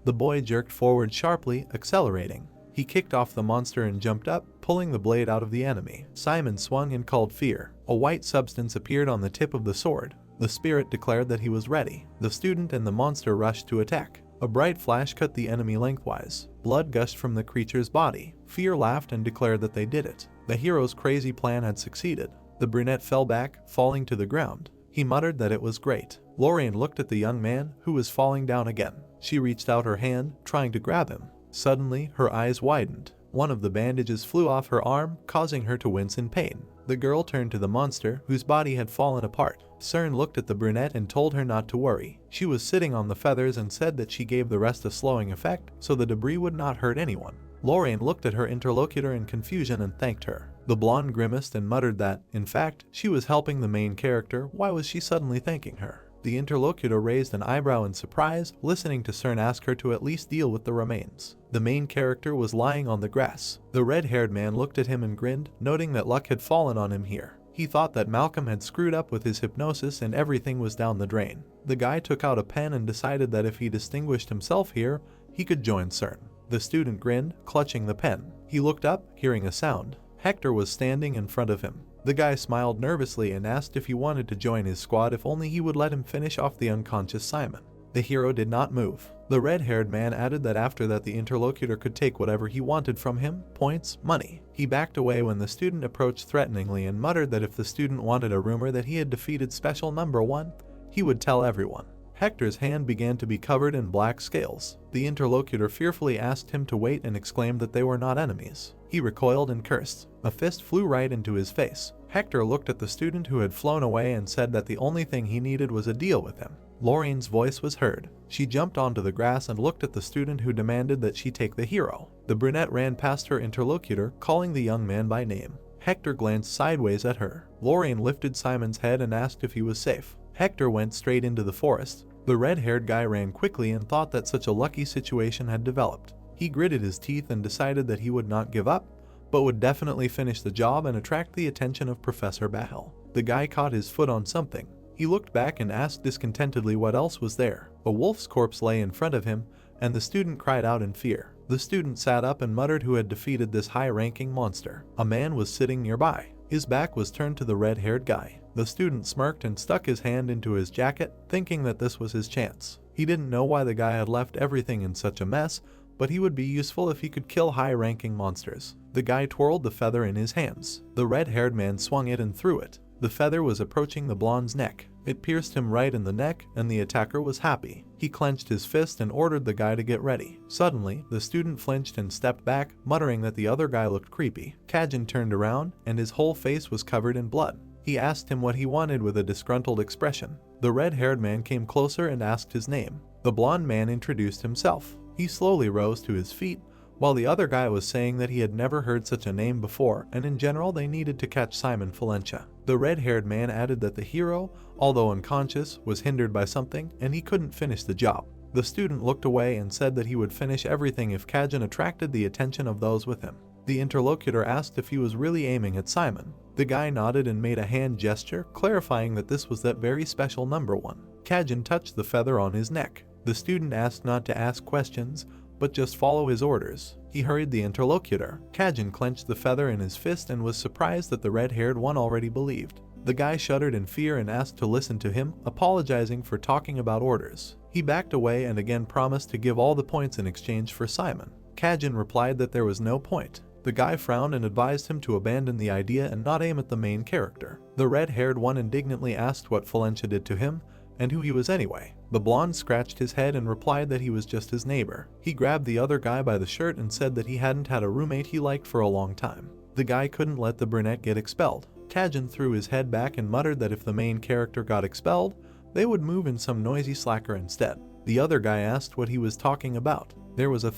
The boy jerked forward sharply, accelerating. He kicked off the monster and jumped up, pulling the blade out of the enemy. Simon swung and called fear. A white substance appeared on the tip of the sword. The spirit declared that he was ready. The student and the monster rushed to attack. A bright flash cut the enemy lengthwise. Blood gushed from the creature's body. Fear laughed and declared that they did it. The hero's crazy plan had succeeded. The brunette fell back, falling to the ground. He muttered that it was great. Lorraine looked at the young man, who was falling down again. She reached out her hand, trying to grab him. Suddenly, her eyes widened. One of the bandages flew off her arm, causing her to wince in pain. The girl turned to the monster, whose body had fallen apart. Cern looked at the brunette and told her not to worry. She was sitting on the feathers and said that she gave the rest a slowing effect, so the debris would not hurt anyone. Lorraine looked at her interlocutor in confusion and thanked her. The blonde grimaced and muttered that, in fact, she was helping the main character. Why was she suddenly thanking her? The interlocutor raised an eyebrow in surprise, listening to Cern ask her to at least deal with the remains. The main character was lying on the grass. The red-haired man looked at him and grinned, noting that luck had fallen on him here. He thought that Malcolm had screwed up with his hypnosis and everything was down the drain. The guy took out a pen and decided that if he distinguished himself here, he could join Cern. The student grinned, clutching the pen. He looked up, hearing a sound. Hector was standing in front of him. The guy smiled nervously and asked if he wanted to join his squad if only he would let him finish off the unconscious Simon. The hero did not move. The red-haired man added that after that the interlocutor could take whatever he wanted from him, points, money. He backed away when the student approached threateningly and muttered that if the student wanted a rumor that he had defeated Special Number 1, he would tell everyone. Hector's hand began to be covered in black scales. The interlocutor fearfully asked him to wait and exclaimed that they were not enemies. He recoiled and cursed. A fist flew right into his face. Hector looked at the student who had flown away and said that the only thing he needed was a deal with him. Lorraine's voice was heard. She jumped onto the grass and looked at the student who demanded that she take the hero. The brunette ran past her interlocutor, calling the young man by name. Hector glanced sideways at her. Lorraine lifted Simon's head and asked if he was safe. Hector went straight into the forest. The red-haired guy ran quickly and thought that such a lucky situation had developed. He gritted his teeth and decided that he would not give up, but would definitely finish the job and attract the attention of Professor Bahel. The guy caught his foot on something. He looked back and asked discontentedly what else was there. A wolf's corpse lay in front of him, and the student cried out in fear. The student sat up and muttered who had defeated this high-ranking monster. A man was sitting nearby. His back was turned to the red-haired guy. The student smirked and stuck his hand into his jacket, thinking that this was his chance. He didn't know why the guy had left everything in such a mess, but he would be useful if he could kill high-ranking monsters. The guy twirled the feather in his hands. The red-haired man swung it and threw it. The feather was approaching the blonde's neck. It pierced him right in the neck, and the attacker was happy. He clenched his fist and ordered the guy to get ready. Suddenly, the student flinched and stepped back, muttering that the other guy looked creepy. Kajin turned around, and his whole face was covered in blood. He asked him what he wanted with a disgruntled expression. The red-haired man came closer and asked his name. The blonde man introduced himself. He slowly rose to his feet, while the other guy was saying that he had never heard such a name before, and in general they needed to catch Simon Valencia. The red-haired man added that the hero, although unconscious, was hindered by something, and he couldn't finish the job. The student looked away and said that he would finish everything if Kajin attracted the attention of those with him. The interlocutor asked if he was really aiming at Simon. The guy nodded and made a hand gesture, clarifying that this was that very special number 1. Kajin touched the feather on his neck. The student asked not to ask questions, but just follow his orders. He hurried the interlocutor. Kajin clenched the feather in his fist and was surprised that the red-haired one already believed. The guy shuddered in fear and asked to listen to him, apologizing for talking about orders. He backed away and again promised to give all the points in exchange for Simon. Kajin replied that there was no point. The guy frowned and advised him to abandon the idea and not aim at the main character. The red-haired one indignantly asked what Valencia did to him, and who he was anyway. The blonde scratched his head and replied that he was just his neighbor. He grabbed the other guy by the shirt and said that he hadn't had a roommate he liked for a long time. The guy couldn't let the brunette get expelled. Kajin threw his head back and muttered that if the main character got expelled, they would move in some noisy slacker instead. The other guy asked what he was talking about. There was a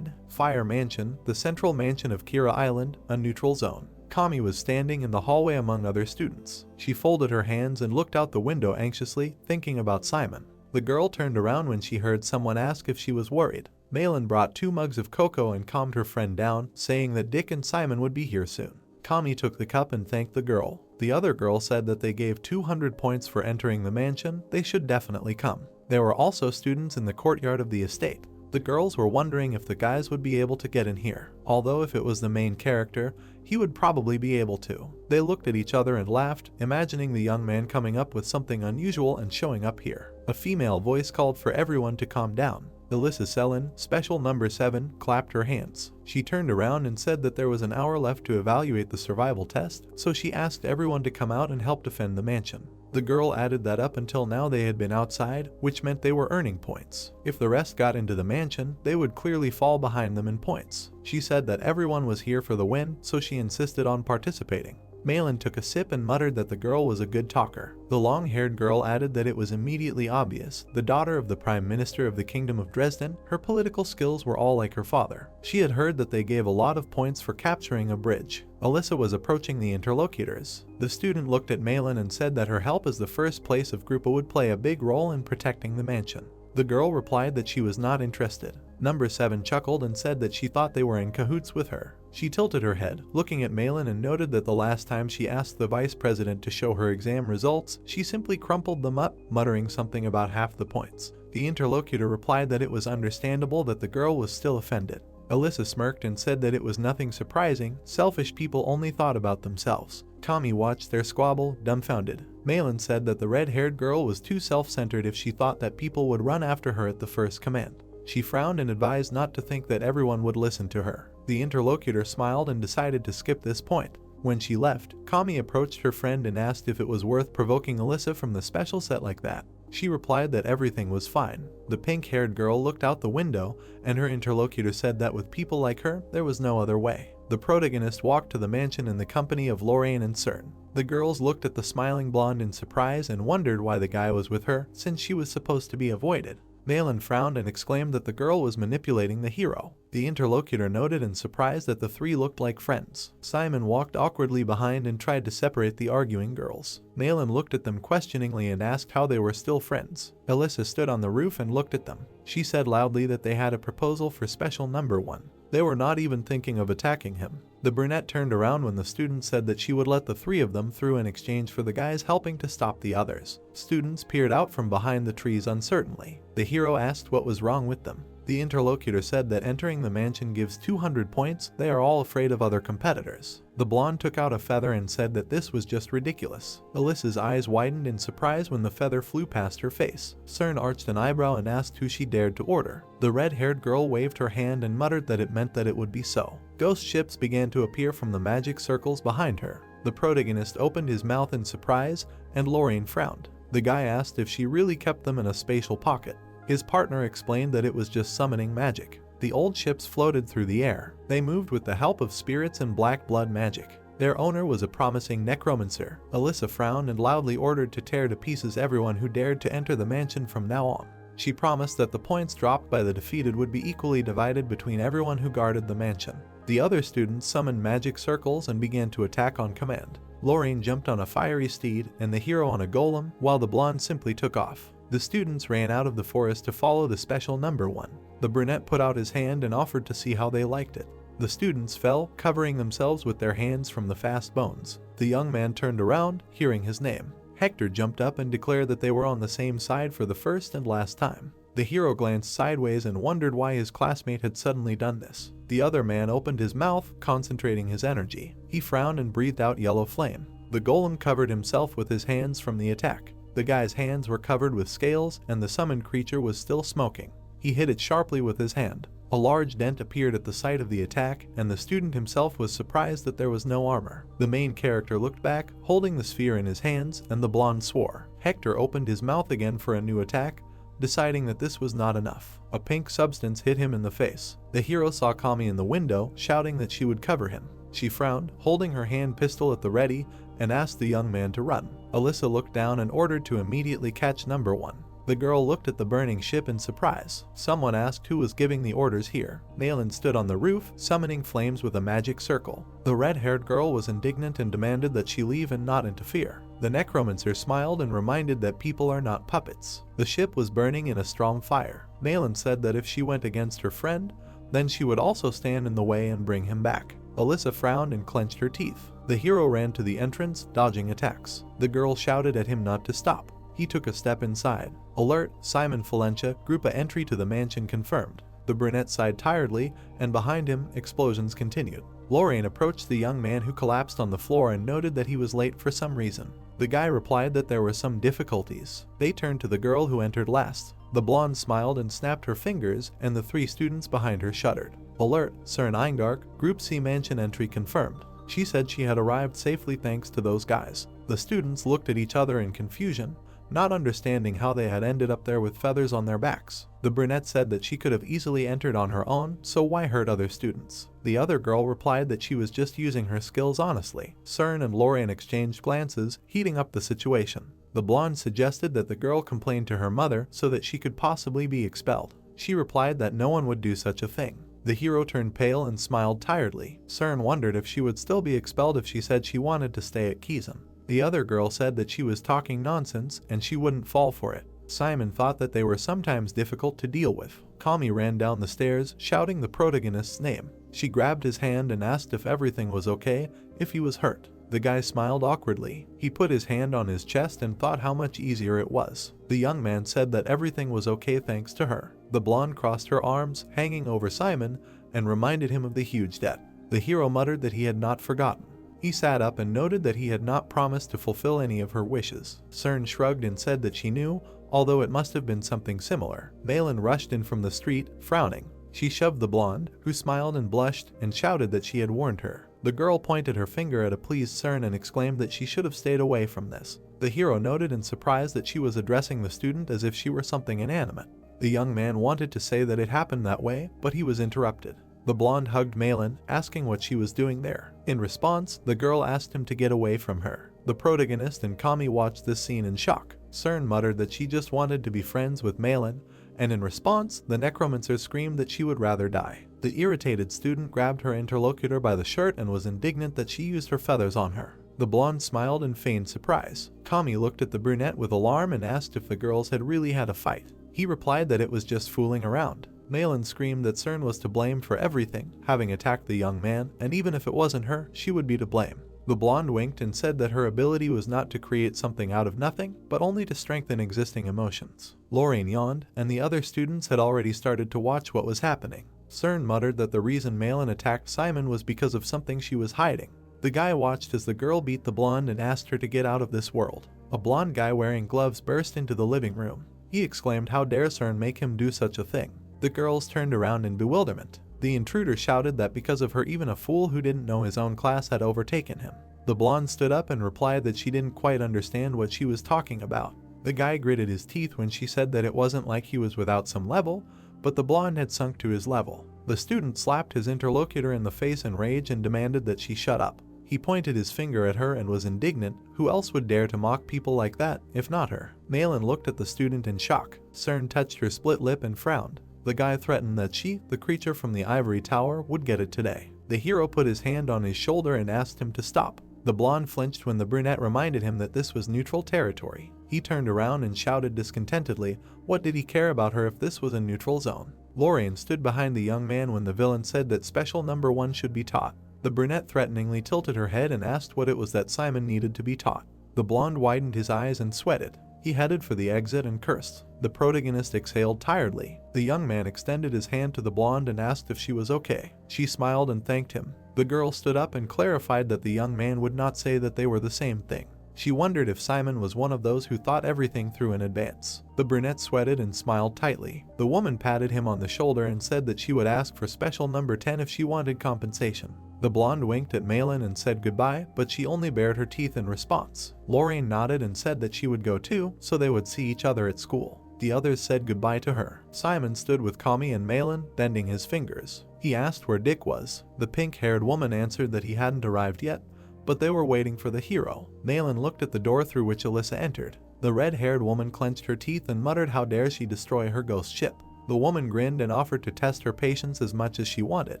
fire mansion, the central mansion of Kira Island, a neutral zone. Kami was standing in the hallway among other students. She folded her hands and looked out the window anxiously, thinking about Simon. The girl turned around when she heard someone ask if she was worried. Malin brought 2 mugs of cocoa and calmed her friend down, saying that Dick and Simon would be here soon. Kami took the cup and thanked the girl. The other girl said that they gave 200 points for entering the mansion. They should definitely come. There were also students in the courtyard of the estate. The girls were wondering if the guys would be able to get in here, although if it was the main character, he would probably be able to. They looked at each other and laughed, imagining the young man coming up with something unusual and showing up here. A female voice called for everyone to calm down. Alyssa Selin, special number 7, clapped her hands. She turned around and said that there was an hour left to evaluate the survival test, so she asked everyone to come out and help defend the mansion. The girl added that up until now they had been outside, which meant they were earning points. If the rest got into the mansion, they would clearly fall behind them in points. She said that everyone was here for the win, so she insisted on participating. Malin took a sip and muttered that the girl was a good talker. The long-haired girl added that it was immediately obvious. The daughter of the Prime Minister of the Kingdom of Dresden, her political skills were all like her father. She had heard that they gave a lot of points for capturing a bridge. Alyssa was approaching the interlocutors. The student looked at Malin and said that her help as the first place of Grupa would play a big role in protecting the mansion. The girl replied that she was not interested. Number 7 chuckled and said that she thought they were in cahoots with her. She tilted her head, looking at Malin, and noted that the last time she asked the vice president to show her exam results, she simply crumpled them up, muttering something about half the points. The interlocutor replied that it was understandable that the girl was still offended. Alyssa smirked and said that it was nothing surprising, selfish people only thought about themselves. Kami watched their squabble, dumbfounded. Malin said that the red-haired girl was too self-centered if she thought that people would run after her at the first command. She frowned and advised not to think that everyone would listen to her. The interlocutor smiled and decided to skip this point. When she left, Kami approached her friend and asked if it was worth provoking Alyssa from the special set like that. She replied that everything was fine. The pink-haired girl looked out the window, and her interlocutor said that with people like her, there was no other way. The protagonist walked to the mansion in the company of Lorraine and Cern. The girls looked at the smiling blonde in surprise and wondered why the guy was with her, since she was supposed to be avoided. Malin frowned and exclaimed that the girl was manipulating the hero. The interlocutor noted in surprise that the 3 looked like friends. Simon walked awkwardly behind and tried to separate the arguing girls. Malin looked at them questioningly and asked how they were still friends. Alyssa stood on the roof and looked at them. She said loudly that they had a proposal for special number 1. They were not even thinking of attacking him. The brunette turned around when the student said that she would let the 3 of them through in exchange for the guys helping to stop the others. Students peered out from behind the trees uncertainly. The hero asked what was wrong with them. The interlocutor said that entering the mansion gives 200 points. They are all afraid of other competitors. The blonde took out a feather and said that this was just ridiculous. Alyssa's eyes widened in surprise when the feather flew past her face. Cern arched an eyebrow and asked who she dared to order. The red-haired girl waved her hand and muttered that it meant that it would be so. Ghost ships began to appear from the magic circles behind her. The protagonist opened his mouth in surprise, and Lorraine frowned. The guy asked if she really kept them in a spatial pocket. His partner explained that it was just summoning magic. The old ships floated through the air. They moved with the help of spirits and black blood magic. Their owner was a promising necromancer. Alyssa frowned and loudly ordered to tear to pieces everyone who dared to enter the mansion from now on. She promised that the points dropped by the defeated would be equally divided between everyone who guarded the mansion. The other students summoned magic circles and began to attack on command. Lorraine jumped on a fiery steed and the hero on a golem, while the blonde simply took off. The students ran out of the forest to follow the special number 1. The brunette put out his hand and offered to see how they liked it. The students fell, covering themselves with their hands from the fast bones. The young man turned around, hearing his name. Hector jumped up and declared that they were on the same side for the first and last time. The hero glanced sideways and wondered why his classmate had suddenly done this. The other man opened his mouth, concentrating his energy. He frowned and breathed out yellow flame. The golem covered himself with his hands from the attack. The guy's hands were covered with scales and the summoned creature was still smoking. He hit it sharply with his hand. A large dent appeared at the site of the attack, and the student himself was surprised that there was no armor. The main character looked back, holding the sphere in his hands, and the blonde swore. Hector opened his mouth again for a new attack, deciding that this was not enough. A pink substance hit him in the face. The hero saw Kami in the window, shouting that she would cover him. She frowned, holding her hand pistol at the ready, and asked the young man to run. Alyssa looked down and ordered to immediately catch number 1. The girl looked at the burning ship in surprise. Someone asked who was giving the orders here. Malin stood on the roof, summoning flames with a magic circle. The red-haired girl was indignant and demanded that she leave and not interfere. The Necromancer smiled and reminded that people are not puppets. The ship was burning in a strong fire. Malin said that if she went against her friend, then she would also stand in the way and bring him back. Alyssa frowned and clenched her teeth. The hero ran to the entrance, dodging attacks. The girl shouted at him not to stop. He took a step inside. Alert, Simon Valencia, group A entry to the mansion confirmed. The brunette sighed tiredly, and behind him, explosions continued. Lorraine approached the young man who collapsed on the floor and noted that he was late for some reason. The guy replied that there were some difficulties. They turned to the girl who entered last. The blonde smiled and snapped her fingers, and the 3 students behind her shuddered. Alert, Cern Eindark, group C mansion entry confirmed. She said she had arrived safely thanks to those guys. The students looked at each other in confusion, not understanding how they had ended up there with feathers on their backs. The brunette said that she could have easily entered on her own, so why hurt other students? The other girl replied that she was just using her skills honestly. Cern and Lorraine exchanged glances, heating up the situation. The blonde suggested that the girl complain to her mother so that she could possibly be expelled. She replied that no one would do such a thing. The hero turned pale and smiled tiredly. Cern wondered if she would still be expelled if she said she wanted to stay at Kizan. The other girl said that she was talking nonsense and she wouldn't fall for it. Simon thought that they were sometimes difficult to deal with. Kami ran down the stairs, shouting the protagonist's name. She grabbed his hand and asked if everything was okay, if he was hurt. The guy smiled awkwardly. He put his hand on his chest and thought how much easier it was. The young man said that everything was okay thanks to her. The blonde crossed her arms, hanging over Simon, and reminded him of the huge debt. The hero muttered that he had not forgotten. He sat up and noted that he had not promised to fulfill any of her wishes. Cern shrugged and said that she knew, although it must have been something similar. Malin rushed in from the street, frowning. She shoved the blonde, who smiled and blushed, and shouted that she had warned her. The girl pointed her finger at a pleased Cern and exclaimed that she should have stayed away from this. The hero noted in surprise that she was addressing the student as if she were something inanimate. The young man wanted to say that it happened that way, but he was interrupted. The blonde hugged Malin, asking what she was doing there. In response, the girl asked him to get away from her. The protagonist and Kami watched this scene in shock. Cern muttered that she just wanted to be friends with Malin, and in response, the Necromancer screamed that she would rather die. The irritated student grabbed her interlocutor by the shirt and was indignant that she used her feathers on her. The blonde smiled and feigned surprise. Kami looked at the brunette with alarm and asked if the girls had really had a fight. He replied that it was just fooling around. Malin screamed that Cern was to blame for everything, having attacked the young man, and even if it wasn't her, she would be to blame. The blonde winked and said that her ability was not to create something out of nothing, but only to strengthen existing emotions. Lorraine yawned, and the other students had already started to watch what was happening. Cern muttered that the reason Malin attacked Simon was because of something she was hiding. The guy watched as the girl beat the blonde and asked her to get out of this world. A blonde guy wearing gloves burst into the living room. He exclaimed how dare Cern make him do such a thing. The girls turned around in bewilderment. The intruder shouted that because of her even a fool who didn't know his own class had overtaken him. The blonde stood up and replied that she didn't quite understand what she was talking about. The guy gritted his teeth when she said that it wasn't like he was without some level, but the blonde had sunk to his level. The student slapped his interlocutor in the face in rage and demanded that she shut up. He pointed his finger at her and was indignant. Who else would dare to mock people like that, if not her? Malin looked at the student in shock. Cern touched her split lip and frowned. The guy threatened that she, the creature from the ivory tower, would get it today. The hero put his hand on his shoulder and asked him to stop. The blonde flinched when the brunette reminded him that this was neutral territory. He turned around and shouted discontentedly, what did he care about her if this was a neutral zone? Lorraine stood behind the young man when the villain said that special number 1 should be taught. The brunette threateningly tilted her head and asked what it was that Simon needed to be taught. The blonde widened his eyes and sweated. He headed for the exit and cursed. The protagonist exhaled tiredly. The young man extended his hand to the blonde and asked if she was okay. She smiled and thanked him. The The girl stood up and clarified that the young man would not say that they were the same thing. She wondered if Simon was one of those who thought everything through in advance. The brunette sweated and smiled tightly. The woman patted him on the shoulder and said that she would ask for special number 10 if she wanted compensation. The blonde winked at Malin and said goodbye, but she only bared her teeth in response. Lorraine nodded and said that she would go too, so they would see each other at school. The others said goodbye to her. Simon stood with Kami and Malin, bending his fingers. He asked where Dick was. The pink-haired woman answered that he hadn't arrived yet, but they were waiting for the hero. Malin looked at the door through which Alyssa entered. The red-haired woman clenched her teeth and muttered how dare she destroy her ghost ship. The woman grinned and offered to test her patience as much as she wanted.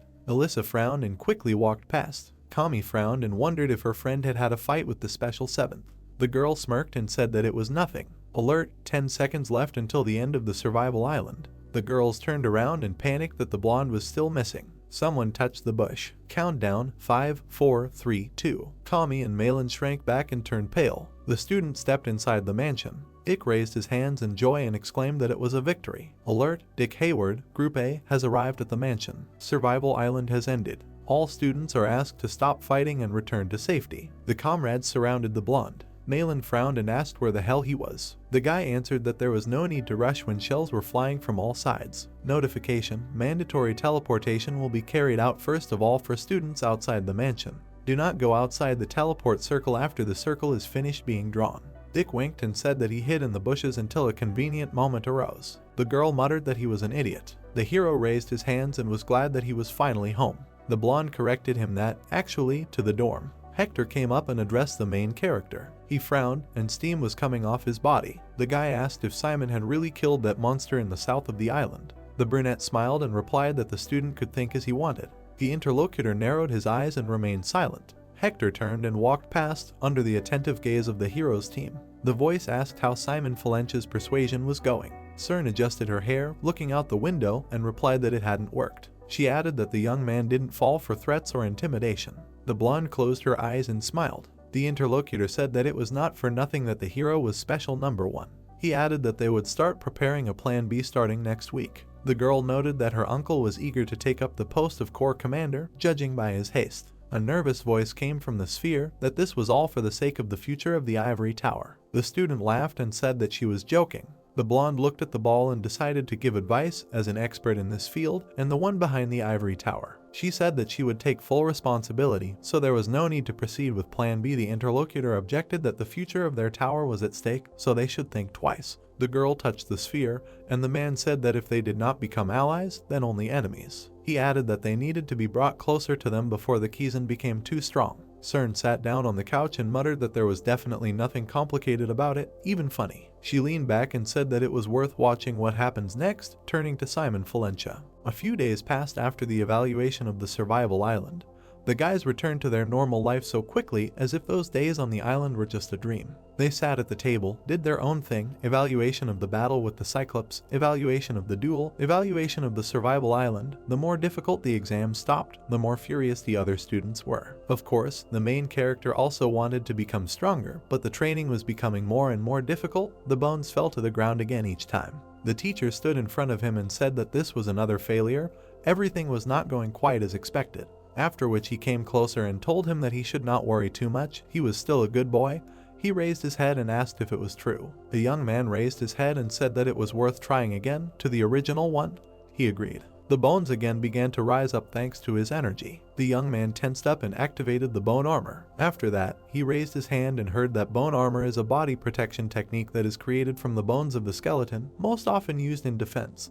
Alyssa frowned and quickly walked past. Kami frowned and wondered if her friend had had a fight with the Special Seventh. The girl smirked and said that it was nothing. Alert, 10 seconds left until the end of the survival island. The girls turned around and panicked that the blonde was still missing. Someone touched the bush. Countdown, 5, 4, 3, 2. Kami and Malin shrank back and turned pale. The student stepped inside the mansion. Dick raised his hands in joy and exclaimed that it was a victory. Alert, Dick Hayward, Group A, has arrived at the mansion. Survival Island has ended. All students are asked to stop fighting and return to safety. The comrades surrounded the blonde. Malin frowned and asked where the hell he was. The guy answered that there was no need to rush when shells were flying from all sides. Notification: mandatory teleportation will be carried out first of all for students outside the mansion. Do not go outside the teleport circle after the circle is finished being drawn. Dick winked and said that he hid in the bushes until a convenient moment arose. The girl muttered that he was an idiot. The hero raised his hands and was glad that he was finally home. The blonde corrected him that, actually, to the dorm. Hector came up and addressed the main character. He frowned, and steam was coming off his body. The guy asked if Simon had really killed that monster in the south of the island. The brunette smiled and replied that the student could think as he wanted. The interlocutor narrowed his eyes and remained silent. Hector turned and walked past, under the attentive gaze of the hero's team. The voice asked how Simon Falencha's persuasion was going. Cern adjusted her hair, looking out the window, and replied that it hadn't worked. She added that the young man didn't fall for threats or intimidation. The blonde closed her eyes and smiled. The interlocutor said that it was not for nothing that the hero was special number 1. He added that they would start preparing a plan B starting next week. The girl noted that her uncle was eager to take up the post of corps commander, judging by his haste. A nervous voice came from the sphere that this was all for the sake of the future of the ivory tower. The student laughed and said that she was joking. The blonde looked at the ball and decided to give advice as an expert in this field and the one behind the ivory tower. She said that she would take full responsibility, so there was no need to proceed with Plan B. The interlocutor objected that the future of their tower was at stake, so they should think twice. The girl touched the sphere, and the man said that if they did not become allies, then only enemies. He added that they needed to be brought closer to them before the Kizan became too strong. Cern sat down on the couch and muttered that there was definitely nothing complicated about it, even funny. She leaned back and said that it was worth watching what happens next, turning to Simon Falencha. A few days passed after the evaluation of the survival island. The guys returned to their normal life so quickly as if those days on the island were just a dream. They sat at the table, did their own thing, evaluation of the battle with the Cyclops, evaluation of the duel, evaluation of the survival island. The more difficult the exam stopped, the more furious the other students were. Of course, the main character also wanted to become stronger, but the training was becoming more and more difficult. The bones fell to the ground again each time. The teacher stood in front of him and said that this was another failure. Everything was not going quite as expected. After which he came closer and told him that he should not worry too much, he was still a good boy. He raised his head and asked if it was true. The young man raised his head and said that it was worth trying again, to the original one. He agreed. The bones again began to rise up thanks to his energy. The young man tensed up and activated the bone armor. After that, he raised his hand and heard that bone armor is a body protection technique that is created from the bones of the skeleton, most often used in defense.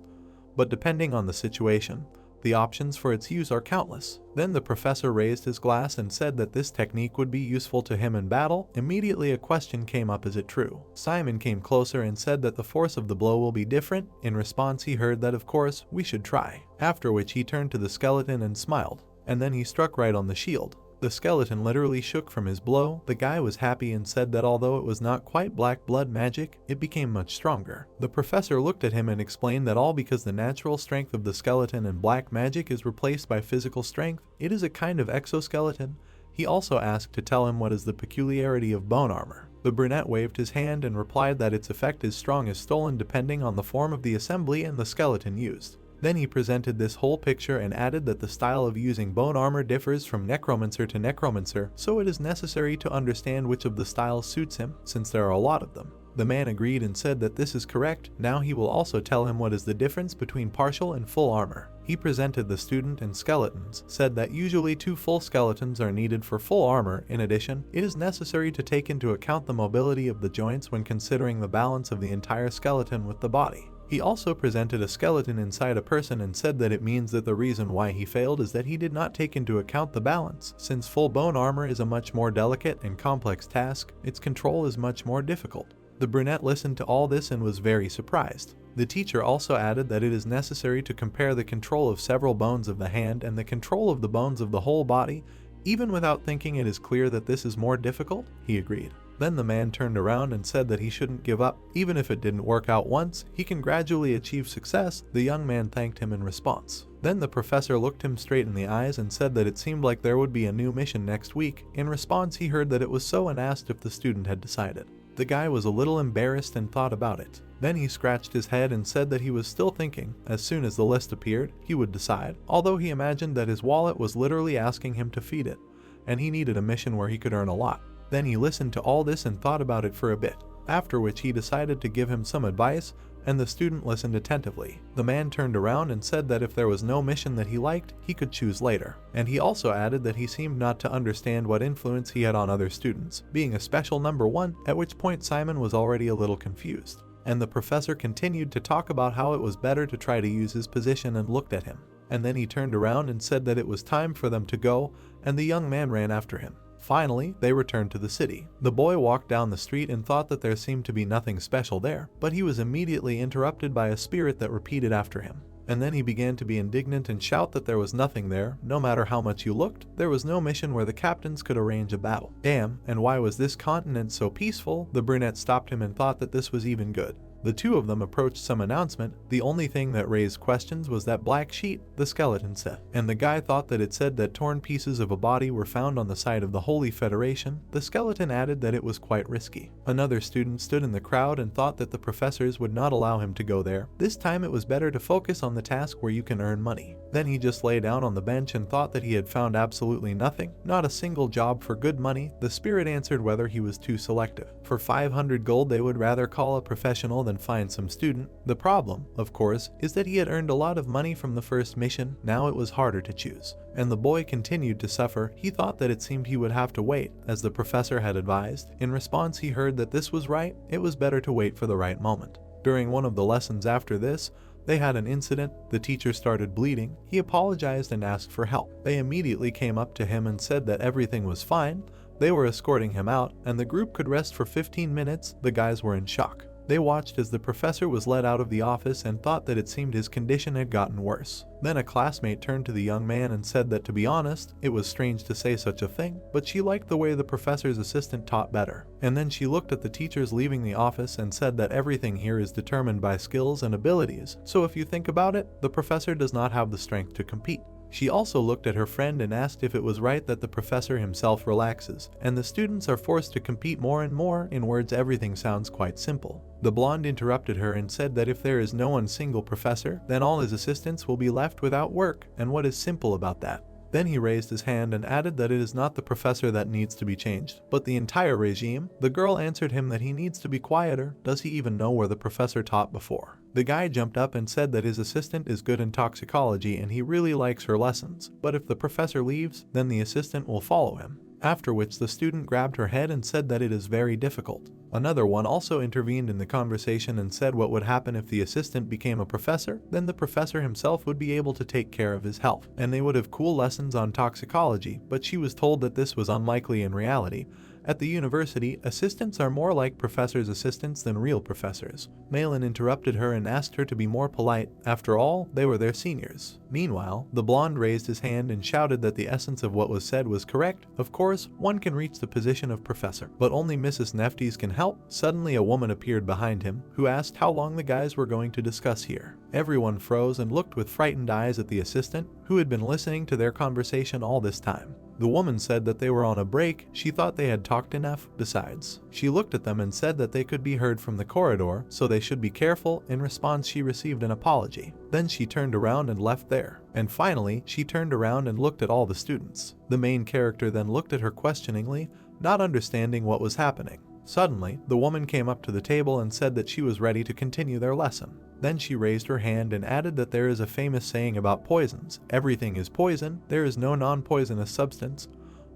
But depending on the situation, the options for its use are countless. Then the professor raised his glass and said that this technique would be useful to him in battle. Immediately a question came up: is it true? Simon came closer and said that the force of the blow will be different. In response he heard that of course we should try. After which he turned to the skeleton and smiled. And then he struck right on the shield. The skeleton literally shook from his blow. The guy was happy and said that although it was not quite black blood magic, it became much stronger. The professor looked at him and explained that all because the natural strength of the skeleton and black magic is replaced by physical strength. It is a kind of exoskeleton. He also asked to tell him what is the peculiarity of bone armor. The brunette waved his hand and replied that its effect is strong as stolen depending on the form of the assembly and the skeleton used. Then he presented this whole picture and added that the style of using bone armor differs from necromancer to necromancer, so it is necessary to understand which of the styles suits him, since there are a lot of them. The man agreed and said that this is correct. Now he will also tell him what is the difference between partial and full armor. He presented the student and skeletons, said that usually 2 full skeletons are needed for full armor. In addition, it is necessary to take into account the mobility of the joints when considering the balance of the entire skeleton with the body. He also presented a skeleton inside a person and said that it means that the reason why he failed is that he did not take into account the balance. Since full bone armor is a much more delicate and complex task, its control is much more difficult. The brunette listened to all this and was very surprised. The teacher also added that it is necessary to compare the control of several bones of the hand and the control of the bones of the whole body. Even without thinking, it is clear that this is more difficult, he agreed. Then the man turned around and said that he shouldn't give up. Even if it didn't work out once, he can gradually achieve success. The young man thanked him in response. Then the professor looked him straight in the eyes and said that it seemed like there would be a new mission next week. In response, he heard that it was so and asked if the student had decided. The guy was a little embarrassed and thought about it. Then he scratched his head and said that he was still thinking. As soon as the list appeared, he would decide, although he imagined that his wallet was literally asking him to feed it, and he needed a mission where he could earn a lot. Then he listened to all this and thought about it for a bit, after which he decided to give him some advice, and the student listened attentively. The man turned around and said that if there was no mission that he liked, he could choose later. And he also added that he seemed not to understand what influence he had on other students, being a special number 1, at which point Simon was already a little confused. And the professor continued to talk about how it was better to try to use his position and looked at him. And then he turned around and said that it was time for them to go, and the young man ran after him. Finally, they returned to the city. The boy walked down the street and thought that there seemed to be nothing special there, but he was immediately interrupted by a spirit that repeated after him. And then he began to be indignant and shout that there was nothing there. No matter how much you looked, there was no mission where the captains could arrange a battle. Damn, and why was this continent so peaceful? The brunette stopped him and thought that this was even good. The two of them approached some announcement. The only thing that raised questions was that black sheet, the skeleton said. And the guy thought that it said that torn pieces of a body were found on the site of the Holy Federation. The skeleton added that it was quite risky. Another student stood in the crowd and thought that the professors would not allow him to go there. This time it was better to focus on the task where you can earn money. Then he just lay down on the bench and thought that he had found absolutely nothing, not a single job for good money. The spirit answered whether he was too selective. For 500 gold they would rather call a professional than find some student. The problem, of course, is that he had earned a lot of money from the first mission. Now it was harder to choose. And the boy continued to suffer. He thought that it seemed he would have to wait, as the professor had advised. In response, he heard that this was right. It was better to wait for the right moment. During one of the lessons after this, they had an incident. The teacher started bleeding. He apologized and asked for help. They immediately came up to him and said that everything was fine. They were escorting him out, and the group could rest for 15 minutes. The guys were in shock. They watched as the professor was led out of the office and thought that it seemed his condition had gotten worse. Then a classmate turned to the young man and said that, to be honest, it was strange to say such a thing, but she liked the way the professor's assistant taught better. And then she looked at the teachers leaving the office and said that everything here is determined by skills and abilities, so if you think about it, the professor does not have the strength to compete. She also looked at her friend and asked if it was right that the professor himself relaxes, and the students are forced to compete more and more. In words, everything sounds quite simple. The blonde interrupted her and said that if there is no one single professor, then all his assistants will be left without work, and what is simple about that? Then he raised his hand and added that it is not the professor that needs to be changed, but the entire regime. The girl answered him that he needs to be quieter. Does he even know where the professor taught before? The guy jumped up and said that his assistant is good in toxicology and he really likes her lessons, but if the professor leaves, then the assistant will follow him. After which the student grabbed her head and said that it is very difficult. Another one also intervened in the conversation and said what would happen if the assistant became a professor. Then the professor himself would be able to take care of his health, and they would have cool lessons on toxicology, but she was told that this was unlikely in reality. At the university, assistants are more like professors' assistants than real professors. Malin interrupted her and asked her to be more polite. After all, they were their seniors. Meanwhile, the blonde raised his hand and shouted that the essence of what was said was correct. Of course, one can reach the position of professor, but only Mrs. Neftis can help. Suddenly a woman appeared behind him, who asked how long the guys were going to discuss here. Everyone froze and looked with frightened eyes at the assistant, who had been listening to their conversation all this time. The woman said that they were on a break. She thought they had talked enough. Besides, she looked at them and said that they could be heard from the corridor, so they should be careful. In response, she received an apology. Then she turned around and left there. And finally, she turned around and looked at all the students. The main character then looked at her questioningly, not understanding what was happening. Suddenly, the woman came up to the table and said that she was ready to continue their lesson. Then she raised her hand and added that there is a famous saying about poisons. Everything is poison. There is no non-poisonous substance.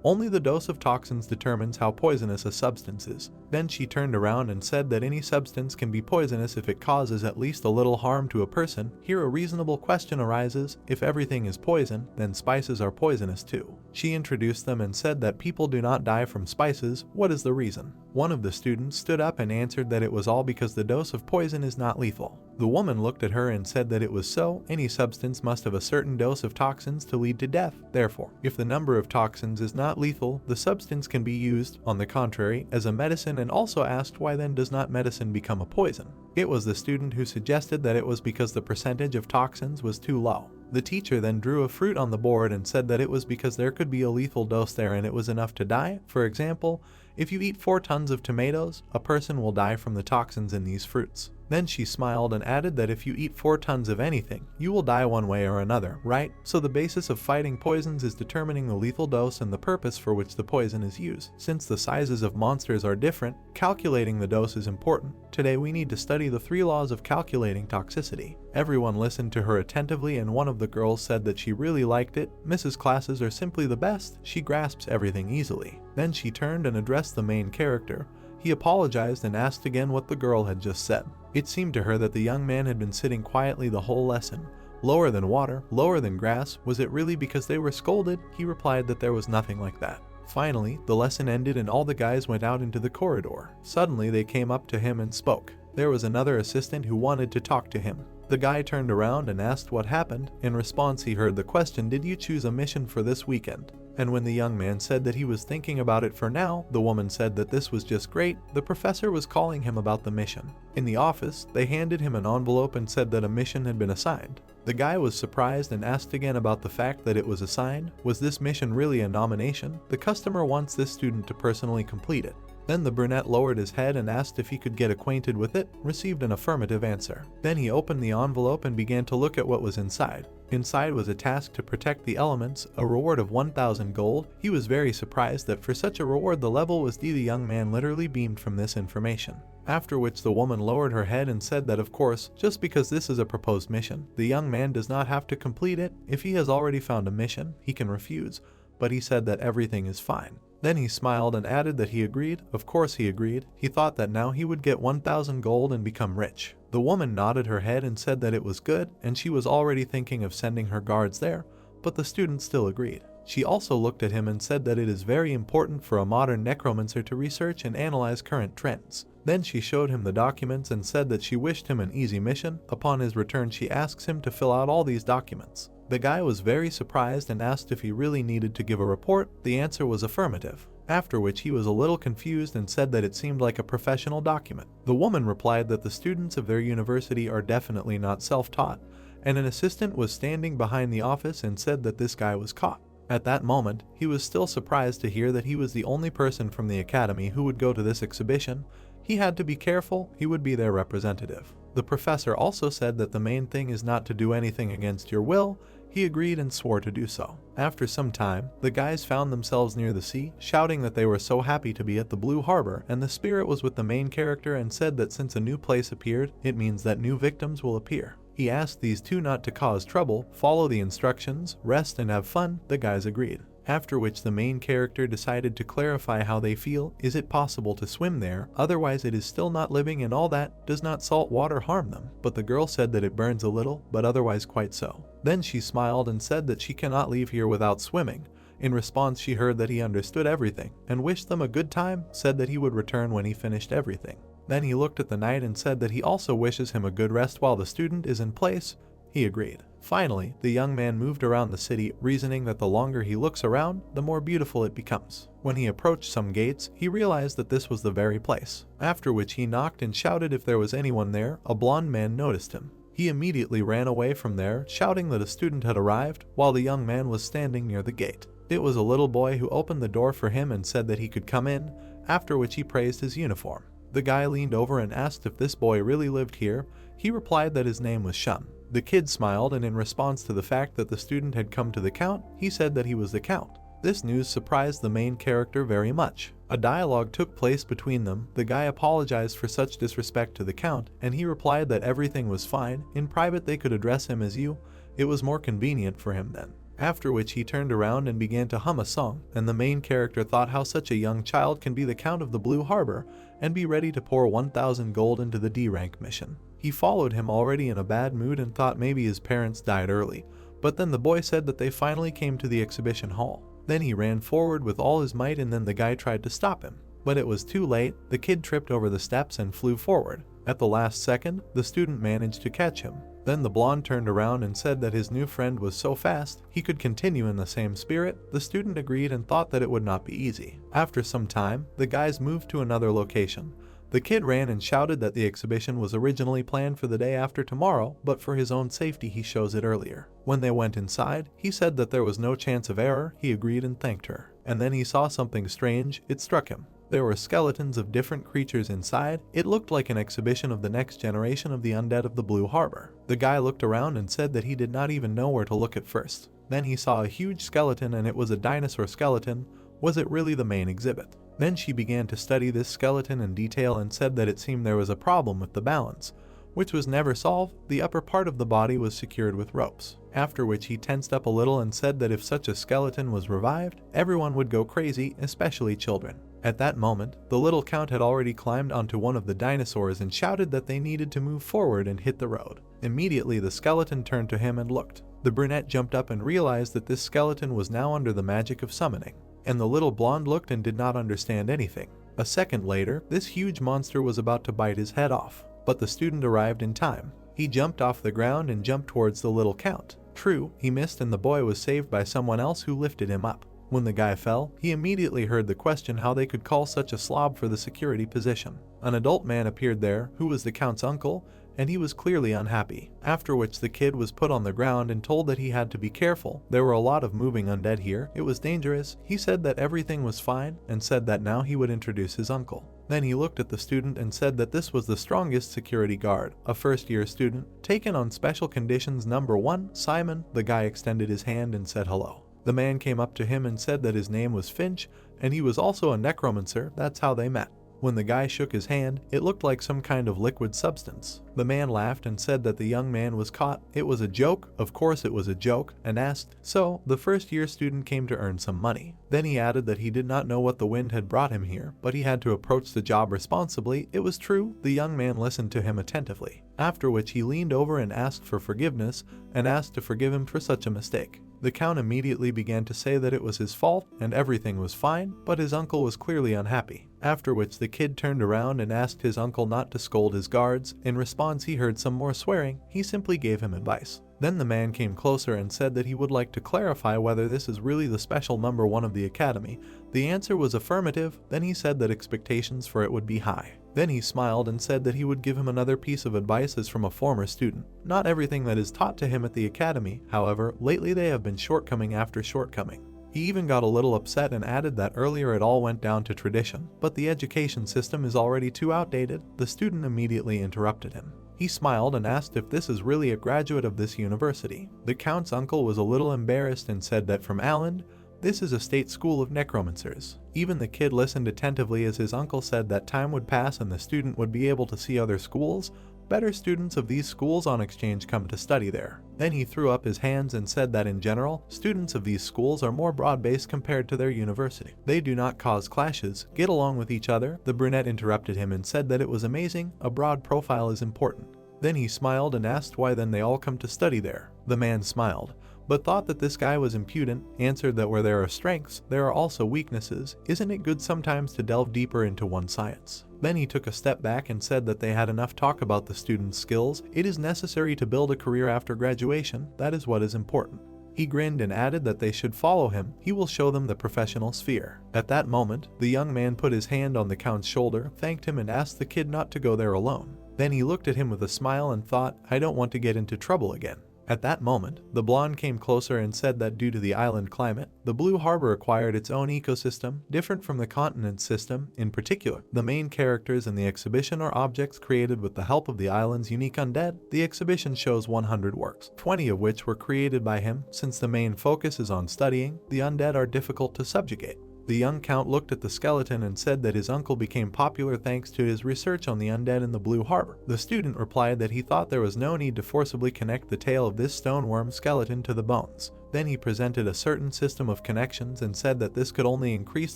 Only the dose of toxins determines how poisonous a substance is. Then she turned around and said that any substance can be poisonous if it causes at least a little harm to a person. Here a reasonable question arises: if everything is poison, then spices are poisonous too. She introduced them and said that people do not die from spices. What is the reason? One of the students stood up and answered that it was all because the dose of poison is not lethal. The woman looked at her and said that it was so. Any substance must have a certain dose of toxins to lead to death. Therefore, if the number of toxins is not lethal, the substance can be used, on the contrary, as a medicine, and also asked why then does not medicine become a poison? It was the student who suggested that it was because the percentage of toxins was too low. The teacher then drew a fruit on the board and said that it was because there could be a lethal dose there and it was enough to die. For example, if you eat 4 tons of tomatoes, a person will die from the toxins in these fruits. Then she smiled and added that if you eat 4 tons of anything, you will die one way or another, right? So the basis of fighting poisons is determining the lethal dose and the purpose for which the poison is used. Since the sizes of monsters are different, calculating the dose is important. Today we need to study the 3 laws of calculating toxicity. Everyone listened to her attentively and one of the girls said that she really liked it. Mrs. Classes are simply the best. She grasps everything easily. Then she turned and addressed the main character. He apologized and asked again what the girl had just said. It seemed to her that the young man had been sitting quietly the whole lesson. Lower than water, lower than grass. Was it really because they were scolded? He replied that there was nothing like that. Finally, the lesson ended and all the guys went out into the corridor. Suddenly they came up to him and spoke. There was another assistant who wanted to talk to him. The guy turned around and asked what happened. In response, he heard the question, "Did you choose a mission for this weekend?" And when the young man said that he was thinking about it for now, the woman said that this was just great. The professor was calling him about the mission. In the office, they handed him an envelope and said that a mission had been assigned. The guy was surprised and asked again about the fact that it was assigned. Was this mission really a nomination? The customer wants this student to personally complete it. Then the brunette lowered his head and asked if he could get acquainted with it, received an affirmative answer. Then he opened the envelope and began to look at what was inside. Inside was a task to protect the elements, a reward of 1,000 gold. He was very surprised that for such a reward the level was D. The young man literally beamed from this information. After which the woman lowered her head and said that of course, just because this is a proposed mission, the young man does not have to complete it. If he has already found a mission, he can refuse, but he said that everything is fine. Then he smiled and added that he agreed. Of course he agreed. He thought that now he would get 1,000 gold and become rich. The woman nodded her head and said that it was good, and she was already thinking of sending her guards there, but the student still agreed. She also looked at him and said that it is very important for a modern necromancer to research and analyze current trends. Then she showed him the documents and said that she wished him an easy mission. Upon his return, she asks him to fill out all these documents. The guy was very surprised and asked if he really needed to give a report. The answer was affirmative. After which he was a little confused and said that it seemed like a professional document. The woman replied that the students of their university are definitely not self-taught, and an assistant was standing behind the office and said that this guy was caught. At that moment, he was still surprised to hear that he was the only person from the academy who would go to this exhibition. He had to be careful, he would be their representative. The professor also said that the main thing is not to do anything against your will. He agreed and swore to do so. After some time, the guys found themselves near the sea, shouting that they were so happy to be at the Blue Harbor, and the spirit was with the main character and said that since a new place appeared, it means that new victims will appear. He asked these two not to cause trouble, follow the instructions, rest and have fun. The guys agreed. After which the main character decided to clarify how they feel. Is it possible to swim there? Otherwise it is still not living and all that. Does not salt water harm them? But the girl said that it burns a little, but otherwise quite so. Then she smiled and said that she cannot leave here without swimming. In response she heard that he understood everything and wished them a good time, said that he would return when he finished everything. Then he looked at the knight and said that he also wishes him a good rest while the student is in place. He agreed. Finally, the young man moved around the city, reasoning that the longer he looks around, the more beautiful it becomes. When he approached some gates, he realized that this was the very place. After which he knocked and shouted if there was anyone there. A blonde man noticed him. He immediately ran away from there, shouting that a student had arrived, while the young man was standing near the gate. It was a little boy who opened the door for him and said that he could come in, after which he praised his uniform. The guy leaned over and asked if this boy really lived here. He replied that his name was Shun. The kid smiled, and in response to the fact that the student had come to the Count, he said that he was the Count. This news surprised the main character very much. A dialogue took place between them. The guy apologized for such disrespect to the Count, and he replied that everything was fine. In private they could address him as you. It was more convenient for him then. After which he turned around and began to hum a song, and the main character thought how such a young child can be the Count of the Blue Harbor and be ready to pour 1,000 gold into the D-rank mission. He followed him already in a bad mood and thought maybe his parents died early, but then the boy said that they finally came to the exhibition hall. Then he ran forward with all his might, and then the guy tried to stop him. But it was too late. The kid tripped over the steps and flew forward. At the last second, the student managed to catch him. Then the blonde turned around and said that his new friend was so fast, he could continue in the same spirit. The student agreed and thought that it would not be easy. After some time, the guys moved to another location. The kid ran and shouted that the exhibition was originally planned for the day after tomorrow, but for his own safety he chose it earlier. When they went inside, he said that there was no chance of error. He agreed and thanked her. And then he saw something strange. It struck him. There were skeletons of different creatures inside. It looked like an exhibition of the next generation of the Undead of the Blue Harbor. The guy looked around and said that he did not even know where to look at first. Then he saw a huge skeleton, and it was a dinosaur skeleton. Was it really the main exhibit? Then she began to study this skeleton in detail and said that it seemed there was a problem with the balance, which was never solved. The upper part of the body was secured with ropes. After which he tensed up a little and said that if such a skeleton was revived, everyone would go crazy, especially children. At that moment, the little Count had already climbed onto one of the dinosaurs and shouted that they needed to move forward and hit the road. Immediately the skeleton turned to him and looked. The brunette jumped up and realized that this skeleton was now under the magic of summoning. And the little blonde looked and did not understand anything. A second later, this huge monster was about to bite his head off, but the student arrived in time. He jumped off the ground and jumped towards the little Count. True, he missed, and the boy was saved by someone else who lifted him up. When the guy fell, he immediately heard the question how they could call such a slob for the security position. An adult man appeared there, who was the Count's uncle, and he was clearly unhappy. After which the kid was put on the ground and told that he had to be careful. There were a lot of moving undead here. It was dangerous. He said that everything was fine and said that now he would introduce his uncle. Then he looked at the student and said that this was the strongest security guard, a first-year student, taken on special conditions number 1, Simon. The guy extended his hand and said hello. The man came up to him and said that his name was Finch, and he was also a necromancer. That's how they met. When the guy shook his hand, it looked like some kind of liquid substance. The man laughed and said that the young man was caught. It was a joke. Of course it was a joke, and asked, so the first-year student came to earn some money. Then he added that he did not know what the wind had brought him here, but he had to approach the job responsibly. It was true. The young man listened to him attentively. After which he leaned over and asked for forgiveness, and asked to forgive him for such a mistake. The Count immediately began to say that it was his fault and everything was fine, but his uncle was clearly unhappy. After which the kid turned around and asked his uncle not to scold his guards. In response he heard some more swearing. He simply gave him advice. Then the man came closer and said that he would like to clarify whether this is really the special number 1 of the academy. The answer was affirmative. Then he said that expectations for it would be high. Then he smiled and said that he would give him another piece of advice as from a former student. Not everything that is taught to him at the academy, however, lately they have been shortcoming after shortcoming. He even got a little upset and added that earlier it all went down to tradition, but the education system is already too outdated. The student immediately interrupted him. He smiled and asked if this is really a graduate of this university. The Count's uncle was a little embarrassed and said that from Alland, this is a state school of necromancers. Even the kid listened attentively as his uncle said that time would pass and the student would be able to see other schools. Better students of these schools on exchange come to study there. Then he threw up his hands and said that in general, students of these schools are more broad-based compared to their university. They do not cause clashes, get along with each other. The brunette interrupted him and said that it was amazing, a broad profile is important. Then he smiled and asked why then they all come to study there. The man smiled, but thought that this guy was impudent, answered that where there are strengths, there are also weaknesses. Isn't it good sometimes to delve deeper into one science? Then he took a step back and said that they had enough talk about the students' skills. It is necessary to build a career after graduation. That is what is important. He grinned and added that they should follow him. He will show them the professional sphere. At that moment, the young man put his hand on the Count's shoulder, thanked him and asked the kid not to go there alone. Then he looked at him with a smile and thought, I don't want to get into trouble again. At that moment, the blonde came closer and said that due to the island climate, the Blue Harbor acquired its own ecosystem, different from the continent system. In particular, the main characters in the exhibition are objects created with the help of the island's unique undead. The exhibition shows 100 works, 20 of which were created by him. Since the main focus is on studying, the undead are difficult to subjugate. The young count looked at the skeleton and said that his uncle became popular thanks to his research on the undead in the Blue Harbor. The student replied that he thought there was no need to forcibly connect the tail of this stoneworm skeleton to the bones. Then he presented a certain system of connections and said that this could only increase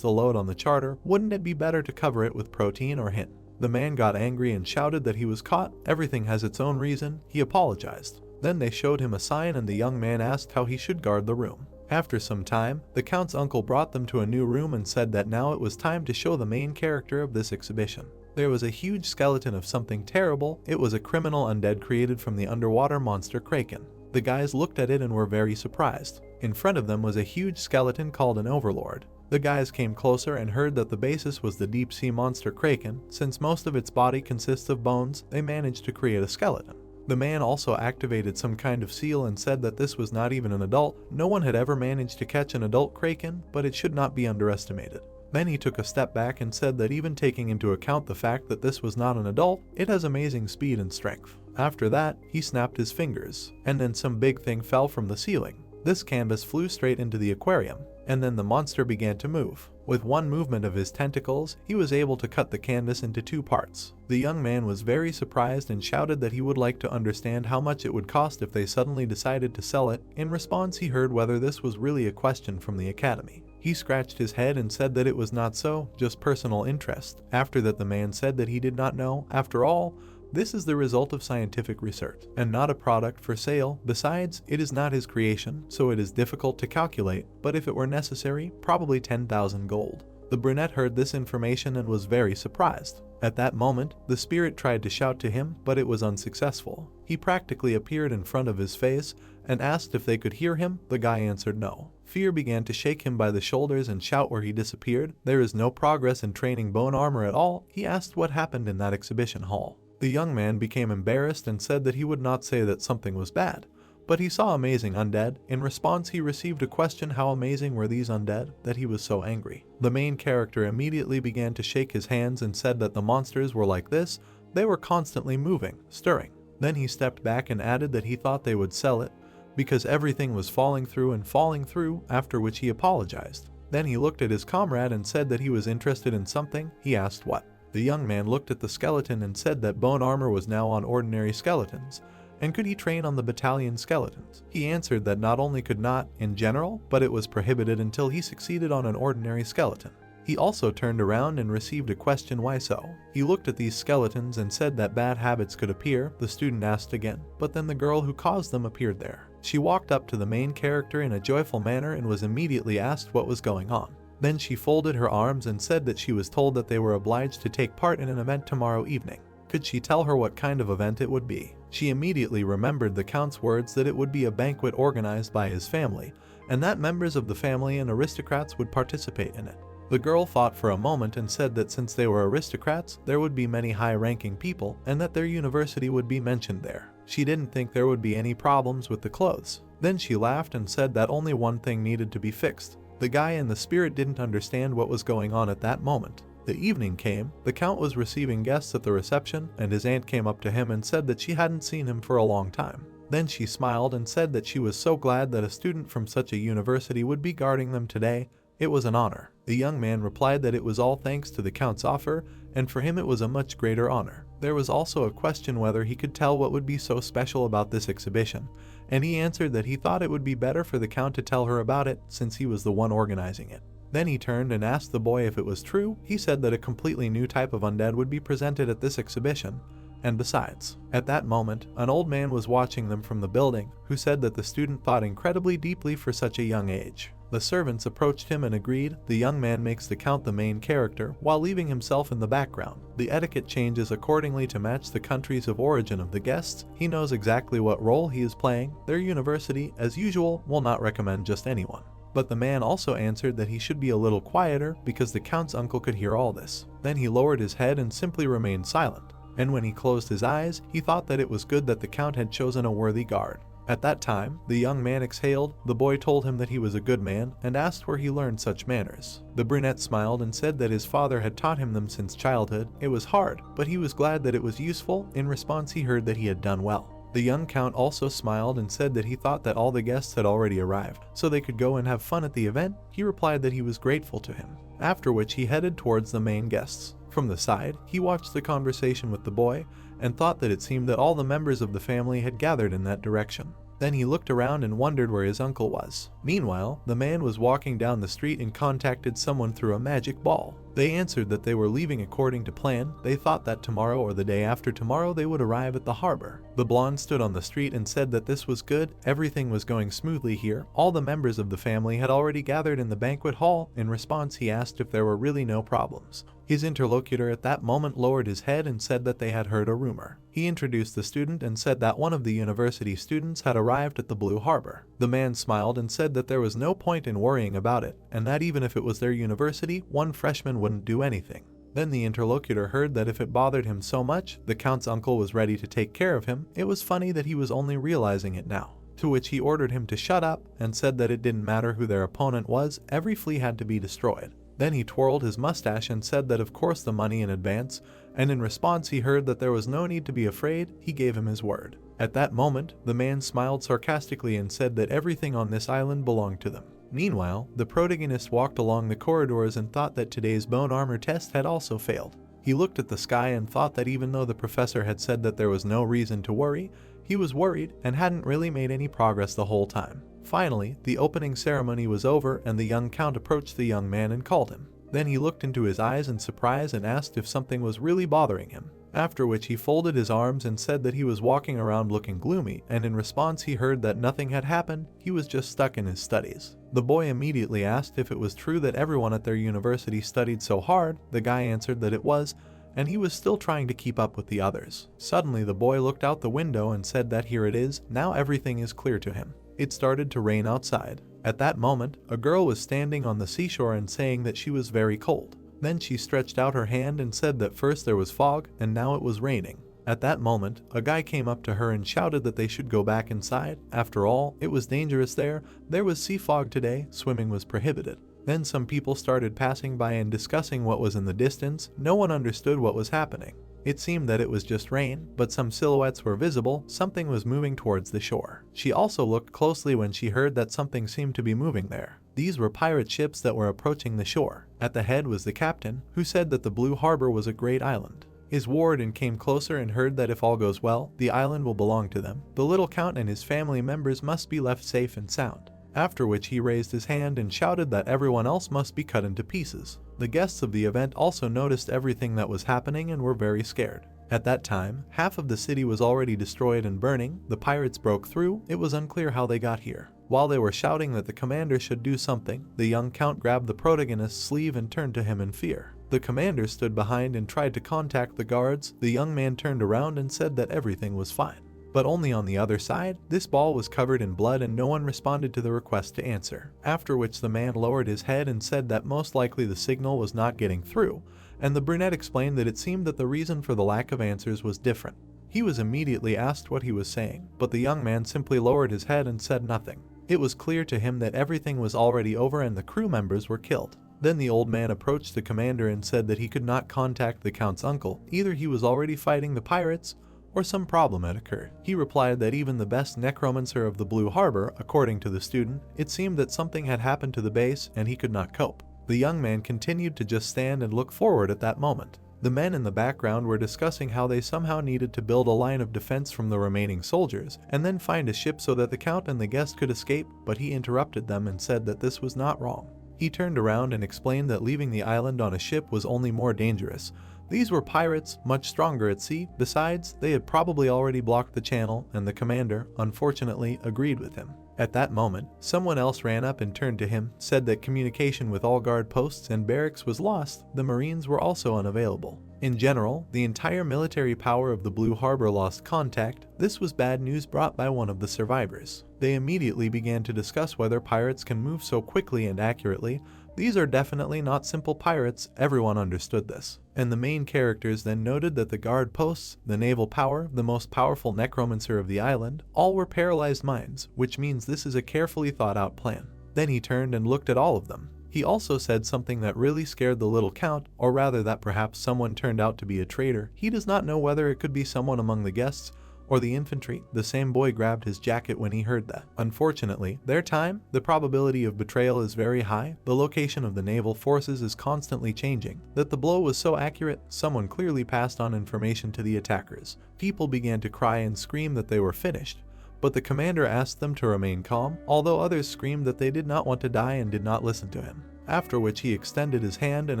the load on the charter. Wouldn't it be better to cover it with protein or hint? The man got angry and shouted that he was caught. Everything has its own reason. He apologized. Then they showed him a sign and the young man asked how he should guard the room. After some time, the count's uncle brought them to a new room and said that now it was time to show the main character of this exhibition. There was a huge skeleton of something terrible. It was a criminal undead created from the underwater monster Kraken. The guys looked at it and were very surprised. In front of them was a huge skeleton called an overlord. The guys came closer and heard that the basis was the deep sea monster Kraken. Since most of its body consists of bones, they managed to create a skeleton. The man also activated some kind of seal and said that this was not even an adult. No one had ever managed to catch an adult kraken, but it should not be underestimated. Then he took a step back and said that even taking into account the fact that this was not an adult, it has amazing speed and strength. After that, he snapped his fingers, and then some big thing fell from the ceiling. This canvas flew straight into the aquarium, and then the monster began to move. With one movement of his tentacles, he was able to cut the canvas into 2 parts. The young man was very surprised and shouted that he would like to understand how much it would cost if they suddenly decided to sell it. In response, he heard whether this was really a question from the academy. He scratched his head and said that it was not so, just personal interest. After that, the man said that he did not know. After all, this is the result of scientific research, and not a product for sale. Besides, it is not his creation, so it is difficult to calculate, but if it were necessary, probably 10,000 gold. The brunette heard this information and was very surprised. At that moment, the spirit tried to shout to him, but it was unsuccessful. He practically appeared in front of his face and asked if they could hear him. The guy answered no. Fear began to shake him by the shoulders and shout where he disappeared. There is no progress in training bone armor at all. He asked what happened in that exhibition hall. The young man became embarrassed and said that he would not say that something was bad, but he saw amazing undead. In response, he received a question how amazing were these undead that he was so angry. The main character immediately began to shake his hands and said that the monsters were like this. They were constantly moving, stirring. Then he stepped back and added that he thought they would sell it because everything was falling through, after which he apologized. Then he looked at his comrade and said that he was interested in something. He asked what. The young man looked at the skeleton and said that bone armor was now on ordinary skeletons, and could he train on the battalion skeletons? He answered that not only could not, in general, but it was prohibited until he succeeded on an ordinary skeleton. He also turned around and received a question why so. He looked at these skeletons and said that bad habits could appear. The student asked again, but then the girl who caused them appeared there. She walked up to the main character in a joyful manner and was immediately asked what was going on. Then she folded her arms and said that she was told that they were obliged to take part in an event tomorrow evening. Could she tell her what kind of event it would be? She immediately remembered the count's words that it would be a banquet organized by his family, and that members of the family and aristocrats would participate in it. The girl thought for a moment and said that since they were aristocrats, there would be many high-ranking people, and that their university would be mentioned there. She didn't think there would be any problems with the clothes. Then she laughed and said that only one thing needed to be fixed. The guy and the spirit didn't understand what was going on at that moment. The evening came, the count was receiving guests at the reception, and his aunt came up to him and said that she hadn't seen him for a long time. Then she smiled and said that she was so glad that a student from such a university would be guarding them today. It was an honor. The young man replied that it was all thanks to the count's offer, and for him it was a much greater honor. There was also a question whether he could tell what would be so special about this exhibition, and he answered that he thought it would be better for the count to tell her about it since he was the one organizing it. Then he turned and asked the boy if it was true. He said that a completely new type of undead would be presented at this exhibition, and besides, at that moment, an old man was watching them from the building, who said that the student thought incredibly deeply for such a young age. The servants approached him and agreed. The young man makes the count the main character, while leaving himself in the background. The etiquette changes accordingly to match the countries of origin of the guests. He knows exactly what role he is playing. Their university, as usual, will not recommend just anyone. But the man also answered that he should be a little quieter because the count's uncle could hear all this. Then he lowered his head and simply remained silent. And when he closed his eyes, he thought that it was good that the count had chosen a worthy guard. At that time, the young man exhaled. The boy told him that he was a good man and asked where he learned such manners. The brunette smiled and said that his father had taught him them since childhood. It was hard, but he was glad that it was useful. In response, he heard that he had done well. The young count also smiled and said that he thought that all the guests had already arrived, so they could go and have fun at the event. He replied that he was grateful to him, after which he headed towards the main guests. From the side, he watched the conversation with the boy and thought that it seemed that all the members of the family had gathered in that direction. Then he looked around and wondered where his uncle was. Meanwhile, the man was walking down the street and contacted someone through a magic ball. They answered that they were leaving according to plan. They thought that tomorrow or the day after tomorrow they would arrive at the harbor. The blonde stood on the street and said that this was good. Everything was going smoothly here. All the members of the family had already gathered in the banquet hall. In response, he asked if there were really no problems. His interlocutor at that moment lowered his head and said that they had heard a rumor. He introduced the student and said that one of the university students had arrived at the Blue Harbor. The man smiled and said that there was no point in worrying about it, and that even if it was their university, one freshman wouldn't do anything. Then the interlocutor heard that if it bothered him so much, the count's uncle was ready to take care of him. It was funny that he was only realizing it now. To which he ordered him to shut up and said that it didn't matter who their opponent was, every flea had to be destroyed. Then he twirled his mustache and said that of course the money in advance, and in response he heard that there was no need to be afraid. He gave him his word. At that moment, the man smiled sarcastically and said that everything on this island belonged to them. Meanwhile, the protagonist walked along the corridors and thought that today's bone armor test had also failed. He looked at the sky and thought that even though the professor had said that there was no reason to worry, he was worried and hadn't really made any progress the whole time. Finally, the opening ceremony was over and the young count approached the young man and called him. Then he looked into his eyes in surprise and asked if something was really bothering him. After which he folded his arms and said that he was walking around looking gloomy, and in response he heard that nothing had happened. He was just stuck in his studies. The boy immediately asked if it was true that everyone at their university studied so hard. The guy answered that it was, and he was still trying to keep up with the others. Suddenly the boy looked out the window and said that here it is, now everything is clear to him. It started to rain outside. At that moment, a girl was standing on the seashore and saying that she was very cold. Then she stretched out her hand and said that first there was fog and now it was raining. At that moment, a guy came up to her and shouted that they should go back inside. After all, it was dangerous there. There was sea fog today, swimming was prohibited. Then some people started passing by and discussing what was in the distance. No one understood what was happening. It seemed that it was just rain, but some silhouettes were visible. Something was moving towards the shore. She also looked closely when she heard that something seemed to be moving there. These were pirate ships that were approaching the shore. At the head was the captain, who said that the Blue Harbor was a great island. His warden came closer and heard that if all goes well, the island will belong to them. The little count and his family members must be left safe and sound. After which he raised his hand and shouted that everyone else must be cut into pieces. The guests of the event also noticed everything that was happening and were very scared. At that time, half of the city was already destroyed and burning. The pirates broke through. It was unclear how they got here. While they were shouting that the commander should do something, the young count grabbed the protagonist's sleeve and turned to him in fear. The commander stood behind and tried to contact the guards. The young man turned around and said that everything was fine. But only on the other side, this ball was covered in blood and no one responded to the request to answer. After which the man lowered his head and said that most likely the signal was not getting through, and the brunette explained that it seemed that the reason for the lack of answers was different. He was immediately asked what he was saying, but the young man simply lowered his head and said nothing. It was clear to him that everything was already over and the crew members were killed. Then the old man approached the commander and said that he could not contact the count's uncle. Either he was already fighting the pirates, or some problem had occurred. He replied that even the best necromancer of the Blue Harbor, according to the student, it seemed that something had happened to the base and he could not cope. The young man continued to just stand and look forward at that moment. The men in the background were discussing how they somehow needed to build a line of defense from the remaining soldiers, and then find a ship so that the count and the guest could escape, but he interrupted them and said that this was not wrong. He turned around and explained that leaving the island on a ship was only more dangerous. These were pirates, much stronger at sea. Besides, they had probably already blocked the channel, and the commander, unfortunately, agreed with him. At that moment, someone else ran up and turned to him, said that communication with all guard posts and barracks was lost. The Marines were also unavailable. In general, the entire military power of the Blue Harbor lost contact. This was bad news brought by one of the survivors. They immediately began to discuss whether pirates can move so quickly and accurately. These are definitely not simple pirates, everyone understood this. And the main characters then noted that the guard posts, the naval power, the most powerful necromancer of the island, all were paralyzed minds, which means this is a carefully thought out plan. Then he turned and looked at all of them. He also said something that really scared the little count, or rather that perhaps someone turned out to be a traitor. He does not know whether it could be someone among the guests, or the infantry. The same boy grabbed his jacket when he heard that. Unfortunately, their time, the probability of betrayal is very high, the location of the naval forces is constantly changing. That the blow was so accurate, someone clearly passed on information to the attackers. People began to cry and scream that they were finished, but the commander asked them to remain calm, although others screamed that they did not want to die and did not listen to him. After which he extended his hand and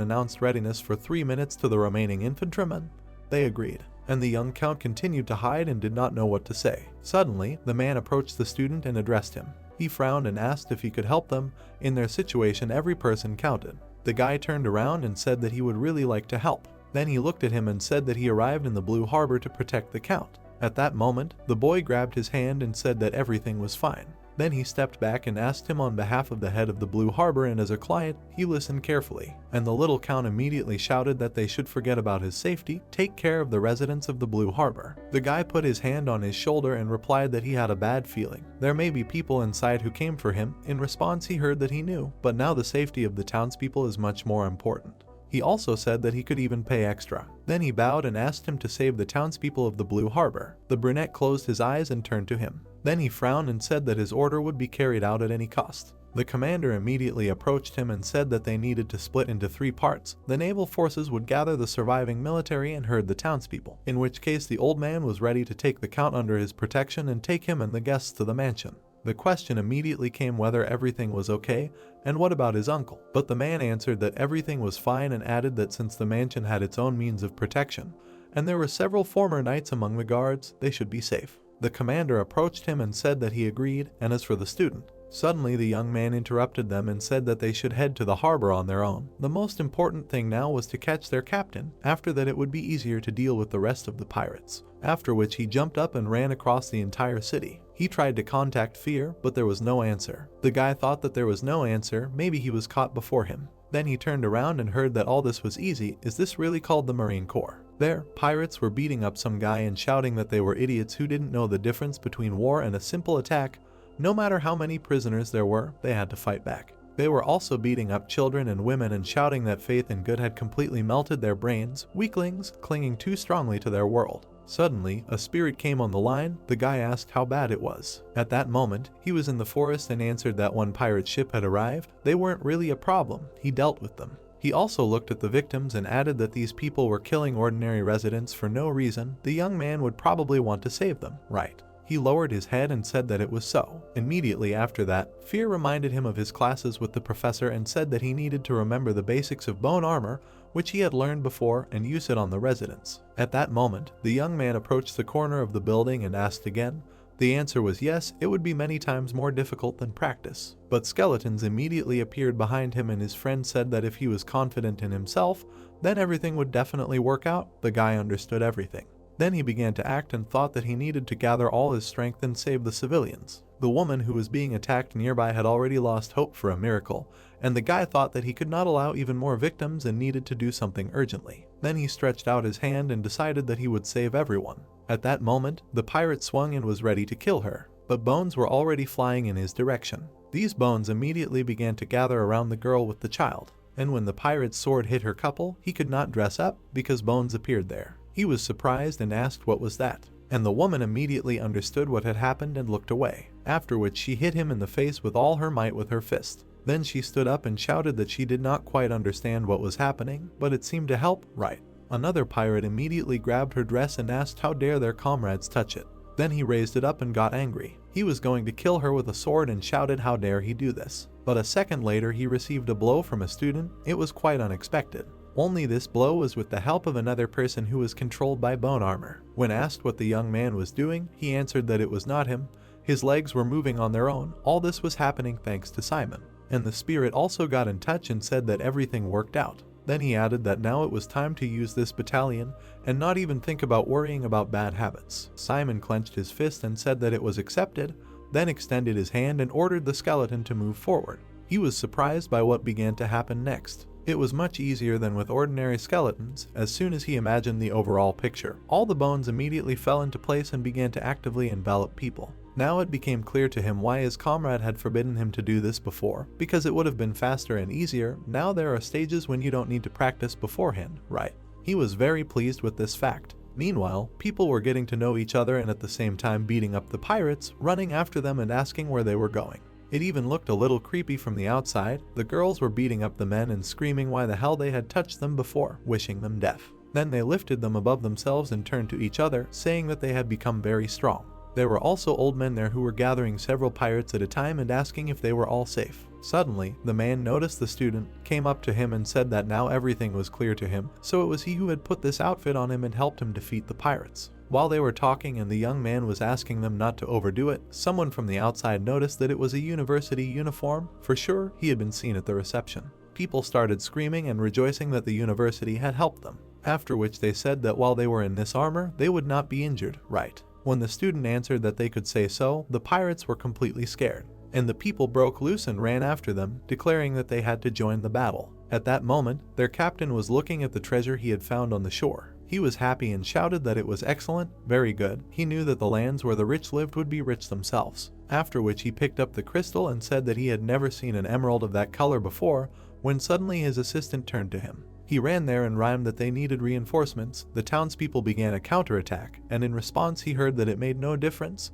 announced readiness for 3 minutes to the remaining infantrymen. They agreed, and the young count continued to hide and did not know what to say. Suddenly, the man approached the student and addressed him. He frowned and asked if he could help them. In their situation, every person counted. The guy turned around and said that he would really like to help. Then he looked at him and said that he arrived in the Blue Harbor to protect the count. At that moment, the boy grabbed his hand and said that everything was fine. Then he stepped back and asked him on behalf of the head of the Blue Harbor, and as a client, he listened carefully. And the little count immediately shouted that they should forget about his safety, take care of the residents of the Blue Harbor. The guy put his hand on his shoulder and replied that he had a bad feeling. There may be people inside who came for him. In response, he heard that he knew, but now the safety of the townspeople is much more important. He also said that he could even pay extra. Then he bowed and asked him to save the townspeople of the Blue Harbor. The brunette closed his eyes and turned to him. Then he frowned and said that his order would be carried out at any cost. The commander immediately approached him and said that they needed to split into 3 parts. The naval forces would gather the surviving military and herd the townspeople, in which case the old man was ready to take the count under his protection and take him and the guests to the mansion. The question immediately came whether everything was okay, and what about his uncle? But the man answered that everything was fine and added that since the mansion had its own means of protection, and there were several former knights among the guards, they should be safe. The commander approached him and said that he agreed, and as for the student, suddenly the young man interrupted them and said that they should head to the harbor on their own. The most important thing now was to catch their captain, after that it would be easier to deal with the rest of the pirates. After which he jumped up and ran across the entire city. He tried to contact Fear, but there was no answer. The guy thought that there was no answer, maybe he was caught before him. Then he turned around and heard that all this was easy. Is this really called the Marine Corps? There, pirates were beating up some guy and shouting that they were idiots who didn't know the difference between war and a simple attack. No matter how many prisoners there were, they had to fight back. They were also beating up children and women and shouting that faith in good had completely melted their brains, weaklings, clinging too strongly to their world. Suddenly, a spirit came on the line. The guy asked how bad it was. At that moment, he was in the forest and answered that one pirate ship had arrived. They weren't really a problem. He dealt with them. He also looked at the victims and added that these people were killing ordinary residents for no reason. The young man would probably want to save them, right? He lowered his head and said that it was so. Immediately after that, Fear reminded him of his classes with the professor and said that he needed to remember the basics of bone armor, which he had learned before, and use it on the residents. At that moment, the young man approached the corner of the building and asked again. The answer was yes, it would be many times more difficult than practice. But skeletons immediately appeared behind him, and his friend said that if he was confident in himself, then everything would definitely work out. The guy understood everything. Then he began to act and thought that he needed to gather all his strength and save the civilians. The woman who was being attacked nearby had already lost hope for a miracle, and the guy thought that he could not allow even more victims and needed to do something urgently. Then he stretched out his hand and decided that he would save everyone. At that moment, the pirate swung and was ready to kill her, but bones were already flying in his direction. These bones immediately began to gather around the girl with the child, and when the pirate's sword hit her couple, he could not dress up because bones appeared there. He was surprised and asked what was that, and the woman immediately understood what had happened and looked away, after which she hit him in the face with all her might with her fist. Then she stood up and shouted that she did not quite understand what was happening, but it seemed to help, right? Another pirate immediately grabbed her dress and asked how dare their comrades touch it. Then he raised it up and got angry. He was going to kill her with a sword and shouted how dare he do this. But a second later he received a blow from a student. It was quite unexpected. Only this blow was with the help of another person who was controlled by bone armor. When asked what the young man was doing, he answered that it was not him. His legs were moving on their own. All this was happening thanks to Simon. And the spirit also got in touch and said that everything worked out. Then he added that now it was time to use this battalion and not even think about worrying about bad habits. Simon clenched his fist and said that it was accepted, then extended his hand and ordered the skeleton to move forward. He was surprised by what began to happen next. It was much easier than with ordinary skeletons. As soon as he imagined the overall picture, all the bones immediately fell into place and began to actively envelop people. Now it became clear to him why his comrade had forbidden him to do this before, because it would have been faster and easier. Now there are stages when you don't need to practice beforehand, right? He was very pleased with this fact. Meanwhile, people were getting to know each other and at the same time beating up the pirates, running after them and asking where they were going. It even looked a little creepy from the outside. The girls were beating up the men and screaming why the hell they had touched them before, wishing them death. Then they lifted them above themselves and turned to each other, saying that they had become very strong. There were also old men there who were gathering several pirates at a time and asking if they were all safe. Suddenly, the man noticed the student, came up to him and said that now everything was clear to him, so it was he who had put this outfit on him and helped him defeat the pirates. While they were talking and the young man was asking them not to overdo it, someone from the outside noticed that it was a university uniform. For sure, he had been seen at the reception. People started screaming and rejoicing that the university had helped them, after which they said that while they were in this armor, they would not be injured, right? When the student answered that they could say so, the pirates were completely scared, and the people broke loose and ran after them, declaring that they had to join the battle. At that moment, their captain was looking at the treasure he had found on the shore. He was happy and shouted that it was excellent, very good. He knew that the lands where the rich lived would be rich themselves. After which he picked up the crystal and said that he had never seen an emerald of that color before, when suddenly his assistant turned to him. He ran there and rhymed that they needed reinforcements. The townspeople began a counterattack, and in response he heard that it made no difference.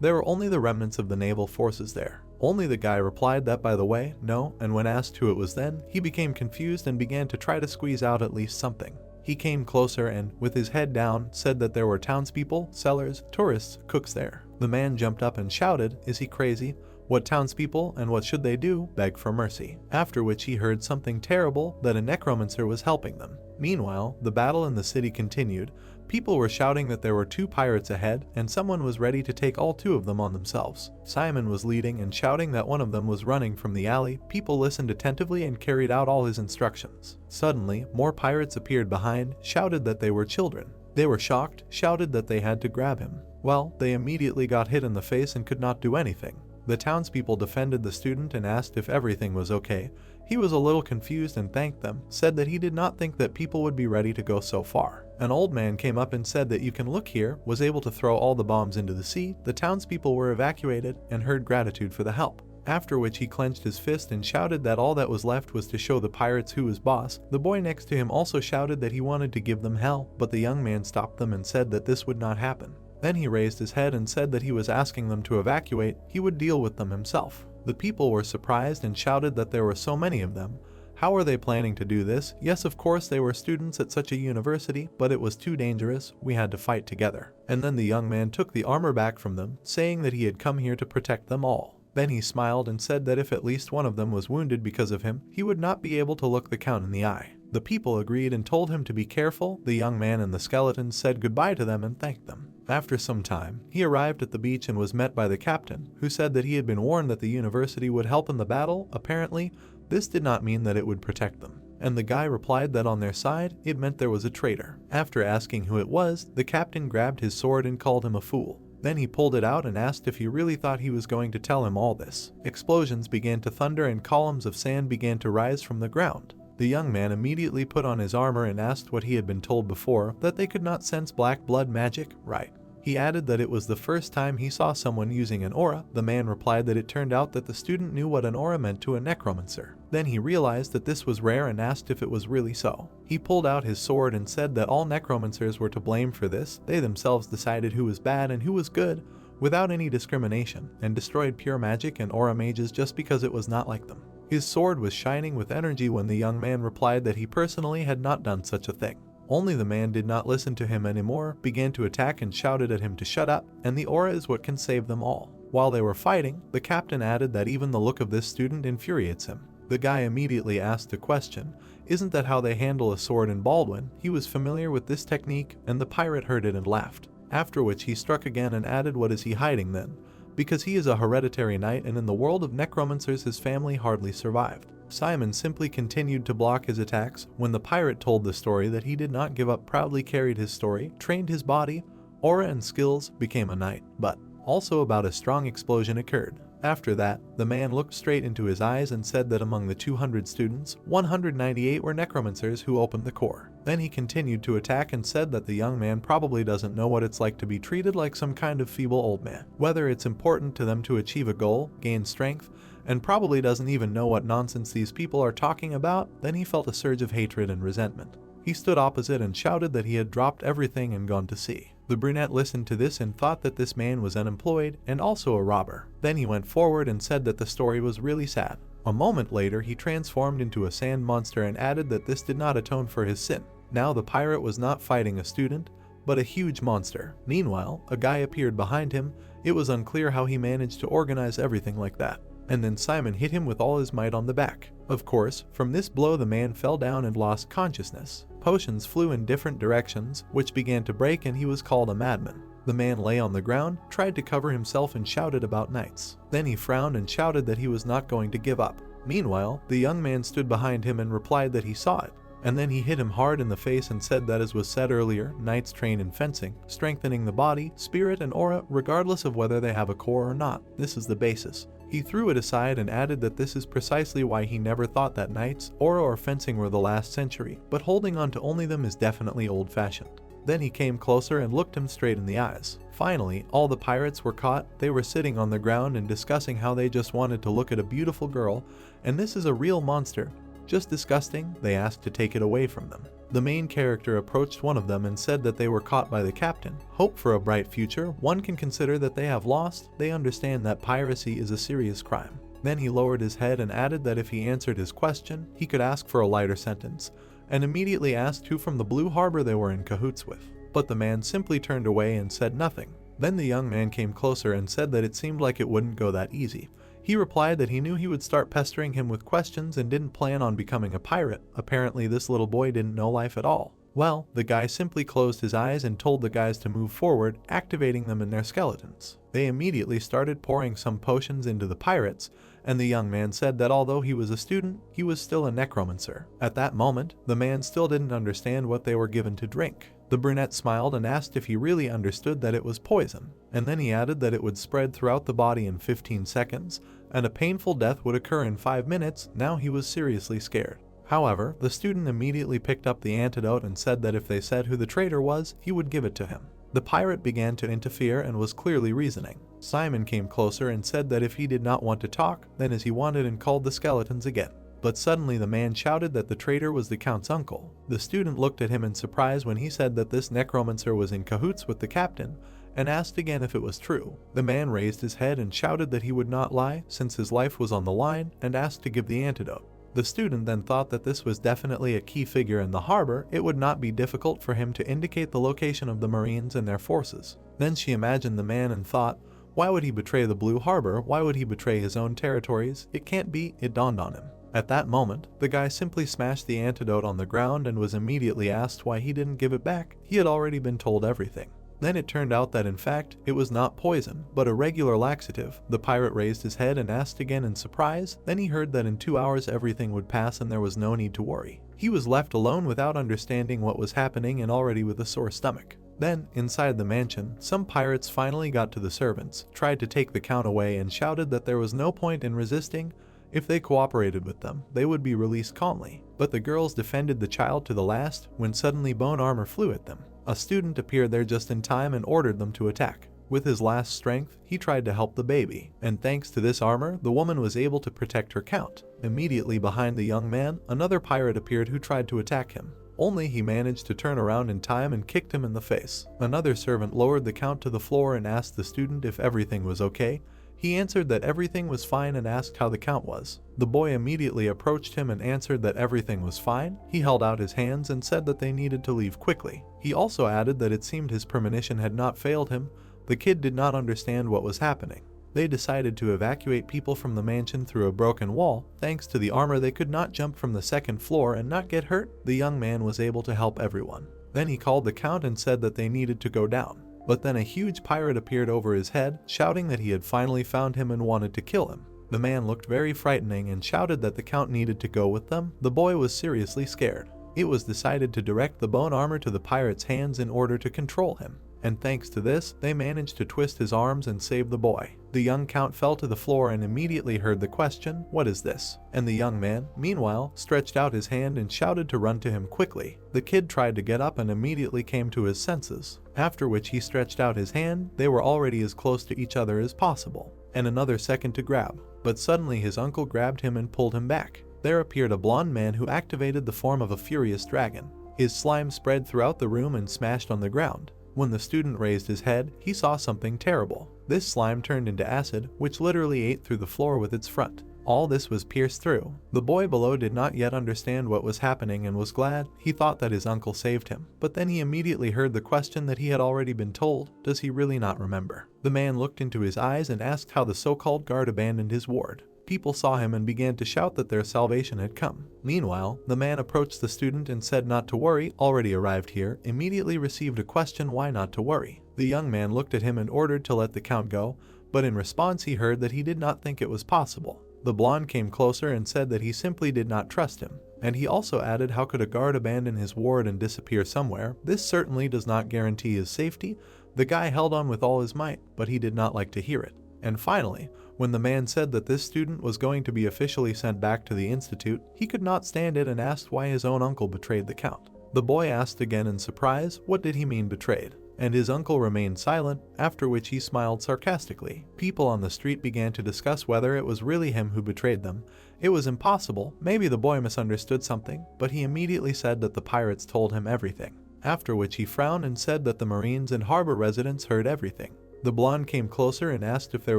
There were only the remnants of the naval forces there. Only the guy replied that by the way, no, and when asked who it was then, he became confused and began to try to squeeze out at least something. He came closer and, with his head down, said that there were townspeople, sellers, tourists, cooks there. The man jumped up and shouted, "Is he crazy? What townspeople, and what should they do? Beg for mercy." After which he heard something terrible, that a necromancer was helping them. Meanwhile, the battle in the city continued. People were shouting that there were 2 pirates ahead, and someone was ready to take all 2 of them on themselves. Simon was leading and shouting that one of them was running from the alley. People listened attentively and carried out all his instructions. Suddenly, more pirates appeared behind, shouted that they were children. They were shocked, shouted that they had to grab him. Well, they immediately got hit in the face and could not do anything. The townspeople defended the student and asked if everything was okay. He was a little confused and thanked them, said that he did not think that people would be ready to go so far. An old man came up and said that you can look here, was able to throw all the bombs into the sea. The townspeople were evacuated and heard gratitude for the help. After which he clenched his fist and shouted that all that was left was to show the pirates who was boss. The boy next to him also shouted that he wanted to give them hell, but the young man stopped them and said that this would not happen. Then he raised his head and said that he was asking them to evacuate, he would deal with them himself. The people were surprised and shouted that there were so many of them. How were they planning to do this? Yes, of course they were students at such a university, but it was too dangerous, we had to fight together. And then the young man took the armor back from them, saying that he had come here to protect them all. Then he smiled and said that if at least one of them was wounded because of him, he would not be able to look the count in the eye. The people agreed and told him to be careful. The young man and the skeletons said goodbye to them and thanked them. After some time, he arrived at the beach and was met by the captain, who said that he had been warned that the university would help in the battle. Apparently, this did not mean that it would protect them. And the guy replied that on their side, it meant there was a traitor. After asking who it was, the captain grabbed his sword and called him a fool. Then he pulled it out and asked if he really thought he was going to tell him all this. Explosions began to thunder and columns of sand began to rise from the ground. The young man immediately put on his armor and asked what he had been told before, that they could not sense black blood magic, right? He added that it was the first time he saw someone using an aura. The man replied that it turned out that the student knew what an aura meant to a necromancer. Then he realized that this was rare and asked if it was really so. He pulled out his sword and said that all necromancers were to blame for this. They themselves decided who was bad and who was good, without any discrimination, and destroyed pure magic and aura mages just because it was not like them. His sword was shining with energy when the young man replied that he personally had not done such a thing. Only the man did not listen to him anymore, began to attack and shouted at him to shut up, and the aura is what can save them all. While they were fighting, the captain added that even the look of this student infuriates him. The guy immediately asked the question, "Isn't that how they handle a sword in Baldwin?" He was familiar with this technique, and the pirate heard it and laughed. After which he struck again and added, "What is he hiding then? Because he is a hereditary knight, and in the world of necromancers his family hardly survived." Simon simply continued to block his attacks. When the pirate told the story that he did not give up, proudly carried his story, trained his body, aura and skills, became a knight. But also about a strong explosion occurred. After that, the man looked straight into his eyes and said that among the 200 students, 198 were necromancers who opened the core. Then he continued to attack and said that the young man probably doesn't know what it's like to be treated like some kind of feeble old man. Whether it's important to them to achieve a goal, gain strength, and probably doesn't even know what nonsense these people are talking about. Then he felt a surge of hatred and resentment. He stood opposite and shouted that he had dropped everything and gone to sea. The brunette listened to this and thought that this man was unemployed and also a robber. Then he went forward and said that the story was really sad. A moment later, he transformed into a sand monster and added that this did not atone for his sin. Now the pirate was not fighting a student, but a huge monster. Meanwhile, a guy appeared behind him. It was unclear how he managed to organize everything like that. And then Simon hit him with all his might on the back. Of course, from this blow the man fell down and lost consciousness. Potions flew in different directions, which began to break, and he was called a madman. The man lay on the ground, tried to cover himself and shouted about knights. Then he frowned and shouted that he was not going to give up. Meanwhile, the young man stood behind him and replied that he saw it. And then he hit him hard in the face and said that, as was said earlier, knights train in fencing, strengthening the body, spirit, and aura, regardless of whether they have a core or not. This is the basis. He threw it aside and added that this is precisely why he never thought that knights, aura, or fencing were the last century, but holding on to only them is definitely old-fashioned. Then he came closer and looked him straight in the eyes. Finally, all the pirates were caught. They were sitting on the ground and discussing how they just wanted to look at a beautiful girl, and this is a real monster. Just disgusting. They asked to take it away from them. The main character approached one of them and said that they were caught by the captain. Hope for a bright future. One can consider that they have lost. They understand that piracy is a serious crime. Then he lowered his head and added that if he answered his question, he could ask for a lighter sentence, and immediately asked who from the Blue Harbor they were in cahoots with. But the man simply turned away and said nothing. Then the young man came closer and said that it seemed like it wouldn't go that easy. He replied that he knew he would start pestering him with questions and didn't plan on becoming a pirate. Apparently this little boy didn't know life at all. Well, the guy simply closed his eyes and told the guys to move forward, activating them in their skeletons. They immediately started pouring some potions into the pirates, and the young man said that although he was a student, he was still a necromancer. At that moment, the man still didn't understand what they were given to drink. The brunette smiled and asked if he really understood that it was poison, and then he added that it would spread throughout the body in 15 seconds, and a painful death would occur in 5 minutes. Now he was seriously scared. However, the student immediately picked up the antidote and said that if they said who the traitor was, he would give it to him. The pirate began to interfere and was clearly reasoning. Simon came closer and said that if he did not want to talk, then as he wanted, and called the skeletons again. But suddenly the man shouted that the traitor was the Count's uncle. The student looked at him in surprise when he said that this necromancer was in cahoots with the captain, and asked again if it was true. The man raised his head and shouted that he would not lie since his life was on the line, and asked to give the antidote. The student then thought that this was definitely a key figure in the harbor. It would not be difficult for him to indicate the location of the Marines and their forces. Then she imagined the man and thought, why would he betray the Blue Harbor? Why would he betray his own territories? It can't be. It dawned on him. At that moment, the guy simply smashed the antidote on the ground and was immediately asked why he didn't give it back. He had already been told everything. Then it turned out that in fact, it was not poison, but a regular laxative. The pirate raised his head and asked again in surprise. Then he heard that in 2 hours everything would pass and there was no need to worry. He was left alone without understanding what was happening and already with a sore stomach. Then, inside the mansion, some pirates finally got to the servants, tried to take the Count away, and shouted that there was no point in resisting. If they cooperated with them, they would be released calmly. But the girls defended the child to the last when suddenly bone armor flew at them. A student appeared there just in time and ordered them to attack. With his last strength, he tried to help the baby, and thanks to this armor, the woman was able to protect her Count. Immediately behind the young man, another pirate appeared who tried to attack him. Only he managed to turn around in time and kicked him in the face. Another servant lowered the Count to the floor and asked the student if everything was okay. He answered that everything was fine and asked how the Count was. The boy immediately approached him and answered that everything was fine. He held out his hands and said that they needed to leave quickly. He also added that it seemed his premonition had not failed him. The kid did not understand what was happening. They decided to evacuate people from the mansion through a broken wall. Thanks to the armor, they could not jump from the 2nd floor and not get hurt. The young man was able to help everyone. Then he called the Count and said that they needed to go down. But then a huge pirate appeared over his head, shouting that he had finally found him and wanted to kill him. The man looked very frightening and shouted that the Count needed to go with them. The boy was seriously scared. It was decided to direct the bone armor to the pirate's hands in order to control him. and thanks to this, they managed to twist his arms and save the boy. The young count fell to the floor and immediately heard the question, "What is this?" And the young man, meanwhile, stretched out his hand and shouted to run to him quickly. The kid tried to get up and immediately came to his senses, after which he stretched out his hand. They were already as close to each other as possible, and another second to grab, but suddenly his uncle grabbed him and pulled him back. There appeared a blonde man who activated the form of a furious dragon. His slime spread throughout the room and smashed on the ground. When the student raised his head, he saw something terrible. This slime turned into acid, which literally ate through the floor with its front. All this was pierced through. The boy below did not yet understand what was happening and was glad. He thought that his uncle saved him, but then he immediately heard the question that he had already been told. Does he really not remember? The man looked into his eyes and asked how the so-called guard abandoned his ward. People saw him and began to shout that their salvation had come. Meanwhile, the man approached the student and said not to worry, already arrived here, immediately received a question why not to worry. The young man looked at him and ordered to let the count go, but in response he heard that he did not think it was possible. The blonde came closer and said that he simply did not trust him. And he also added, how could a guard abandon his ward and disappear somewhere? This certainly does not guarantee his safety. The guy held on with all his might, but he did not like to hear it. And finally, when the man said that this student was going to be officially sent back to the institute, he could not stand it and asked why his own uncle betrayed the count. The boy asked again in surprise, what did he mean betrayed? And his uncle remained silent, after which he smiled sarcastically. People on the street began to discuss whether it was really him who betrayed them. It was impossible, maybe the boy misunderstood something, but he immediately said that the pirates told him everything. After which he frowned and said that the Marines and harbor residents heard everything. The blonde came closer and asked if there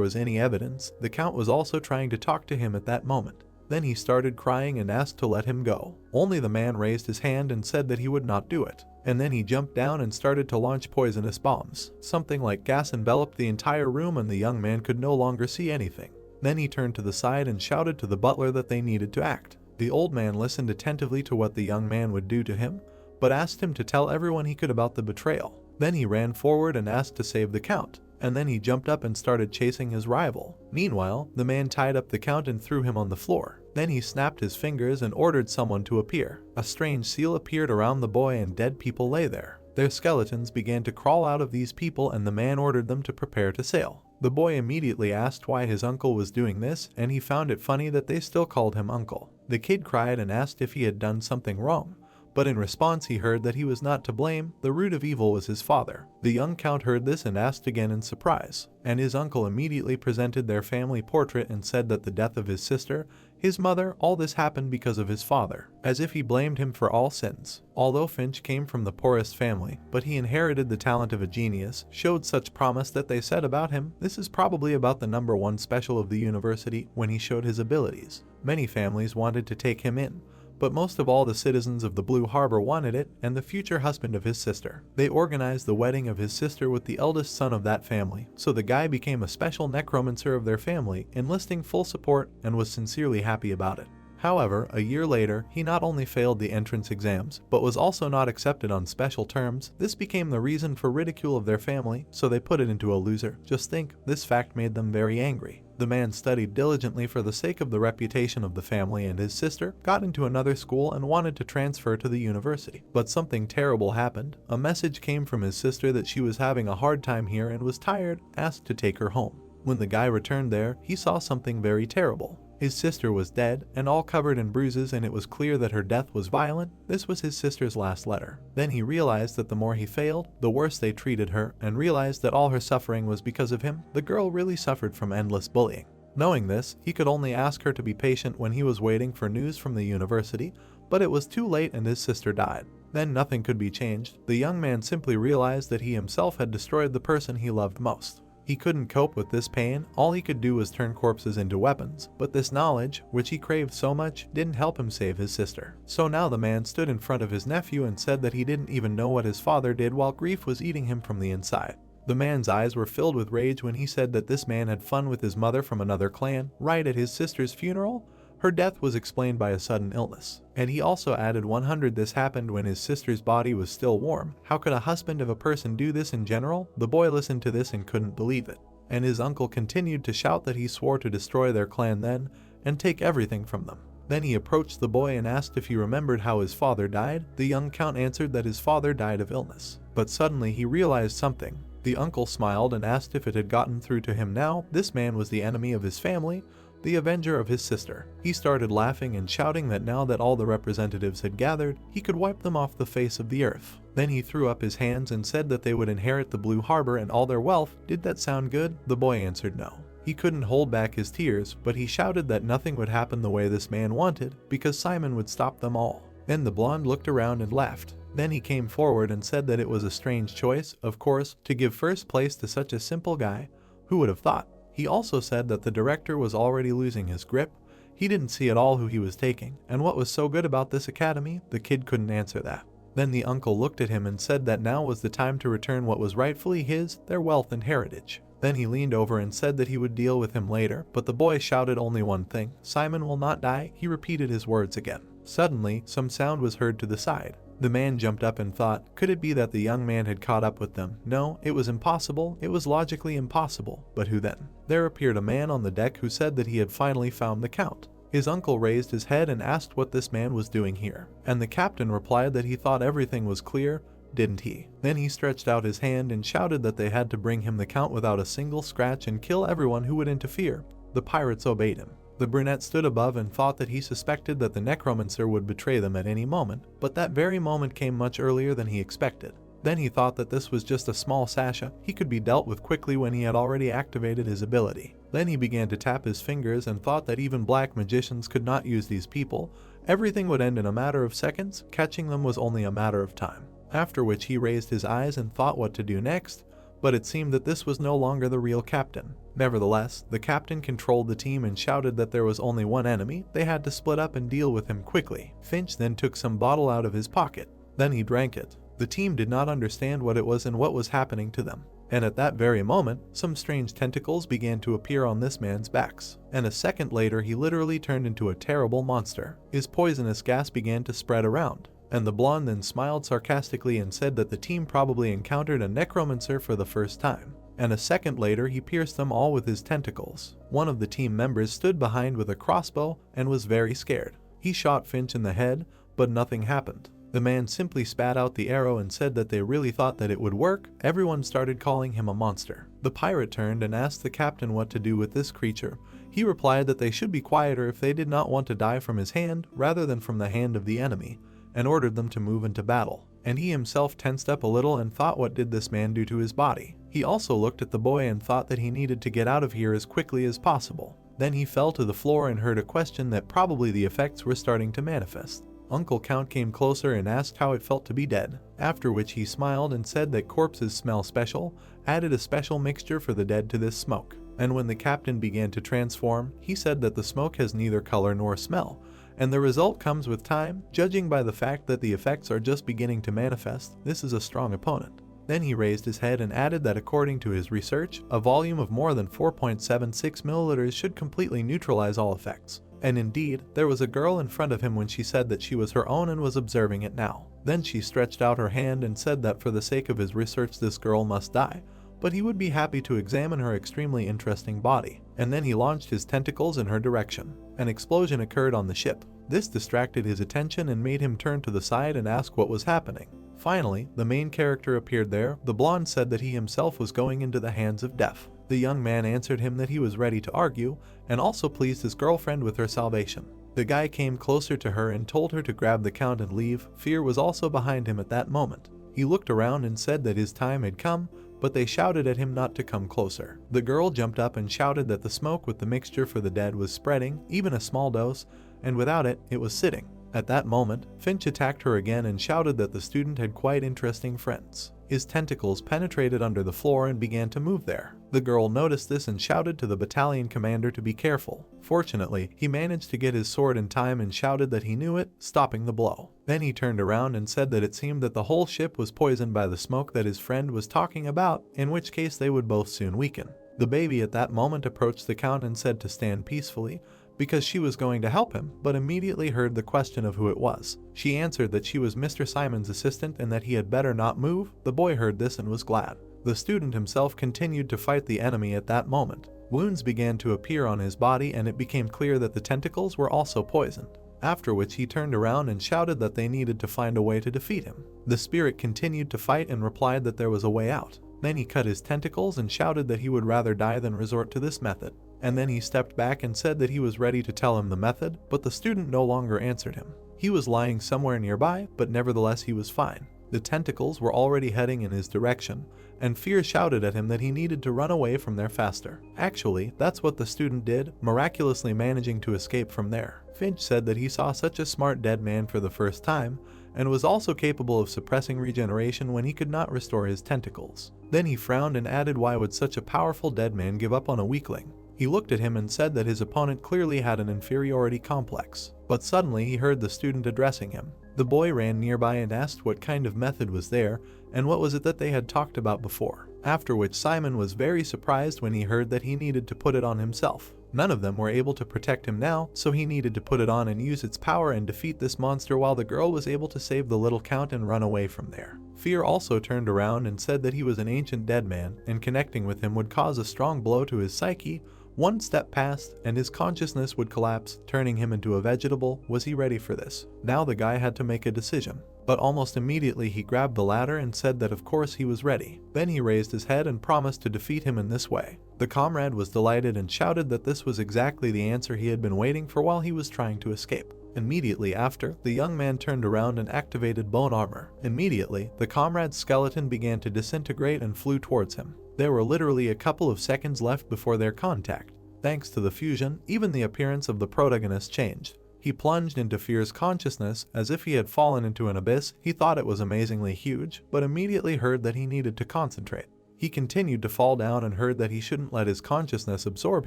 was any evidence. The count was also trying to talk to him at that moment. Then he started crying and asked to let him go. Only the man raised his hand and said that he would not do it. And then he jumped down and started to launch poisonous bombs. Something like gas enveloped the entire room and the young man could no longer see anything. Then he turned to the side and shouted to the butler that they needed to act. The old man listened attentively to what the young man would do to him, but asked him to tell everyone he could about the betrayal. Then he ran forward and asked to save the count. And then he jumped up and started chasing his rival. Meanwhile, the man tied up the count and threw him on the floor. Then he snapped his fingers and ordered someone to appear. A strange seal appeared around the boy and dead people lay there. Their skeletons began to crawl out of these people and the man ordered them to prepare to sail. The boy immediately asked why his uncle was doing this, and he found it funny that they still called him uncle. The kid cried and asked if he had done something wrong. But in response he heard that he was not to blame, the root of evil was his father. The young count heard this and asked again in surprise, and his uncle immediately presented their family portrait and said that the death of his sister, his mother, all this happened because of his father, as if he blamed him for all sins. Although Finch came from the poorest family, but he inherited the talent of a genius, showed such promise that they said about him, this is probably about the #1 special of the university when he showed his abilities. Many families wanted to take him in, but most of all the citizens of the Blue Harbor wanted it, and the future husband of his sister. They organized the wedding of his sister with the eldest son of that family, so the guy became a special necromancer of their family, enlisting full support and was sincerely happy about it. However, a year later, he not only failed the entrance exams, but was also not accepted on special terms. This became the reason for ridicule of their family, so they put it into a loser. Just think, this fact made them very angry. The man studied diligently for the sake of the reputation of the family, and his sister got into another school and wanted to transfer to the university. But something terrible happened. A message came from his sister that she was having a hard time here and was tired, asked to take her home. When the guy returned there, he saw something very terrible. His sister was dead and all covered in bruises, and it was clear that her death was violent. This was his sister's last letter. Then he realized that the more he failed, the worse they treated her, and realized that all her suffering was because of him. The girl really suffered from endless bullying. Knowing this, he could only ask her to be patient when he was waiting for news from the university, but it was too late and his sister died. Then nothing could be changed. The young man simply realized that he himself had destroyed the person he loved most. He couldn't cope with this pain, all he could do was turn corpses into weapons, but this knowledge, which he craved so much, didn't help him save his sister. So now the man stood in front of his nephew and said that he didn't even know what his father did while grief was eating him from the inside. The man's eyes were filled with rage when he said that this man had fun with his mother from another clan, right at his sister's funeral. Her death was explained by a sudden illness. And he also added 100. This happened when his sister's body was still warm. How could a husband of a person do this in general? The boy listened to this and couldn't believe it. And his uncle continued to shout that he swore to destroy their clan then and take everything from them. Then he approached the boy and asked if he remembered how his father died. The young count answered that his father died of illness. But suddenly he realized something. The uncle smiled and asked if it had gotten through to him now. This man was the enemy of his family, the avenger of his sister. He started laughing and shouting that now that all the representatives had gathered, he could wipe them off the face of the earth. Then he threw up his hands and said that they would inherit the Blue Harbor and all their wealth. Did that sound good? The boy answered no. He couldn't hold back his tears, but he shouted that nothing would happen the way this man wanted, because Simon would stop them all. Then the blonde looked around and laughed. Then he came forward and said that it was a strange choice, of course, to give first place to such a simple guy. Who would have thought? He also said that the director was already losing his grip. He didn't see at all who he was taking, and what was so good about this academy? The kid couldn't answer that. Then the uncle looked at him and said that now was the time to return what was rightfully his, their wealth and heritage. Then he leaned over and said that he would deal with him later, but the boy shouted only one thing: Simon will not die. He repeated his words again. Suddenly, some sound was heard to the side. The man jumped up and thought, could it be that the young man had caught up with them? No, it was impossible. It was logically impossible. But who then? There appeared a man on the deck who said that he had finally found the count. His uncle raised his head and asked what this man was doing here, and the captain replied that he thought everything was clear, didn't he? Then he stretched out his hand and shouted that they had to bring him the count without a single scratch and kill everyone who would interfere. The pirates obeyed him. The brunette stood above and thought that he suspected that the Necromancer would betray them at any moment, but that very moment came much earlier than he expected. Then he thought that this was just a small sasha. He could be dealt with quickly when he had already activated his ability. Then he began to tap his fingers and thought that even black magicians could not use these people. Everything would end in a matter of seconds. Catching them was only a matter of time. After which he raised his eyes and thought what to do next, but it seemed that this was no longer the real captain. Nevertheless, the captain controlled the team and shouted that there was only one enemy. They had to split up and deal with him quickly. Finch then took some bottle out of his pocket. Then he drank it. The team did not understand what it was and what was happening to them. And at that very moment, some strange tentacles began to appear on this man's backs. And a second later, he literally turned into a terrible monster. His poisonous gas began to spread around. And the blonde then smiled sarcastically and said that the team probably encountered a necromancer for the first time. And a second later, he pierced them all with his tentacles. One of the team members stood behind with a crossbow and was very scared. He shot Finch in the head, but nothing happened. The man simply spat out the arrow and said that they really thought that it would work. Everyone started calling him a monster. The pirate turned and asked the captain what to do with this creature. He replied that they should be quieter if they did not want to die from his hand rather than from the hand of the enemy, and ordered them to move into battle. And he himself tensed up a little and thought, what did this man do to his body? He also looked at the boy and thought that he needed to get out of here as quickly as possible. Then he fell to the floor and heard a question that probably the effects were starting to manifest. Uncle Count came closer and asked how it felt to be dead, after which he smiled and said that corpses smell special, added a special mixture for the dead to this smoke. And when the captain began to transform, he said that the smoke has neither color nor smell, and the result comes with time. Judging by the fact that the effects are just beginning to manifest, this is a strong opponent. Then he raised his head and added that according to his research, a volume of more than 4.76 milliliters should completely neutralize all effects. And indeed, there was a girl in front of him when she said that she was her own and was observing it now. Then she stretched out her hand and said that for the sake of his research this girl must die, but he would be happy to examine her extremely interesting body. And then he launched his tentacles in her direction. An explosion occurred on the ship. This distracted his attention and made him turn to the side and ask what was happening. Finally, the main character appeared there. The blonde said that he himself was going into the hands of death. The young man answered him that he was ready to argue, and also pleased his girlfriend with her salvation. The guy came closer to her and told her to grab the count and leave. Fear was also behind him at that moment. He looked around and said that his time had come, but they shouted at him not to come closer. The girl jumped up and shouted that the smoke with the mixture for the dead was spreading, even a small dose, and without it, it was sitting. At that moment, Finch attacked her again and shouted that the student had quite interesting friends. His tentacles penetrated under the floor and began to move there. The girl noticed this and shouted to the battalion commander to be careful. Fortunately, he managed to get his sword in time and shouted that he knew it, stopping the blow. Then he turned around and said that it seemed that the whole ship was poisoned by the smoke that his friend was talking about, in which case they would both soon weaken. The baby at that moment approached the count and said to stand peacefully, because she was going to help him, but immediately heard the question of who it was. She answered that she was Mr. Simon's assistant and that he had better not move. The boy heard this and was glad. The student himself continued to fight the enemy at that moment. Wounds began to appear on his body and it became clear that the tentacles were also poisoned. After which he turned around and shouted that they needed to find a way to defeat him. The spirit continued to fight and replied that there was a way out. Then he cut his tentacles and shouted that he would rather die than resort to this method. And then he stepped back and said that he was ready to tell him the method, but the student no longer answered him. He was lying somewhere nearby, but nevertheless he was fine. The tentacles were already heading in his direction, and Fear shouted at him that he needed to run away from there faster. Actually, that's what the student did, miraculously managing to escape from there. Finch said that he saw such a smart dead man for the first time, and was also capable of suppressing regeneration when he could not restore his tentacles. Then he frowned and added, why would such a powerful dead man give up on a weakling? He looked at him and said that his opponent clearly had an inferiority complex. But suddenly he heard the student addressing him. The boy ran nearby and asked what kind of method was there, and what was it that they had talked about before. After which Simon was very surprised when he heard that he needed to put it on himself. None of them were able to protect him now, so he needed to put it on and use its power and defeat this monster, while the girl was able to save the little count and run away from there. Fear also turned around and said that he was an ancient dead man, and connecting with him would cause a strong blow to his psyche. One step past, and his consciousness would collapse, turning him into a vegetable. Was he ready for this? Now the guy had to make a decision. But almost immediately he grabbed the ladder and said that of course he was ready. Then he raised his head and promised to defeat him in this way. The comrade was delighted and shouted that this was exactly the answer he had been waiting for while he was trying to escape. Immediately after, the young man turned around and activated bone armor. Immediately, the comrade's skeleton began to disintegrate and flew towards him. There were literally a couple of seconds left before their contact. Thanks to the fusion, even the appearance of the protagonist changed. He plunged into Fear's consciousness as if he had fallen into an abyss. He thought it was amazingly huge, but immediately heard that he needed to concentrate. He continued to fall down and heard that he shouldn't let his consciousness absorb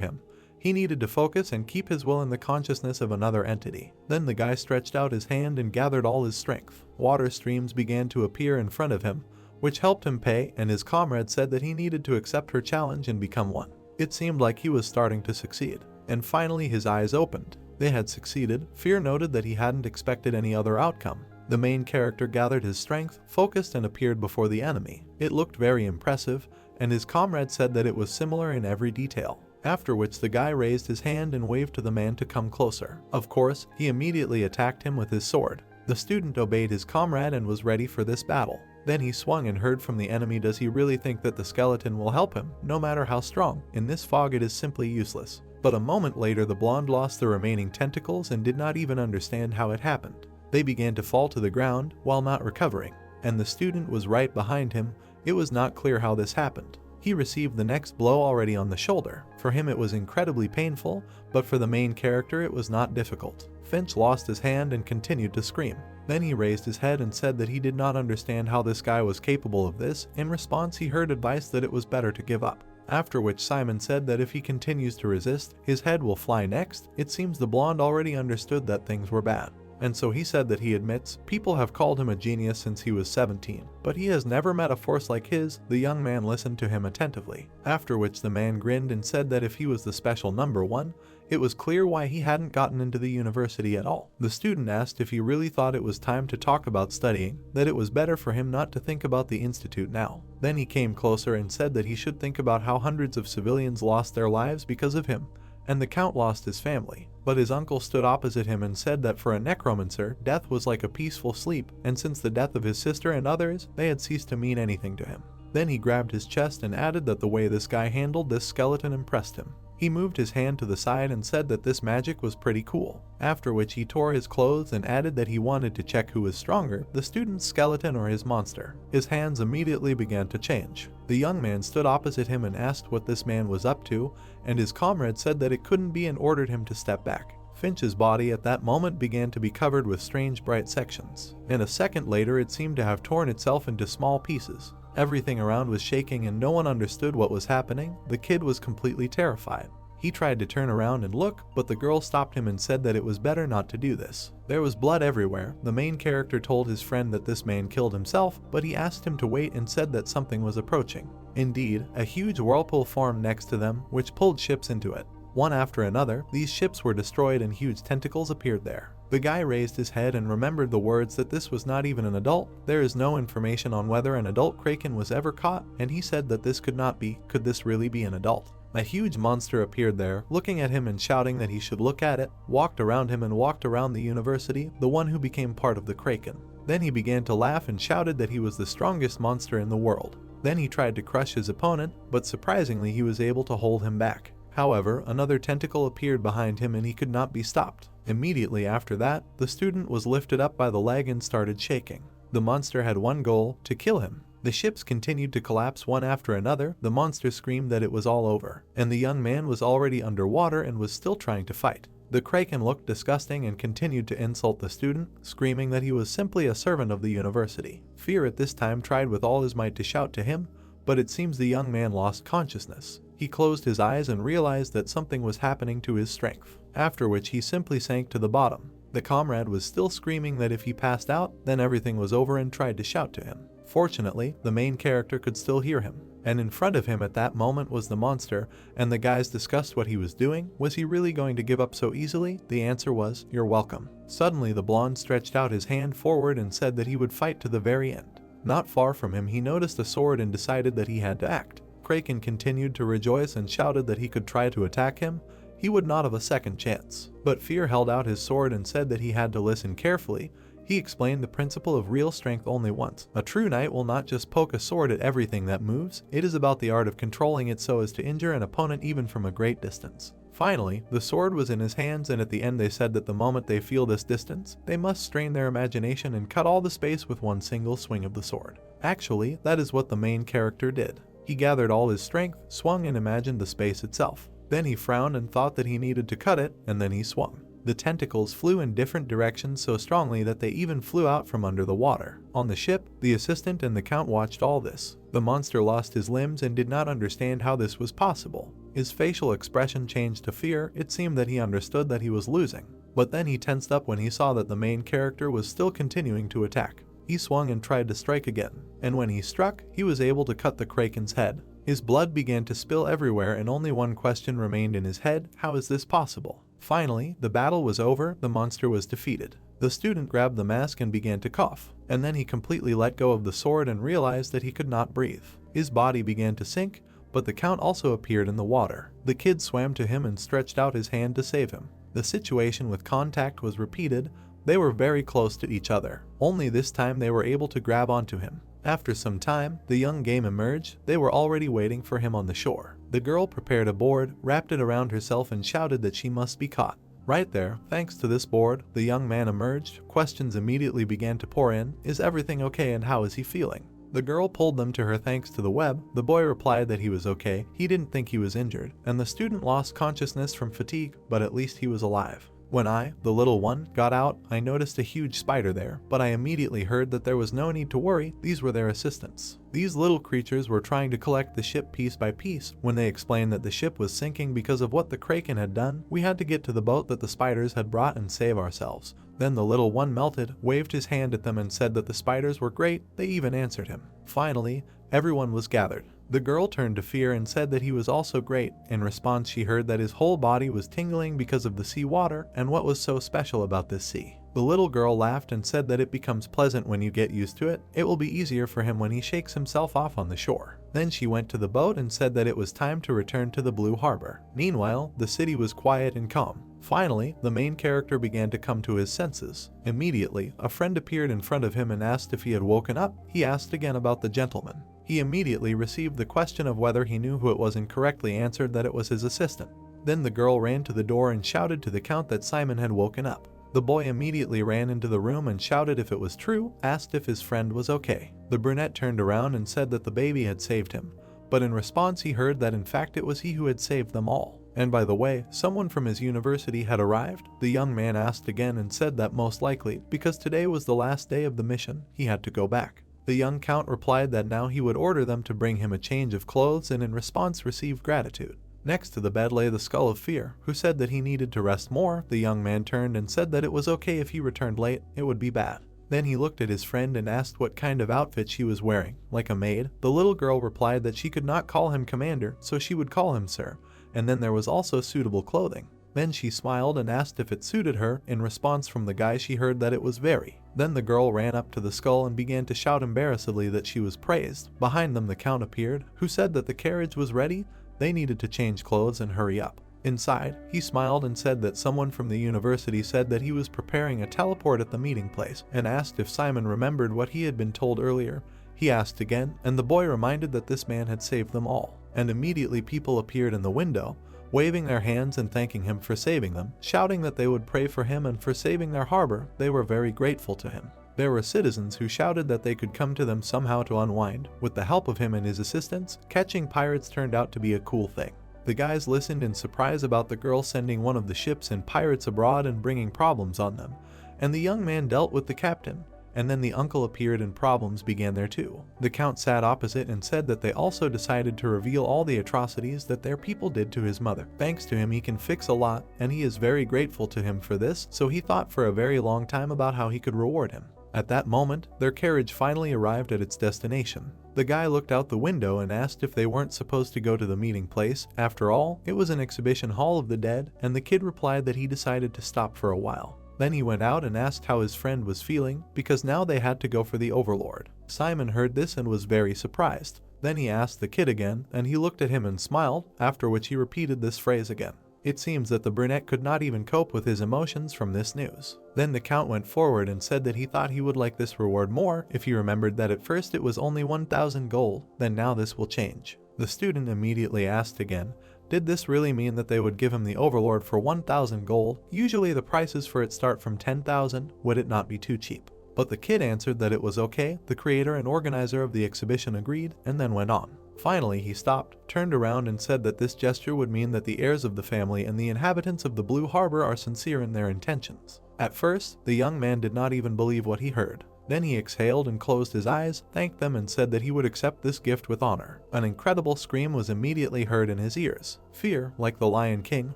him. He needed to focus and keep his will in the consciousness of another entity. Then the guy stretched out his hand and gathered all his strength. Water streams began to appear in front of him, which helped him pay, and his comrade said that he needed to accept her challenge and become one. It seemed like he was starting to succeed. And finally his eyes opened. They had succeeded. Fear noted that he hadn't expected any other outcome. The main character gathered his strength, focused, and appeared before the enemy. It looked very impressive, and his comrade said that it was similar in every detail. After which the guy raised his hand and waved to the man to come closer. Of course, he immediately attacked him with his sword. The student obeyed his comrade and was ready for this battle. Then he swung and heard from the enemy, does he really think that the skeleton will help him, no matter how strong? In this fog it is simply useless. But a moment later the blonde lost the remaining tentacles and did not even understand how it happened. They began to fall to the ground while not recovering, and the student was right behind him. It was not clear how this happened. He received the next blow already on the shoulder. For him it was incredibly painful, but for the main character it was not difficult. Finch lost his hand and continued to scream. Then he raised his head and said that he did not understand how this guy was capable of this. In response he heard advice that it was better to give up. After which Simon said that if he continues to resist, his head will fly next. It seems the blonde already understood that things were bad. And so he said that he admits, people have called him a genius since he was 17, but he has never met a force like his. The young man listened to him attentively. After which the man grinned and said that if he was the special number one, it was clear why he hadn't gotten into the university at all. The student asked if he really thought it was time to talk about studying, that it was better for him not to think about the institute now. Then he came closer and said that he should think about how hundreds of civilians lost their lives because of him, and the count lost his family. But his uncle stood opposite him and said that for a necromancer, death was like a peaceful sleep, and since the death of his sister and others, they had ceased to mean anything to him. Then he grabbed his chest and added that the way this guy handled this skeleton impressed him. He moved his hand to the side and said that this magic was pretty cool. After which he tore his clothes and added that he wanted to check who was stronger, the student's skeleton or his monster. His hands immediately began to change. The young man stood opposite him and asked what this man was up to, and his comrade said that it couldn't be and ordered him to step back. Finch's body at that moment began to be covered with strange bright sections, and a second later it seemed to have torn itself into small pieces. Everything around was shaking and no one understood what was happening. The kid was completely terrified. He tried to turn around and look, but the girl stopped him and said that it was better not to do this. There was blood everywhere. The main character told his friend that this man killed himself, but he asked him to wait and said that something was approaching. Indeed, a huge whirlpool formed next to them, which pulled ships into it. One after another, these ships were destroyed and huge tentacles appeared there. The guy raised his head and remembered the words that this was not even an adult. There is no information on whether an adult kraken was ever caught, and he said that this could not be. Could this really be an adult? A huge monster appeared there, looking at him and shouting that he should look at it, walked around him and walked around the university, the one who became part of the kraken. Then he began to laugh and shouted that he was the strongest monster in the world. Then he tried to crush his opponent, but surprisingly he was able to hold him back. However, another tentacle appeared behind him and he could not be stopped. Immediately after that, the student was lifted up by the leg and started shaking. The monster had one goal: to kill him. The ships continued to collapse one after another. The monster screamed that it was all over, and the young man was already underwater and was still trying to fight. The kraken looked disgusting and continued to insult the student, screaming that he was simply a servant of the university. Fear at this time tried with all his might to shout to him, but it seems the young man lost consciousness. He closed his eyes and realized that something was happening to his strength, after which he simply sank to the bottom. The comrade was still screaming that if he passed out, then everything was over and tried to shout to him. Fortunately, the main character could still hear him, and in front of him at that moment was the monster, and the guys discussed what he was doing. Was he really going to give up so easily? The answer was, "You're welcome." Suddenly the blonde stretched out his hand forward and said that he would fight to the very end. Not far from him he noticed a sword and decided that he had to act. Kraken continued to rejoice and shouted that he could try to attack him. He would not have a second chance. But Fear held out his sword and said that he had to listen carefully. He explained the principle of real strength only once. A true knight will not just poke a sword at everything that moves. It is about the art of controlling it so as to injure an opponent even from a great distance. Finally, the sword was in his hands, and at the end they said that the moment they feel this distance, they must strain their imagination and cut all the space with one single swing of the sword. Actually, that is what the main character did. He gathered all his strength, swung and imagined the space itself. Then he frowned and thought that he needed to cut it, and then he swung. The tentacles flew in different directions so strongly that they even flew out from under the water. On the ship, the assistant and the count watched all this. The monster lost his limbs and did not understand how this was possible. His facial expression changed to fear. It seemed that he understood that he was losing. But then he tensed up when he saw that the main character was still continuing to attack. He swung and tried to strike again, and when he struck, he was able to cut the kraken's head. His blood began to spill everywhere and only one question remained in his head: how is this possible? Finally, the battle was over, the monster was defeated. The student grabbed the mask and began to cough, and then he completely let go of the sword and realized that he could not breathe. His body began to sink, but the count also appeared in the water. The kid swam to him and stretched out his hand to save him. The situation with contact was repeated. They were very close to each other, only this time they were able to grab onto him. After some time, the young game emerged. They were already waiting for him on the shore. The girl prepared a board, wrapped it around herself and shouted that she must be caught. Right there, thanks to this board, the young man emerged. Questions immediately began to pour in. Is everything okay and how is he feeling? The girl pulled them to her thanks to the web. The boy replied that he was okay. He didn't think he was injured, and the student lost consciousness from fatigue, but at least he was alive. When I, the little one, got out, I noticed a huge spider there, but I immediately heard that there was no need to worry. These were their assistants. These little creatures were trying to collect the ship piece by piece. When they explained that the ship was sinking because of what the kraken had done, we had to get to the boat that the spiders had brought and save ourselves. Then the little one melted, waved his hand at them and said that the spiders were great. They even answered him. Finally, everyone was gathered. The girl turned to Fear and said that he was also great. In response, she heard that his whole body was tingling because of the sea water and what was so special about this sea. The little girl laughed and said that it becomes pleasant when you get used to it. It will be easier for him when he shakes himself off on the shore. Then she went to the boat and said that it was time to return to the blue harbor. Meanwhile, the city was quiet and calm. Finally, the main character began to come to his senses. Immediately, a friend appeared in front of him and asked if he had woken up. He asked again about the gentleman. He immediately received the question of whether he knew who it was and correctly answered that it was his assistant. Then the girl ran to the door and shouted to the count that Simon had woken up. The boy immediately ran into the room and shouted if it was true, asked if his friend was okay. The brunette turned around and said that the baby had saved him, but in response he heard that in fact it was he who had saved them all. And by the way, someone from his university had arrived. The young man asked again and said that most likely, because today was the last day of the mission, he had to go back. The young count replied that now he would order them to bring him a change of clothes and in response received gratitude. Next to the bed lay the skull of Fear, who said that he needed to rest more. The young man turned and said that it was okay if he returned late, it would be bad. Then he looked at his friend and asked what kind of outfit she was wearing, like a maid. The little girl replied that she could not call him commander, so she would call him sir, and then there was also suitable clothing. Then she smiled and asked if it suited her. In response from the guy, she heard that it was very. Then the girl ran up to the skull and began to shout embarrassedly that she was praised. Behind them the count appeared, who said that the carriage was ready. They needed to change clothes and hurry up. Inside, he smiled and said that someone from the university said that he was preparing a teleport at the meeting place, and asked if Simon remembered what he had been told earlier. He asked again, and the boy reminded that this man had saved them all. And immediately people appeared in the window, waving their hands and thanking him for saving them, shouting that they would pray for him and for saving their harbor. They were very grateful to him. There were citizens who shouted that they could come to them somehow to unwind. With the help of him and his assistants, catching pirates turned out to be a cool thing. The guys listened in surprise about the girl sending one of the ships and pirates abroad and bringing problems on them, and the young man dealt with the captain, and then the uncle appeared and problems began there too. The count sat opposite and said that they also decided to reveal all the atrocities that their people did to his mother. Thanks to him he can fix a lot, and he is very grateful to him for this, so he thought for a very long time about how he could reward him. At that moment, their carriage finally arrived at its destination. The guy looked out the window and asked if they weren't supposed to go to the meeting place. After all, it was an exhibition hall of the dead, and the kid replied that he decided to stop for a while. Then he went out and asked how his friend was feeling, because now they had to go for the overlord. Simon heard this and was very surprised. Then he asked the kid again, and he looked at him and smiled, after which he repeated this phrase again. It seems that the brunette could not even cope with his emotions from this news. Then the count went forward and said that he thought he would like this reward more if he remembered that at first it was only 1,000 gold, then now this will change. The student immediately asked again, did this really mean that they would give him the overlord for 1,000 gold? Usually the prices for it start from 10,000, would it not be too cheap? But the kid answered that it was okay. The creator and organizer of the exhibition agreed, and then went on. Finally he stopped, turned around and said that this gesture would mean that the heirs of the family and the inhabitants of the Blue Harbor are sincere in their intentions. At first, the young man did not even believe what he heard. Then he exhaled and closed his eyes, thanked them and said that he would accept this gift with honor. An incredible scream was immediately heard in his ears. Fear, like the Lion King,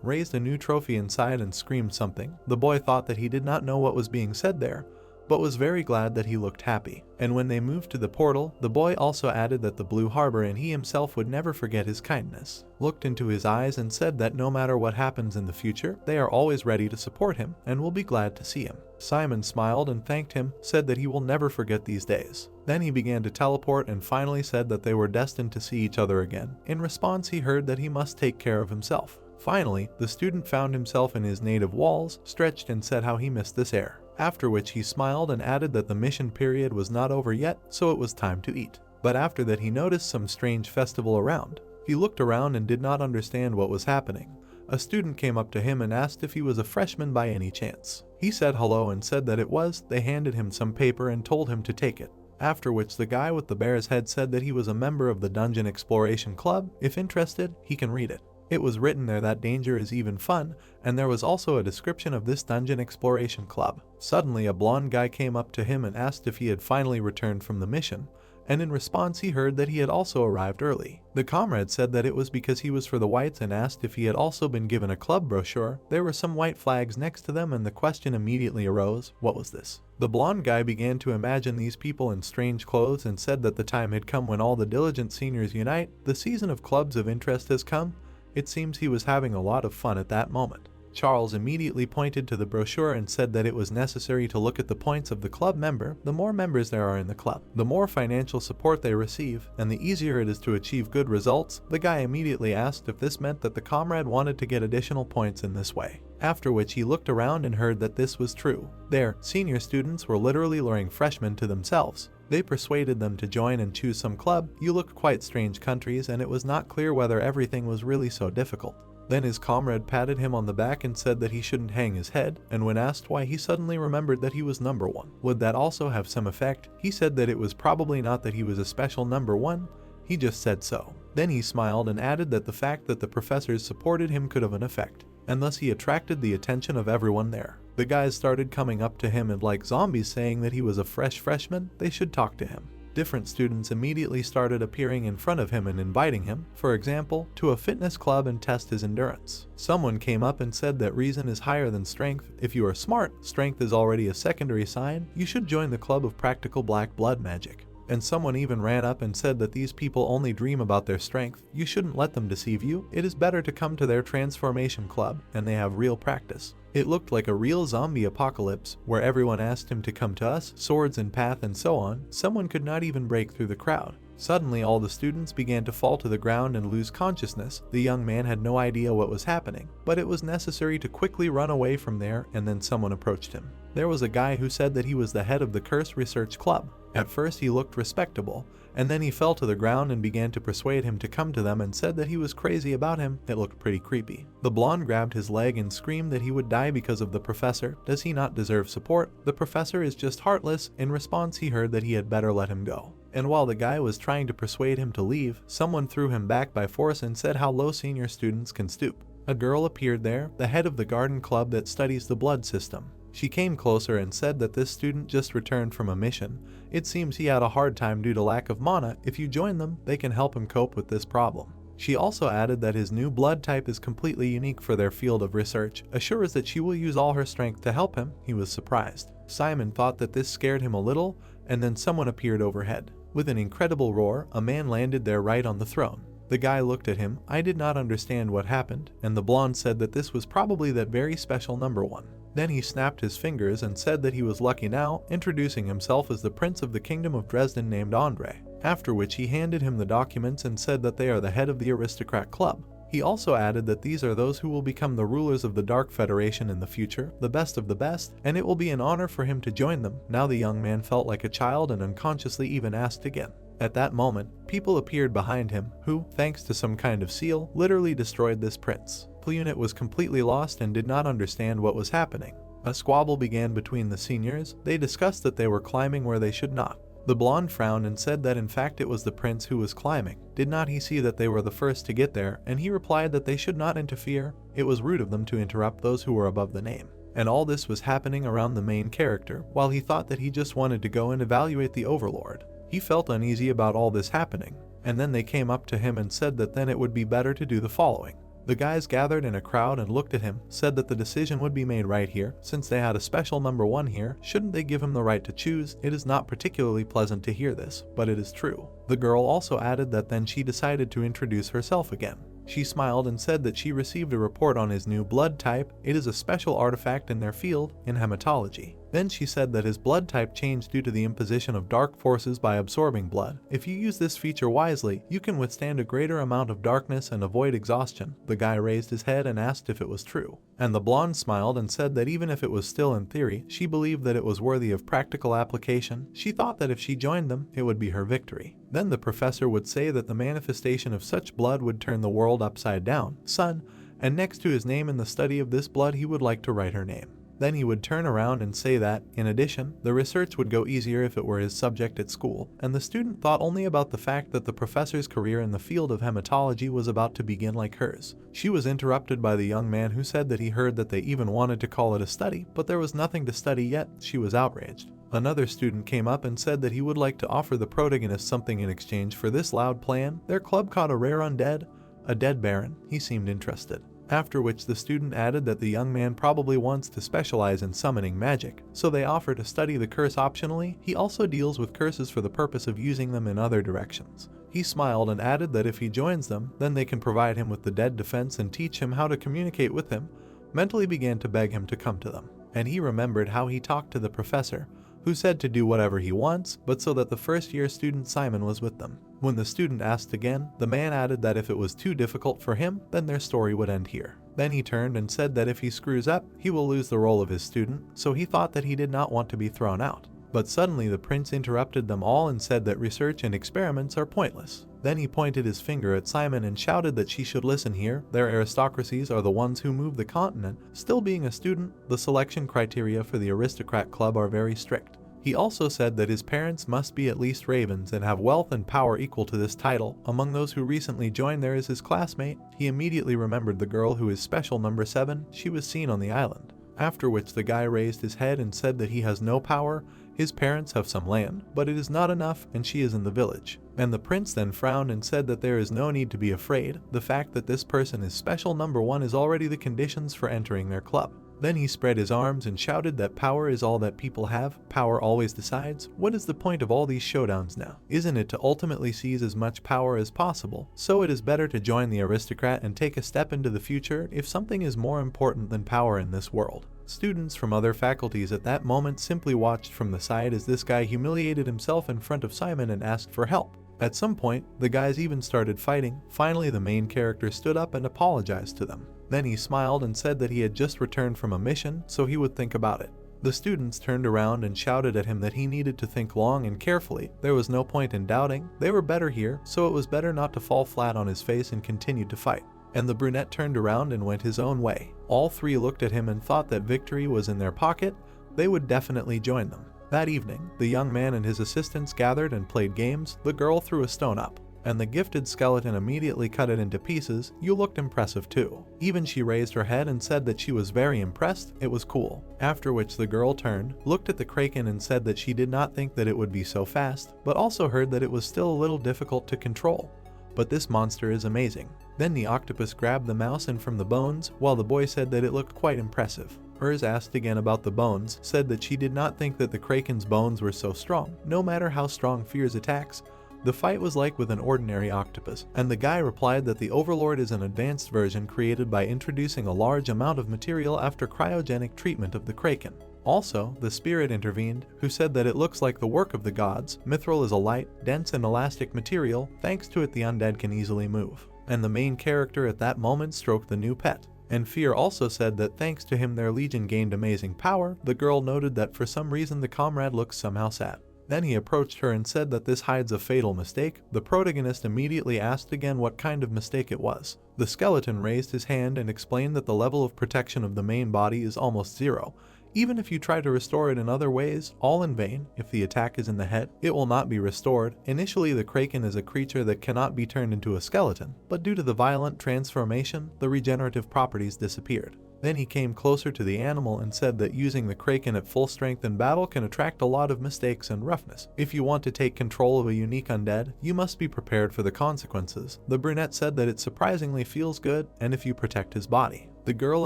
raised a new trophy inside and screamed something. The boy thought that he did not know what was being said there, but was very glad that he looked happy. And when they moved to the portal, the boy also added that the Blue Harbor and he himself would never forget his kindness, looked into his eyes and said that no matter what happens in the future, they are always ready to support him and will be glad to see him. Simon smiled and thanked him, said that he will never forget these days. Then he began to teleport and finally said that they were destined to see each other again. In response, he heard that he must take care of himself. Finally, the student found himself in his native walls, stretched and said how he missed this air. After which he smiled and added that the mission period was not over yet, so it was time to eat. But after that he noticed some strange festival around. He looked around and did not understand what was happening. A student came up to him and asked if he was a freshman by any chance. He said hello and said that it was. They handed him some paper and told him to take it. After which the guy with the bear's head said that he was a member of the Dungeon Exploration Club. If interested, he can read it. It was written there that danger is even fun, and there was also a description of this Dungeon Exploration Club. Suddenly a blonde guy came up to him and asked if he had finally returned from the mission, and in response he heard that he had also arrived early. The comrade said that it was because he was for the whites and asked if he had also been given a club brochure. There were some white flags next to them and the question immediately arose, what was this? The blonde guy began to imagine these people in strange clothes and said that the time had come when all the diligent seniors unite. The season of clubs of interest has come. It seems he was having a lot of fun at that moment. Charles immediately pointed to the brochure and said that it was necessary to look at the points of the club member. The more members there are in the club, the more financial support they receive, and the easier it is to achieve good results. The guy immediately asked if this meant that the comrade wanted to get additional points in this way. After which he looked around and heard that this was true. There, senior students were literally luring freshmen to themselves. They persuaded them to join and choose some club. You looked quite strange countries, and it was not clear whether everything was really so difficult. Then his comrade patted him on the back and said that he shouldn't hang his head, and when asked why, he suddenly remembered that he was number one. Would that also have some effect? He said that it was probably not that he was a special number one, he just said so. Then he smiled and added that the fact that the professors supported him could have an effect, and thus he attracted the attention of everyone there. The guys started coming up to him and like zombies saying that he was a fresh freshman, they should talk to him. Different students immediately started appearing in front of him and inviting him, for example, to a fitness club and test his endurance. Someone came up and said that reason is higher than strength. If you are smart, strength is already a secondary sign. You should join the club of practical black blood magic. And someone even ran up and said that these people only dream about their strength. You shouldn't let them deceive you. It is better to come to their transformation club, and they have real practice. It looked like a real zombie apocalypse, where everyone asked him to come to us, swords in path and so on. Someone could not even break through the crowd. Suddenly all the students began to fall to the ground and lose consciousness. The young man had no idea what was happening, but it was necessary to quickly run away from there, and then someone approached him. There was a guy who said that he was the head of the Curse Research Club. At first he looked respectable, and then he fell to the ground and began to persuade him to come to them and said that he was crazy about him. It looked pretty creepy. The blonde grabbed his leg and screamed that he would die because of the professor. Does he not deserve support? The professor is just heartless. In response, he heard that he had better let him go. And while the guy was trying to persuade him to leave, someone threw him back by force and said how low senior students can stoop. A girl appeared there, the head of the garden club that studies the blood system. She came closer and said that this student just returned from a mission. It seems he had a hard time due to lack of mana. If you join them, they can help him cope with this problem. She also added that his new blood type is completely unique for their field of research, assures that she will use all her strength to help him. He was surprised. Simon thought that this scared him a little, and then someone appeared overhead. With an incredible roar, a man landed there right on the throne. The guy looked at him. I did not understand what happened, and the blonde said that this was probably that very special number one. Then he snapped his fingers and said that he was lucky now, introducing himself as the Prince of the Kingdom of Dresden named Andre, after which he handed him the documents and said that they are the head of the Aristocrat Club. He also added that these are those who will become the rulers of the Dark Federation in the future, the best of the best, and it will be an honor for him to join them. Now the young man felt like a child and unconsciously even asked again. At that moment, people appeared behind him, who, thanks to some kind of seal, literally destroyed this prince. The unit was completely lost and did not understand what was happening. A squabble began between the seniors. They discussed that they were climbing where they should not. The blonde frowned and said that in fact it was the prince who was climbing. Did not he see that they were the first to get there? And he replied that they should not interfere. It was rude of them to interrupt those who were above the name. And all this was happening around the main character, while he thought that he just wanted to go and evaluate the overlord. He felt uneasy about all this happening, and then they came up to him and said that then it would be better to do the following. The guys gathered in a crowd and looked at him, said that the decision would be made right here. Since they had a special number one here, shouldn't they give him the right to choose? It is not particularly pleasant to hear this, but it is true. The girl also added that then she decided to introduce herself again. She smiled and said that she received a report on his new blood type. It is a special artifact in their field, in hematology. Then she said that his blood type changed due to the imposition of dark forces by absorbing blood. If you use this feature wisely, you can withstand a greater amount of darkness and avoid exhaustion. The guy raised his head and asked if it was true. And the blonde smiled and said that even if it was still in theory, she believed that it was worthy of practical application. She thought that if she joined them, it would be her victory. Then the professor would say that the manifestation of such blood would turn the world upside down. Son, and next to his name in the study of this blood he would like to write her name. Then he would turn around and say that, in addition, the research would go easier if it were his subject at school, and the student thought only about the fact that the professor's career in the field of hematology was about to begin like hers. She was interrupted by the young man who said that he heard that they even wanted to call it a study, but there was nothing to study yet. She was outraged. Another student came up and said that he would like to offer the protagonist something in exchange for this loud plan. Their club caught a rare undead, a dead baron. He seemed interested. After which the student added that the young man probably wants to specialize in summoning magic, so they offer to study the curse optionally. He also deals with curses for the purpose of using them in other directions. He smiled and added that if he joins them, then they can provide him with the dead defense and teach him how to communicate with him. Mentally began to beg him to come to them, and he remembered how he talked to the professor, who said to do whatever he wants, but so that the first-year student Simon was with them. When the student asked again, the man added that if it was too difficult for him, then their story would end here. Then he turned and said that if he screws up, he will lose the role of his student, so he thought that he did not want to be thrown out. But suddenly the prince interrupted them all and said that research and experiments are pointless. Then he pointed his finger at Simon and shouted that she should listen here. Their aristocracies are the ones who move the continent. Still being a student, the selection criteria for the Aristocrat Club are very strict. He also said that his parents must be at least ravens and have wealth and power equal to this title. Among those who recently joined there is his classmate. He immediately remembered the girl who is special number 7. She was seen on the island. After which the guy raised his head and said that he has no power. His parents have some land, but it is not enough, and she is in the village. And the prince then frowned and said that there is no need to be afraid. The fact that this person is special number 1 is already the conditions for entering their club. Then he spread his arms and shouted that power is all that people have, power always decides. What is the point of all these showdowns now? Isn't it to ultimately seize as much power as possible? So it is better to join the aristocrat and take a step into the future if something is more important than power in this world. Students from other faculties at that moment simply watched from the side as this guy humiliated himself in front of Simon and asked for help. At some point, the guys even started fighting. Finally, the main character stood up and apologized to them. Then he smiled and said that he had just returned from a mission, so he would think about it. The students turned around and shouted at him that he needed to think long and carefully. There was no point in doubting. They were better here, so it was better not to fall flat on his face and continued to fight. And the brunette turned around and went his own way. All three looked at him and thought that victory was in their pocket. They would definitely join them. That evening, the young man and his assistants gathered and played games. The girl threw a stone up, and the gifted skeleton immediately cut it into pieces. You looked impressive too. Even she raised her head and said that she was very impressed. It was cool. After which the girl turned, looked at the kraken and said that she did not think that it would be so fast, but also heard that it was still a little difficult to control. But this monster is amazing. Then the octopus grabbed the mouse and from the bones, while the boy said that it looked quite impressive. Urs asked again about the bones, said that she did not think that the kraken's bones were so strong. No matter how strong Fear's attacks, the fight was like with an ordinary octopus, and the guy replied that the Overlord is an advanced version created by introducing a large amount of material after cryogenic treatment of the kraken. Also, the spirit intervened, who said that it looks like the work of the gods. Mithril is a light, dense and elastic material. Thanks to it the undead can easily move. And the main character at that moment stroked the new pet. And Fear also said that thanks to him their legion gained amazing power. The girl noted that for some reason the comrade looks somehow sad. Then he approached her and said that this hides a fatal mistake. The protagonist immediately asked again what kind of mistake it was. The skeleton raised his hand and explained that the level of protection of the main body is almost zero. Even if you try to restore it in other ways, all in vain. If the attack is in the head, it will not be restored. Initially, the kraken is a creature that cannot be turned into a skeleton, but due to the violent transformation, the regenerative properties disappeared. Then he came closer to the animal and said that using the kraken at full strength in battle can attract a lot of mistakes and roughness. If you want to take control of a unique undead, you must be prepared for the consequences. The brunette said that it surprisingly feels good, and if you protect his body. The girl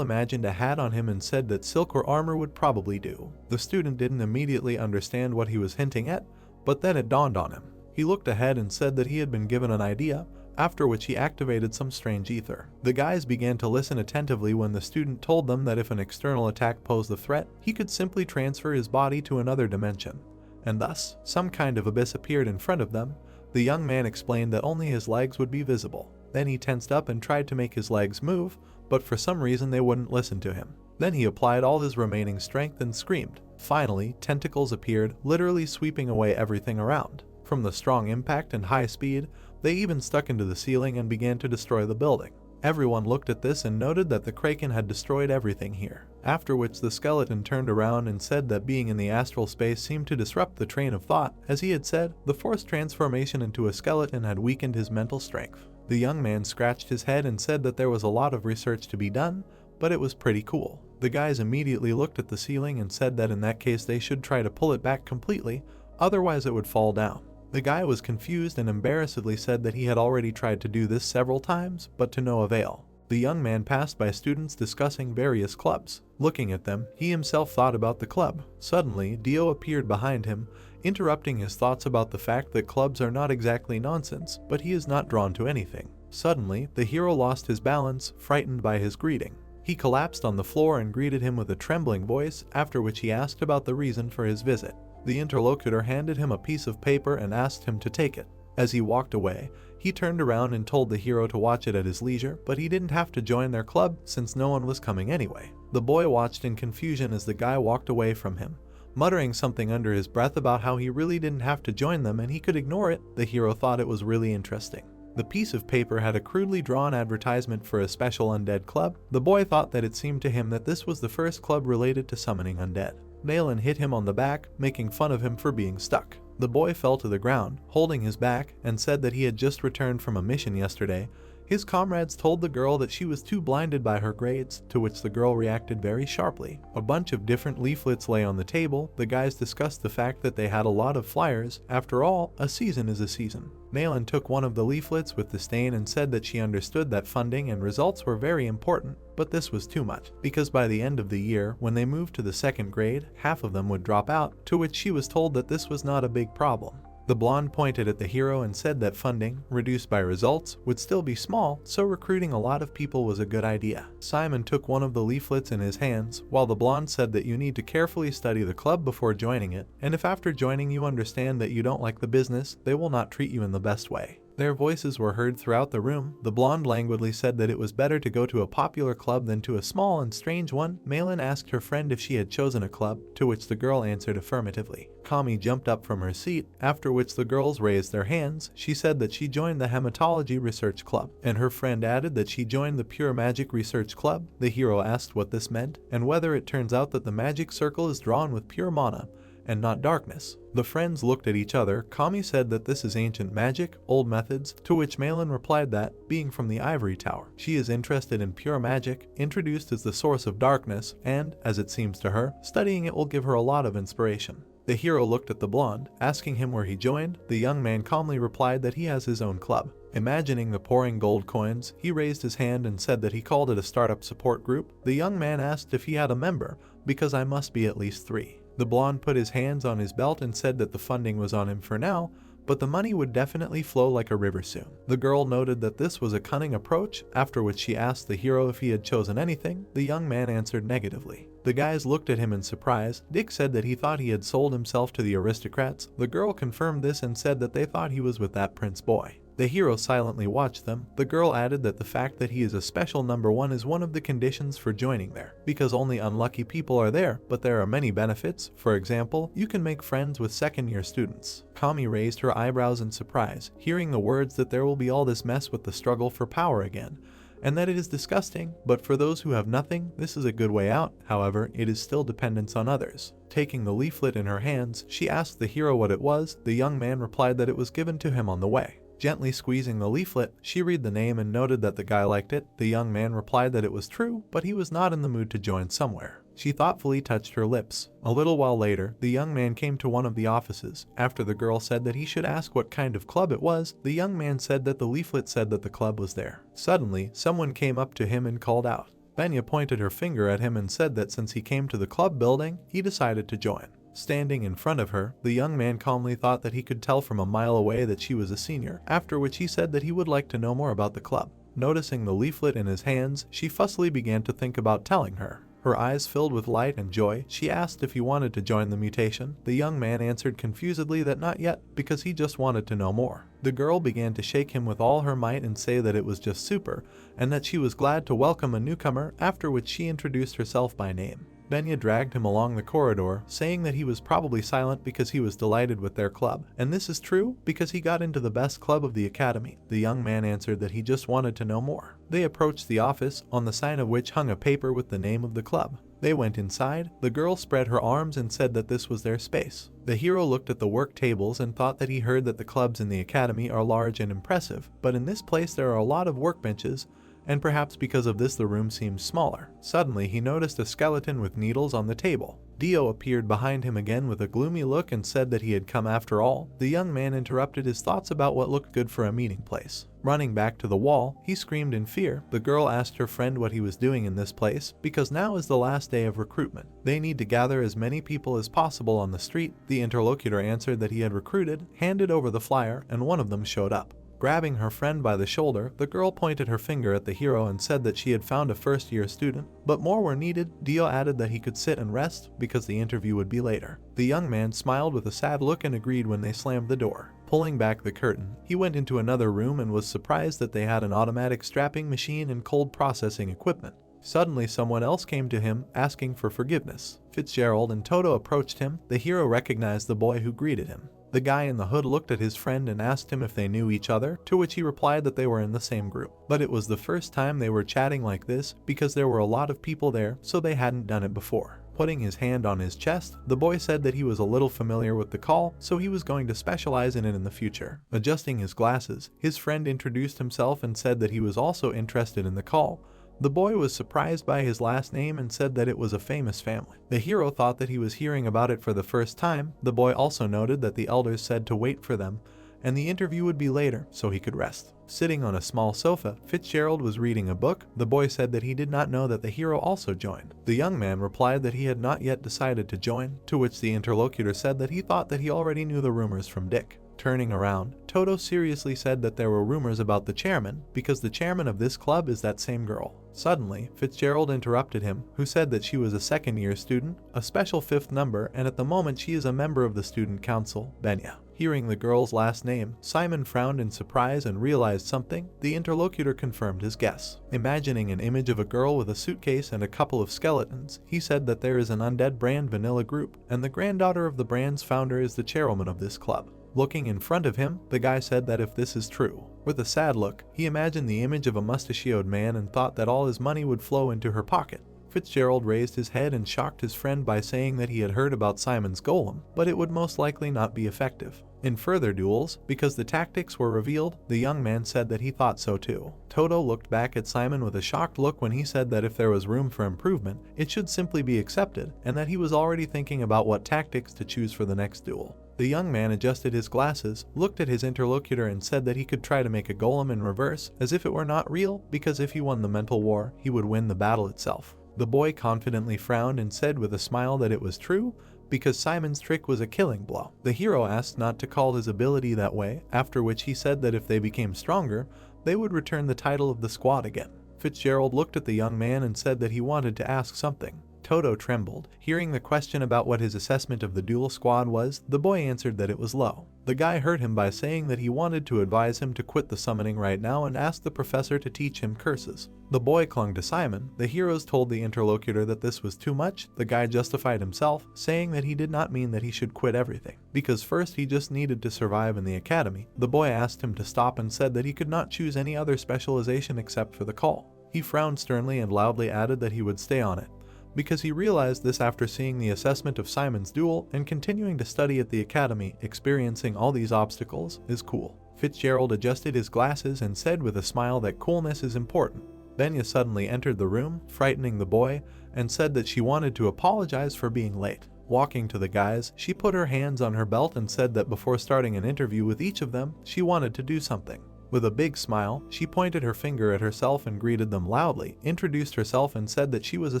imagined a hat on him and said that silk or armor would probably do. The student didn't immediately understand what he was hinting at, but then it dawned on him. He looked ahead and said that he had been given an idea, after which he activated some strange ether. The guys began to listen attentively when the student told them that if an external attack posed a threat, he could simply transfer his body to another dimension. And thus, some kind of abyss appeared in front of them. The young man explained that only his legs would be visible. Then he tensed up and tried to make his legs move, but for some reason they wouldn't listen to him. Then he applied all his remaining strength and screamed. Finally, tentacles appeared, literally sweeping away everything around. From the strong impact and high speed, they even stuck into the ceiling and began to destroy the building. Everyone looked at this and noted that the kraken had destroyed everything here. After which the skeleton turned around and said that being in the astral space seemed to disrupt the train of thought. As he had said, the forced transformation into a skeleton had weakened his mental strength. The young man scratched his head and said that there was a lot of research to be done, but it was pretty cool. The guys immediately looked at the ceiling and said that in that case they should try to pull it back completely, otherwise it would fall down. The guy was confused and embarrassedly said that he had already tried to do this several times, but to no avail. The young man passed by students discussing various clubs. Looking at them, he himself thought about the club. Suddenly, Dio appeared behind him, interrupting his thoughts about the fact that clubs are not exactly nonsense, but he is not drawn to anything. Suddenly, the hero lost his balance, frightened by his greeting. He collapsed on the floor and greeted him with a trembling voice, after which he asked about the reason for his visit. The interlocutor handed him a piece of paper and asked him to take it. As he walked away, he turned around and told the hero to watch it at his leisure, but he didn't have to join their club since no one was coming anyway. The boy watched in confusion as the guy walked away from him, muttering something under his breath about how he really didn't have to join them and he could ignore it. The hero thought it was really interesting. The piece of paper had a crudely drawn advertisement for a special undead club. The boy thought that it seemed to him that this was the first club related to summoning undead. Naylan hit him on the back, making fun of him for being stuck. The boy fell to the ground, holding his back, and said that he had just returned from a mission yesterday. His comrades told the girl that she was too blinded by her grades, to which the girl reacted very sharply. A bunch of different leaflets lay on the table. The guys discussed the fact that they had a lot of flyers. After all, a season is a season. Malin took one of the leaflets with disdain and said that she understood that funding and results were very important, but this was too much, because by the end of the year, when they moved to the second grade, half of them would drop out, to which she was told that this was not a big problem. The blonde pointed at the hero and said that funding, reduced by results, would still be small, so recruiting a lot of people was a good idea. Simon took one of the leaflets in his hands, while the blonde said that you need to carefully study the club before joining it, and if after joining you understand that you don't like the business, they will not treat you in the best way. Their voices were heard throughout the room. The blonde languidly said that it was better to go to a popular club than to a small and strange one. Malin asked her friend if she had chosen a club, to which the girl answered affirmatively. Kami jumped up from her seat, after which the girls raised their hands. She said that she joined the Hematology Research Club, and her friend added that she joined the Pure Magic Research Club. The hero asked what this meant, and whether it turns out that the magic circle is drawn with pure mana, and not darkness. The friends looked at each other. Kami said that this is ancient magic, old methods, to which Malin replied that, being from the Ivory Tower, she is interested in pure magic, introduced as the source of darkness, and, as it seems to her, studying it will give her a lot of inspiration. The hero looked at the blonde, asking him where he joined. The young man calmly replied that he has his own club. Imagining the pouring gold coins, he raised his hand and said that he called it a startup support group. The young man asked if he had a member, because I must be at least 3. The blonde put his hands on his belt and said that the funding was on him for now, but the money would definitely flow like a river soon. The girl noted that this was a cunning approach, after which she asked the hero if he had chosen anything. The young man answered negatively. The guys looked at him in surprise. Dick said that he thought he had sold himself to the aristocrats. The girl confirmed this and said that they thought he was with that prince boy. The hero silently watched them. The girl added that the fact that he is a special number 1 is one of the conditions for joining there, because only unlucky people are there, but there are many benefits. For example, you can make friends with second-year students. Kami raised her eyebrows in surprise, hearing the words that there will be all this mess with the struggle for power again, and that it is disgusting, but for those who have nothing, this is a good way out. However, it is still dependence on others. Taking the leaflet in her hands, she asked the hero what it was. The young man replied that it was given to him on the way. Gently squeezing the leaflet, she read the name and noted that the guy liked it. The young man replied that it was true, but he was not in the mood to join somewhere. She thoughtfully touched her lips. A little while later, the young man came to one of the offices. After the girl said that he should ask what kind of club it was, the young man said that the leaflet said that the club was there. Suddenly, someone came up to him and called out. Benya pointed her finger at him and said that since he came to the club building, he decided to join. Standing in front of her, the young man calmly thought that he could tell from a mile away that she was a senior, after which he said that he would like to know more about the club. Noticing the leaflet in his hands, she fussily began to think about telling her. Her eyes filled with light and joy, she asked if he wanted to join the mutation. The young man answered confusedly that not yet, because he just wanted to know more. The girl began to shake him with all her might and say that it was just super, and that she was glad to welcome a newcomer, after which she introduced herself by name. Benya dragged him along the corridor, saying that he was probably silent because he was delighted with their club. And this is true, because he got into the best club of the academy. The young man answered that he just wanted to know more. They approached the office, on the sign of which hung a paper with the name of the club. They went inside. The girl spread her arms and said that this was their space. The hero looked at the work tables and thought that he heard that the clubs in the academy are large and impressive, but in this place there are a lot of workbenches, and perhaps because of this the room seems smaller. Suddenly he noticed a skeleton with needles on the table. Dio appeared behind him again with a gloomy look and said that he had come after all. The young man interrupted his thoughts about what looked good for a meeting place. Running back to the wall, he screamed in fear. The girl asked her friend what he was doing in this place, because now is the last day of recruitment. They need to gather as many people as possible on the street. The interlocutor answered that he had recruited, handed over the flyer, and one of them showed up. Grabbing her friend by the shoulder, the girl pointed her finger at the hero and said that she had found a first-year student, but more were needed. Dio added that he could sit and rest because the interview would be later. The young man smiled with a sad look and agreed when they slammed the door. Pulling back the curtain, he went into another room and was surprised that they had an automatic strapping machine and cold processing equipment. Suddenly someone else came to him, asking for forgiveness. Fitzgerald and Toto approached him. The hero recognized the boy who greeted him. The guy in the hood looked at his friend and asked him if they knew each other, to which he replied that they were in the same group. But it was the first time they were chatting like this, because there were a lot of people there, so they hadn't done it before. Putting his hand on his chest, the boy said that he was a little familiar with the call, so he was going to specialize in it in the future. Adjusting his glasses, his friend introduced himself and said that he was also interested in the call. The boy was surprised by his last name and said that it was a famous family. The hero thought that he was hearing about it for the first time. The boy also noted that the elders said to wait for them, and the interview would be later, so he could rest. Sitting on a small sofa, Fitzgerald was reading a book. The boy said that he did not know that the hero also joined. The young man replied that he had not yet decided to join, to which the interlocutor said that he thought that he already knew the rumors from Dick. Turning around, Toto seriously said that there were rumors about the chairman, because the chairman of this club is that same girl. Suddenly, Fitzgerald interrupted him, who said that she was a second-year student, a special fifth number, and at the moment she is a member of the student council, Benya. Hearing the girl's last name, Simon frowned in surprise and realized something. The interlocutor confirmed his guess. Imagining an image of a girl with a suitcase and a couple of skeletons, he said that there is an Undead brand vanilla group, and the granddaughter of the brand's founder is the chairwoman of this club. Looking in front of him, the guy said that if this is true, with a sad look, he imagined the image of a mustachioed man and thought that all his money would flow into her pocket. Fitzgerald raised his head and shocked his friend by saying that he had heard about Simon's golem, but it would most likely not be effective. In further duels, because the tactics were revealed, the young man said that he thought so too. Toto looked back at Simon with a shocked look when he said that if there was room for improvement, it should simply be accepted, and that he was already thinking about what tactics to choose for the next duel. The young man adjusted his glasses, looked at his interlocutor and said that he could try to make a golem in reverse, as if it were not real, because if he won the mental war, he would win the battle itself. The boy confidently frowned and said with a smile that it was true, because Simon's trick was a killing blow. The hero asked not to call his ability that way, after which he said that if they became stronger, they would return the title of the squad again. Fitzgerald looked at the young man and said that he wanted to ask something. Toto trembled. Hearing the question about what his assessment of the duel squad was, the boy answered that it was low. The guy hurt him by saying that he wanted to advise him to quit the summoning right now and asked the professor to teach him curses. The boy clung to Simon. The heroes told the interlocutor that this was too much. The guy justified himself, saying that he did not mean that he should quit everything, because first he just needed to survive in the academy. The boy asked him to stop and said that he could not choose any other specialization except for the call. He frowned sternly and loudly added that he would stay on it, because he realized this after seeing the assessment of Simon's duel and continuing to study at the academy. Experiencing all these obstacles is cool. Fitzgerald adjusted his glasses and said with a smile that coolness is important. Benya suddenly entered the room, frightening the boy, and said that she wanted to apologize for being late. Walking to the guys, she put her hands on her belt and said that before starting an interview with each of them, she wanted to do something. With a big smile, she pointed her finger at herself and greeted them loudly, introduced herself and said that she was a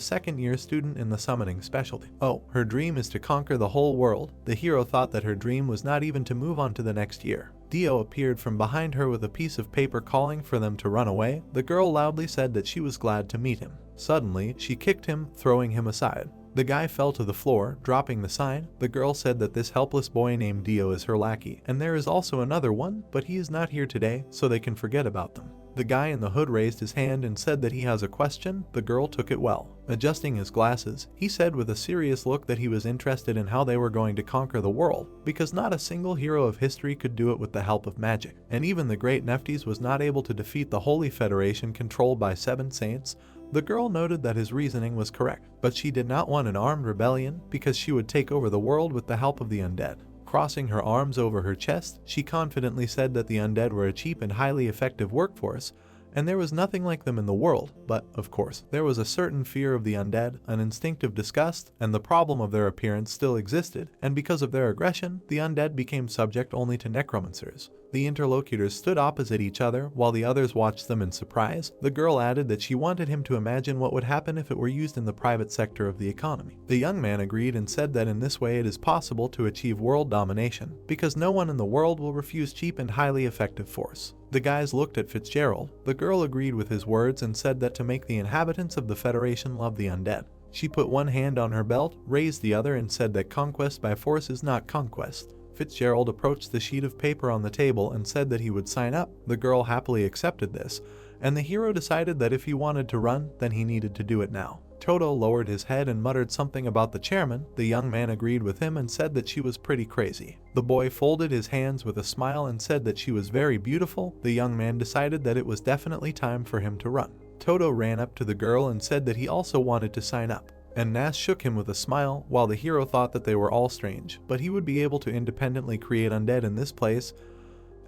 second-year student in the summoning specialty. Oh, her dream is to conquer the whole world. The hero thought that her dream was not even to move on to the next year. Dio appeared from behind her with a piece of paper calling for them to run away. The girl loudly said that she was glad to meet him. Suddenly, she kicked him, throwing him aside. The guy fell to the floor, dropping the sign. The girl said that this helpless boy named Dio is her lackey, and there is also another one, but he is not here today, so they can forget about them. The guy in the hood raised his hand and said that he has a question. The girl took it well. Adjusting his glasses, he said with a serious look that he was interested in how they were going to conquer the world, because not a single hero of history could do it with the help of magic, and even the Great Neftis was not able to defeat the Holy Federation controlled by 7 saints. The girl noted that his reasoning was correct, but she did not want an armed rebellion because she would take over the world with the help of the undead. Crossing her arms over her chest, she confidently said that the undead were a cheap and highly effective workforce, and there was nothing like them in the world, but, of course, there was a certain fear of the undead, an instinctive disgust, and the problem of their appearance still existed, and because of their aggression, the undead became subject only to necromancers. The interlocutors stood opposite each other while the others watched them in surprise. The girl added that she wanted him to imagine what would happen if it were used in the private sector of the economy. The young man agreed and said that in this way it is possible to achieve world domination, because no one in the world will refuse cheap and highly effective force. The guys looked at Fitzgerald. The girl agreed with his words and said that to make the inhabitants of the Federation love the undead. She put one hand on her belt, raised the other and said that conquest by force is not conquest. Fitzgerald approached the sheet of paper on the table and said that he would sign up. The girl happily accepted this, and the hero decided that if he wanted to run, then he needed to do it now. Toto lowered his head and muttered something about the chairman. The young man agreed with him and said that she was pretty crazy. The boy folded his hands with a smile and said that she was very beautiful. The young man decided that it was definitely time for him to run. Toto ran up to the girl and said that he also wanted to sign up. And Nas shook him with a smile, while the hero thought that they were all strange, but he would be able to independently create undead in this place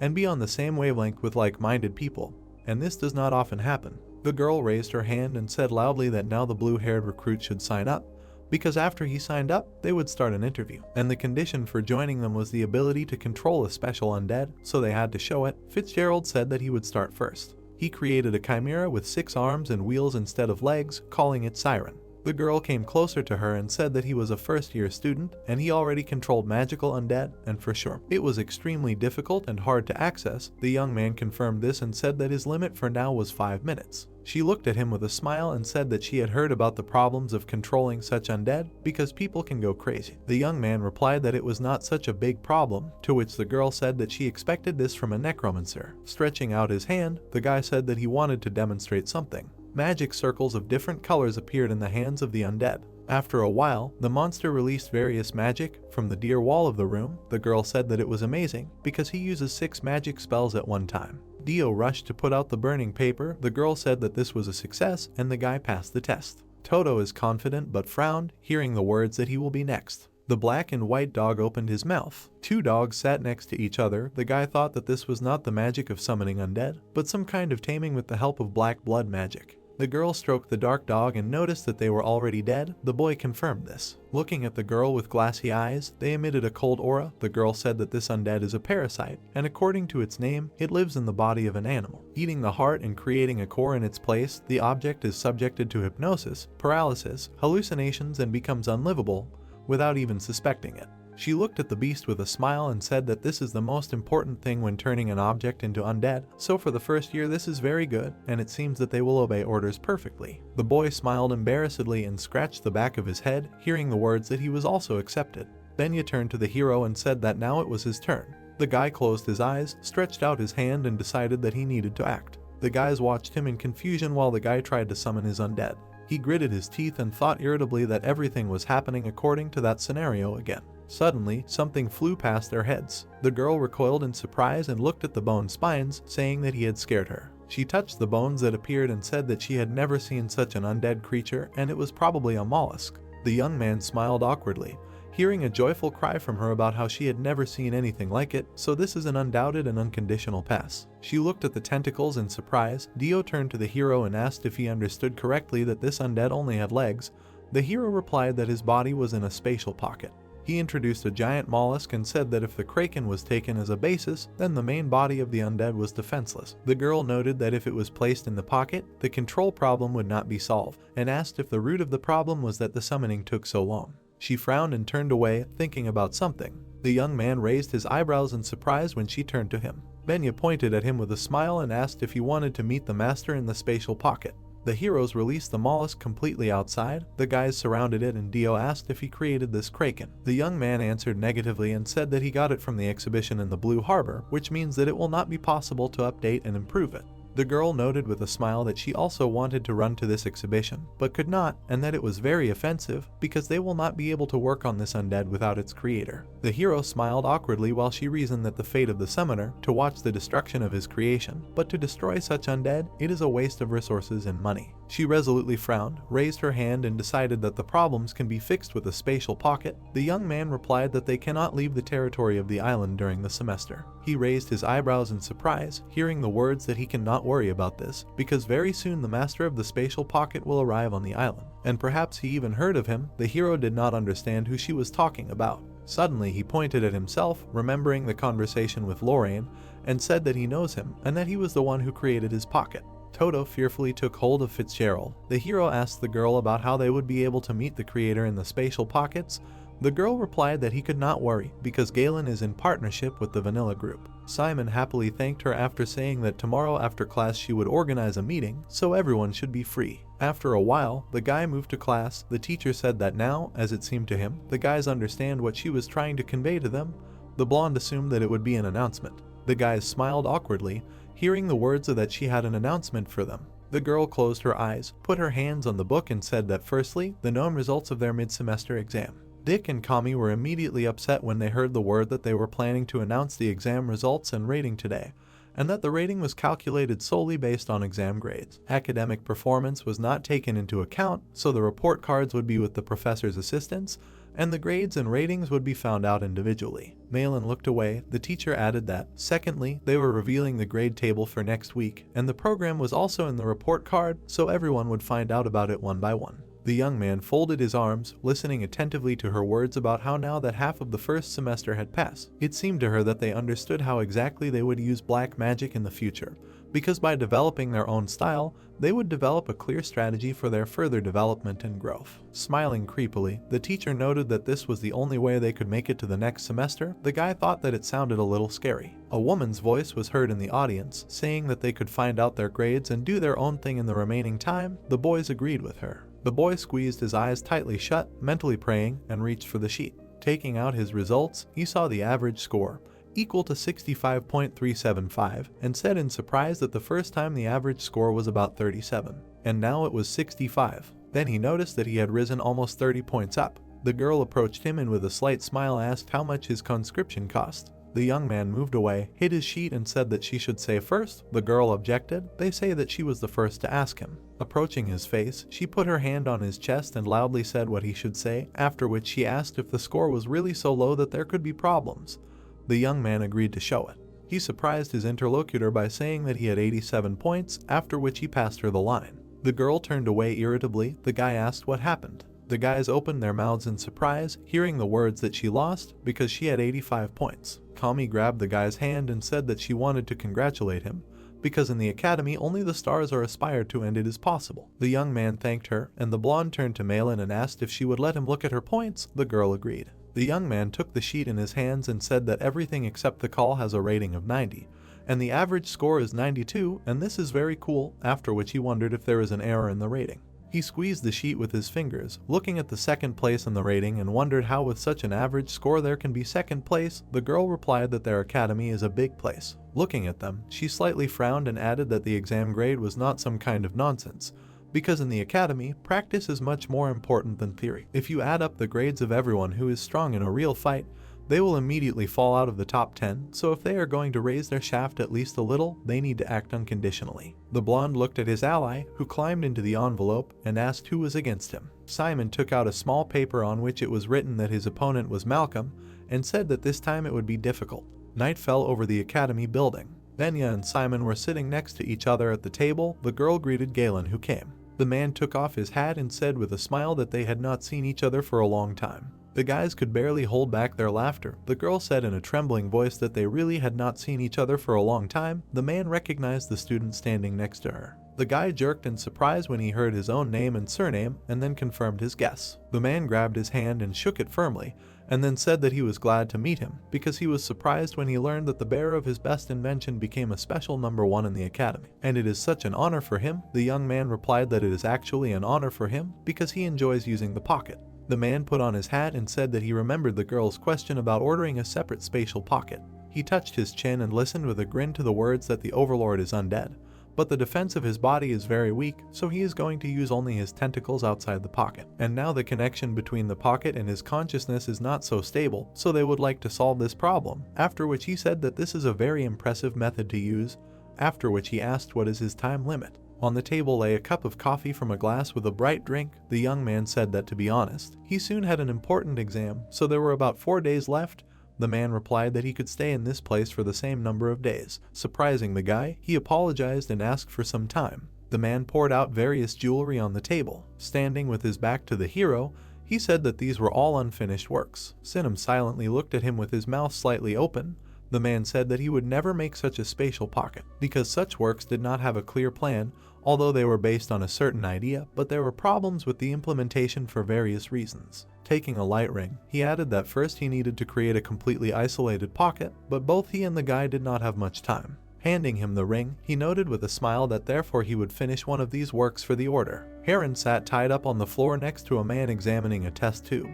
and be on the same wavelength with like-minded people, and this does not often happen. The girl raised her hand and said loudly that now the blue-haired recruit should sign up, because after he signed up, they would start an interview, and the condition for joining them was the ability to control a special undead, so they had to show it. Fitzgerald said that he would start first. He created a chimera with 6 arms and wheels instead of legs, calling it Siren. The girl came closer to her and said that he was a first-year student, and he already controlled magical undead, and for sure, it was extremely difficult and hard to access. The young man confirmed this and said that his limit for now was 5 minutes. She looked at him with a smile and said that she had heard about the problems of controlling such undead because people can go crazy. The young man replied that it was not such a big problem, to which the girl said that she expected this from a necromancer. Stretching out his hand, the guy said that he wanted to demonstrate something. Magic circles of different colors appeared in the hands of the undead. After a while, the monster released various magic from the dear wall of the room. The girl said that it was amazing because he uses 6 magic spells at one time. Dio rushed to put out the burning paper. The girl said that this was a success and the guy passed the test. Toto is confident but frowned, hearing the words that he will be next. The black and white dog opened his mouth. 2 dogs sat next to each other. The guy thought that this was not the magic of summoning undead, but some kind of taming with the help of black blood magic. The girl stroked the dark dog and noticed that they were already dead. The boy confirmed this. Looking at the girl with glassy eyes, they emitted a cold aura. The girl said that this undead is a parasite, and according to its name, it lives in the body of an animal, eating the heart and creating a core in its place. The object is subjected to hypnosis, paralysis, hallucinations, and becomes unlivable without even suspecting it. She looked at the beast with a smile and said that this is the most important thing when turning an object into undead, so for the first year this is very good, and it seems that they will obey orders perfectly. The boy smiled embarrassedly and scratched the back of his head, hearing the words that he was also accepted. Benya turned to the hero and said that now it was his turn. The guy closed his eyes, stretched out his hand, and decided that he needed to act. The guys watched him in confusion while the guy tried to summon his undead. He gritted his teeth and thought irritably that everything was happening according to that scenario again. Suddenly, something flew past their heads. The girl recoiled in surprise and looked at the bone spines, saying that he had scared her. She touched the bones that appeared and said that she had never seen such an undead creature, and it was probably a mollusk. The young man smiled awkwardly, hearing a joyful cry from her about how she had never seen anything like it, so this is an undoubted and unconditional pass. She looked at the tentacles in surprise. Dio turned to the hero and asked if he understood correctly that this undead only had legs. The hero replied that his body was in a spatial pocket. He introduced a giant mollusk and said that if the kraken was taken as a basis, then the main body of the undead was defenseless. The girl noted that if it was placed in the pocket, the control problem would not be solved, and asked if the root of the problem was that the summoning took so long. She frowned and turned away, thinking about something. The young man raised his eyebrows in surprise when she turned to him. Benya pointed at him with a smile and asked if he wanted to meet the master in the spatial pocket. The heroes released the mollusk completely outside. The guys surrounded it and Dio asked if he created this kraken. The young man answered negatively and said that he got it from the exhibition in the Blue Harbor, which means that it will not be possible to update and improve it. The girl noted with a smile that she also wanted to run to this exhibition, but could not, and that it was very offensive because they will not be able to work on this undead without its creator. The hero smiled awkwardly while she reasoned that the fate of the summoner, to watch the destruction of his creation, but to destroy such undead, it is a waste of resources and money. She resolutely frowned, raised her hand, and decided that the problems can be fixed with a spatial pocket. The young man replied that they cannot leave the territory of the island during the semester. He raised his eyebrows in surprise, hearing the words that he cannot worry about this, because very soon the master of the spatial pocket will arrive on the island. And perhaps he even heard of him. The hero did not understand who she was talking about. Suddenly he pointed at himself, remembering the conversation with Lorraine, and said that he knows him, and that he was the one who created his pocket. Toto fearfully took hold of Fitzgerald. The hero asked the girl about how they would be able to meet the creator in the spatial pockets. The girl replied that he could not worry, because Galen is in partnership with the Vanilla Group. Simon happily thanked her after saying that tomorrow after class she would organize a meeting, so everyone should be free. After a while, the guy moved to class. The teacher said that now, as it seemed to him, the guys understand what she was trying to convey to them. The blonde assumed that it would be an announcement. The guys smiled awkwardly, hearing the words of that she had an announcement for them. The girl closed her eyes, put her hands on the book, and said that firstly, the known results of their mid-semester exam. Dick and Kami were immediately upset when they heard the word that they were planning to announce the exam results and rating today, and that the rating was calculated solely based on exam grades. Academic performance was not taken into account, so the report cards would be with the professor's assistants, and the grades and ratings would be found out individually. Malin looked away. The teacher added that, secondly, they were revealing the grade table for next week, and the program was also in the report card, so everyone would find out about it one by one. The young man folded his arms, listening attentively to her words about how now that half of the first semester had passed, it seemed to her that they understood how exactly they would use black magic in the future, because by developing their own style, they would develop a clear strategy for their further development and growth. Smiling creepily, the teacher noted that this was the only way they could make it to the next semester. The guy thought that it sounded a little scary. A woman's voice was heard in the audience, saying that they could find out their grades and do their own thing in the remaining time. The boys agreed with her. The boy squeezed his eyes tightly shut, mentally praying, and reached for the sheet. Taking out his results, he saw the average score, equal to 65.375, and said in surprise that the first time the average score was about 37, and now it was 65. Then he noticed that he had risen almost 30 points up. The girl approached him and with a slight smile asked how much his conscription cost. The young man moved away, hid his sheet and said that she should say first. The girl objected. They say that she was the first to ask him. Approaching his face, she put her hand on his chest and loudly said what he should say, after which she asked if the score was really so low that there could be problems. The young man agreed to show it. He surprised his interlocutor by saying that he had 87 points, after which he passed her the line. The girl turned away irritably. The guy asked what happened. The guys opened their mouths in surprise, hearing the words that she lost because she had 85 points. Kami grabbed the guy's hand and said that she wanted to congratulate him, because in the academy only the stars are aspired to and it is possible. The young man thanked her, and the blonde turned to Malin and asked if she would let him look at her points. The girl agreed. The young man took the sheet in his hands and said that everything except the call has a rating of 90, and the average score is 92, and this is very cool, after which he wondered if there is an error in the rating. He squeezed the sheet with his fingers, looking at the second place in the rating and wondered how with such an average score there can be second place. The girl replied that their academy is a big place. Looking at them, she slightly frowned and added that the exam grade was not some kind of nonsense, because in the academy, practice is much more important than theory. If you add up the grades of everyone who is strong in a real fight, they will immediately fall out of the top 10, so if they are going to raise their shaft at least a little, they need to act unconditionally. The blonde looked at his ally, who climbed into the envelope, and asked who was against him. Simon took out a small paper on which it was written that his opponent was Malcolm, and said that this time it would be difficult. Night fell over the academy building. Venya and Simon were sitting next to each other at the table. The girl greeted Galen, who came. The man took off his hat and said with a smile that they had not seen each other for a long time. The guys could barely hold back their laughter. The girl said in a trembling voice that they really had not seen each other for a long time. The man recognized the student standing next to her. The guy jerked in surprise when he heard his own name and surname, and then confirmed his guess. The man grabbed his hand and shook it firmly, and then said that he was glad to meet him, because he was surprised when he learned that the bearer of his best invention became a special #1 in the academy. And it is such an honor for him. The young man replied that it is actually an honor for him, because he enjoys using the pocket. The man put on his hat and said that he remembered the girl's question about ordering a separate spatial pocket. He touched his chin and listened with a grin to the words that the overlord is undead, but the defense of his body is very weak, so he is going to use only his tentacles outside the pocket. And now the connection between the pocket and his consciousness is not so stable, so they would like to solve this problem, after which he said that this is a very impressive method to use, after which he asked what is his time limit. On the table lay a cup of coffee from a glass with a bright drink. The young man said that, to be honest, he soon had an important exam, so there were about 4 days left. The man replied that he could stay in this place for the same number of days. Surprising the guy, he apologized and asked for some time. The man poured out various jewelry on the table. Standing with his back to the hero, he said that these were all unfinished works. Sinem silently looked at him with his mouth slightly open. The man said that he would never make such a spatial pocket, because such works did not have a clear plan, although they were based on a certain idea, but there were problems with the implementation for various reasons. Taking a light ring, he added that first he needed to create a completely isolated pocket, but both he and the guy did not have much time. Handing him the ring, he noted with a smile that therefore he would finish one of these works for the order. Heron sat tied up on the floor next to a man examining a test tube,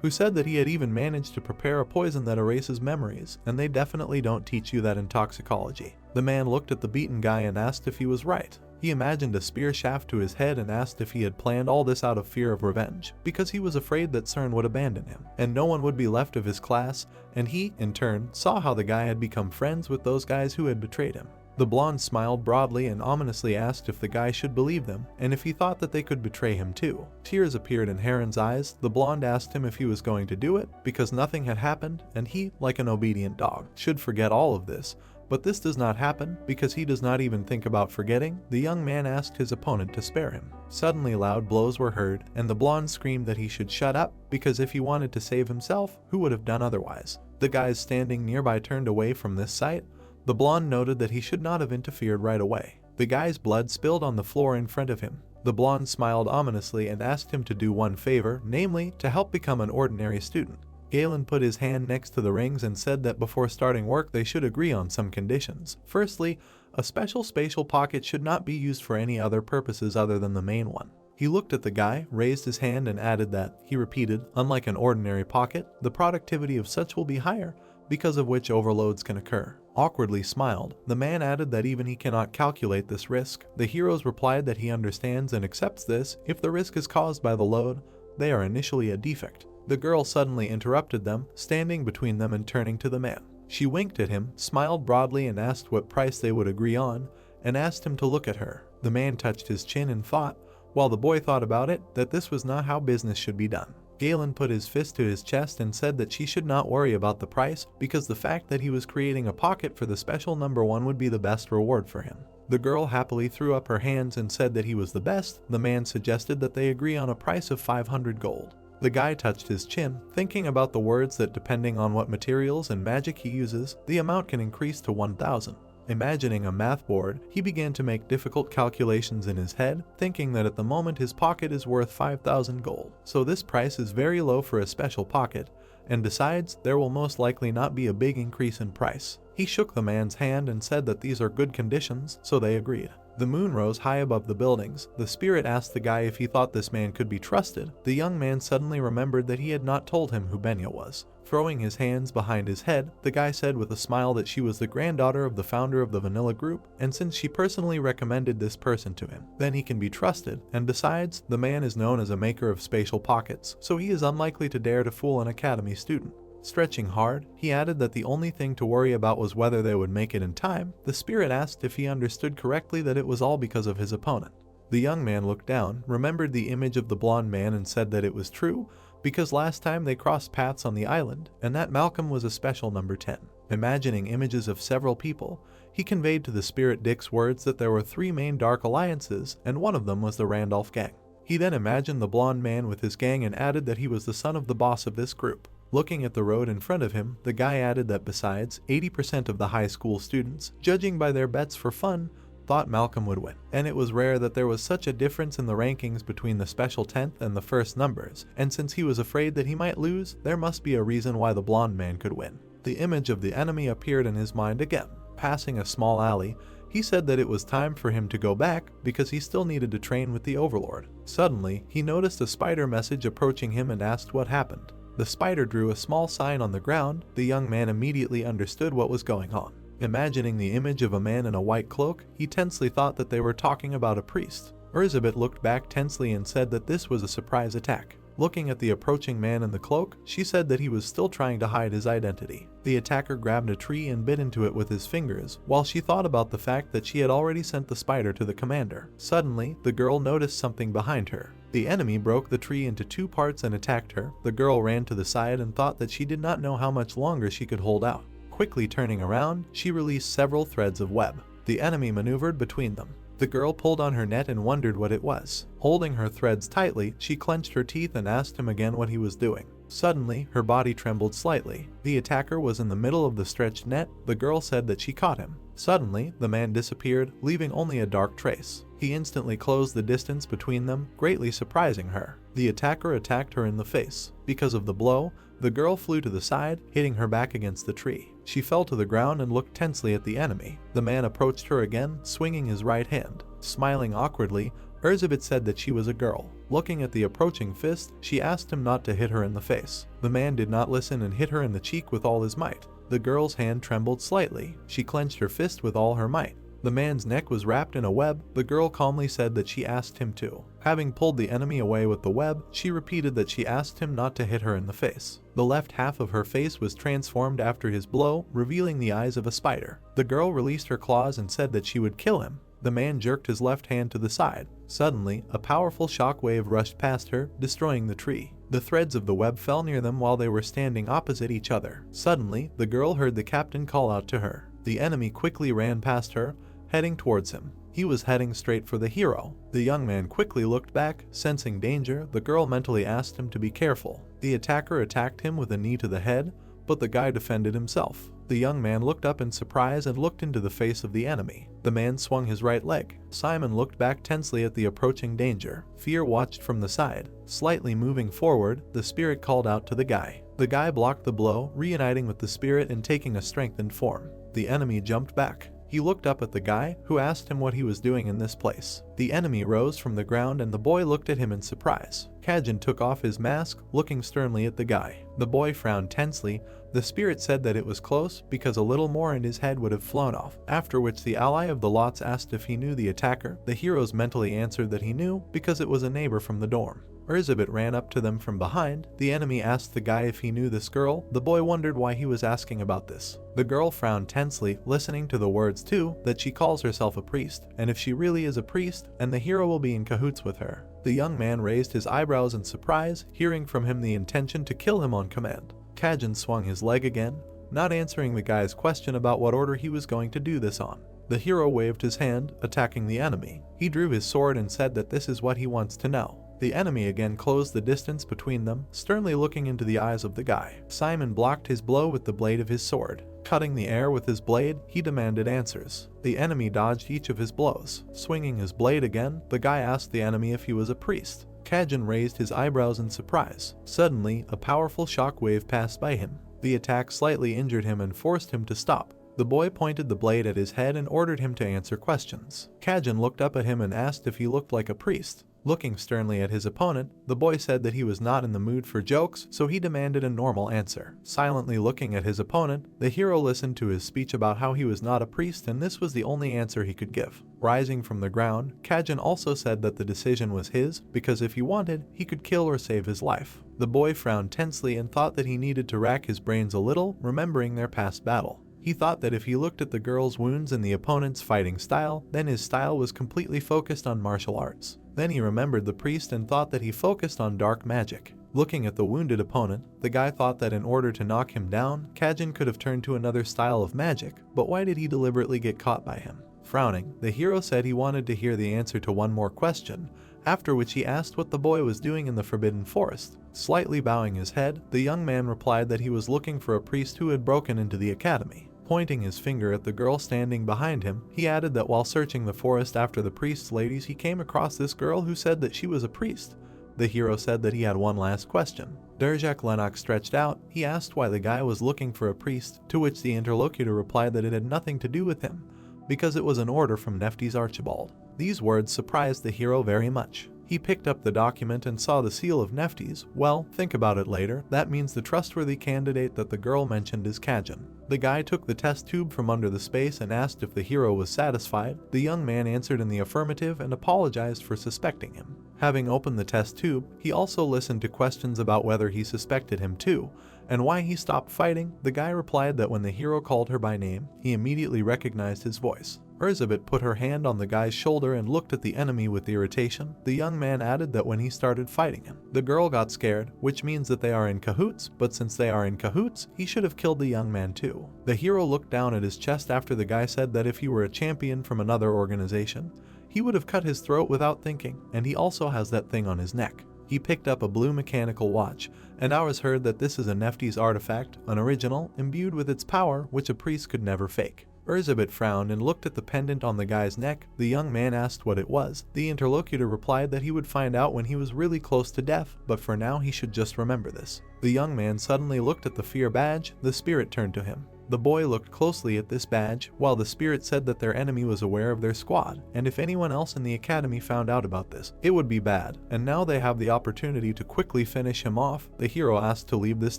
who said that he had even managed to prepare a poison that erases memories, and they definitely don't teach you that in toxicology. The man looked at the beaten guy and asked if he was right. He imagined a spear shaft to his head and asked if he had planned all this out of fear of revenge, because he was afraid that CERN would abandon him, and no one would be left of his class, and he, in turn, saw how the guy had become friends with those guys who had betrayed him. The blonde smiled broadly and ominously asked if the guy should believe them and if he thought that they could betray him too. Tears appeared in Heron's eyes. The blonde asked him if he was going to do it because nothing had happened and he, like an obedient dog, should forget all of this. But this does not happen because he does not even think about forgetting. The young man asked his opponent to spare him. Suddenly loud blows were heard and the blonde screamed that he should shut up because if he wanted to save himself, who would have done otherwise? The guys standing nearby turned away from this sight. The blonde noted that he should not have interfered right away. The guy's blood spilled on the floor in front of him. The blonde smiled ominously and asked him to do one favor, namely, to help become an ordinary student. Galen put his hand next to the rings and said that before starting work they should agree on some conditions. Firstly, a special spatial pocket should not be used for any other purposes other than the main one. He looked at the guy, raised his hand and added that, he repeated, unlike an ordinary pocket, the productivity of such will be higher, because of which overloads can occur. Awkwardly smiled, the man added that even he cannot calculate this risk. The heroes replied that he understands and accepts this. If the risk is caused by the load, they are initially a defect. The girl suddenly interrupted them, standing between them and turning to the man. She winked at him, smiled broadly and asked what price they would agree on, and asked him to look at her. The man touched his chin and thought, while the boy thought about it, that this was not how business should be done. Galen put his fist to his chest and said that she should not worry about the price because the fact that he was creating a pocket for the special number 1 would be the best reward for him. The girl happily threw up her hands and said that he was the best. The man suggested that they agree on a price of 500 gold. The guy touched his chin, thinking about the words that depending on what materials and magic he uses, the amount can increase to 1,000. Imagining a math board, he began to make difficult calculations in his head, thinking that at the moment his pocket is worth 5,000 gold. So this price is very low for a special pocket, and besides, there will most likely not be a big increase in price. He shook the man's hand and said that these are good conditions, so they agreed. The moon rose high above the buildings. The spirit asked the guy if he thought this man could be trusted. The young man suddenly remembered that he had not told him who Benya was. Throwing his hands behind his head, the guy said with a smile that she was the granddaughter of the founder of the Vanilla Group, and since she personally recommended this person to him, then he can be trusted, and besides, the man is known as a maker of spatial pockets, so he is unlikely to dare to fool an academy student. Stretching hard, he added that the only thing to worry about was whether they would make it in time. The spirit asked if he understood correctly that it was all because of his opponent. The young man looked down, remembered the image of the blonde man and said that it was true, because last time they crossed paths on the island, and that Malcolm was a special number 10. Imagining images of several people, he conveyed to the spirit Dick's words that there were 3 main dark alliances, and one of them was the Randolph gang. He then imagined the blonde man with his gang and added that he was the son of the boss of this group. Looking at the road in front of him, the guy added that besides, 80% of the high school students, judging by their bets for fun, thought Malcolm would win. And it was rare that there was such a difference in the rankings between the special 10th and the first numbers, and since he was afraid that he might lose, there must be a reason why the blonde man could win. The image of the enemy appeared in his mind again. Passing a small alley, he said that it was time for him to go back because he still needed to train with the Overlord. Suddenly, he noticed a spider message approaching him and asked what happened. The spider drew a small sign on the ground. The young man immediately understood what was going on. Imagining the image of a man in a white cloak, he tensely thought that they were talking about a priest. Elizabeth looked back tensely and said that this was a surprise attack. Looking at the approaching man in the cloak, she said that he was still trying to hide his identity. The attacker grabbed a tree and bit into it with his fingers, while she thought about the fact that she had already sent the spider to the commander. Suddenly, the girl noticed something behind her. The enemy broke the tree into 2 parts and attacked her. The girl ran to the side and thought that she did not know how much longer she could hold out. Quickly turning around, she released several threads of web. The enemy maneuvered between them. The girl pulled on her net and wondered what it was. Holding her threads tightly, she clenched her teeth and asked him again what he was doing. Suddenly, her body trembled slightly. The attacker was in the middle of the stretched net. The girl said that she caught him. Suddenly, the man disappeared, leaving only a dark trace. He instantly closed the distance between them, greatly surprising her. The attacker attacked her in the face. Because of the blow, the girl flew to the side, hitting her back against the tree. She fell to the ground and looked tensely at the enemy. The man approached her again, swinging his right hand. Smiling awkwardly, Elizabeth said that she was a girl. Looking at the approaching fist, she asked him not to hit her in the face. The man did not listen and hit her in the cheek with all his might. The girl's hand trembled slightly. She clenched her fist with all her might. The man's neck was wrapped in a web. The girl calmly said that she asked him to. Having pulled the enemy away with the web, she repeated that she asked him not to hit her in the face. The left half of her face was transformed after his blow, revealing the eyes of a spider. The girl released her claws and said that she would kill him. The man jerked his left hand to the side. Suddenly, a powerful shockwave rushed past her, destroying the tree. The threads of the web fell near them while they were standing opposite each other. Suddenly, the girl heard the captain call out to her. The enemy quickly ran past her, heading towards him. He was heading straight for the hero. The young man quickly looked back. Sensing danger, the girl mentally asked him to be careful. The attacker attacked him with a knee to the head, but the guy defended himself. The young man looked up in surprise and looked into the face of the enemy. The man swung his right leg. Simon looked back tensely at the approaching danger. Fear watched from the side. Slightly moving forward, the spirit called out to the guy. The guy blocked the blow, reuniting with the spirit and taking a strengthened form. The enemy jumped back. He looked up at the guy, who asked him what he was doing in this place. The enemy rose from the ground and the boy looked at him in surprise. Kajin took off his mask, looking sternly at the guy. The boy frowned tensely. The spirit said that it was close, because a little more and his head would have flown off. After which the ally of the lots asked if he knew the attacker. The heroes mentally answered that he knew, because it was a neighbor from the dorm. Elizabeth ran up to them from behind. The enemy asked the guy if he knew this girl. The boy wondered why he was asking about this. The girl frowned tensely, listening to the words too, that she calls herself a priest, and if she really is a priest, and the hero will be in cahoots with her. The young man raised his eyebrows in surprise, hearing from him the intention to kill him on command. Kajin swung his leg again, not answering the guy's question about what order he was going to do this on. The hero waved his hand, attacking the enemy. He drew his sword and said that this is what he wants to know. The enemy again closed the distance between them, sternly looking into the eyes of the guy. Simon blocked his blow with the blade of his sword. Cutting the air with his blade, he demanded answers. The enemy dodged each of his blows. Swinging his blade again, the guy asked the enemy if he was a priest. Kajin raised his eyebrows in surprise. Suddenly, a powerful shock wave passed by him. The attack slightly injured him and forced him to stop. The boy pointed the blade at his head and ordered him to answer questions. Kajin looked up at him and asked if he looked like a priest. Looking sternly at his opponent, the boy said that he was not in the mood for jokes, so he demanded a normal answer. Silently looking at his opponent, the hero listened to his speech about how he was not a priest and this was the only answer he could give. Rising from the ground, Kajin also said that the decision was his, because if he wanted, he could kill or save his life. The boy frowned tensely and thought that he needed to rack his brains a little, remembering their past battle. He thought that if he looked at the girl's wounds and the opponent's fighting style, then his style was completely focused on martial arts. Then he remembered the priest and thought that he focused on dark magic. Looking at the wounded opponent, the guy thought that in order to knock him down, Kajin could have turned to another style of magic, but why did he deliberately get caught by him? Frowning, the hero said he wanted to hear the answer to one more question, after which he asked what the boy was doing in the Forbidden Forest. Slightly bowing his head, the young man replied that he was looking for a priest who had broken into the academy. Pointing his finger at the girl standing behind him, he added that while searching the forest after the priest's ladies, he came across this girl who said that she was a priest. The hero said that he had one last question. Derjak Lennox stretched out. He asked why the guy was looking for a priest, to which the interlocutor replied that it had nothing to do with him, because it was an order from Nephtes Archibald. These words surprised the hero very much. He picked up the document and saw the seal of Nephtes. Well, think about it later, that means the trustworthy candidate that the girl mentioned is Kajin. The guy took the test tube from under the space and asked if the hero was satisfied. The young man answered in the affirmative and apologized for suspecting him. Having opened the test tube, he also listened to questions about whether he suspected him too, and why he stopped fighting. The guy replied that when the hero called her by name, he immediately recognized his voice. Elizabeth put her hand on the guy's shoulder and looked at the enemy with irritation. The young man added that when he started fighting him, the girl got scared, which means that they are in cahoots, but since they are in cahoots, he should have killed the young man too. The hero looked down at his chest after the guy said that if he were a champion from another organization, he would have cut his throat without thinking, and he also has that thing on his neck. He picked up a blue mechanical watch, and now has heard that this is a Nephtes artifact, an original, imbued with its power, which a priest could never fake. Elizabeth frowned and looked at the pendant on the guy's neck. The young man asked what it was. The interlocutor replied that he would find out when he was really close to death, but for now he should just remember this. The young man suddenly looked at the fear badge. The spirit turned to him. The boy looked closely at this badge, while the spirit said that their enemy was aware of their squad, and if anyone else in the academy found out about this, it would be bad, and now they have the opportunity to quickly finish him off. The hero asked to leave this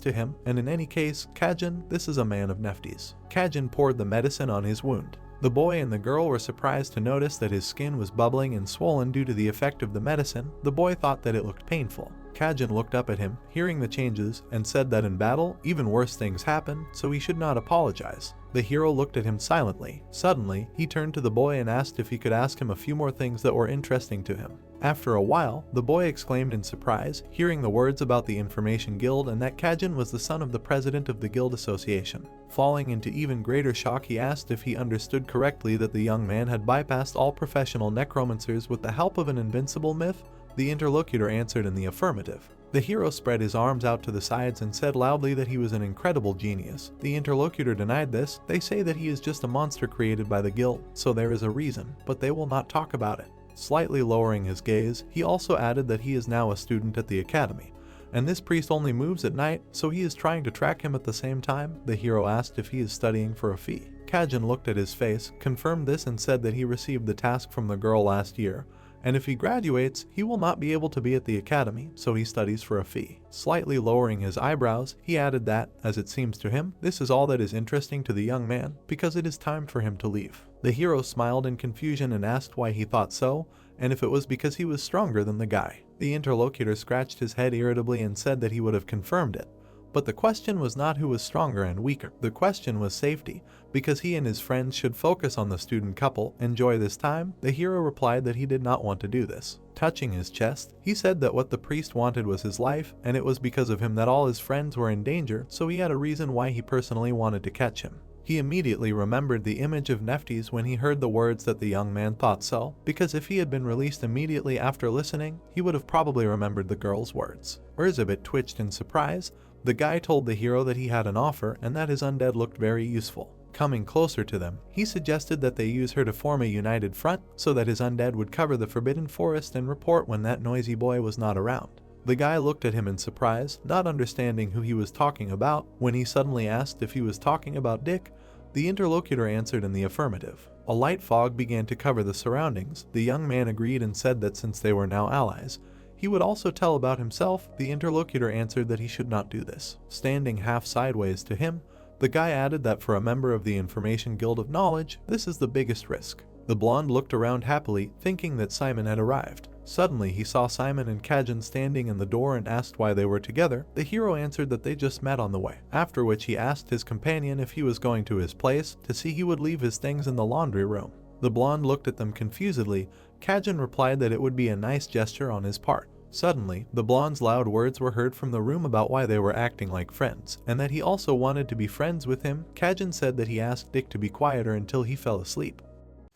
to him, and in any case, Kajin, this is a man of Nephtes. Kajin poured the medicine on his wound. The boy and the girl were surprised to notice that his skin was bubbling and swollen due to the effect of the medicine. The boy thought that it looked painful. Kajin looked up at him, hearing the changes, and said that in battle, even worse things happen, so he should not apologize. The hero looked at him silently. Suddenly, he turned to the boy and asked if he could ask him a few more things that were interesting to him. After a while, the boy exclaimed in surprise, hearing the words about the Information Guild and that Kajin was the son of the president of the Guild Association. Falling into even greater shock, he asked if he understood correctly that the young man had bypassed all professional necromancers with the help of an invincible myth. The interlocutor answered in the affirmative. The hero spread his arms out to the sides and said loudly that he was an incredible genius. The interlocutor denied this. They say that he is just a monster created by the guild, so there is a reason, but they will not talk about it. Slightly lowering his gaze, he also added that he is now a student at the academy, and this priest only moves at night, so he is trying to track him at the same time. The hero asked if he is studying for a fee. Kajin looked at his face, confirmed this, and said that he received the task from the girl last year, and if he graduates, he will not be able to be at the academy, so he studies for a fee. Slightly lowering his eyebrows, he added that, as it seems to him, this is all that is interesting to the young man, because it is time for him to leave. The hero smiled in confusion and asked why he thought so, and if it was because he was stronger than the guy. The interlocutor scratched his head irritably and said that he would have confirmed it. But the question was not who was stronger and weaker. The question was safety, because he and his friends should focus on the student couple, enjoy this time. The hero replied that he did not want to do this. Touching his chest, he said that what the priest wanted was his life, and it was because of him that all his friends were in danger, so he had a reason why he personally wanted to catch him. He immediately remembered the image of Nephthys when he heard the words that the young man thought so, because if he had been released immediately after listening, he would have probably remembered the girl's words. Elizabeth twitched in surprise. The guy told the hero that he had an offer and that his undead looked very useful. Coming closer to them, he suggested that they use her to form a united front so that his undead would cover the forbidden forest and report when that noisy boy was not around. The guy looked at him in surprise, not understanding who he was talking about. When he suddenly asked if he was talking about Dick, the interlocutor answered in the affirmative. A light fog began to cover the surroundings. The young man agreed and said that since they were now allies, he would also tell about himself. The interlocutor answered that he should not do this. Standing half sideways to him, the guy added that for a member of the Information Guild of Knowledge, this is the biggest risk. The blonde looked around happily, thinking that Simon had arrived. Suddenly, he saw Simon and Kajin standing in the door and asked why they were together. The hero answered that they just met on the way, after which he asked his companion if he was going to his place to see he would leave his things in the laundry room. The blonde looked at them confusedly. Kajin replied that it would be a nice gesture on his part. Suddenly, the blonde's loud words were heard from the room about why they were acting like friends, and that he also wanted to be friends with him. Kajin said that he asked Dick to be quieter until he fell asleep.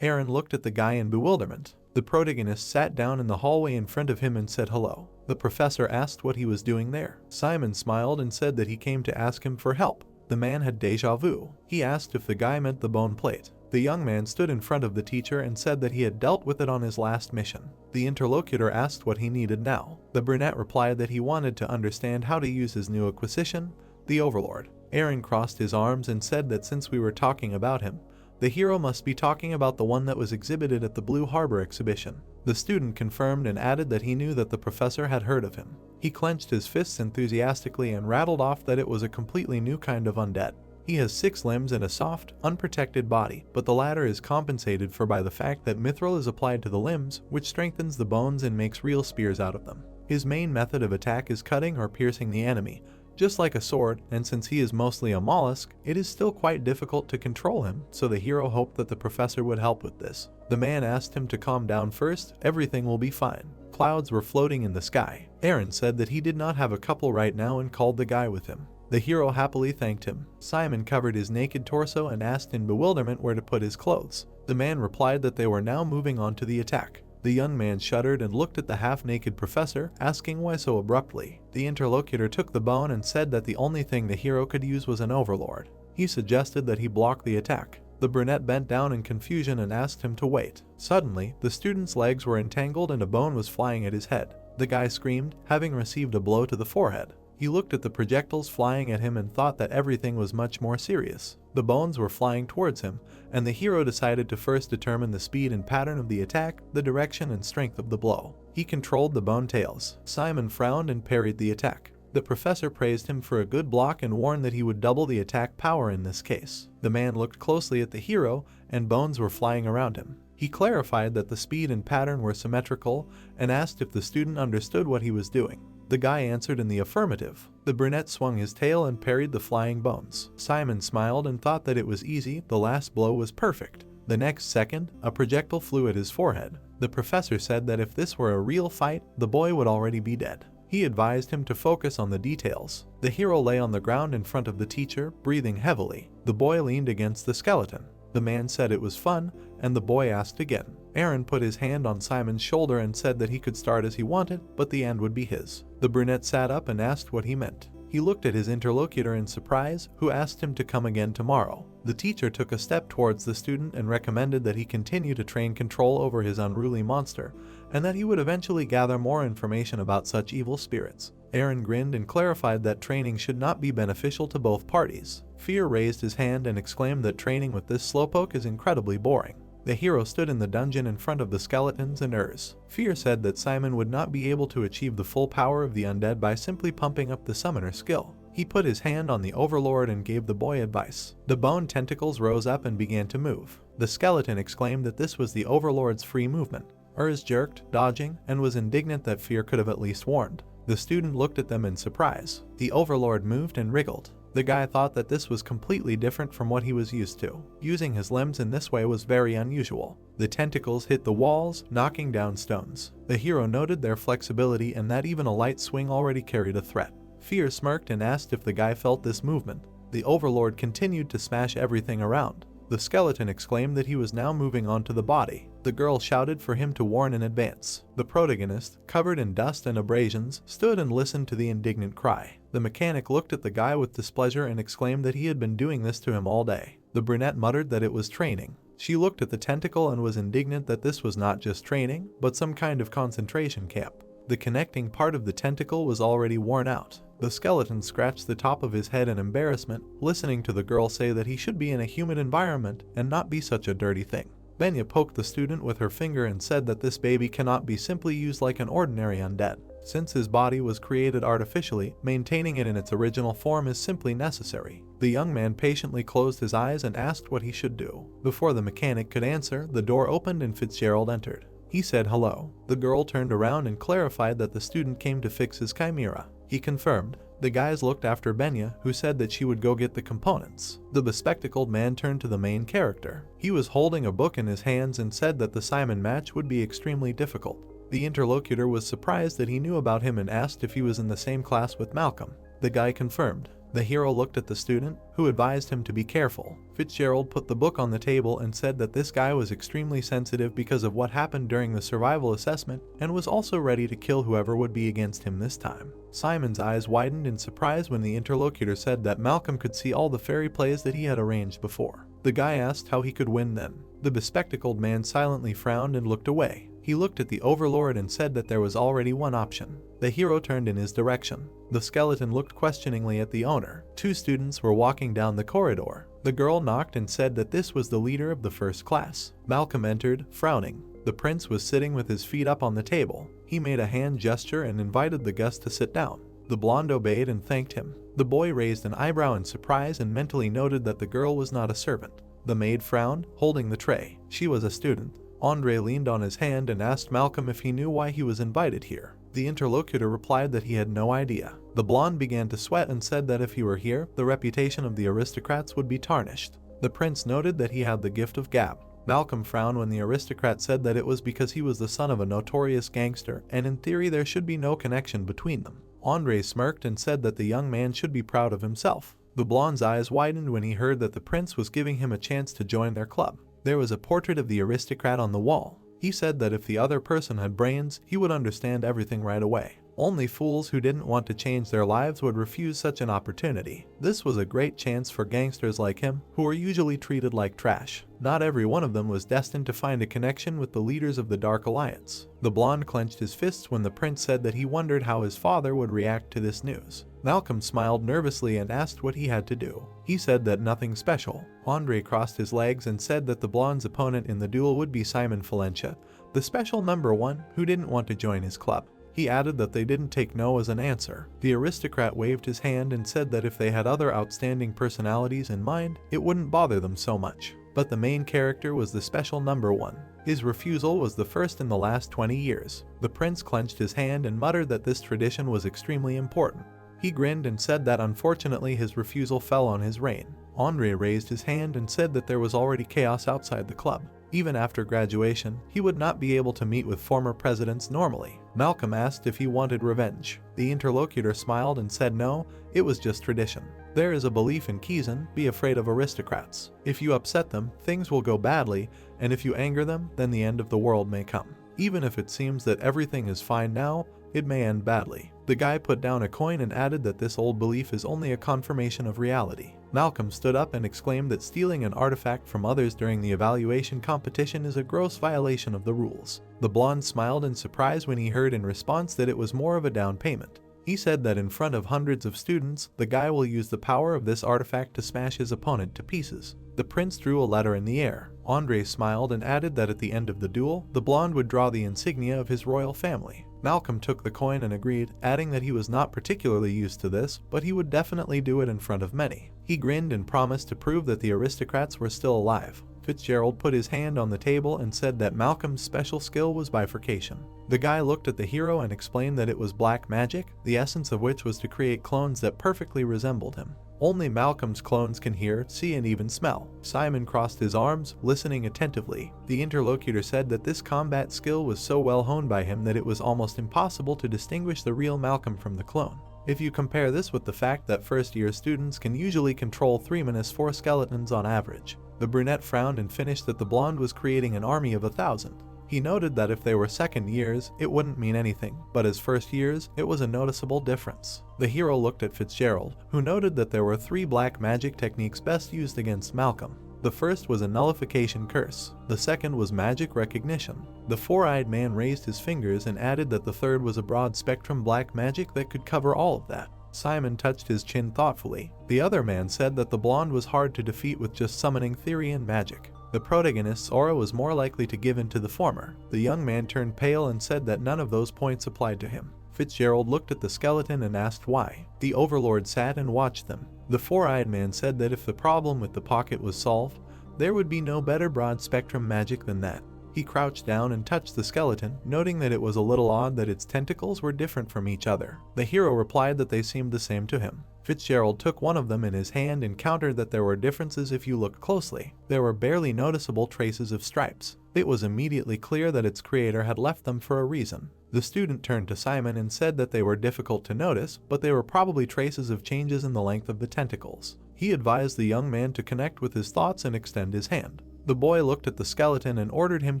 Aaron looked at the guy in bewilderment. The protagonist sat down in the hallway in front of him and said hello. The professor asked what he was doing there. Simon smiled and said that he came to ask him for help. The man had déjà vu. He asked if the guy meant the bone plate. The young man stood in front of the teacher and said that he had dealt with it on his last mission. The interlocutor asked what he needed now. The brunette replied that he wanted to understand how to use his new acquisition, the Overlord. Aaron crossed his arms and said that since we were talking about him, the hero must be talking about the one that was exhibited at the Blue Harbor exhibition. The student confirmed and added that he knew that the professor had heard of him. He clenched his fists enthusiastically and rattled off that it was a completely new kind of undead. He has 6 limbs and a soft, unprotected body, but the latter is compensated for by the fact that mithril is applied to the limbs, which strengthens the bones and makes real spears out of them. His main method of attack is cutting or piercing the enemy, just like a sword, and since he is mostly a mollusk, it is still quite difficult to control him, so the hero hoped that the professor would help with this. The man asked him to calm down first. Everything will be fine. Clouds were floating in the sky. Aaron said that he did not have a couple right now and called the guy with him. The hero happily thanked him. Simon covered his naked torso and asked in bewilderment where to put his clothes. The man replied that they were now moving on to the attack. The young man shuddered and looked at the half-naked professor, asking why so abruptly. The interlocutor took the bone and said that the only thing the hero could use was an overlord. He suggested that he block the attack. The brunette bent down in confusion and asked him to wait. Suddenly, the student's legs were entangled and a bone was flying at his head. The guy screamed, having received a blow to the forehead. He looked at the projectiles flying at him and thought that everything was much more serious. The bones were flying towards him, and the hero decided to first determine the speed and pattern of the attack, the direction and strength of the blow. He controlled the bone tails. Simon frowned and parried the attack. The professor praised him for a good block and warned that he would double the attack power in this case. The man looked closely at the hero, and bones were flying around him. He clarified that the speed and pattern were symmetrical and asked if the student understood what he was doing. The guy answered in the affirmative. The brunette swung his tail and parried the flying bones. Simon smiled and thought that it was easy. The last blow was perfect. The next second, a projectile flew at his forehead. The professor said that if this were a real fight, the boy would already be dead. He advised him to focus on the details. The hero lay on the ground in front of the teacher, breathing heavily. The boy leaned against the skeleton. The man said it was fun, and the boy asked again. Aaron put his hand on Simon's shoulder and said that he could start as he wanted, but the end would be his. The brunette sat up and asked what he meant. He looked at his interlocutor in surprise, who asked him to come again tomorrow. The teacher took a step towards the student and recommended that he continue to train control over his unruly monster, and that he would eventually gather more information about such evil spirits. Aaron grinned and clarified that training should not be beneficial to both parties. Fear raised his hand and exclaimed that training with this slowpoke is incredibly boring. The hero stood in the dungeon in front of the skeletons and Urs. Fear said that Simon would not be able to achieve the full power of the undead by simply pumping up the summoner skill. He put his hand on the overlord and gave the boy advice. The bone tentacles rose up and began to move. The skeleton exclaimed that this was the overlord's free movement. Urs jerked, dodging, and was indignant that Fear could have at least warned. The student looked at them in surprise. The overlord moved and wriggled. The guy thought that this was completely different from what he was used to. Using his limbs in this way was very unusual. The tentacles hit the walls, knocking down stones. The hero noted their flexibility and that even a light swing already carried a threat. Fear smirked and asked if the guy felt this movement. The overlord continued to smash everything around. The skeleton exclaimed that he was now moving on to the body. The girl shouted for him to warn in advance. The protagonist, covered in dust and abrasions, stood and listened to the indignant cry. The mechanic looked at the guy with displeasure and exclaimed that he had been doing this to him all day. The brunette muttered that it was training. She looked at the tentacle and was indignant that this was not just training, but some kind of concentration camp. The connecting part of the tentacle was already worn out. The skeleton scratched the top of his head in embarrassment, listening to the girl say that he should be in a humid environment and not be such a dirty thing. Benya poked the student with her finger and said that this baby cannot be simply used like an ordinary undead. Since his body was created artificially, maintaining it in its original form is simply necessary. The young man patiently closed his eyes and asked what he should do. Before the mechanic could answer, the door opened and Fitzgerald entered. He said hello. The girl turned around and clarified that the student came to fix his chimera. He confirmed. The guys looked after Benya, who said that she would go get the components. The bespectacled man turned to the main character. He was holding a book in his hands and said that the Simon match would be extremely difficult. The interlocutor was surprised that he knew about him and asked if he was in the same class with Malcolm. The guy confirmed. The hero looked at the student, who advised him to be careful. Fitzgerald put the book on the table and said that this guy was extremely sensitive because of what happened during the survival assessment and was also ready to kill whoever would be against him this time. Simon's eyes widened in surprise when the interlocutor said that Malcolm could see all the fairy plays that he had arranged before. The guy asked how he could win then. The bespectacled man silently frowned and looked away. He looked at the overlord and said that there was already one option. The hero turned in his direction. The skeleton looked questioningly at the owner. Two students were walking down the corridor. The girl knocked and said that this was the leader of the first class. Malcolm entered, frowning. The prince was sitting with his feet up on the table. He made a hand gesture and invited the guest to sit down. The blonde obeyed and thanked him. The boy raised an eyebrow in surprise and mentally noted that the girl was not a servant. The maid frowned, holding the tray. She was a student. Andre leaned on his hand and asked Malcolm if he knew why he was invited here. The interlocutor replied that he had no idea. The blonde began to sweat and said that if he were here, the reputation of the aristocrats would be tarnished. The prince noted that he had the gift of gab. Malcolm frowned when the aristocrat said that it was because he was the son of a notorious gangster, and in theory there should be no connection between them. Andre smirked and said that the young man should be proud of himself. The blonde's eyes widened when he heard that the prince was giving him a chance to join their club. There was a portrait of the aristocrat on the wall. He said that if the other person had brains, he would understand everything right away. Only fools who didn't want to change their lives would refuse such an opportunity. This was a great chance for gangsters like him, who were usually treated like trash. Not every one of them was destined to find a connection with the leaders of the Dark Alliance. The blonde clenched his fists when the prince said that he wondered how his father would react to this news. Malcolm smiled nervously and asked what he had to do. He said that nothing special. Andre crossed his legs and said that the blonde's opponent in the duel would be Simon Valencia, the special number one who didn't want to join his club. He added that they didn't take no as an answer. The aristocrat waved his hand and said that if they had other outstanding personalities in mind, it wouldn't bother them so much. But the main character was the special number one. His refusal was the first in the last 20 years. The prince clenched his hand and muttered that this tradition was extremely important. He grinned and said that unfortunately his refusal fell on his reign. Andre raised his hand and said that there was already chaos outside the club. Even after graduation, he would not be able to meet with former presidents normally. Malcolm asked if he wanted revenge. The interlocutor smiled and said no, it was just tradition. There is a belief in Kizan, be afraid of aristocrats. If you upset them, things will go badly, and if you anger them, then the end of the world may come. Even if it seems that everything is fine now, it may end badly. The guy put down a coin and added that this old belief is only a confirmation of reality. Malcolm stood up and exclaimed that stealing an artifact from others during the evaluation competition is a gross violation of the rules. The blonde smiled in surprise when he heard in response that it was more of a down payment. He said that in front of hundreds of students, the guy will use the power of this artifact to smash his opponent to pieces. The prince drew a letter in the air. Andre smiled and added that at the end of the duel, the blonde would draw the insignia of his royal family. Malcolm took the coin and agreed, adding that he was not particularly used to this, but he would definitely do it in front of many. He grinned and promised to prove that the aristocrats were still alive. Fitzgerald put his hand on the table and said that Malcolm's special skill was bifurcation. The guy looked at the hero and explained that it was black magic, the essence of which was to create clones that perfectly resembled him. Only Malcolm's clones can hear, see, and even smell. Simon crossed his arms, listening attentively. The interlocutor said that this combat skill was so well honed by him that it was almost impossible to distinguish the real Malcolm from the clone. If you compare this with the fact that first-year students can usually control 3-4 skeletons on average. The brunette frowned and finished that the blonde was creating an army of 1,000. He noted that if they were second years, it wouldn't mean anything, but as first years, it was a noticeable difference. The hero looked at Fitzgerald, who noted that there were 3 black magic techniques best used against Malcolm. The first was a nullification curse. The second was magic recognition. The four-eyed man raised his fingers and added that the third was a broad-spectrum black magic that could cover all of that. Simon touched his chin thoughtfully. The other man said that the blonde was hard to defeat with just summoning theory and magic. The protagonist's aura was more likely to give in to the former. The young man turned pale and said that none of those points applied to him. Fitzgerald looked at the skeleton and asked why. The overlord sat and watched them. The four-eyed man said that if the problem with the pocket was solved, there would be no better broad-spectrum magic than that. He crouched down and touched the skeleton, noting that it was a little odd that its tentacles were different from each other. The hero replied that they seemed the same to him. Fitzgerald took one of them in his hand and countered that there were differences if you looked closely. There were barely noticeable traces of stripes. It was immediately clear that its creator had left them for a reason. The student turned to Simon and said that they were difficult to notice, but they were probably traces of changes in the length of the tentacles. He advised the young man to connect with his thoughts and extend his hand. The boy looked at the skeleton and ordered him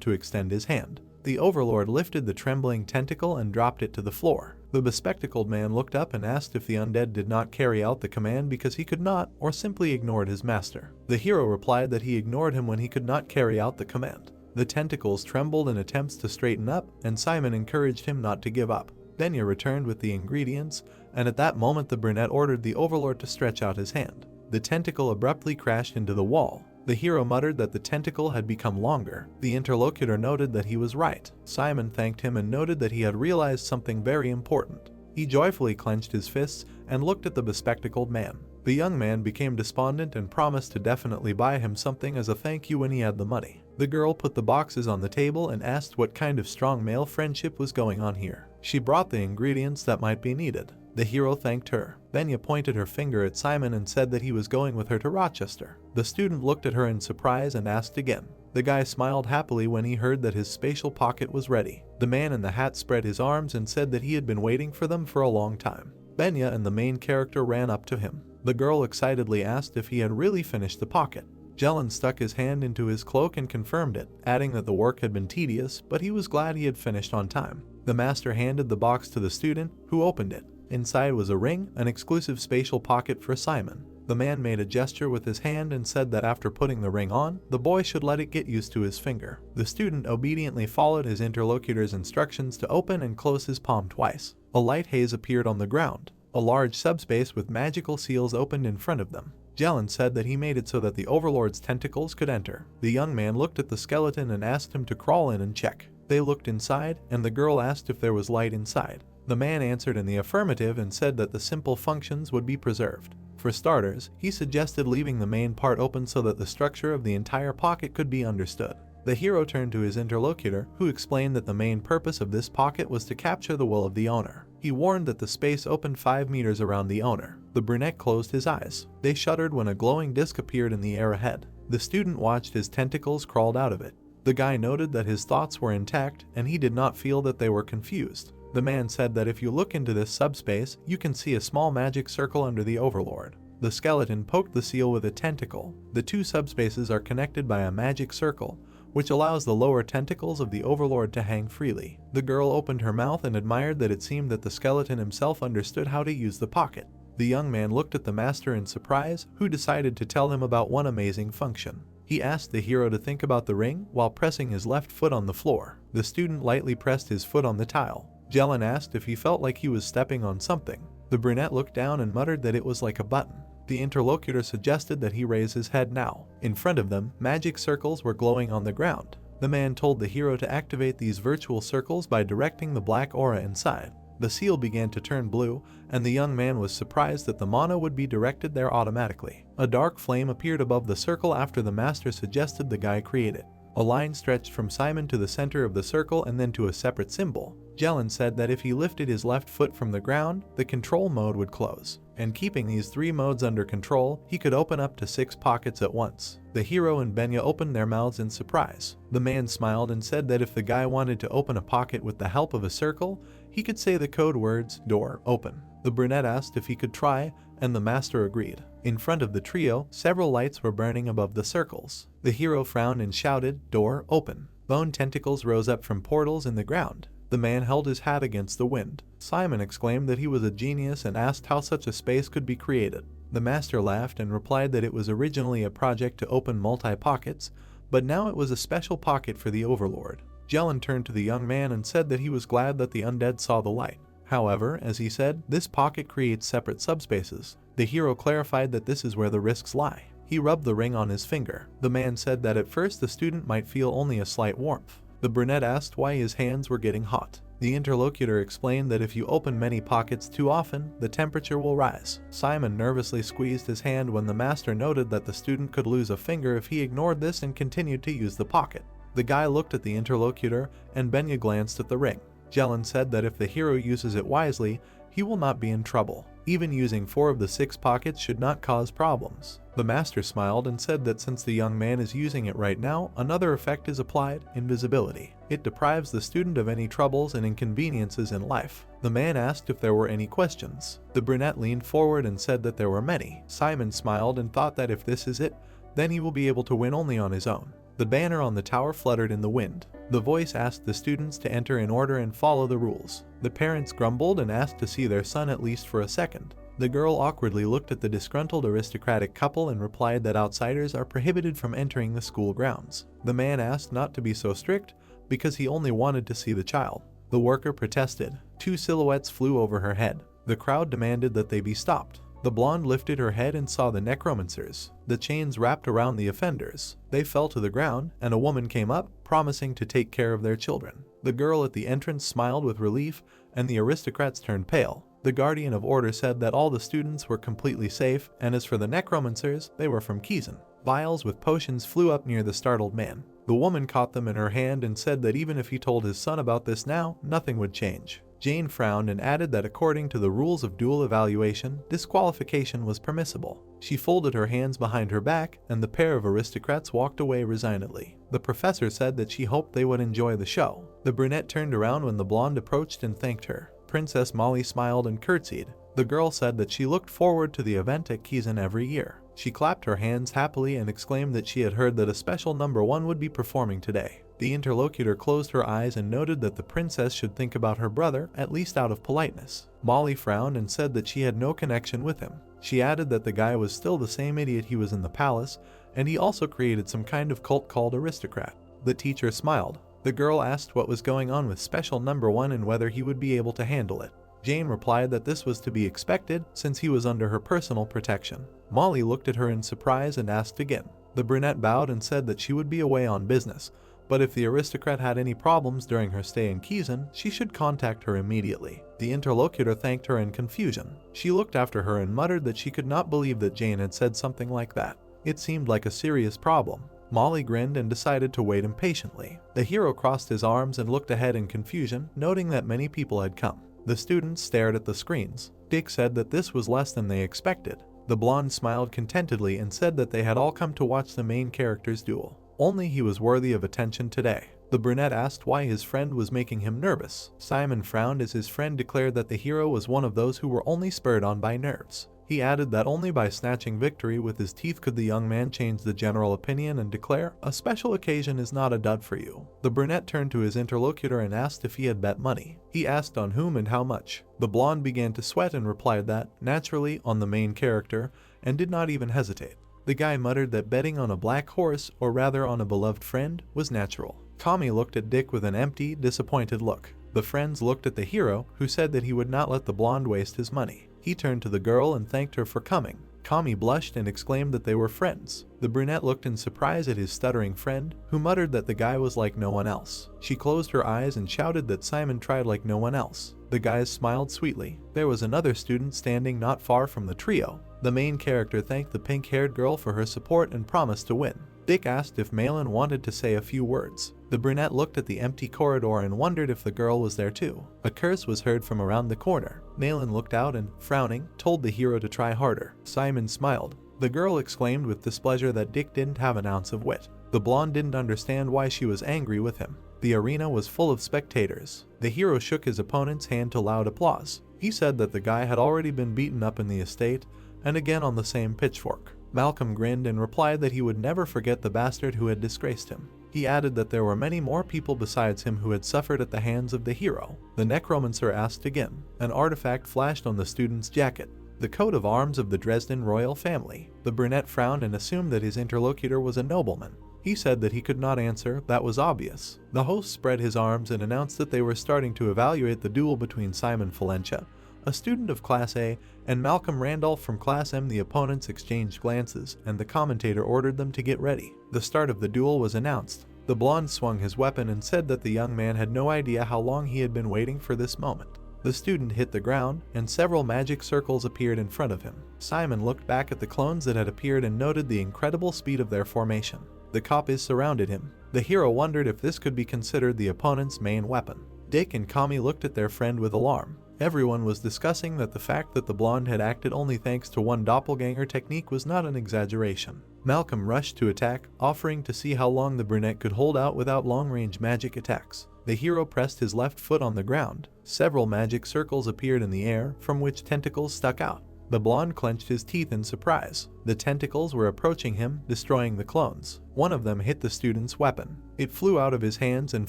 to extend his hand. The overlord lifted the trembling tentacle and dropped it to the floor. The bespectacled man looked up and asked if the undead did not carry out the command because he could not, or simply ignored his master. The hero replied that he ignored him when he could not carry out the command. The tentacles trembled in attempts to straighten up, and Simon encouraged him not to give up. Benya returned with the ingredients, and at that moment the brunette ordered the overlord to stretch out his hand. The tentacle abruptly crashed into the wall. The hero muttered that the tentacle had become longer. The interlocutor noted that he was right. Simon thanked him and noted that he had realized something very important. He joyfully clenched his fists and looked at the bespectacled man. The young man became despondent and promised to definitely buy him something as a thank you when he had the money. The girl put the boxes on the table and asked what kind of strong male friendship was going on here. She brought the ingredients that might be needed. The hero thanked her. Benya pointed her finger at Simon and said that he was going with her to Rochester. The student looked at her in surprise and asked again. The guy smiled happily when he heard that his spatial pocket was ready. The man in the hat spread his arms and said that he had been waiting for them for a long time. Benya and the main character ran up to him. The girl excitedly asked if he had really finished the pocket. Jelen stuck his hand into his cloak and confirmed it, adding that the work had been tedious, but he was glad he had finished on time. The master handed the box to the student, who opened it. Inside was a ring, an exclusive spatial pocket for Simon. The man made a gesture with his hand and said that after putting the ring on, the boy should let it get used to his finger. The student obediently followed his interlocutor's instructions to open and close his palm twice. A light haze appeared on the ground. A large subspace with magical seals opened in front of them. Jelen said that he made it so that the overlord's tentacles could enter. The young man looked at the skeleton and asked him to crawl in and check. They looked inside, and the girl asked if there was light inside. The man answered in the affirmative and said that the simple functions would be preserved. For starters, he suggested leaving the main part open so that the structure of the entire pocket could be understood. The hero turned to his interlocutor, who explained that the main purpose of this pocket was to capture the will of the owner. He warned that the space opened 5 meters around the owner. The brunette closed his eyes. They shuddered when a glowing disc appeared in the air ahead. The student watched his tentacles crawled out of it. The guy noted that his thoughts were intact, and he did not feel that they were confused. The man said that if you look into this subspace, you can see a small magic circle under the overlord. The skeleton poked the seal with a tentacle. The two subspaces are connected by a magic circle, which allows the lower tentacles of the overlord to hang freely. The girl opened her mouth and admired that it seemed that the skeleton himself understood how to use the pocket. The young man looked at the master in surprise, who decided to tell him about one amazing function. He asked the hero to think about the ring while pressing his left foot on the floor. The student lightly pressed his foot on the tile. Jelen asked if he felt like he was stepping on something. The brunette looked down and muttered that it was like a button. The interlocutor suggested that he raise his head now. In front of them, magic circles were glowing on the ground. The man told the hero to activate these virtual circles by directing the black aura inside. The seal began to turn blue, and the young man was surprised that the mana would be directed there automatically. A dark flame appeared above the circle after the master suggested the guy create it. A line stretched from Simon to the center of the circle and then to a separate symbol. Jelen said that if he lifted his left foot from the ground, the control mode would close. And keeping these 3 modes under control, he could open up to 6 pockets at once. The hero and Benya opened their mouths in surprise. The man smiled and said that if the guy wanted to open a pocket with the help of a circle, he could say the code words, "Door, open." The brunette asked if he could try, and the master agreed. In front of the trio, several lights were burning above the circles. The hero frowned and shouted, "Door, open." Bone tentacles rose up from portals in the ground. The man held his hat against the wind. Simon exclaimed that he was a genius and asked how such a space could be created. The master laughed and replied that it was originally a project to open multi-pockets, but now it was a special pocket for the overlord. Jelen turned to the young man and said that he was glad that the undead saw the light. However, as he said, this pocket creates separate subspaces. The hero clarified that this is where the risks lie. He rubbed the ring on his finger. The man said that at first the student might feel only a slight warmth. The brunette asked why his hands were getting hot. The interlocutor explained that if you open many pockets too often, the temperature will rise. Simon nervously squeezed his hand when the master noted that the student could lose a finger if he ignored this and continued to use the pocket. The guy looked at the interlocutor, and Benya glanced at the ring. Jelen said that if the hero uses it wisely, he will not be in trouble. Even using 4 of the 6 pockets should not cause problems. The master smiled and said that since the young man is using it right now, another effect is applied, invisibility. It deprives the student of any troubles and inconveniences in life. The man asked if there were any questions. The brunette leaned forward and said that there were many. Simon smiled and thought that if this is it, then he will be able to win only on his own. The banner on the tower fluttered in the wind. The voice asked the students to enter in order and follow the rules. The parents grumbled and asked to see their son at least for a second. The girl awkwardly looked at the disgruntled aristocratic couple and replied that outsiders are prohibited from entering the school grounds. The man asked not to be so strict because he only wanted to see the child. The worker protested. 2 silhouettes flew over her head. The crowd demanded that they be stopped. The blonde lifted her head and saw the necromancers. The chains wrapped around the offenders. They fell to the ground, and a woman came up, promising to take care of their children. The girl at the entrance smiled with relief, and the aristocrats turned pale. The guardian of order said that all the students were completely safe, and as for the necromancers, they were from Kizan. Vials with potions flew up near the startled man. The woman caught them in her hand and said that even if he told his son about this now, nothing would change. Jane frowned and added that according to the rules of dual evaluation, disqualification was permissible. She folded her hands behind her back, and the pair of aristocrats walked away resignedly. The professor said that she hoped they would enjoy the show. The brunette turned around when the blonde approached and thanked her. Princess Molly smiled and curtsied. The girl said that she looked forward to the event at Kizan every year. She clapped her hands happily and exclaimed that she had heard that a special number 1 would be performing today. The interlocutor closed her eyes and noted that the princess should think about her brother, at least out of politeness. Molly frowned and said that she had no connection with him. She added that the guy was still the same idiot he was in the palace, and he also created some kind of cult called aristocrat. The teacher smiled. The girl asked what was going on with special number 1 and whether he would be able to handle it. Jane replied that this was to be expected since he was under her personal protection. Molly looked at her in surprise and asked again. The brunette bowed and said that she would be away on business, but if the aristocrat had any problems during her stay in Kizan, she should contact her immediately. The interlocutor thanked her in confusion. She looked after her and muttered that she could not believe that Jane had said something like that. It seemed like a serious problem. Molly grinned and decided to wait impatiently. The hero crossed his arms and looked ahead in confusion, noting that many people had come. The students stared at the screens. Dick said that this was less than they expected. The blonde smiled contentedly and said that they had all come to watch the main character's duel. Only he was worthy of attention today. The brunette asked why his friend was making him nervous. Simon frowned as his friend declared that the hero was one of those who were only spurred on by nerves. He added that only by snatching victory with his teeth could the young man change the general opinion and declare, "A special occasion is not a dud for you." The brunette turned to his interlocutor and asked if he had bet money. He asked on whom and how much. The blonde began to sweat and replied that, naturally, on the main character, and did not even hesitate. The guy muttered that betting on a black horse, or rather on a beloved friend, was natural. Kami looked at Dick with an empty, disappointed look. The friends looked at the hero, who said that he would not let the blonde waste his money. He turned to the girl and thanked her for coming. Kami blushed and exclaimed that they were friends. The brunette looked in surprise at his stuttering friend, who muttered that the guy was like no one else. She closed her eyes and shouted that Simon tried like no one else. The guys smiled sweetly. There was another student standing not far from the trio. The main character thanked the pink-haired girl for her support and promised to win. Dick asked if Malin wanted to say a few words. The brunette looked at the empty corridor and wondered if the girl was there too. A curse was heard from around the corner. Malin looked out and, frowning, told the hero to try harder. Simon smiled. The girl exclaimed with displeasure that Dick didn't have an ounce of wit. The blonde didn't understand why she was angry with him. The arena was full of spectators. The hero shook his opponent's hand to loud applause. He said that the guy had already been beaten up in the estate, and again on the same pitchfork. Malcolm grinned and replied that he would never forget the bastard who had disgraced him. He added that there were many more people besides him who had suffered at the hands of the hero. The Necromancer asked again. An artifact flashed on the student's jacket. The coat of arms of the Dresden royal family. The brunette frowned and assumed that his interlocutor was a nobleman. He said that he could not answer, that was obvious. The host spread his arms and announced that they were starting to evaluate the duel between Simon Valencia, a student of Class A, and Malcolm Randolph from Class M. The opponents exchanged glances, and the commentator ordered them to get ready. The start of the duel was announced. The blonde swung his weapon and said that the young man had no idea how long he had been waiting for this moment. The student hit the ground, and several magic circles appeared in front of him. Simon looked back at the clones that had appeared and noted the incredible speed of their formation. The copies surrounded him. The hero wondered if this could be considered the opponent's main weapon. Dick and Kami looked at their friend with alarm. Everyone was discussing that the fact that the blonde had acted only thanks to one doppelganger technique was not an exaggeration. Malcolm rushed to attack, offering to see how long the brunette could hold out without long-range magic attacks. The hero pressed his left foot on the ground. Several magic circles appeared in the air, from which tentacles stuck out. The blonde clenched his teeth in surprise. The tentacles were approaching him, destroying the clones. One of them hit the student's weapon. It flew out of his hands and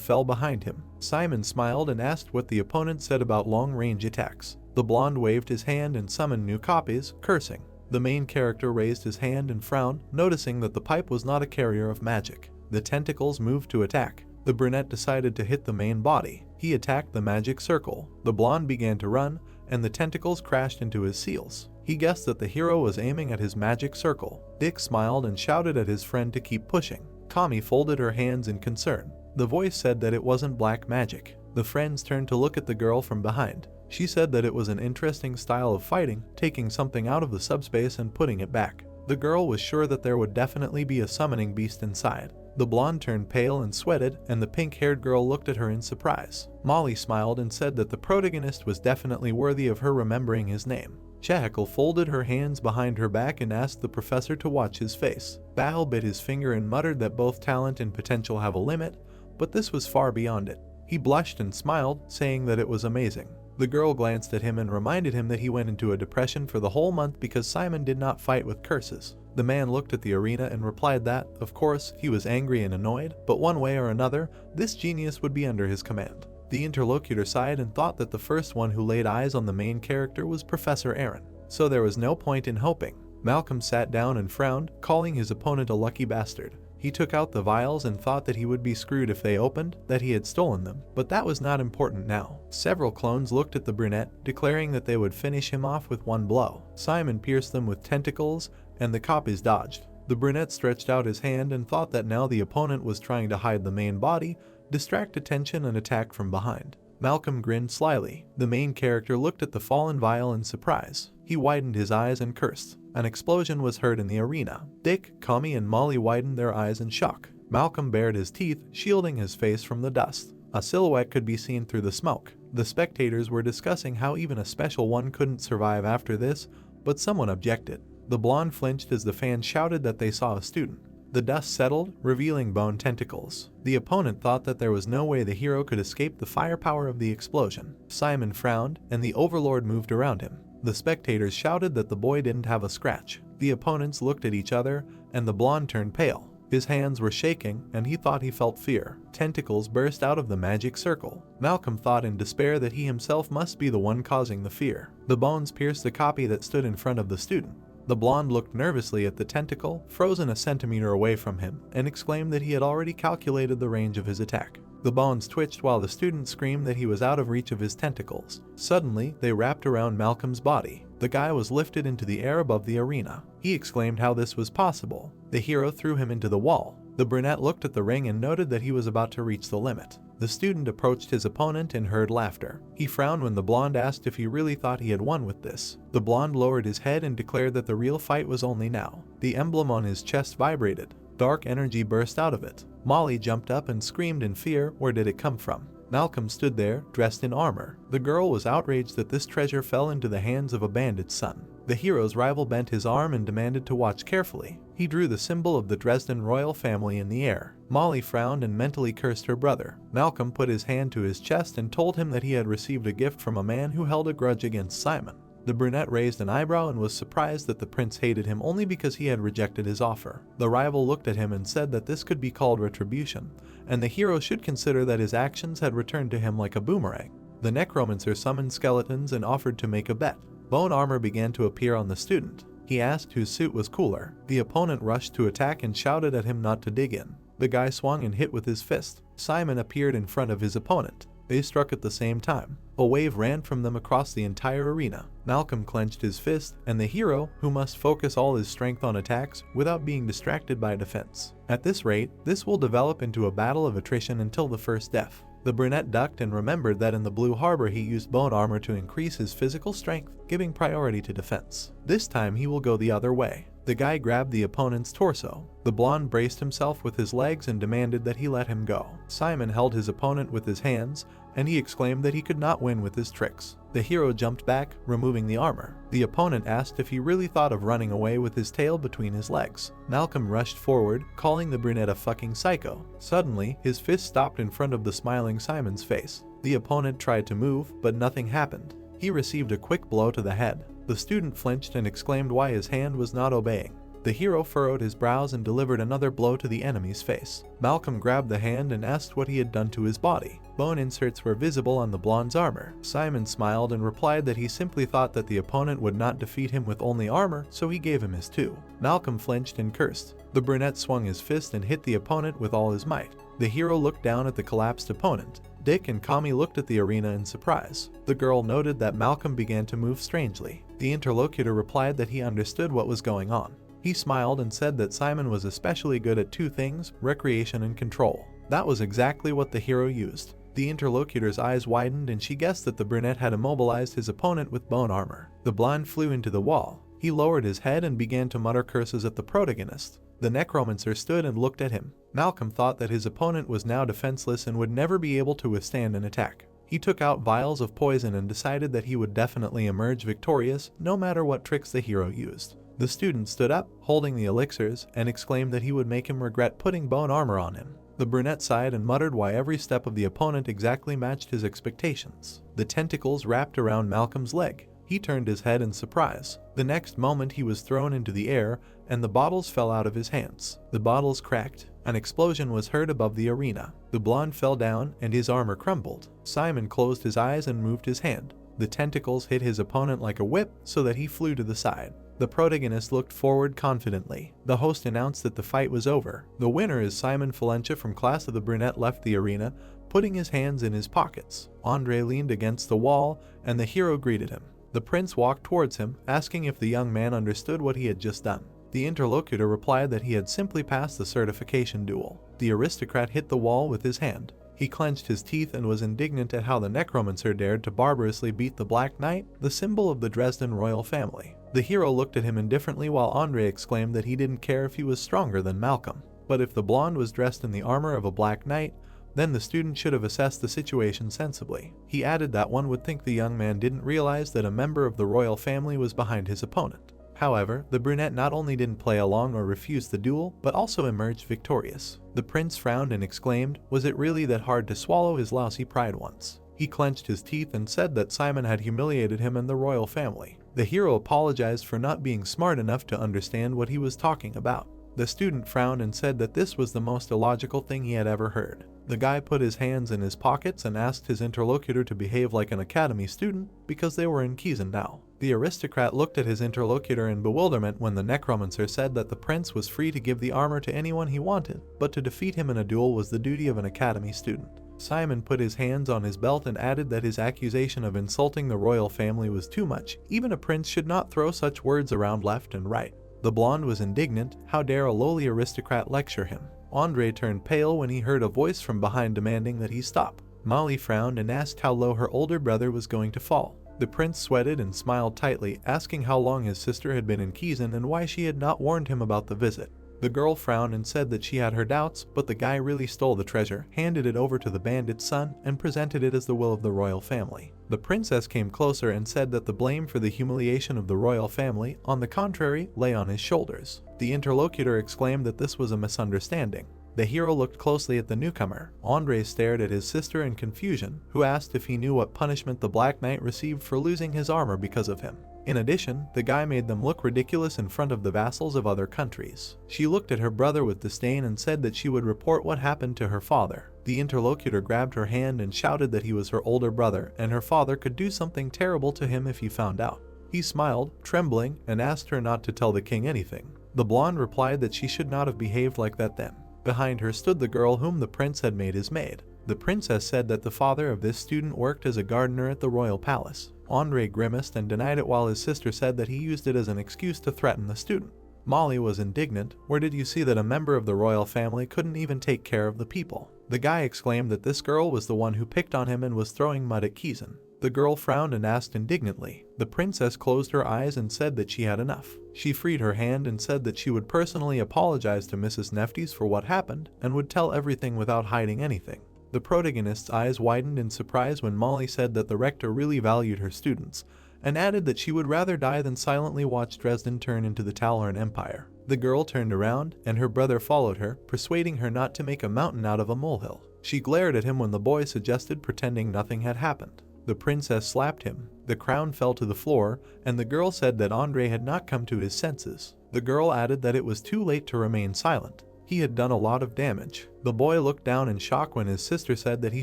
fell behind him. Simon smiled and asked what the opponent said about long-range attacks. The blonde waved his hand and summoned new copies, cursing. The main character raised his hand and frowned, noticing that the pipe was not a carrier of magic. The tentacles moved to attack. The brunette decided to hit the main body. He attacked the magic circle. The blonde began to run, and the tentacles crashed into his seals. He guessed that the hero was aiming at his magic circle. Dick smiled and shouted at his friend to keep pushing. Kami folded her hands in concern. The voice said that it wasn't black magic. The friends turned to look at the girl from behind. She said that it was an interesting style of fighting, taking something out of the subspace and putting it back. The girl was sure that there would definitely be a summoning beast inside. The blonde turned pale and sweated, and the pink-haired girl looked at her in surprise. Molly smiled and said that the protagonist was definitely worthy of her remembering his name. Chehakel folded her hands behind her back and asked the professor to watch his face. Bahal bit his finger and muttered that both talent and potential have a limit, but this was far beyond it. He blushed and smiled, saying that it was amazing. The girl glanced at him and reminded him that he went into a depression for the whole month because Simon did not fight with curses. The man looked at the arena and replied that, of course, he was angry and annoyed, but one way or another, this genius would be under his command. The interlocutor sighed and thought that the first one who laid eyes on the main character was Professor Aaron, so there was no point in hoping. Malcolm sat down and frowned, calling his opponent a lucky bastard. He took out the vials and thought that he would be screwed if they opened, that he had stolen them, but that was not important now. Several clones looked at the brunette, declaring that they would finish him off with one blow. Simon pierced them with tentacles, and the copies dodged. The brunette stretched out his hand and thought that now the opponent was trying to hide the main body, distract attention and attack from behind. Malcolm grinned slyly. The main character looked at the fallen vial in surprise. He widened his eyes and cursed. An explosion was heard in the arena. Dick, Kami and Molly widened their eyes in shock. Malcolm bared his teeth, shielding his face from the dust. A silhouette could be seen through the smoke. The spectators were discussing how even a special one couldn't survive after this, but someone objected. The blonde flinched as the fans shouted that they saw a student. The dust settled, revealing bone tentacles. The opponent thought that there was no way the hero could escape the firepower of the explosion. Simon frowned, and the overlord moved around him. The spectators shouted that the boy didn't have a scratch. The opponents looked at each other, and the blonde turned pale. His hands were shaking, and he thought he felt fear. Tentacles burst out of the magic circle. Malcolm thought in despair that he himself must be the one causing the fear. The bones pierced the copy that stood in front of the student. The blonde looked nervously at the tentacle, frozen a centimeter away from him, and exclaimed that he had already calculated the range of his attack. The bones twitched while the student screamed that he was out of reach of his tentacles. Suddenly, they wrapped around Malcolm's body. The guy was lifted into the air above the arena. He exclaimed how this was possible. The hero threw him into the wall. The brunette looked at the ring and noted that he was about to reach the limit. The student approached his opponent and heard laughter. He frowned when the blonde asked if he really thought he had won with this. The blonde lowered his head and declared that the real fight was only now. The emblem on his chest vibrated. Dark energy burst out of it. Molly jumped up and screamed in fear. Where did it come from? Malcolm stood there, dressed in armor. The girl was outraged that this treasure fell into the hands of a bandit's son. The hero's rival bent his arm and demanded to watch carefully. He drew the symbol of the Dresden royal family in the air. Molly frowned and mentally cursed her brother. Malcolm put his hand to his chest and told him that he had received a gift from a man who held a grudge against Simon. The brunette raised an eyebrow and was surprised that the prince hated him only because he had rejected his offer. The rival looked at him and said that this could be called retribution, and the hero should consider that his actions had returned to him like a boomerang. The necromancer summoned skeletons and offered to make a bet. Bone armor began to appear on the student. He asked whose suit was cooler. The opponent rushed to attack and shouted at him not to dig in. The guy swung and hit with his fist. Simon appeared in front of his opponent. They struck at the same time. A wave ran from them across the entire arena. Malcolm clenched his fist, and the hero, who must focus all his strength on attacks without being distracted by defense. At this rate, this will develop into a battle of attrition until the first death. The brunette ducked and remembered that in the Blue Harbor he used bone armor to increase his physical strength, giving priority to defense. This time he will go the other way. The guy grabbed the opponent's torso. The blonde braced himself with his legs and demanded that he let him go. Simon held his opponent with his hands, and he exclaimed that he could not win with his tricks. The hero jumped back, removing the armor. The opponent asked if he really thought of running away with his tail between his legs. Malcolm rushed forward, calling the brunette a fucking psycho. Suddenly, his fist stopped in front of the smiling Simon's face. The opponent tried to move, but nothing happened. He received a quick blow to the head. The student flinched and exclaimed why his hand was not obeying. The hero furrowed his brows and delivered another blow to the enemy's face. Malcolm grabbed the hand and asked what he had done to his body. Bone inserts were visible on the blonde's armor. Simon smiled and replied that he simply thought that the opponent would not defeat him with only armor, so he gave him his two. Malcolm flinched and cursed. The brunette swung his fist and hit the opponent with all his might. The hero looked down at the collapsed opponent. Dick and Kami looked at the arena in surprise. The girl noted that Malcolm began to move strangely. The interlocutor replied that he understood what was going on. He smiled and said that Simon was especially good at two things, recreation and control. That was exactly what the hero used. The interlocutor's eyes widened and she guessed that the brunette had immobilized his opponent with bone armor. The blonde flew into the wall. He lowered his head and began to mutter curses at the protagonist. The necromancer stood and looked at him. Malcolm thought that his opponent was now defenseless and would never be able to withstand an attack. He took out vials of poison and decided that he would definitely emerge victorious no matter what tricks the hero used. The student stood up, holding the elixirs, and exclaimed that he would make him regret putting bone armor on him. The brunette sighed and muttered why every step of the opponent exactly matched his expectations. The tentacles wrapped around Malcolm's leg. He turned his head in surprise. The next moment he was thrown into the air, and the bottles fell out of his hands. The bottles cracked. An explosion was heard above the arena. The blonde fell down, and his armor crumbled. Simon closed his eyes and moved his hand. The tentacles hit his opponent like a whip, so that he flew to the side. The protagonist looked forward confidently. The host announced that the fight was over. The winner is Simon Valencia from Class of the Brunette left the arena, putting his hands in his pockets. Andre leaned against the wall, and the hero greeted him. The prince walked towards him, asking if the young man understood what he had just done. The interlocutor replied that he had simply passed the certification duel. The aristocrat hit the wall with his hand. He clenched his teeth and was indignant at how the Necromancer dared to barbarously beat the Black Knight, the symbol of the Dresden royal family. The hero looked at him indifferently while Andre exclaimed that he didn't care if he was stronger than Malcolm. But if the blonde was dressed in the armor of a Black Knight, then the student should have assessed the situation sensibly. He added that one would think the young man didn't realize that a member of the royal family was behind his opponent. However, the brunette not only didn't play along or refuse the duel, but also emerged victorious. The prince frowned and exclaimed, was it really that hard to swallow his lousy pride once? He clenched his teeth and said that Simon had humiliated him and the royal family. The hero apologized for not being smart enough to understand what he was talking about. The student frowned and said that this was the most illogical thing he had ever heard. The guy put his hands in his pockets and asked his interlocutor to behave like an academy student because they were in Chisinau. The aristocrat looked at his interlocutor in bewilderment when the necromancer said that the prince was free to give the armor to anyone he wanted, but to defeat him in a duel was the duty of an academy student. Simon put his hands on his belt and added that his accusation of insulting the royal family was too much. Even a prince should not throw such words around left and right. The blonde was indignant. How dare a lowly aristocrat lecture him? Andre turned pale when he heard a voice from behind demanding that he stop. Molly frowned and asked how low her older brother was going to fall. The prince sweated and smiled tightly, asking how long his sister had been in Kiezen and why she had not warned him about the visit. The girl frowned and said that she had her doubts, but the guy really stole the treasure, handed it over to the bandit's son, and presented it as the will of the royal family. The princess came closer and said that the blame for the humiliation of the royal family, on the contrary, lay on his shoulders. The interlocutor exclaimed that this was a misunderstanding. The hero looked closely at the newcomer. Andre stared at his sister in confusion, who asked if he knew what punishment the Black Knight received for losing his armor because of him. In addition, the guy made them look ridiculous in front of the vassals of other countries. She looked at her brother with disdain and said that she would report what happened to her father. The interlocutor grabbed her hand and shouted that he was her older brother and her father could do something terrible to him if he found out. He smiled, trembling, and asked her not to tell the king anything. The blonde replied that she should not have behaved like that then. Behind her stood the girl whom the prince had made his maid. The princess said that the father of this student worked as a gardener at the royal palace. Andre grimaced and denied it while his sister said that he used it as an excuse to threaten the student. Molly was indignant. Where did you see that a member of the royal family couldn't even take care of the people? The guy exclaimed that this girl was the one who picked on him and was throwing mud at Kiezen. The girl frowned and asked indignantly. The princess closed her eyes and said that she had enough. She freed her hand and said that she would personally apologize to Mrs. Neftis for what happened and would tell everything without hiding anything. The protagonist's eyes widened in surprise when Molly said that the rector really valued her students, and added that she would rather die than silently watch Dresden turn into the Talorn Empire. The girl turned around, and her brother followed her, persuading her not to make a mountain out of a molehill. She glared at him when the boy suggested pretending nothing had happened. The princess slapped him. The crown fell to the floor, and the girl said that Andre had not come to his senses. The girl added that it was too late to remain silent. He had done a lot of damage. The boy looked down in shock when his sister said that he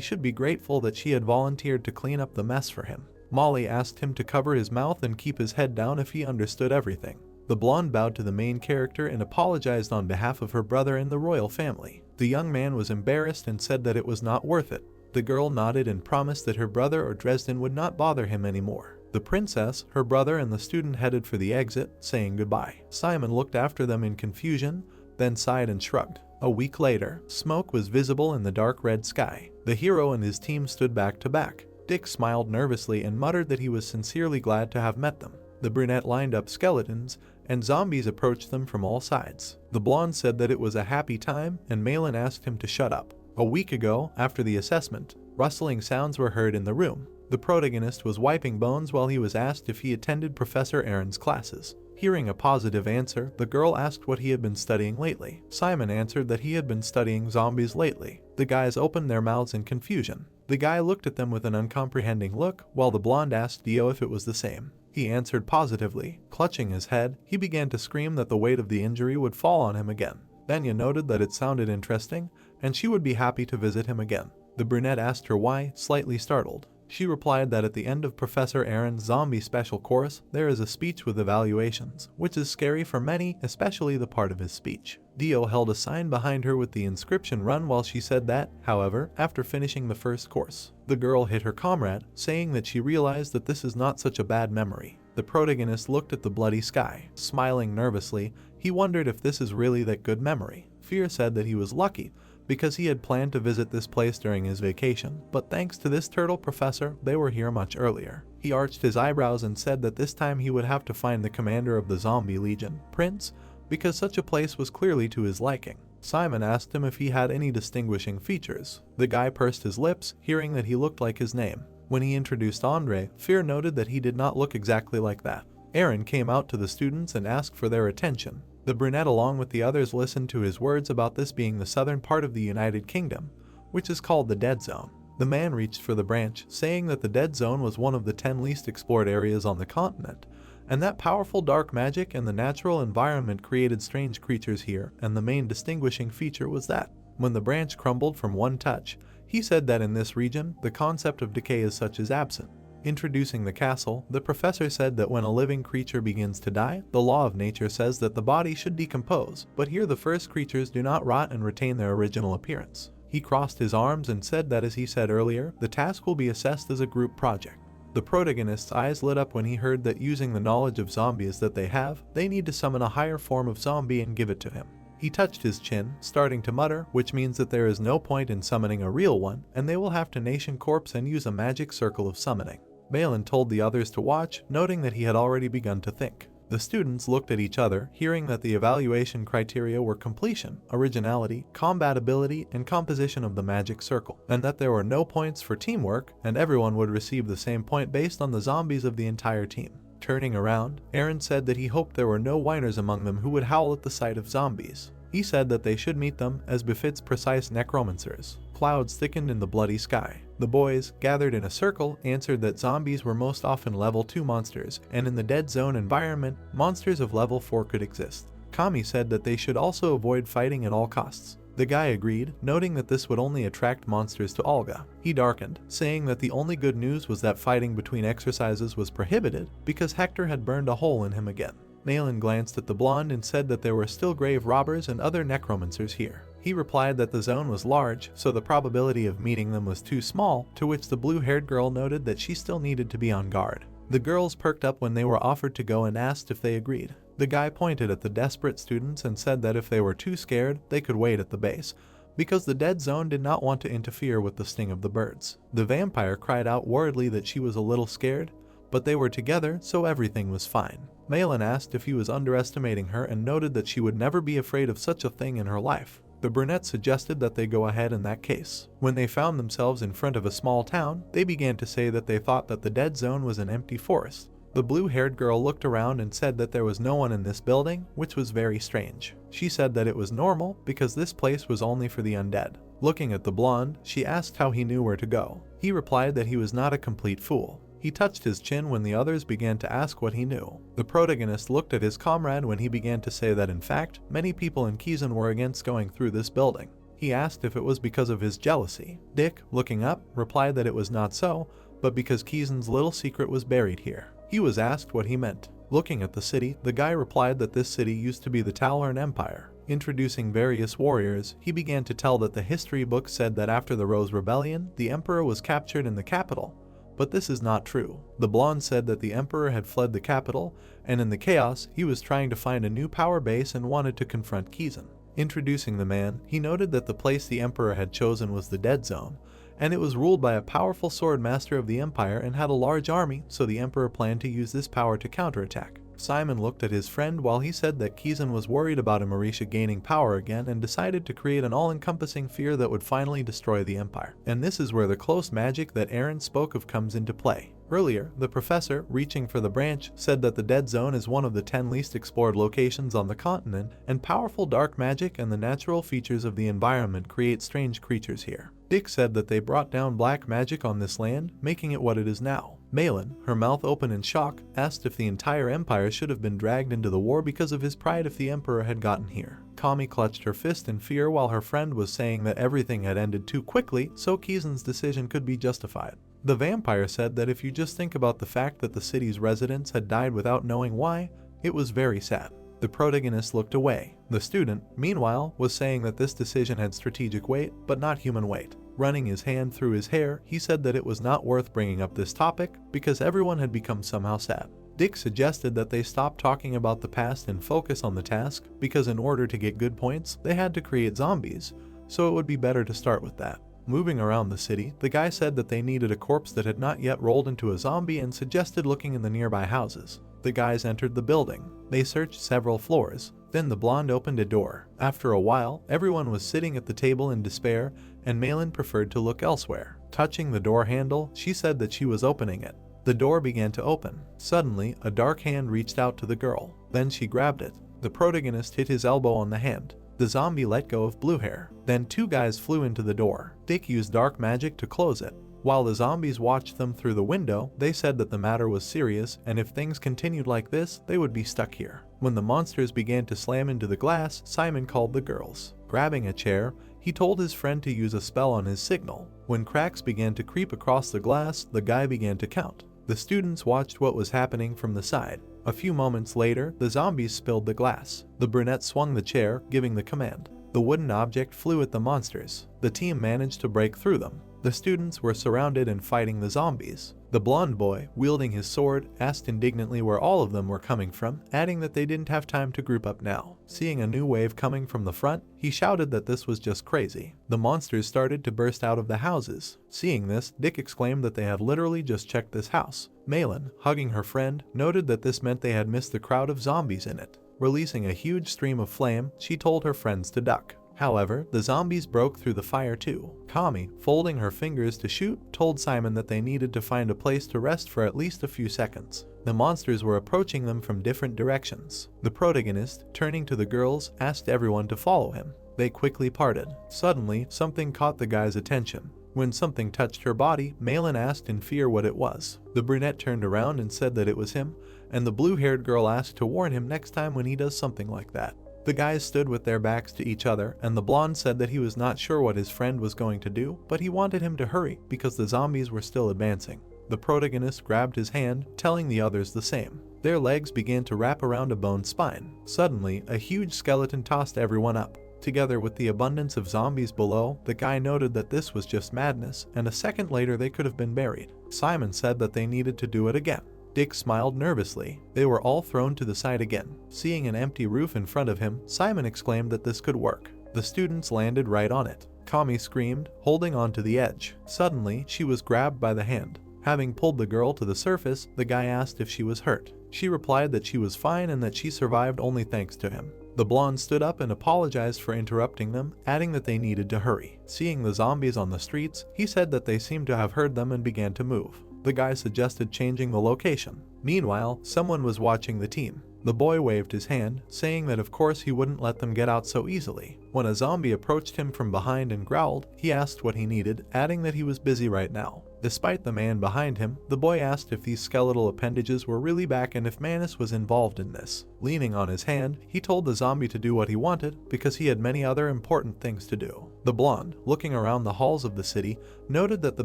should be grateful that she had volunteered to clean up the mess for him. Molly asked him to cover his mouth and keep his head down if he understood everything. The blonde bowed to the main character and apologized on behalf of her brother and the royal family. The young man was embarrassed and said that it was not worth it. The girl nodded and promised that her brother or Dresden would not bother him anymore. The princess, her brother, and the student headed for the exit, saying goodbye. Simon looked after them in confusion, then sighed and shrugged. A week later, smoke was visible in the dark red sky. The hero and his team stood back to back. Dick smiled nervously and muttered that he was sincerely glad to have met them. The brunette lined up skeletons, and zombies approached them from all sides. The blonde said that it was a happy time, and Malin asked him to shut up. A week ago, after the assessment, rustling sounds were heard in the room. The protagonist was wiping bones while he was asked if he attended Professor Aaron's classes. Hearing a positive answer, the girl asked what he had been studying lately. Simon answered that he had been studying zombies lately. The guys opened their mouths in confusion. The guy looked at them with an uncomprehending look, while the blonde asked Dio if it was the same. He answered positively. Clutching his head, he began to scream that the weight of the injury would fall on him again. Vanya noted that it sounded interesting, and she would be happy to visit him again. The brunette asked her why, slightly startled. She replied that at the end of Professor Aaron's zombie special course, there is a speech with evaluations, which is scary for many, especially the part of his speech. Dio held a sign behind her with the inscription "Run" while she said that, however, after finishing the first course. The girl hit her comrade, saying that she realized that this is not such a bad memory. The protagonist looked at the bloody sky, smiling nervously. He wondered if this is really that good memory. Fear said that he was lucky, because he had planned to visit this place during his vacation, but thanks to this turtle professor, they were here much earlier. He arched his eyebrows and said that this time he would have to find the commander of the zombie legion, Prince, because such a place was clearly to his liking. Simon asked him if he had any distinguishing features. The guy pursed his lips, hearing that he looked like his name. When he introduced Andre, Fear noted that he did not look exactly like that. Aaron came out to the students and asked for their attention. The brunette along with the others listened to his words about this being the southern part of the United Kingdom, which is called the Dead Zone. The man reached for the branch, saying that the Dead Zone was one of the 10 least explored areas on the continent, and that powerful dark magic and the natural environment created strange creatures here, and the main distinguishing feature was that, when the branch crumbled from one touch, he said that in this region, the concept of decay as such is absent. Introducing the castle, the professor said that when a living creature begins to die, the law of nature says that the body should decompose, but here the first creatures do not rot and retain their original appearance. He crossed his arms and said that, as he said earlier, the task will be assessed as a group project. The protagonist's eyes lit up when he heard that using the knowledge of zombies that they have, they need to summon a higher form of zombie and give it to him. He touched his chin, starting to mutter, which means that there is no point in summoning a real one, and they will have to nation corpse and use a magic circle of summoning. Balin told the others to watch, noting that he had already begun to think. The students looked at each other, hearing that the evaluation criteria were completion, originality, combatability, and composition of the magic circle, and that there were no points for teamwork, and everyone would receive the same point based on the zombies of the entire team. Turning around, Aaron said that he hoped there were no whiners among them who would howl at the sight of zombies. He said that they should meet them as befits precise necromancers. Clouds thickened in the bloody sky. The boys, gathered in a circle, answered that zombies were most often level 2 monsters, and in the Dead Zone environment, monsters of level 4 could exist. Kami said that they should also avoid fighting at all costs. The guy agreed, noting that this would only attract monsters to Olga. He darkened, saying that the only good news was that fighting between exercises was prohibited because Hector had burned a hole in him again. Nayland glanced at the blonde and said that there were still grave robbers and other necromancers here. He replied that the zone was large, so the probability of meeting them was too small, to which the blue-haired girl noted that she still needed to be on guard. The girls perked up when they were offered to go and asked if they agreed. The guy pointed at the desperate students and said that if they were too scared, they could wait at the base, because the Dead Zone did not want to interfere with the sting of the birds. The vampire cried out worriedly that she was a little scared, but they were together, so everything was fine. Malin asked if he was underestimating her and noted that she would never be afraid of such a thing in her life. The brunette suggested that they go ahead in that case. When they found themselves in front of a small town, they began to say that they thought that the Dead Zone was an empty forest. The blue-haired girl looked around and said that there was no one in this building, which was very strange. She said that it was normal because this place was only for the undead. Looking at the blonde, she asked how he knew where to go. He replied that he was not a complete fool. He touched his chin when the others began to ask what he knew. The protagonist looked at his comrade when he began to say that in fact, many people in Kizan were against going through this building. He asked if it was because of his jealousy. Dick, looking up, replied that it was not so, but because Kizan's little secret was buried here. He was asked what he meant. Looking at the city, the guy replied that this city used to be the Talorn Empire. Introducing various warriors, he began to tell that the history book said that after the Rose Rebellion, the emperor was captured in the capital. But this is not true. The blonde said that the emperor had fled the capital, and in the chaos, he was trying to find a new power base and wanted to confront Kizan. Introducing the man, he noted that the place the emperor had chosen was the Dead Zone, and it was ruled by a powerful sword master of the empire and had a large army, so the emperor planned to use this power to counterattack. Simon looked at his friend while he said that Kizan was worried about Amarisha gaining power again and decided to create an all-encompassing fear that would finally destroy the empire. And this is where the close magic that Aaron spoke of comes into play. Earlier, the professor, reaching for the branch, said that the Dead Zone is one of the 10 least explored locations on the continent, and powerful dark magic and the natural features of the environment create strange creatures here. Dick said that they brought down black magic on this land, making it what it is now. Malin, her mouth open in shock, asked if the entire empire should have been dragged into the war because of his pride if the emperor had gotten here. Kami clutched her fist in fear while her friend was saying that everything had ended too quickly, so Kizan's decision could be justified. The vampire said that if you just think about the fact that the city's residents had died without knowing why, it was very sad. The protagonist looked away. The student, meanwhile, was saying that this decision had strategic weight, but not human weight. Running his hand through his hair, he said that it was not worth bringing up this topic because everyone had become somehow sad. Dick suggested that they stop talking about the past and focus on the task, because in order to get good points, they had to create zombies, so it would be better to start with that. Moving around the city, the guy said that they needed a corpse that had not yet rolled into a zombie and suggested looking in the nearby houses. The guys entered the building. They searched several floors. Then the blonde opened a door. After a while, everyone was sitting at the table in despair, and Malin preferred to look elsewhere. Touching the door handle, she said that she was opening it. The door began to open. Suddenly, a dark hand reached out to the girl. Then she grabbed it. The protagonist hit his elbow on the hand. The zombie let go of Blue Hair. Then two guys flew into the door. Dick used dark magic to close it. While the zombies watched them through the window, they said that the matter was serious, and if things continued like this, they would be stuck here. When the monsters began to slam into the glass, Simon called the girls. Grabbing a chair, he told his friend to use a spell on his signal. When cracks began to creep across the glass, the guy began to count. The students watched what was happening from the side. A few moments later, the zombies spilled the glass. The brunette swung the chair, giving the command. The wooden object flew at the monsters. The team managed to break through them. The students were surrounded and fighting the zombies. The blonde boy, wielding his sword, asked indignantly where all of them were coming from, adding that they didn't have time to group up now. Seeing a new wave coming from the front, he shouted that this was just crazy. The monsters started to burst out of the houses. Seeing this, Dick exclaimed that they had literally just checked this house. Malin, hugging her friend, noted that this meant they had missed the crowd of zombies in it. Releasing a huge stream of flame, she told her friends to duck. However, the zombies broke through the fire too. Kami, folding her fingers to shoot, told Simon that they needed to find a place to rest for at least a few seconds. The monsters were approaching them from different directions. The protagonist, turning to the girls, asked everyone to follow him. They quickly parted. Suddenly, something caught the guy's attention. When something touched her body, Malin asked in fear what it was. The brunette turned around and said that it was him, and the blue-haired girl asked to warn him next time when he does something like that. The guys stood with their backs to each other, and the blonde said that he was not sure what his friend was going to do, but he wanted him to hurry because the zombies were still advancing. The protagonist grabbed his hand, telling the others the same. Their legs began to wrap around a bone spine. Suddenly, a huge skeleton tossed everyone up. Together with the abundance of zombies below, the guy noted that this was just madness, and a second later they could have been buried. Simon said that they needed to do it again. Dick smiled nervously. They were all thrown to the side again. Seeing an empty roof in front of him, Simon exclaimed that this could work. The students landed right on it. Kami screamed, holding on to the edge. Suddenly, she was grabbed by the hand. Having pulled the girl to the surface, the guy asked if she was hurt. She replied that she was fine and that she survived only thanks to him. The blonde stood up and apologized for interrupting them, adding that they needed to hurry. Seeing the zombies on the streets, he said that they seemed to have heard them and began to move. The guy suggested changing the location. Meanwhile, someone was watching the team. The boy waved his hand, saying that of course he wouldn't let them get out so easily. When a zombie approached him from behind and growled, he asked what he needed, adding that he was busy right now. Despite the man behind him, the boy asked if these skeletal appendages were really back and if Manus was involved in this. Leaning on his hand, he told the zombie to do what he wanted because he had many other important things to do. The blonde, looking around the halls of the city, noted that the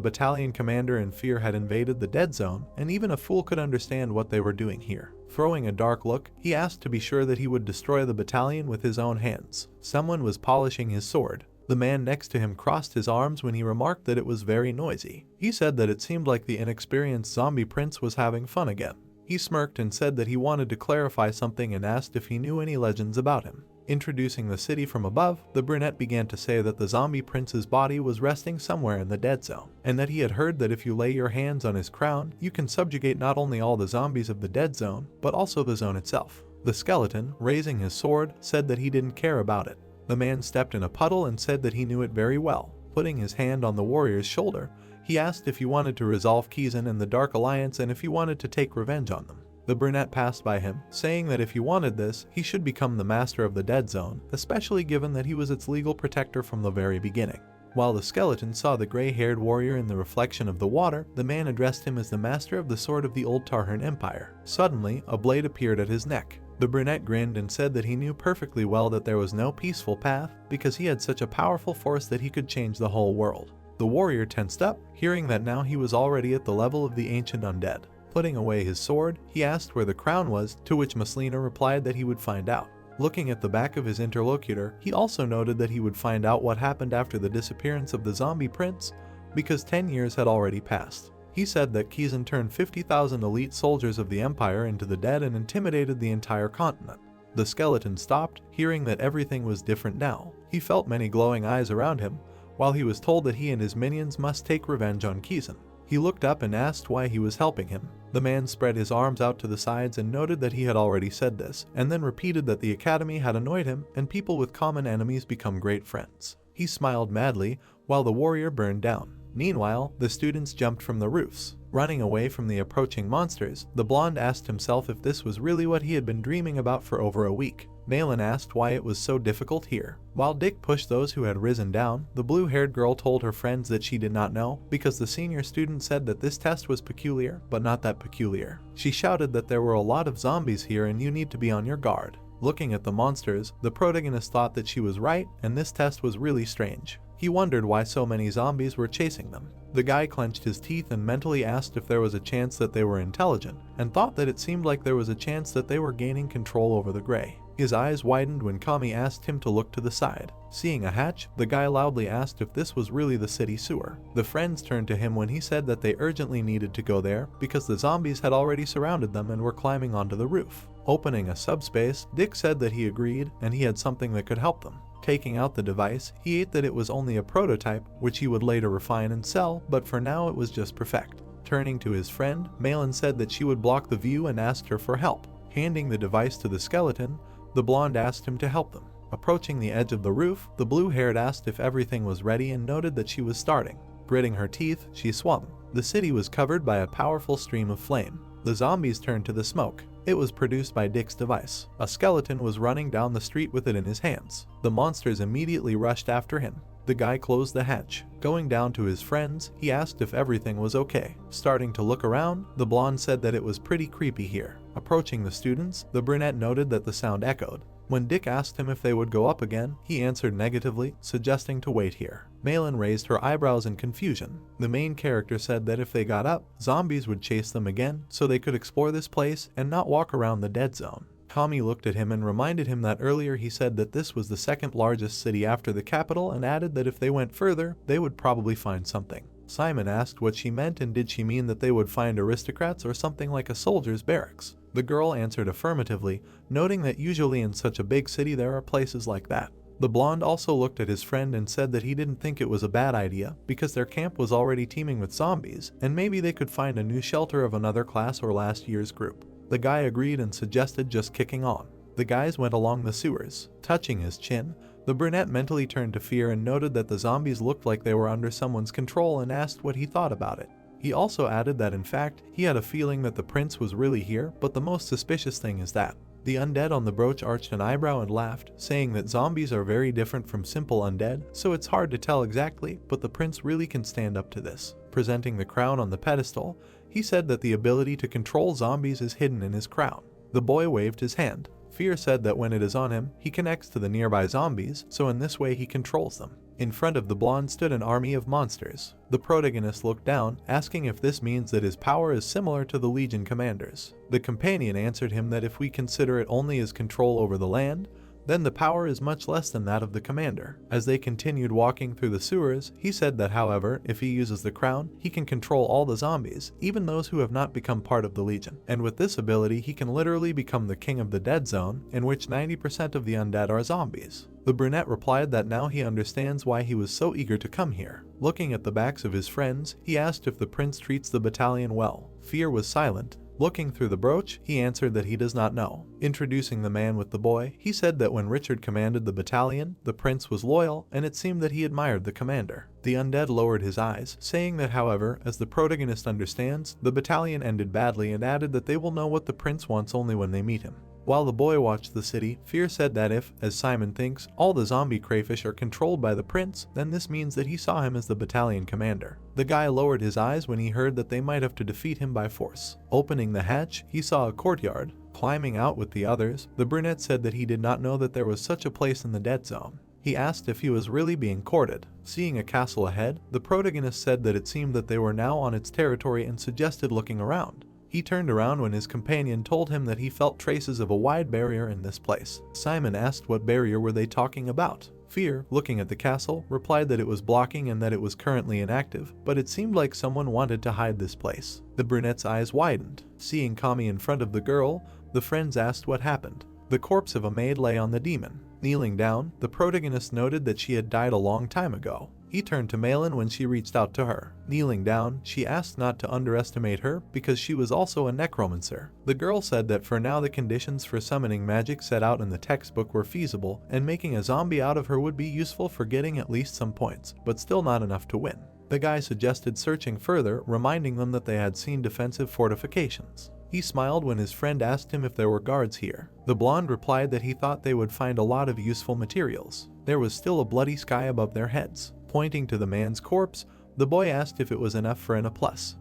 battalion commander in fear had invaded the dead zone, and even a fool could understand what they were doing here. Throwing a dark look, he asked to be sure that he would destroy the battalion with his own hands. Someone was polishing his sword. The man next to him crossed his arms when he remarked that it was very noisy. He said that it seemed like the inexperienced zombie prince was having fun again. He smirked and said that he wanted to clarify something and asked if he knew any legends about him. Introducing the city from above, the brunette began to say that the zombie prince's body was resting somewhere in the dead zone, and that he had heard that if you lay your hands on his crown, you can subjugate not only all the zombies of the dead zone, but also the zone itself. The skeleton, raising his sword, said that he didn't care about it. The man stepped in a puddle and said that he knew it very well. Putting his hand on the warrior's shoulder, he asked if he wanted to resolve Kizan and the Dark Alliance and if he wanted to take revenge on them. The brunette passed by him, saying that if he wanted this, he should become the master of the dead zone, especially given that he was its legal protector from the very beginning. While the skeleton saw the gray-haired warrior in the reflection of the water, the man addressed him as the master of the sword of the old Tarhan Empire. Suddenly, a blade appeared at his neck. The brunette grinned and said that he knew perfectly well that there was no peaceful path because he had such a powerful force that he could change the whole world. The warrior tensed up, hearing that now he was already at the level of the ancient undead. Putting away his sword, he asked where the crown was, to which Maslina replied that he would find out. Looking at the back of his interlocutor, he also noted that he would find out what happened after the disappearance of the zombie prince, because 10 years had already passed. He said that Kizan turned 50,000 elite soldiers of the Empire into the dead and intimidated the entire continent. The skeleton stopped, hearing that everything was different now. He felt many glowing eyes around him, while he was told that he and his minions must take revenge on Kizan. He looked up and asked why he was helping him. The man spread his arms out to the sides and noted that he had already said this, and then repeated that the academy had annoyed him and people with common enemies become great friends. He smiled madly, while the warrior burned down. Meanwhile, the students jumped from the roofs. Running away from the approaching monsters, the blonde asked himself if this was really what he had been dreaming about for over a week. Malin asked why it was so difficult here. While Dick pushed those who had risen down, the blue-haired girl told her friends that she did not know, because the senior student said that this test was peculiar, but not that peculiar. She shouted that there were a lot of zombies here and you need to be on your guard. Looking at the monsters, the protagonist thought that she was right, and this test was really strange. He wondered why so many zombies were chasing them. The guy clenched his teeth and mentally asked if there was a chance that they were intelligent, and thought that it seemed like there was a chance that they were gaining control over the gray. His eyes widened when Kami asked him to look to the side. Seeing a hatch, the guy loudly asked if this was really the city sewer. The friends turned to him when he said that they urgently needed to go there because the zombies had already surrounded them and were climbing onto the roof. Opening a subspace, Dick said that he agreed and he had something that could help them. Taking out the device, he ate that it was only a prototype, which he would later refine and sell, but for now it was just perfect. Turning to his friend, Malin said that she would block the view and asked her for help. Handing the device to the skeleton, the blonde asked him to help them. Approaching the edge of the roof, the blue-haired asked if everything was ready and noted that she was starting. Gritting her teeth, she swung. The city was covered by a powerful stream of flame. The zombies turned to the smoke. It was produced by Dick's device. A skeleton was running down the street with it in his hands. The monsters immediately rushed after him. The guy closed the hatch. Going down to his friends, he asked if everything was okay. Starting to look around, the blonde said that it was pretty creepy here. Approaching the students, the brunette noted that the sound echoed. When Dick asked him if they would go up again, he answered negatively, suggesting to wait here. Malin raised her eyebrows in confusion. The main character said that if they got up, zombies would chase them again, so they could explore this place and not walk around the dead zone. Tommy looked at him and reminded him that earlier he said that this was the second largest city after the capital and added that if they went further, they would probably find something. Simon asked what she meant and did she mean that they would find aristocrats or something like a soldier's barracks. The girl answered affirmatively, noting that usually in such a big city there are places like that. The blonde also looked at his friend and said that he didn't think it was a bad idea because their camp was already teeming with zombies and maybe they could find a new shelter of another class or last year's group. The guy agreed and suggested just kicking on. The guys went along the sewers. Touching his chin, the brunette mentally turned to Fear and noted that the zombies looked like they were under someone's control and asked what he thought about it. He also added that in fact, he had a feeling that the prince was really here, but the most suspicious thing is that the undead on the brooch arched an eyebrow and laughed, saying that zombies are very different from simple undead, so it's hard to tell exactly, but the prince really can stand up to this. Presenting the crown on the pedestal, he said that the ability to control zombies is hidden in his crown. The boy waved his hand. Fear said that when it is on him, he connects to the nearby zombies, so in this way he controls them. In front of the blonde stood an army of monsters. The protagonist looked down, asking if this means that his power is similar to the Legion commanders. The companion answered him that if we consider it only as control over the land, then the power is much less than that of the commander. As they continued walking through the sewers, he said that however, if he uses the crown, he can control all the zombies, even those who have not become part of the Legion. And with this ability, he can literally become the king of the dead zone, in which 90% of the undead are zombies. The brunette replied that now he understands why he was so eager to come here. Looking at the backs of his friends, he asked if the prince treats the battalion well. Fear was silent. Looking through the brooch, he answered that he does not know. Introducing the man with the boy, he said that when Richard commanded the battalion, the prince was loyal, and it seemed that he admired the commander. The undead lowered his eyes, saying that however, as the protagonist understands, the battalion ended badly and added that they will know what the prince wants only when they meet him. While the boy watched the city, Fear said that if, as Simon thinks, all the zombie crayfish are controlled by the prince, then this means that he saw him as the battalion commander. The guy lowered his eyes when he heard that they might have to defeat him by force. Opening the hatch, he saw a courtyard. Climbing out with the others, the brunette said that he did not know that there was such a place in the dead zone. He asked if he was really being courted. Seeing a castle ahead, the protagonist said that it seemed that they were now on its territory and suggested looking around. He turned around when his companion told him that he felt traces of a wide barrier in this place. Simon asked what barrier were they talking about. Fear, looking at the castle, replied that it was blocking and that it was currently inactive, but it seemed like someone wanted to hide this place. The brunette's eyes widened. Seeing Kami in front of the girl, the friends asked what happened. The corpse of a maid lay on the demon. Kneeling down, the protagonist noted that she had died a long time ago. He turned to Malin when she reached out to her. Kneeling down, she asked not to underestimate her because she was also a necromancer. The girl said that for now the conditions for summoning magic set out in the textbook were feasible, and making a zombie out of her would be useful for getting at least some points, but still not enough to win. The guy suggested searching further, reminding them that they had seen defensive fortifications. He smiled when his friend asked him if there were guards here. The blonde replied that he thought they would find a lot of useful materials. There was still a bloody sky above their heads. Pointing to the man's corpse, the boy asked if it was enough for an A+.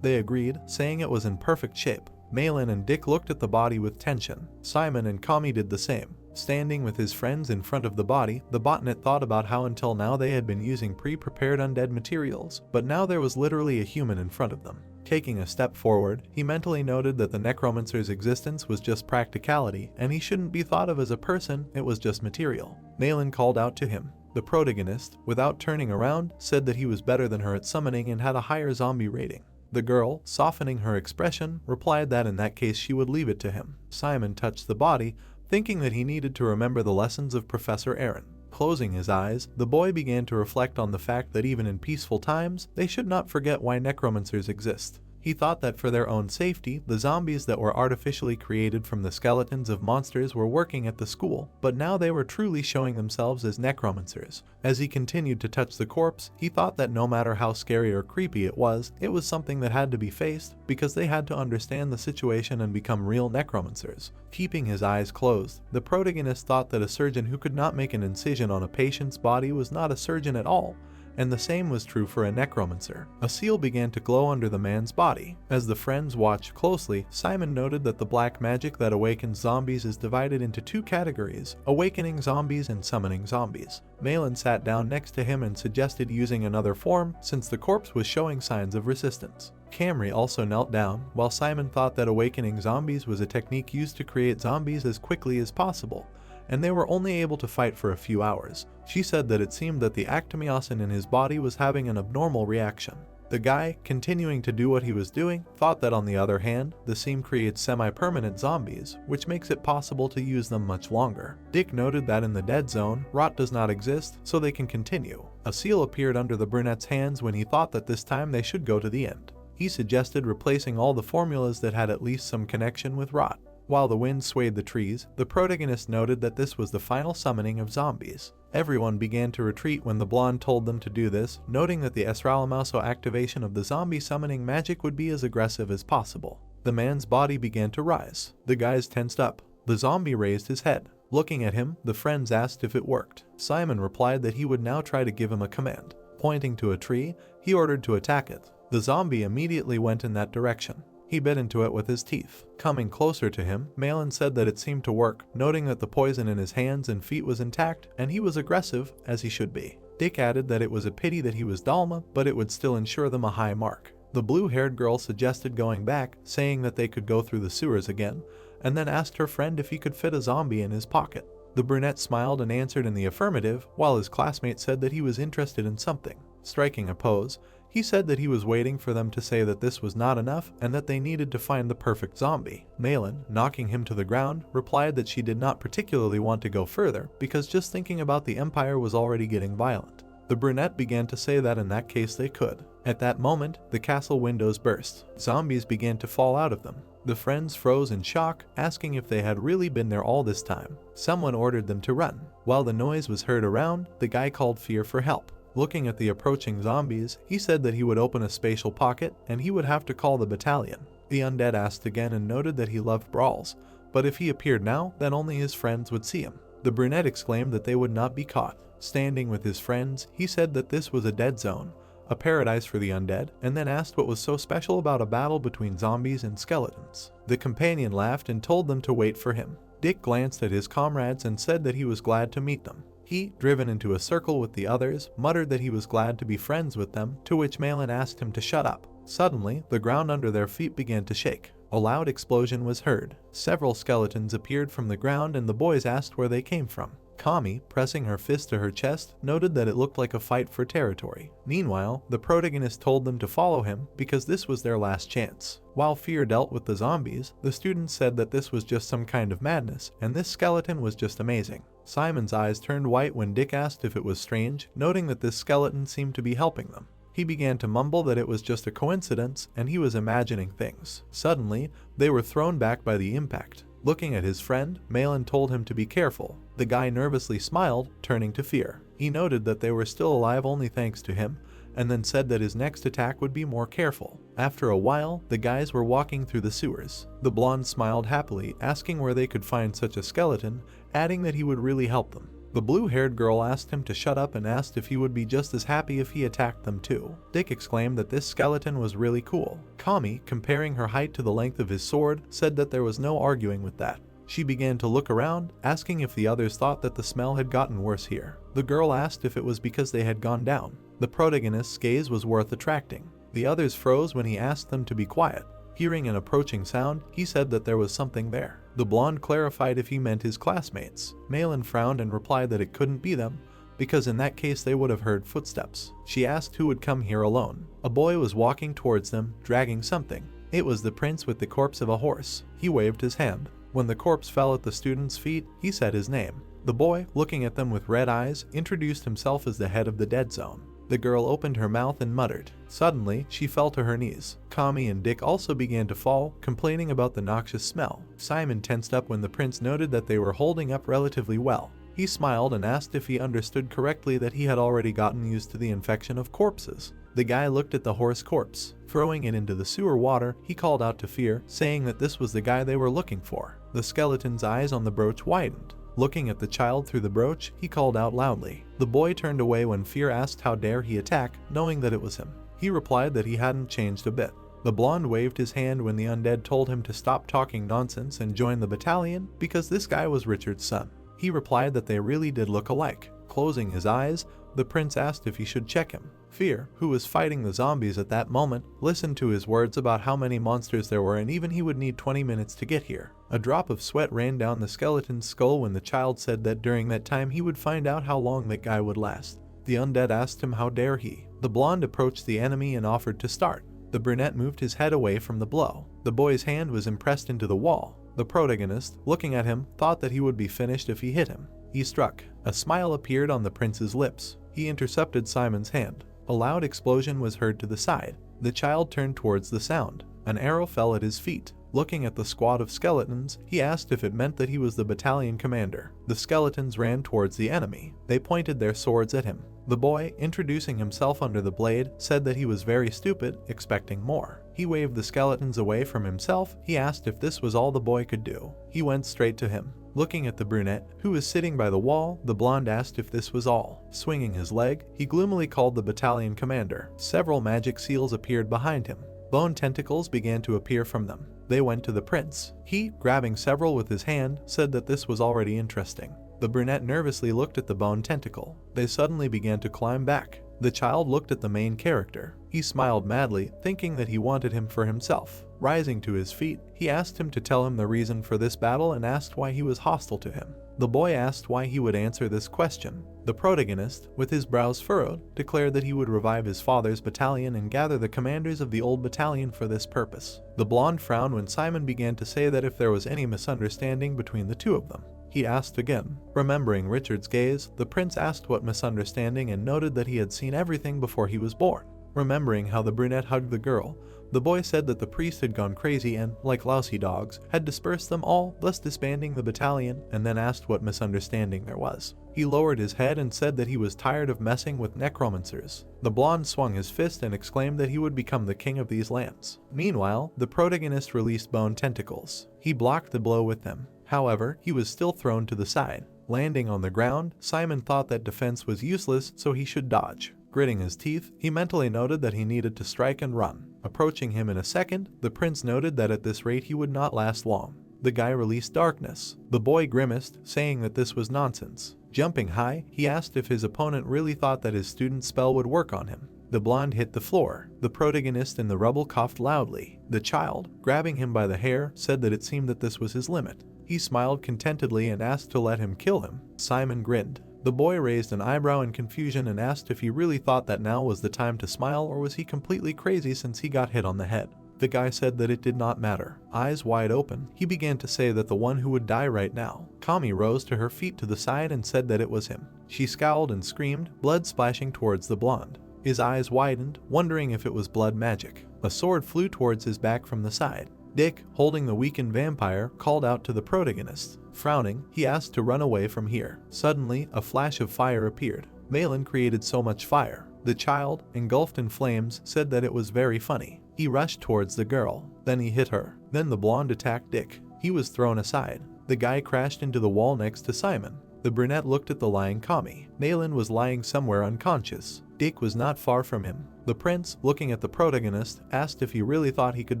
They agreed, saying it was in perfect shape. Malin and Dick looked at the body with tension. Simon and Kami did the same. Standing with his friends in front of the body, the botanist thought about how until now they had been using pre-prepared undead materials, but now there was literally a human in front of them. Taking a step forward, he mentally noted that the necromancer's existence was just practicality, and he shouldn't be thought of as a person, it was just material. Malin called out to him. The protagonist, without turning around, said that he was better than her at summoning and had a higher zombie rating. The girl, softening her expression, replied that in that case she would leave it to him. Simon touched the body, thinking that he needed to remember the lessons of Professor Aaron. Closing his eyes, the boy began to reflect on the fact that even in peaceful times, they should not forget why necromancers exist. He thought that for their own safety, the zombies that were artificially created from the skeletons of monsters were working at the school, but now they were truly showing themselves as necromancers. As he continued to touch the corpse, he thought that no matter how scary or creepy it was something that had to be faced, because they had to understand the situation and become real necromancers. Keeping his eyes closed, the protagonist thought that a surgeon who could not make an incision on a patient's body was not a surgeon at all, and the same was true for a necromancer. A seal began to glow under the man's body. As the friends watched closely, Simon noted that the black magic that awakens zombies is divided into two categories: awakening zombies and summoning zombies. Malin sat down next to him and suggested using another form since the corpse was showing signs of resistance. Camry also knelt down, while Simon thought that awakening zombies was a technique used to create zombies as quickly as possible, and they were only able to fight for a few hours. She said that it seemed that the actomyosin in his body was having an abnormal reaction. The guy, continuing to do what he was doing, thought that on the other hand, the seam creates semi-permanent zombies, which makes it possible to use them much longer. Dick noted that in the dead zone, rot does not exist, so they can continue. A seal appeared under the brunette's hands when he thought that this time they should go to the end. He suggested replacing all the formulas that had at least some connection with rot. While the wind swayed the trees, the protagonist noted that this was the final summoning of zombies. Everyone began to retreat when the blonde told them to do this, noting that the Esralamaso activation of the zombie summoning magic would be as aggressive as possible. The man's body began to rise. The guys tensed up. The zombie raised his head. Looking at him, the friends asked if it worked. Simon replied that he would now try to give him a command. Pointing to a tree, he ordered to attack it. The zombie immediately went in that direction. He bit into it with his teeth. Coming closer to him, Malin said that it seemed to work, noting that the poison in his hands and feet was intact, and he was aggressive, as he should be. Dick added that it was a pity that he was Dalma, but it would still ensure them a high mark. The blue-haired girl suggested going back, saying that they could go through the sewers again, and then asked her friend if he could fit a zombie in his pocket. The brunette smiled and answered in the affirmative, while his classmate said that he was interested in something. Striking a pose, he said that he was waiting for them to say that this was not enough and that they needed to find the perfect zombie. Malin, knocking him to the ground, replied that she did not particularly want to go further because just thinking about the Empire was already getting violent. The brunette began to say that in that case they could. At that moment, the castle windows burst. Zombies began to fall out of them. The friends froze in shock, asking if they had really been there all this time. Someone ordered them to run. While the noise was heard around, the guy called Fear for help. Looking at the approaching zombies, he said that he would open a spatial pocket and he would have to call the battalion. The undead asked again and noted that he loved brawls, but if he appeared now, then only his friends would see him. The brunette exclaimed that they would not be caught. Standing with his friends, he said that this was a dead zone, a paradise for the undead, and then asked what was so special about a battle between zombies and skeletons. The companion laughed and told them to wait for him. Dick glanced at his comrades and said that he was glad to meet them. He, driven into a circle with the others, muttered that he was glad to be friends with them, to which Malin asked him to shut up. Suddenly, the ground under their feet began to shake. A loud explosion was heard. Several skeletons appeared from the ground and the boys asked where they came from. Kami, pressing her fist to her chest, noted that it looked like a fight for territory. Meanwhile, the protagonist told them to follow him because this was their last chance. While Fear dealt with the zombies, the students said that this was just some kind of madness, and this skeleton was just amazing. Simon's eyes turned white when Dick asked if it was strange, noting that this skeleton seemed to be helping them. He began to mumble that it was just a coincidence and he was imagining things. Suddenly, they were thrown back by the impact. Looking at his friend, Malin told him to be careful. The guy nervously smiled, turning to Fear. He noted that they were still alive only thanks to him, and then said that his next attack would be more careful. After a while, the guys were walking through the sewers. The blonde smiled happily, asking where they could find such a skeleton, adding that he would really help them. The blue-haired girl asked him to shut up and asked if he would be just as happy if he attacked them too. Dick exclaimed that this skeleton was really cool. Kami, comparing her height to the length of his sword, said that there was no arguing with that. She began to look around, asking if the others thought that the smell had gotten worse here. The girl asked if it was because they had gone down. The protagonist's gaze was worth attracting. The others froze when he asked them to be quiet. Hearing an approaching sound, he said that there was something there. The blonde clarified if he meant his classmates. Malin frowned and replied that it couldn't be them, because in that case they would have heard footsteps. She asked who would come here alone. A boy was walking towards them, dragging something. It was the prince with the corpse of a horse. He waved his hand. When the corpse fell at the student's feet, he said his name. The boy, looking at them with red eyes, introduced himself as the head of the dead zone. The girl opened her mouth and muttered. Suddenly, she fell to her knees. Kami and Dick also began to fall, complaining about the noxious smell. Simon tensed up when the prince noted that they were holding up relatively well. He smiled and asked if he understood correctly that he had already gotten used to the infection of corpses. The guy looked at the horse corpse. Throwing it into the sewer water, he called out to Fear, saying that this was the guy they were looking for. The skeleton's eyes on the brooch widened. Looking at the child through the brooch, he called out loudly. The boy turned away when Fear asked how dare he attack, knowing that it was him. He replied that he hadn't changed a bit. The blonde waved his hand when the undead told him to stop talking nonsense and join the battalion because this guy was Richard's son. He replied that they really did look alike. Closing his eyes, the prince asked if he should check him. Fear, who was fighting the zombies at that moment, listened to his words about how many monsters there were and even he would need 20 minutes to get here. A drop of sweat ran down the skeleton's skull when the child said that during that time he would find out how long that guy would last. The undead asked him how dare he. The blonde approached the enemy and offered to start. The brunette moved his head away from the blow. The boy's hand was impressed into the wall. The protagonist, looking at him, thought that he would be finished if he hit him. He struck. A smile appeared on the prince's lips. He intercepted Simon's hand. A loud explosion was heard to the side. The child turned towards the sound. An arrow fell at his feet. Looking at the squad of skeletons, he asked if it meant that he was the battalion commander. The skeletons ran towards the enemy. They pointed their swords at him. The boy, introducing himself under the blade, said that he was very stupid, expecting more. He waved the skeletons away from himself. He asked if this was all the boy could do. He went straight to him. Looking at the brunette, who was sitting by the wall, the blonde asked if this was all. Swinging his leg, he gloomily called the battalion commander. Several magic seals appeared behind him. Bone tentacles began to appear from them. They went to the prince. He, grabbing several with his hand, said that this was already interesting. The brunette nervously looked at the bone tentacle. They suddenly began to climb back. The child looked at the main character. He smiled madly, thinking that he wanted him for himself. Rising to his feet, he asked him to tell him the reason for this battle and asked why he was hostile to him. The boy asked why he would answer this question. The protagonist, with his brows furrowed, declared that he would revive his father's battalion and gather the commanders of the old battalion for this purpose. The blonde frowned when Simon began to say that if there was any misunderstanding between the two of them. He asked again. Remembering Richard's gaze, the prince asked what misunderstanding and noted that he had seen everything before he was born. Remembering how the brunette hugged the girl, the boy said that the priest had gone crazy and, like lousy dogs, had dispersed them all, thus disbanding the battalion, and then asked what misunderstanding there was. He lowered his head and said that he was tired of messing with necromancers. The blonde swung his fist and exclaimed that he would become the king of these lands. Meanwhile, the protagonist released bone tentacles. He blocked the blow with them. However, he was still thrown to the side. Landing on the ground, Simon thought that defense was useless, so he should dodge. Gritting his teeth, he mentally noted that he needed to strike and run. Approaching him in a second, the prince noted that at this rate he would not last long. The guy released darkness. The boy grimaced, saying that this was nonsense. Jumping high, he asked if his opponent really thought that his student's spell would work on him. The blonde hit the floor. The protagonist in the rubble coughed loudly. The child, grabbing him by the hair, said that it seemed that this was his limit. He smiled contentedly and asked to let him kill him. Simon grinned. The boy raised an eyebrow in confusion and asked if he really thought that now was the time to smile, or was he completely crazy since he got hit on the head. The guy said that it did not matter. Eyes wide open, he began to say that the one who would die right now. Kami rose to her feet to the side and said that it was him. She scowled and screamed, blood splashing towards the blonde. His eyes widened, wondering if it was blood magic. A sword flew towards his back from the side. Dick, holding the weakened vampire, called out to the protagonist. Frowning, he asked to run away from here. Suddenly, a flash of fire appeared. Malin created so much fire. The child, engulfed in flames, said that it was very funny. He rushed towards the girl. Then he hit her. Then the blonde attacked Dick. He was thrown aside. The guy crashed into the wall next to Simon. The brunette looked at the lying Kami. Malin was lying somewhere unconscious. Dick was not far from him. The prince, looking at the protagonist, asked if he really thought he could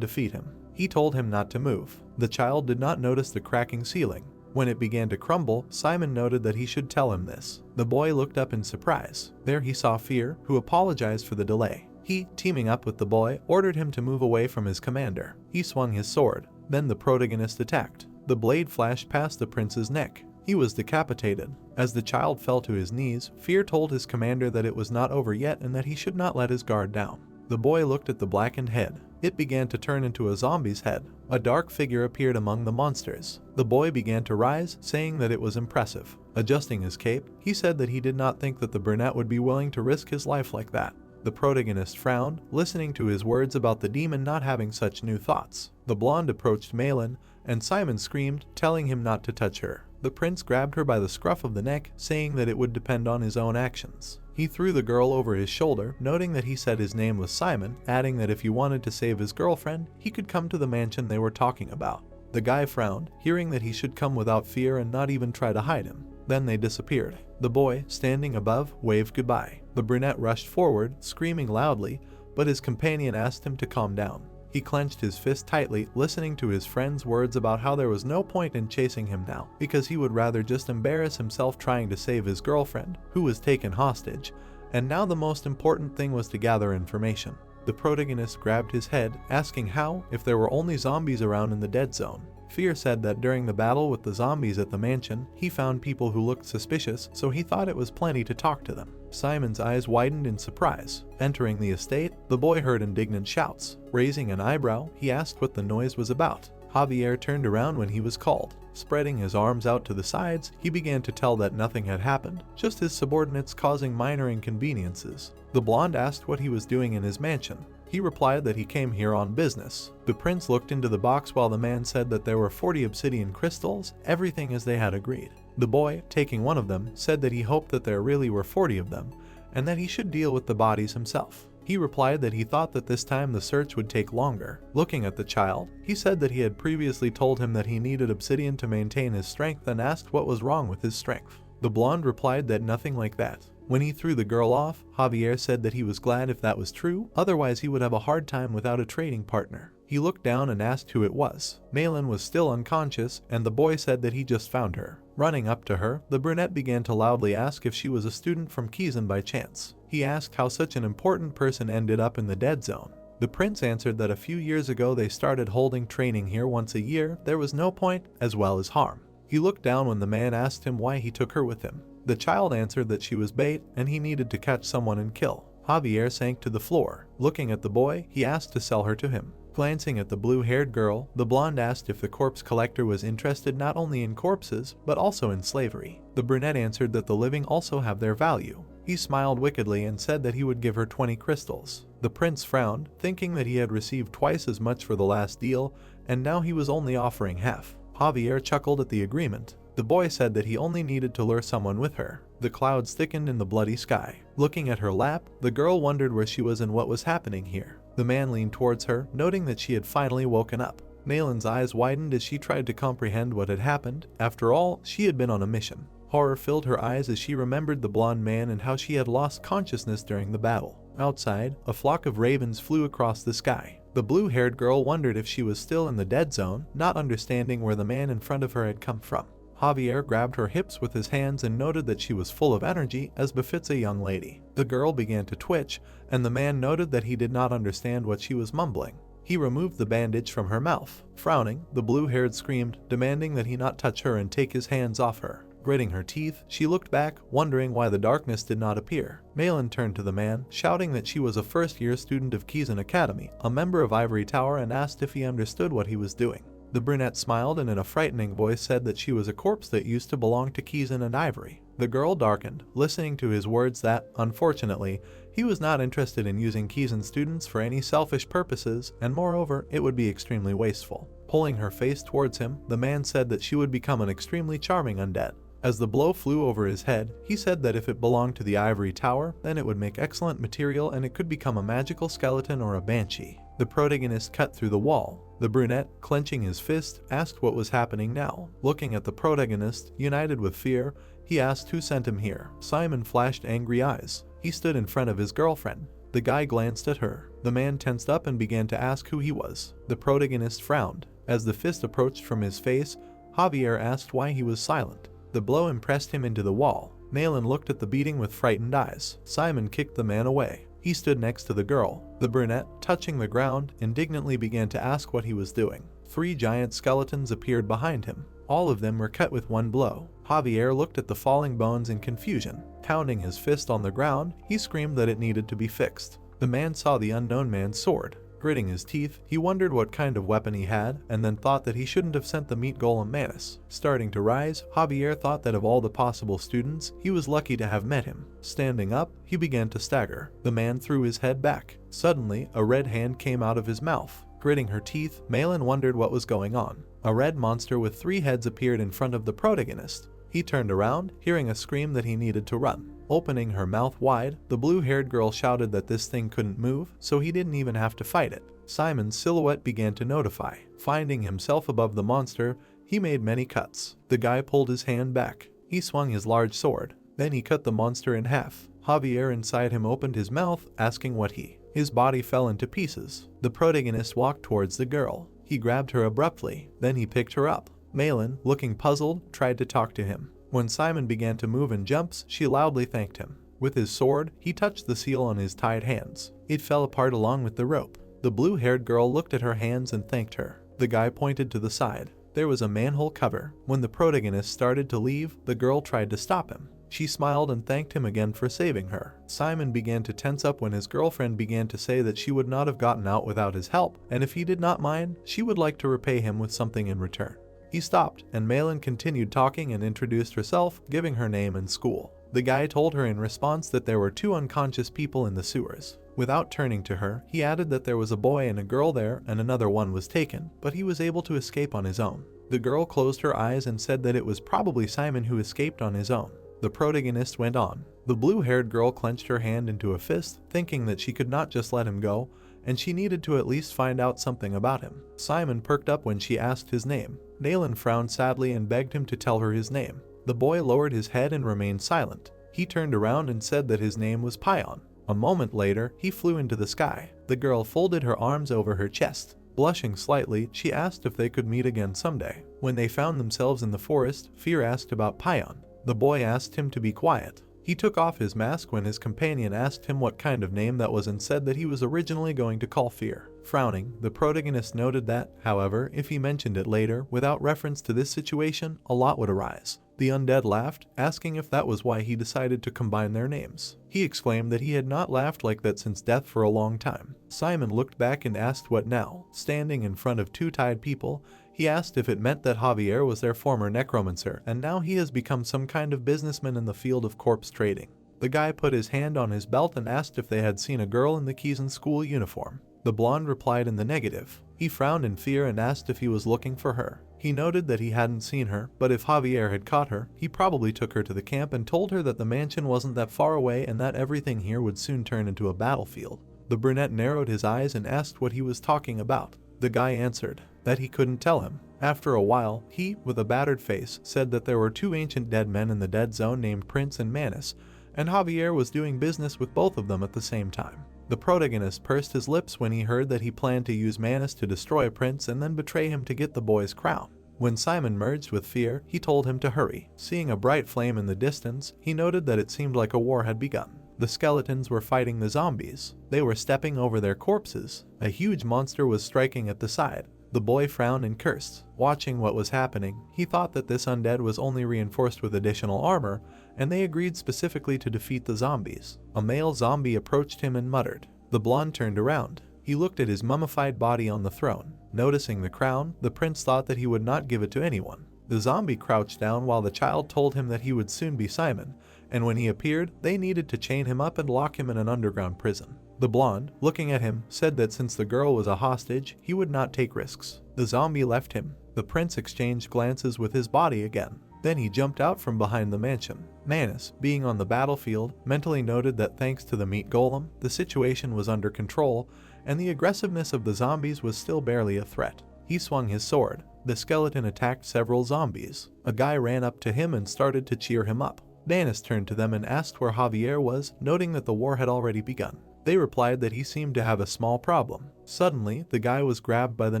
defeat him. He told him not to move. The child did not notice the cracking ceiling. When it began to crumble, Simon noted that he should tell him this. The boy looked up in surprise. There he saw Fear, who apologized for the delay. He, teaming up with the boy, ordered him to move away from his commander. He swung his sword. Then the protagonist attacked. The blade flashed past the prince's neck. He was decapitated. As the child fell to his knees, Fear told his commander that it was not over yet and that he should not let his guard down. The boy looked at the blackened head. It began to turn into a zombie's head. A dark figure appeared among the monsters. The boy began to rise, saying that it was impressive. Adjusting his cape, he said that he did not think that the brunette would be willing to risk his life like that. The protagonist frowned, listening to his words about the demon not having such new thoughts. The blonde approached Malin, and Simon screamed, telling him not to touch her. The prince grabbed her by the scruff of the neck, saying that it would depend on his own actions. He threw the girl over his shoulder, noting that he said his name was Simon, adding that if he wanted to save his girlfriend, he could come to the mansion they were talking about. The guy frowned, hearing that he should come without fear and not even try to hide him. Then they disappeared. The boy, standing above, waved goodbye. The brunette rushed forward, screaming loudly, but his companion asked him to calm down. He clenched his fist tightly, listening to his friend's words about how there was no point in chasing him now, because he would rather just embarrass himself trying to save his girlfriend, who was taken hostage, and now the most important thing was to gather information. The protagonist grabbed his head, asking how, if there were only zombies around in the dead zone. Fear said that during the battle with the zombies at the mansion, he found people who looked suspicious, so he thought it was plenty to talk to them. Simon's eyes widened in surprise. Entering the estate, the boy heard indignant shouts. Raising an eyebrow, he asked what the noise was about. Javier turned around when he was called. Spreading his arms out to the sides, he began to tell that nothing had happened, just his subordinates causing minor inconveniences. The blonde asked what he was doing in his mansion. He replied that he came here on business. The prince looked into the box while the man said that there were 40 obsidian crystals, everything as they had agreed. The boy, taking one of them, said that he hoped that there really were 40 of them, and that he should deal with the bodies himself. He replied that he thought that this time the search would take longer. Looking at the child, he said that he had previously told him that he needed obsidian to maintain his strength and asked what was wrong with his strength. The blonde replied that nothing like that. When he threw the girl off, Javier said that he was glad if that was true, otherwise he would have a hard time without a trading partner. He looked down and asked who it was. Malin was still unconscious, and the boy said that he just found her. Running up to her, the brunette began to loudly ask if she was a student from Kizan by chance. He asked how such an important person ended up in the dead zone. The prince answered that a few years ago they started holding training here once a year, there was no point as well as harm. He looked down when the man asked him why he took her with him. The child answered that she was bait and he needed to catch someone and kill. Javier sank to the floor. Looking at the boy, he asked to sell her to him. Glancing at the blue-haired girl, the blonde asked if the corpse collector was interested not only in corpses, but also in slavery. The brunette answered that the living also have their value. He smiled wickedly and said that he would give her 20 crystals. The prince frowned, thinking that he had received twice as much for the last deal, and now he was only offering half. Javier chuckled at the agreement. The boy said that he only needed to lure someone with her. The clouds thickened in the bloody sky. Looking at her lap, the girl wondered where she was and what was happening here. The man leaned towards her, noting that she had finally woken up. Malin's eyes widened as she tried to comprehend what had happened. After all, she had been on a mission. Horror filled her eyes as she remembered the blonde man and how she had lost consciousness during the battle. Outside, a flock of ravens flew across the sky. The blue-haired girl wondered if she was still in the dead zone, not understanding where the man in front of her had come from. Javier grabbed her hips with his hands and noted that she was full of energy, as befits a young lady. The girl began to twitch, and the man noted that he did not understand what she was mumbling. He removed the bandage from her mouth. Frowning, the blue-haired screamed, demanding that he not touch her and take his hands off her. Gritting her teeth, she looked back, wondering why the darkness did not appear. Malin turned to the man, shouting that she was a first-year student of Kizan Academy, a member of Ivory Tower, and asked if he understood what he was doing. The brunette smiled and in a frightening voice said that she was a corpse that used to belong to Kizan and Ivory. The girl darkened, listening to his words that, unfortunately, he was not interested in using Kizan students for any selfish purposes, and moreover, it would be extremely wasteful. Pulling her face towards him, the man said that she would become an extremely charming undead. As the blow flew over his head, he said that if it belonged to the Ivory Tower, then it would make excellent material and it could become a magical skeleton or a banshee. The protagonist cut through the wall. The brunette, clenching his fist, asked what was happening now. Looking at the protagonist, united with fear, he asked who sent him here. Simon flashed angry eyes. He stood in front of his girlfriend. The guy glanced at her. The man tensed up and began to ask who he was. The protagonist frowned. As the fist approached from his face, Javier asked why he was silent. The blow impressed him into the wall. Malin looked at the beating with frightened eyes. Simon kicked the man away. He stood next to the girl. The brunette, touching the ground, indignantly began to ask what he was doing. 3 giant skeletons appeared behind him. All of them were cut with one blow. Javier looked at the falling bones in confusion. Pounding his fist on the ground, he screamed that it needed to be fixed. The man saw the unknown man's sword. Gritting his teeth, he wondered what kind of weapon he had, and then thought that he shouldn't have sent the meat golem Manus. Starting to rise, Javier thought that of all the possible students, he was lucky to have met him. Standing up, he began to stagger. The man threw his head back. Suddenly, a red hand came out of his mouth. Gritting her teeth, Malin wondered what was going on. A red monster with 3 heads appeared in front of the protagonist. He turned around, hearing a scream that he needed to run. Opening her mouth wide, the blue-haired girl shouted that this thing couldn't move, so he didn't even have to fight it. Simon's silhouette began to notify. Finding himself above the monster, he made many cuts. The guy pulled his hand back. He swung his large sword. Then he cut the monster in half. Javier inside him opened his mouth, asking what His body fell into pieces. The protagonist walked towards the girl. He grabbed her abruptly. Then he picked her up. Malin, looking puzzled, tried to talk to him. When Simon began to move in jumps, she loudly thanked him. With his sword, he touched the seal on his tied hands. It fell apart along with the rope. The blue-haired girl looked at her hands and thanked her. The guy pointed to the side. There was a manhole cover. When the protagonist started to leave, the girl tried to stop him. She smiled and thanked him again for saving her. Simon began to tense up when his girlfriend began to say that she would not have gotten out without his help, and if he did not mind, she would like to repay him with something in return. He stopped, and Malin continued talking and introduced herself, giving her name and school. The guy told her in response that there were 2 unconscious people in the sewers. Without turning to her, he added that there was a boy and a girl there and another one was taken, but he was able to escape on his own. The girl closed her eyes and said that it was probably Simon who escaped on his own. The protagonist went on. The blue-haired girl clenched her hand into a fist, thinking that she could not just let him go, and she needed to at least find out something about him. Simon perked up when she asked his name. Malin frowned sadly and begged him to tell her his name. The boy lowered his head and remained silent. He turned around and said that his name was Pion. A moment later, he flew into the sky. The girl folded her arms over her chest. Blushing slightly, she asked if they could meet again someday. When they found themselves in the forest, Fear asked about Pion. The boy asked him to be quiet. He took off his mask when his companion asked him what kind of name that was and said that he was originally going to call Fear. Frowning, the protagonist noted that, however, if he mentioned it later, without reference to this situation, a lot would arise. The undead laughed, asking if that was why he decided to combine their names. He exclaimed that he had not laughed like that since death for a long time. Simon looked back and asked what now. Standing in front of 2 tied people, he asked if it meant that Javier was their former necromancer, and now he has become some kind of businessman in the field of corpse trading. The guy put his hand on his belt and asked if they had seen a girl in the Kizan school uniform. The blonde replied in the negative. He frowned in fear and asked if he was looking for her. He noted that he hadn't seen her, but if Javier had caught her, he probably took her to the camp and told her that the mansion wasn't that far away and that everything here would soon turn into a battlefield. The brunette narrowed his eyes and asked what he was talking about. The guy answered that he couldn't tell him. After a while, he, with a battered face, said that there were 2 ancient dead men in the dead zone named Prince and Manus, and Javier was doing business with both of them at the same time. The protagonist pursed his lips when he heard that he planned to use Manus to destroy Prince and then betray him to get the boy's crown. When Simon merged with Fear, he told him to hurry. Seeing a bright flame in the distance, he noted that it seemed like a war had begun. The skeletons were fighting the zombies. They were stepping over their corpses. A huge monster was striking at the side. The boy frowned and cursed. Watching what was happening, he thought that this undead was only reinforced with additional armor, and they agreed specifically to defeat the zombies. A male zombie approached him and muttered. The blonde turned around. He looked at his mummified body on the throne. Noticing the crown, the prince thought that he would not give it to anyone. The zombie crouched down while the child told him that he would soon be Simon, and when he appeared, they needed to chain him up and lock him in an underground prison. The blonde, looking at him, said that since the girl was a hostage, he would not take risks. The zombie left him. The prince exchanged glances with his body again. Then he jumped out from behind the mansion. Manus, being on the battlefield, mentally noted that thanks to the meat golem, the situation was under control, and the aggressiveness of the zombies was still barely a threat. He swung his sword. The skeleton attacked several zombies. A guy ran up to him and started to cheer him up. Manus turned to them and asked where Javier was, noting that the war had already begun. They replied that he seemed to have a small problem. Suddenly, the guy was grabbed by the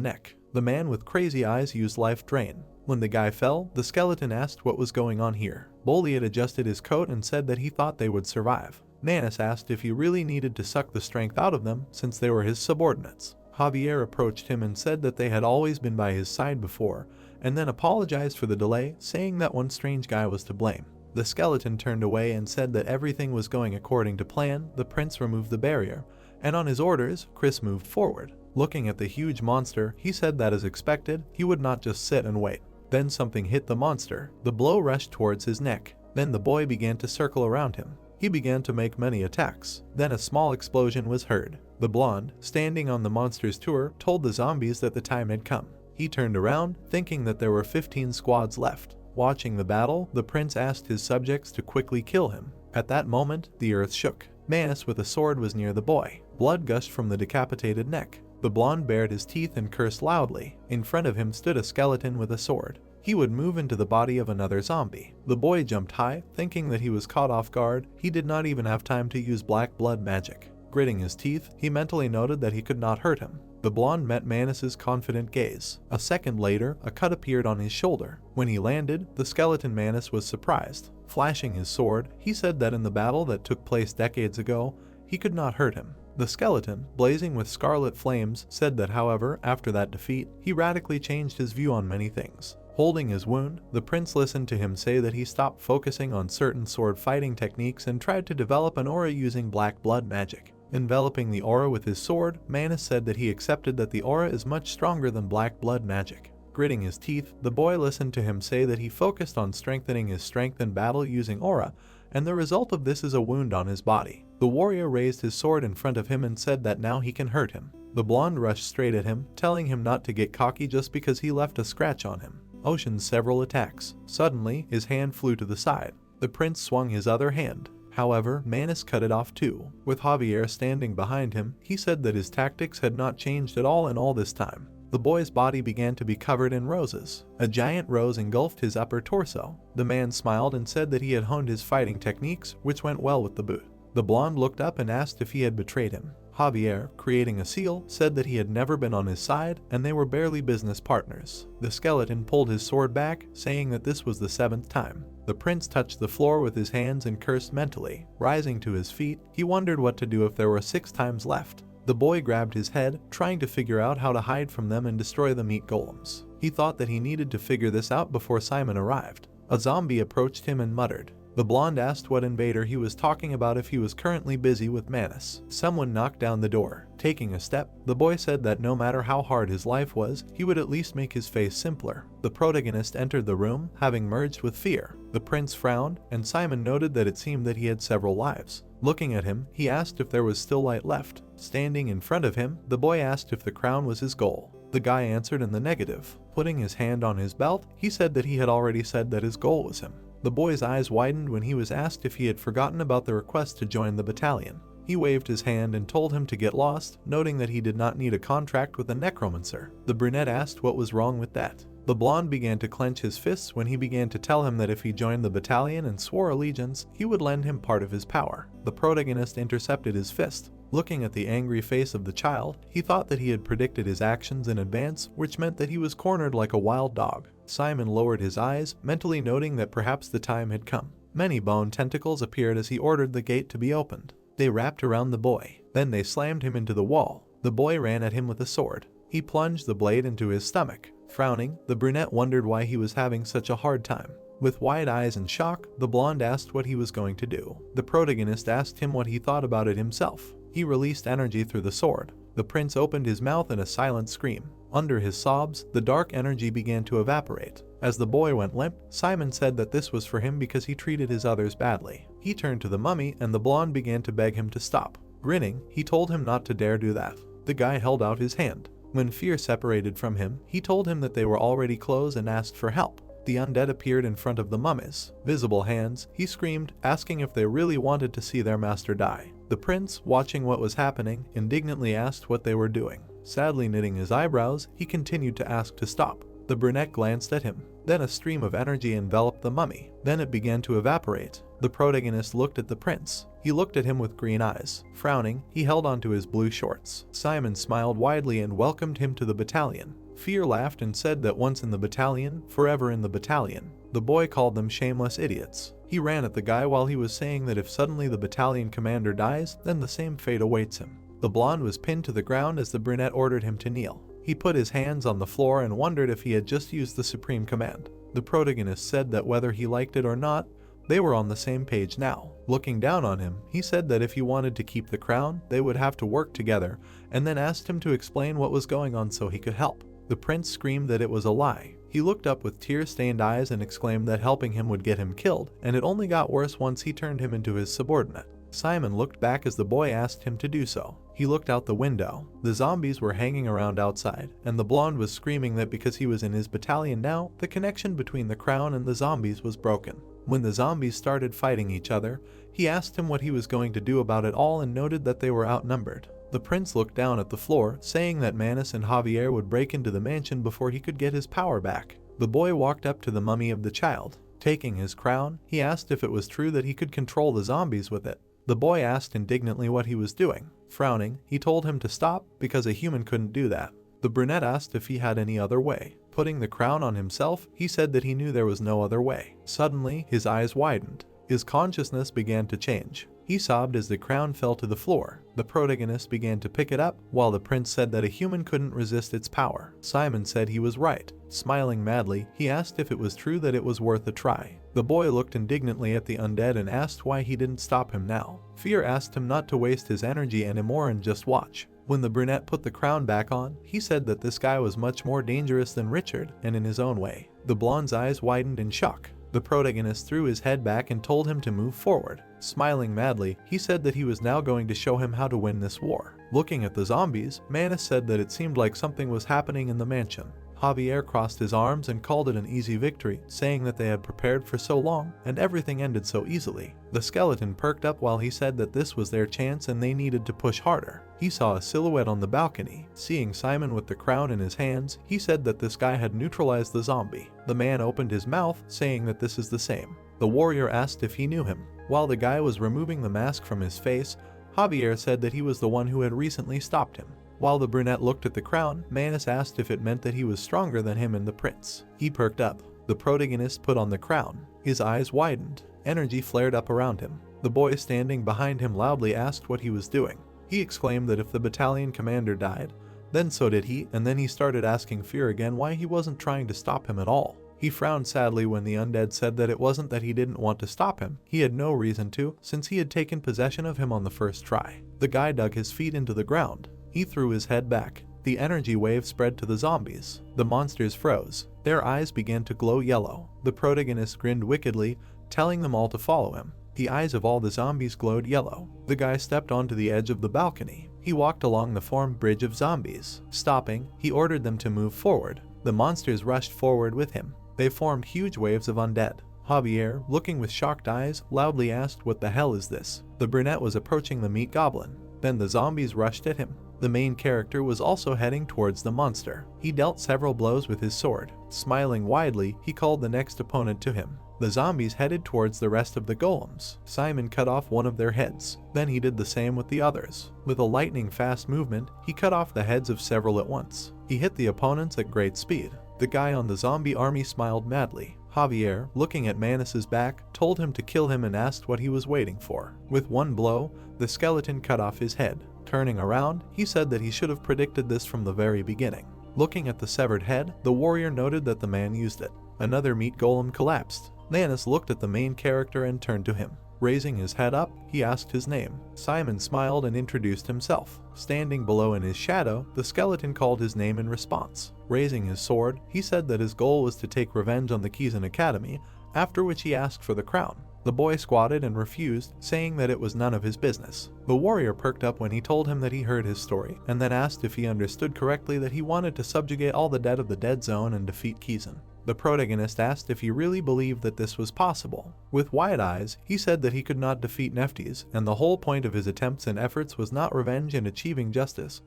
neck. The man with crazy eyes used life drain. When the guy fell, the skeleton asked what was going on here. Bolly had adjusted his coat and said that he thought they would survive. Manus asked if he really needed to suck the strength out of them since they were his subordinates. Javier approached him and said that they had always been by his side before, and then apologized for the delay, saying that one strange guy was to blame. The skeleton turned away and said that everything was going according to plan. The prince removed the barrier, and on his orders, Chris moved forward. Looking at the huge monster, he said that as expected, he would not just sit and wait. Then something hit the monster. The blow rushed towards his neck. Then the boy began to circle around him. He began to make many attacks. Then a small explosion was heard. The blonde, standing on the monster's tour, told the zombies that the time had come. He turned around, thinking that there were 15 squads left. Watching the battle, the prince asked his subjects to quickly kill him. At that moment, the earth shook. Manus with a sword was near the boy. Blood gushed from the decapitated neck. The blonde bared his teeth and cursed loudly. In front of him stood a skeleton with a sword. He would move into the body of another zombie. The boy jumped high, thinking that he was caught off guard. He did not even have time to use black blood magic. Gritting his teeth, he mentally noted that he could not hurt him. The blonde met Manus's confident gaze. A second later, a cut appeared on his shoulder. When he landed, the skeleton Manus was surprised. Flashing his sword, he said that in the battle that took place decades ago, he could not hurt him. The skeleton, blazing with scarlet flames, said that however, after that defeat, he radically changed his view on many things. Holding his wound, the prince listened to him say that he stopped focusing on certain sword fighting techniques and tried to develop an aura using black blood magic. Enveloping the aura with his sword, Manus said that he accepted that the aura is much stronger than black blood magic. Gritting his teeth, the boy listened to him say that he focused on strengthening his strength in battle using aura, and the result of this is a wound on his body. The warrior raised his sword in front of him and said that now he can hurt him. The blonde rushed straight at him, telling him not to get cocky just because he left a scratch on him. Ocean's several attacks. Suddenly, his hand flew to the side. The prince swung his other hand. However, Manus cut it off too. With Javier standing behind him, he said that his tactics had not changed at all in all this time. The boy's body began to be covered in roses. A giant rose engulfed his upper torso. The man smiled and said that he had honed his fighting techniques, which went well with the boot. The blonde looked up and asked if he had betrayed him. Javier, creating a seal, said that he had never been on his side and they were barely business partners. The skeleton pulled his sword back, saying that this was the 7th time. The prince touched the floor with his hands and cursed mentally. Rising to his feet, he wondered what to do if there were 6 times left. The boy grabbed his head, trying to figure out how to hide from them and destroy the meat golems. He thought that he needed to figure this out before Simon arrived. A zombie approached him and muttered. The blonde asked what invader he was talking about if he was currently busy with Manus. Someone knocked down the door. Taking a step, the boy said that no matter how hard his life was, he would at least make his face simpler. The protagonist entered the room, having merged with fear. The prince frowned, and Simon noted that it seemed that he had several lives. Looking at him, he asked if there was still light left. Standing in front of him, the boy asked if the crown was his goal. The guy answered in the negative. Putting his hand on his belt, he said that he had already said that his goal was him. The boy's eyes widened when he was asked if he had forgotten about the request to join the battalion. He waved his hand and told him to get lost, noting that he did not need a contract with a necromancer. The brunette asked what was wrong with that. The blonde began to clench his fists when he began to tell him that if he joined the battalion and swore allegiance, he would lend him part of his power. The protagonist intercepted his fist. Looking at the angry face of the child, he thought that he had predicted his actions in advance, which meant that he was cornered like a wild dog. Simon lowered his eyes, mentally noting that perhaps the time had come. Many bone tentacles appeared as he ordered the gate to be opened. They wrapped around the boy. Then they slammed him into the wall. The boy ran at him with a sword. He plunged the blade into his stomach. Frowning, the brunette wondered why he was having such a hard time. With wide eyes and shock, the blonde asked what he was going to do. The protagonist asked him what he thought about it himself. He released energy through the sword. The prince opened his mouth in a silent scream. Under his sobs, the dark energy began to evaporate. As the boy went limp, Simon said that this was for him because he treated his others badly. He turned to the mummy and the blonde began to beg him to stop. Grinning, he told him not to dare do that. The guy held out his hand. When fear separated from him, he told him that they were already close and asked for help. The undead appeared in front of the mummies. Visible hands, he screamed, asking if they really wanted to see their master die. The prince, watching what was happening, indignantly asked what they were doing. Sadly knitting his eyebrows, he continued to ask to stop. The brunette glanced at him. Then a stream of energy enveloped the mummy. Then it began to evaporate. The protagonist looked at the prince. He looked at him with green eyes. Frowning, he held onto his blue shorts. Simon smiled widely and welcomed him to the battalion. Fear laughed and said that once in the battalion, forever in the battalion. The boy called them shameless idiots. He ran at the guy while he was saying that if suddenly the battalion commander dies, then the same fate awaits him. The blonde was pinned to the ground as the brunette ordered him to kneel. He put his hands on the floor and wondered if he had just used the supreme command. The protagonist said that whether he liked it or not, they were on the same page now. Looking down on him, he said that if he wanted to keep the crown, they would have to work together, and then asked him to explain what was going on so he could help. The prince screamed that it was a lie. He looked up with tear-stained eyes and exclaimed that helping him would get him killed, and it only got worse once he turned him into his subordinate. Simon looked back as the boy asked him to do so. He looked out the window. The zombies were hanging around outside, and the blonde was screaming that because he was in his battalion now, the connection between the crown and the zombies was broken. When the zombies started fighting each other, he asked him what he was going to do about it all and noted that they were outnumbered. The prince looked down at the floor, saying that Manus and Javier would break into the mansion before he could get his power back. The boy walked up to the mummy of the child. Taking his crown, he asked if it was true that he could control the zombies with it. The boy asked indignantly what he was doing. Frowning, he told him to stop because a human couldn't do that. The brunette asked if he had any other way. Putting the crown on himself, he said that he knew there was no other way. Suddenly, his eyes widened. His consciousness began to change. He sobbed as the crown fell to the floor. The protagonist began to pick it up, while the prince said that a human couldn't resist its power. Simon said he was right. Smiling madly, he asked if it was true that it was worth a try. The boy looked indignantly at the undead and asked why he didn't stop him now. Fear asked him not to waste his energy anymore and just watch. When the brunette put the crown back on, he said that this guy was much more dangerous than Richard, and in his own way. The blonde's eyes widened in shock. The protagonist threw his head back and told him to move forward. Smiling madly, he said that he was now going to show him how to win this war. Looking at the zombies, Manus said that it seemed like something was happening in the mansion. Javier crossed his arms and called it an easy victory, saying that they had prepared for so long and everything ended so easily. The skeleton perked up while he said that this was their chance and they needed to push harder. He saw a silhouette on the balcony. Seeing Simon with the crown in his hands, he said that this guy had neutralized the zombie. The man opened his mouth, saying that this is the same. The warrior asked if he knew him. While the guy was removing the mask from his face, Javier said that he was the one who had recently stopped him. While the brunette looked at the crown, Manus asked if it meant that he was stronger than him and the prince. He perked up. The protagonist put on the crown. His eyes widened. Energy flared up around him. The boy standing behind him loudly asked what he was doing. He exclaimed that if the battalion commander died, then so did he, and then he started asking Fear again why he wasn't trying to stop him at all. He frowned sadly when the undead said that it wasn't that he didn't want to stop him. He had no reason to, since he had taken possession of him on the first try. The guy dug his feet into the ground. He threw his head back. The energy wave spread to the zombies. The monsters froze. Their eyes began to glow yellow. The protagonist grinned wickedly, telling them all to follow him. The eyes of all the zombies glowed yellow. The guy stepped onto the edge of the balcony. He walked along the formed bridge of zombies. Stopping, he ordered them to move forward. The monsters rushed forward with him. They formed huge waves of undead. Javier, looking with shocked eyes, loudly asked, "What the hell is this?" The brunette was approaching the meat goblin. Then the zombies rushed at him. The main character was also heading towards the monster. He dealt several blows with his sword. Smiling widely, he called the next opponent to him. The zombies headed towards the rest of the golems. Simon cut off one of their heads. Then he did the same with the others. With a lightning-fast movement, he cut off the heads of several at once. He hit the opponents at great speed. The guy on the zombie army smiled madly. Javier, looking at Manus's back, told him to kill him and asked what he was waiting for. With one blow, the skeleton cut off his head. Turning around, he said that he should have predicted this from the very beginning. Looking at the severed head, the warrior noted that the man used it. Another meat golem collapsed. Manus looked at the main character and turned to him. Raising his head up, he asked his name. Simon smiled and introduced himself. Standing below in his shadow, the skeleton called his name in response. Raising his sword, he said that his goal was to take revenge on the Kizan Academy, after which he asked for the crown. The boy squatted and refused, saying that it was none of his business. The warrior perked up when he told him that he heard his story, and then asked if he understood correctly that he wanted to subjugate all the dead of the dead zone and defeat Kizan. The protagonist asked if he really believed that this was possible. With wide eyes, he said that he could not defeat Nephtes, and the whole point of his attempts and efforts was not revenge and achieving justice,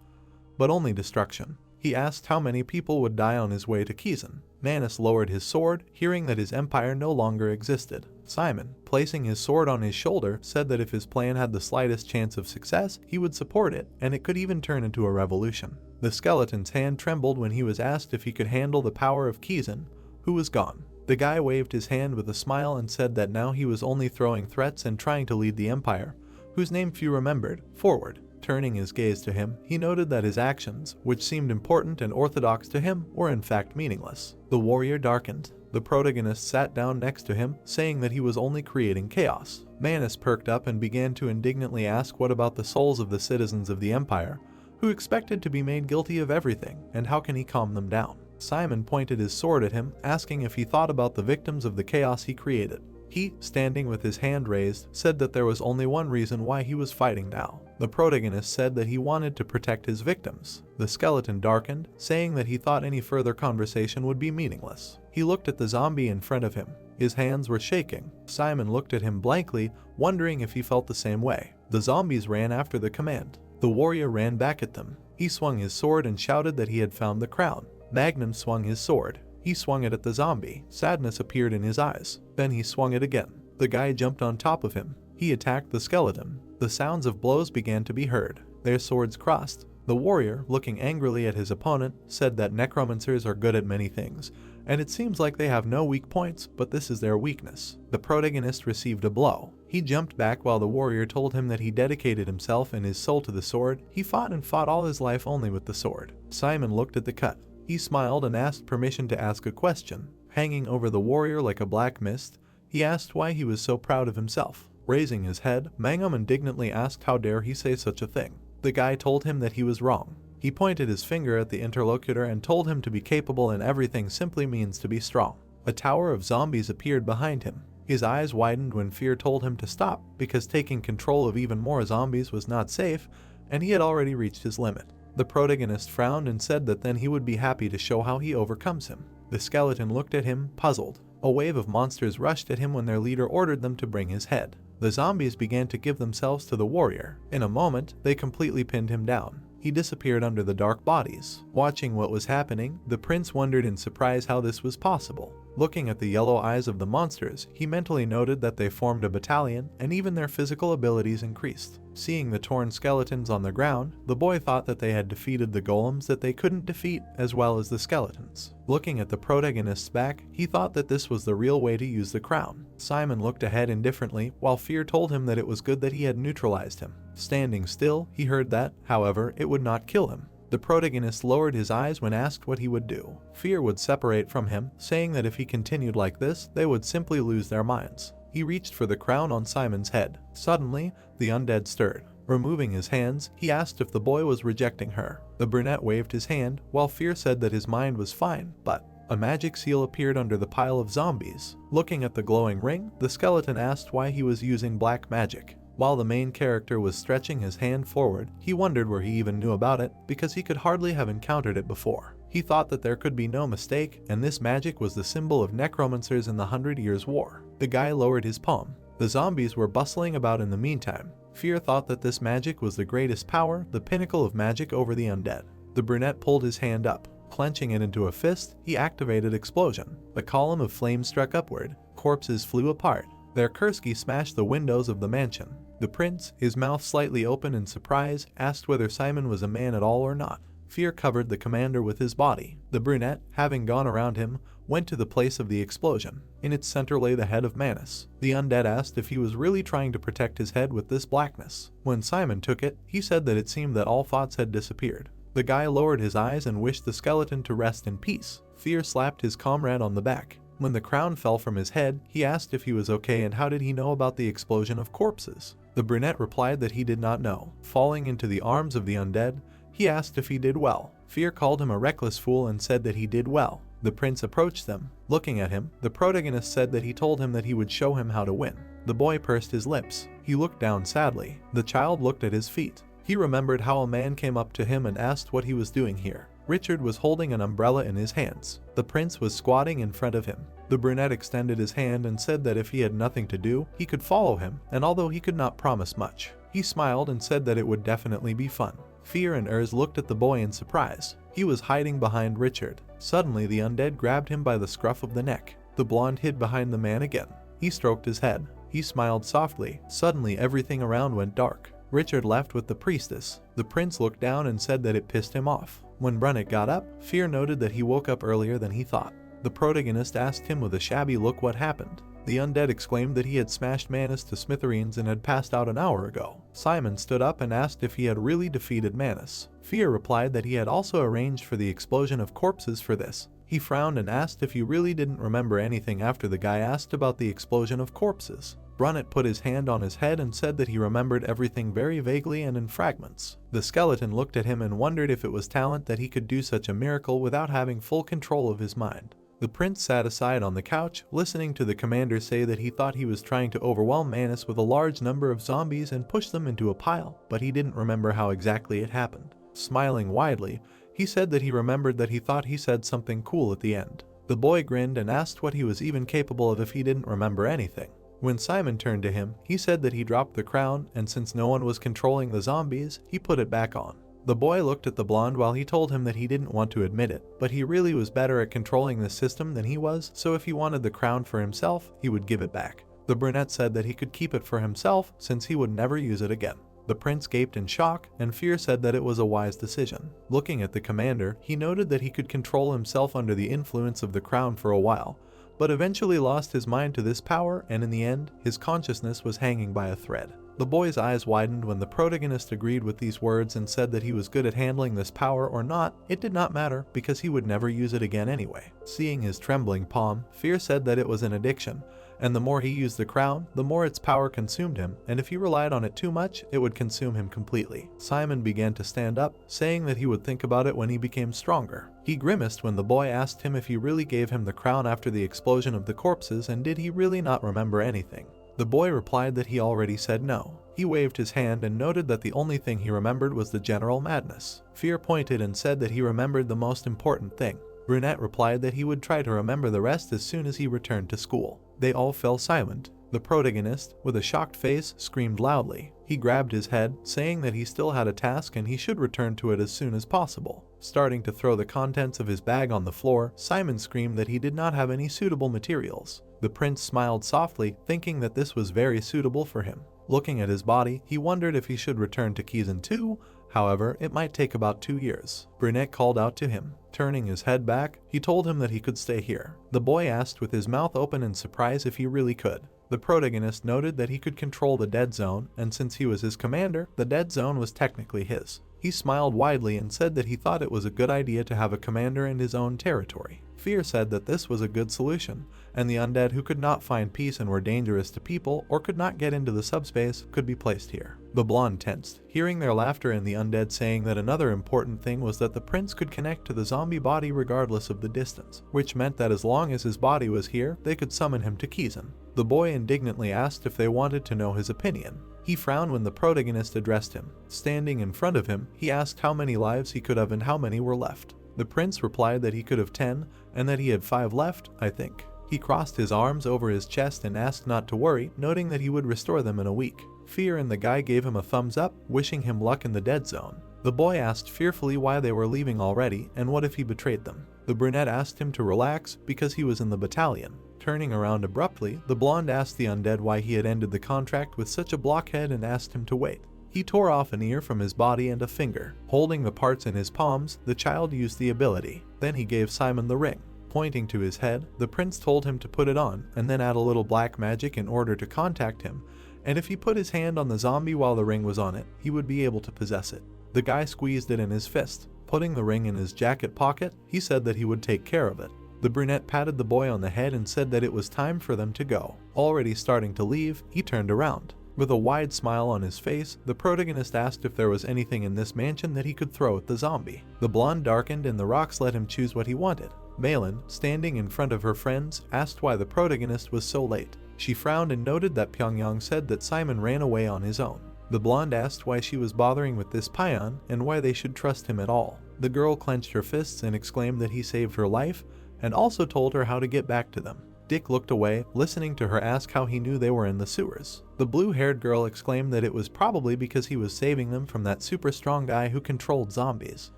but only destruction. He asked how many people would die on his way to Kizan. Manus lowered his sword, hearing that his empire no longer existed. Simon, placing his sword on his shoulder, said that if his plan had the slightest chance of success, he would support it, and it could even turn into a revolution. The skeleton's hand trembled when he was asked if he could handle the power of Kizan, who was gone. The guy waved his hand with a smile and said that now he was only throwing threats and trying to lead the empire, whose name few remembered, forward. Turning his gaze to him, he noted that his actions, which seemed important and orthodox to him, were in fact meaningless. The warrior darkened. The protagonist sat down next to him, saying that he was only creating chaos. Manus perked up and began to indignantly ask what about the souls of the citizens of the empire, who expected to be made guilty of everything, and how can he calm them down? Simon pointed his sword at him, asking if he thought about the victims of the chaos he created. He, standing with his hand raised, said that there was only one reason why he was fighting now. The protagonist said that he wanted to protect his victims. The skeleton darkened, saying that he thought any further conversation would be meaningless. He looked at the zombie in front of him. His hands were shaking. Simon looked at him blankly, wondering if he felt the same way. The zombies ran after the command. The warrior ran back at them. He swung his sword and shouted that he had found the crown. Magnum swung his sword. He swung it at the zombie. Sadness appeared in his eyes. Then he swung it again. The guy jumped on top of him. He attacked the skeleton. The sounds of blows began to be heard. Their swords crossed. The warrior, looking angrily at his opponent, said that necromancers are good at many things, and it seems like they have no weak points, but this is their weakness. The protagonist received a blow. He jumped back while the warrior told him that he dedicated himself and his soul to the sword. He fought and fought all his life only with the sword. Simon looked at the cut. He smiled and asked permission to ask a question. Hanging over the warrior like a black mist, he asked why he was so proud of himself. Raising his head, Manga indignantly asked how dare he say such a thing. The guy told him that he was wrong. He pointed his finger at the interlocutor and told him to be capable in everything simply means to be strong. A tower of zombies appeared behind him. His eyes widened when fear told him to stop, because taking control of even more zombies was not safe, and he had already reached his limit. The protagonist frowned and said that then he would be happy to show how he overcomes him. The skeleton looked at him, puzzled. A wave of monsters rushed at him when their leader ordered them to bring his head. The zombies began to give themselves to the warrior. In a moment, they completely pinned him down. He disappeared under the dark bodies. Watching what was happening, the prince wondered in surprise how this was possible. Looking at the yellow eyes of the monsters, he mentally noted that they formed a battalion, and even their physical abilities increased. Seeing the torn skeletons on the ground, the boy thought that they had defeated the golems that they couldn't defeat, as well as the skeletons. Looking at the protagonist's back, he thought that this was the real way to use the crown. Simon looked ahead indifferently, while fear told him that it was good that he had neutralized him. Standing still, he heard that, however, it would not kill him. The protagonist lowered his eyes when asked what he would do. Fear would separate from him, saying that if he continued like this, they would simply lose their minds. He reached for the crown on Simon's head. Suddenly, the undead stirred. Removing his hands, he asked if the boy was rejecting her. The brunette waved his hand, while Fear said that his mind was fine, but a magic seal appeared under the pile of zombies. Looking at the glowing ring, the skeleton asked why he was using black magic. While the main character was stretching his hand forward, he wondered where he even knew about it, because he could hardly have encountered it before. He thought that there could be no mistake, and this magic was the symbol of necromancers in the 100 Years' War. The guy lowered his palm. The zombies were bustling about in the meantime. Fear thought that this magic was the greatest power, the pinnacle of magic over the undead. The brunette pulled his hand up. Clenching it into a fist, he activated explosion. The column of flame struck upward. Corpses flew apart. Their Kursky smashed the windows of the mansion. The prince, his mouth slightly open in surprise, asked whether Simon was a man at all or not. Fear covered the commander with his body. The brunette, having gone around him, went to the place of the explosion. In its center lay the head of Manus. The undead asked if he was really trying to protect his head with this blackness. When Simon took it, he said that it seemed that all thoughts had disappeared. The guy lowered his eyes and wished the skeleton to rest in peace. Fear slapped his comrade on the back. When the crown fell from his head, he asked if he was okay and how did he know about the explosion of corpses. The brunette replied that he did not know. Falling into the arms of the undead, he asked if he did well. Fear called him a reckless fool and said that he did well. The prince approached them. Looking at him, the protagonist said that he told him that he would show him how to win. The boy pursed his lips. He looked down sadly. The child looked at his feet. He remembered how a man came up to him and asked what he was doing here. Richard was holding an umbrella in his hands. The prince was squatting in front of him. The brunette extended his hand and said that if he had nothing to do, he could follow him, and although he could not promise much, he smiled and said that it would definitely be fun. Fear and Urs looked at the boy in surprise. He was hiding behind Richard. Suddenly the undead grabbed him by the scruff of the neck. The blonde hid behind the man again. He stroked his head. He smiled softly. Suddenly everything around went dark. Richard left with the priestess. The prince looked down and said that it pissed him off. When Brunette got up, Fear noted that he woke up earlier than he thought. The protagonist asked him with a shabby look what happened. The undead exclaimed that he had smashed Manus to smithereens and had passed out an hour ago. Simon stood up and asked if he had really defeated Manus. Fear replied that he had also arranged for the explosion of corpses for this. He frowned and asked if he really didn't remember anything after the guy asked about the explosion of corpses. Brunette put his hand on his head and said that he remembered everything very vaguely and in fragments. The skeleton looked at him and wondered if it was talent that he could do such a miracle without having full control of his mind. The prince sat aside on the couch, listening to the commander say that he thought he was trying to overwhelm Manus with a large number of zombies and push them into a pile, but he didn't remember how exactly it happened. Smiling widely, he said that he remembered that he thought he said something cool at the end. The boy grinned and asked what he was even capable of if he didn't remember anything. When Simon turned to him, he said that he dropped the crown, and since no one was controlling the zombies, he put it back on. The boy looked at the blonde while he told him that he didn't want to admit it, but he really was better at controlling the system than he was, so if he wanted the crown for himself, he would give it back. The brunette said that he could keep it for himself since he would never use it again. The prince gaped in shock, and Fear said that it was a wise decision. Looking at the commander, he noted that he could control himself under the influence of the crown for a while, but eventually lost his mind to this power, and in the end, his consciousness was hanging by a thread. The boy's eyes widened when the protagonist agreed with these words and said that he was good at handling this power or not, it did not matter because he would never use it again anyway. Seeing his trembling palm, Fear said that it was an addiction, and the more he used the crown, the more its power consumed him, and if he relied on it too much, it would consume him completely. Simon began to stand up, saying that he would think about it when he became stronger. He grimaced when the boy asked him if he really gave him the crown after the explosion of the corpses and did he really not remember anything. The boy replied that he already said no. He waved his hand and noted that the only thing he remembered was the general madness. Fear pointed and said that he remembered the most important thing. Brunette replied that he would try to remember the rest as soon as he returned to school. They all fell silent. The protagonist, with a shocked face, screamed loudly. He grabbed his head, saying that he still had a task and he should return to it as soon as possible. Starting to throw the contents of his bag on the floor, Simon screamed that he did not have any suitable materials. The prince smiled softly, thinking that this was very suitable for him. Looking at his body, he wondered if he should return to Kizan too. However, it might take about 2 years. Brunette called out to him. Turning his head back, he told him that he could stay here. The boy asked with his mouth open in surprise if he really could. The protagonist noted that he could control the dead zone, and since he was his commander, the dead zone was technically his. He smiled widely and said that he thought it was a good idea to have a commander in his own territory. Fear said that this was a good solution, and the undead who could not find peace and were dangerous to people or could not get into the subspace could be placed here. The blonde tensed, hearing their laughter and the undead saying that another important thing was that the prince could connect to the zombie body regardless of the distance, which meant that as long as his body was here, they could summon him to Kizan. The boy indignantly asked if they wanted to know his opinion. He frowned when the protagonist addressed him. Standing in front of him, he asked how many lives he could have and how many were left. The prince replied that he could have 10, and that he had 5 left, I think. He crossed his arms over his chest and asked not to worry, noting that he would restore them in a week. Fear and the guy gave him a thumbs up, wishing him luck in the dead zone. The boy asked fearfully why they were leaving already, and what if he betrayed them. The brunette asked him to relax, because he was in the battalion. Turning around abruptly, the blonde asked the undead why he had ended the contract with such a blockhead and asked him to wait. He tore off an ear from his body and a finger. Holding the parts in his palms, the child used the ability. Then he gave Simon the ring. Pointing to his head, the prince told him to put it on and then add a little black magic in order to contact him, and if he put his hand on the zombie while the ring was on it, he would be able to possess it. The guy squeezed it in his fist. Putting the ring in his jacket pocket, he said that he would take care of it. The brunette patted the boy on the head and said that it was time for them to go. Already starting to leave, he turned around. With a wide smile on his face, the protagonist asked if there was anything in this mansion that he could throw at the zombie. The blonde darkened and the rocks let him choose what he wanted. Malin, standing in front of her friends, asked why the protagonist was so late. She frowned and noted that Pyongyang said that Simon ran away on his own. The blonde asked why she was bothering with this Payan and why they should trust him at all. The girl clenched her fists and exclaimed that he saved her life and also told her how to get back to them. Dick looked away, listening to her ask how he knew they were in the sewers. The blue-haired girl exclaimed that it was probably because he was saving them from that super strong guy who controlled zombies.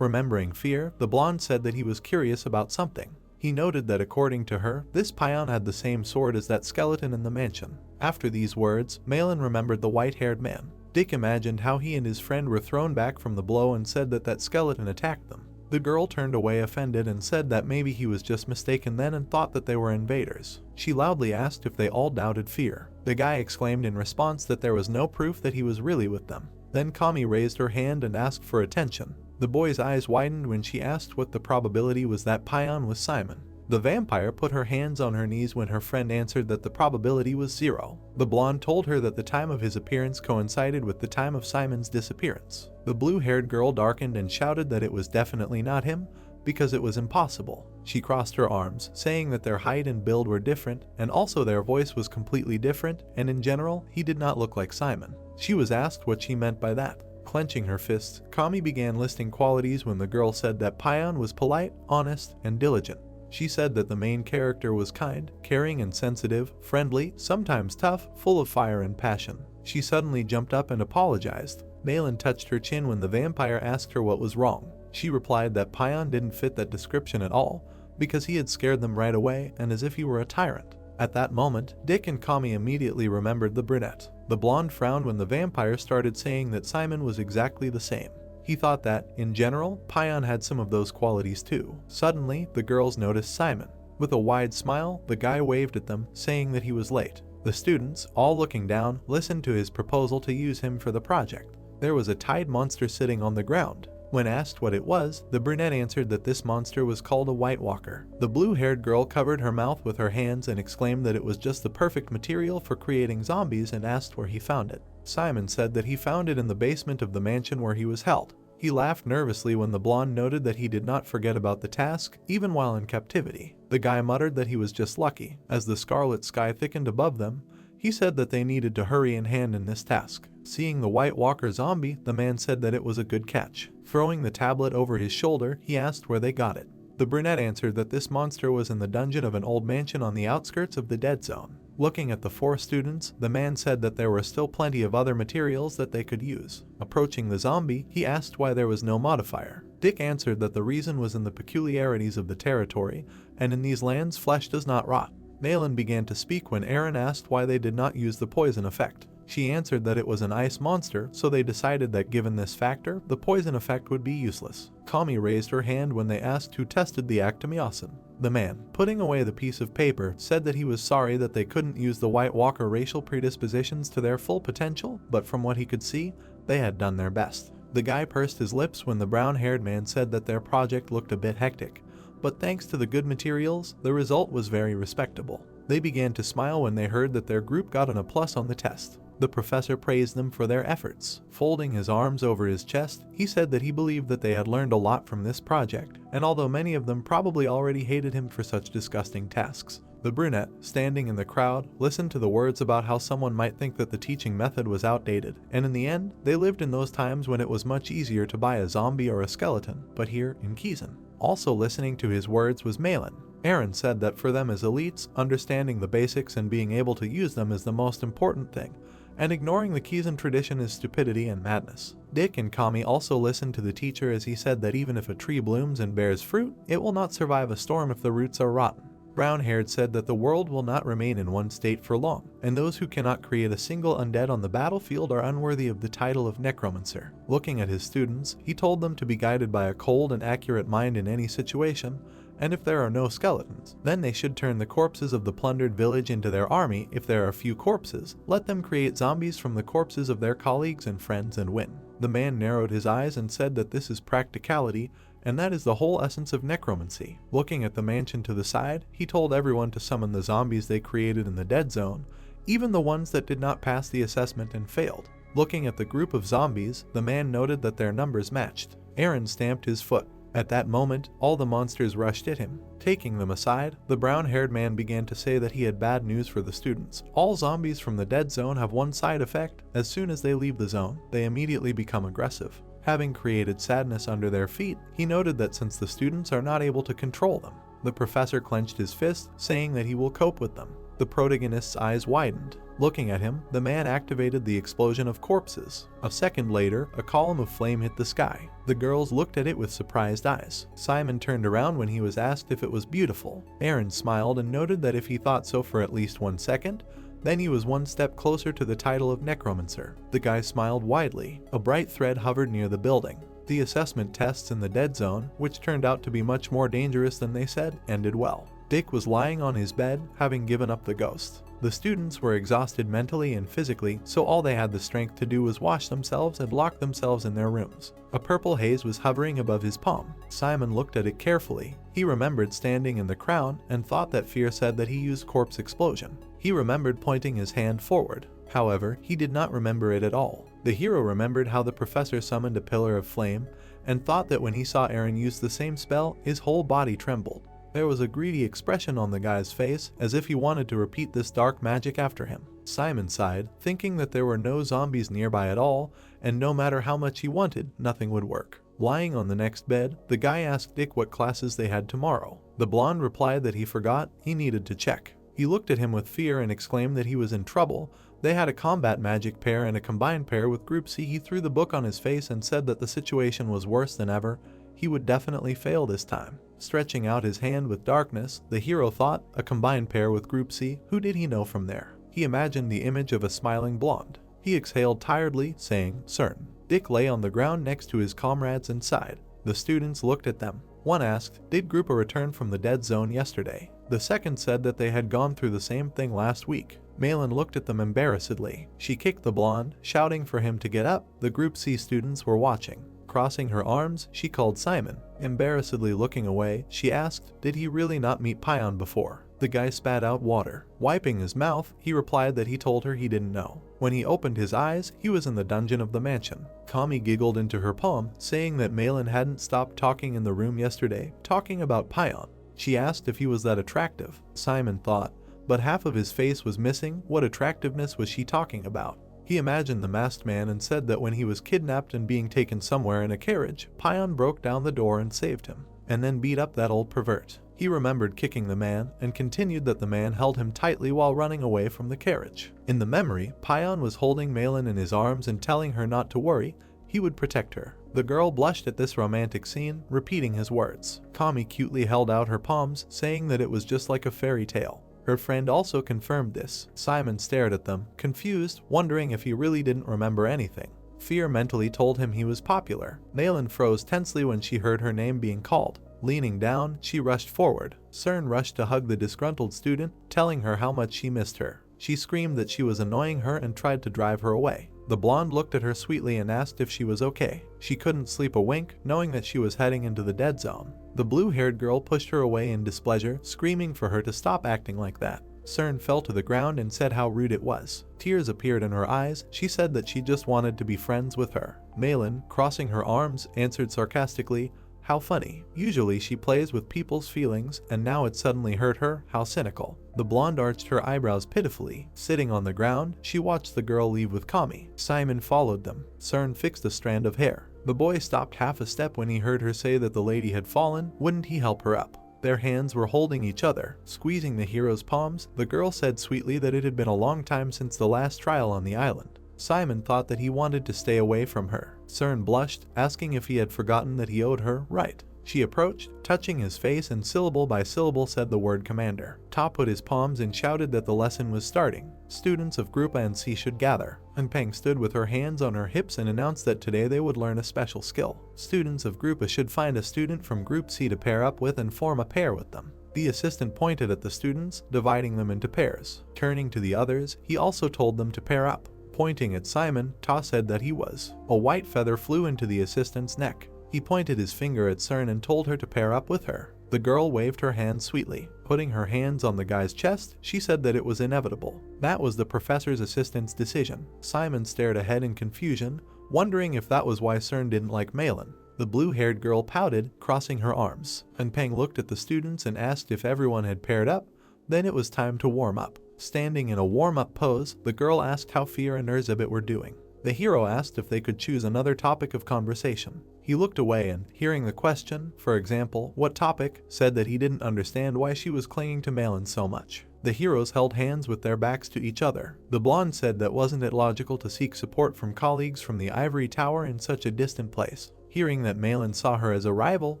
Remembering fear, the blonde said that he was curious about something. He noted that according to her, this Payan had the same sword as that skeleton in the mansion. After these words, Malin remembered the white-haired man. Dick imagined how he and his friend were thrown back from the blow and said that that skeleton attacked them. The girl turned away offended and said that maybe he was just mistaken then and thought that they were invaders. She loudly asked if they all doubted fear. The guy exclaimed in response that there was no proof that he was really with them. Then Kami raised her hand and asked for attention. The boy's eyes widened when she asked what the probability was that Payan was Simon. The vampire put her hands on her knees when her friend answered that the probability was 0. The blonde told her that the time of his appearance coincided with the time of Simon's disappearance. The blue-haired girl darkened and shouted that it was definitely not him, because it was impossible. She crossed her arms, saying that their height and build were different, and also their voice was completely different, and in general, he did not look like Simon. She was asked what she meant by that. Clenching her fists, Kami began listing qualities when the girl said that Payan was polite, honest, and diligent. She said that the main character was kind, caring and sensitive, friendly, sometimes tough, full of fire and passion. She suddenly jumped up and apologized. Malin touched her chin when the vampire asked her what was wrong. She replied that Payan didn't fit that description at all, because he had scared them right away and as if he were a tyrant. At that moment, Dick and Kami immediately remembered the brunette. The blonde frowned when the vampire started saying that Simon was exactly the same. He thought that, in general, Payan had some of those qualities too. Suddenly, the girls noticed Simon. With a wide smile, the guy waved at them, saying that he was late. The students, all looking down, listened to his proposal to use him for the project. There was a tide monster sitting on the ground. When asked what it was, the brunette answered that this monster was called a White Walker. The blue-haired girl covered her mouth with her hands and exclaimed that it was just the perfect material for creating zombies and asked where he found it. Simon said that he found it in the basement of the mansion where he was held. He laughed nervously when the blonde noted that he did not forget about the task, even while in captivity. The guy muttered that he was just lucky. As the scarlet sky thickened above them, he said that they needed to hurry and hand in this task. Seeing the White Walker zombie, the man said that it was a good catch. Throwing the tablet over his shoulder, he asked where they got it. The brunette answered that this monster was in the dungeon of an old mansion on the outskirts of the dead zone. Looking at the 4 students, the man said that there were still plenty of other materials that they could use. Approaching the zombie, he asked why there was no modifier. Dick answered that the reason was in the peculiarities of the territory, and in these lands flesh does not rot. Malin began to speak when Aaron asked why they did not use the poison effect. She answered that it was an ice monster, so they decided that given this factor, the poison effect would be useless. Kami raised her hand when they asked who tested the actomyosin. The man, putting away the piece of paper, said that he was sorry that they couldn't use the White Walker racial predispositions to their full potential, but from what he could see, they had done their best. The guy pursed his lips when the brown-haired man said that their project looked a bit hectic, but thanks to the good materials, the result was very respectable. They began to smile when they heard that their group got an A+ on the test. The professor praised them for their efforts. Folding his arms over his chest, he said that he believed that they had learned a lot from this project, and although many of them probably already hated him for such disgusting tasks. The brunette, standing in the crowd, listened to the words about how someone might think that the teaching method was outdated, and in the end, they lived in those times when it was much easier to buy a zombie or a skeleton, but here in Kizan. Also listening to his words was Malin. Aaron said that for them as elites, understanding the basics and being able to use them is the most important thing, and ignoring the Kizan tradition is stupidity and madness. Dick and Kami also listened to the teacher as he said that even if a tree blooms and bears fruit, it will not survive a storm if the roots are rotten. Brown-haired said that the world will not remain in one state for long, and those who cannot create a single undead on the battlefield are unworthy of the title of Necromancer. Looking at his students, he told them to be guided by a cold and accurate mind in any situation, and if there are no skeletons, then they should turn the corpses of the plundered village into their army. If there are few corpses, let them create zombies from the corpses of their colleagues and friends and win. The man narrowed his eyes and said that this is practicality, and that is the whole essence of necromancy. Looking at the mansion to the side, he told everyone to summon the zombies they created in the dead zone, even the ones that did not pass the assessment and failed. Looking at the group of zombies, the man noted that their numbers matched. Aaron stamped his foot. At that moment, all the monsters rushed at him. Taking them aside, the brown-haired man began to say that he had bad news for the students. All zombies from the dead zone have one side effect. As soon as they leave the zone, they immediately become aggressive. Having created sadness under their feet, he noted that since the students are not able to control them, the professor clenched his fist, saying that he will cope with them. The protagonist's eyes widened. Looking at him, the man activated the explosion of corpses. A second later, a column of flame hit the sky. The girls looked at it with surprised eyes. Simon turned around when he was asked if it was beautiful. Aaron smiled and noted that if he thought so for at least 1 second, then he was one step closer to the title of Necromancer. The guy smiled widely. A bright thread hovered near the building. The assessment tests in the dead zone, which turned out to be much more dangerous than they said, ended well. Dick was lying on his bed, having given up the ghost. The students were exhausted mentally and physically, so all they had the strength to do was wash themselves and lock themselves in their rooms. A purple haze was hovering above his palm. Simon looked at it carefully. He remembered standing in the crown and thought that fear said that he used corpse explosion. He remembered pointing his hand forward. However, he did not remember it at all. The hero remembered how the professor summoned a pillar of flame and thought that when he saw Aaron use the same spell, his whole body trembled. There was a greedy expression on the guy's face, as if he wanted to repeat this dark magic after him. Simon sighed, thinking that there were no zombies nearby at all, and no matter how much he wanted, nothing would work. Lying on the next bed, the guy asked Dick what classes they had tomorrow. The blonde replied that he forgot, he needed to check. He looked at him with fear and exclaimed that he was in trouble. They had a combat magic pair and a combined pair with Group C. He threw the book on his face and said that the situation was worse than ever. He would definitely fail this time. Stretching out his hand with darkness, the hero thought, a combined pair with Group C, who did he know from there? He imagined the image of a smiling blonde. He exhaled tiredly, saying, certain. Dick lay on the ground next to his comrades and sighed. The students looked at them. One asked, did Group A return from the dead zone yesterday? The second said that they had gone through the same thing last week. Malin looked at them embarrassedly. She kicked the blonde, shouting for him to get up. The Group C students were watching. Crossing her arms, she called Simon. Embarrassedly looking away, she asked, did he really not meet Pion before? The guy spat out water. Wiping his mouth, he replied that he told her he didn't know. When he opened his eyes, he was in the dungeon of the mansion. Kami giggled into her palm, saying that Malin hadn't stopped talking in the room yesterday, talking about Pion. She asked if he was that attractive. Simon thought, but half of his face was missing. What attractiveness was she talking about? He imagined the masked man and said that when he was kidnapped and being taken somewhere in a carriage, Pion broke down the door and saved him, and then beat up that old pervert. He remembered kicking the man and continued that the man held him tightly while running away from the carriage. In the memory, Pion was holding Malin in his arms and telling her not to worry, he would protect her. The girl blushed at this romantic scene, repeating his words. Kami cutely held out her palms, saying that it was just like a fairy tale. Her friend also confirmed this. Simon stared at them, confused, wondering if he really didn't remember anything. Fear mentally told him he was popular. Malin froze tensely when she heard her name being called. Leaning down, she rushed forward. Cern rushed to hug the disgruntled student, telling her how much she missed her. She screamed that she was annoying her and tried to drive her away. The blonde looked at her sweetly and asked if she was okay. She couldn't sleep a wink, knowing that she was heading into the dead zone. The blue-haired girl pushed her away in displeasure, screaming for her to stop acting like that. Cern fell to the ground and said how rude it was. Tears appeared in her eyes. She said that she just wanted to be friends with her. Malin, crossing her arms, answered sarcastically, how funny. Usually she plays with people's feelings, and now it suddenly hurt her. How cynical. The blonde arched her eyebrows pitifully. Sitting on the ground, she watched the girl leave with Kami. Simon followed them. Cern fixed a strand of hair. The boy stopped half a step when he heard her say that the lady had fallen. Wouldn't he help her up? Their hands were holding each other, squeezing the hero's palms. The girl said sweetly that it had been a long time since the last trial on the island. Simon thought that he wanted to stay away from her. Cern blushed, asking if he had forgotten that he owed her. Right. She approached, touching his face and syllable by syllable said the word commander. Ta put his palms and shouted that the lesson was starting. Students of Group A and C should gather. Peng stood with her hands on her hips and announced that today they would learn a special skill. Students of Group A should find a student from Group C to pair up with and form a pair with them. The assistant pointed at the students, dividing them into pairs. Turning to the others, he also told them to pair up. Pointing at Simon, Ta said that he was. A white feather flew into the assistant's neck. He pointed his finger at Cern and told her to pair up with her. The girl waved her hand sweetly. Putting her hands on the guy's chest, she said that it was inevitable. That was the professor's assistant's decision. Simon stared ahead in confusion, wondering if that was why Cern didn't like Malin. The blue-haired girl pouted, crossing her arms. Peng looked at the students and asked if everyone had paired up. Then it was time to warm up. Standing in a warm-up pose, the girl asked how Fear and Erzabet were doing. The hero asked if they could choose another topic of conversation. He looked away and, hearing the question, for example, what topic, said that he didn't understand why she was clinging to Malin so much. The heroes held hands with their backs to each other. The blonde said that wasn't it logical to seek support from colleagues from the Ivory Tower in such a distant place. Hearing that Malin saw her as a rival,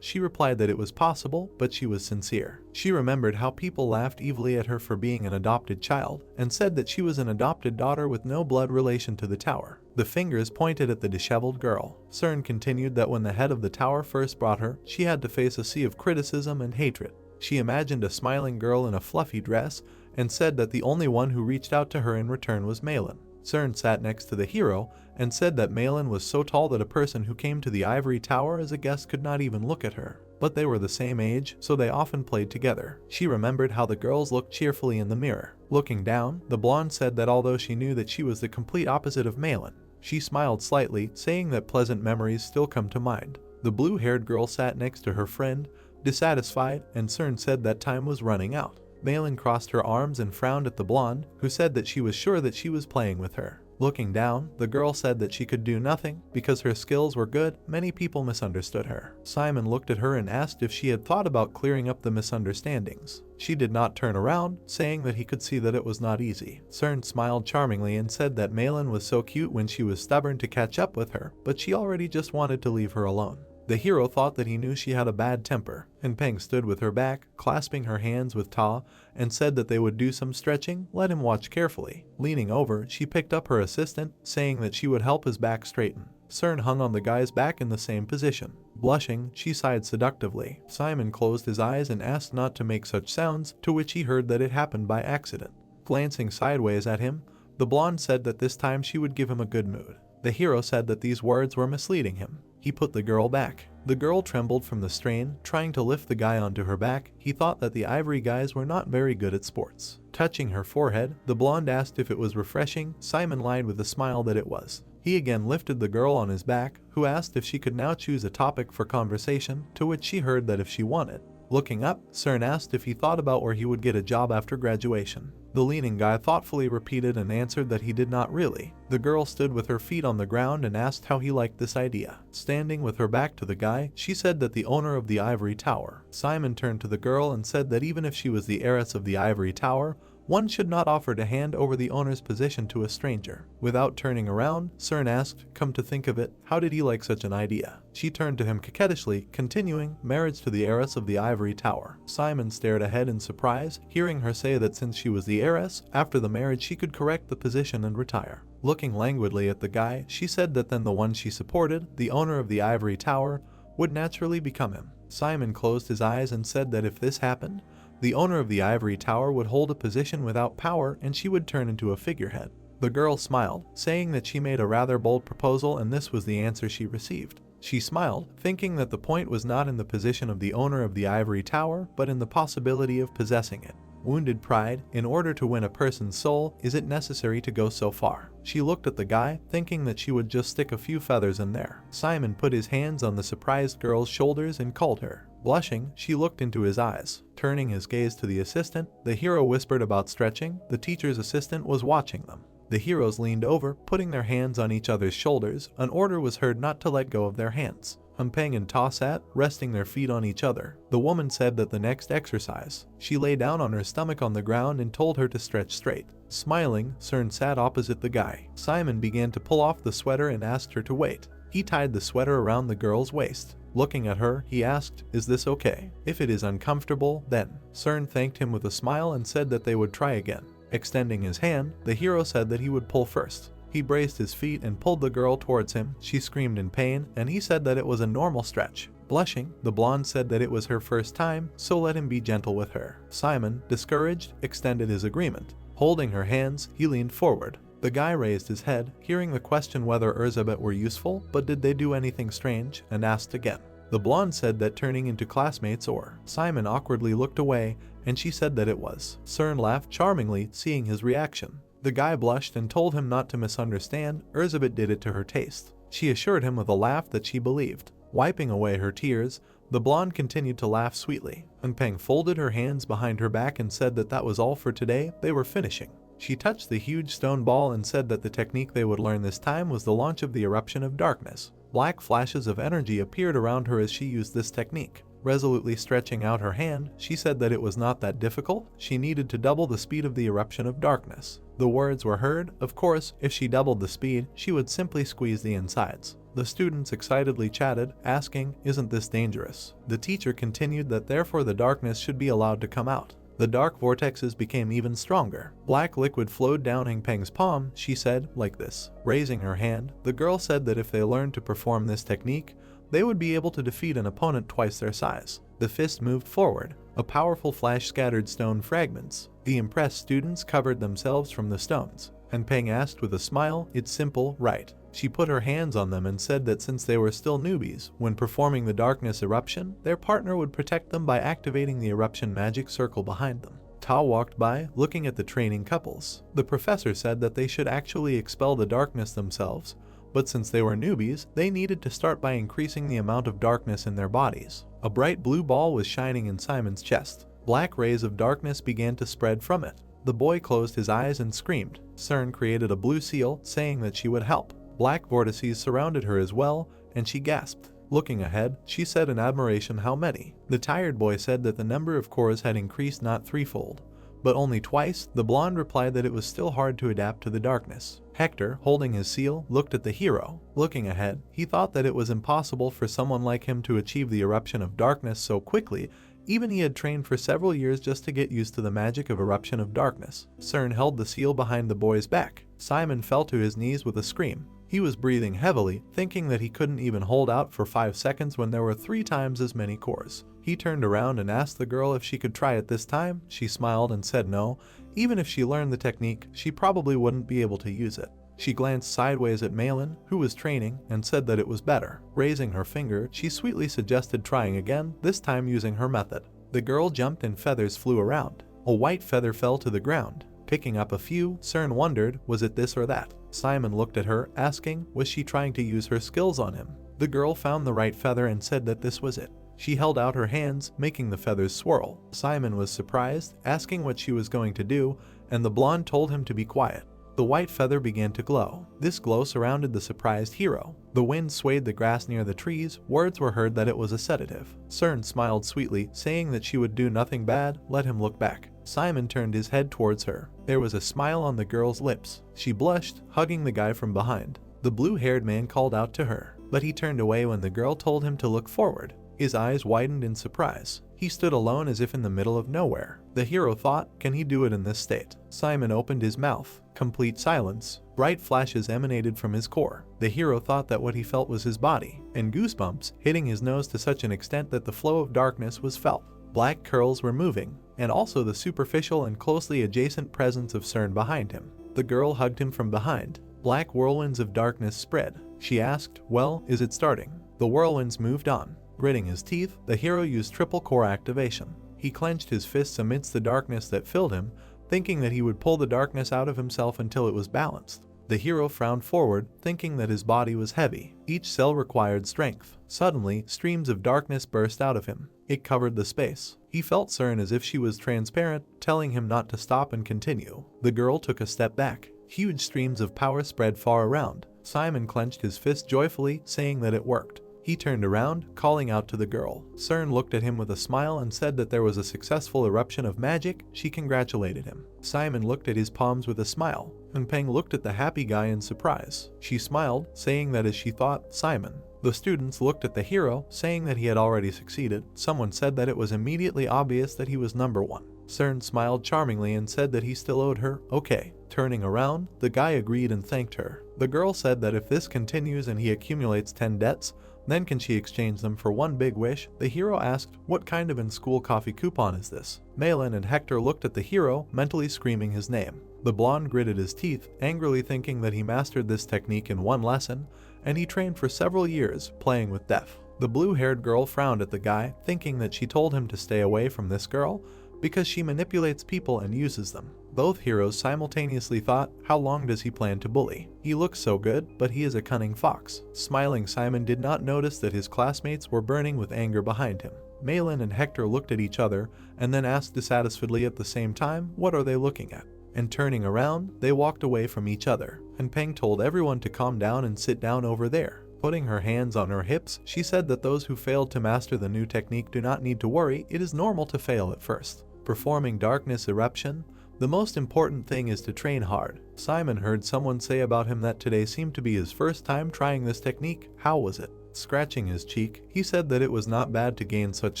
she replied that it was possible, but she was sincere. She remembered how people laughed evilly at her for being an adopted child, and said that she was an adopted daughter with no blood relation to the tower. The fingers pointed at the disheveled girl. Cern continued that when the head of the tower first brought her, she had to face a sea of criticism and hatred. She imagined a smiling girl in a fluffy dress, and said that the only one who reached out to her in return was Malin. Cern sat next to the hero and said that Malin was so tall that a person who came to the Ivory Tower as a guest could not even look at her. But they were the same age, so they often played together. She remembered how the girls looked cheerfully in the mirror. Looking down, the blonde said that although she knew that she was the complete opposite of Malin, she smiled slightly, saying that pleasant memories still come to mind. The blue-haired girl sat next to her friend, dissatisfied, and Cern said that time was running out. Malin crossed her arms and frowned at the blonde, who said that she was sure that she was playing with her. Looking down, the girl said that she could do nothing because her skills were good. Many people misunderstood her. Simon looked at her and asked if she had thought about clearing up the misunderstandings. She did not turn around, saying that he could see that it was not easy. Cern smiled charmingly and said that Malin was so cute when she was stubborn to catch up with her, but she already just wanted to leave her alone. The hero thought that he knew she had a bad temper, and Peng stood with her back, clasping her hands with Ta, and said that they would do some stretching. Let him watch carefully. Leaning over, she picked up her assistant, saying that she would help his back straighten. Cern hung on the guy's back in the same position. Blushing, she sighed seductively. Simon closed his eyes and asked not to make such sounds, to which he heard that it happened by accident. Glancing sideways at him, the blonde said that this time she would give him a good mood. The hero said that these words were misleading him. He put the girl back. The girl trembled from the strain, trying to lift the guy onto her back. He thought that the Ivory guys were not very good at sports. Touching her forehead, the blonde asked if it was refreshing. Simon lied with a smile that it was. He again lifted the girl on his back, who asked if she could now choose a topic for conversation, to which she heard that if she wanted. Looking up, Cern asked if he thought about where he would get a job after graduation. The leaning guy thoughtfully repeated and answered that he did not really. The girl stood with her feet on the ground and asked how he liked this idea. Standing with her back to the guy, she said that the owner of the Ivory Tower. Simon turned to the girl and said that even if she was the heiress of the Ivory Tower, one should not offer to hand over the owner's position to a stranger. Without turning around, Cern asked, come to think of it, how did he like such an idea? She turned to him coquettishly, continuing, marriage to the heiress of the Ivory Tower. Simon stared ahead in surprise, hearing her say that since she was the heiress, after the marriage she could correct the position and retire. Looking languidly at the guy, she said that then the one she supported, the owner of the Ivory Tower, would naturally become him. Simon closed his eyes and said that if this happened, the owner of the Ivory Tower would hold a position without power and she would turn into a figurehead. The girl smiled, saying that she made a rather bold proposal and this was the answer she received. She smiled, thinking that the point was not in the position of the owner of the Ivory Tower, but in the possibility of possessing it. Wounded pride, in order to win a person's soul, is it necessary to go so far? She looked at the guy, thinking that she would just stick a few feathers in there. Simon put his hands on the surprised girl's shoulders and called her. Blushing, she looked into his eyes. Turning his gaze to the assistant, the hero whispered about stretching. The teacher's assistant was watching them. The heroes leaned over, putting their hands on each other's shoulders. An order was heard not to let go of their hands. Peng and Ta sat, resting their feet on each other. The woman said that the next exercise, she lay down on her stomach on the ground and told her to stretch straight. Smiling, Cern sat opposite the guy. Simon began to pull off the sweater and asked her to wait. He tied the sweater around the girl's waist. Looking at her, he asked, "Is this okay? If it is uncomfortable, then." CERN thanked him with a smile and said that they would try again. Extending his hand, the hero said that he would pull first. He braced his feet and pulled the girl towards him. She screamed in pain, and he said that it was a normal stretch. Blushing, the blonde said that it was her first time, so let him be gentle with her. Simon, discouraged, extended his agreement. Holding her hands, he leaned forward. The guy raised his head, hearing the question whether Erzsébet were useful, but did they do anything strange, and asked again. The blonde said that turning into classmates or. Simon awkwardly looked away, and she said that it was. CERN laughed charmingly, seeing his reaction. The guy blushed and told him not to misunderstand, Erzsébet did it to her taste. She assured him with a laugh that she believed. Wiping away her tears, the blonde continued to laugh sweetly. Unpeng folded her hands behind her back and said that was all for today, they were finishing. She touched the huge stone ball and said that the technique they would learn this time was the launch of the eruption of darkness. Black flashes of energy appeared around her as she used this technique. Resolutely stretching out her hand, she said that it was not that difficult, she needed to double the speed of the eruption of darkness. The words were heard, of course, if she doubled the speed, she would simply squeeze the insides. The students excitedly chatted, asking, "Isn't this dangerous?" The teacher continued that therefore the darkness should be allowed to come out. The dark vortexes became even stronger. Black liquid flowed down Hingpeng's palm, she said, like this. Raising her hand, the girl said that if they learned to perform this technique, they would be able to defeat an opponent twice their size. The fist moved forward. A powerful flash scattered stone fragments. The impressed students covered themselves from the stones. And Peng asked with a smile, "It's simple, right?" She put her hands on them and said that since they were still newbies, when performing the darkness eruption, their partner would protect them by activating the eruption magic circle behind them. Ta walked by, looking at the training couples. The professor said that they should actually expel the darkness themselves, but since they were newbies, they needed to start by increasing the amount of darkness in their bodies. A bright blue ball was shining in Simon's chest. Black rays of darkness began to spread from it. The boy closed his eyes and screamed. CERN created a blue seal, saying that she would help. Black vortices surrounded her as well, and she gasped. Looking ahead, she said in admiration how many. The tired boy said that the number of cores had increased not threefold, but only twice. The blonde replied that it was still hard to adapt to the darkness. Hector, holding his seal, looked at the hero. Looking ahead, he thought that it was impossible for someone like him to achieve the eruption of darkness so quickly. Even he had trained for several years just to get used to the magic of eruption of darkness. CERN held the seal behind the boy's back. Simon fell to his knees with a scream. He was breathing heavily, thinking that he couldn't even hold out for 5 seconds when there were 3 times as many cores. He turned around and asked the girl if she could try it this time. She smiled and said no. Even if she learned the technique, she probably wouldn't be able to use it. She glanced sideways at Malin, who was training, and said that it was better. Raising her finger, she sweetly suggested trying again, this time using her method. The girl jumped and feathers flew around. A white feather fell to the ground. Picking up a few, CERN wondered, was it this or that? Simon looked at her, asking, was she trying to use her skills on him? The girl found the right feather and said that this was it. She held out her hands, making the feathers swirl. Simon was surprised, asking what she was going to do, and the blonde told him to be quiet. The white feather began to glow. This glow surrounded the surprised hero. The wind swayed the grass near the trees. Words were heard that it was a sedative. CERN smiled sweetly, saying that she would do nothing bad. Let him look back. Simon turned his head towards her. There was a smile on the girl's lips. She blushed, hugging the guy from behind. The blue-haired man called out to her, but he turned away when the girl told him to look forward. His eyes widened in surprise. He stood alone as if in the middle of nowhere. The hero thought, can he do it in this state? Simon opened his mouth. Complete silence. Bright flashes emanated from his core. The hero thought that what he felt was his body, and goosebumps, hitting his nose to such an extent that the flow of darkness was felt. Black curls were moving, and also the superficial and closely adjacent presence of CERN behind him. The girl hugged him from behind. Black whirlwinds of darkness spread. She asked, well, is it starting? The whirlwinds moved on. Gritting his teeth, the hero used triple core activation. He clenched his fists amidst the darkness that filled him, thinking that he would pull the darkness out of himself until it was balanced. The hero frowned forward, thinking that his body was heavy. Each cell required strength. Suddenly, streams of darkness burst out of him. It covered the space. He felt CERN as if she was transparent, telling him not to stop and continue. The girl took a step back. Huge streams of power spread far around. Simon clenched his fist joyfully, saying that it worked. He turned around, calling out to the girl. CERN looked at him with a smile and said that there was a successful eruption of magic. She congratulated him. Simon looked at his palms with a smile, and Peng looked at the happy guy in surprise. She smiled, saying that as she thought, Simon, The students looked at the hero, saying that he had already succeeded. Someone said that it was immediately obvious that he was number one. Cern smiled charmingly and said that he still owed her. Okay. Turning around, the guy agreed and thanked her. The girl said that if this continues and he accumulates 10 debts, then can she exchange them for one big wish? The hero asked, what kind of in-school coffee coupon is this? Malin and Hector looked at the hero, mentally screaming his name. The blonde gritted his teeth, angrily thinking that he mastered this technique in one lesson, and he trained for several years, playing with death. The blue-haired girl frowned at the guy, thinking that she told him to stay away from this girl, because she manipulates people and uses them. Both heroes simultaneously thought, how long does he plan to bully? He looks so good, but he is a cunning fox. Smiling Simon did not notice that his classmates were burning with anger behind him. Malin and Hector looked at each other, and then asked dissatisfiedly at the same time, what are they looking at? And turning around, they walked away from each other, and Peng told everyone to calm down and sit down over there. Putting her hands on her hips, she said that those who failed to master the new technique do not need to worry, it is normal to fail at first. Performing darkness eruption, the most important thing is to train hard. Simon heard someone say about him that today seemed to be his first time trying this technique. How was it? Scratching his cheek, he said that it was not bad to gain such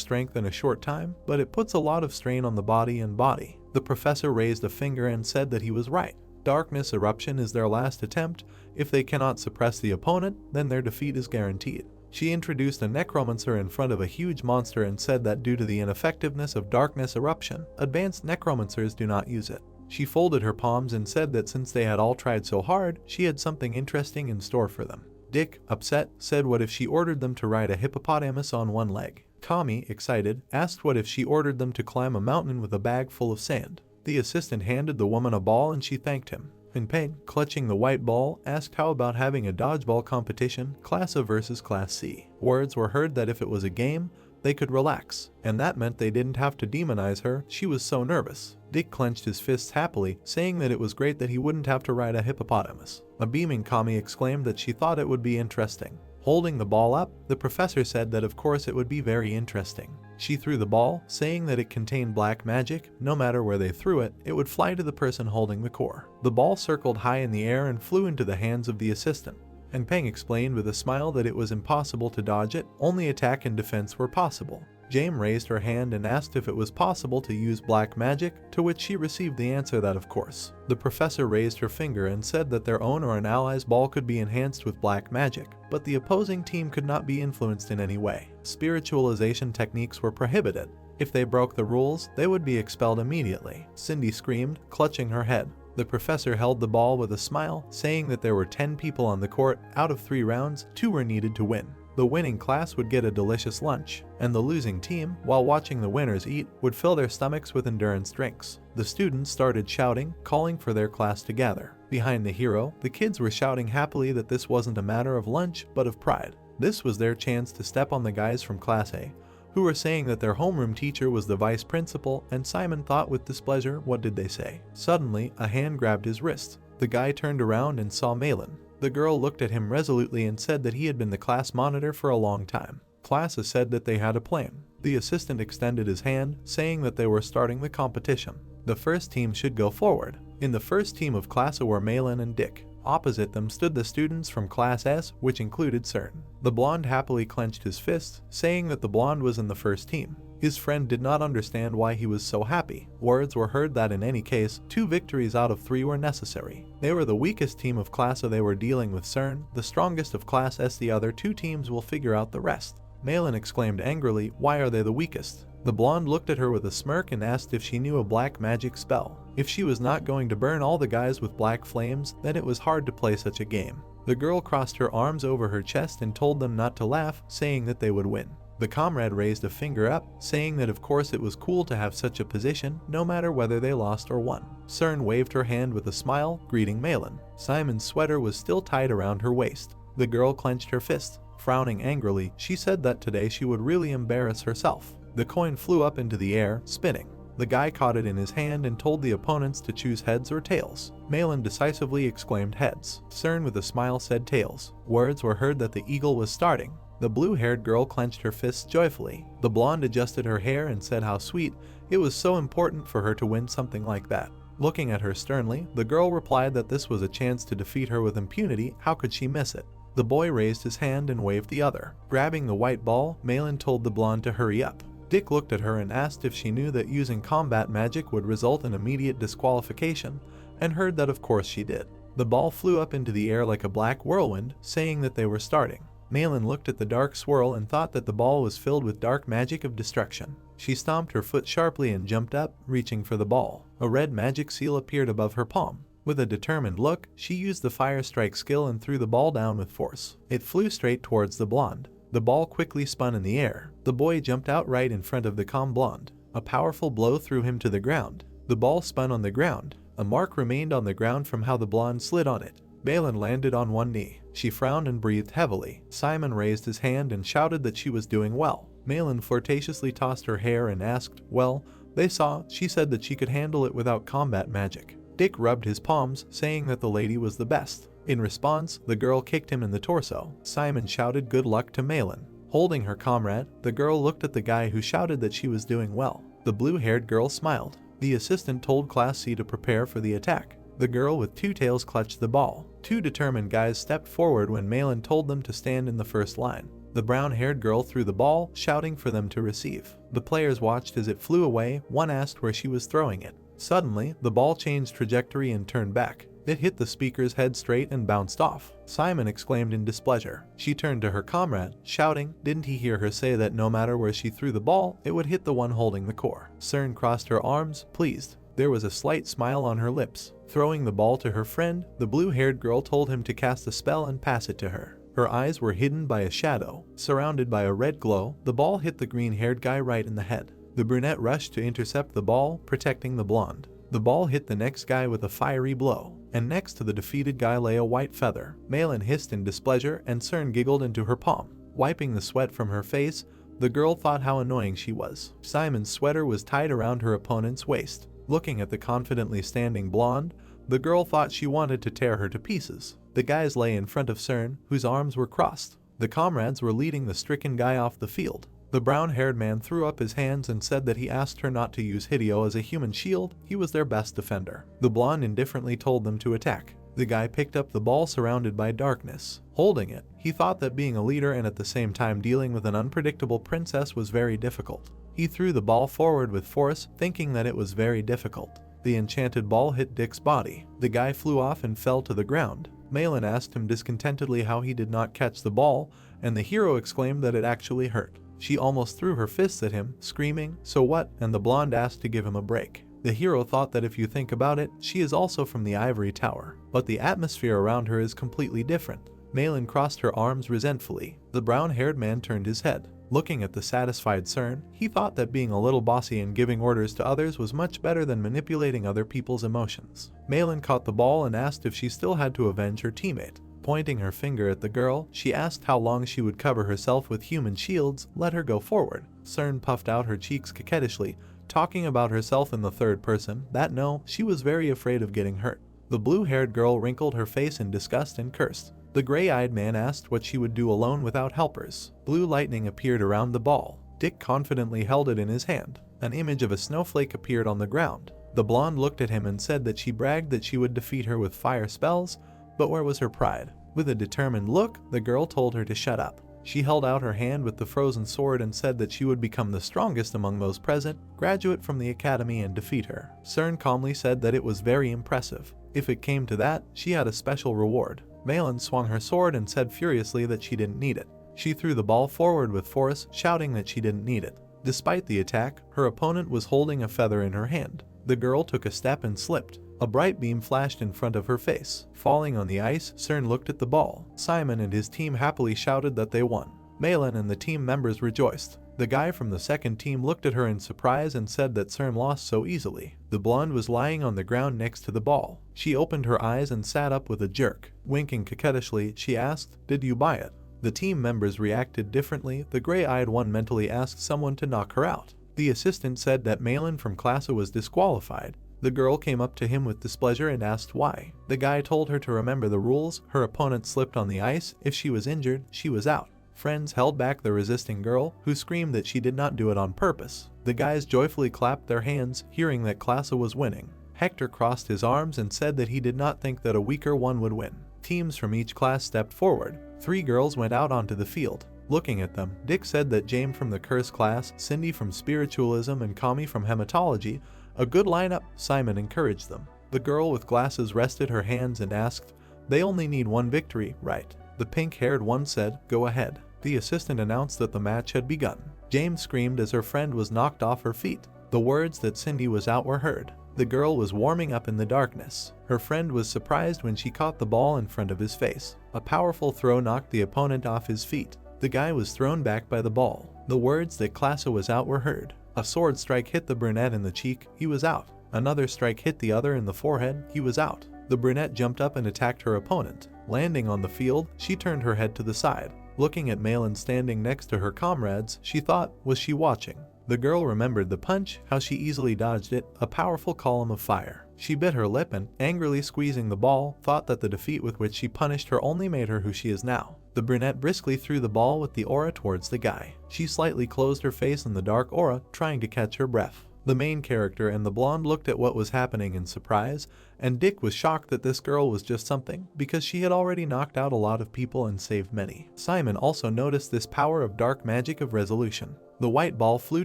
strength in a short time, but it puts a lot of strain on the body and body. The professor raised a finger and said that he was right. Darkness eruption is their last attempt. If they cannot suppress the opponent, then their defeat is guaranteed. She introduced a necromancer in front of a huge monster and said that due to the ineffectiveness of darkness eruption, advanced necromancers do not use it. She folded her palms and said that since they had all tried so hard, she had something interesting in store for them. Dick, upset, said what if she ordered them to ride a hippopotamus on one leg. Tommy, excited, asked what if she ordered them to climb a mountain with a bag full of sand. The assistant handed the woman a ball and she thanked him. And Peng, clutching the white ball, asked how about having a dodgeball competition, Class A versus Class C. Words were heard that if it was a game, they could relax, and that meant they didn't have to demonize her, she was so nervous. Dick clenched his fists happily, saying that it was great that he wouldn't have to ride a hippopotamus. A beaming Kami exclaimed that she thought it would be interesting. Holding the ball up, the professor said that of course it would be very interesting. She threw the ball, saying that it contained black magic. No matter where they threw it, it would fly to the person holding the core. The ball circled high in the air and flew into the hands of the assistant. And Peng explained with a smile that it was impossible to dodge it, only attack and defense were possible. Jame raised her hand and asked if it was possible to use black magic, to which she received the answer that of course. The professor raised her finger and said that their own or an ally's ball could be enhanced with black magic, but the opposing team could not be influenced in any way. Spiritualization techniques were prohibited. If they broke the rules, they would be expelled immediately. Cindy screamed, clutching her head. The professor held the ball with a smile, saying that there were 10 people on the court. Out of 3 rounds, 2 were needed to win. The winning class would get a delicious lunch, and the losing team, while watching the winners eat, would fill their stomachs with endurance drinks. The students started shouting, calling for their class to gather. Behind the hero, the kids were shouting happily that this wasn't a matter of lunch, but of pride. This was their chance to step on the guys from Class A, who were saying that their homeroom teacher was the vice principal, and Simon thought with displeasure, what did they say? Suddenly, a hand grabbed his wrist. The guy turned around and saw Malin. The girl looked at him resolutely and said that he had been the class monitor for a long time. Class said that they had a plan. The assistant extended his hand, saying that they were starting the competition. The first team should go forward. In the first team of Class A were Malin and Dick. Opposite them stood the students from Class S, which included Cern. The blonde happily clenched his fists, saying that the blonde was in the first team. His friend did not understand why he was so happy. Words were heard that in any case, 2 victories out of 3 were necessary. They were the weakest team of Class A, they were dealing with Cern, the strongest of Class S, the other 2 teams will figure out the rest. Malin exclaimed angrily, why are they the weakest? The blonde looked at her with a smirk and asked if she knew a black magic spell. If she was not going to burn all the guys with black flames, then it was hard to play such a game. The girl crossed her arms over her chest and told them not to laugh, saying that they would win. The comrade raised a finger up, saying that of course it was cool to have such a position, no matter whether they lost or won. Cern waved her hand with a smile, greeting Malin. Simon's sweater was still tied around her waist. The girl clenched her fist. Frowning angrily, she said that today she would really embarrass herself. The coin flew up into the air, spinning. The guy caught it in his hand and told the opponents to choose heads or tails. Malin decisively exclaimed heads. Cern with a smile said tails. Words were heard that the eagle was starting. The blue-haired girl clenched her fists joyfully. The blonde adjusted her hair and said how sweet, it was so important for her to win something like that. Looking at her sternly, the girl replied that this was a chance to defeat her with impunity, how could she miss it? The boy raised his hand and waved the other. Grabbing the white ball, Malin told the blonde to hurry up. Dick looked at her and asked if she knew that using combat magic would result in immediate disqualification, and heard that of course she did. The ball flew up into the air like a black whirlwind, saying that they were starting. Malin looked at the dark swirl and thought that the ball was filled with dark magic of destruction. She stomped her foot sharply and jumped up, reaching for the ball. A red magic seal appeared above her palm. With a determined look, she used the fire strike skill and threw the ball down with force. It flew straight towards the blonde. The ball quickly spun in the air. The boy jumped out right in front of the calm blonde. A powerful blow threw him to the ground. The ball spun on the ground. A mark remained on the ground from how the blonde slid on it. Malin landed on one knee. She frowned and breathed heavily. Simon raised his hand and shouted that she was doing well. Malin flirtatiously tossed her hair and asked, well, they saw, she said that she could handle it without combat magic. Dick rubbed his palms, saying that the lady was the best. In response, the girl kicked him in the torso. Simon shouted good luck to Malin. Holding her comrade, the girl looked at the guy who shouted that she was doing well. The blue-haired girl smiled. The assistant told Class C to prepare for the attack. The girl with two tails clutched the ball. Two determined guys stepped forward when Malin told them to stand in the first line. The brown-haired girl threw the ball, shouting for them to receive. The players watched as it flew away. One asked where she was throwing it. Suddenly, the ball changed trajectory and turned back. It hit the speaker's head straight and bounced off. Simon exclaimed in displeasure. She turned to her comrade, shouting, didn't he hear her say that no matter where she threw the ball, it would hit the one holding the core? Cern crossed her arms, pleased. There was a slight smile on her lips. Throwing the ball to her friend, the blue-haired girl told him to cast a spell and pass it to her. Her eyes were hidden by a shadow. Surrounded by a red glow, the ball hit the green-haired guy right in the head. The brunette rushed to intercept the ball, protecting the blonde. The ball hit the next guy with a fiery blow, and next to the defeated guy lay a white feather. Malin hissed in displeasure, and Cern giggled into her palm. Wiping the sweat from her face, the girl thought how annoying she was. Simon's sweater was tied around her opponent's waist. Looking at the confidently standing blonde, the girl thought she wanted to tear her to pieces. The guys lay in front of Cern, whose arms were crossed. The comrades were leading the stricken guy off the field. The brown-haired man threw up his hands and said that he asked her not to use Hideo as a human shield. He was their best defender. The blonde indifferently told them to attack. The guy picked up the ball surrounded by darkness. Holding it, he thought that being a leader and at the same time dealing with an unpredictable princess was very difficult. He threw the ball forward with force, thinking that it was very difficult. The enchanted ball hit Dick's body. The guy flew off and fell to the ground. Malin asked him discontentedly how he did not catch the ball, and the hero exclaimed that it actually hurt. She almost threw her fists at him, screaming, so what? And the blonde asked to give him a break. The hero thought that if you think about it, she is also from the ivory tower, but the atmosphere around her is completely different. Malin crossed her arms resentfully. The brown-haired man turned his head. Looking at the satisfied Cern, he thought that being a little bossy and giving orders to others was much better than manipulating other people's emotions. Malin caught the ball and asked if she still had to avenge her teammate. Pointing her finger at the girl, she asked how long she would cover herself with human shields. Let her go forward. Cern puffed out her cheeks coquettishly, talking about herself in the third person, that no, she was very afraid of getting hurt. The blue-haired girl wrinkled her face in disgust and cursed. The gray-eyed man asked what she would do alone without helpers. Blue lightning appeared around the ball. Dick confidently held it in his hand. An image of a snowflake appeared on the ground. The blonde looked at him and said that she bragged that she would defeat her with fire spells, but where was her pride? With a determined look, the girl told her to shut up. She held out her hand with the frozen sword and said that she would become the strongest among those present, graduate from the academy, and defeat her. Cern calmly said that it was very impressive. If it came to that, she had a special reward. Malin swung her sword and said furiously that she didn't need it. She threw the ball forward with force, shouting that she didn't need it. Despite the attack, her opponent was holding a feather in her hand. The girl took a step and slipped. A bright beam flashed in front of her face. Falling on the ice, Cern looked at the ball. Simon and his team happily shouted that they won. Malin and the team members rejoiced. The guy from the second team looked at her in surprise and said that Cern lost so easily. The blonde was lying on the ground next to the ball. She opened her eyes and sat up with a jerk. Winking coquettishly, she asked, "Did you buy it?" The team members reacted differently. The gray-eyed one mentally asked someone to knock her out. The assistant said that Malin from Class A was disqualified. The girl came up to him with displeasure and asked why. The guy told her to remember the rules. Her opponent slipped on the ice. If she was injured, she was out. Friends held back the resisting girl, who screamed that she did not do it on purpose. The guys joyfully clapped their hands, hearing that Class A was winning. Hector crossed his arms and said that he did not think that a weaker one would win. Teams from each class stepped forward. 3 girls went out onto the field. Looking at them, Dick said that James from the Curse class, Cindy from Spiritualism, and Kami from Hematology, a good lineup. Simon encouraged them. The girl with glasses rested her hands and asked, "They only need one victory, right?" The pink-haired one said, "Go ahead." The assistant announced that the match had begun. James screamed as her friend was knocked off her feet. The words that Cindy was out were heard. The girl was warming up in the darkness. Her friend was surprised when she caught the ball in front of his face. A powerful throw knocked the opponent off his feet. The guy was thrown back by the ball. The words that Klasa was out were heard. A sword strike hit the brunette in the cheek. He was out. Another strike hit the other in the forehead. He was out. The brunette jumped up and attacked her opponent. Landing on the field, she turned her head to the side. Looking at Malin standing next to her comrades, she thought, was she watching? The girl remembered the punch, how she easily dodged it, a powerful column of fire. She bit her lip and, angrily squeezing the ball, thought that the defeat with which she punished her only made her who she is now. The brunette briskly threw the ball with the aura towards the guy. She slightly closed her face in the dark aura, trying to catch her breath. The main character and the blonde looked at what was happening in surprise, and Dick was shocked that this girl was just something, because she had already knocked out a lot of people and saved many. Simon also noticed this power of dark magic of resolution. The white ball flew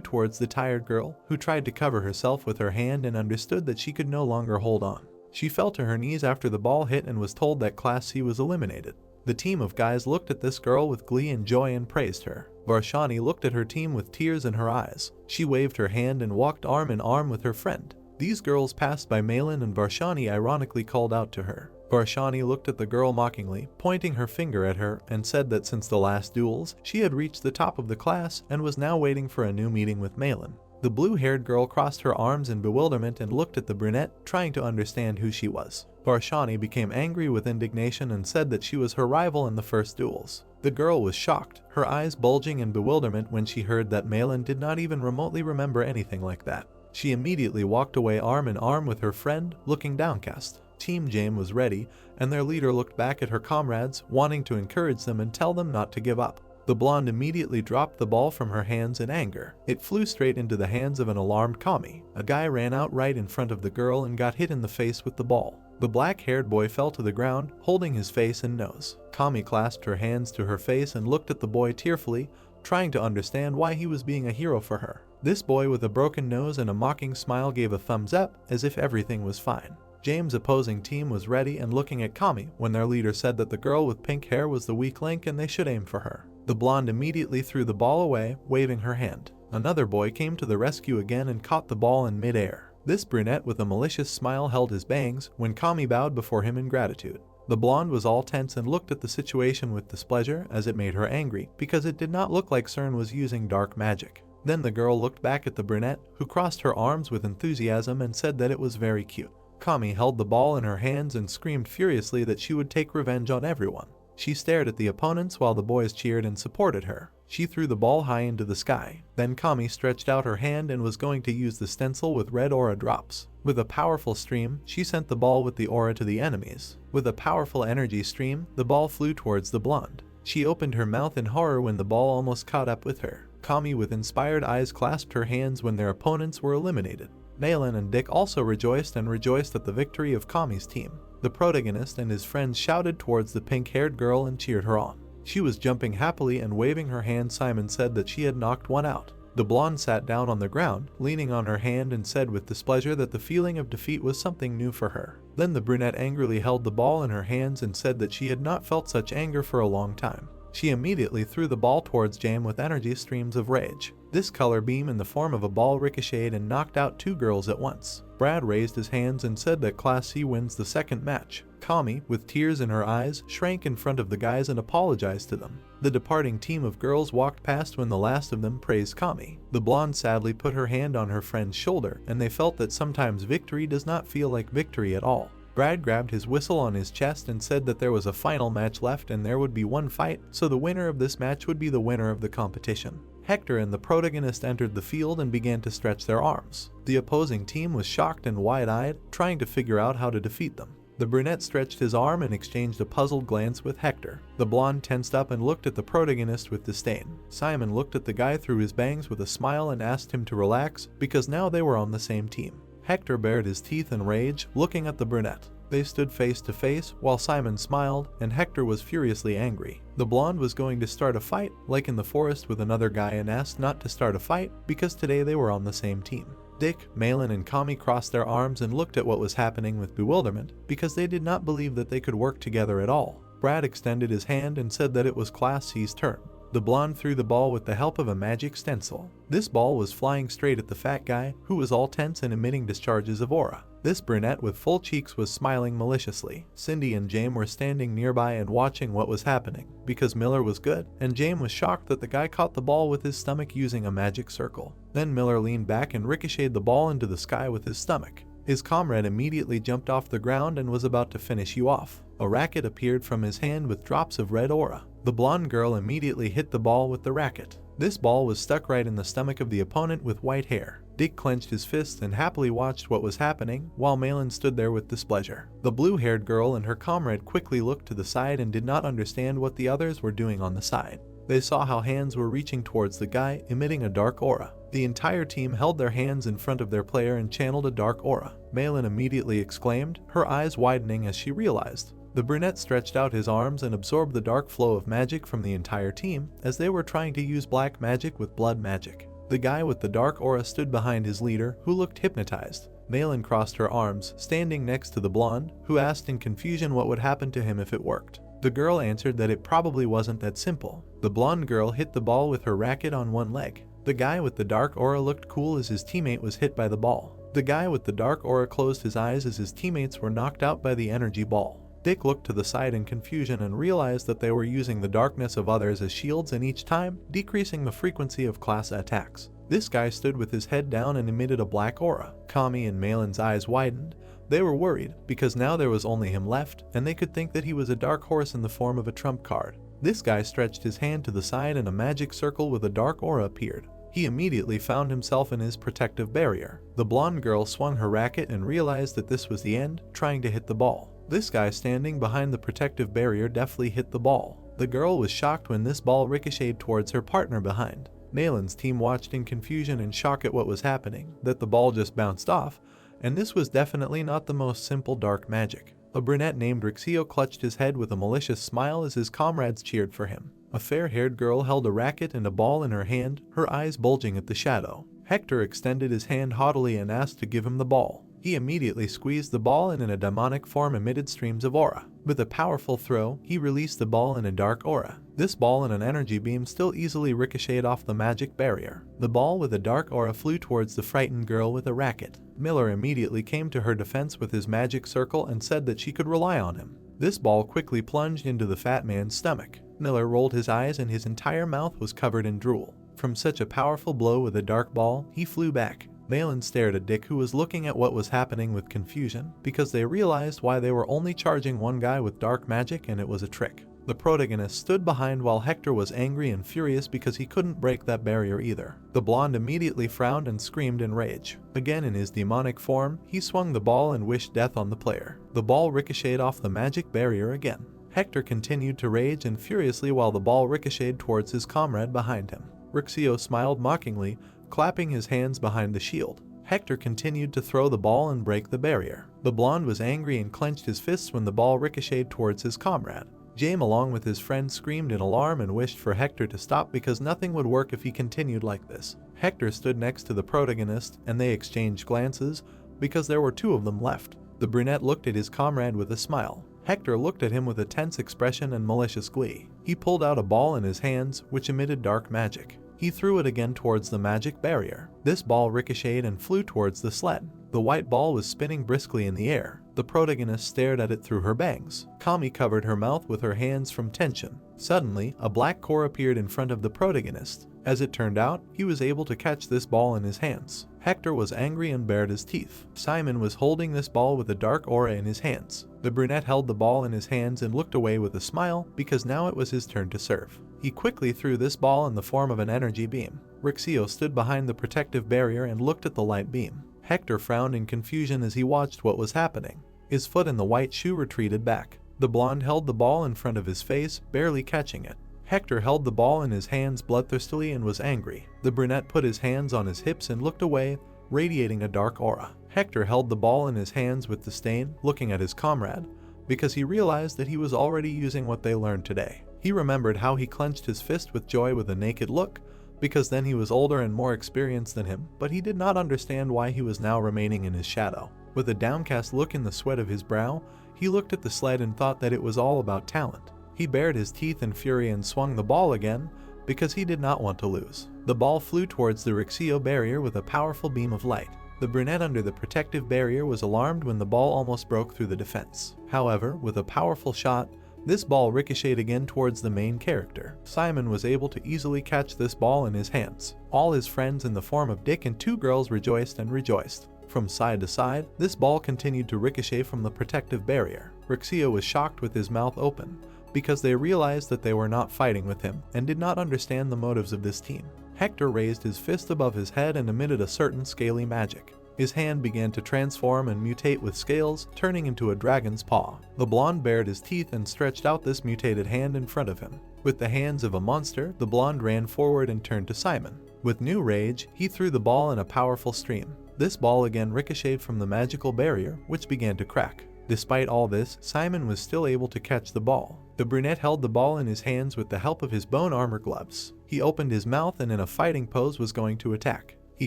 towards the tired girl, who tried to cover herself with her hand and understood that she could no longer hold on. She fell to her knees after the ball hit and was told that Class C was eliminated. The team of guys looked at this girl with glee and joy and praised her. Varshani looked at her team with tears in her eyes. She waved her hand and walked arm in arm with her friend. These girls passed by Malin and Varshani ironically called out to her. Varshani looked at the girl mockingly, pointing her finger at her, and said that since the last duels, she had reached the top of the class and was now waiting for a new meeting with Malin. The blue-haired girl crossed her arms in bewilderment and looked at the brunette, trying to understand who she was. Varshani became angry with indignation and said that she was her rival in the first duels. The girl was shocked, her eyes bulging in bewilderment when she heard that Malin did not even remotely remember anything like that. She immediately walked away arm in arm with her friend, looking downcast. Team James was ready, and their leader looked back at her comrades, wanting to encourage them and tell them not to give up. The blonde immediately dropped the ball from her hands in anger. It flew straight into the hands of an alarmed Kami. A guy ran out right in front of the girl and got hit in the face with the ball. The black-haired boy fell to the ground, holding his face and nose. Kami clasped her hands to her face and looked at the boy tearfully, trying to understand why he was being a hero for her. This boy with a broken nose and a mocking smile gave a thumbs up, as if everything was fine. James' opposing team was ready and looking at Kami when their leader said that the girl with pink hair was the weak link and they should aim for her. The blonde immediately threw the ball away, waving her hand. Another boy came to the rescue again and caught the ball in mid-air. This brunette with a malicious smile held his bangs when Kami bowed before him in gratitude. The blonde was all tense and looked at the situation with displeasure, as it made her angry, because it did not look like CERN was using dark magic. Then the girl looked back at the brunette, who crossed her arms with enthusiasm and said that it was very cute. Kami held the ball in her hands and screamed furiously that she would take revenge on everyone. She stared at the opponents while the boys cheered and supported her. She threw the ball high into the sky. Then Kami stretched out her hand and was going to use the stencil with red aura drops. With a powerful stream, she sent the ball with the aura to the enemies. With a powerful energy stream, the ball flew towards the blonde. She opened her mouth in horror when the ball almost caught up with her. Kami with inspired eyes clasped her hands when their opponents were eliminated. Malin and Dick also rejoiced at the victory of Kami's team. The protagonist and his friends shouted towards the pink-haired girl and cheered her on. She was jumping happily and waving her hand. Simon said that she had knocked one out. The blonde sat down on the ground, leaning on her hand, and said with displeasure that the feeling of defeat was something new for her. Then the brunette angrily held the ball in her hands and said that she had not felt such anger for a long time. She immediately threw the ball towards James with energy streams of rage. This color beam in the form of a ball ricocheted and knocked out 2 girls at once. Brad raised his hands and said that Class C wins the second match. Kami, with tears in her eyes, shrank in front of the guys and apologized to them. The departing team of girls walked past when the last of them praised Kami. The blonde sadly put her hand on her friend's shoulder, and they felt that sometimes victory does not feel like victory at all. Brad grabbed his whistle on his chest and said that there was a final match left and there would be one fight, so the winner of this match would be the winner of the competition. Hector and the protagonist entered the field and began to stretch their arms. The opposing team was shocked and wide-eyed, trying to figure out how to defeat them. The brunette stretched his arm and exchanged a puzzled glance with Hector. The blonde tensed up and looked at the protagonist with disdain. Simon looked at the guy through his bangs with a smile and asked him to relax, because now they were on the same team. Hector bared his teeth in rage, looking at the brunette. They stood face to face while Simon smiled and Hector was furiously angry. The blonde was going to start a fight, like in the forest with another guy, and asked not to start a fight because today they were on the same team. Dick, Malin, and Kami crossed their arms and looked at what was happening with bewilderment because they did not believe that they could work together at all. Brad extended his hand and said that it was Class C's turn. The blonde threw the ball with the help of a magic stencil. This ball was flying straight at the fat guy, who was all tense and emitting discharges of aura. This brunette with full cheeks was smiling maliciously. Cindy and James were standing nearby and watching what was happening, because Miller was good, and James was shocked that the guy caught the ball with his stomach using a magic circle. Then Miller leaned back and ricocheted the ball into the sky with his stomach. His comrade immediately jumped off the ground and was about to finish you off. A racket appeared from his hand with drops of red aura. The blonde girl immediately hit the ball with the racket. This ball was stuck right in the stomach of the opponent with white hair. Dick clenched his fists and happily watched what was happening, while Malin stood there with displeasure. The blue-haired girl and her comrade quickly looked to the side and did not understand what the others were doing on the side. They saw how hands were reaching towards the guy, emitting a dark aura. The entire team held their hands in front of their player and channeled a dark aura. Malin immediately exclaimed, her eyes widening as she realized. The brunette stretched out his arms and absorbed the dark flow of magic from the entire team, as they were trying to use black magic with blood magic. The guy with the dark aura stood behind his leader, who looked hypnotized. Malin crossed her arms, standing next to the blonde, who asked in confusion what would happen to him if it worked. The girl answered that it probably wasn't that simple. The blonde girl hit the ball with her racket on one leg. The guy with the dark aura looked cool as his teammate was hit by the ball. The guy with the dark aura closed his eyes as his teammates were knocked out by the energy ball. Dick looked to the side in confusion and realized that they were using the darkness of others as shields, and each time decreasing the frequency of class attacks. This guy stood with his head down and emitted a black aura. Kami and Malin's eyes widened. They were worried because now there was only him left, and they could think that he was a dark horse in the form of a trump card. This guy stretched his hand to the side and a magic circle with a dark aura appeared. He immediately found himself in his protective barrier. The blonde girl swung her racket and realized that this was the end, trying to hit the ball. This guy standing behind the protective barrier deftly hit the ball. The girl was shocked when this ball ricocheted towards her partner behind. Malin's team watched in confusion and shock at what was happening, that the ball just bounced off, and this was definitely not the most simple dark magic. A brunette named Rixio clutched his head with a malicious smile as his comrades cheered for him. A fair-haired girl held a racket and a ball in her hand, her eyes bulging at the shadow. Hector extended his hand haughtily and asked to give him the ball. He immediately squeezed the ball and in a demonic form emitted streams of aura. With a powerful throw, he released the ball in a dark aura. This ball and an energy beam still easily ricocheted off the magic barrier. The ball with a dark aura flew towards the frightened girl with a racket. Miller immediately came to her defense with his magic circle and said that she could rely on him. This ball quickly plunged into the fat man's stomach. Miller rolled his eyes and his entire mouth was covered in drool. From such a powerful blow with a dark ball, he flew back. Malin stared at Dick, who was looking at what was happening with confusion, because they realized why they were only charging one guy with dark magic and it was a trick. The protagonist stood behind while Hector was angry and furious because he couldn't break that barrier either. The blonde immediately frowned and screamed in rage. Again in his demonic form, he swung the ball and wished death on the player. The ball ricocheted off the magic barrier again. Hector continued to rage and furiously while the ball ricocheted towards his comrade behind him. Rixio smiled mockingly, clapping his hands behind the shield. Hector continued to throw the ball and break the barrier. The blonde was angry and clenched his fists when the ball ricocheted towards his comrade. James along with his friend screamed in alarm and wished for Hector to stop because nothing would work if he continued like this. Hector stood next to the protagonist and they exchanged glances because there were two of them left. The brunette looked at his comrade with a smile. Hector looked at him with a tense expression and malicious glee. He pulled out a ball in his hands which emitted dark magic. He threw it again towards the magic barrier. This ball ricocheted and flew towards the sled. The white ball was spinning briskly in the air. The protagonist stared at it through her bangs. Kami covered her mouth with her hands from tension. Suddenly, a black core appeared in front of the protagonist. As it turned out, he was able to catch this ball in his hands. Hector was angry and bared his teeth. Simon was holding this ball with a dark aura in his hands. The brunette held the ball in his hands and looked away with a smile because now it was his turn to serve. He quickly threw this ball in the form of an energy beam. Rixio stood behind the protective barrier and looked at the light beam. Hector frowned in confusion as he watched what was happening. His foot in the white shoe retreated back. The blonde held the ball in front of his face, barely catching it. Hector held the ball in his hands bloodthirstily and was angry. The brunette put his hands on his hips and looked away, radiating a dark aura. Hector held the ball in his hands with disdain, looking at his comrade, because he realized that he was already using what they learned today. He remembered how he clenched his fist with joy with a naked look, because then he was older and more experienced than him, but he did not understand why he was now remaining in his shadow. With a downcast look in the sweat of his brow, he looked at the sled and thought that it was all about talent. He bared his teeth in fury and swung the ball again, because he did not want to lose. The ball flew towards the Rixio barrier with a powerful beam of light. The brunette under the protective barrier was alarmed when the ball almost broke through the defense. However, with a powerful shot, this ball ricocheted again towards the main character. Simon was able to easily catch this ball in his hands. All his friends in the form of Dick and two girls rejoiced and rejoiced. From side to side, this ball continued to ricochet from the protective barrier. Rixio was shocked with his mouth open, because they realized that they were not fighting with him and did not understand the motives of this team. Hector raised his fist above his head and emitted a certain scaly magic. His hand began to transform and mutate with scales, turning into a dragon's paw. The blonde bared his teeth and stretched out this mutated hand in front of him. With the hands of a monster, the blonde ran forward and turned to Simon. With new rage, he threw the ball in a powerful stream. This ball again ricocheted from the magical barrier, which began to crack. Despite all this, Simon was still able to catch the ball. The brunette held the ball in his hands with the help of his bone armor gloves. He opened his mouth and in a fighting pose was going to attack. He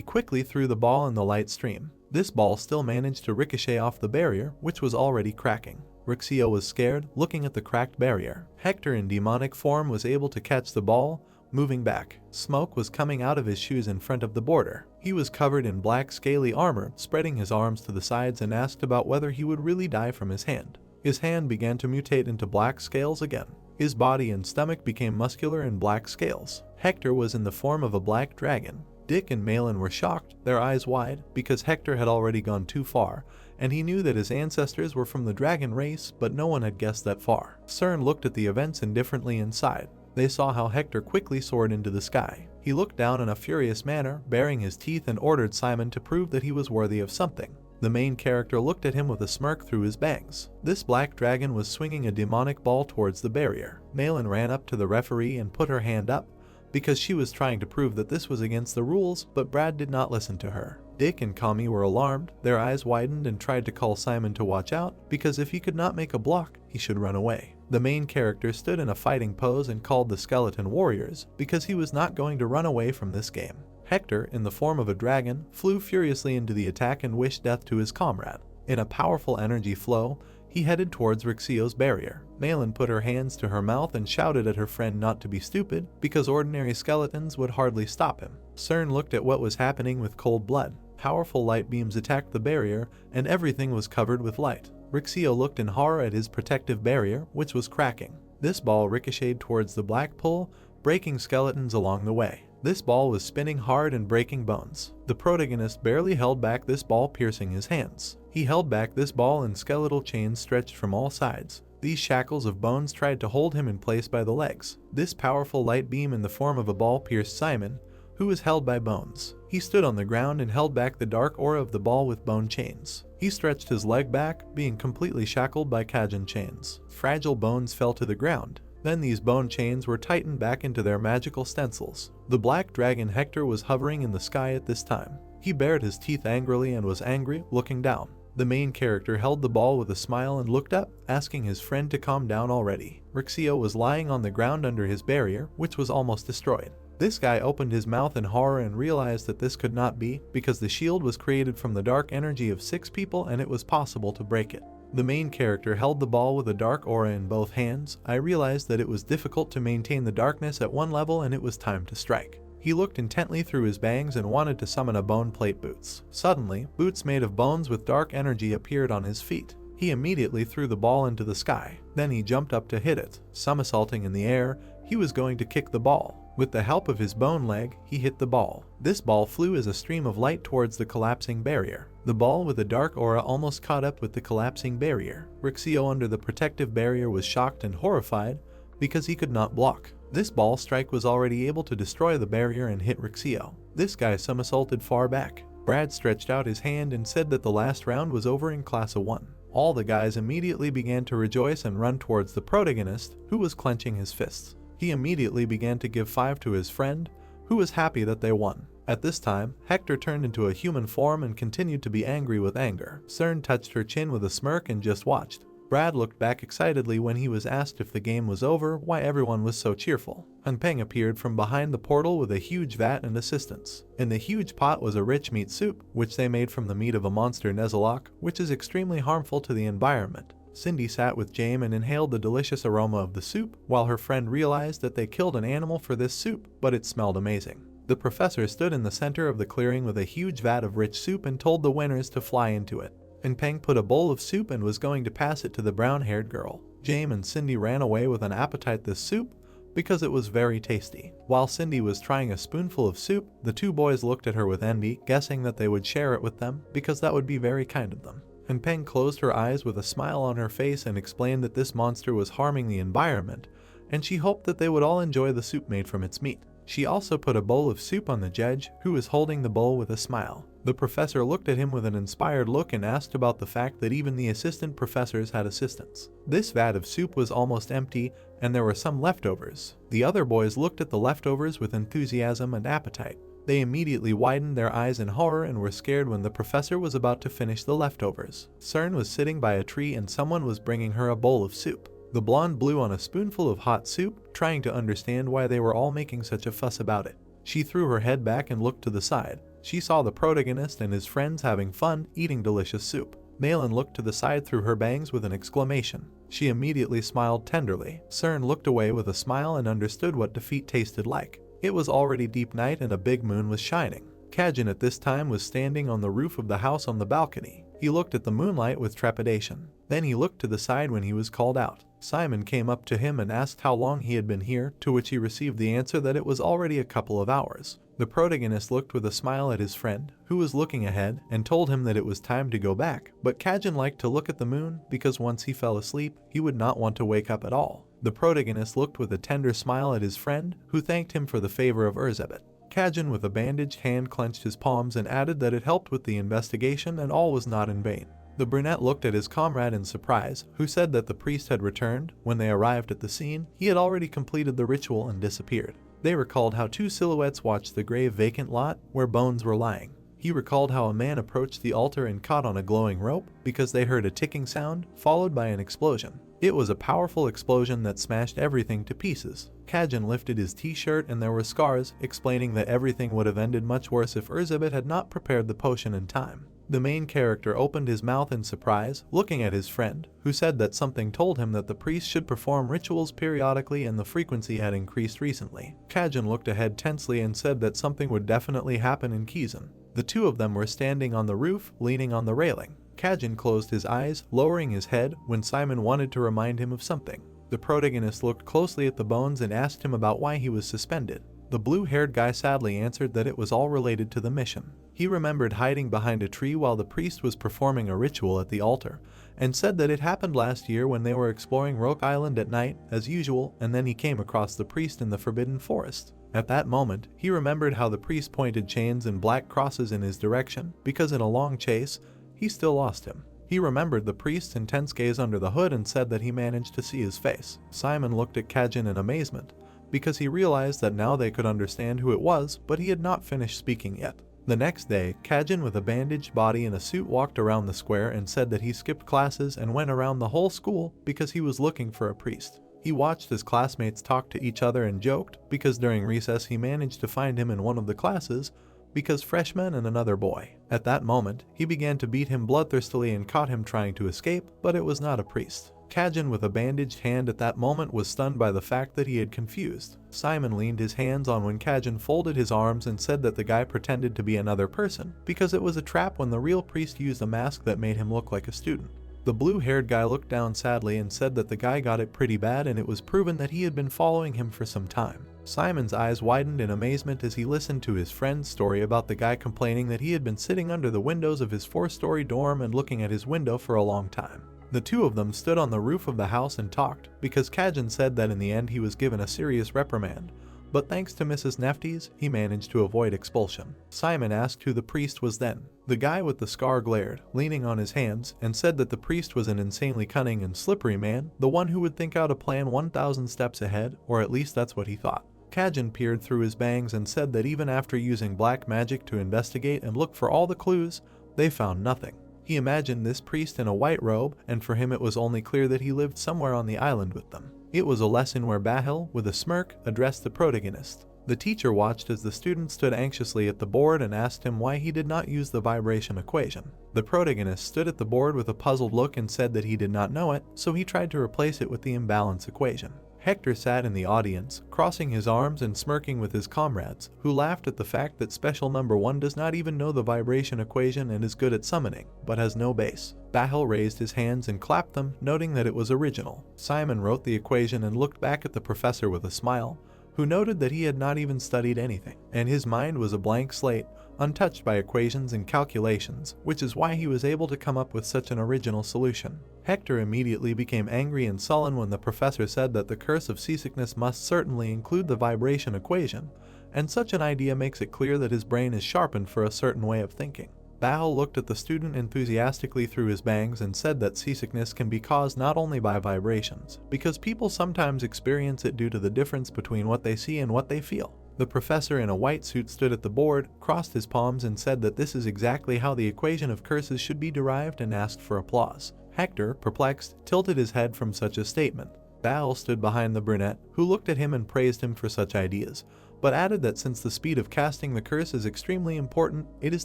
quickly threw the ball in the light stream. This ball still managed to ricochet off the barrier, which was already cracking. Rixio was scared, looking at the cracked barrier. Hector in demonic form was able to catch the ball, moving back. Smoke was coming out of his shoes in front of the border. He was covered in black scaly armor, spreading his arms to the sides and asked about whether he would really die from his hand. His hand began to mutate into black scales again. His body and stomach became muscular and black scales. Hector was in the form of a black dragon. Dick and Malin were shocked, their eyes wide, because Hector had already gone too far, and he knew that his ancestors were from the dragon race, but no one had guessed that far. Cern looked at the events indifferently inside. They saw how Hector quickly soared into the sky. He looked down in a furious manner, baring his teeth, and ordered Simon to prove that he was worthy of something. The main character looked at him with a smirk through his bangs. This black dragon was swinging a demonic ball towards the barrier. Malin ran up to the referee and put her hand up, because she was trying to prove that this was against the rules, but Brad did not listen to her. Dick and Kami were alarmed, their eyes widened and tried to call Simon to watch out, because if he could not make a block, he should run away. The main character stood in a fighting pose and called the skeleton warriors, because he was not going to run away from this game. Hector, in the form of a dragon, flew furiously into the attack and wished death to his comrade. In a powerful energy flow, he headed towards Rixio's barrier. Malin put her hands to her mouth and shouted at her friend not to be stupid, because ordinary skeletons would hardly stop him. Cern looked at what was happening with cold blood. Powerful light beams attacked the barrier, and everything was covered with light. Rixio looked in horror at his protective barrier, which was cracking. This ball ricocheted towards the black pole, breaking skeletons along the way. This ball was spinning hard and breaking bones. The protagonist barely held back this ball, piercing his hands. He held back this ball and skeletal chains stretched from all sides. These shackles of bones tried to hold him in place by the legs. This powerful light beam in the form of a ball pierced Simon, who was held by bones. He stood on the ground and held back the dark aura of the ball with bone chains. He stretched his leg back, being completely shackled by Kajin chains. Fragile bones fell to the ground. Then these bone chains were tightened back into their magical stencils. The black dragon Hector was hovering in the sky at this time. He bared his teeth angrily and was angry, looking down. The main character held the ball with a smile and looked up, asking his friend to calm down already. Rixio was lying on the ground under his barrier, which was almost destroyed. This guy opened his mouth in horror and realized that this could not be, because the shield was created from the dark energy of 6 people and it was possible to break it. The main character held the ball with a dark aura in both hands. I realized that it was difficult to maintain the darkness at one level and it was time to strike. He looked intently through his bangs and wanted to summon a bone plate boots. Suddenly, boots made of bones with dark energy appeared on his feet. He immediately threw the ball into the sky. Then he jumped up to hit it. Somersaulting in the air, he was going to kick the ball. With the help of his bone leg, he hit the ball. This ball flew as a stream of light towards the collapsing barrier. The ball with a dark aura almost caught up with the collapsing barrier. Rixio under the protective barrier was shocked and horrified because he could not block. This ball strike was already able to destroy the barrier and hit Rixio. This guy somersaulted far back. Brad stretched out his hand and said that the last round was over in Class of 1. All the guys immediately began to rejoice and run towards the protagonist, who was clenching his fists. He immediately began to give 5 to his friend, who was happy that they won. At this time, Hector turned into a human form and continued to be angry with anger. Cern touched her chin with a smirk and just watched. Brad looked back excitedly when he was asked if the game was over, why everyone was so cheerful. Peng appeared from behind the portal with a huge vat and assistants. In the huge pot was a rich meat soup, which they made from the meat of a monster Nezalok, which is extremely harmful to the environment. Cindy sat with Jaime and inhaled the delicious aroma of the soup, while her friend realized that they killed an animal for this soup, but it smelled amazing. The professor stood in the center of the clearing with a huge vat of rich soup and told the winners to fly into it. Peng put a bowl of soup and was going to pass it to the brown-haired girl. Jaime and Cindy ran away with an appetite this soup because it was very tasty. While Cindy was trying a spoonful of soup, the two boys looked at her with envy, guessing that they would share it with them because that would be very kind of them. Peng closed her eyes with a smile on her face and explained that this monster was harming the environment, and she hoped that they would all enjoy the soup made from its meat. She also put a bowl of soup on the judge, who was holding the bowl with a smile. The professor looked at him with an inspired look and asked about the fact that even the assistant professors had assistants. This vat of soup was almost empty, and there were some leftovers. The other boys looked at the leftovers with enthusiasm and appetite. They immediately widened their eyes in horror and were scared when the professor was about to finish the leftovers. Cern was sitting by a tree and someone was bringing her a bowl of soup. The blonde blew on a spoonful of hot soup, trying to understand why they were all making such a fuss about it. She threw her head back and looked to the side. She saw the protagonist and his friends having fun eating delicious soup. Malin looked to the side through her bangs with an exclamation. She immediately smiled tenderly. Cern looked away with a smile and understood what defeat tasted like. It was already deep night and a big moon was shining. Kajin at this time was standing on the roof of the house on the balcony. He looked at the moonlight with trepidation. Then he looked to the side when he was called out. Simon came up to him and asked how long he had been here, to which he received the answer that it was already a couple of hours. The protagonist looked with a smile at his friend, who was looking ahead, and told him that it was time to go back. But Kajin liked to look at the moon because once he fell asleep, he would not want to wake up at all. The protagonist looked with a tender smile at his friend, who thanked him for the favor of Erzebet. Kajin with a bandaged hand clenched his palms and added that it helped with the investigation and all was not in vain. The brunette looked at his comrade in surprise, who said that the priest had returned. When they arrived at the scene, he had already completed the ritual and disappeared. They recalled how two silhouettes watched the grave vacant lot where bones were lying. He recalled how a man approached the altar and caught on a glowing rope because they heard a ticking sound, followed by an explosion. It was a powerful explosion that smashed everything to pieces. Kajin lifted his t-shirt and there were scars, explaining that everything would have ended much worse if Erzebet had not prepared the potion in time. The main character opened his mouth in surprise, looking at his friend, who said that something told him that the priest should perform rituals periodically and the frequency had increased recently. Kajin looked ahead tensely and said that something would definitely happen in Kizan. The two of them were standing on the roof, leaning on the railing. Kajin closed his eyes, lowering his head, when Simon wanted to remind him of something. The protagonist looked closely at the bones and asked him about why he was suspended. The blue-haired guy sadly answered that it was all related to the mission. He remembered hiding behind a tree while the priest was performing a ritual at the altar, and said that it happened last year when they were exploring Roke Island at night, as usual, and then he came across the priest in the Forbidden Forest. At that moment, he remembered how the priest pointed chains and black crosses in his direction, because in a long chase, he still lost him. He remembered the priest's intense gaze under the hood and said that he managed to see his face. Simon looked at Kajin in amazement, because he realized that now they could understand who it was, but he had not finished speaking yet. The next day, Kajin with a bandaged body and a suit walked around the square and said that he skipped classes and went around the whole school because he was looking for a priest. He watched his classmates talk to each other and joked, because during recess he managed to find him in one of the classes, because freshmen and another boy. At that moment, he began to beat him bloodthirstily and caught him trying to escape, but it was not a priest. Kajin with a bandaged hand at that moment was stunned by the fact that he had confused. Simon leaned his hands on when Kajin folded his arms and said that the guy pretended to be another person, because it was a trap when the real priest used a mask that made him look like a student. The blue-haired guy looked down sadly and said that the guy got it pretty bad and it was proven that he had been following him for some time. Simon's eyes widened in amazement as he listened to his friend's story about the guy complaining that he had been sitting under the windows of his 4-story dorm and looking at his window for a long time. The two of them stood on the roof of the house and talked, because Kajin said that in the end he was given a serious reprimand, but thanks to Mrs. Nefties, he managed to avoid expulsion. Simon asked who the priest was then. The guy with the scar glared, leaning on his hands, and said that the priest was an insanely cunning and slippery man, the one who would think out a plan 1,000 steps ahead, or at least that's what he thought. Kajin peered through his bangs and said that even after using black magic to investigate and look for all the clues, they found nothing. He imagined this priest in a white robe, and for him it was only clear that he lived somewhere on the island with them. It was a lesson where Bahil, with a smirk, addressed the protagonist. The teacher watched as the student stood anxiously at the board and asked him why he did not use the vibration equation. The protagonist stood at the board with a puzzled look and said that he did not know it, so he tried to replace it with the imbalance equation. Hector sat in the audience, crossing his arms and smirking with his comrades, who laughed at the fact that Special Number 1 does not even know the vibration equation and is good at summoning, but has no base. Bahil raised his hands and clapped them, noting that it was original. Simon wrote the equation and looked back at the professor with a smile, who noted that he had not even studied anything, and his mind was a blank slate, untouched by equations and calculations, which is why he was able to come up with such an original solution. Hector immediately became angry and sullen when the professor said that the curse of seasickness must certainly include the vibration equation, and such an idea makes it clear that his brain is sharpened for a certain way of thinking. Bahil looked at the student enthusiastically through his bangs and said that seasickness can be caused not only by vibrations, because people sometimes experience it due to the difference between what they see and what they feel. The professor in a white suit stood at the board, crossed his palms and said that this is exactly how the equation of curses should be derived and asked for applause. Hector, perplexed, tilted his head from such a statement. Bahil stood behind the brunette, who looked at him and praised him for such ideas, but added that since the speed of casting the curse is extremely important, it is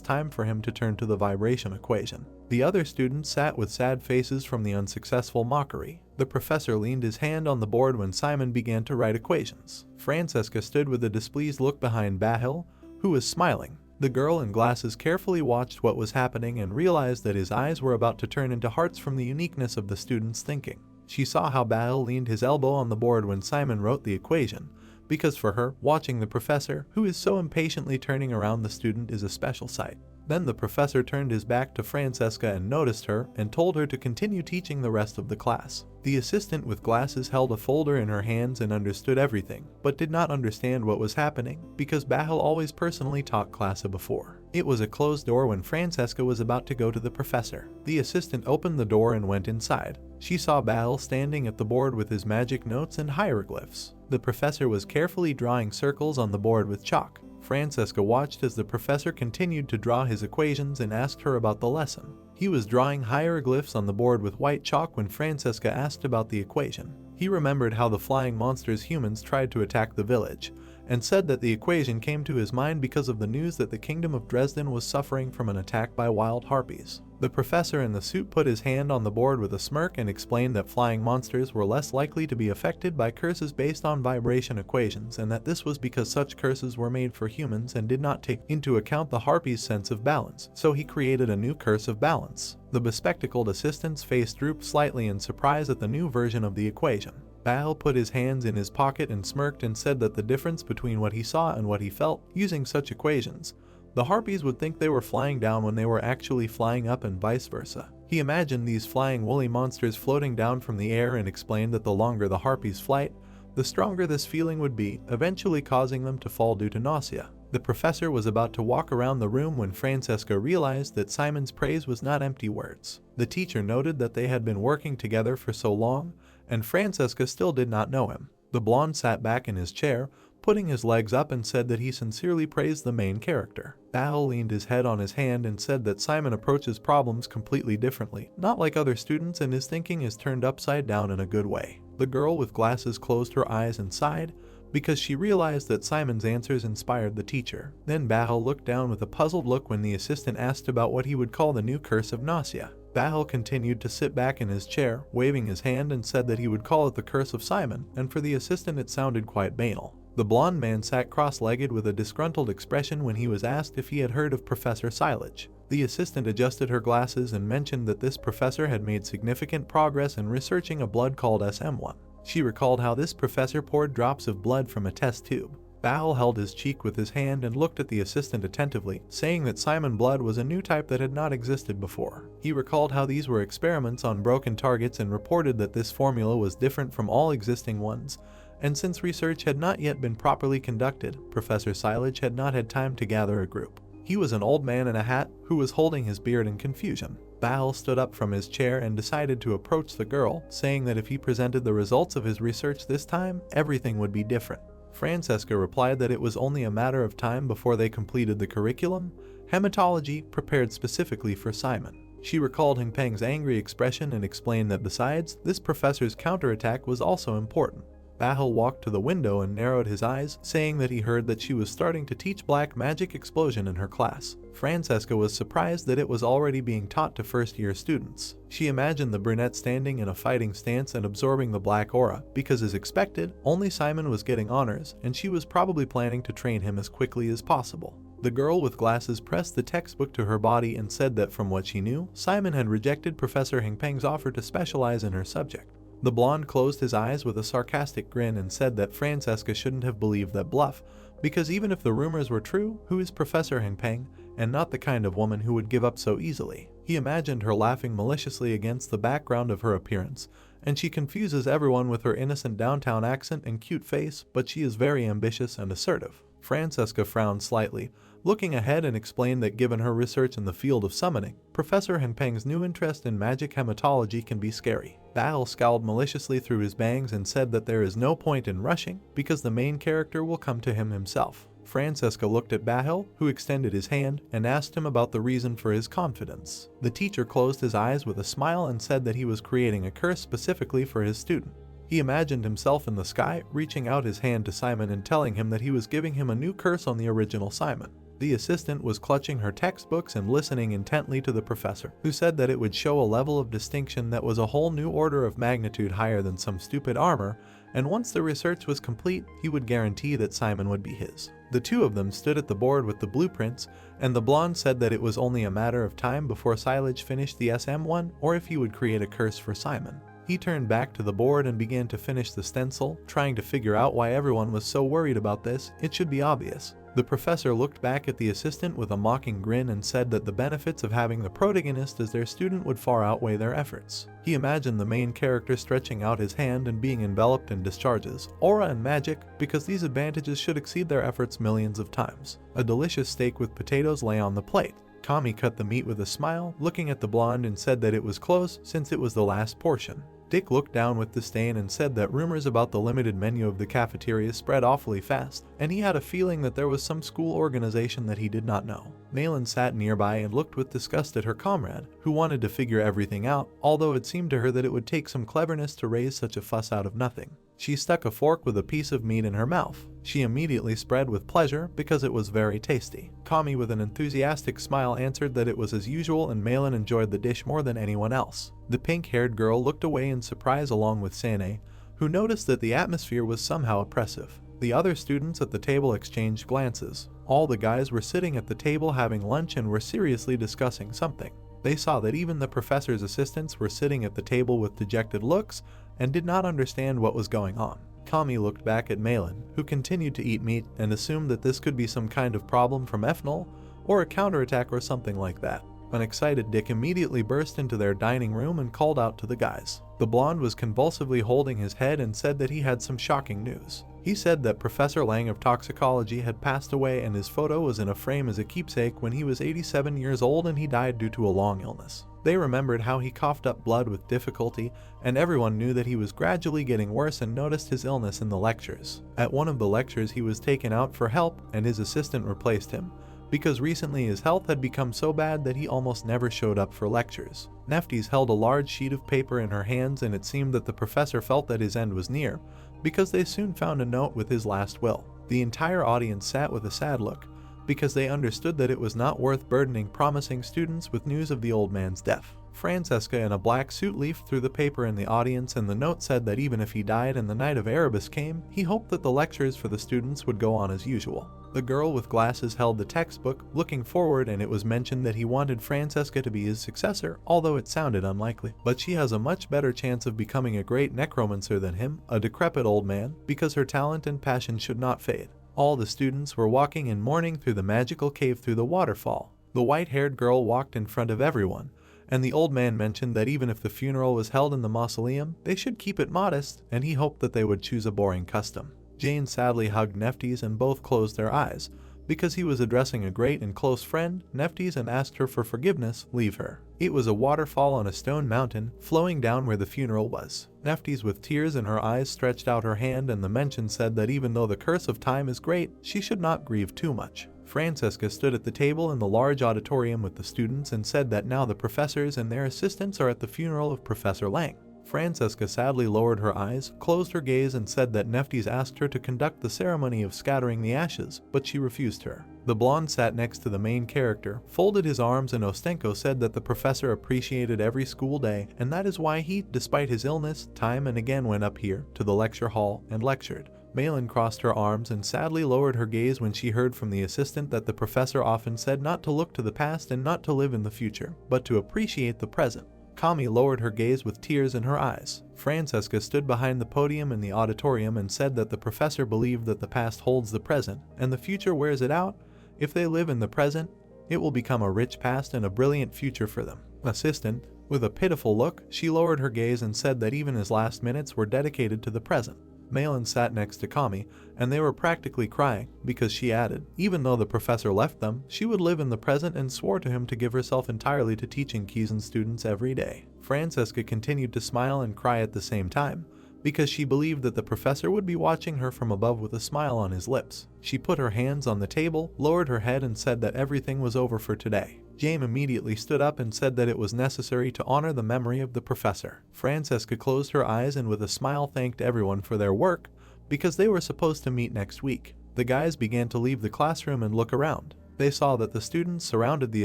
time for him to turn to the vibration equation. The other students sat with sad faces from the unsuccessful mockery. The professor leaned his hand on the board when Simon began to write equations. Francesca stood with a displeased look behind Bahil, who was smiling. The girl in glasses carefully watched what was happening and realized that his eyes were about to turn into hearts from the uniqueness of the student's thinking. She saw how Bahil leaned his elbow on the board when Simon wrote the equation, because for her, watching the professor, who is so impatiently turning around the student, is a special sight. Then the professor turned his back to Francesca and noticed her and told her to continue teaching the rest of the class. The assistant with glasses held a folder in her hands and understood everything, but did not understand what was happening because Bahil always personally taught class before. It was a closed door when Francesca was about to go to the professor. The assistant opened the door and went inside. She saw Bahil standing at the board with his magic notes and hieroglyphs. The professor was carefully drawing circles on the board with chalk. Francesca watched as the professor continued to draw his equations and asked her about the lesson. He was drawing hieroglyphs on the board with white chalk when Francesca asked about the equation. He remembered how the flying monsters humans tried to attack the village, and said that the equation came to his mind because of the news that the kingdom of Dresden was suffering from an attack by wild harpies. The professor in the suit put his hand on the board with a smirk and explained that flying monsters were less likely to be affected by curses based on vibration equations, and that this was because such curses were made for humans and did not take into account the harpies' sense of balance, so he created a new curse of balance. The bespectacled assistant's face drooped slightly in surprise at the new version of the equation. Bahil put his hands in his pocket and smirked and said that the difference between what he saw and what he felt, using such equations, the harpies would think they were flying down when they were actually flying up and vice versa. He imagined these flying woolly monsters floating down from the air and explained that the longer the harpies' flight, the stronger this feeling would be, eventually causing them to fall due to nausea. The professor was about to walk around the room when Francesca realized that Simon's praise was not empty words. The teacher noted that they had been working together for so long, and Francesca still did not know him. The blonde sat back in his chair, putting his legs up, and said that he sincerely praised the main character. Bahil leaned his head on his hand and said that Simon approaches problems completely differently, not like other students, and his thinking is turned upside down in a good way. The girl with glasses closed her eyes and sighed, because she realized that Simon's answers inspired the teacher. Then Bahil looked down with a puzzled look when the assistant asked about what he would call the new curse of nausea. Bahil continued to sit back in his chair, waving his hand, and said that he would call it the curse of Simon, and for the assistant it sounded quite banal. The blonde man sat cross-legged with a disgruntled expression when he was asked if he had heard of Professor Silage. The assistant adjusted her glasses and mentioned that this professor had made significant progress in researching a blood called SM1. She recalled how this professor poured drops of blood from a test tube. Bahil held his cheek with his hand and looked at the assistant attentively, saying that Simon blood was a new type that had not existed before. He recalled how these were experiments on broken targets and reported that this formula was different from all existing ones, and since research had not yet been properly conducted, Professor Silage had not had time to gather a group. He was an old man in a hat who was holding his beard in confusion. Bahil stood up from his chair and decided to approach the girl, saying that if he presented the results of his research this time, everything would be different. Francesca replied that it was only a matter of time before they completed the curriculum, hematology, prepared specifically for Simon. She recalled Hingpeng's angry expression and explained that besides, this professor's counterattack was also important. Bahil walked to the window and narrowed his eyes, saying that he heard that she was starting to teach black magic explosion in her class. Francesca was surprised that it was already being taught to first-year students. She imagined the brunette standing in a fighting stance and absorbing the black aura, because as expected, only Simon was getting honors, and she was probably planning to train him as quickly as possible. The girl with glasses pressed the textbook to her body and said that from what she knew, Simon had rejected Professor Hingpeng's offer to specialize in her subject. The blonde closed his eyes with a sarcastic grin and said that Francesca shouldn't have believed that bluff, because even if the rumors were true, who is Professor Hingpeng, and not the kind of woman who would give up so easily? He imagined her laughing maliciously against the background of her appearance, and she confuses everyone with her innocent downtown accent and cute face, but she is very ambitious and assertive. Francesca frowned slightly, looking ahead, and explained that given her research in the field of summoning, Professor Hingpeng's new interest in magic hematology can be scary. Bahil scowled maliciously through his bangs and said that there is no point in rushing, because the main character will come to him himself. Francesca looked at Bahil, who extended his hand, and asked him about the reason for his confidence. The teacher closed his eyes with a smile and said that he was creating a curse specifically for his student. He imagined himself in the sky, reaching out his hand to Simon and telling him that he was giving him a new curse on the original Simon. The assistant was clutching her textbooks and listening intently to the professor, who said that it would show a level of distinction that was a whole new order of magnitude higher than some stupid armor, and once the research was complete, he would guarantee that Simon would be his. The two of them stood at the board with the blueprints, and the blonde said that it was only a matter of time before Silage finished the SM1, or if he would create a curse for Simon. He turned back to the board and began to finish the stencil, trying to figure out why everyone was so worried about this. It should be obvious. The professor looked back at the assistant with a mocking grin and said that the benefits of having the protagonist as their student would far outweigh their efforts. He imagined the main character stretching out his hand and being enveloped in discharges, aura and magic, because these advantages should exceed their efforts millions of times. A delicious steak with potatoes lay on the plate. Kami cut the meat with a smile, looking at the blonde, and said that it was close since it was the last portion. Dick looked down with disdain and said that rumors about the limited menu of the cafeteria spread awfully fast, and he had a feeling that there was some school organization that he did not know. Malin sat nearby and looked with disgust at her comrade, who wanted to figure everything out, although it seemed to her that it would take some cleverness to raise such a fuss out of nothing. She stuck a fork with a piece of meat in her mouth. She immediately spread with pleasure because it was very tasty. Kami, with an enthusiastic smile, answered that it was as usual, and Malin enjoyed the dish more than anyone else. The pink-haired girl looked away in surprise along with Sane, who noticed that the atmosphere was somehow oppressive. The other students at the table exchanged glances. All the guys were sitting at the table having lunch and were seriously discussing something. They saw that even the professor's assistants were sitting at the table with dejected looks and did not understand what was going on. Kami looked back at Malin, who continued to eat meat, and assumed that this could be some kind of problem from Ethanol, or a counterattack or something like that. An excited Dick immediately burst into their dining room and called out to the guys. The blonde was convulsively holding his head and said that he had some shocking news. He said that Professor Lang of toxicology had passed away, and his photo was in a frame as a keepsake when he was 87 years old and he died due to a long illness. They remembered how he coughed up blood with difficulty, and everyone knew that he was gradually getting worse and noticed his illness in the lectures. At one of the lectures he was taken out for help, and his assistant replaced him, because recently his health had become so bad that he almost never showed up for lectures. Neftis held a large sheet of paper in her hands, and it seemed that the professor felt that his end was near, because they soon found a note with his last will. The entire audience sat with a sad look, because they understood that it was not worth burdening promising students with news of the old man's death. Francesca in a black suit leafed through the paper in the audience, and the note said that even if he died and the night of Erebus came, he hoped that the lectures for the students would go on as usual. The girl with glasses held the textbook, looking forward, and it was mentioned that he wanted Francesca to be his successor, although it sounded unlikely. But she has a much better chance of becoming a great necromancer than him, a decrepit old man, because her talent and passion should not fade. All the students were walking in mourning through the magical cave through the waterfall. The white-haired girl walked in front of everyone, and the old man mentioned that even if the funeral was held in the mausoleum, they should keep it modest, and he hoped that they would choose a boring custom. Jane sadly hugged Neftis and both closed their eyes, because he was addressing a great and close friend, Nephthys, and asked her for forgiveness, leave her. It was a waterfall on a stone mountain, flowing down where the funeral was. Nephthys, with tears in her eyes, stretched out her hand, and the mention said that even though the curse of time is great, she should not grieve too much. Francesca stood at the table in the large auditorium with the students and said that now the professors and their assistants are at the funeral of Professor Lang. Francesca sadly lowered her eyes, closed her gaze, and said that Nephthys asked her to conduct the ceremony of scattering the ashes, but she refused her. The blonde sat next to the main character, folded his arms, and Ostenko said that the professor appreciated every school day, and that is why he, despite his illness, time and again went up here to the lecture hall and lectured. Malin crossed her arms and sadly lowered her gaze when she heard from the assistant that the professor often said not to look to the past and not to live in the future, but to appreciate the present. Kami lowered her gaze with tears in her eyes. Francesca stood behind the podium in the auditorium and said that the professor believed that the past holds the present, and the future wears it out. If they live in the present, it will become a rich past and a brilliant future for them. Assistant, with a pitiful look, she lowered her gaze and said that even his last minutes were dedicated to the present. Malin sat next to Kami, and they were practically crying, because she added, even though the professor left them, she would live in the present and swore to him to give herself entirely to teaching Kizan students every day. Francesca continued to smile and cry at the same time, because she believed that the professor would be watching her from above with a smile on his lips. She put her hands on the table, lowered her head, and said that everything was over for today. James immediately stood up and said that it was necessary to honor the memory of the professor. Francesca closed her eyes and with a smile thanked everyone for their work, because they were supposed to meet next week. The guys began to leave the classroom and look around. They saw that the students surrounded the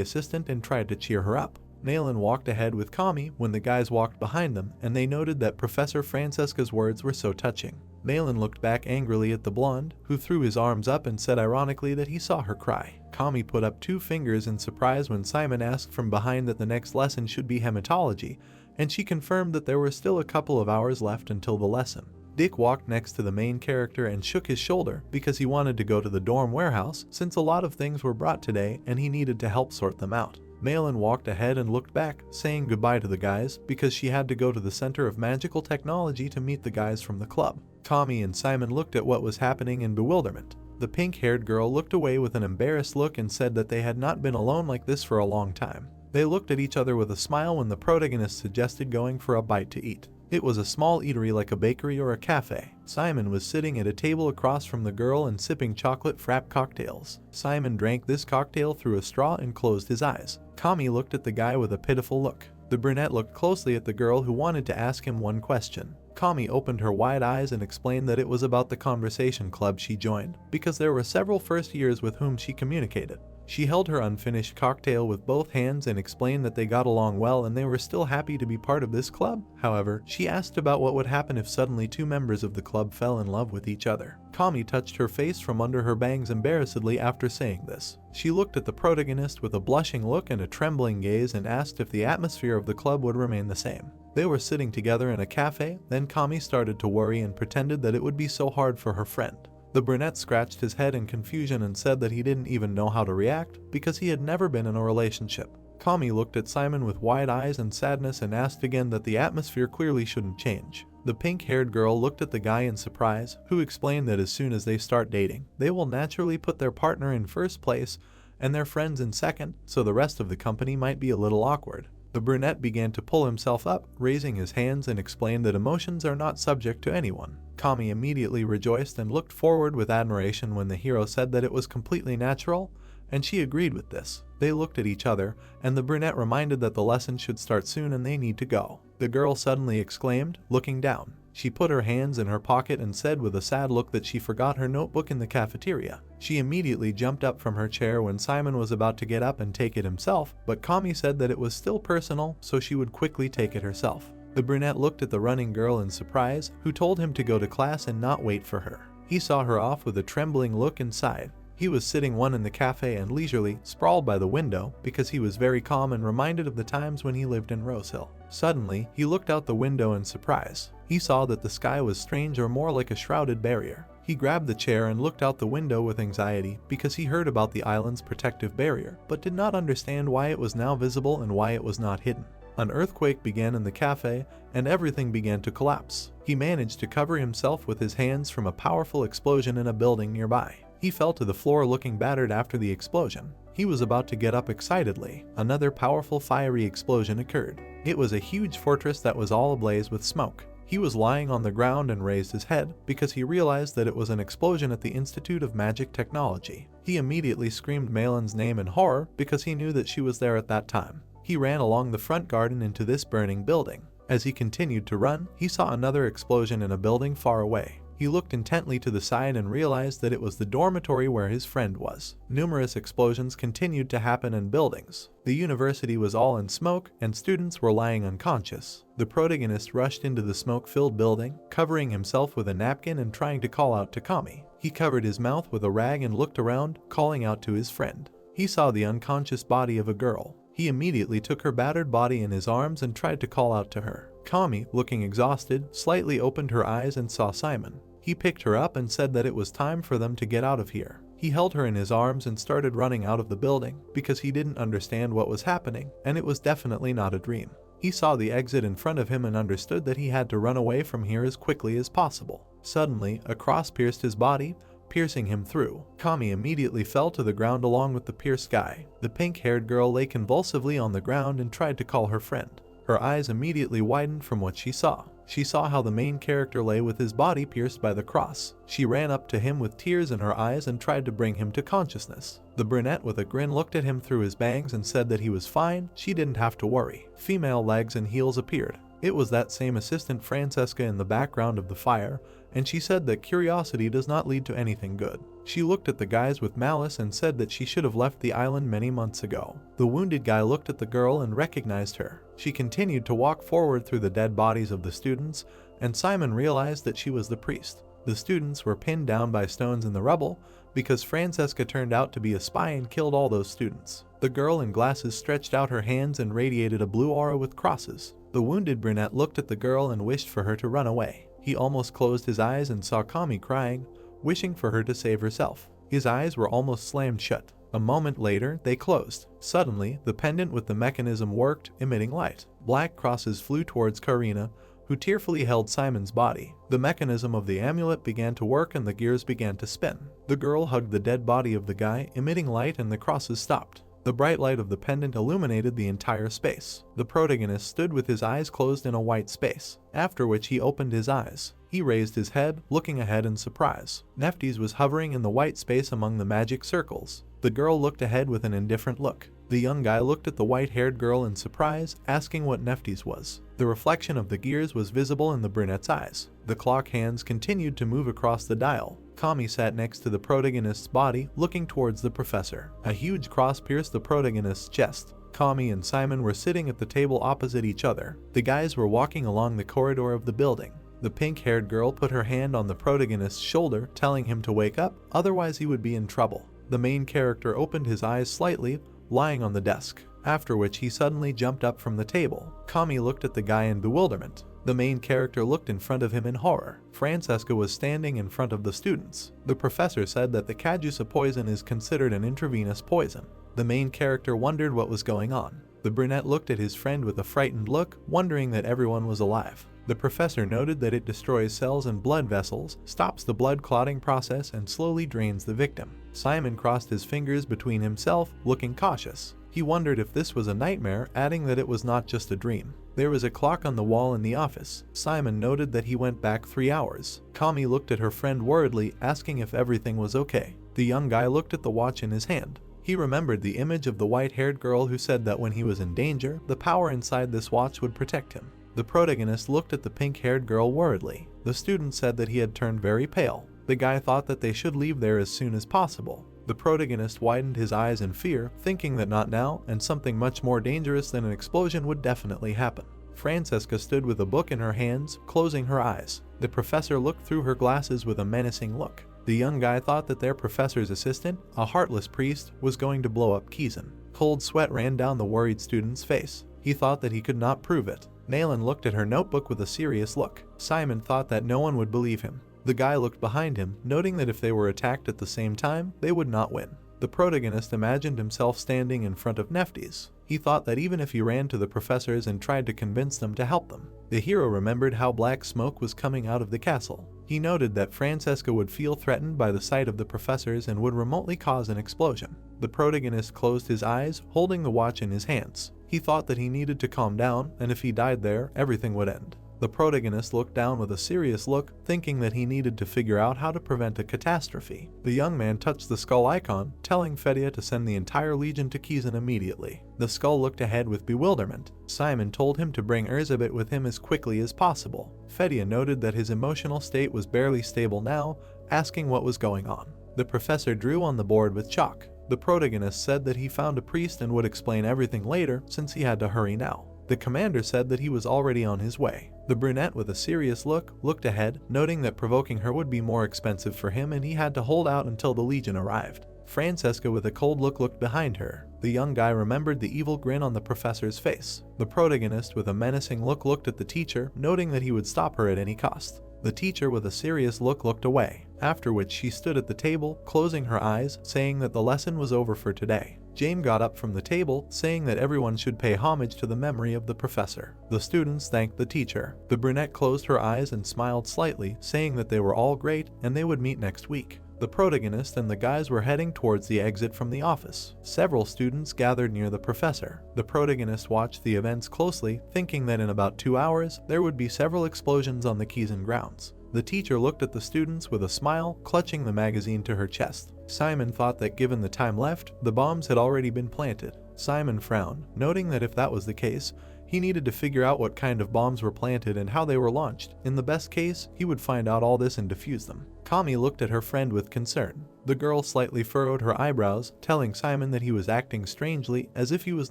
assistant and tried to cheer her up. Malin walked ahead with Kami when the guys walked behind them, and they noted that Professor Francesca's words were so touching. Malin looked back angrily at the blonde, who threw his arms up and said ironically that he saw her cry. Kami put up 2 fingers in surprise when Simon asked from behind that the next lesson should be hematology, and she confirmed that there were still a couple of hours left until the lesson. Dick walked next to the main character and shook his shoulder because he wanted to go to the dorm warehouse since a lot of things were brought today and he needed to help sort them out. Malin walked ahead and looked back, saying goodbye to the guys because she had to go to the Center of Magical Technology to meet the guys from the club. Kami and Simon looked at what was happening in bewilderment. The pink-haired girl looked away with an embarrassed look and said that they had not been alone like this for a long time. They looked at each other with a smile when the protagonist suggested going for a bite to eat. It was a small eatery like a bakery or a cafe. Simon was sitting at a table across from the girl and sipping chocolate frappe cocktails. Simon drank this cocktail through a straw and closed his eyes. Kami looked at the guy with a pitiful look. The brunette looked closely at the girl who wanted to ask him one question. Kami opened her wide eyes and explained that it was about the conversation club she joined, because there were several first years with whom she communicated. She held her unfinished cocktail with both hands and explained that they got along well and they were still happy to be part of this club. However, she asked about what would happen if suddenly 2 members of the club fell in love with each other. Kami touched her face from under her bangs embarrassedly after saying this. She looked at the protagonist with a blushing look and a trembling gaze and asked if the atmosphere of the club would remain the same. They were sitting together in a cafe, then Kami started to worry and pretended that it would be so hard for her friend. The brunette scratched his head in confusion and said that he didn't even know how to react because he had never been in a relationship. Kami looked at Simon with wide eyes and sadness and asked again that the atmosphere clearly shouldn't change. The pink-haired girl looked at the guy in surprise, who explained that as soon as they start dating, they will naturally put their partner in first place and their friends in second, so the rest of the company might be a little awkward. The brunette began to pull himself up, raising his hands, and explained that emotions are not subject to anyone. Kami immediately rejoiced and looked forward with admiration when the hero said that it was completely natural, and she agreed with this. They looked at each other, and the brunette reminded that the lesson should start soon and they need to go. The girl suddenly exclaimed, looking down. She put her hands in her pocket and said with a sad look that she forgot her notebook in the cafeteria. She immediately jumped up from her chair when Simon was about to get up and take it himself, but Kami said that it was still personal, so she would quickly take it herself. The brunette looked at the running girl in surprise, who told him to go to class and not wait for her. He saw her off with a trembling look and sighed. He was sitting one in the cafe and leisurely, sprawled by the window, because he was very calm and reminded of the times when he lived in Rosehill. Suddenly, he looked out the window in surprise. He saw that the sky was strange or more like a shrouded barrier. He grabbed the chair and looked out the window with anxiety because he heard about the island's protective barrier, but did not understand why it was now visible and why it was not hidden. An earthquake began in the cafe, and everything began to collapse. He managed to cover himself with his hands from a powerful explosion in a building nearby. He fell to the floor looking battered after the explosion. He was about to get up excitedly. Another powerful fiery explosion occurred. It was a huge fortress that was all ablaze with smoke. He was lying on the ground and raised his head because he realized that it was an explosion at the Institute of Magic Technology. He immediately screamed Malin's name in horror because he knew that she was there at that time. He ran along the front garden into this burning building. As he continued to run, he saw another explosion in a building far away. He looked intently to the side and realized that it was the dormitory where his friend was. Numerous explosions continued to happen in buildings. The university was all in smoke and students were lying unconscious. The protagonist rushed into the smoke-filled building, covering himself with a napkin and trying to call out to Kami. He covered his mouth with a rag and looked around, calling out to his friend. He saw the unconscious body of a girl. He immediately took her battered body in his arms and tried to call out to her. Kami, looking exhausted, slightly opened her eyes and saw Simon. He picked her up and said that it was time for them to get out of here. He held her in his arms and started running out of the building because he didn't understand what was happening, and it was definitely not a dream. He saw the exit in front of him and understood that he had to run away from here as quickly as possible. Suddenly, a cross pierced his body, piercing him through. Kami immediately fell to the ground along with the pierced guy. The pink-haired girl lay convulsively on the ground and tried to call her friend. Her eyes immediately widened from what she saw. She saw how the main character lay with his body pierced by the cross. She ran up to him with tears in her eyes and tried to bring him to consciousness. The brunette with a grin looked at him through his bangs and said that he was fine, she didn't have to worry. Female legs and heels appeared. It was that same assistant Francesca in the background of the fire, and she said that curiosity does not lead to anything good. She looked at the guys with malice and said that she should have left the island many months ago. The wounded guy looked at the girl and recognized her. She continued to walk forward through the dead bodies of the students, and Simon realized that she was the priest. The students were pinned down by stones in the rubble because Francesca turned out to be a spy and killed all those students. The girl in glasses stretched out her hands and radiated a blue aura with crosses. The wounded brunette looked at the girl and wished for her to run away. He almost closed his eyes and saw Kami crying, wishing for her to save herself. His eyes were almost slammed shut. A moment later, they closed. Suddenly, the pendant with the mechanism worked, emitting light. Black crosses flew towards Karina, who tearfully held Simon's body. The mechanism of the amulet began to work and the gears began to spin. The girl hugged the dead body of the guy, emitting light, and the crosses stopped. The bright light of the pendant illuminated the entire space. The protagonist stood with his eyes closed in a white space, after which he opened his eyes. He raised his head, looking ahead in surprise. Nephtes was hovering in the white space among the magic circles. The girl looked ahead with an indifferent look. The young guy looked at the white-haired girl in surprise, asking what Nephtes was. The reflection of the gears was visible in the brunette's eyes. The clock hands continued to move across the dial. Kami sat next to the protagonist's body, looking towards the professor. A huge cross pierced the protagonist's chest. Kami and Simon were sitting at the table opposite each other. The guys were walking along the corridor of the building. The pink-haired girl put her hand on the protagonist's shoulder, telling him to wake up, otherwise he would be in trouble. The main character opened his eyes slightly, lying on the desk, after which he suddenly jumped up from the table. Kami looked at the guy in bewilderment. The main character looked in front of him in horror. Francesca was standing in front of the students. The professor said that the Cadusa poison is considered an intravenous poison. The main character wondered what was going on. The brunette looked at his friend with a frightened look, wondering that everyone was alive. The professor noted that it destroys cells and blood vessels, stops the blood clotting process, and slowly drains the victim. Simon crossed his fingers between himself, looking cautious. He wondered if this was a nightmare, adding that it was not just a dream. There was a clock on the wall in the office. Simon noted that he went back 3 hours. Kami looked at her friend worriedly, asking if everything was okay. The young guy looked at the watch in his hand. He remembered the image of the white-haired girl who said that when he was in danger, the power inside this watch would protect him. The protagonist looked at the pink-haired girl worriedly. The student said that he had turned very pale. The guy thought that they should leave there as soon as possible. The protagonist widened his eyes in fear, thinking that not now, and something much more dangerous than an explosion would definitely happen. Francesca stood with a book in her hands, closing her eyes. The professor looked through her glasses with a menacing look. The young guy thought that their professor's assistant, a heartless priest, was going to blow up Kizan. Cold sweat ran down the worried student's face. He thought that he could not prove it. Nalan looked at her notebook with a serious look. Simon thought that no one would believe him. The guy looked behind him, noting that if they were attacked at the same time, they would not win. The protagonist imagined himself standing in front of Nephtes. He thought that even if he ran to the professors and tried to convince them to help them. The hero remembered how black smoke was coming out of the castle. He noted that Francesca would feel threatened by the sight of the professors and would remotely cause an explosion. The protagonist closed his eyes, holding the watch in his hands. He thought that he needed to calm down, and if he died there, everything would end. The protagonist looked down with a serious look, thinking that he needed to figure out how to prevent a catastrophe. The young man touched the skull icon, telling Fedia to send the entire legion to Kizan immediately. The skull looked ahead with bewilderment. Simon told him to bring Erzsébet with him as quickly as possible. Fedia noted that his emotional state was barely stable now, asking what was going on. The professor drew on the board with chalk. The protagonist said that he found a priest and would explain everything later since he had to hurry now. The commander said that he was already on his way. The brunette with a serious look looked ahead, noting that provoking her would be more expensive for him and he had to hold out until the legion arrived. Francesca with a cold look looked behind her. The young guy remembered the evil grin on the professor's face. The protagonist with a menacing look looked at the teacher, noting that he would stop her at any cost. The teacher with a serious look looked away, after which she stood at the table, closing her eyes, saying that the lesson was over for today. James got up from the table, saying that everyone should pay homage to the memory of the professor. The students thanked the teacher. The brunette closed her eyes and smiled slightly, saying that they were all great and they would meet next week. The protagonist and the guys were heading towards the exit from the office. Several students gathered near the professor. The protagonist watched the events closely, thinking that in about 2 hours, there would be several explosions on the Kizan grounds. The teacher looked at the students with a smile, clutching the magazine to her chest. Simon thought that given the time left, the bombs had already been planted. Simon frowned, noting that if that was the case, he needed to figure out what kind of bombs were planted and how they were launched. In the best case, he would find out all this and defuse them. Kami looked at her friend with concern. The girl slightly furrowed her eyebrows, telling Simon that he was acting strangely, as if he was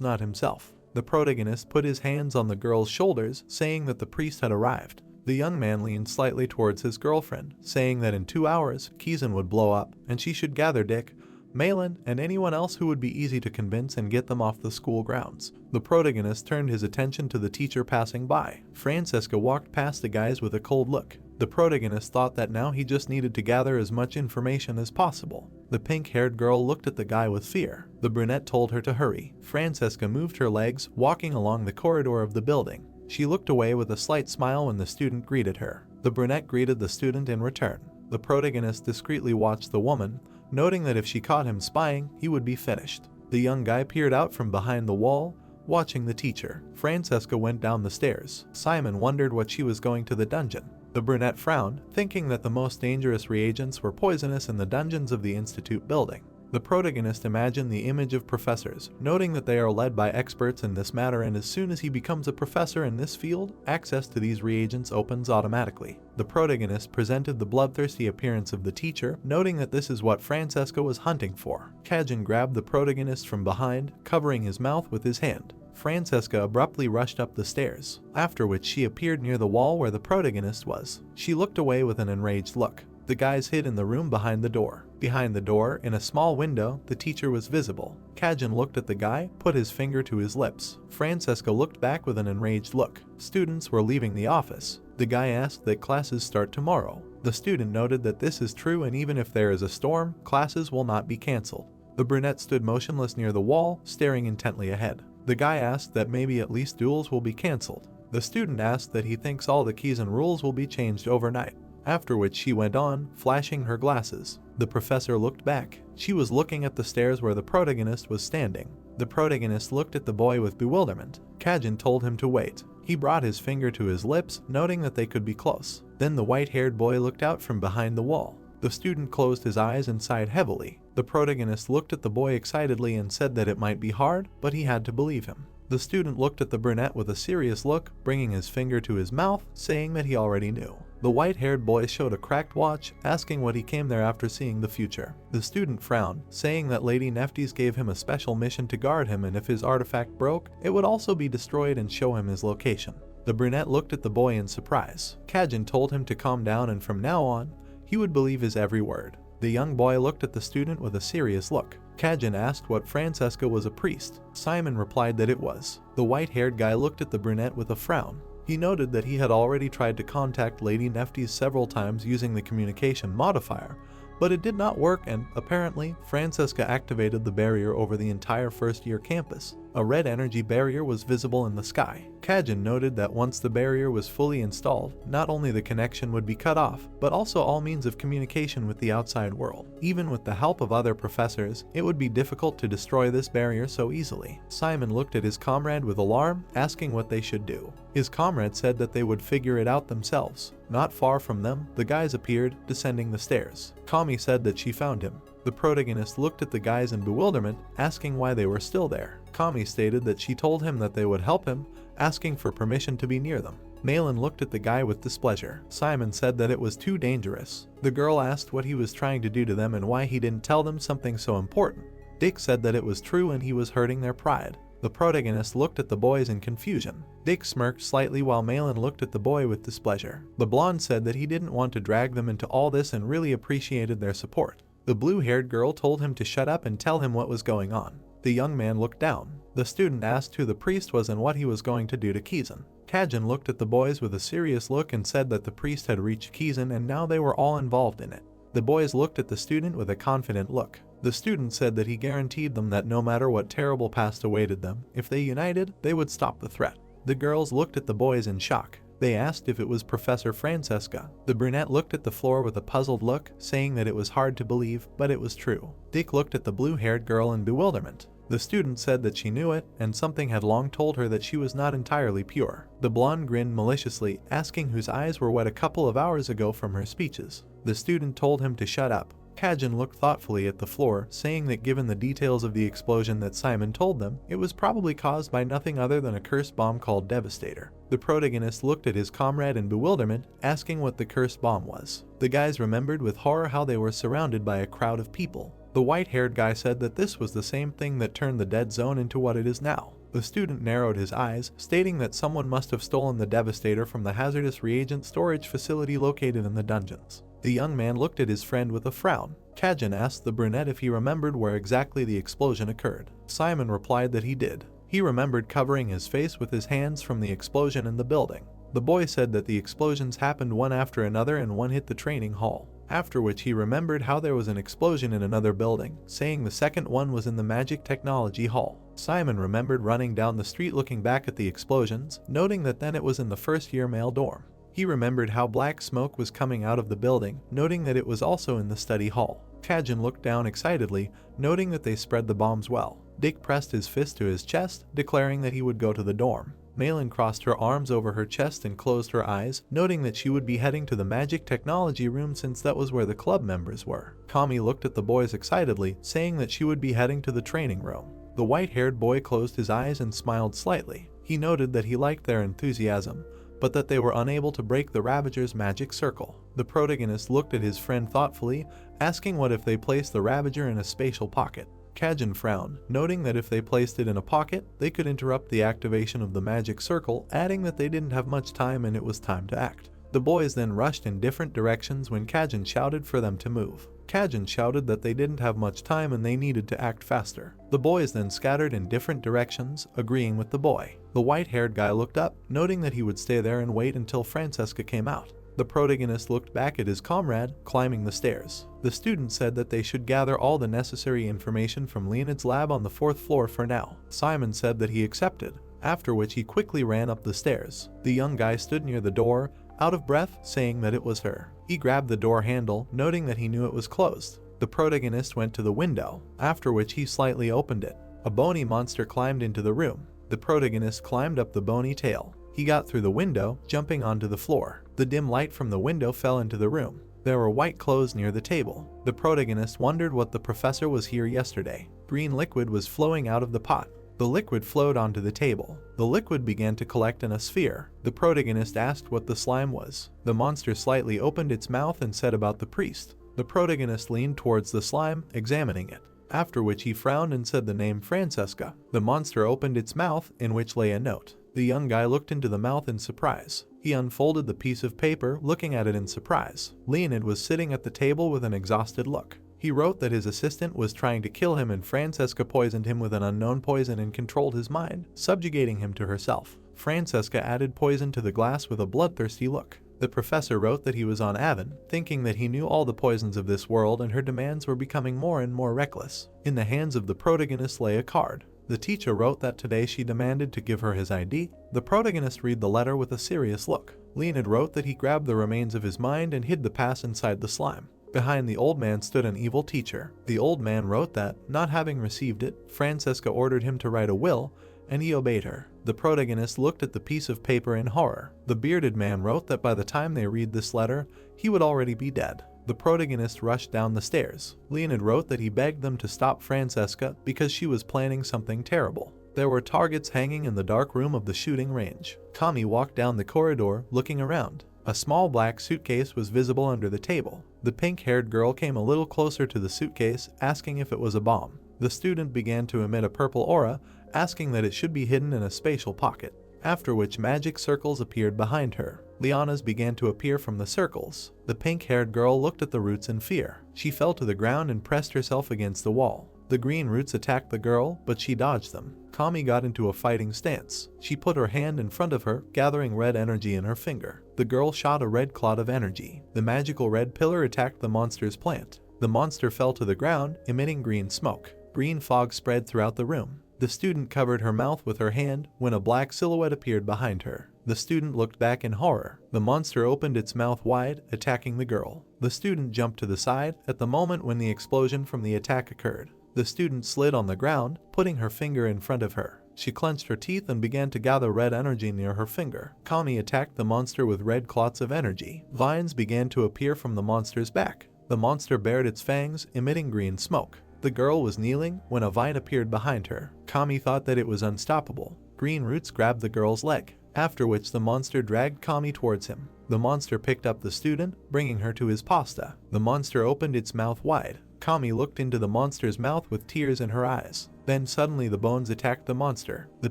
not himself. The protagonist put his hands on the girl's shoulders, saying that the priest had arrived. The young man leaned slightly towards his girlfriend, saying that in 2 hours, Kizan would blow up, and she should gather Dick, Malin, and anyone else who would be easy to convince and get them off the school grounds. The protagonist turned his attention to the teacher passing by. Francesca walked past the guys with a cold look. The protagonist thought that now he just needed to gather as much information as possible. The pink-haired girl looked at the guy with fear. The brunette told her to hurry. Francesca moved her legs, walking along the corridor of the building. She looked away with a slight smile when the student greeted her. The brunette greeted the student in return. The protagonist discreetly watched the woman, noting that if she caught him spying, he would be finished. The young guy peered out from behind the wall, watching the teacher. Francesca went down the stairs. Simon wondered what she was going to the dungeon. The brunette frowned, thinking that the most dangerous reagents were poisonous in the dungeons of the Institute building. The protagonist imagined the image of professors, noting that they are led by experts in this matter, and as soon as he becomes a professor in this field, access to these reagents opens automatically. The protagonist presented the bloodthirsty appearance of the teacher, noting that this is what Francesca was hunting for. Kajin grabbed the protagonist from behind, covering his mouth with his hand. Francesca abruptly rushed up the stairs, after which she appeared near the wall where the protagonist was. She looked away with an enraged look. The guys hid in the room behind the door. Behind the door, in a small window, the teacher was visible. Kajin looked at the guy, put his finger to his lips. Francesca looked back with an enraged look. Students were leaving the office. The guy asked that classes start tomorrow. The student noted that this is true, and even if there is a storm, classes will not be cancelled. The brunette stood motionless near the wall, staring intently ahead. The guy asked that maybe at least duels will be cancelled. The student asked that he thinks all the Kizan rules will be changed overnight. After which she went on, flashing her glasses. The professor looked back. She was looking at the stairs where the protagonist was standing. The protagonist looked at the boy with bewilderment. Kajin told him to wait. He brought his finger to his lips, noting that they could be close. Then the white-haired boy looked out from behind the wall. The student closed his eyes and sighed heavily. The protagonist looked at the boy excitedly and said that it might be hard, but he had to believe him. The student looked at the brunette with a serious look, bringing his finger to his mouth, saying that he already knew. The white-haired boy showed a cracked watch, asking what he came there after seeing the future. The student frowned, saying that Lady Nephthys gave him a special mission to guard him, and if his artifact broke, it would also be destroyed and show him his location. The brunette looked at the boy in surprise. Kajin told him to calm down, and from now on, he would believe his every word. The young boy looked at the student with a serious look. Kajin asked what Francesca was a priest. Simon replied that it was. The white-haired guy looked at the brunette with a frown. He noted that he had already tried to contact Lady Nephthys several times using the communication modifier, but it did not work, and apparently Francesca activated the barrier over the entire first-year campus. A red energy barrier was visible in the sky. Kajin noted that once the barrier was fully installed, not only the connection would be cut off, but also all means of communication with the outside world. Even with the help of other professors, it would be difficult to destroy this barrier so easily. Simon looked at his comrade with alarm, asking what they should do. His comrade said that they would figure it out themselves. Not far from them, the guys appeared, descending the stairs. Kami said that she found him. The protagonist looked at the guys in bewilderment, asking why they were still there. Kami stated that she told him that they would help him, asking for permission to be near them. Malin looked at the guy with displeasure. Simon said that it was too dangerous. The girl asked what he was trying to do to them and why he didn't tell them something so important. Dick said that it was true and he was hurting their pride. The protagonist looked at the boys in confusion. Dick smirked slightly while Malin looked at the boy with displeasure. The blonde said that he didn't want to drag them into all this and really appreciated their support. The blue-haired girl told him to shut up and tell him what was going on. The young man looked down. The student asked who the priest was and what he was going to do to Kizan. Kajin looked at the boys with a serious look and said that the priest had reached Kizan and now they were all involved in it. The boys looked at the student with a confident look. The student said that he guaranteed them that no matter what terrible past awaited them, if they united, they would stop the threat. The girls looked at the boys in shock. They asked if it was Professor Francesca. The brunette looked at the floor with a puzzled look, saying that it was hard to believe, but it was true. Dick looked at the blue-haired girl in bewilderment. The student said that she knew it, and something had long told her that she was not entirely pure. The blonde grinned maliciously, asking whose eyes were wet a couple of hours ago from her speeches. The student told him to shut up. Kajin looked thoughtfully at the floor, saying that given the details of the explosion that Simon told them, it was probably caused by nothing other than a cursed bomb called Devastator. The protagonist looked at his comrade in bewilderment, asking what the cursed bomb was. The guys remembered with horror how they were surrounded by a crowd of people. The white-haired guy said that this was the same thing that turned the dead zone into what it is now. The student narrowed his eyes, stating that someone must have stolen the Devastator from the hazardous reagent storage facility located in the dungeons. The young man looked at his friend with a frown. Kajin asked the brunette if he remembered where exactly the explosion occurred. Simon replied that he did. He remembered covering his face with his hands from the explosion in the building. The boy said that the explosions happened one after another and one hit the training hall. After which he remembered how there was an explosion in another building, saying the second one was in the Magic Technology Hall. Simon remembered running down the street looking back at the explosions, noting that then it was in the first-year male dorm. He remembered how black smoke was coming out of the building, noting that it was also in the study hall. Kajin looked down excitedly, noting that they spread the bombs well. Dick pressed his fist to his chest, declaring that he would go to the dorm. Malin crossed her arms over her chest and closed her eyes, noting that she would be heading to the magic technology room since that was where the club members were. Kami looked at the boys excitedly, saying that she would be heading to the training room. The white-haired boy closed his eyes and smiled slightly. He noted that he liked their enthusiasm, but that they were unable to break the Ravager's magic circle. The protagonist looked at his friend thoughtfully, asking what if they placed the Ravager in a spatial pocket. Kajin frowned, noting that if they placed it in a pocket, they could interrupt the activation of the magic circle, adding that they didn't have much time and it was time to act. The boys then rushed in different directions when Kajin shouted for them to move. Kajin shouted that they didn't have much time and they needed to act faster. The boys then scattered in different directions, agreeing with the boy. The white-haired guy looked up, noting that he would stay there and wait until Francesca came out. The protagonist looked back at his comrade, climbing the stairs. The student said that they should gather all the necessary information from Leonid's lab on the 4th floor for now. Simon said that he accepted, after which he quickly ran up the stairs. The young guy stood near the door, out of breath, saying that it was her. He grabbed the door handle, noting that he knew it was closed. The protagonist went to the window, after which he slightly opened it. A bony monster climbed into the room. The protagonist climbed up the bony tail. He got through the window, jumping onto the floor. The dim light from the window fell into the room. There were white clothes near the table. The protagonist wondered what the professor was here yesterday. Green liquid was flowing out of the pot. The liquid flowed onto the table. The liquid began to collect in a sphere. The protagonist asked what the slime was. The monster slightly opened its mouth and said about the priest. The protagonist leaned towards the slime, examining it. After which he frowned and said the name Francesca. The monster opened its mouth, in which lay a note. The young guy looked into the mouth in surprise. He unfolded the piece of paper, looking at it in surprise. Leonid was sitting at the table with an exhausted look. He wrote that his assistant was trying to kill him and Francesca poisoned him with an unknown poison and controlled his mind, subjugating him to herself. Francesca added poison to the glass with a bloodthirsty look. The professor wrote that he was on Avon, thinking that he knew all the poisons of this world and her demands were becoming more and more reckless. In the hands of the protagonist lay a card. The teacher wrote that today she demanded to give her his ID. The protagonist read the letter with a serious look. Leonid wrote that he grabbed the remains of his mind and hid the past inside the slime. Behind the old man stood an evil teacher. The old man wrote that, not having received it, Francesca ordered him to write a will, and he obeyed her. The protagonist looked at the piece of paper in horror. The bearded man wrote that by the time they read this letter, he would already be dead. The protagonist rushed down the stairs. Leonid wrote that he begged them to stop Francesca because she was planning something terrible. There were targets hanging in the dark room of the shooting range. Kami walked down the corridor, looking around. A small black suitcase was visible under the table. The pink-haired girl came a little closer to the suitcase, asking if it was a bomb. The student began to emit a purple aura, asking that it should be hidden in a spatial pocket, after which magic circles appeared behind her. Lianas began to appear from the circles. The pink-haired girl looked at the roots in fear. She fell to the ground and pressed herself against the wall. The green roots attacked the girl, but she dodged them. Kami got into a fighting stance. She put her hand in front of her, gathering red energy in her finger. The girl shot a red cloud of energy. The magical red pillar attacked the monster's plant. The monster fell to the ground, emitting green smoke. Green fog spread throughout the room. The student covered her mouth with her hand when a black silhouette appeared behind her. The student looked back in horror. The monster opened its mouth wide, attacking the girl. The student jumped to the side at the moment when the explosion from the attack occurred. The student slid on the ground, putting her finger in front of her. She clenched her teeth and began to gather red energy near her finger. Kami attacked the monster with red clots of energy. Vines began to appear from the monster's back. The monster bared its fangs, emitting green smoke. The girl was kneeling when a vine appeared behind her. Kami thought that it was unstoppable. Green roots grabbed the girl's leg, after which the monster dragged Kami towards him. The monster picked up the student, bringing her to his pasta. The monster opened its mouth wide. Kami looked into the monster's mouth with tears in her eyes. Then suddenly the bones attacked the monster. The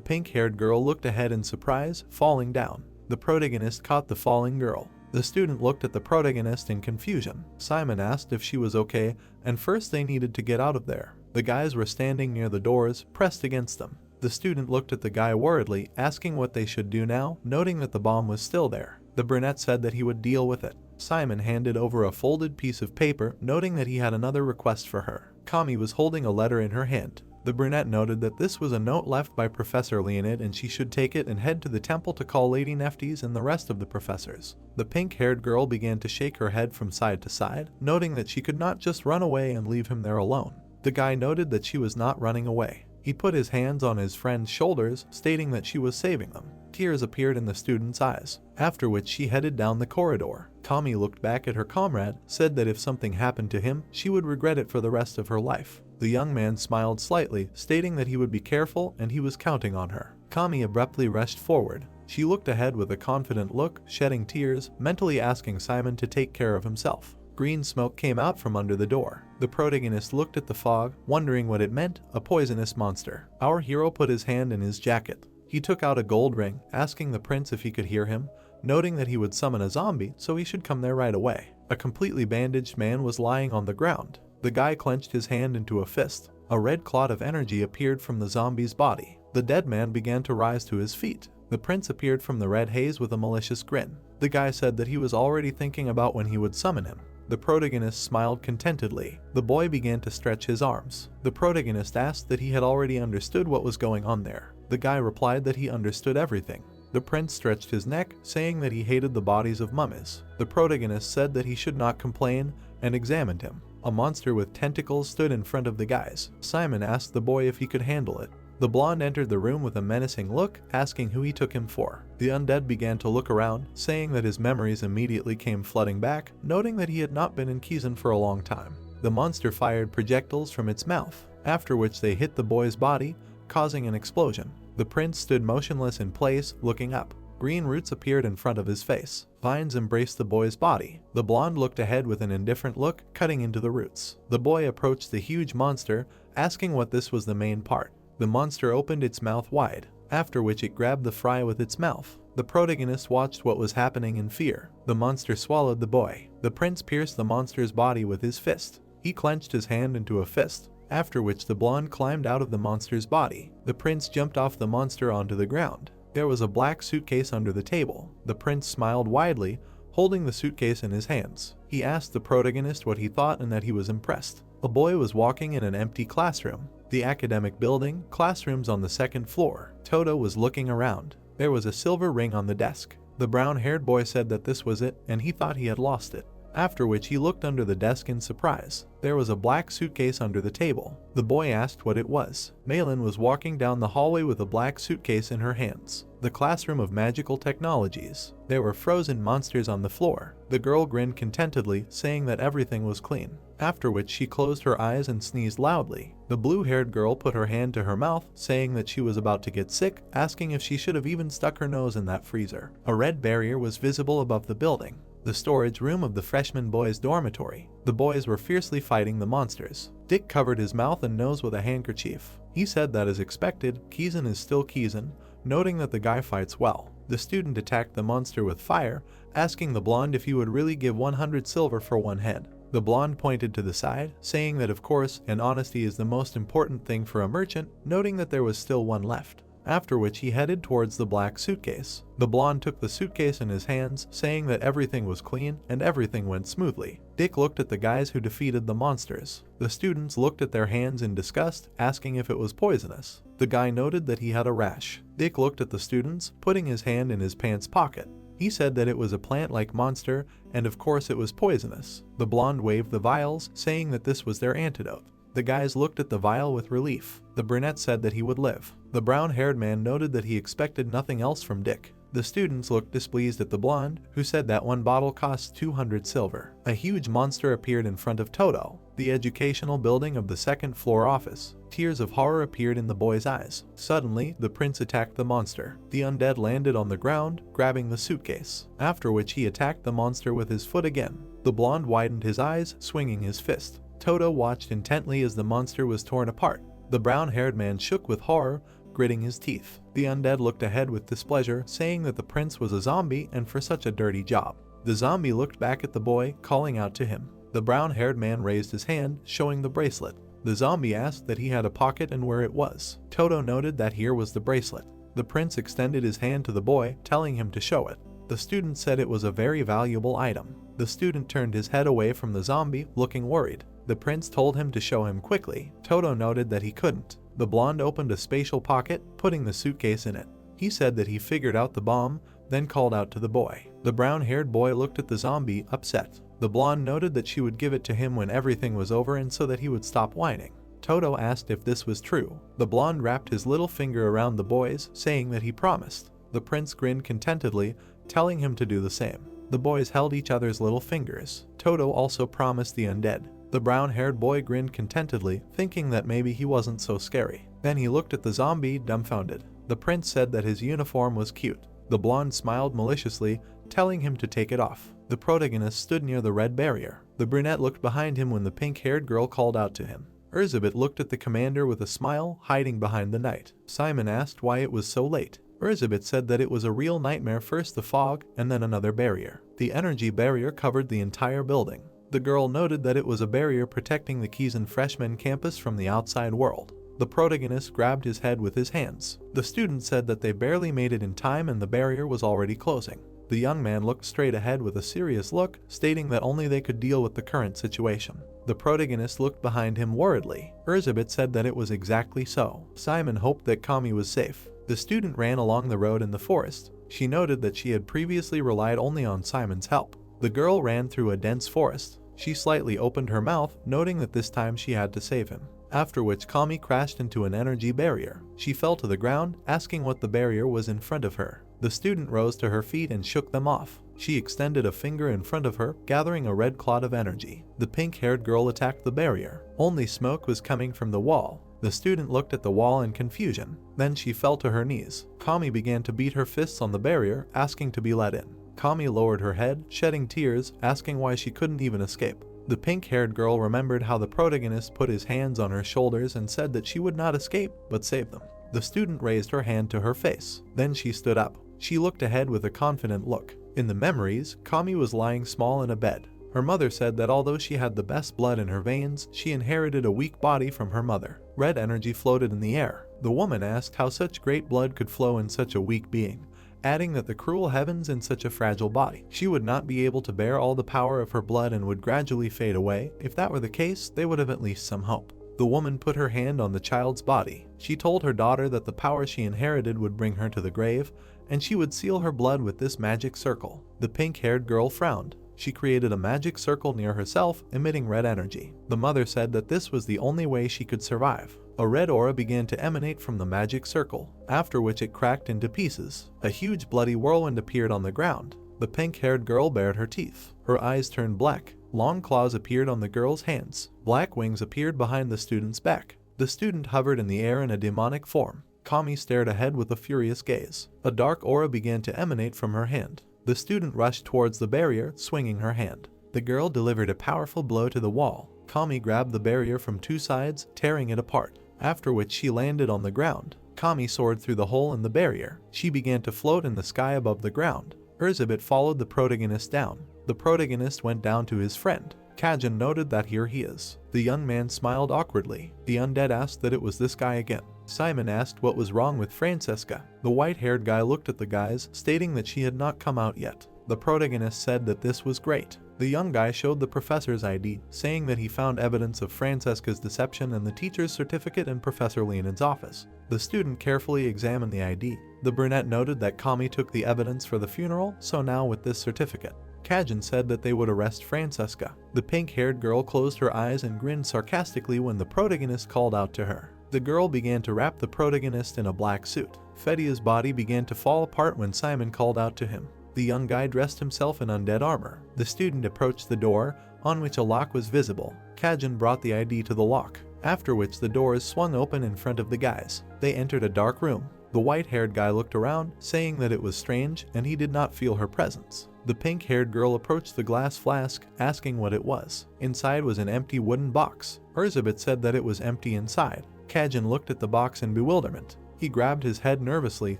pink-haired girl looked ahead in surprise, falling down. The protagonist caught the falling girl. The student looked at the protagonist in confusion. Simon asked if she was okay, and first they needed to get out of there. The guys were standing near the doors, pressed against them. The student looked at the guy worriedly, asking what they should do now, noting that the bomb was still there. The brunette said that he would deal with it. Simon handed over a folded piece of paper, noting that he had another request for her. Kami was holding a letter in her hand. The brunette noted that this was a note left by Professor Leonid and she should take it and head to the temple to call Lady Nephtes and the rest of the professors. The pink-haired girl began to shake her head from side to side, noting that she could not just run away and leave him there alone. The guy noted that she was not running away. He put his hands on his friend's shoulders, stating that she was saving them. Tears appeared in the student's eyes, after which she headed down the corridor. Kami looked back at her comrade, said that if something happened to him, she would regret it for the rest of her life. The young man smiled slightly, stating that he would be careful and he was counting on her. Kami abruptly rushed forward. She looked ahead with a confident look, shedding tears, mentally asking Simon to take care of himself. Green smoke came out from under the door. The protagonist looked at the fog, wondering what it meant, a poisonous monster. Our hero put his hand in his jacket. He took out a gold ring, asking the prince if he could hear him, noting that he would summon a zombie, so he should come there right away. A completely bandaged man was lying on the ground. The guy clenched his hand into a fist. A red clot of energy appeared from the zombie's body. The dead man began to rise to his feet. The prince appeared from the red haze with a malicious grin. The guy said that he was already thinking about when he would summon him. The protagonist smiled contentedly. The boy began to stretch his arms. The protagonist asked that he had already understood what was going on there. The guy replied that he understood everything. The prince stretched his neck, saying that he hated the bodies of mummies. The protagonist said that he should not complain, and examined him. A monster with tentacles stood in front of the guys. Simon asked the boy if he could handle it. The blonde entered the room with a menacing look, asking who he took him for. The undead began to look around, saying that his memories immediately came flooding back, noting that he had not been in Kizan for a long time. The monster fired projectiles from its mouth, after which they hit the boy's body, causing an explosion. The prince stood motionless in place, looking up. Green roots appeared in front of his face. Vines embraced the boy's body. The blonde looked ahead with an indifferent look, cutting into the roots. The boy approached the huge monster, asking what this was the main part. The monster opened its mouth wide, after which it grabbed the fry with its mouth. The protagonist watched what was happening in fear. The monster swallowed the boy. The prince pierced the monster's body with his fist. He clenched his hand into a fist, after which the blonde climbed out of the monster's body. The prince jumped off the monster onto the ground. There was a black suitcase under the table. The prince smiled widely, holding the suitcase in his hands. He asked the protagonist what he thought and that he was impressed. A boy was walking in an empty classroom. The academic building, classrooms on the second floor. Toto was looking around. There was a silver ring on the desk. The brown-haired boy said that this was it, and he thought he had lost it. After which he looked under the desk in surprise. There was a black suitcase under the table. The boy asked what it was. Malin was walking down the hallway with a black suitcase in her hands. The classroom of magical technologies. There were frozen monsters on the floor. The girl grinned contentedly, saying that everything was clean. After which she closed her eyes and sneezed loudly. The blue-haired girl put her hand to her mouth, saying that she was about to get sick, asking if she should have even stuck her nose in that freezer. A red barrier was visible above the building. The storage room of the freshman boys' dormitory. The boys were fiercely fighting the monsters. Dick covered his mouth and nose with a handkerchief. He said that as expected, Kizan is still Kizan, noting that the guy fights well. The student attacked the monster with fire, asking the blonde if he would really give 100 silver for one head. The blonde pointed to the side, saying that of course, and honesty is the most important thing for a merchant, noting that there was still one left. After which he headed towards the black suitcase. The blonde took the suitcase in his hands, saying that everything was clean and everything went smoothly. Dick looked at the guys who defeated the monsters. The students looked at their hands in disgust, asking if it was poisonous. The guy noted that he had a rash. Dick looked at the students, putting his hand in his pants pocket. He said that it was a plant-like monster, and of course it was poisonous. The blonde waved the vials, saying that this was their antidote. The guys looked at the vial with relief. The brunette said that he would live. The brown-haired man noted that he expected nothing else from Dick. The students looked displeased at the blonde, who said that one bottle cost 200 silver. A huge monster appeared in front of Toto, the educational building of the second-floor office. Tears of horror appeared in the boy's eyes. Suddenly, the prince attacked the monster. The undead landed on the ground, grabbing the suitcase. After which he attacked the monster with his foot again. The blonde widened his eyes, swinging his fist. Toto watched intently as the monster was torn apart. The brown-haired man shook with horror, gritting his teeth. The undead looked ahead with displeasure, saying that the prince was a zombie and for such a dirty job. The zombie looked back at the boy, calling out to him. The brown-haired man raised his hand, showing the bracelet. The zombie asked that he had a pocket and where it was. Toto noted that here was the bracelet. The prince extended his hand to the boy, telling him to show it. The student said it was a very valuable item. The student turned his head away from the zombie, looking worried. The prince told him to show him quickly. Toto noted that he couldn't. The blonde opened a spatial pocket, putting the suitcase in it. He said that he figured out the bomb, then called out to the boy. The brown-haired boy looked at the zombie, upset. The blonde noted that she would give it to him when everything was over and so that he would stop whining. Toto asked if this was true. The blonde wrapped his little finger around the boy's, saying that he promised. The prince grinned contentedly, telling him to do the same. The boys held each other's little fingers. Toto also promised the undead. The brown-haired boy grinned contentedly, thinking that maybe he wasn't so scary. Then he looked at the zombie, dumbfounded. The prince said that his uniform was cute. The blonde smiled maliciously, telling him to take it off. The protagonist stood near the red barrier. The brunette looked behind him when the pink-haired girl called out to him. Elizabeth looked at the commander with a smile, hiding behind the knight. Simon asked why it was so late. Elizabeth said that it was a real nightmare, first the fog, and then another barrier. The energy barrier covered the entire building. The girl noted that it was a barrier protecting the Kizan freshman campus from the outside world. The protagonist grabbed his head with his hands. The student said that they barely made it in time and the barrier was already closing. The young man looked straight ahead with a serious look, stating that only they could deal with the current situation. The protagonist looked behind him worriedly. Elizabeth said that it was exactly so. Simon hoped that Kami was safe. The student ran along the road in the forest. She noted that she had previously relied only on Simon's help. The girl ran through a dense forest. She slightly opened her mouth, noting that this time she had to save him. After which Kami crashed into an energy barrier. She fell to the ground, asking what the barrier was in front of her. The student rose to her feet and shook them off. She extended a finger in front of her, gathering a red clot of energy. The pink-haired girl attacked the barrier. Only smoke was coming from the wall. The student looked at the wall in confusion. Then she fell to her knees. Kami began to beat her fists on the barrier, asking to be let in. Kami lowered her head, shedding tears, asking why she couldn't even escape. The pink-haired girl remembered how the protagonist put his hands on her shoulders and said that she would not escape, but save them. The student raised her hand to her face. Then she stood up. She looked ahead with a confident look. In the memories, Kami was lying small in a bed. Her mother said that although she had the best blood in her veins, she inherited a weak body from her mother. Red energy floated in the air. The woman asked how such great blood could flow in such a weak being, adding that the cruel heavens in such a fragile body. She would not be able to bear all the power of her blood and would gradually fade away. If that were the case, they would have at least some hope. The woman put her hand on the child's body. She told her daughter that the power she inherited would bring her to the grave, and she would seal her blood with this magic circle. The pink-haired girl frowned. She created a magic circle near herself, emitting red energy. The mother said that this was the only way she could survive. A red aura began to emanate from the magic circle, after which it cracked into pieces. A huge bloody whirlwind appeared on the ground. The pink-haired girl bared her teeth. Her eyes turned black. Long claws appeared on the girl's hands. Black wings appeared behind the student's back. The student hovered in the air in a demonic form. Kami stared ahead with a furious gaze. A dark aura began to emanate from her hand. The student rushed towards the barrier, swinging her hand. The girl delivered a powerful blow to the wall. Kami grabbed the barrier from two sides, tearing it apart, after which she landed on the ground. Kami soared through the hole in the barrier. She began to float in the sky above the ground. Urzibit followed the protagonist down. The protagonist went down to his friend. Kajin noted that here he is. The young man smiled awkwardly. The undead asked that it was this guy again. Simon asked what was wrong with Francesca. The white-haired guy looked at the guys, stating that she had not come out yet. The protagonist said that this was great. The young guy showed the professor's ID, saying that he found evidence of Francesca's deception and the teacher's certificate in Professor Leonid's office. The student carefully examined the ID. The brunette noted that Kami took the evidence for the funeral, so now with this certificate. Kajin said that they would arrest Francesca. The pink-haired girl closed her eyes and grinned sarcastically when the protagonist called out to her. The girl began to wrap the protagonist in a black suit. Fedia's body began to fall apart when Simon called out to him. The young guy dressed himself in undead armor. The student approached the door, on which a lock was visible. Kajin brought the ID to the lock, after which the doors swung open in front of the guys. They entered a dark room. The white-haired guy looked around, saying that it was strange and he did not feel her presence. The pink-haired girl approached the glass flask, asking what it was. Inside was an empty wooden box. Urzibit said that it was empty inside. Kajin looked at the box in bewilderment. He grabbed his head nervously,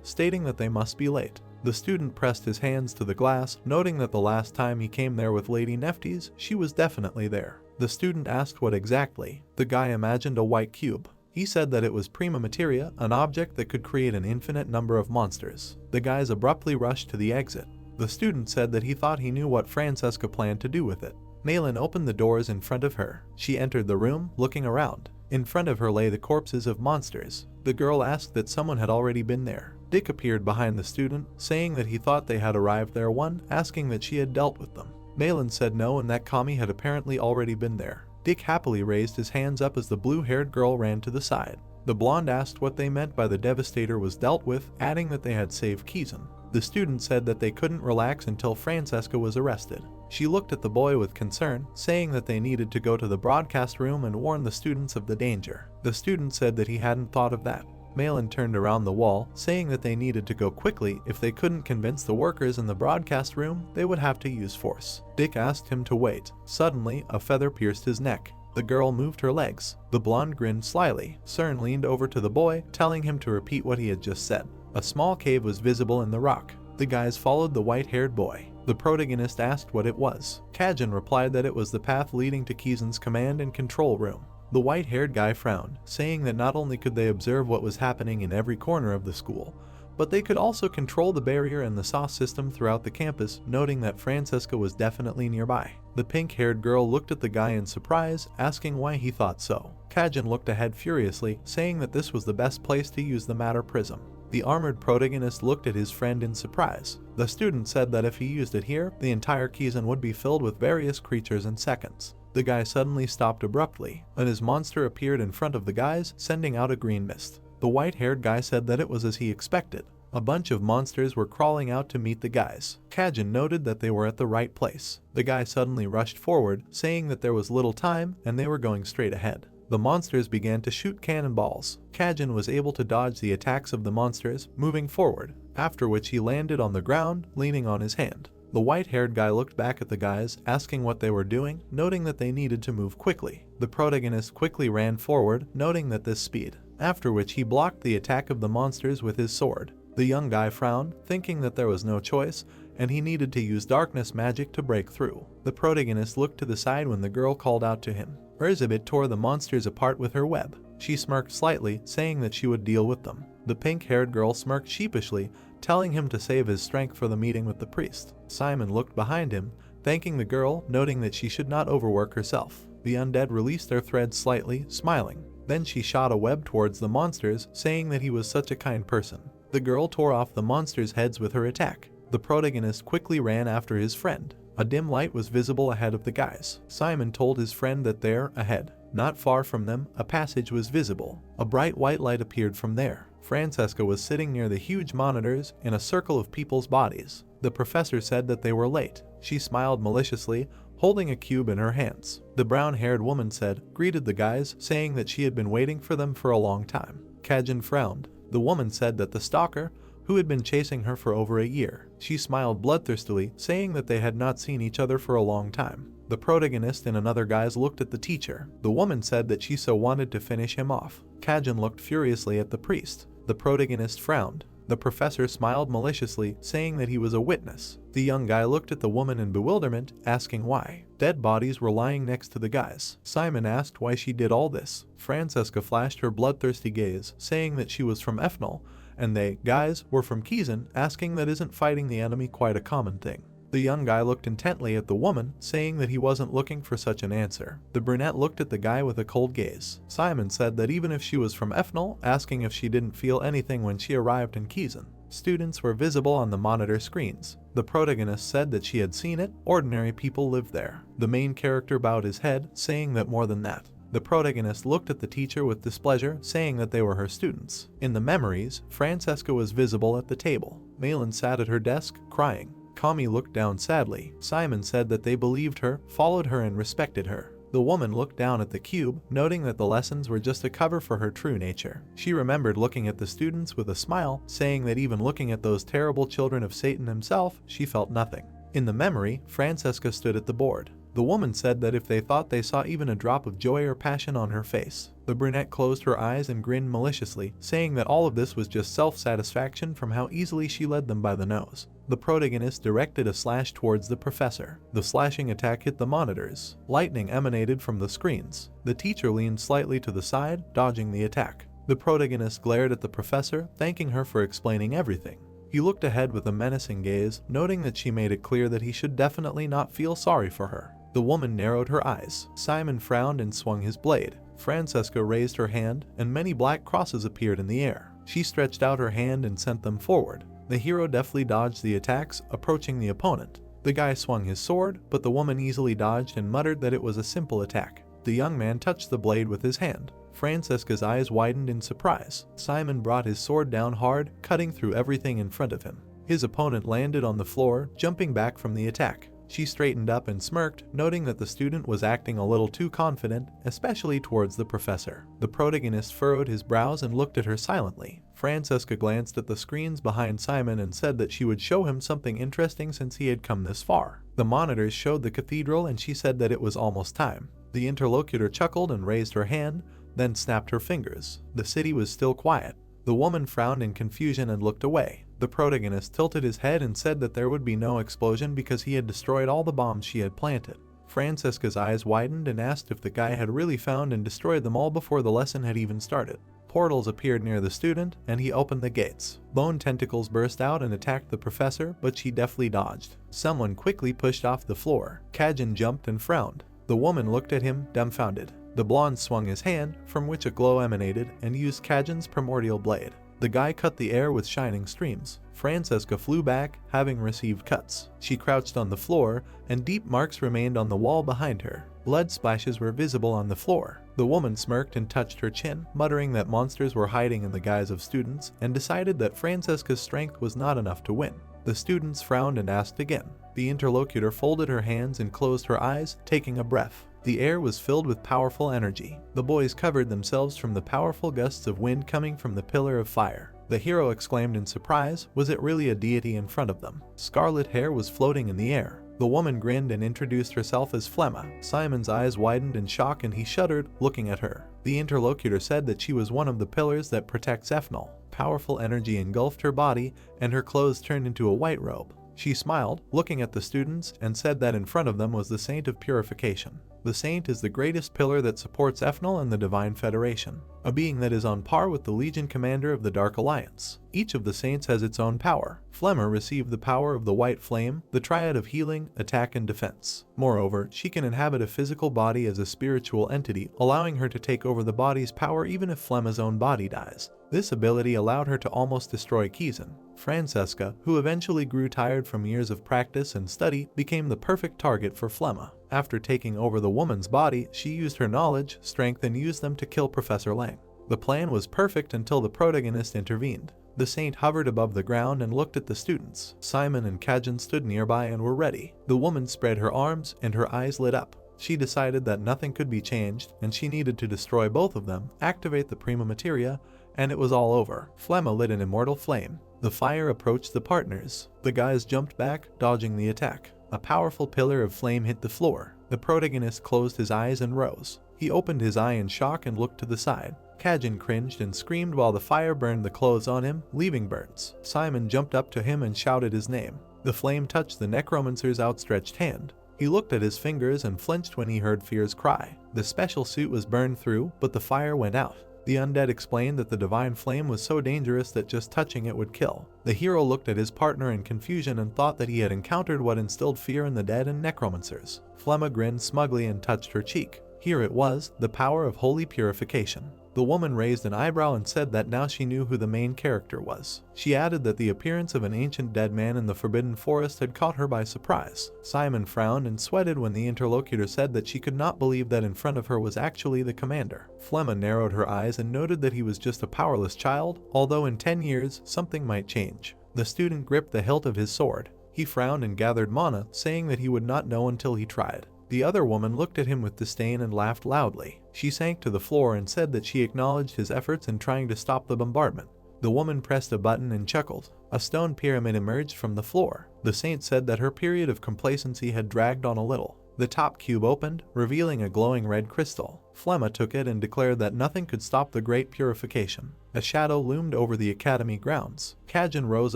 stating that they must be late. The student pressed his hands to the glass, noting that the last time he came there with Lady Neftis, she was definitely there. The student asked what exactly. The guy imagined a white cube. He said that it was prima materia, an object that could create an infinite number of monsters. The guys abruptly rushed to the exit. The student said that he thought he knew what Francesca planned to do with it. Malin opened the doors in front of her. She entered the room, looking around. In front of her lay the corpses of monsters. The girl asked that someone had already been there. Dick appeared behind the student, saying that he thought they had arrived there, asking that she had dealt with them. Malin said no and that Kami had apparently already been there. Dick happily raised his hands up as the blue-haired girl ran to the side. The blonde asked what they meant by the Devastator was dealt with, adding that they had saved Kizan. The student said that they couldn't relax until Francesca was arrested. She looked at the boy with concern, saying that they needed to go to the broadcast room and warn the students of the danger. The student said that he hadn't thought of that. Malin turned around the wall, saying that they needed to go quickly. If they couldn't convince the workers in the broadcast room, they would have to use force. Dick asked him to wait. Suddenly, a feather pierced his neck. The girl moved her legs. The blonde grinned slyly. Cern leaned over to the boy, telling him to repeat what he had just said. A small cave was visible in the rock. The guys followed the white-haired boy. The protagonist asked what it was. Kajin replied that it was the path leading to Kizan's command and control room. The white-haired guy frowned, saying that not only could they observe what was happening in every corner of the school, but they could also control the barrier and the SAW system throughout the campus, noting that Francesca was definitely nearby. The pink-haired girl looked at the guy in surprise, asking why he thought so. Kajin looked ahead furiously, saying that this was the best place to use the matter prism. The armored protagonist looked at his friend in surprise. The student said that if he used it here, the entire Kizan would be filled with various creatures in seconds. The guy suddenly stopped abruptly, and his monster appeared in front of the guys, sending out a green mist. The white-haired guy said that it was as he expected. A bunch of monsters were crawling out to meet the guys. Kajin noted that they were at the right place. The guy suddenly rushed forward, saying that there was little time and they were going straight ahead. The monsters began to shoot cannonballs. Kajin was able to dodge the attacks of the monsters, moving forward, after which he landed on the ground, leaning on his hand. The white-haired guy looked back at the guys, asking what they were doing, noting that they needed to move quickly. The protagonist quickly ran forward, noting that this speed, after which he blocked the attack of the monsters with his sword. The young guy frowned, thinking that there was no choice, and he needed to use darkness magic to break through. The protagonist looked to the side when the girl called out to him. Urzibit tore the monsters apart with her web. She smirked slightly, saying that she would deal with them. The pink-haired girl smirked sheepishly, telling him to save his strength for the meeting with the priest. Simon looked behind him, thanking the girl, noting that she should not overwork herself. The undead released their threads slightly, smiling. Then she shot a web towards the monsters, saying that he was such a kind person. The girl tore off the monsters' heads with her attack. The protagonist quickly ran after his friend. A dim light was visible ahead of the guys. Simon told his friend that there, ahead, not far from them, a passage was visible. A bright white light appeared from there. Francesca was sitting near the huge monitors in a circle of people's bodies. The professor said that they were late. She smiled maliciously, holding a cube in her hands. The brown-haired woman greeted the guys, saying that she had been waiting for them for a long time. Kajin frowned. The woman said that the stalker, who had been chasing her for over a year. She smiled bloodthirstily, saying that they had not seen each other for a long time. The protagonist and another guys looked at the teacher. The woman said that she so wanted to finish him off. Kajin looked furiously at the priest. The protagonist frowned. The professor smiled maliciously, saying that he was a witness. The young guy looked at the woman in bewilderment, asking why. Dead bodies were lying next to the guys. Simon asked why she did all this. Francesca flashed her bloodthirsty gaze, saying that she was from Ethnol, and they, guys, were from Kizan, asking that isn't fighting the enemy quite a common thing. The young guy looked intently at the woman, saying that he wasn't looking for such an answer. The brunette looked at the guy with a cold gaze. Simon said that even if she was from Ethnol, asking if she didn't feel anything when she arrived in Kizan. Students were visible on the monitor screens. The protagonist said that she had seen it. Ordinary people lived there. The main character bowed his head, saying that more than that. The protagonist looked at the teacher with displeasure, saying that they were her students. In the memories, Francesca was visible at the table. Malin sat at her desk, crying. Kami looked down sadly. Simon said that they believed her, followed her and respected her. The woman looked down at the cube, noting that the lessons were just a cover for her true nature. She remembered looking at the students with a smile, saying that even looking at those terrible children of Satan himself, she felt nothing. In the memory, Francesca stood at the board. The woman said that if they thought they saw even a drop of joy or passion on her face. The brunette closed her eyes and grinned maliciously, saying that all of this was just self-satisfaction from how easily she led them by the nose. The protagonist directed a slash towards the professor. The slashing attack hit the monitors. Lightning emanated from the screens. The teacher leaned slightly to the side, dodging the attack. The protagonist glared at the professor, thanking her for explaining everything. He looked ahead with a menacing gaze, noting that she made it clear that he should definitely not feel sorry for her. The woman narrowed her eyes. Simon frowned and swung his blade. Francesca raised her hand, and many black crosses appeared in the air. She stretched out her hand and sent them forward. The hero deftly dodged the attacks, approaching the opponent. The guy swung his sword, but the woman easily dodged and muttered that it was a simple attack. The young man touched the blade with his hand. Francesca's eyes widened in surprise. Simon brought his sword down hard, cutting through everything in front of him. His opponent landed on the floor, jumping back from the attack. She straightened up and smirked, noting that the student was acting a little too confident, especially towards the professor. The protagonist furrowed his brows and looked at her silently. Francesca glanced at the screens behind Simon and said that she would show him something interesting since he had come this far. The monitors showed the cathedral and she said that it was almost time. The interlocutor chuckled and raised her hand, then snapped her fingers. The city was still quiet. The woman frowned in confusion and looked away. The protagonist tilted his head and said that there would be no explosion because he had destroyed all the bombs she had planted. Francesca's eyes widened and asked if the guy had really found and destroyed them all before the lesson had even started. Portals appeared near the student, and he opened the gates. Bone tentacles burst out and attacked the professor, but she deftly dodged. Someone quickly pushed off the floor. Kajin jumped and frowned. The woman looked at him, dumbfounded. The blonde swung his hand, from which a glow emanated, and used Kajin's primordial blade. The guy cut the air with shining streams. Francesca flew back, having received cuts. She crouched on the floor, and deep marks remained on the wall behind her. Blood splashes were visible on the floor. The woman smirked and touched her chin, muttering that monsters were hiding in the guise of students, and decided that Francesca's strength was not enough to win. The students frowned and asked again. The interlocutor folded her hands and closed her eyes, taking a breath. The air was filled with powerful energy. The boys covered themselves from the powerful gusts of wind coming from the pillar of fire. The hero exclaimed in surprise, was it really a deity in front of them? Scarlet hair was floating in the air. The woman grinned and introduced herself as Flemma. Simon's eyes widened in shock and he shuddered, looking at her. The interlocutor said that she was one of the pillars that protects Ethnol. Powerful energy engulfed her body, and her clothes turned into a white robe. She smiled, looking at the students, and said that in front of them was the saint of purification. The Saint is the greatest pillar that supports Ethnol and the Divine Federation, a being that is on par with the Legion commander of the Dark Alliance. Each of the Saints has its own power. Flemma received the power of the White Flame, the triad of healing, attack, and defense. Moreover, she can inhabit a physical body as a spiritual entity, allowing her to take over the body's power even if Flemma's own body dies. This ability allowed her to almost destroy Kizan. Francesca, who eventually grew tired from years of practice and study, became the perfect target for Flemma. After taking over the woman's body, she used her knowledge, strength, and used them to kill Professor Lang. The plan was perfect until the protagonist intervened. The Saint hovered above the ground and looked at the students. Simon and Kajin stood nearby and were ready. The woman spread her arms and her eyes lit up. She decided that nothing could be changed and she needed to destroy both of them, activate the prima materia, and it was all over. Flemma lit an immortal flame. The fire approached the partners. The guys jumped back, dodging the attack. A powerful pillar of flame hit the floor. The protagonist closed his eyes and rose. He opened his eye in shock and looked to the side. Kajin cringed and screamed while the fire burned the clothes on him, leaving burns. Simon jumped up to him and shouted his name. The flame touched the Necromancer's outstretched hand. He looked at his fingers and flinched when he heard Fear's cry. The special suit was burned through, but the fire went out. The Undead explained that the divine flame was so dangerous that just touching it would kill. The hero looked at his partner in confusion and thought that he had encountered what instilled fear in the dead and necromancers. Flemma grinned smugly and touched her cheek. Here it was, the power of holy purification. The woman raised an eyebrow and said that now she knew who the main character was. She added that the appearance of an ancient dead man in the Forbidden Forest had caught her by surprise. Simon frowned and sweated when the interlocutor said that she could not believe that in front of her was actually the commander. Flemma narrowed her eyes and noted that he was just a powerless child, although in 10 years, something might change. The student gripped the hilt of his sword. He frowned and gathered mana, saying that he would not know until he tried. The other woman looked at him with disdain and laughed loudly. She sank to the floor and said that she acknowledged his efforts in trying to stop the bombardment. The woman pressed a button and chuckled. A stone pyramid emerged from the floor. The Saint said that her period of complacency had dragged on a little. The top cube opened, revealing a glowing red crystal. Flemma took it and declared that nothing could stop the great purification. A shadow loomed over the academy grounds. Kajin rose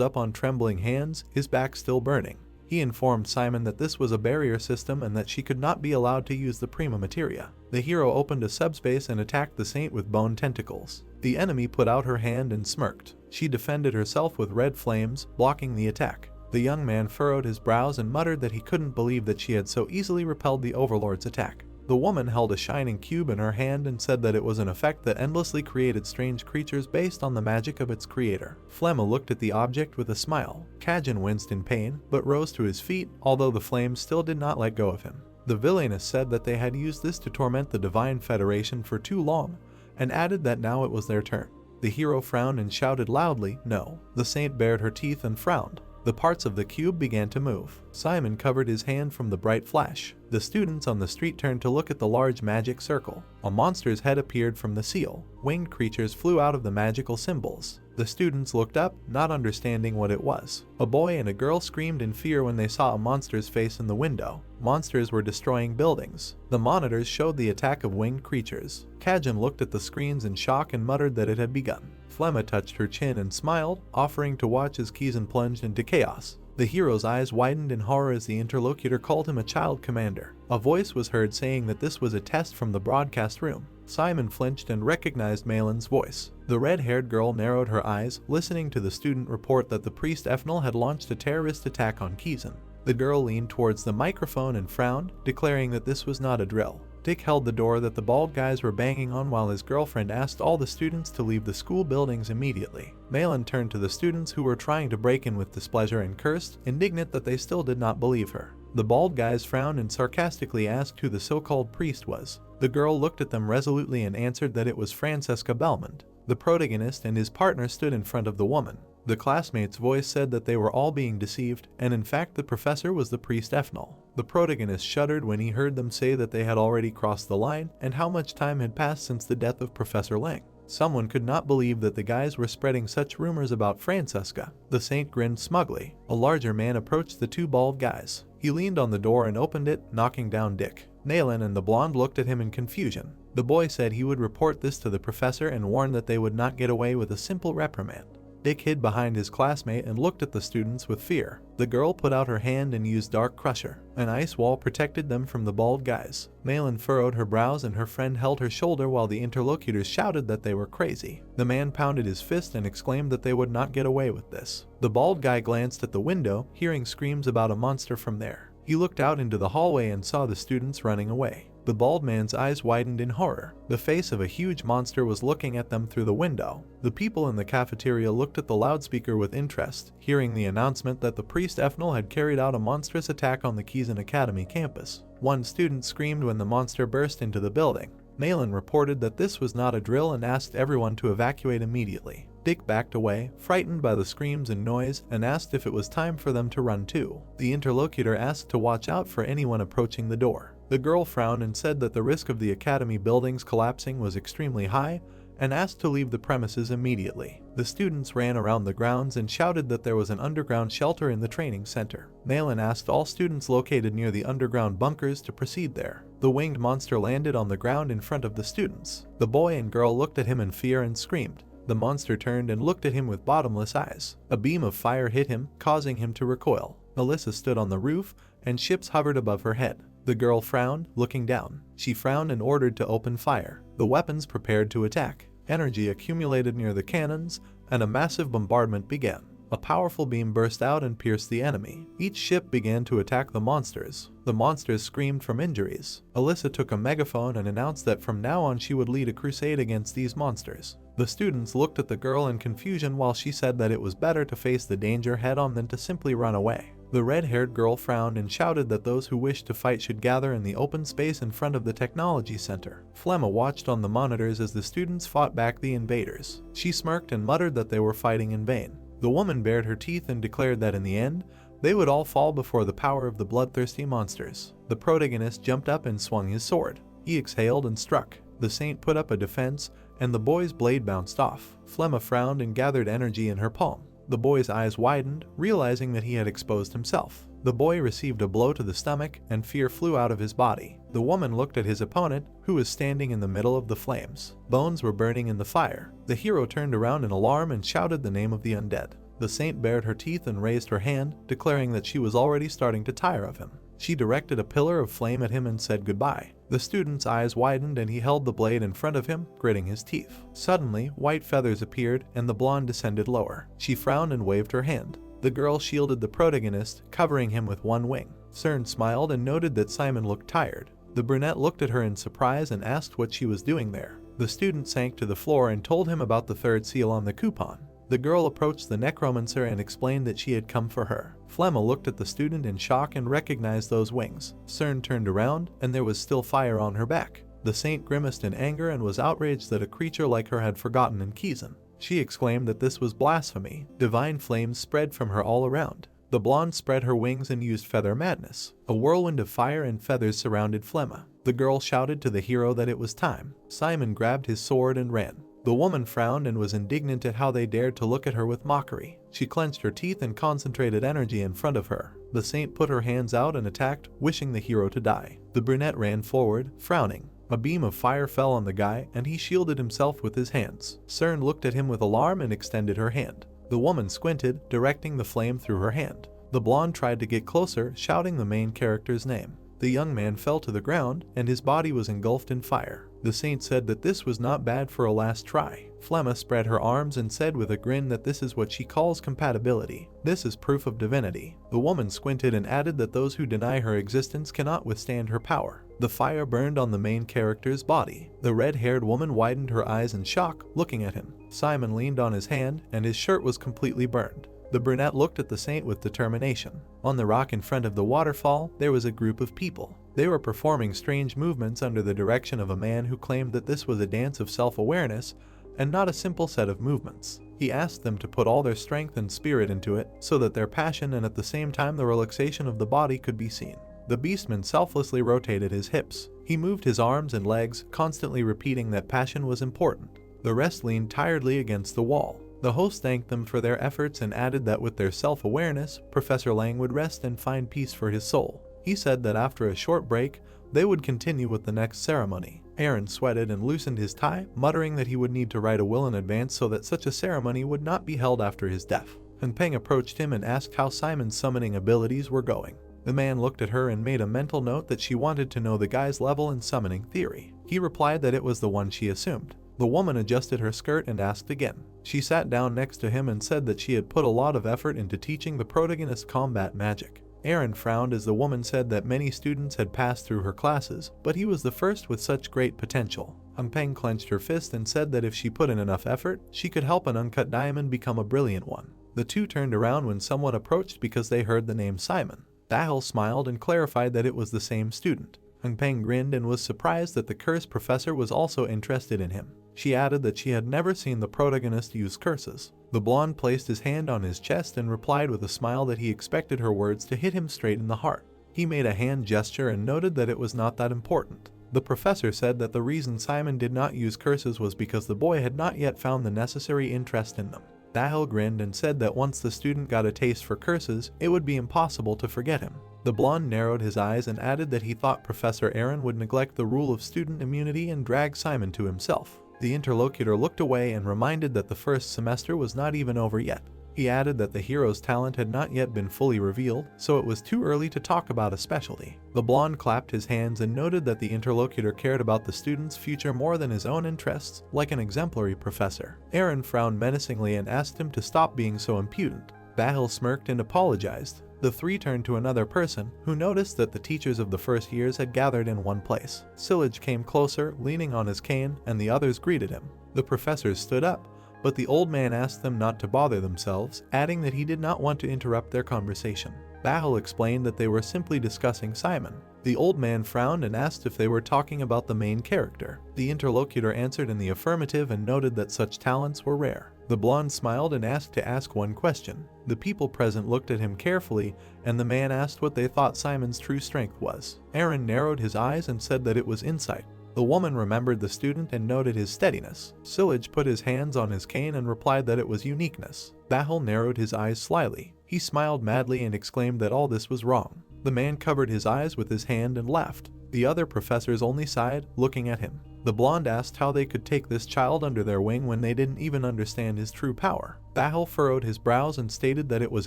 up on trembling hands, his back still burning. He informed Simon that this was a barrier system and that she could not be allowed to use the prima materia. The hero opened a subspace and attacked the Saint with bone tentacles. The enemy put out her hand and smirked. She defended herself with red flames, blocking the attack. The young man furrowed his brows and muttered that he couldn't believe that she had so easily repelled the Overlord's attack. The woman held a shining cube in her hand and said that it was an effect that endlessly created strange creatures based on the magic of its creator. Flemma looked at the object with a smile. Kajin winced in pain, but rose to his feet, although the flames still did not let go of him. The villainess said that they had used this to torment the Divine Federation for too long, and added that now it was their turn. The hero frowned and shouted loudly, "No." The Saint bared her teeth and frowned. The parts of the cube began to move. Simon covered his hand from the bright flash. The students on the street turned to look at the large magic circle. A monster's head appeared from the seal. Winged creatures flew out of the magical symbols. The students looked up, not understanding what it was. A boy and a girl screamed in fear when they saw a monster's face in the window. Monsters were destroying buildings. The monitors showed the attack of winged creatures. Kajin looked at the screens in shock and muttered that it had begun. Flemma touched her chin and smiled, offering to watch as Kizan plunged into chaos. The hero's eyes widened in horror as the interlocutor called him a child commander. A voice was heard saying that this was a test from the broadcast room. Simon flinched and recognized Malin's voice. The red-haired girl narrowed her eyes, listening to the student report that the priest Ethnol had launched a terrorist attack on Kizan. The girl leaned towards the microphone and frowned, declaring that this was not a drill. Dick held the door that the bald guys were banging on while his girlfriend asked all the students to leave the school buildings immediately. Malin turned to the students who were trying to break in with displeasure and cursed, indignant that they still did not believe her. The bald guys frowned and sarcastically asked who the so-called priest was. The girl looked at them resolutely and answered that it was Francesca Belmont. The protagonist and his partner stood in front of the woman. The classmate's voice said that they were all being deceived, and in fact the professor was the priest Ethnol. The protagonist shuddered when he heard them say that they had already crossed the line, and how much time had passed since the death of Professor Lang. Someone could not believe that the guys were spreading such rumors about Francesca. The Saint grinned smugly. A larger man approached the two bald guys. He leaned on the door and opened it, knocking down Dick. Naylan and the blonde looked at him in confusion. The boy said he would report this to the professor and warned that they would not get away with a simple reprimand. Dick hid behind his classmate and looked at the students with fear. The girl put out her hand and used Dark Crusher. An ice wall protected them from the bald guys. Malin furrowed her brows and her friend held her shoulder while the interlocutors shouted that they were crazy. The man pounded his fist and exclaimed that they would not get away with this. The bald guy glanced at the window, hearing screams about a monster from there. He looked out into the hallway and saw the students running away. The bald man's eyes widened in horror. The face of a huge monster was looking at them through the window. The people in the cafeteria looked at the loudspeaker with interest, hearing the announcement that the priest Efnal had carried out a monstrous attack on the Kizan Academy campus. One student screamed when the monster burst into the building. Malin reported that this was not a drill and asked everyone to evacuate immediately. Dick backed away, frightened by the screams and noise, and asked if it was time for them to run too. The interlocutor asked to watch out for anyone approaching the door. The girl frowned and said that the risk of the academy buildings collapsing was extremely high, and asked to leave the premises immediately. The students ran around the grounds and shouted that there was an underground shelter in the training center. Malin asked all students located near the underground bunkers to proceed there. The winged monster landed on the ground in front of the students. The boy and girl looked at him in fear and screamed. The monster turned and looked at him with bottomless eyes. A beam of fire hit him, causing him to recoil. Melissa stood on the roof, and ships hovered above her head. The girl frowned, looking down. She frowned and ordered to open fire. The weapons prepared to attack. Energy accumulated near the cannons, and a massive bombardment began. A powerful beam burst out and pierced the enemy. Each ship began to attack the monsters. The monsters screamed from injuries. Alyssa took a megaphone and announced that from now on she would lead a crusade against these monsters. The students looked at the girl in confusion while she said that it was better to face the danger head-on than to simply run away. The red-haired girl frowned and shouted that those who wished to fight should gather in the open space in front of the technology center. Flemma watched on the monitors as the students fought back the invaders. She smirked and muttered that they were fighting in vain. The woman bared her teeth and declared that in the end, they would all fall before the power of the bloodthirsty monsters. The protagonist jumped up and swung his sword. He exhaled and struck. The saint put up a defense, and the boy's blade bounced off. Flemma frowned and gathered energy in her palm. The boy's eyes widened, realizing that he had exposed himself. The boy received a blow to the stomach, and fear flew out of his body. The woman looked at his opponent, who was standing in the middle of the flames. Bones were burning in the fire. The hero turned around in alarm and shouted the name of the undead. The saint bared her teeth and raised her hand, declaring that she was already starting to tire of him. She directed a pillar of flame at him and said goodbye. The student's eyes widened and he held the blade in front of him, gritting his teeth. Suddenly, white feathers appeared and the blonde descended lower. She frowned and waved her hand. The girl shielded the protagonist, covering him with one wing. Cern smiled and noted that Simon looked tired. The brunette looked at her in surprise and asked what she was doing there. The student sank to the floor and told him about the third seal on the coupon. The girl approached the Necromancer and explained that she had come for her. Flemma looked at the student in shock and recognized those wings. Cern turned around, and there was still fire on her back. The saint grimaced in anger and was outraged that a creature like her had forgotten in Kizan. She exclaimed that this was blasphemy. Divine flames spread from her all around. The blonde spread her wings and used feather madness. A whirlwind of fire and feathers surrounded Flemma. The girl shouted to the hero that it was time. Simon grabbed his sword and ran. The woman frowned and was indignant at how they dared to look at her with mockery. She clenched her teeth and concentrated energy in front of her. The saint put her hands out and attacked, wishing the hero to die. The brunette ran forward, frowning. A beam of fire fell on the guy, and he shielded himself with his hands. Cern looked at him with alarm and extended her hand. The woman squinted, directing the flame through her hand. The blonde tried to get closer, shouting the main character's name. The young man fell to the ground, and his body was engulfed in fire. The saint said that this was not bad for a last try. Flemma spread her arms and said with a grin that this is what she calls compatibility. This is proof of divinity. The woman squinted and added that those who deny her existence cannot withstand her power. The fire burned on the main character's body. The red-haired woman widened her eyes in shock, looking at him. Simon leaned on his hand, and his shirt was completely burned. The brunette looked at the saint with determination. On the rock in front of the waterfall, there was a group of people. They were performing strange movements under the direction of a man who claimed that this was a dance of self-awareness and not a simple set of movements. He asked them to put all their strength and spirit into it so that their passion and at the same time the relaxation of the body could be seen. The beastman selflessly rotated his hips. He moved his arms and legs, constantly repeating that passion was important. The rest leaned tiredly against the wall. The host thanked them for their efforts and added that with their self-awareness, Professor Lang would rest and find peace for his soul. He said that after a short break, they would continue with the next ceremony. Aaron sweated and loosened his tie, muttering that he would need to write a will in advance so that such a ceremony would not be held after his death. Unpeng approached him and asked how Simon's summoning abilities were going. The man looked at her and made a mental note that she wanted to know the guy's level in summoning theory. He replied that it was the one she assumed. The woman adjusted her skirt and asked again. She sat down next to him and said that she had put a lot of effort into teaching the protagonist combat magic. Aaron frowned as the woman said that many students had passed through her classes, but he was the first with such great potential. Unpeng clenched her fist and said that if she put in enough effort, she could help an uncut diamond become a brilliant one. The two turned around when someone approached because they heard the name Simon. Dahil smiled and clarified that it was the same student. Unpeng grinned and was surprised that the curse professor was also interested in him. She added that she had never seen the protagonist use curses. The blonde placed his hand on his chest and replied with a smile that he expected her words to hit him straight in the heart. He made a hand gesture and noted that it was not that important. The professor said that the reason Simon did not use curses was because the boy had not yet found the necessary interest in them. Dahil grinned and said that once the student got a taste for curses, it would be impossible to forget him. The blonde narrowed his eyes and added that he thought Professor Aaron would neglect the rule of student immunity and drag Simon to himself. The interlocutor looked away and reminded that the first semester was not even over yet. He added that the hero's talent had not yet been fully revealed, so it was too early to talk about a specialty. The blonde clapped his hands and noted that the interlocutor cared about the student's future more than his own interests, like an exemplary professor. Aaron frowned menacingly and asked him to stop being so impudent. Dahil smirked and apologized. The three turned to another person, who noticed that the teachers of the first years had gathered in one place. Sillage came closer, leaning on his cane, and the others greeted him. The professors stood up, but the old man asked them not to bother themselves, adding that he did not want to interrupt their conversation. Dahil explained that they were simply discussing Simon. The old man frowned and asked if they were talking about the main character. The interlocutor answered in the affirmative and noted that such talents were rare. The blonde smiled and asked to ask one question. The people present looked at him carefully, and the man asked what they thought Simon's true strength was. Aaron narrowed his eyes and said that it was insight. The woman remembered the student and noted his steadiness. Sillage put his hands on his cane and replied that it was uniqueness. Dahil narrowed his eyes slyly. He smiled madly and exclaimed that all this was wrong. The man covered his eyes with his hand and laughed. The other professors only sighed, looking at him. The blonde asked how they could take this child under their wing when they didn't even understand his true power. Dahil furrowed his brows and stated that it was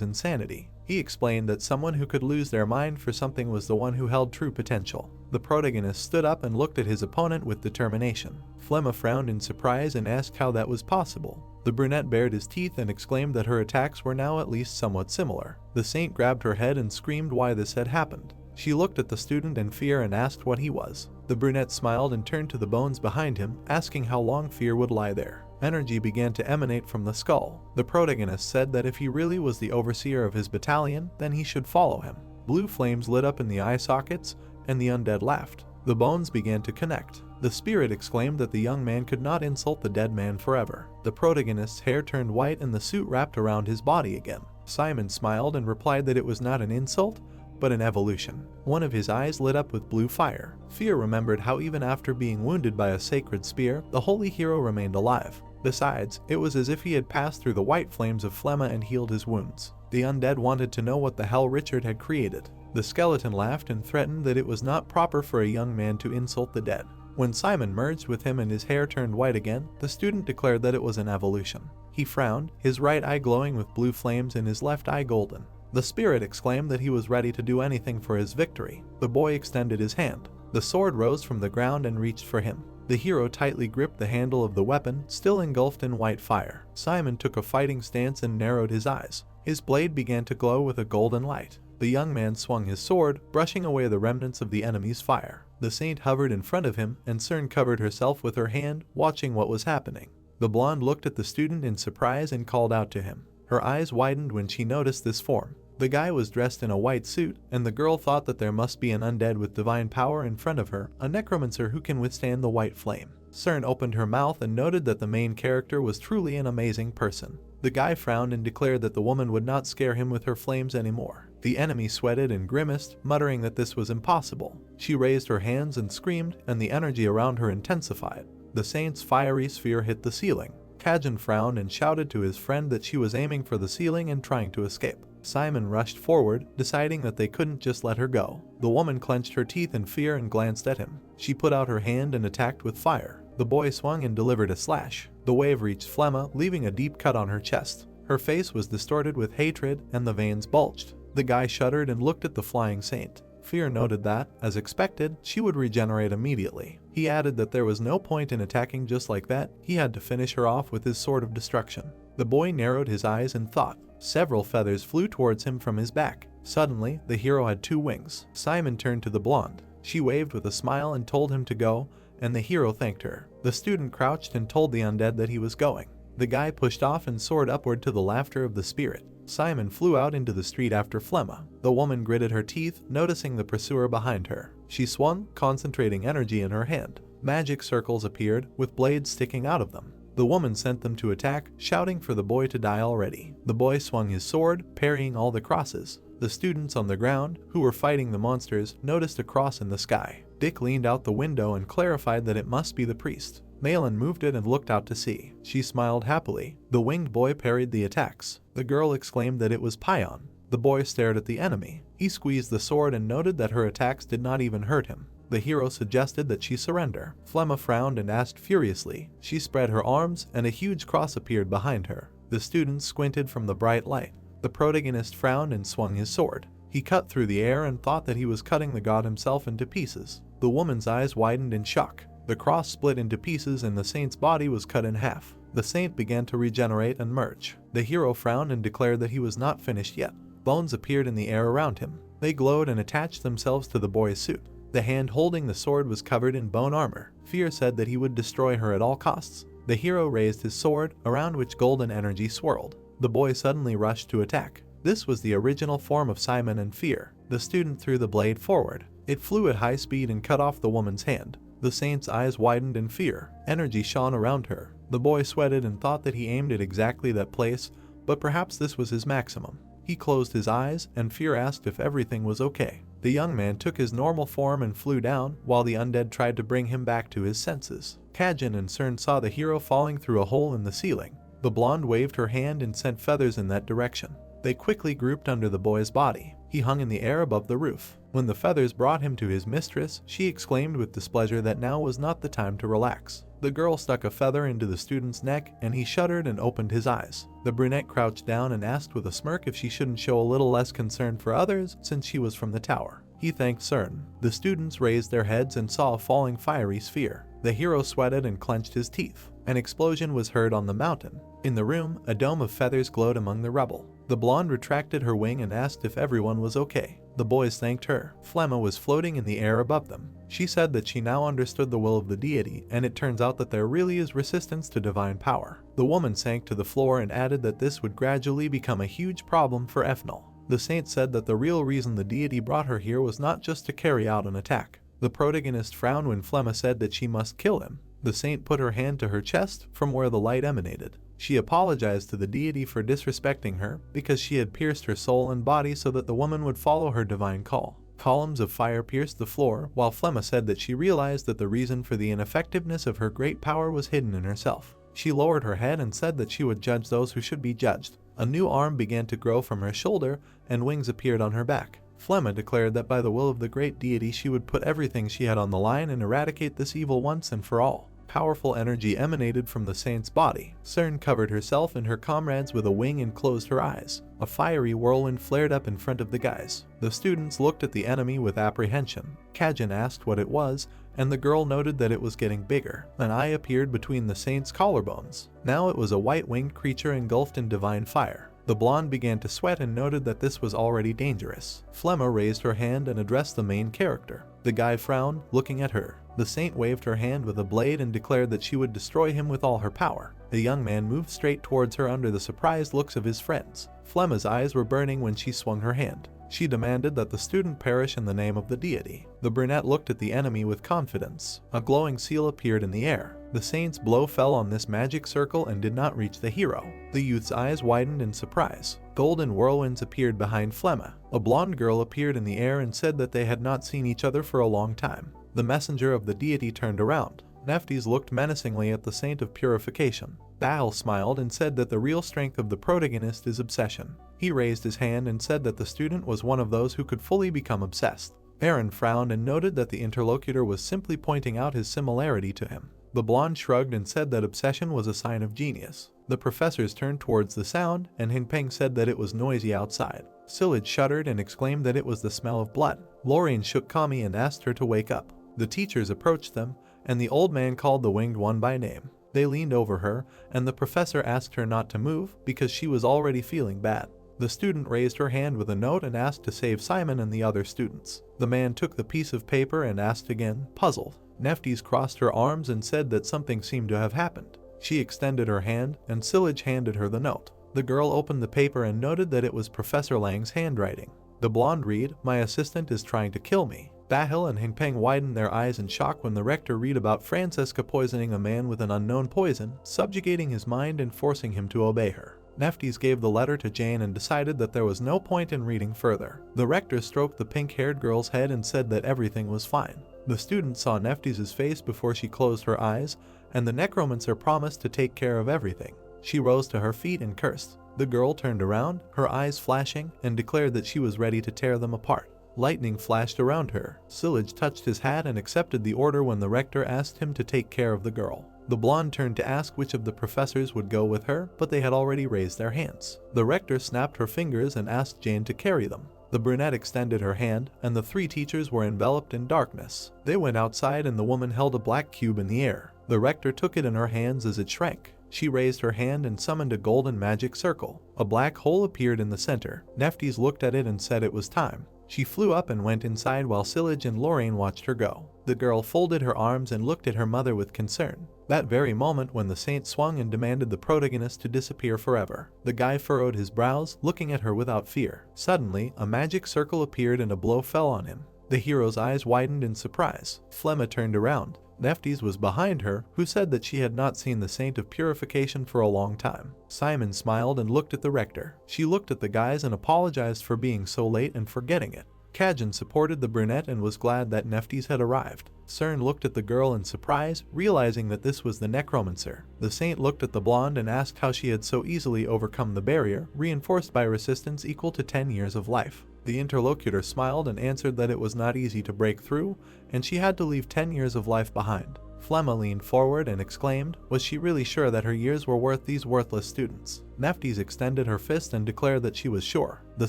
insanity. He explained that someone who could lose their mind for something was the one who held true potential. The protagonist stood up and looked at his opponent with determination. Flemma frowned in surprise and asked how that was possible. The brunette bared his teeth and exclaimed that her attacks were now at least somewhat similar. The saint grabbed her head and screamed why this had happened. She looked at the student in fear and asked what he was. The brunette smiled and turned to the bones behind him, asking how long fear would lie there. Energy began to emanate from the skull. The protagonist said that if he really was the overseer of his battalion, then he should follow him. Blue flames lit up in the eye sockets, and the undead laughed. The bones began to connect. The spirit exclaimed that the young man could not insult the dead man forever. The protagonist's hair turned white and the suit wrapped around his body again. Simon smiled and replied that it was not an insult, but an evolution. One of his eyes lit up with blue fire. Fear remembered how even after being wounded by a sacred spear, the holy hero remained alive. Besides, it was as if he had passed through the white flames of Flemma and healed his wounds. The undead wanted to know what the hell Richard had created. The skeleton laughed and threatened that it was not proper for a young man to insult the dead. When Simon merged with him and his hair turned white again, the student declared that it was an evolution. He frowned, his right eye glowing with blue flames and his left eye golden. The spirit exclaimed that he was ready to do anything for his victory. The boy extended his hand. The sword rose from the ground and reached for him. The hero tightly gripped the handle of the weapon, still engulfed in white fire. Simon took a fighting stance and narrowed his eyes. His blade began to glow with a golden light. The young man swung his sword, brushing away the remnants of the enemy's fire. The saint hovered in front of him, and Cern covered herself with her hand, watching what was happening. The blonde looked at the student in surprise and called out to him. Her eyes widened when she noticed this form. The guy was dressed in a white suit, and the girl thought that there must be an undead with divine power in front of her, a necromancer who can withstand the white flame. Cern opened her mouth and noted that the main character was truly an amazing person. The guy frowned and declared that the woman would not scare him with her flames anymore. The enemy sweated and grimaced, muttering that this was impossible. She raised her hands and screamed, and the energy around her intensified. The saint's fiery sphere hit the ceiling. Kajin frowned and shouted to his friend that she was aiming for the ceiling and trying to escape. Simon rushed forward, deciding that they couldn't just let her go. The woman clenched her teeth in fear and glanced at him. She put out her hand and attacked with fire. The boy swung and delivered a slash. The wave reached Flemma, leaving a deep cut on her chest. Her face was distorted with hatred and the veins bulged. The guy shuddered and looked at the flying saint. Fear noted that, as expected, she would regenerate immediately. He added that there was no point in attacking just like that. He had to finish her off with his sword of destruction. The boy narrowed his eyes in thought. Several feathers flew towards him from his back. Suddenly, the hero had 2 wings. Simon turned to the blonde. She waved with a smile and told him to go, and the hero thanked her. The student crouched and told the undead that he was going. The guy pushed off and soared upward to the laughter of the spirit. Simon flew out into the street after Flemma. The woman gritted her teeth, noticing the pursuer behind her. She swung, concentrating energy in her hand. Magic circles appeared, with blades sticking out of them. The woman sent them to attack, shouting for the boy to die already. The boy swung his sword, parrying all the crosses. The students on the ground, who were fighting the monsters, noticed a cross in the sky. Dick leaned out the window and clarified that it must be the priest. Malin moved it and looked out to sea. She smiled happily. The winged boy parried the attacks. The girl exclaimed that it was Pion. The boy stared at the enemy. He squeezed the sword and noted that her attacks did not even hurt him. The hero suggested that she surrender. Flemma frowned and asked furiously. She spread her arms, and a huge cross appeared behind her. The students squinted from the bright light. The protagonist frowned and swung his sword. He cut through the air and thought that he was cutting the god himself into pieces. The woman's eyes widened in shock. The cross split into pieces and the saint's body was cut in half. The saint began to regenerate and merge. The hero frowned and declared that he was not finished yet. Bones appeared in the air around him. They glowed and attached themselves to the boy's suit. The hand holding the sword was covered in bone armor. Fear said that he would destroy her at all costs. The hero raised his sword, around which golden energy swirled. The boy suddenly rushed to attack. This was the original form of Simon and Fear. The student threw the blade forward. It flew at high speed and cut off the woman's hand. The saint's eyes widened in fear. Energy shone around her. The boy sweated and thought that he aimed at exactly that place, but perhaps this was his maximum. He closed his eyes, and Fear asked if everything was okay. The young man took his normal form and flew down, while the undead tried to bring him back to his senses. Kajin and Cern saw the hero falling through a hole in the ceiling. The blonde waved her hand and sent feathers in that direction. They quickly grouped under the boy's body. He hung in the air above the roof. When the feathers brought him to his mistress, she exclaimed with displeasure that now was not the time to relax. The girl stuck a feather into the student's neck, and he shuddered and opened his eyes. The brunette crouched down and asked with a smirk if she shouldn't show a little less concern for others since she was from the tower. He thanked Cern. The students raised their heads and saw a falling fiery sphere. The hero sweated and clenched his teeth. An explosion was heard on the mountain. In the room, a dome of feathers glowed among the rubble. The blonde retracted her wing and asked if everyone was okay. The boys thanked her. Flemma was floating in the air above them. She said that she now understood the will of the deity, and it turns out that there really is resistance to divine power. The woman sank to the floor and added that this would gradually become a huge problem for Efnal. The saint said that the real reason the deity brought her here was not just to carry out an attack. The protagonist frowned when Flemma said that she must kill him. The saint put her hand to her chest, from where the light emanated. She apologized to the deity for disrespecting her, because she had pierced her soul and body so that the woman would follow her divine call. Columns of fire pierced the floor, while Flemma said that she realized that the reason for the ineffectiveness of her great power was hidden in herself. She lowered her head and said that she would judge those who should be judged. A new arm began to grow from her shoulder, and wings appeared on her back. Flemma declared that by the will of the great deity she would put everything she had on the line and eradicate this evil once and for all. Powerful energy emanated from the saint's body. Cern covered herself and her comrades with a wing and closed her eyes. A fiery whirlwind flared up in front of the guys. The students looked at the enemy with apprehension. Kajin asked what it was, and the girl noted that it was getting bigger. An eye appeared between the saint's collarbones. Now it was a white-winged creature engulfed in divine fire. The blonde began to sweat and noted that this was already dangerous. Flemma raised her hand and addressed the main character. The guy frowned, looking at her. The saint waved her hand with a blade and declared that she would destroy him with all her power. The young man moved straight towards her under the surprised looks of his friends. Flemma's eyes were burning when she swung her hand. She demanded that the student perish in the name of the deity. The brunette looked at the enemy with confidence. A glowing seal appeared in the air. The saint's blow fell on this magic circle and did not reach the hero. The youth's eyes widened in surprise. Golden whirlwinds appeared behind Flemma. A blonde girl appeared in the air and said that they had not seen each other for a long time. The messenger of the deity turned around. Nephthys looked menacingly at the Saint of Purification. Bahal smiled and said that the real strength of the protagonist is obsession. He raised his hand and said that the student was one of those who could fully become obsessed. Aaron frowned and noted that the interlocutor was simply pointing out his similarity to him. The blonde shrugged and said that obsession was a sign of genius. The professors turned towards the sound, and Hingpeng said that it was noisy outside. Sillage shuddered and exclaimed that it was the smell of blood. Lorraine shook Kami and asked her to wake up. The teachers approached them, and the old man called the winged one by name. They leaned over her, and the professor asked her not to move because she was already feeling bad. The student raised her hand with a note and asked to save Simon and the other students. The man took the piece of paper and asked again, puzzled. Nephthys crossed her arms and said that something seemed to have happened. She extended her hand, and Sillage handed her the note. The girl opened the paper and noted that it was Professor Lang's handwriting. The blonde read, "My assistant is trying to kill me." Bahil and Hingpeng widened their eyes in shock when the rector read about Francesca poisoning a man with an unknown poison, subjugating his mind and forcing him to obey her. Nephthys gave the letter to Jane and decided that there was no point in reading further. The rector stroked the pink-haired girl's head and said that everything was fine. The student saw Nephthys' face before she closed her eyes, and the necromancer promised to take care of everything. She rose to her feet and cursed. The girl turned around, her eyes flashing, and declared that she was ready to tear them apart. Lightning flashed around her. Sillage touched his hat and accepted the order when the rector asked him to take care of the girl. The blonde turned to ask which of the professors would go with her, but they had already raised their hands. The rector snapped her fingers and asked Jane to carry them. The brunette extended her hand, and the three teachers were enveloped in darkness. They went outside and the woman held a black cube in the air. The rector took it in her hands as it shrank. She raised her hand and summoned a golden magic circle. A black hole appeared in the center. Nephthys looked at it and said it was time. She flew up and went inside while Sillage and Lorraine watched her go. The girl folded her arms and looked at her mother with concern. That very moment when the saint swung and demanded the protagonist to disappear forever. The guy furrowed his brows, looking at her without fear. Suddenly, a magic circle appeared and a blow fell on him. The hero's eyes widened in surprise. Flemma turned around. Nephthys was behind her, who said that she had not seen the Saint of Purification for a long time. Simon smiled and looked at the rector. She looked at the guys and apologized for being so late and forgetting it. Kajin supported the brunette and was glad that Nephthys had arrived. Cern looked at the girl in surprise, realizing that this was the necromancer. The saint looked at the blonde and asked how she had so easily overcome the barrier, reinforced by resistance equal to 10 years of life. The interlocutor smiled and answered that it was not easy to break through, and she had to leave 10 years of life behind. Flemma leaned forward and exclaimed, was she really sure that her years were worth these worthless students? Nephthys extended her fist and declared that she was sure. The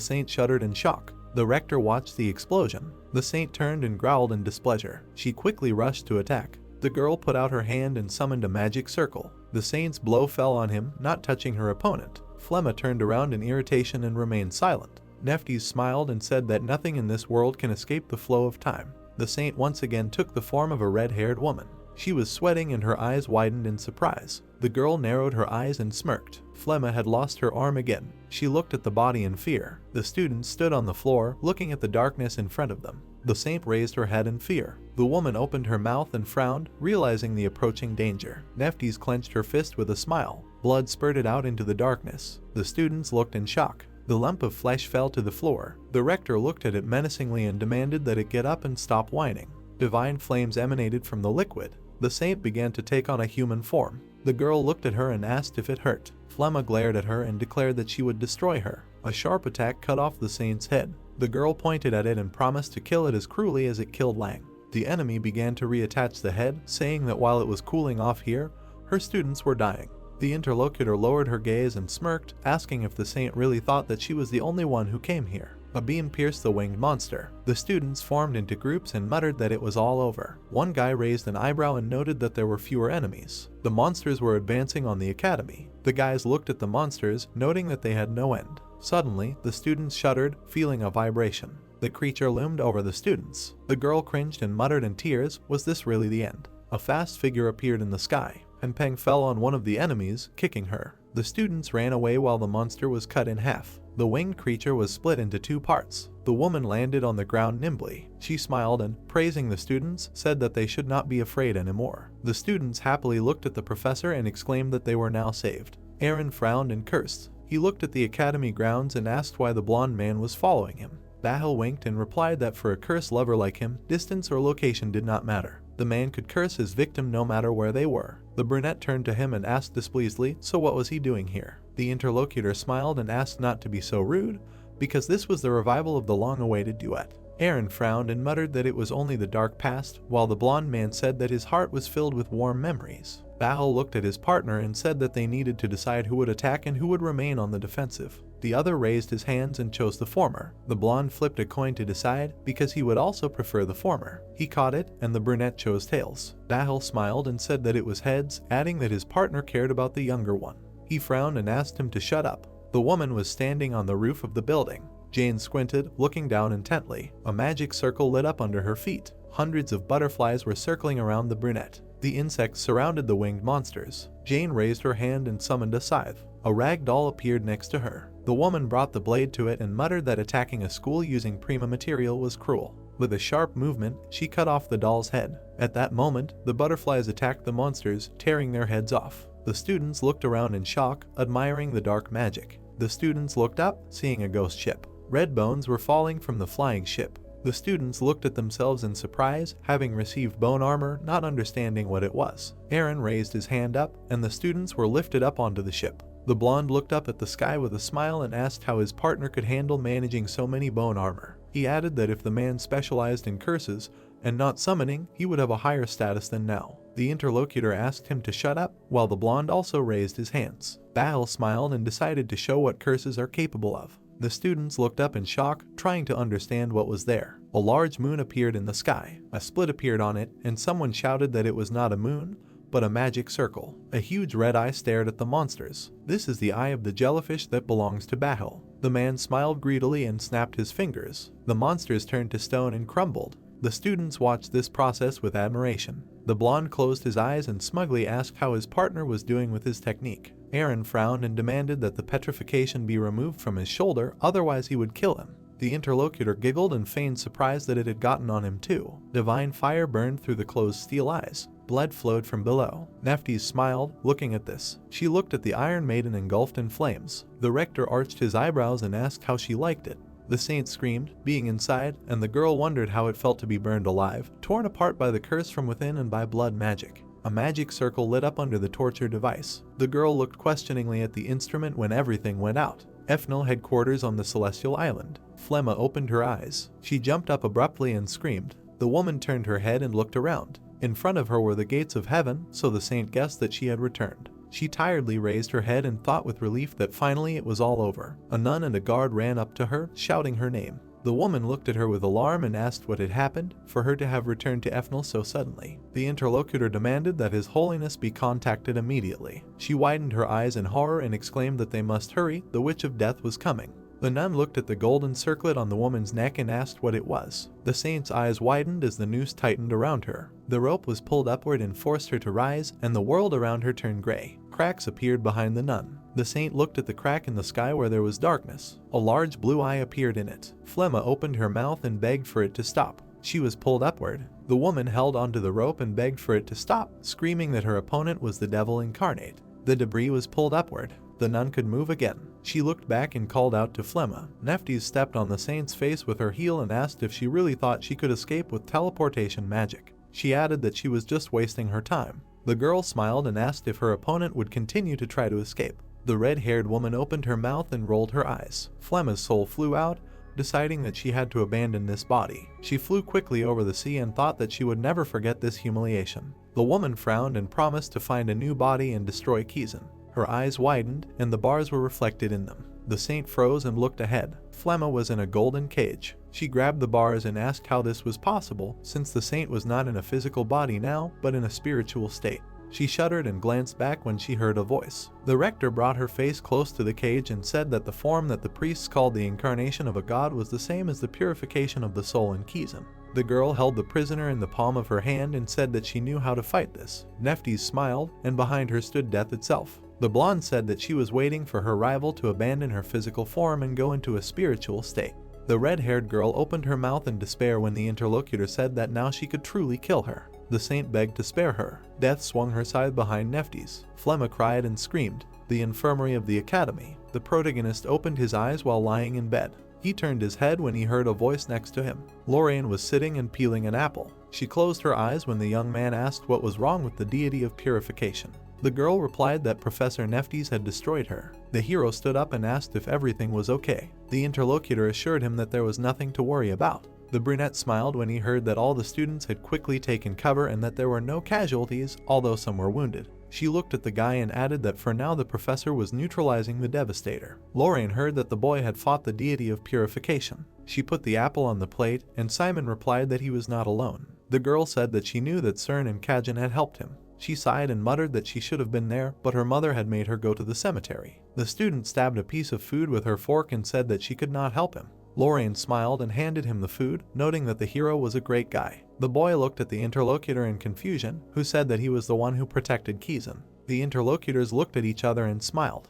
saint shuddered in shock. The rector watched the explosion. The saint turned and growled in displeasure. She quickly rushed to attack. The girl put out her hand and summoned a magic circle. The saint's blow fell on him, not touching her opponent. Flemma turned around in irritation and remained silent. Nephthys smiled and said that nothing in this world can escape the flow of time. The saint once again took the form of a red-haired woman. She was sweating and her eyes widened in surprise. The girl narrowed her eyes and smirked. Flemma had lost her arm again. She looked at the body in fear. The students stood on the floor, looking at the darkness in front of them. The saint raised her head in fear. The woman opened her mouth and frowned, realizing the approaching danger. Nephthys clenched her fist with a smile. Blood spurted out into the darkness. The students looked in shock. The lump of flesh fell to the floor. The rector looked at it menacingly and demanded that it get up and stop whining. Divine flames emanated from the liquid. The saint began to take on a human form. The girl looked at her and asked if it hurt. Flemma glared at her and declared that she would destroy her. A sharp attack cut off the saint's head. The girl pointed at it and promised to kill it as cruelly as it killed Lang. The enemy began to reattach the head, saying that while it was cooling off here, her students were dying. The interlocutor lowered her gaze and smirked, asking if the saint really thought that she was the only one who came here. A beam pierced the winged monster. The students formed into groups and muttered that it was all over. One guy raised an eyebrow and noted that there were fewer enemies. The monsters were advancing on the academy. The guys looked at the monsters, noting that they had no end. Suddenly, the students shuddered, feeling a vibration. The creature loomed over the students. The girl cringed and muttered in tears, was this really the end? A fast figure appeared in the sky, and Peng fell on one of the enemies, kicking her. The students ran away while the monster was cut in half. The winged creature was split into two parts. The woman landed on the ground nimbly. She smiled and, praising the students, said that they should not be afraid anymore. The students happily looked at the professor and exclaimed that they were now saved. Aaron frowned and cursed. He looked at the academy grounds and asked why the blonde man was following him. Bahil winked and replied that for a cursed lover like him, distance or location did not matter. The man could curse his victim no matter where they were. The brunette turned to him and asked displeasedly, so what was he doing here? The interlocutor smiled and asked not to be so rude, because this was the revival of the long-awaited duet. Aaron frowned and muttered that it was only the dark past, while the blonde man said that his heart was filled with warm memories. Bahal looked at his partner and said that they needed to decide who would attack and who would remain on the defensive. The other raised his hands and chose the former. The blonde flipped a coin to decide, because he would also prefer the former. He caught it, and the brunette chose tails. Bahal smiled and said that it was heads, adding that his partner cared about the younger one. He frowned and asked him to shut up. The woman was standing on the roof of the building. Jane squinted, looking down intently. A magic circle lit up under her feet. Hundreds of butterflies were circling around the brunette. The insects surrounded the winged monsters. Jane raised her hand and summoned a scythe. A rag doll appeared next to her. The woman brought the blade to it and muttered that attacking a school using prima material was cruel. With a sharp movement, she cut off the doll's head. At that moment, the butterflies attacked the monsters, tearing their heads off. The students looked around in shock, admiring the dark magic. The students looked up, seeing a ghost ship. Red bones were falling from the flying ship. The students looked at themselves in surprise, having received bone armor, not understanding what it was. Aaron raised his hand up, and the students were lifted up onto the ship. The blonde looked up at the sky with a smile and asked how his partner could handle managing so many bone armor. He added that if the man specialized in curses and not summoning, he would have a higher status than now. The interlocutor asked him to shut up, while the blonde also raised his hands. Bahal smiled and decided to show what curses are capable of. The students looked up in shock, trying to understand what was there. A large moon appeared in the sky. A split appeared on it, and someone shouted that it was not a moon, but a magic circle. A huge red eye stared at the monsters. This is the eye of the jellyfish that belongs to Bahal. The man smiled greedily and snapped his fingers. The monsters turned to stone and crumbled. The students watched this process with admiration. The blonde closed his eyes and smugly asked how his partner was doing with his technique. Aaron frowned and demanded that the petrification be removed from his shoulder, otherwise he would kill him. The interlocutor giggled and feigned surprise that it had gotten on him too. Divine fire burned through the closed steel eyes. Blood flowed from below. Nephthys smiled, looking at this. She looked at the Iron Maiden engulfed in flames. The rector arched his eyebrows and asked how she liked it. The saint screamed, being inside, and the girl wondered how it felt to be burned alive, torn apart by the curse from within and by blood magic. A magic circle lit up under the torture device. The girl looked questioningly at the instrument when everything went out. Efnil headquarters on the Celestial Island. Flemma opened her eyes. She jumped up abruptly and screamed. The woman turned her head and looked around. In front of her were the gates of heaven, so the saint guessed that she had returned. She tiredly raised her head and thought with relief that finally it was all over. A nun and a guard ran up to her, shouting her name. The woman looked at her with alarm and asked what had happened for her to have returned to Efnil so suddenly. The interlocutor demanded that His Holiness be contacted immediately. She widened her eyes in horror and exclaimed that they must hurry, the Witch of Death was coming. The nun looked at the golden circlet on the woman's neck and asked what it was. The saint's eyes widened as the noose tightened around her. The rope was pulled upward and forced her to rise, and the world around her turned gray. Cracks appeared behind the nun. The saint looked at the crack in the sky where there was darkness. A large blue eye appeared in it. Flemma opened her mouth and begged for it to stop. She was pulled upward. The woman held onto the rope and begged for it to stop, screaming that her opponent was the devil incarnate. The debris was pulled upward. The nun could move again. She looked back and called out to Flemma. Nephthys stepped on the saint's face with her heel and asked if she really thought she could escape with teleportation magic. She added that she was just wasting her time. The girl smiled and asked if her opponent would continue to try to escape. The red-haired woman opened her mouth and rolled her eyes. Flemma's soul flew out, deciding that she had to abandon this body. She flew quickly over the sea and thought that she would never forget this humiliation. The woman frowned and promised to find a new body and destroy Kizan. Her eyes widened, and the bars were reflected in them. The saint froze and looked ahead. Flemma was in a golden cage. She grabbed the bars and asked how this was possible, since the saint was not in a physical body now, but in a spiritual state. She shuddered and glanced back when she heard a voice. The rector brought her face close to the cage and said that the form that the priests called the incarnation of a god was the same as the purification of the soul in Kizan. The girl held the prisoner in the palm of her hand and said that she knew how to fight this. Nephthys smiled, and behind her stood death itself. The blonde said that she was waiting for her rival to abandon her physical form and go into a spiritual state. The red-haired girl opened her mouth in despair when the interlocutor said that now she could truly kill her. The saint begged to spare her. Death swung her scythe behind Nephthys. Flemma cried and screamed. The infirmary of the academy. The protagonist opened his eyes while lying in bed. He turned his head when he heard a voice next to him. Lorraine was sitting and peeling an apple. She closed her eyes when the young man asked what was wrong with the deity of purification. The girl replied that Professor Nephtes had destroyed her. The hero stood up and asked if everything was okay. The interlocutor assured him that there was nothing to worry about. The brunette smiled when he heard that all the students had quickly taken cover and that there were no casualties, although some were wounded. She looked at the guy and added that for now the professor was neutralizing the devastator. Lorraine heard that the boy had fought the deity of purification. She put the apple on the plate, and Simon replied that he was not alone. The girl said that she knew that Cern and Kajin had helped him. She sighed and muttered that she should have been there, but her mother had made her go to the cemetery. The student stabbed a piece of food with her fork and said that she could not help him. Lorraine smiled and handed him the food, noting that the hero was a great guy. The boy looked at the interlocutor in confusion, who said that he was the one who protected Kizan. The interlocutors looked at each other and smiled.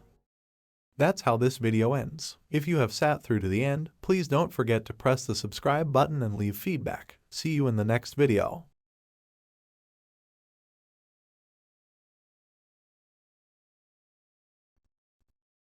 That's how this video ends. If you have sat through to the end, please don't forget to press the subscribe button and leave feedback. See you in the next video.